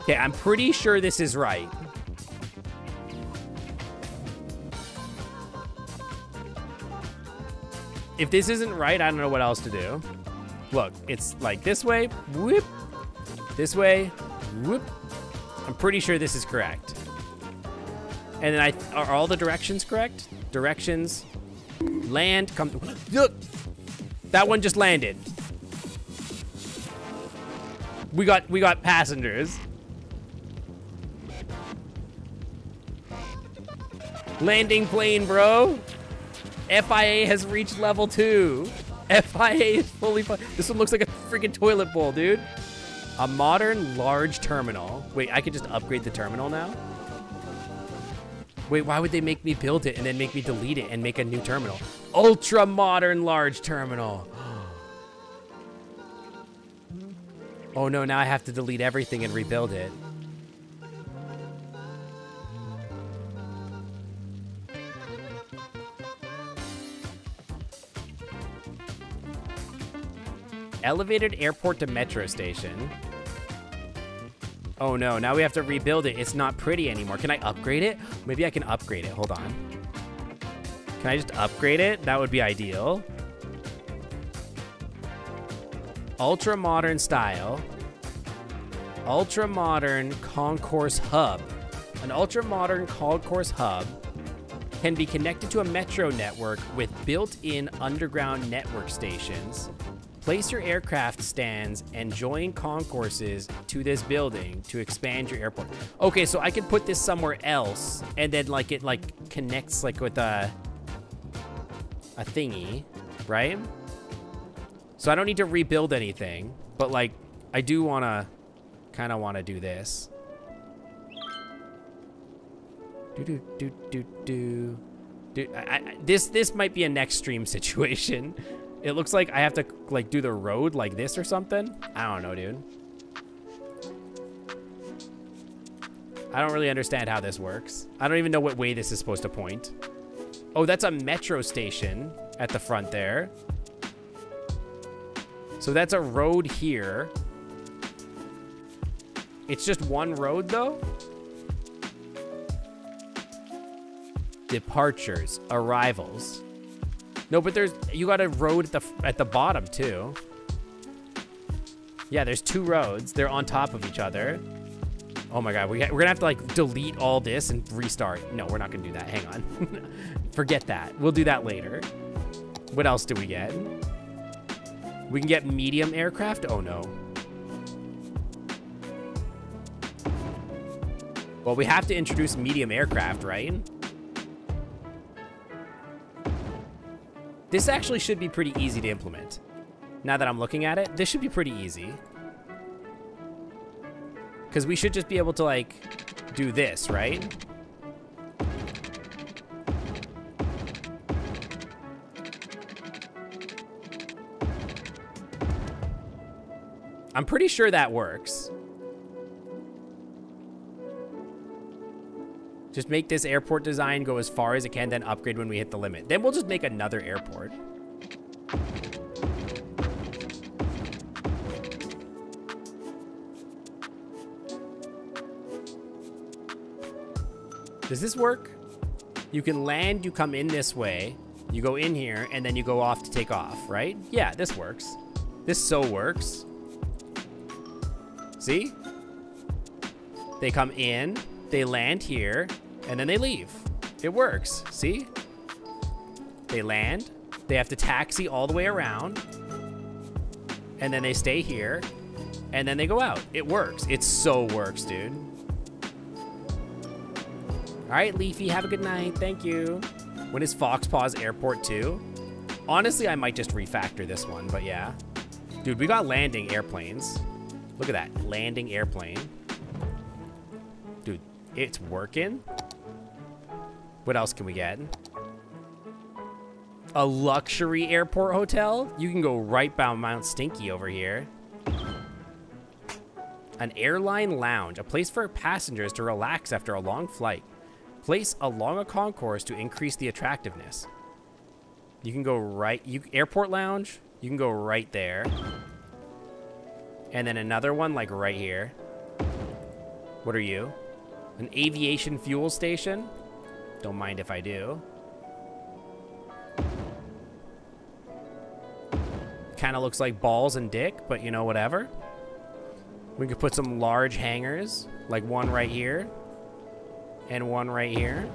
Okay, I'm pretty sure this is right. If this isn't right, I don't know what else to do. Look, it's like this way, whoop. This way, whoop. I'm pretty sure this is correct. And then are all the directions correct? Directions, land, come. Look, that one just landed. We got passengers. Landing plane, bro. FIA has reached level 2. FIA is fully fun. This one looks like a freaking toilet bowl, dude. A modern large terminal. Wait, I could just upgrade the terminal now? Wait, why would they make me build it and then make me delete it and make a new terminal? Ultra modern large terminal. Oh no, now I have to delete everything and rebuild it. Elevated airport to metro station. Oh no, now we have to rebuild it. It's not pretty anymore. Can I upgrade it? Maybe I can upgrade it. Hold on. Can I just upgrade it? That would be ideal. Ultra modern style. Ultra modern concourse hub. An ultra modern concourse hub can be connected to a metro network with built-in underground network stations. Place your aircraft stands and join concourses to this building to expand your airport. Okay, so I can put this somewhere else and then like it like connects like with a thingy, right? So I don't need to rebuild anything, but like I do kind of want to do this. This might be a next stream situation. It looks like I have to like do the road like this or something. I don't know, dude. I don't really understand how this works. I don't even know what way this is supposed to point. Oh, that's a metro station at the front there. So that's a road here. It's just one road though. Departures, arrivals. No, but you got a road at the bottom too. Yeah, there's 2 roads. They're on top of each other. Oh my god, we're gonna have to like delete all this and restart. No, we're not gonna do that. Hang on. Forget that. We'll do that later. What else do we get? We can get medium aircraft. Oh no. Well, we have to introduce medium aircraft, right? This actually should be pretty easy to implement. Now that I'm looking at it, this should be pretty easy. Because we should just be able to, like, do this, right? I'm pretty sure that works. Just make this airport design go as far as it can, then upgrade when we hit the limit. Then we'll just make another airport. Does this work? You can land, you come in this way, you go in here, and then you go off to take off, right? Yeah, this works. This so works. See? They come in, they land here, and then they leave. It works, see? They land, they have to taxi all the way around, and then they stay here, and then they go out. It works. It so works, dude. All right, Leafy, have a good night. Thank you. When is Foxpaws Airport 2? Honestly, I might just refactor this one, but yeah. Dude, we got landing airplanes. Look at that, landing airplane. Dude, it's working. What else can we get? A luxury airport hotel? You can go right by Mount Stinky over here. An airline lounge, a place for passengers to relax after a long flight. Place along a concourse to increase the attractiveness. You can go right, airport lounge, you can go right there. And then another one like right here. What are you? An aviation fuel station? Don't mind if I do. Kind of looks like balls and dick, but you know, whatever. We could put some large hangars, like one right here and one right here.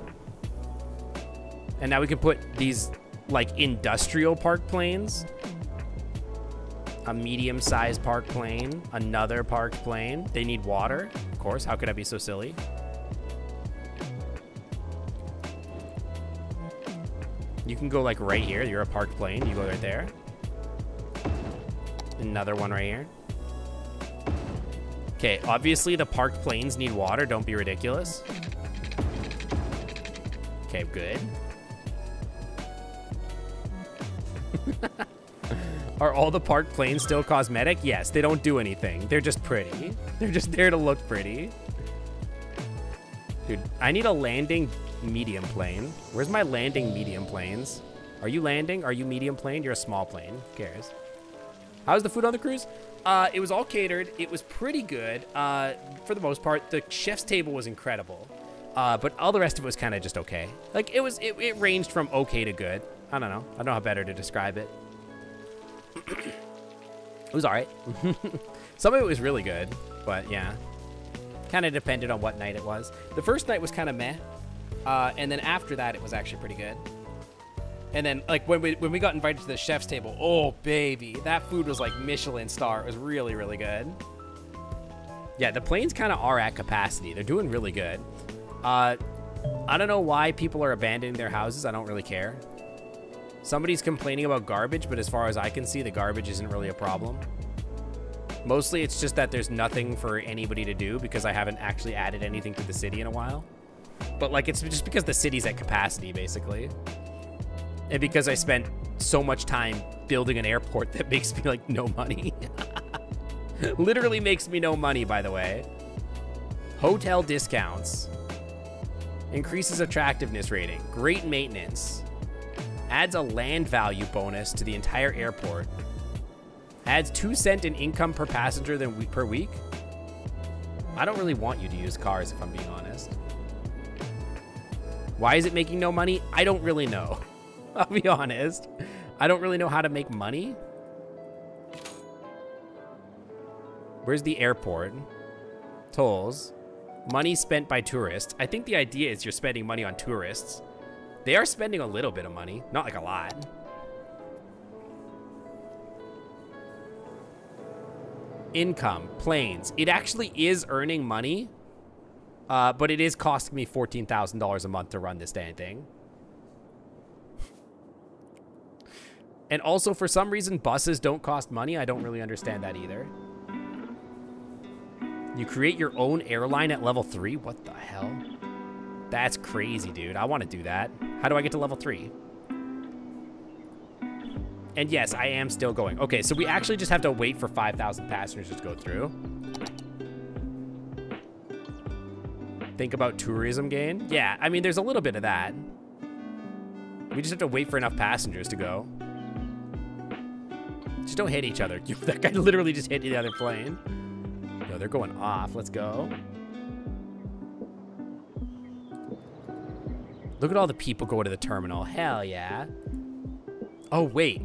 And now we can put these like industrial park planes. A medium-sized park plane, another park plane. They need water, of course. How could I be so silly? You can go like right here. You're a parked plane. You go right there. Another one right here. Okay, obviously the parked planes need water. Don't be ridiculous. Okay, good. Are all the parked planes still cosmetic? Yes, they don't do anything. They're just pretty. They're just there to look pretty. Dude, I need a landing medium plane. Where's my landing medium planes? Are you landing? Are you medium plane? You're a small plane. Who cares? How's the food on the cruise? It was all catered. It was pretty good. For the most part, the chef's table was incredible. But all the rest of it was kind of just okay. Like it ranged from okay to good. I don't know. I don't know how better to describe it. It was all right. Some of it was really good, but yeah. Kind of depended on what night it was. The first night was kind of meh. And then after that, it was actually pretty good. And then, like, when we got invited to the chef's table, oh, baby. That food was, like, Michelin star. It was really, really good. Yeah, the planes kind of are at capacity. They're doing really good. I don't know why people are abandoning their houses. I don't really care. Somebody's complaining about garbage, but as far as I can see, the garbage isn't really a problem. Mostly, it's just that there's nothing for anybody to do because I haven't actually added anything to the city in a while. But, like, it's just because the city's at capacity, basically. And because I spent so much time building an airport that makes me, like, no money. Literally makes me no money, by the way. Hotel discounts. Increases attractiveness rating. Great maintenance. Adds a land value bonus to the entire airport. Adds 2 cents in income per passenger per week. I don't really want you to use cars, if I'm being honest. Why is it making no money? I don't really know. I'll be honest. I don't really know how to make money. Where's the airport? Tolls. Money spent by tourists. I think the idea is you're spending money on tourists. They are spending a little bit of money. Not like a lot. Income. Planes. It actually is earning money. But it is costing me $14,000 a month to run this damn thing. And also, for some reason, buses don't cost money. I don't really understand that either. You create your own airline at level 3? What the hell? That's crazy, dude. I want to do that. How do I get to level 3? And yes, I am still going. Okay, so we actually just have to wait for 5,000 passengers to go through. Think about tourism gain? Yeah, I mean, there's a little bit of that. We just have to wait for enough passengers to go. Just don't hit each other. That guy literally just hit the other plane. No, they're going off. Let's go. Look at all the people going to the terminal. Hell yeah. Oh, wait.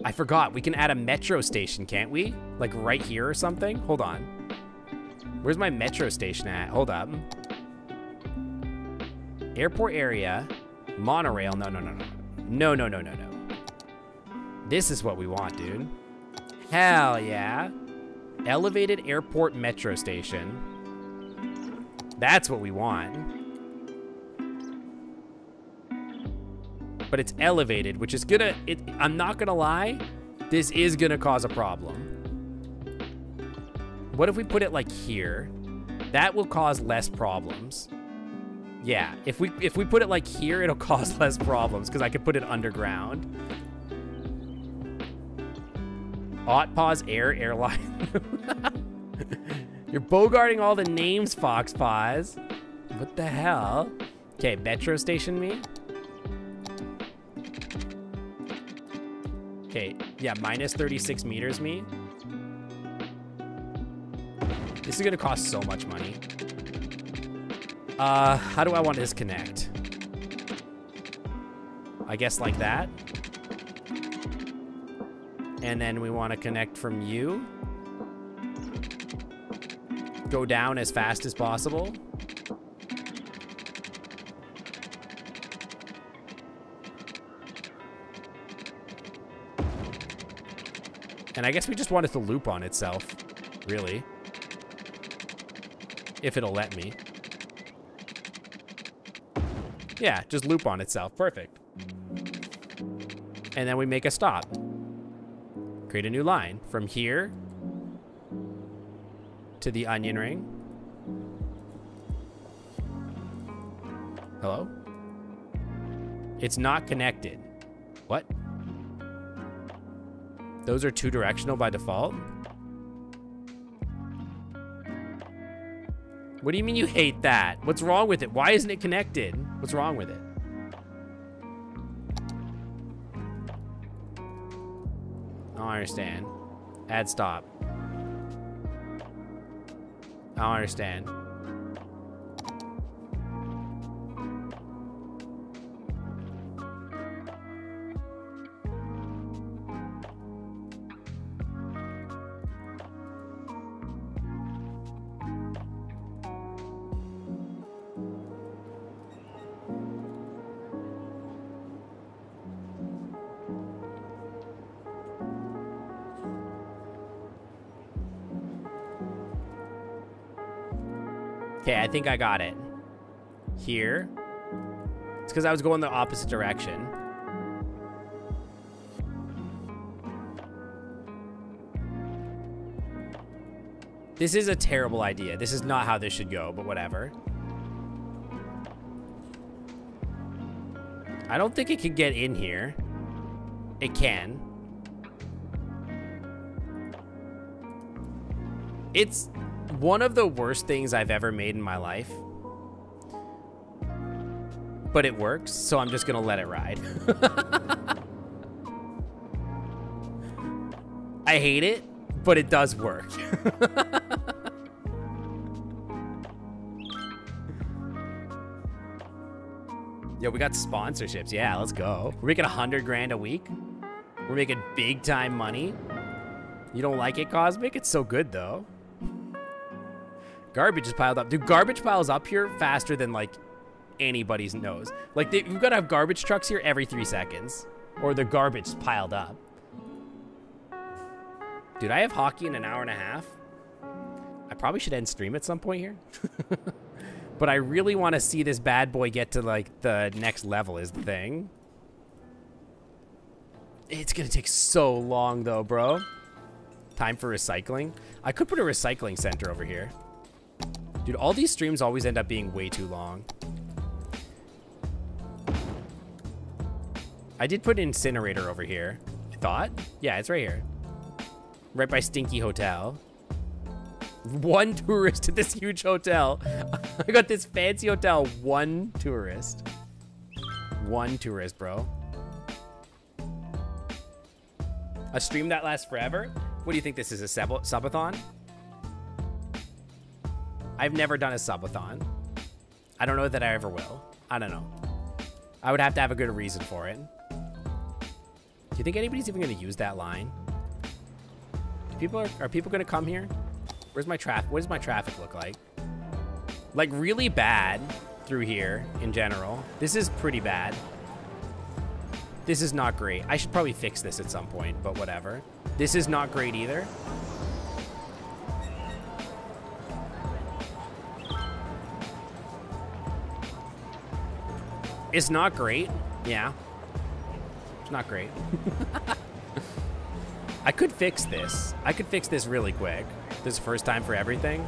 I forgot. We can add a metro station, can't we? Like right here or something? Hold on. Where's my metro station at? Hold up. Airport area. Monorail. No, no, no, no. No, no, no, no, no. This is what we want, dude. Hell yeah. Elevated airport metro station. That's what we want. But it's elevated, which is gonna... I'm not gonna lie. This is gonna cause a problem. What if we put it like here? That will cause less problems. Yeah, if we put it like here, it'll cause less problems because I could put it underground. Otpause Air Airline. You're bogarting all the names, Fox Paws. What the hell? Okay, metro station me. Okay, yeah, minus 36 meters me. This is gonna cost so much money. How do I want to disconnect? I guess like that. And then we want to connect from you. Go down as fast as possible. And I guess we just want it to loop on itself, really. If it'll let me. Yeah, just loop on itself. Perfect. And then we make a stop. Create a new line. From here to the onion ring. Hello? It's not connected. What? Those are two directional by default? What do you mean you hate that? What's wrong with it? Why isn't it connected? What's wrong with it? I don't understand. Add stop. I don't understand. Okay, I think I got it. Here. It's because I was going the opposite direction. This is a terrible idea. This is not how this should go, but whatever. I don't think it can get in here. It can. It's one of the worst things I've ever made in my life. But it works, so I'm just gonna let it ride. I hate it, but it does work. Yo, we got sponsorships. Yeah, let's go. We're making 100 grand a week. We're making big time money. You don't like it, Cosmic? It's so good, though. Garbage is piled up. Dude, garbage piles up here faster than, like, anybody's knows. Like, you've got to have garbage trucks here every 3 seconds. Or the garbage is piled up. Dude, I have hockey in an hour and a half. I probably should end stream at some point here. But I really want to see this bad boy get to, like, the next level is the thing. It's going to take so long, though, bro. Time for recycling. I could put a recycling center over here. Dude, all these streams always end up being way too long. I did put an incinerator over here. I thought? Yeah, it's right here. Right by Stinky Hotel. 1 tourist to this huge hotel. I got this fancy hotel. 1 tourist. 1 tourist, bro. A stream that lasts forever? What do you think this is, a subathon? I've never done a subathon. I don't know that I ever will. I don't know. I would have to have a good reason for it. Do you think anybody's even going to use that line? Are people going to come here? Where's my traffic? What does my traffic look like? Like, really bad through here in general. This is pretty bad. This is not great. I should probably fix this at some point, but whatever. This is not great either. It's not great. Yeah. It's not great. I could fix this. I could fix this really quick. This is first time for everything.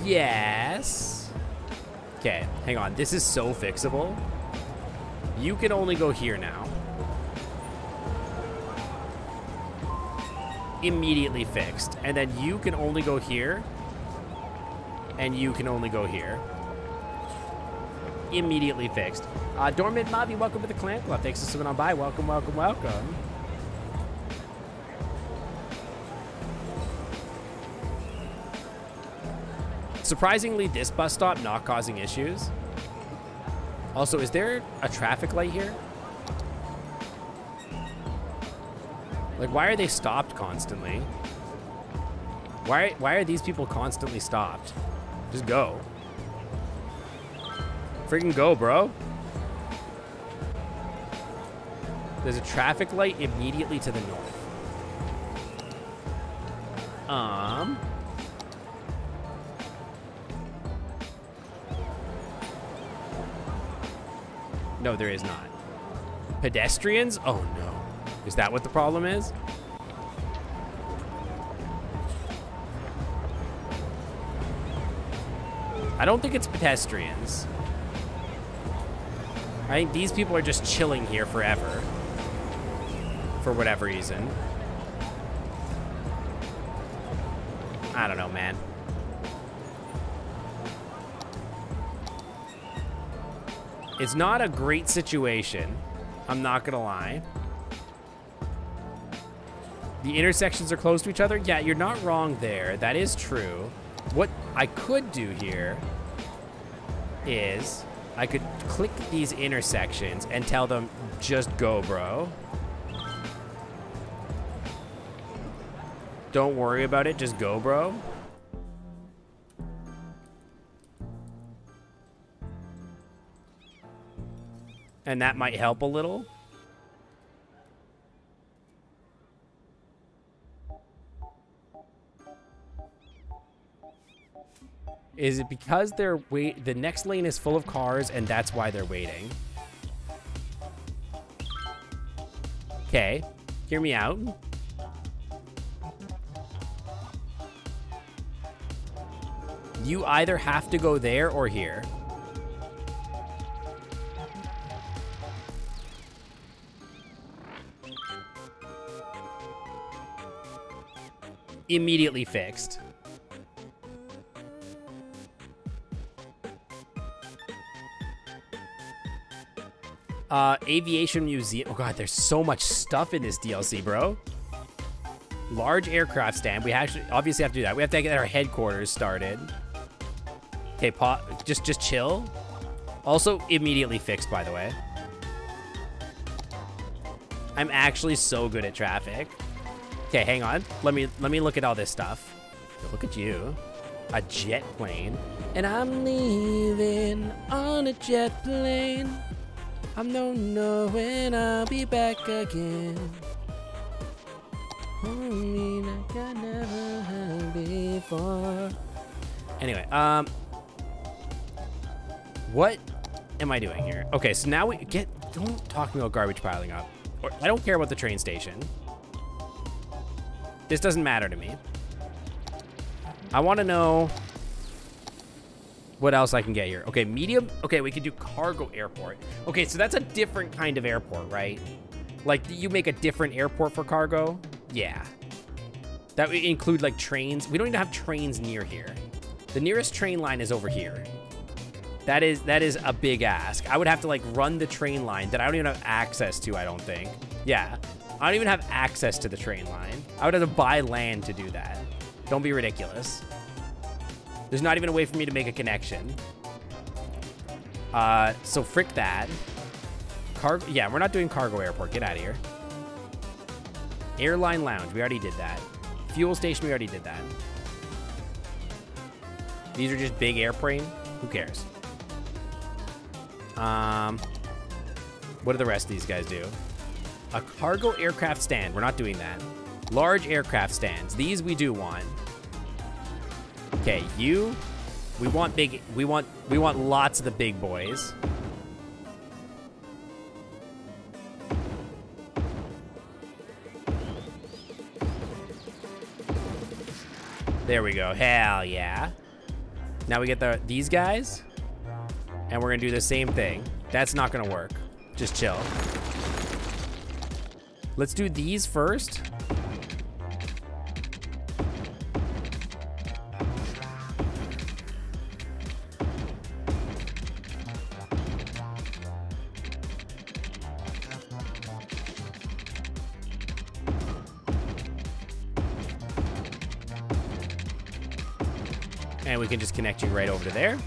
Yes. Okay, hang on. This is so fixable. You can only go here now. Immediately fixed. And then you can only go here. And you can only go here. Immediately fixed. Dormant Mavi, welcome to the Clan Club. Thanks for swimming on by. Welcome, welcome, welcome. Surprisingly, this bus stop not causing issues. Also, is there a traffic light here? Like, why are they stopped constantly? Why are these people constantly stopped? Just go. Freaking go, bro. There's a traffic light immediately to the north. No, there is not. Pedestrians? Oh no. Is that what the problem is? I don't think it's pedestrians. I think these people are just chilling here forever. For whatever reason. I don't know, man. It's not a great situation. I'm not gonna lie. The intersections are close to each other. Yeah, you're not wrong there. That is true. What I could do here is I could click these intersections and tell them, just go, bro. Don't worry about it. Just go, bro. And that might help a little. Is it because they're the next lane is full of cars and that's why they're waiting? Okay, hear me out. You either have to go there or here. Immediately fixed. Aviation Museum. Oh god, there's so much stuff in this DLC, bro. Large aircraft stand. We actually obviously have to do that. We have to get our headquarters started. Okay, just chill. Also immediately fixed, by the way. I'm actually so good at traffic. Okay, hang on. Let me look at all this stuff. Look at you. A jet plane. And I'm leaving on a jet plane. I don't know when I'll be back again. Only like I never had before. Anyway, what am I doing here? Okay, so now we get, don't talk to me about garbage piling up. Or, I don't care about the train station. This doesn't matter to me. I want to know what else I can get here. Okay, medium. Okay, we could do cargo airport. Okay, so that's a different kind of airport, right? Like, you make a different airport for cargo? Yeah. That would include, like, trains. We don't even have trains near here. The nearest train line is over here. That is a big ask. I would have to, like, run the train line that I don't even have access to, I don't think. Yeah. I don't even have access to the train line. I would have to buy land to do that. Don't be ridiculous. There's not even a way for me to make a connection. So frick that. Cargo, yeah, we're not doing cargo airport. Get out of here. Airline lounge, we already did that. Fuel station, we already did that. These are just big airplane. Who cares? What do the rest of these guys do? A cargo aircraft stand. We're not doing that. Large aircraft stands. These we do want. Okay, you. We want big. We want lots of the big boys. There we go. Hell yeah. Now we get these guys. And we're gonna do the same thing. That's not gonna work. Just chill. Let's do these first. And we can just connect you right over to there.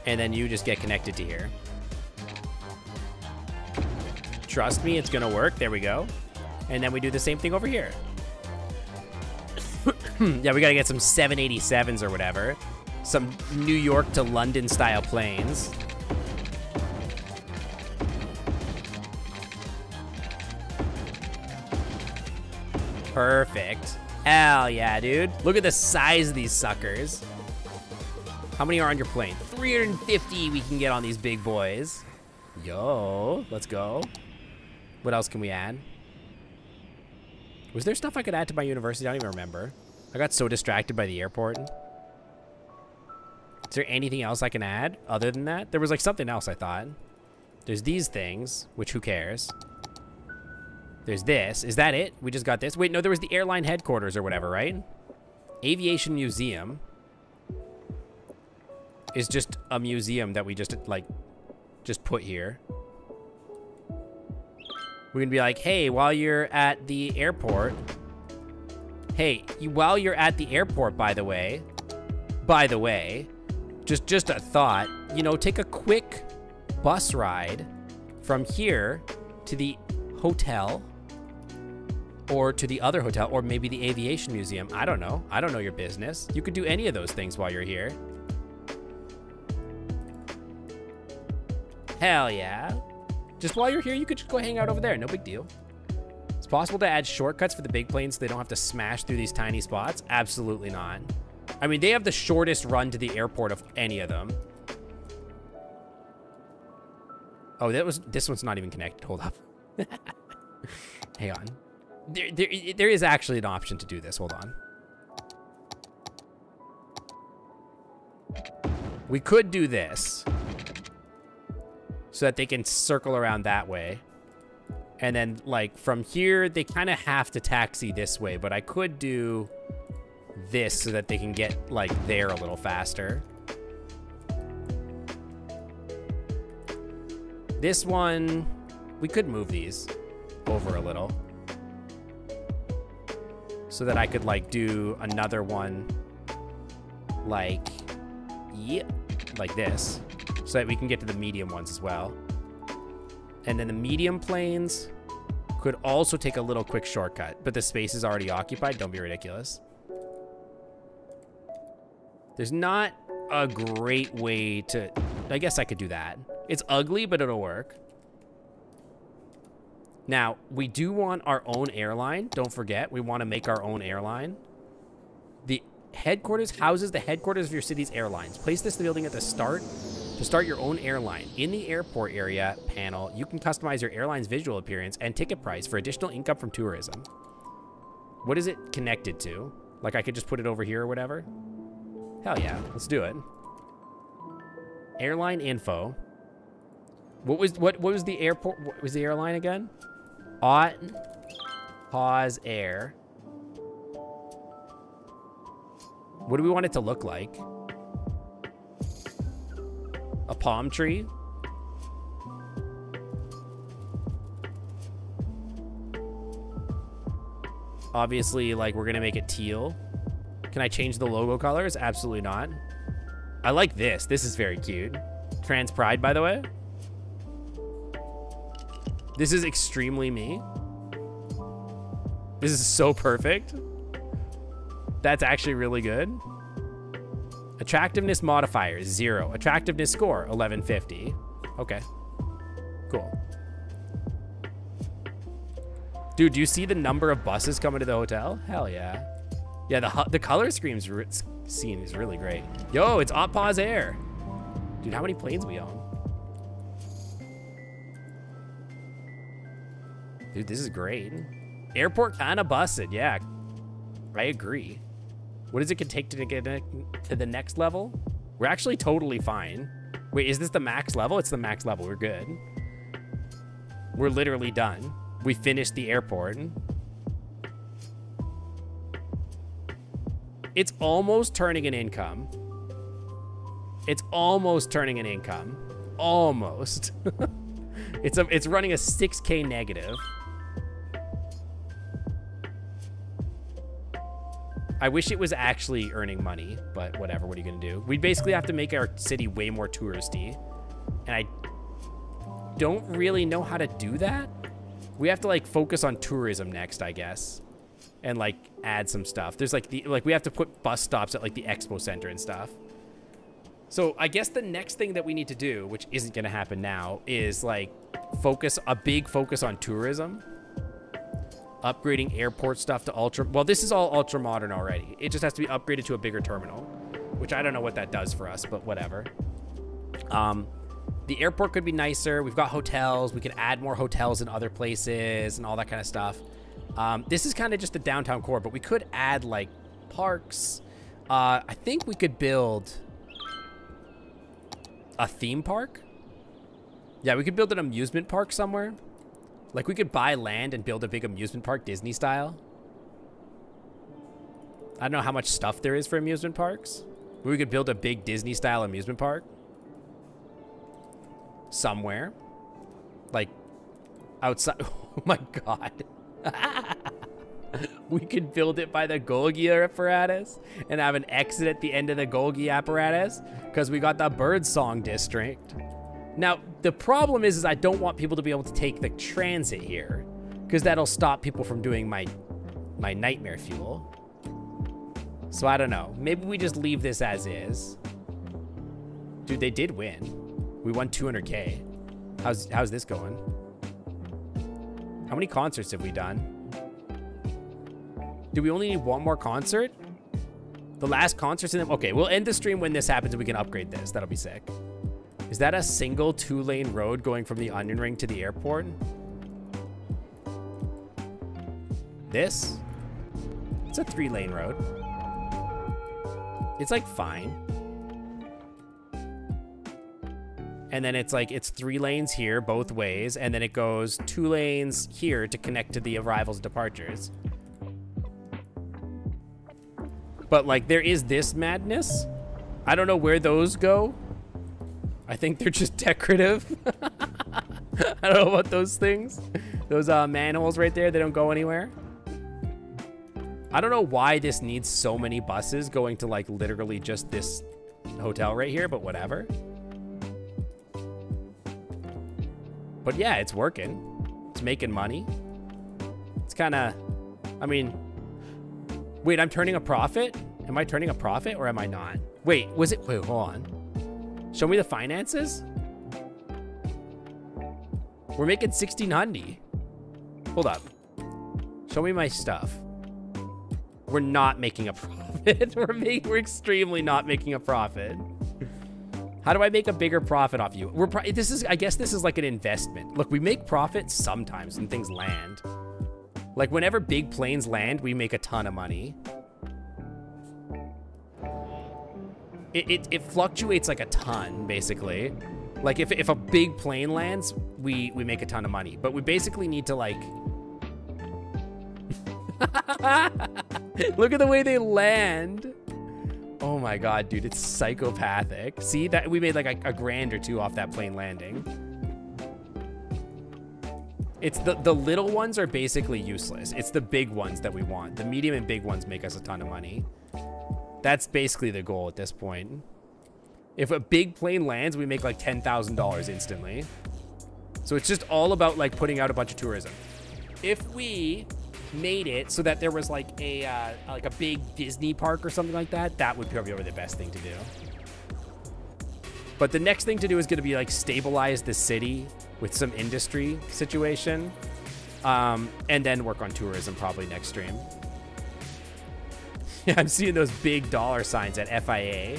And then you just get connected to here. Trust me, it's gonna work. There we go. And then we do the same thing over here. Yeah, we gotta get some 787s or whatever. Some New York to London style planes. Perfect. Hell yeah, dude. Look at the size of these suckers. How many are on your plane? 350 we can get on these big boys. Yo, let's go. What else can we add? Was there stuff I could add to my university? I don't even remember. I got so distracted by the airport. Is there anything else I can add other than that? There was like something else I thought. There's these things, which who cares? There's this. Is that it? We just got this? Wait, no, there was the airline headquarters or whatever, right? Aviation Museum is just a museum that we just, like, just put here. We're gonna be like, hey, while you're at the airport, while you're at the airport, by the way, just a thought, you know, take a quick bus ride from here to the hotel or to the other hotel or maybe the aviation museum. I don't know. I don't know your business. You could do any of those things while you're here. Hell yeah. Just while you're here, you could just go hang out over there. No big deal. It's possible to add shortcuts for the big planes so they don't have to smash through these tiny spots. Absolutely not. I mean, they have the shortest run to the airport of any of them. Oh, this one's not even connected. Hold up. Hang on. There is actually an option to do this. Hold on. We could do this so that they can circle around that way. And then, like, from here, they kind of have to taxi this way, but I could do this so that they can get, like, there a little faster. This one, we could move these over a little so that I could, like, do another one like, yeah, like this, so that we can get to the medium ones as well. And then the medium planes could also take a little quick shortcut, but the space is already occupied. Don't be ridiculous. There's not a great way to... I guess I could do that. It's ugly, but it'll work. Now, we do want our own airline. Don't forget, we want to make our own airline. The headquarters houses the headquarters of your city's airlines. Place this building at the start to start your own airline. In the airport area panel, you can customize your airline's visual appearance and ticket price for additional income from tourism. What is it connected to? Like, I could just put it over here or whatever? Hell yeah, let's do it. Airline info. What was the airport? What was the airline again? Pause Air. What do we want it to look like? A palm tree? Obviously, like, we're gonna make it teal. Can I change the logo colors? Absolutely not. I like this. This is very cute. Trans Pride, by the way. This is extremely me. This is so perfect. That's actually really good. Attractiveness modifier, 0. Attractiveness score, 1150. Okay. Cool. Dude, do you see the number of buses coming to the hotel? Hell yeah. Yeah, the color scene is really great. Yo, it's Pause Air. Dude, how many planes we own? Dude, this is great. Airport kind of busted, yeah. I agree. What does it take to get to the next level? We're actually totally fine. Wait, is this the max level? It's the max level. We're good. We're literally done. We finished the airport. It's almost turning an income. It's almost turning an income. Almost. It's running a 6K negative. I wish it was actually earning money, but whatever. What are you going to do? We basically have to make our city way more touristy. And I don't really know how to do that. We have to like focus on tourism next, I guess. And like add some stuff. There's like we have to put bus stops at like the expo center and stuff. So I guess the next thing that we need to do, which isn't going to happen now, is like a big focus on tourism. Upgrading airport stuff to ultra. Well, this is all ultra modern already. It just has to be upgraded to a bigger terminal, which I don't know what that does for us, but whatever. The airport could be nicer. We've got hotels. We could add more hotels in other places and all that kind of stuff. This is kind of just the downtown core, but we could add like parks. I think we could build a theme park. Yeah, we could build an amusement park somewhere. Like, we could buy land and build a big amusement park, Disney style. I don't know how much stuff there is for amusement parks. But we could build a big Disney style amusement park. Somewhere. Like, outside. Oh my god. We could build it by the Golgi apparatus and have an exit at the end of the Golgi apparatus because we got the Birdsong District. Now, the problem is I don't want people to be able to take the transit here because that'll stop people from doing my nightmare fuel. So I don't know. Maybe we just leave this as is. Dude, they did win. We won 200K. How's this going? How many concerts have we done? Do we only need one more concert? The last concert's in them? Okay, we'll end the stream when this happens and we can upgrade this. That'll be sick. Is that a single 2-lane road going from the Onion Ring to the airport? This? It's a 3-lane road. It's like fine. And then it's like, it's 3 lanes here both ways. And then it goes 2 lanes here to connect to the arrivals and departures. But like, there is this madness. I don't know where those go. I think they're just decorative. I don't know about those things. Those manholes right there, they don't go anywhere. I don't know why this needs so many buses going to like literally just this hotel right here, but whatever. But yeah, it's working. It's making money. It's kind of, I mean, wait, I'm turning a profit? Am I turning a profit or am I not? Wait, wait, hold on. Show me the finances. We're making 1600. Hold up. Show me my stuff. We're not making a profit. We're extremely not making a profit. How do I make a bigger profit off you? I guess this is like an investment. Look, we make profits sometimes when things land. Like whenever big planes land, we make a ton of money. It fluctuates like a ton, basically. Like if a big plane lands, we make a ton of money. But we basically need to like... Look at the way they land. Oh my god, dude, it's psychopathic. See, that we made like a grand or two off that plane landing. It's the little ones are basically useless. It's the big ones that we want. The medium and big ones make us a ton of money. That's basically the goal at this point. If a big plane lands, we make like $10,000 instantly. So it's just all about like putting out a bunch of tourism. If we made it so that there was like a big Disney park or something like that, that would probably be the best thing to do. But the next thing to do is going to be like stabilize the city with some industry situation, and then work on tourism probably next stream. Yeah, I'm seeing those big dollar signs at FIA.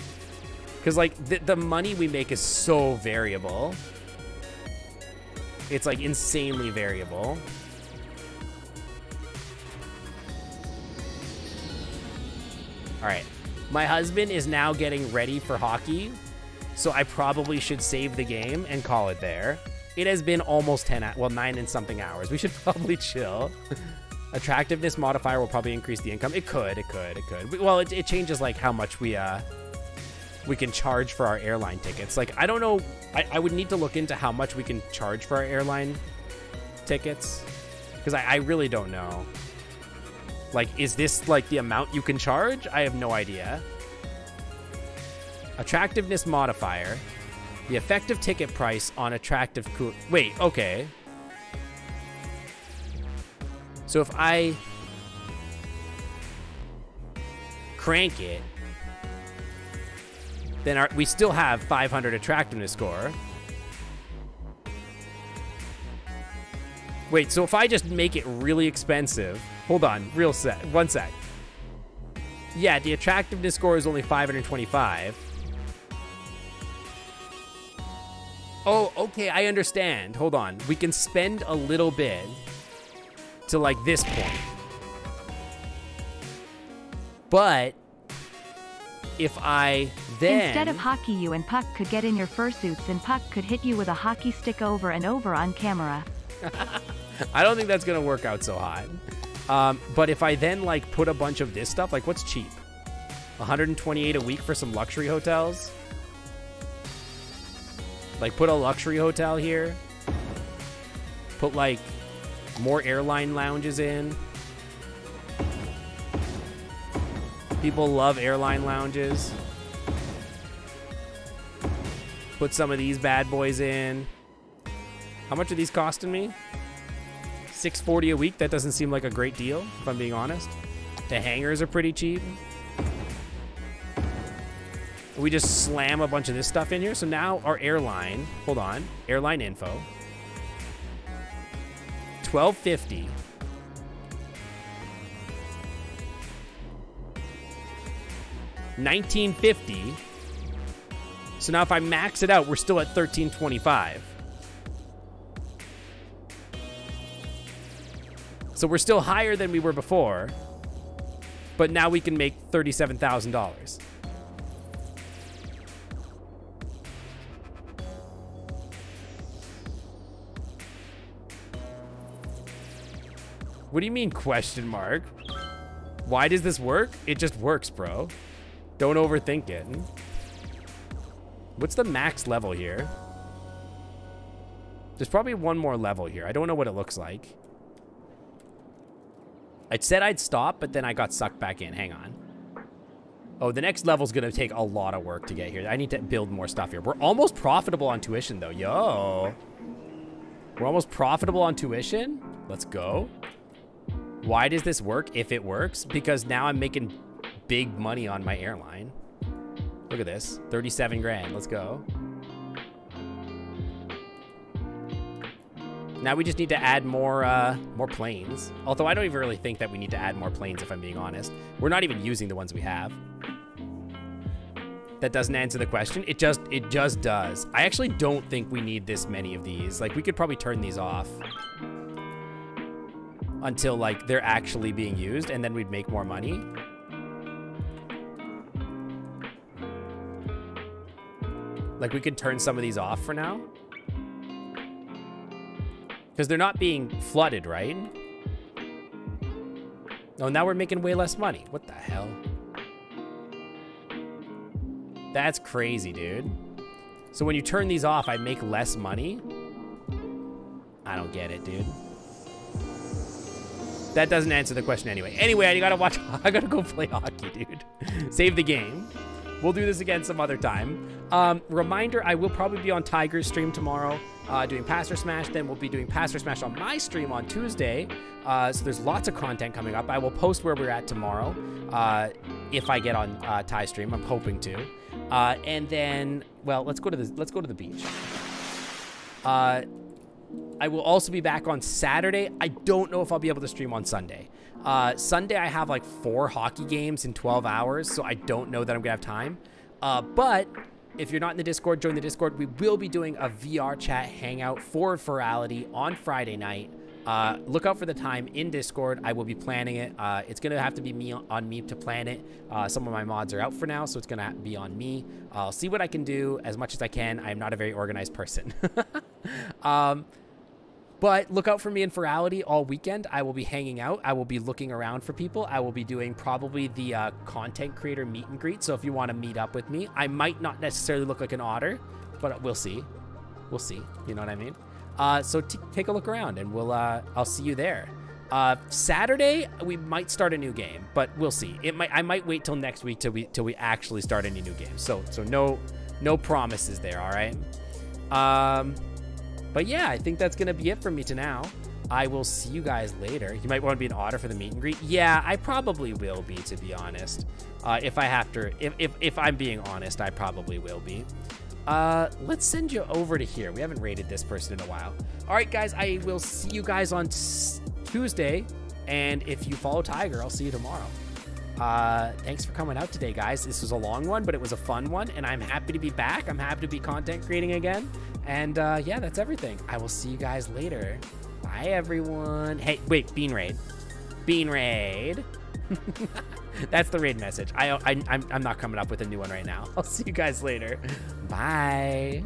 Because, like, the money we make is so variable. It's, like, insanely variable. All right. My husband is now getting ready for hockey, so I probably should save the game and call it there. It has been almost 9 and something hours. We should probably chill. Attractiveness modifier will probably increase the income. It could. Well, it changes like how much we can charge for our airline tickets. Like, I don't know. I would need to look into how much we can charge for our airline tickets because I really don't know. Like, is this like the amount you can charge? I have no idea. Attractiveness modifier. The effective ticket price on attractive cool. Wait, okay. So if I crank it, then we still have 500 attractiveness score. Wait, so if I just make it really expensive, hold on, one sec. Yeah, the attractiveness score is only 525. Oh, okay, I understand. Hold on. We can spend a little bit to like this point. But if I then... Instead of hockey, you and Puck could get in your fursuits and Puck could hit you with a hockey stick over and over on camera. I don't think that's going to work out so hot. But if I then like put a bunch of this stuff, like what's cheap? 128 a week for some luxury hotels? Like, put a luxury hotel here. Put, like, more airline lounges in. People love airline lounges. Put some of these bad boys in. How much are these costing me? $640 a week? That doesn't seem like a great deal, if I'm being honest. The hangars are pretty cheap. We just slam a bunch of this stuff in here. So now our airline, hold on, airline info. $1,250. $1,950. So now if I max it out, we're still at $1,325. So we're still higher than we were before, but now we can make $37,000. What do you mean question mark? Why does this work? It just works, bro. Don't overthink it. What's the max level here? There's probably one more level here. I don't know what it looks like. I said I'd stop, but then I got sucked back in. Hang on. Oh, the next level's gonna take a lot of work to get here. I need to build more stuff here. We're almost profitable on tuition, though. Yo. We're almost profitable on tuition? Let's go. Why does this work if it works? Because now I'm making big money on my airline. Look at this, 37 grand, let's go. Now we just need to add more planes. Although I don't even really think that we need to add more planes if I'm being honest. We're not even using the ones we have. That doesn't answer the question. It just does. I actually don't think we need this many of these. Like we could probably turn these off until like they're actually being used, and then we'd make more money. Like we could turn some of these off for now. Because they're not being flooded, right? Oh, now we're making way less money. What the hell? That's crazy, dude. So when you turn these off, I make less money? I don't get it, dude. That doesn't answer the question anyway. Anyway, I gotta go play hockey, dude. Save the game. We'll do this again some other time. Reminder, I will probably be on Tiger's stream tomorrow doing Passer Smash. Then we'll be doing Passer Smash on my stream on Tuesday. So there's lots of content coming up. I will post where we're at tomorrow if I get on Ty's stream. I'm hoping to. And then, well, let's go to the beach. I will also be back on Saturday. I don't know if I'll be able to stream on Sunday. Sunday, I have like 4 hockey games in 12 hours, so I don't know that I'm gonna have time. But if you're not in the Discord, join the Discord. We will be doing a VR chat hangout for Virality on Friday night. Look out for the time in Discord. I will be planning it. It's gonna have to be on me to plan it. Some of my mods are out for now, so it's gonna be on me. I'll see what I can do as much as I can. I am not a very organized person. But look out for me in Virality all weekend. I will be hanging out. I will be looking around for people. I will be doing probably the content creator meet and greet. So if you want to meet up with me, I might not necessarily look like an otter, but we'll see. We'll see. You know what I mean? So take a look around, and I'll see you there. Saturday, we might start a new game, but we'll see. I might wait till next week till we actually start any new games. So no promises there, all right? But yeah, I think that's gonna be it for me to now. I will see you guys later. You might want to be an otter for the meet and greet. Yeah, I probably will be, to be honest. If I have to, if I'm being honest, I probably will be. Let's send you over to here. We haven't rated this person in a while. All right, guys, I will see you guys on Tuesday. And if you follow Tiger, I'll see you tomorrow. Thanks for coming out today, guys. This was a long one, but it was a fun one. And I'm happy to be back. I'm happy to be content creating again. And yeah, that's everything. I will see you guys later. Bye, everyone. Hey, wait, Bean Raid. Bean Raid. That's the raid message. I'm not coming up with a new one right now. I'll see you guys later. Bye.